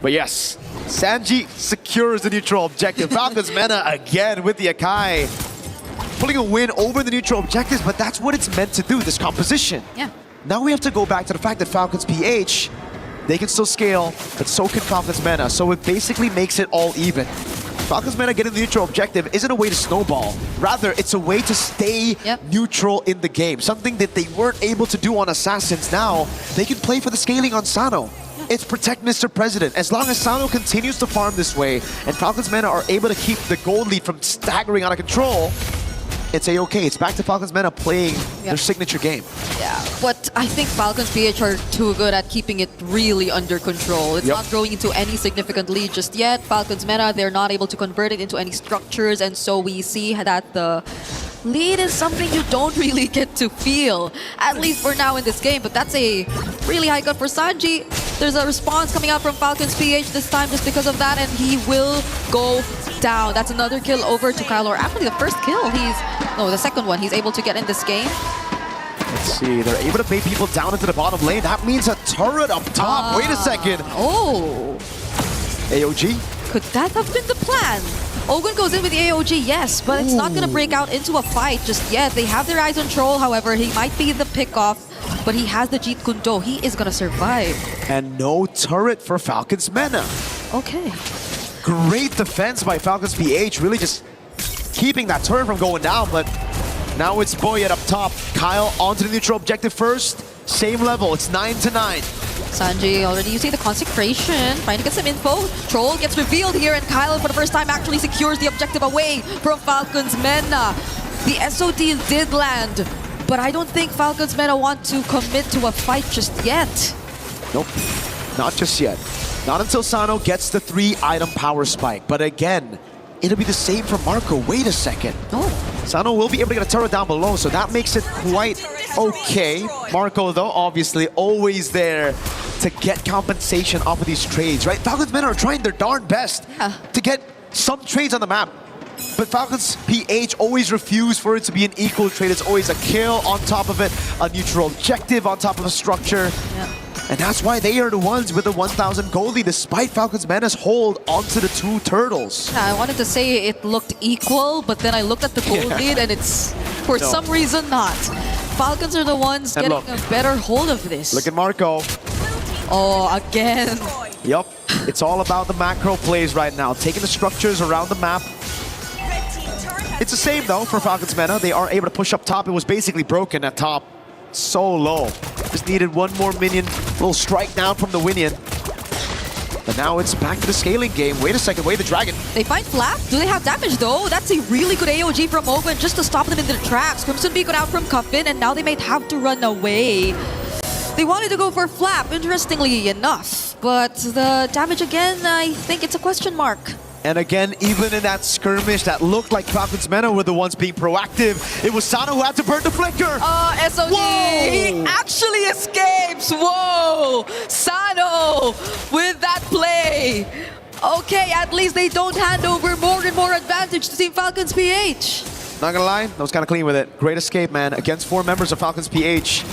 But yes, Sanji secures the neutral objective. Falcons Mena again with the Akai. Pulling a win over the neutral objectives, but that's what it's meant to do, this composition. Yeah. Now we have to go back to the fact that Falcons PH, they can still scale, but so can Falcons Mena. So it basically makes it all even. Falcons Mena getting the neutral objective isn't a way to snowball. Rather, it's a way to stay neutral in the game. Something that they weren't able to do on Assassins. Now, they can play for the scaling on Sano. It's protect Mr. President. As long as Sano continues to farm this way, and Falcons Mena are able to keep the gold lead from staggering out of control, it's a-okay. It's back to Falcons Mena playing their signature game. Yeah, but I think Falcons PH are too good at keeping it really under control. It's not growing into any significant lead just yet. Falcons Mena, they're not able to convert it into any structures, and so we see that the lead is something you don't really get to feel, at least for now in this game. But that's a really high cut for Sanji. There's a response coming out from Falcons PH this time just because of that, and he will go down. That's another kill over to Kyle, or actually the first kill. The second one he's able to get in this game. Let's see, they're able to bait people down into the bottom lane. That means a turret up top. Wait a second. Oh. AOG? Could that have been the plan? Ogun goes in with the AOG, yes, but it's not going to break out into a fight just yet. They have their eyes on Troll, however. He might be the pick-off, but he has the Jeet Kundo. He is going to survive. And no turret for Falcons Mena. Okay. Great defense by Falcons PH, really just keeping that turret from going down, but now it's Boyet up top. Kyle onto the neutral objective first. Same level, it's 9-9. Sanji already using the Consecration, trying to get some info. Troll gets revealed here, and Kyle for the first time actually secures the objective away from Falcons Mena. The SOD did land, but I don't think Falcons Mena want to commit to a fight just yet. Nope, not just yet. Not until Sano gets the 3-item power spike. But again, it'll be the same for Marco. Wait a second. Sano will be able to get a turret down below, so that makes it quite okay. Marco, though, obviously always there to get compensation off of these trades, right? Falcons Mena are trying their darn best to get some trades on the map. But Falcons PH always refuse for it to be an equal trade. It's always a kill on top of it, a neutral objective on top of a structure. And that's why they are the ones with the 1,000 gold lead, despite Falcons Mena's hold onto the two turtles. Yeah, I wanted to say it looked equal, but then I looked at the gold lead and it's, for some reason, not. Falcons are the ones getting a better hold of this. Look at Marco. Oh, again. Yep, it's all about the macro plays right now, taking the structures around the map. It's the same though for Falcons Mena. They are able to push up top. It was basically broken at top. So low. Just needed one more minion. Little strike down from the Winion. But now it's back to the scaling game. Wait a second, wait the dragon. They find Flap. Do they have damage though? That's a really good AOG from Owen just to stop them in their tracks. Crimson Bee got out from Cuffin and now they might have to run away. They wanted to go for Flap, interestingly enough. But the damage again, I think it's a question mark. And again, even in that skirmish that looked like Falcons Mena were the ones being proactive, it was Sano who had to burn the flicker. SOD, he actually escapes. Whoa, Sano with that play. Okay, at least they don't hand over more and more advantage to Team Falcons PH. Not gonna lie, that was kind of clean with it. Great escape, man, against 4 members of Falcons PH.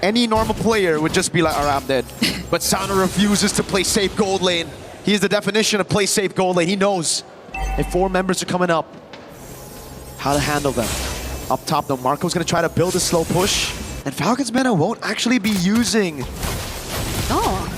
Any normal player would just be like, alright, I'm dead. But Sano refuses to play safe gold lane. He is the definition of play safe gold lane. He knows if 4 members are coming up, how to handle them. Up top though, Marco's gonna try to build a slow push. And Falcons Mena won't actually be using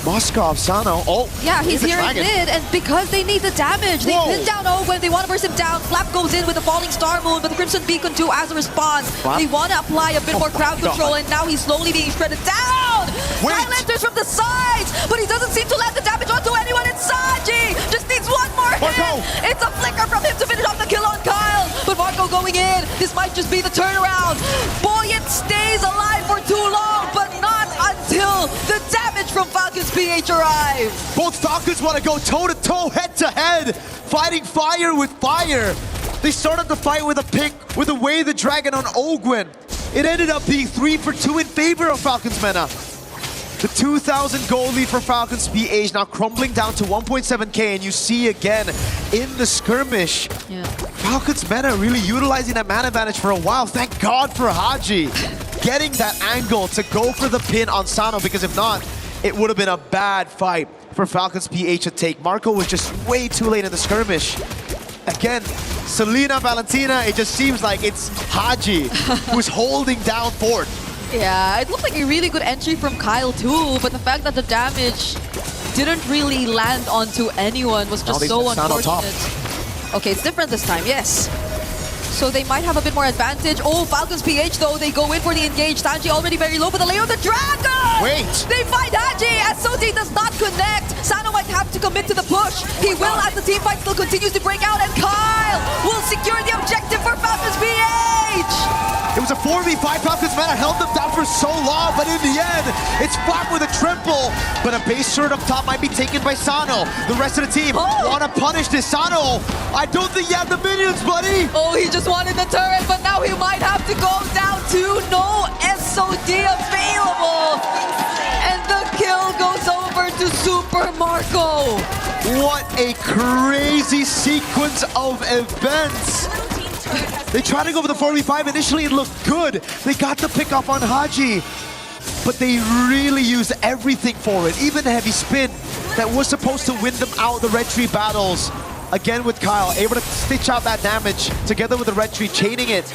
Moskov, Sano. Oh, yeah, he's here in mid, and because they need the damage, they pin down Owen, they want to burst him down. Flap goes in with the falling star moon, but the Crimson Beacon too as a response. They want to apply a bit more crowd control, and now he's slowly being shredded down. Kyle enters from the sides, but he doesn't seem to land the damage onto anyone. It's Sanji, just needs one more hit. It's a flicker from him to finish off the kill on Kyle, but Marco going in. This might just be the turnaround. Buoyant stays alive for too long, but not until the damage from Falcons PH arrive. Both Falcons want to go toe-to-toe, head-to-head, fighting fire with fire. They started the fight with a pick, with a Way the Dragon on Ogwin. It ended up being 3 for 2 in favor of Falcons Mena. The 2,000 gold lead for Falcons PH now crumbling down to 1.7k, and you see again in the skirmish, Falcons Mena really utilizing that man advantage for a while. Thank God for Haji getting that angle to go for the pin on Sano, because if not, it would have been a bad fight for Falcons PH to take. Marco was just way too late in the skirmish. Again, Selena, Valentina, it just seems like it's Haji who's holding down Ford. Yeah, it looked like a really good entry from Kyle too, but the fact that the damage didn't really land onto anyone was just so unfortunate. Okay, it's different this time, yes. So they might have a bit more advantage. Oh, Falcons PH though, they go in for the engage. Sanji already very low, but the layer of the dragon! Wait! They find Haji! SOD does not connect! Sano might have to commit to the push. He will as the team fight still continues to break out, and Kyle will secure the objective for Falcons PH! It was a 4v5. Falcons Mena held them down for so long, but in the end, it's Flap with a triple. But a base turret up top might be taken by Sano. The rest of the team want to punish this. Sano, I don't think you have the minions, buddy. Oh, he just wanted the turret, but now he might have to go down to no SOD available. And the kill goes over to Super Marco. What a crazy sequence of events. They tried to go for the 4v5. Initially, it looked good. They got the pick up on Haji, but they really used everything for it. Even the heavy spin that was supposed to win them out the red tree battles. Again with Kyle, able to stitch out that damage together with the red tree, chaining it,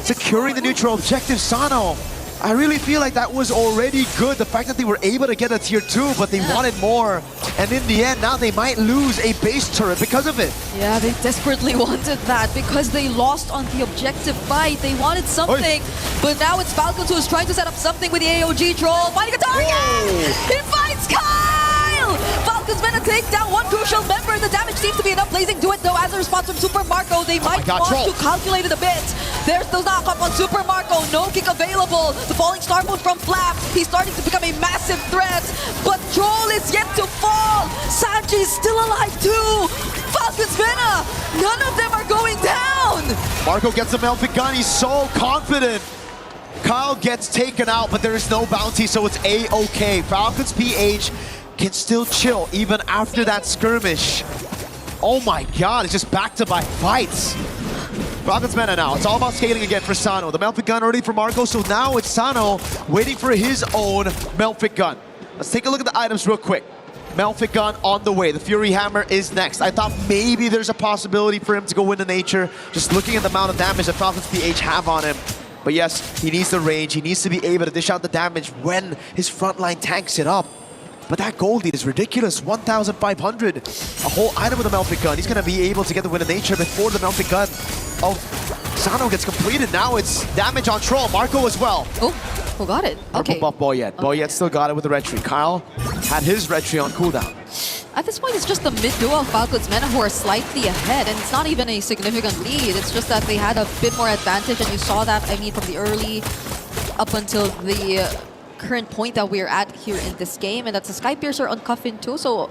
securing the neutral objective. Sano, I really feel like that was already good. The fact that they were able to get a tier 2, but they wanted more. And in the end, now they might lose a base turret because of it. Yeah, they desperately wanted that because they lost on the objective fight. They wanted something, but now it's Falcons who is trying to set up something with the AOG troll. Finding a target! He finds Kyle! Falcons gonna take down one crucial member. The damage seems to be enough. Blazing do it though as a response from Super Marco. They might want to calculate it a bit. There's the knock-up on Super Marco. No kick available. The falling star mode from Flap. He's starting to become a massive threat, but Troll is yet to fall. Sanji's still alive too. Falcons Mena, none of them are going down. Marco gets the Melfic gun. He's so confident. Kyle gets taken out, but there is no bounty, so it's A-okay. Falcons PH can still chill even after that skirmish. Oh my god, it's just back-to-back fights. Falcons Meta now. It's all about scaling again for Sano. The Melfic gun already for Marco, so now it's Sano waiting for his own Melfic gun. Let's take a look at the items real quick. Melfic gun on the way. The Fury Hammer is next. I thought maybe there's a possibility for him to go into nature, just looking at the amount of damage that Falcons PH have on him. But yes, he needs the range. He needs to be able to dish out the damage when his frontline tanks it up. But that gold lead is ridiculous, 1,500. A whole item with the Melfic gun. He's going to be able to get the win of nature before the Melfic gun of Sano gets completed. Now it's damage on Troll. Marco as well. Oh, who got it? Okay. Buff Boyet. Boyet still got it with the Retry. Kyle had his Retry on cooldown. At this point, it's just the mid-duo of Falcons Meta who are slightly ahead, and it's not even a significant lead. It's just that they had a bit more advantage, and you saw that, I mean, from the early up until the current point that we're at here in this game, and that's a Sky Piercer on Coffin too, so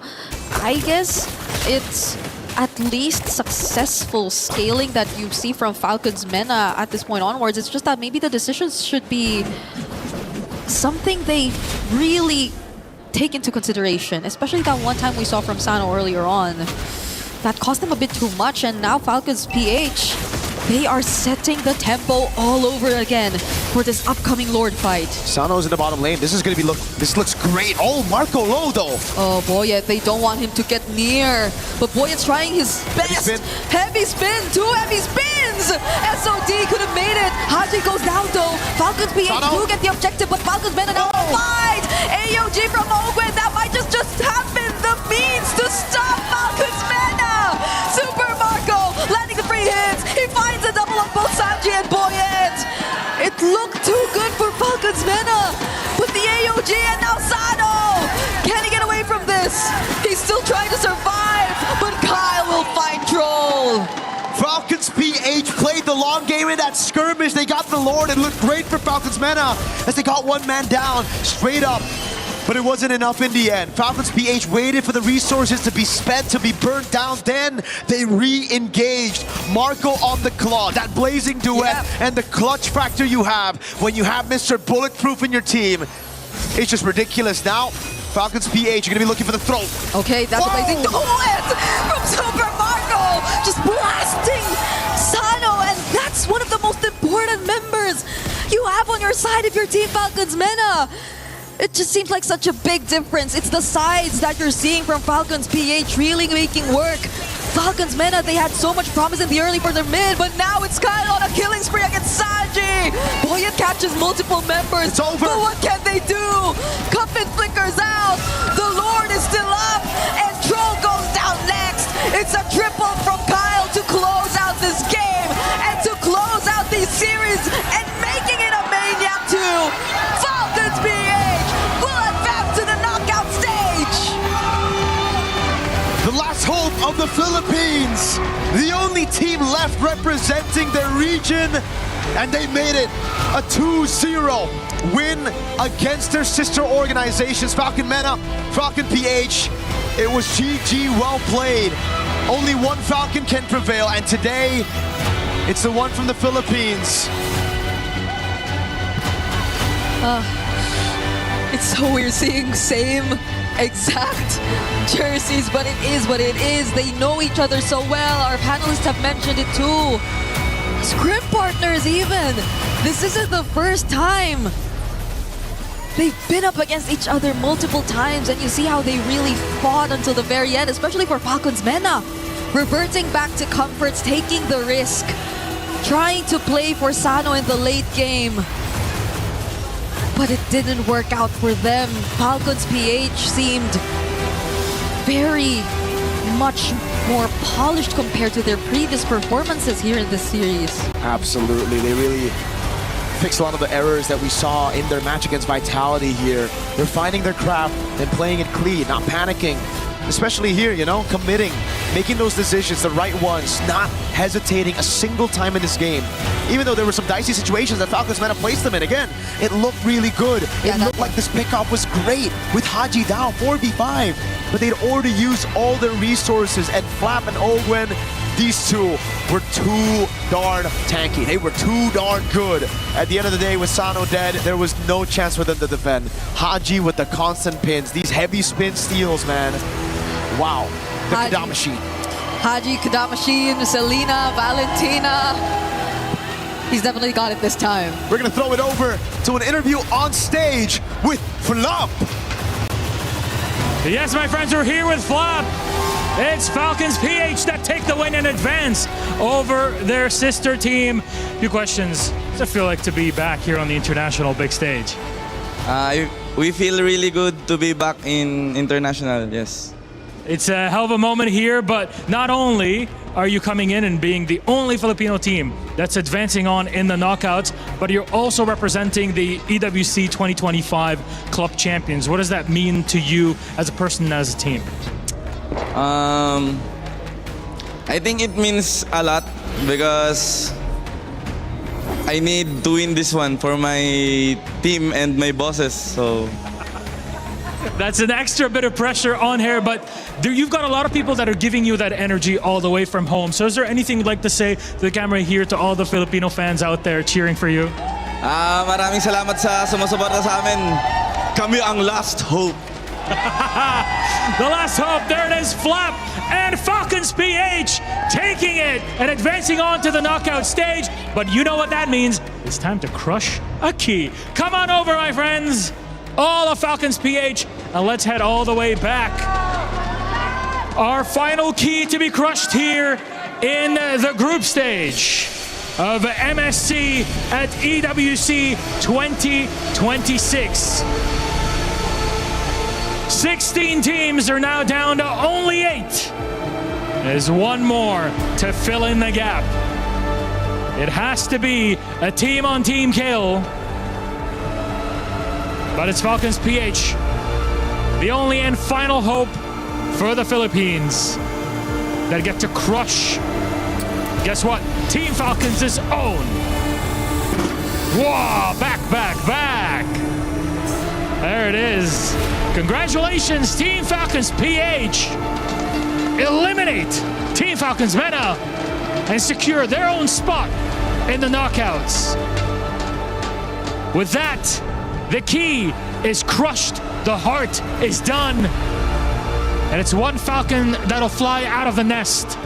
I guess it's at least successful scaling that you see from Falcons Mena at this point onwards. It's just that maybe the decisions should be something they really take into consideration, especially that one time we saw from Sano earlier on. That cost them a bit too much, and now Falcons PH, they are setting the tempo all over again for this upcoming Lord fight. Sano's in the bottom lane. This is going to be this looks great. Oh, Marco low though. Oh, Boyet, they don't want him to get near. But Boyet's trying his best. Heavy spin, 2 heavy spins. SOD could have made it. Haji goes down though. Falcons PH do get the objective, but Falcons Mena now fight. AOG from Ogwen, that might just have been the means to stop Falcons Mena. Super Marco landing the free hits. He finds a double on both Sanji and Boyet. It looked too good for Falcons Mena, but the AOG and now Sano. Can he get away from this? He's still trying to survive, but Kyle will find Troll. Falcons PH played the long game in that skirmish. They got the Lord. It looked great for Falcons Mena as they got one man down straight up. But it wasn't enough in the end. Falcons PH waited for the resources to be spent, to be burnt down. Then they re-engaged. Marco on the claw, that blazing duet, and the clutch factor you have when you have Mr. Bulletproof in your team. It's just ridiculous. Now, Falcons PH, you're going to be looking for the throat. Okay, that's amazing. Duet from Super Marco, just blasting Sano, and that's one of the most important members you have on your side of your team, Falcons Mena. It just seems like such a big difference. It's the sides that you're seeing from Falcons PH really making work. Falcons Mena, they had so much promise in the early part of mid, but now it's Kyle on a killing spree against Sanji. Boyet catches multiple members. It's over. But what can they do? Cuffin flickers out. The Lord is still up, and Troll goes down next. It's a triple from Kyle to close out this game and to close out this series and making it a Maniac 2. Falcons PH will advance to the knockout stage. The last hope of the Philippines. The only team left representing their region, and they made it a 2-0 win against their sister organizations, Falcon Mena, Falcon PH. It was GG, well played. Only one Falcon can prevail, and today, it's the one from the Philippines. It's so weird seeing same exact jerseys, but it is what it is. They know each other so well. Our panelists have mentioned it too. Scrim partners even. This isn't the first time. They've been up against each other multiple times, and you see how they really fought until the very end, especially for Falcons Mena. Reverting back to comforts, taking the risk, trying to play for Sano in the late game. But it didn't work out for them. Falcons PH seemed very much more polished compared to their previous performances here in this series. Absolutely, they really fixed a lot of the errors that we saw in their match against Vitality here. They're finding their craft and playing it clean, not panicking. Especially here, you know, committing, making those decisions, the right ones, not hesitating a single time in this game. Even though there were some dicey situations that Falcons Mena placed them in, again, it looked really good. It looked like this pickoff was great with Haji down 4v5, but they'd already used all their resources, and Flap and Ogwen, these two were too darn tanky. They were too darn good. At the end of the day, with Sano dead, there was no chance for them to defend. Haji with the constant pins, these heavy spin steals, man. Wow, the Kadama machine. Haji, Kadamashine, Selena, Valentina. He's definitely got it this time. We're gonna throw it over to an interview on stage with Flop. Yes, my friends, we're here with Flop. It's Falcons PH that take the win in advance over their sister team. Few questions. What's it feel like to be back here on the international big stage? We feel really good to be back in international, yes. It's a hell of a moment here, but not only are you coming in and being the only Filipino team that's advancing on in the knockouts, but you're also representing the EWC 2025 Club Champions. What does that mean to you as a person and as a team? I think it means a lot because I need to win this one for my team and my bosses, so... That's an extra bit of pressure on here, but you've got a lot of people that are giving you that energy all the way from home. So is there anything you'd like to say to the camera here to all the Filipino fans out there cheering for you? Maraming salamat sa sumusuporta sa amin. Kami ang last hope. The last hope, there it is, Flop and Falcons PH taking it and advancing on to the knockout stage. But you know what that means. It's time to crush a key. Come on over, my friends. All of Falcons PH, and let's head all the way back. Our final key to be crushed here in the group stage of MSC at EWC 2026. 16 teams are now down to only 8. There's one more to fill in the gap. It has to be a team-on-team kill. But it's Falcons PH, the only and final hope for the Philippines that get to crush, guess what? Team Falcons' own. Whoa, back. There it is. Congratulations, Team Falcons PH. Eliminate Team Falcons Meta and secure their own spot in the knockouts. With that, the key is crushed, the heart is done, and it's one Falcon that'll fly out of the nest.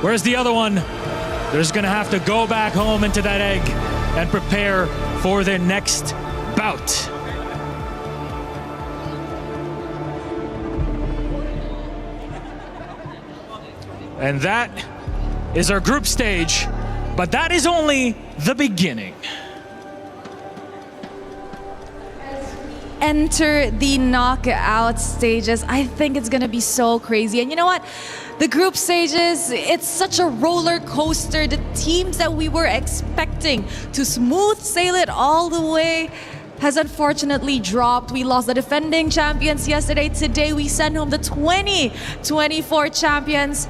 Whereas the other one, they're just gonna have to go back home into that egg and prepare for their next bout. And that is our group stage, but that is only the beginning. Enter the knockout stages. I think it's gonna be so crazy. And you know what? The group stages, it's such a roller coaster. The teams that we were expecting to smooth sail it all the way has unfortunately dropped. We lost the defending champions yesterday. Today we send home the 2024 champions.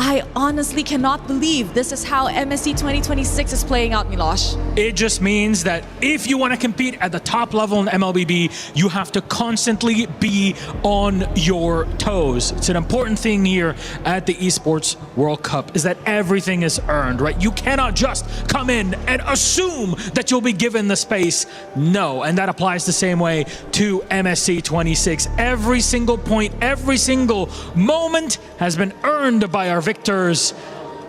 I honestly cannot believe this is how MSC 2026 is playing out, Milosh. It just means that if you want to compete at the top level in MLBB, you have to constantly be on your toes. It's an important thing here at the Esports World Cup is that everything is earned, right? You cannot just come in and assume that you'll be given the space. No, and that applies the same way to MSC 26. Every single point, every single moment has been earned by our victors.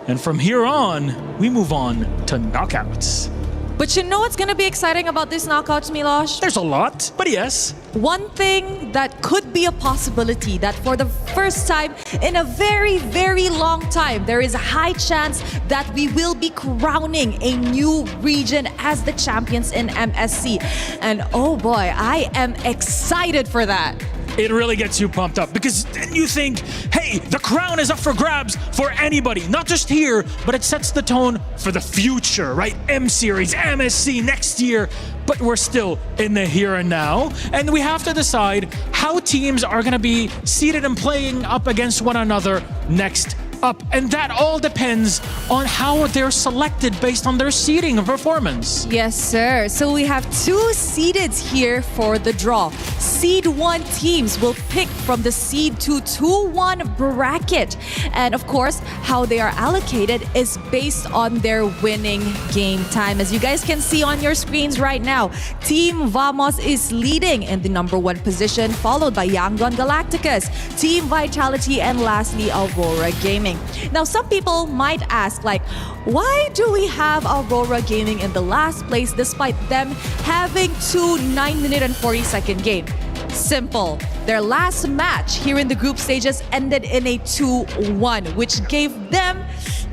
And from here on, we move on to knockouts. But you know what's going to be exciting about these knockouts, Milosh? There's a lot, but yes. One thing that could be a possibility that for the first time in a very, very long time, there is a high chance that we will be crowning a new region as the champions in MSC. And oh boy, I am excited for that. It really gets you pumped up because then you think, hey, the crown is up for grabs for anybody, not just here, but it sets the tone for the future, right? M Series, MSC next year, but we're still in the here and now. And we have to decide how teams are going to be seated and playing up against one another next up. And that all depends on how they're selected based on their seeding and performance. Yes, sir. So we have two seededs here for the draw. Seed 1 teams will pick from the Seed 2 2-1 bracket. And of course, how they are allocated is based on their winning game time. As you guys can see on your screens right now, Team Vamos is leading in the #1 position, followed by Yangon Galacticus, Team Vitality, and lastly, Aurora Gaming. happening. Now, some people might ask, like, why do we have Aurora Gaming in the last place despite them having 2 9-minute and 40-second game? Simple. Their last match here in the group stages ended in a 2-1, which gave them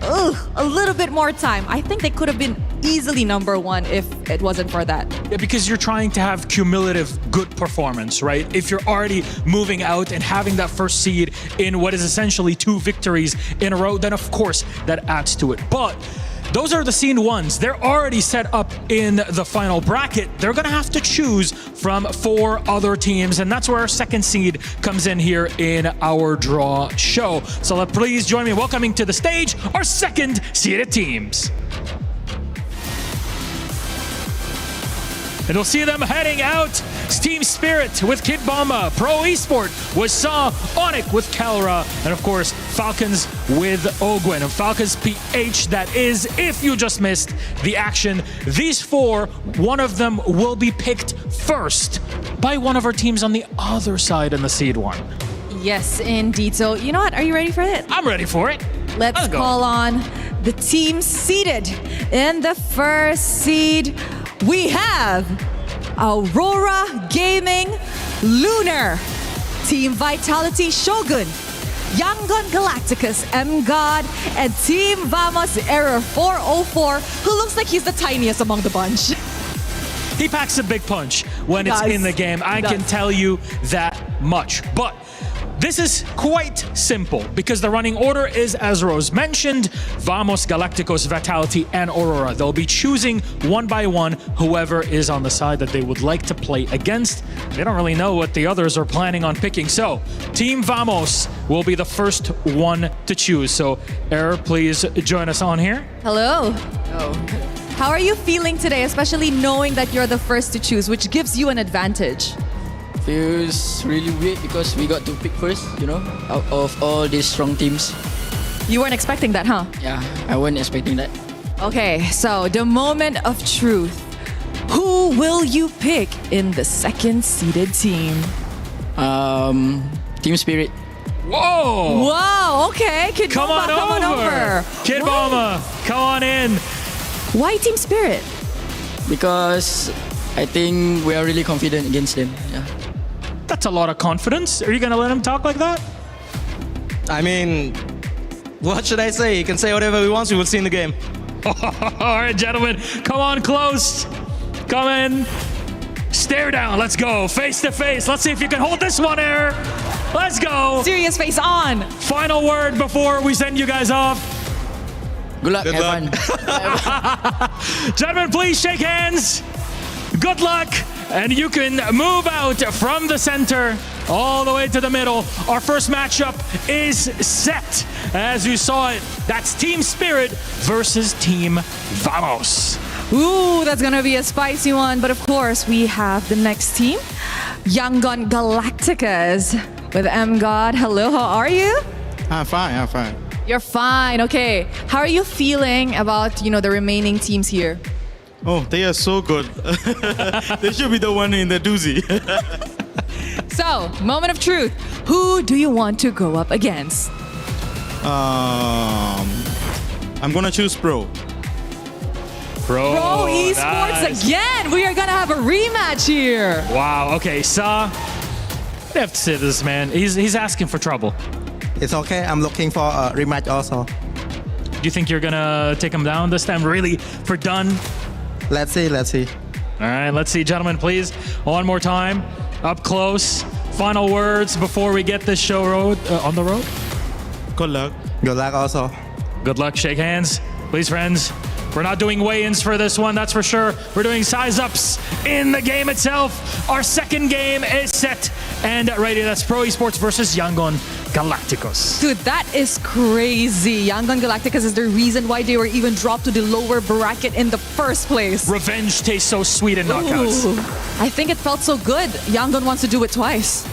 a little bit more time. I think they could have been easily #1 if it wasn't for that. Yeah, because you're trying to have cumulative good performance, right? If you're already moving out and having that first seed in what is essentially 2 victories in a row, then of course that adds to it. But those are the scene ones. They're already set up in the final bracket. They're gonna have to choose from 4 other teams, and that's where our second seed comes in here in our draw show. So please join me in welcoming to the stage our second seeded teams. And we'll see them heading out. It's Team Spirit with Kid Bomba, Pro Esport with Saw, Onyx with Calra, and of course, Falcons with Ogwen. And Falcons PH, that is, if you just missed the action. These 4, one of them will be picked first by one of our teams on the other side in the seed one. Yes, indeed. So, you know what? Are you ready for it? I'm ready for it. Let's call on the team seated in the first seed. We have Aurora Gaming Lunar, Team Vitality Shogun, Yangon Galacticus M-God, and Team Vamos Error 404, who looks like he's the tiniest among the bunch. He packs a big punch when it's in the game. I can tell you that much. But this is quite simple because the running order is, as Rose mentioned, Vamos, Galacticos, Vitality, and Aurora. They'll be choosing one by one whoever is on the side that they would like to play against. They don't really know what the others are planning on picking. So, Team Vamos will be the first one to choose. So, Error, please join us on here. Hello. How are you feeling today, especially knowing that you're the first to choose, which gives you an advantage? Feels really weird because we got to pick first, you know, out of all these strong teams. You weren't expecting that, huh? Yeah, I wasn't expecting that. Okay, so the moment of truth. Who will you pick in the second seeded team? Team Spirit. Whoa! Wow, okay. Kid come Bomba, on over. Kid Bomba, come on in. Why Team Spirit? Because I think we are really confident against them. Yeah. That's a lot of confidence. Are you going to let him talk like that? I mean, what should I say? He can say whatever he wants. We will see in the game. All right, gentlemen, come on close. Come in. Stare down. Let's go. Face to face. Let's see if you can hold this one, Air. Let's go. Serious face on. Final word before we send you guys off. Good luck, everyone. Gentlemen, please shake hands. Good luck. And you can move out from the center all the way to the middle. Our first matchup is set. As you saw it, that's Team Spirit versus Team Vamos. Ooh, that's gonna be a spicy one. But of course, we have the next team, Yangon Galacticas with M-God. Hello, how are you? I'm fine. You're fine, okay. How are you feeling about, the remaining teams here? Oh, they are so good. They should be the one in the doozy. So, moment of truth. Who do you want to go up against? I'm gonna choose Pro. Pro Esports nice. Again. We are gonna have a rematch here. Wow, okay, Sa. I have to say this, man. He's asking for trouble. It's okay. I'm looking for a rematch also. Do you think you're gonna take him down this time, really, for done? Let's see. All right, let's see, gentlemen, please. One more time, up close. Final words before we get this show on the road. Good luck. Good luck also. Good luck. Shake hands, please, friends. We're not doing weigh-ins for this one, that's for sure. We're doing size-ups in the game itself. Our second game is set and ready. That's Pro Esports versus Yangon Galacticos. Dude, that is crazy. Yangon Galacticos is the reason why they were even dropped to the lower bracket in the first place. Revenge tastes so sweet in knockouts. Ooh, I think it felt so good. Yangon wants to do it twice.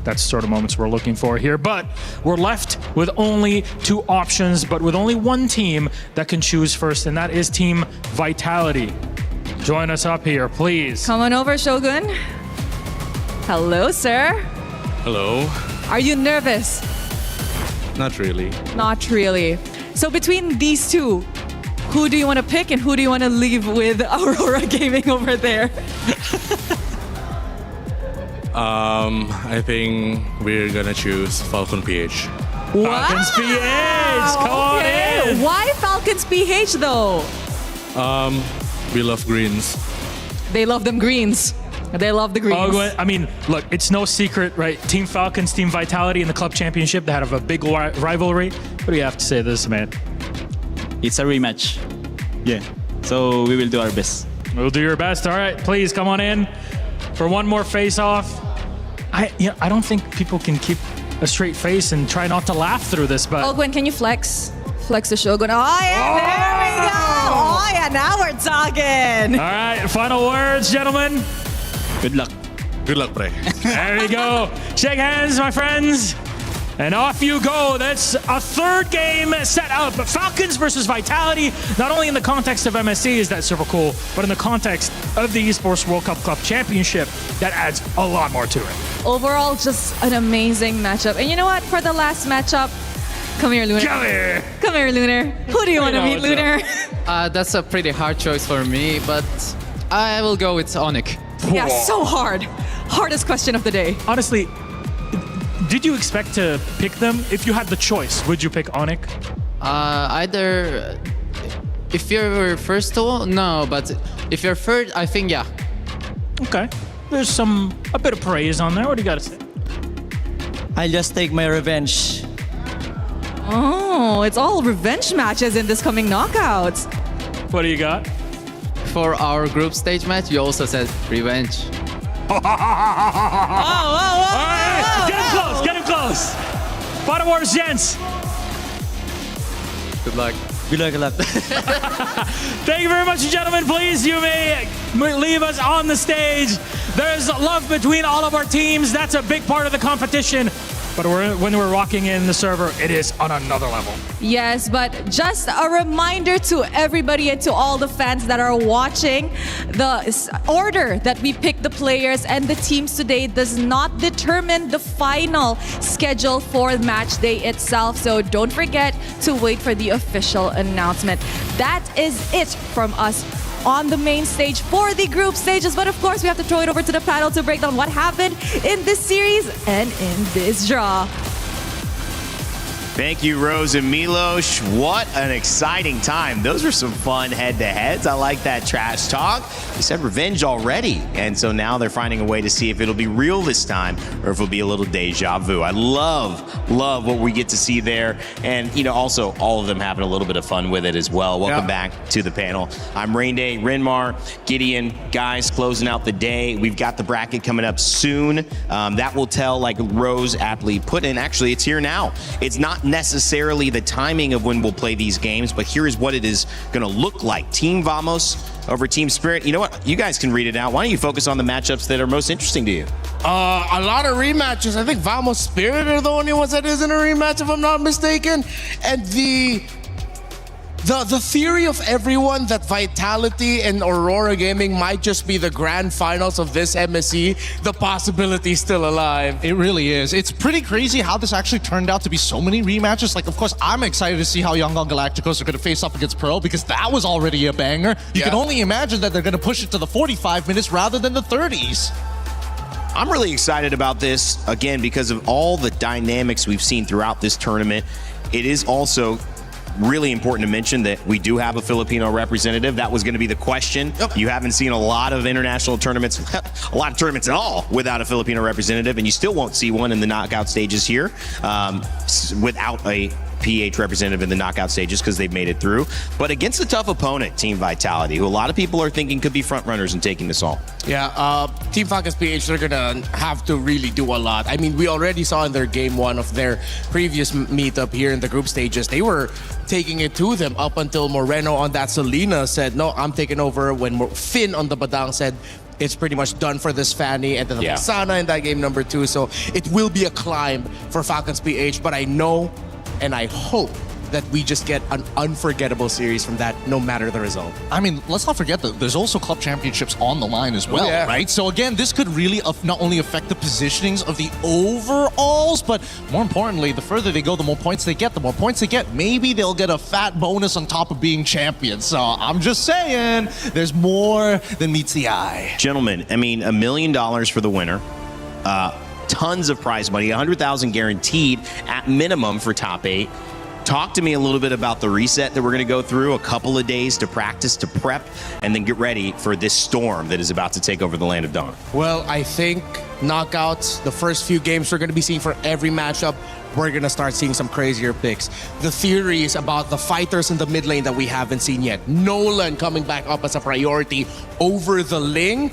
That's the sort of moments we're looking for here. But we're left with only 2 options, but with only one team that can choose first, and that is Team Vitality. Join us up here, please. Come on over, Shogun. Hello, sir. Hello. Are you nervous? Not really. Not really. So between these two, who do you want to pick and who do you want to leave with Aurora Gaming over there? I think we're gonna choose Falcon PH. Falcons PH, come on in. Why Falcons PH though? We love greens. They love them greens. They love the greens. I mean, look, it's no secret, right? Team Falcons, Team Vitality in the club championship, they have a big rivalry. What do you have to say to this, man? It's a rematch. Yeah. So we will do our best. We'll do your best. All right, please come on in for one more face-off. I don't think people can keep a straight face and try not to laugh through this, but... Gwen, can you flex? Flex the Shogun. Oh, yeah, there we go. Oh, yeah, now we're talking. All right, final words, gentlemen. Good luck. Good luck, Pre. There you go. Shake hands, my friends. And off you go. That's a third game set up. Falcons versus Vitality. Not only in the context of MSC is that super cool, but in the context of the Esports World Cup Club Championship, that adds a lot more to it. Overall, just an amazing matchup. And you know what? For the last matchup, come here, Lunar. Come here. Come here, Lunar. Who do you want to meet, Lunar? That's a pretty hard choice for me, but I will go with Onyx. Yeah, so hard. Hardest question of the day. Honestly, did you expect to pick them? If you had the choice, would you pick Onyx? Either if you're first to no, but if you're third, I think yeah. Okay. There's a bit of praise on there. What do you got to say? I'll just take my revenge. Oh, it's all revenge matches in this coming knockouts. What do you got? For our group stage match, you also said revenge. Whoa. Get him close. Final words, gents. Good luck. Good luck. Thank you very much, gentlemen. Please, you may leave us on the stage. There's love between all of our teams. That's a big part of the competition. But when we're walking in the server, it is on another level. Yes, but just a reminder to everybody and to all the fans that are watching, the order that we pick the players and the teams today does not determine the final schedule for match day itself. So don't forget to wait for the official announcement. That is it from us on the main stage for the group stages. But of course, we have to throw it over to the panel to break down what happened in this series and in this draw. Thank you, Rose and Milos. What an exciting time. Those were some fun head-to-heads. I like that trash talk. They said revenge already. And so now they're finding a way to see if it'll be real this time or if it'll be a little deja vu. I love what we get to see there. And, also all of them having a little bit of fun with it as well. Welcome back to the panel. I'm Rain Day, Renmar, Gideon. Guys, closing out the day. We've got the bracket coming up soon. That will tell, like Rose aptly put in. Actually, it's here now. It's not necessarily the timing of when we'll play these games, but here is what it is going to look like. Team Vamos over Team Spirit. You know what? You guys can read it out. Why don't you focus on the matchups that are most interesting to you? A lot of rematches. I think Vamos Spirit are the only ones that isn't a rematch, if I'm not mistaken. And the theory of everyone that Vitality and Aurora Gaming might just be the grand finals of this MSC, the possibility is still alive. It really is. It's pretty crazy how this actually turned out to be so many rematches. Like, of course, I'm excited to see how Yangon Galacticos are going to face up against Pearl because that was already a banger. You can only imagine that they're going to push it to the 45 minutes rather than the 30s. I'm really excited about this, again, because of all the dynamics we've seen throughout this tournament. It is also really important to mention that we do have a Filipino representative. That was going to be the question. You haven't seen a lot of international tournaments, a lot of tournaments at all without a Filipino representative, and you still won't see one in the knockout stages here without a PH representative in the knockout stages because they've made it through. But against a tough opponent, Team Vitality, who a lot of people are thinking could be front runners in taking this all. Yeah, Team Falcons PH, they're gonna have to really do a lot. I mean, we already saw in their game one of their previous meetup here in the group stages, they were taking it to them up until Moreno on that Selena said, no, I'm taking over, when Finn on the Badang said, it's pretty much done for this Fanny, and then the Sana in that game number 2. So it will be a climb for Falcons PH, but I know and I hope that we just get an unforgettable series from that, no matter the result. I mean, let's not forget that there's also club championships on the line as well, right? So again, this could really not only affect the positionings of the overalls, but more importantly, the further they go, the more points they get. The more points they get, maybe they'll get a fat bonus on top of being champions. So I'm just saying, there's more than meets the eye. Gentlemen, I mean, $1 million for the winner. Tons of prize money, 100,000 guaranteed at minimum for top 8. Talk to me a little bit about the reset that we're going to go through, a couple of days to practice, to prep, and then get ready for this storm that is about to take over the Land of Dawn. Well, I think knockouts, the first few games we're going to be seeing for every matchup, we're going to start seeing some crazier picks. The theories about the fighters in the mid lane that we haven't seen yet. Nolan coming back up as a priority over the Ling.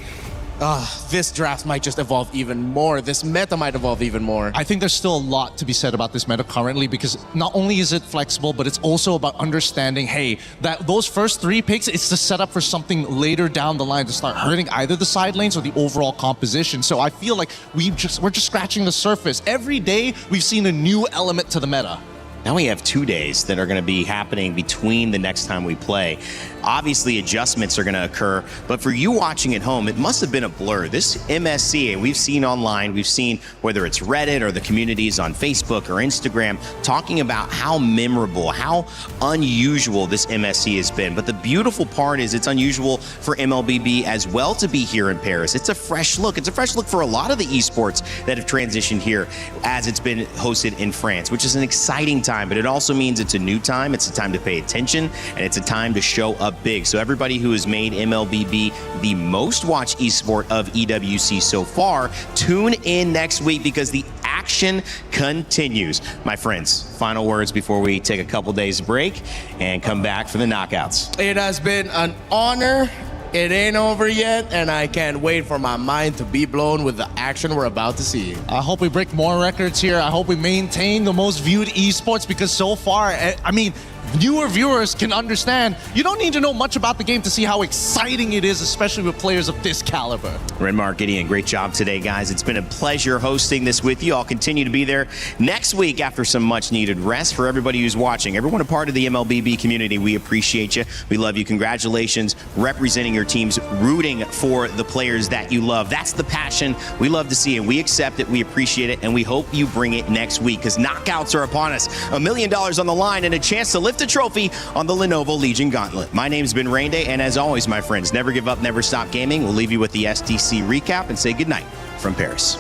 This draft might just evolve even more. This meta might evolve even more. I think there's still a lot to be said about this meta currently, because not only is it flexible, but it's also about understanding, hey, that those first 3 picks, it's to set up for something later down the line to start hurting either the side lanes or the overall composition. So I feel like we're just scratching the surface. Every day we've seen a new element to the meta. Now we have 2 days that are going to be happening between the next time we play. Obviously, adjustments are going to occur, but for you watching at home, it must have been a blur. This MSC, and we've seen online, we've seen whether it's Reddit or the communities on Facebook or Instagram, talking about how memorable, how unusual this MSC has been. But the beautiful part is it's unusual for MLBB as well to be here in Paris. It's a fresh look. It's a fresh look for a lot of the esports that have transitioned here as it's been hosted in France, which is an exciting time, but it also means it's a new time. It's a time to pay attention, and it's a time to show up big. So everybody who has made MLBB the most watched esport of EWC so far, tune in next week because the action continues. My friends, final words before we take a couple days break and come back for the knockouts. It has been an honor. It ain't over yet, and I can't wait for my mind to be blown with the action we're about to see. I hope we break more records here. I hope we maintain the most viewed esports, because so far, I mean, newer viewers can understand you don't need to know much about the game to see how exciting it is, especially with players of this caliber. Renmark, Gideon, great job today, guys. It's been a pleasure hosting this with you. I'll continue to be there next week after some much-needed rest. For everybody who's watching, everyone a part of the MLBB community, we appreciate you. We love you. Congratulations representing your teams, rooting for the players that you love. That's the passion we love to see, and we accept it, we appreciate it, and we hope you bring it next week because knockouts are upon us. $1 million on the line and a chance to lift a trophy on the Lenovo Legion Gauntlet. My name's been Rain Day, and as always, my friends, never give up, never stop gaming. We'll leave you with the SDC recap and say goodnight from Paris.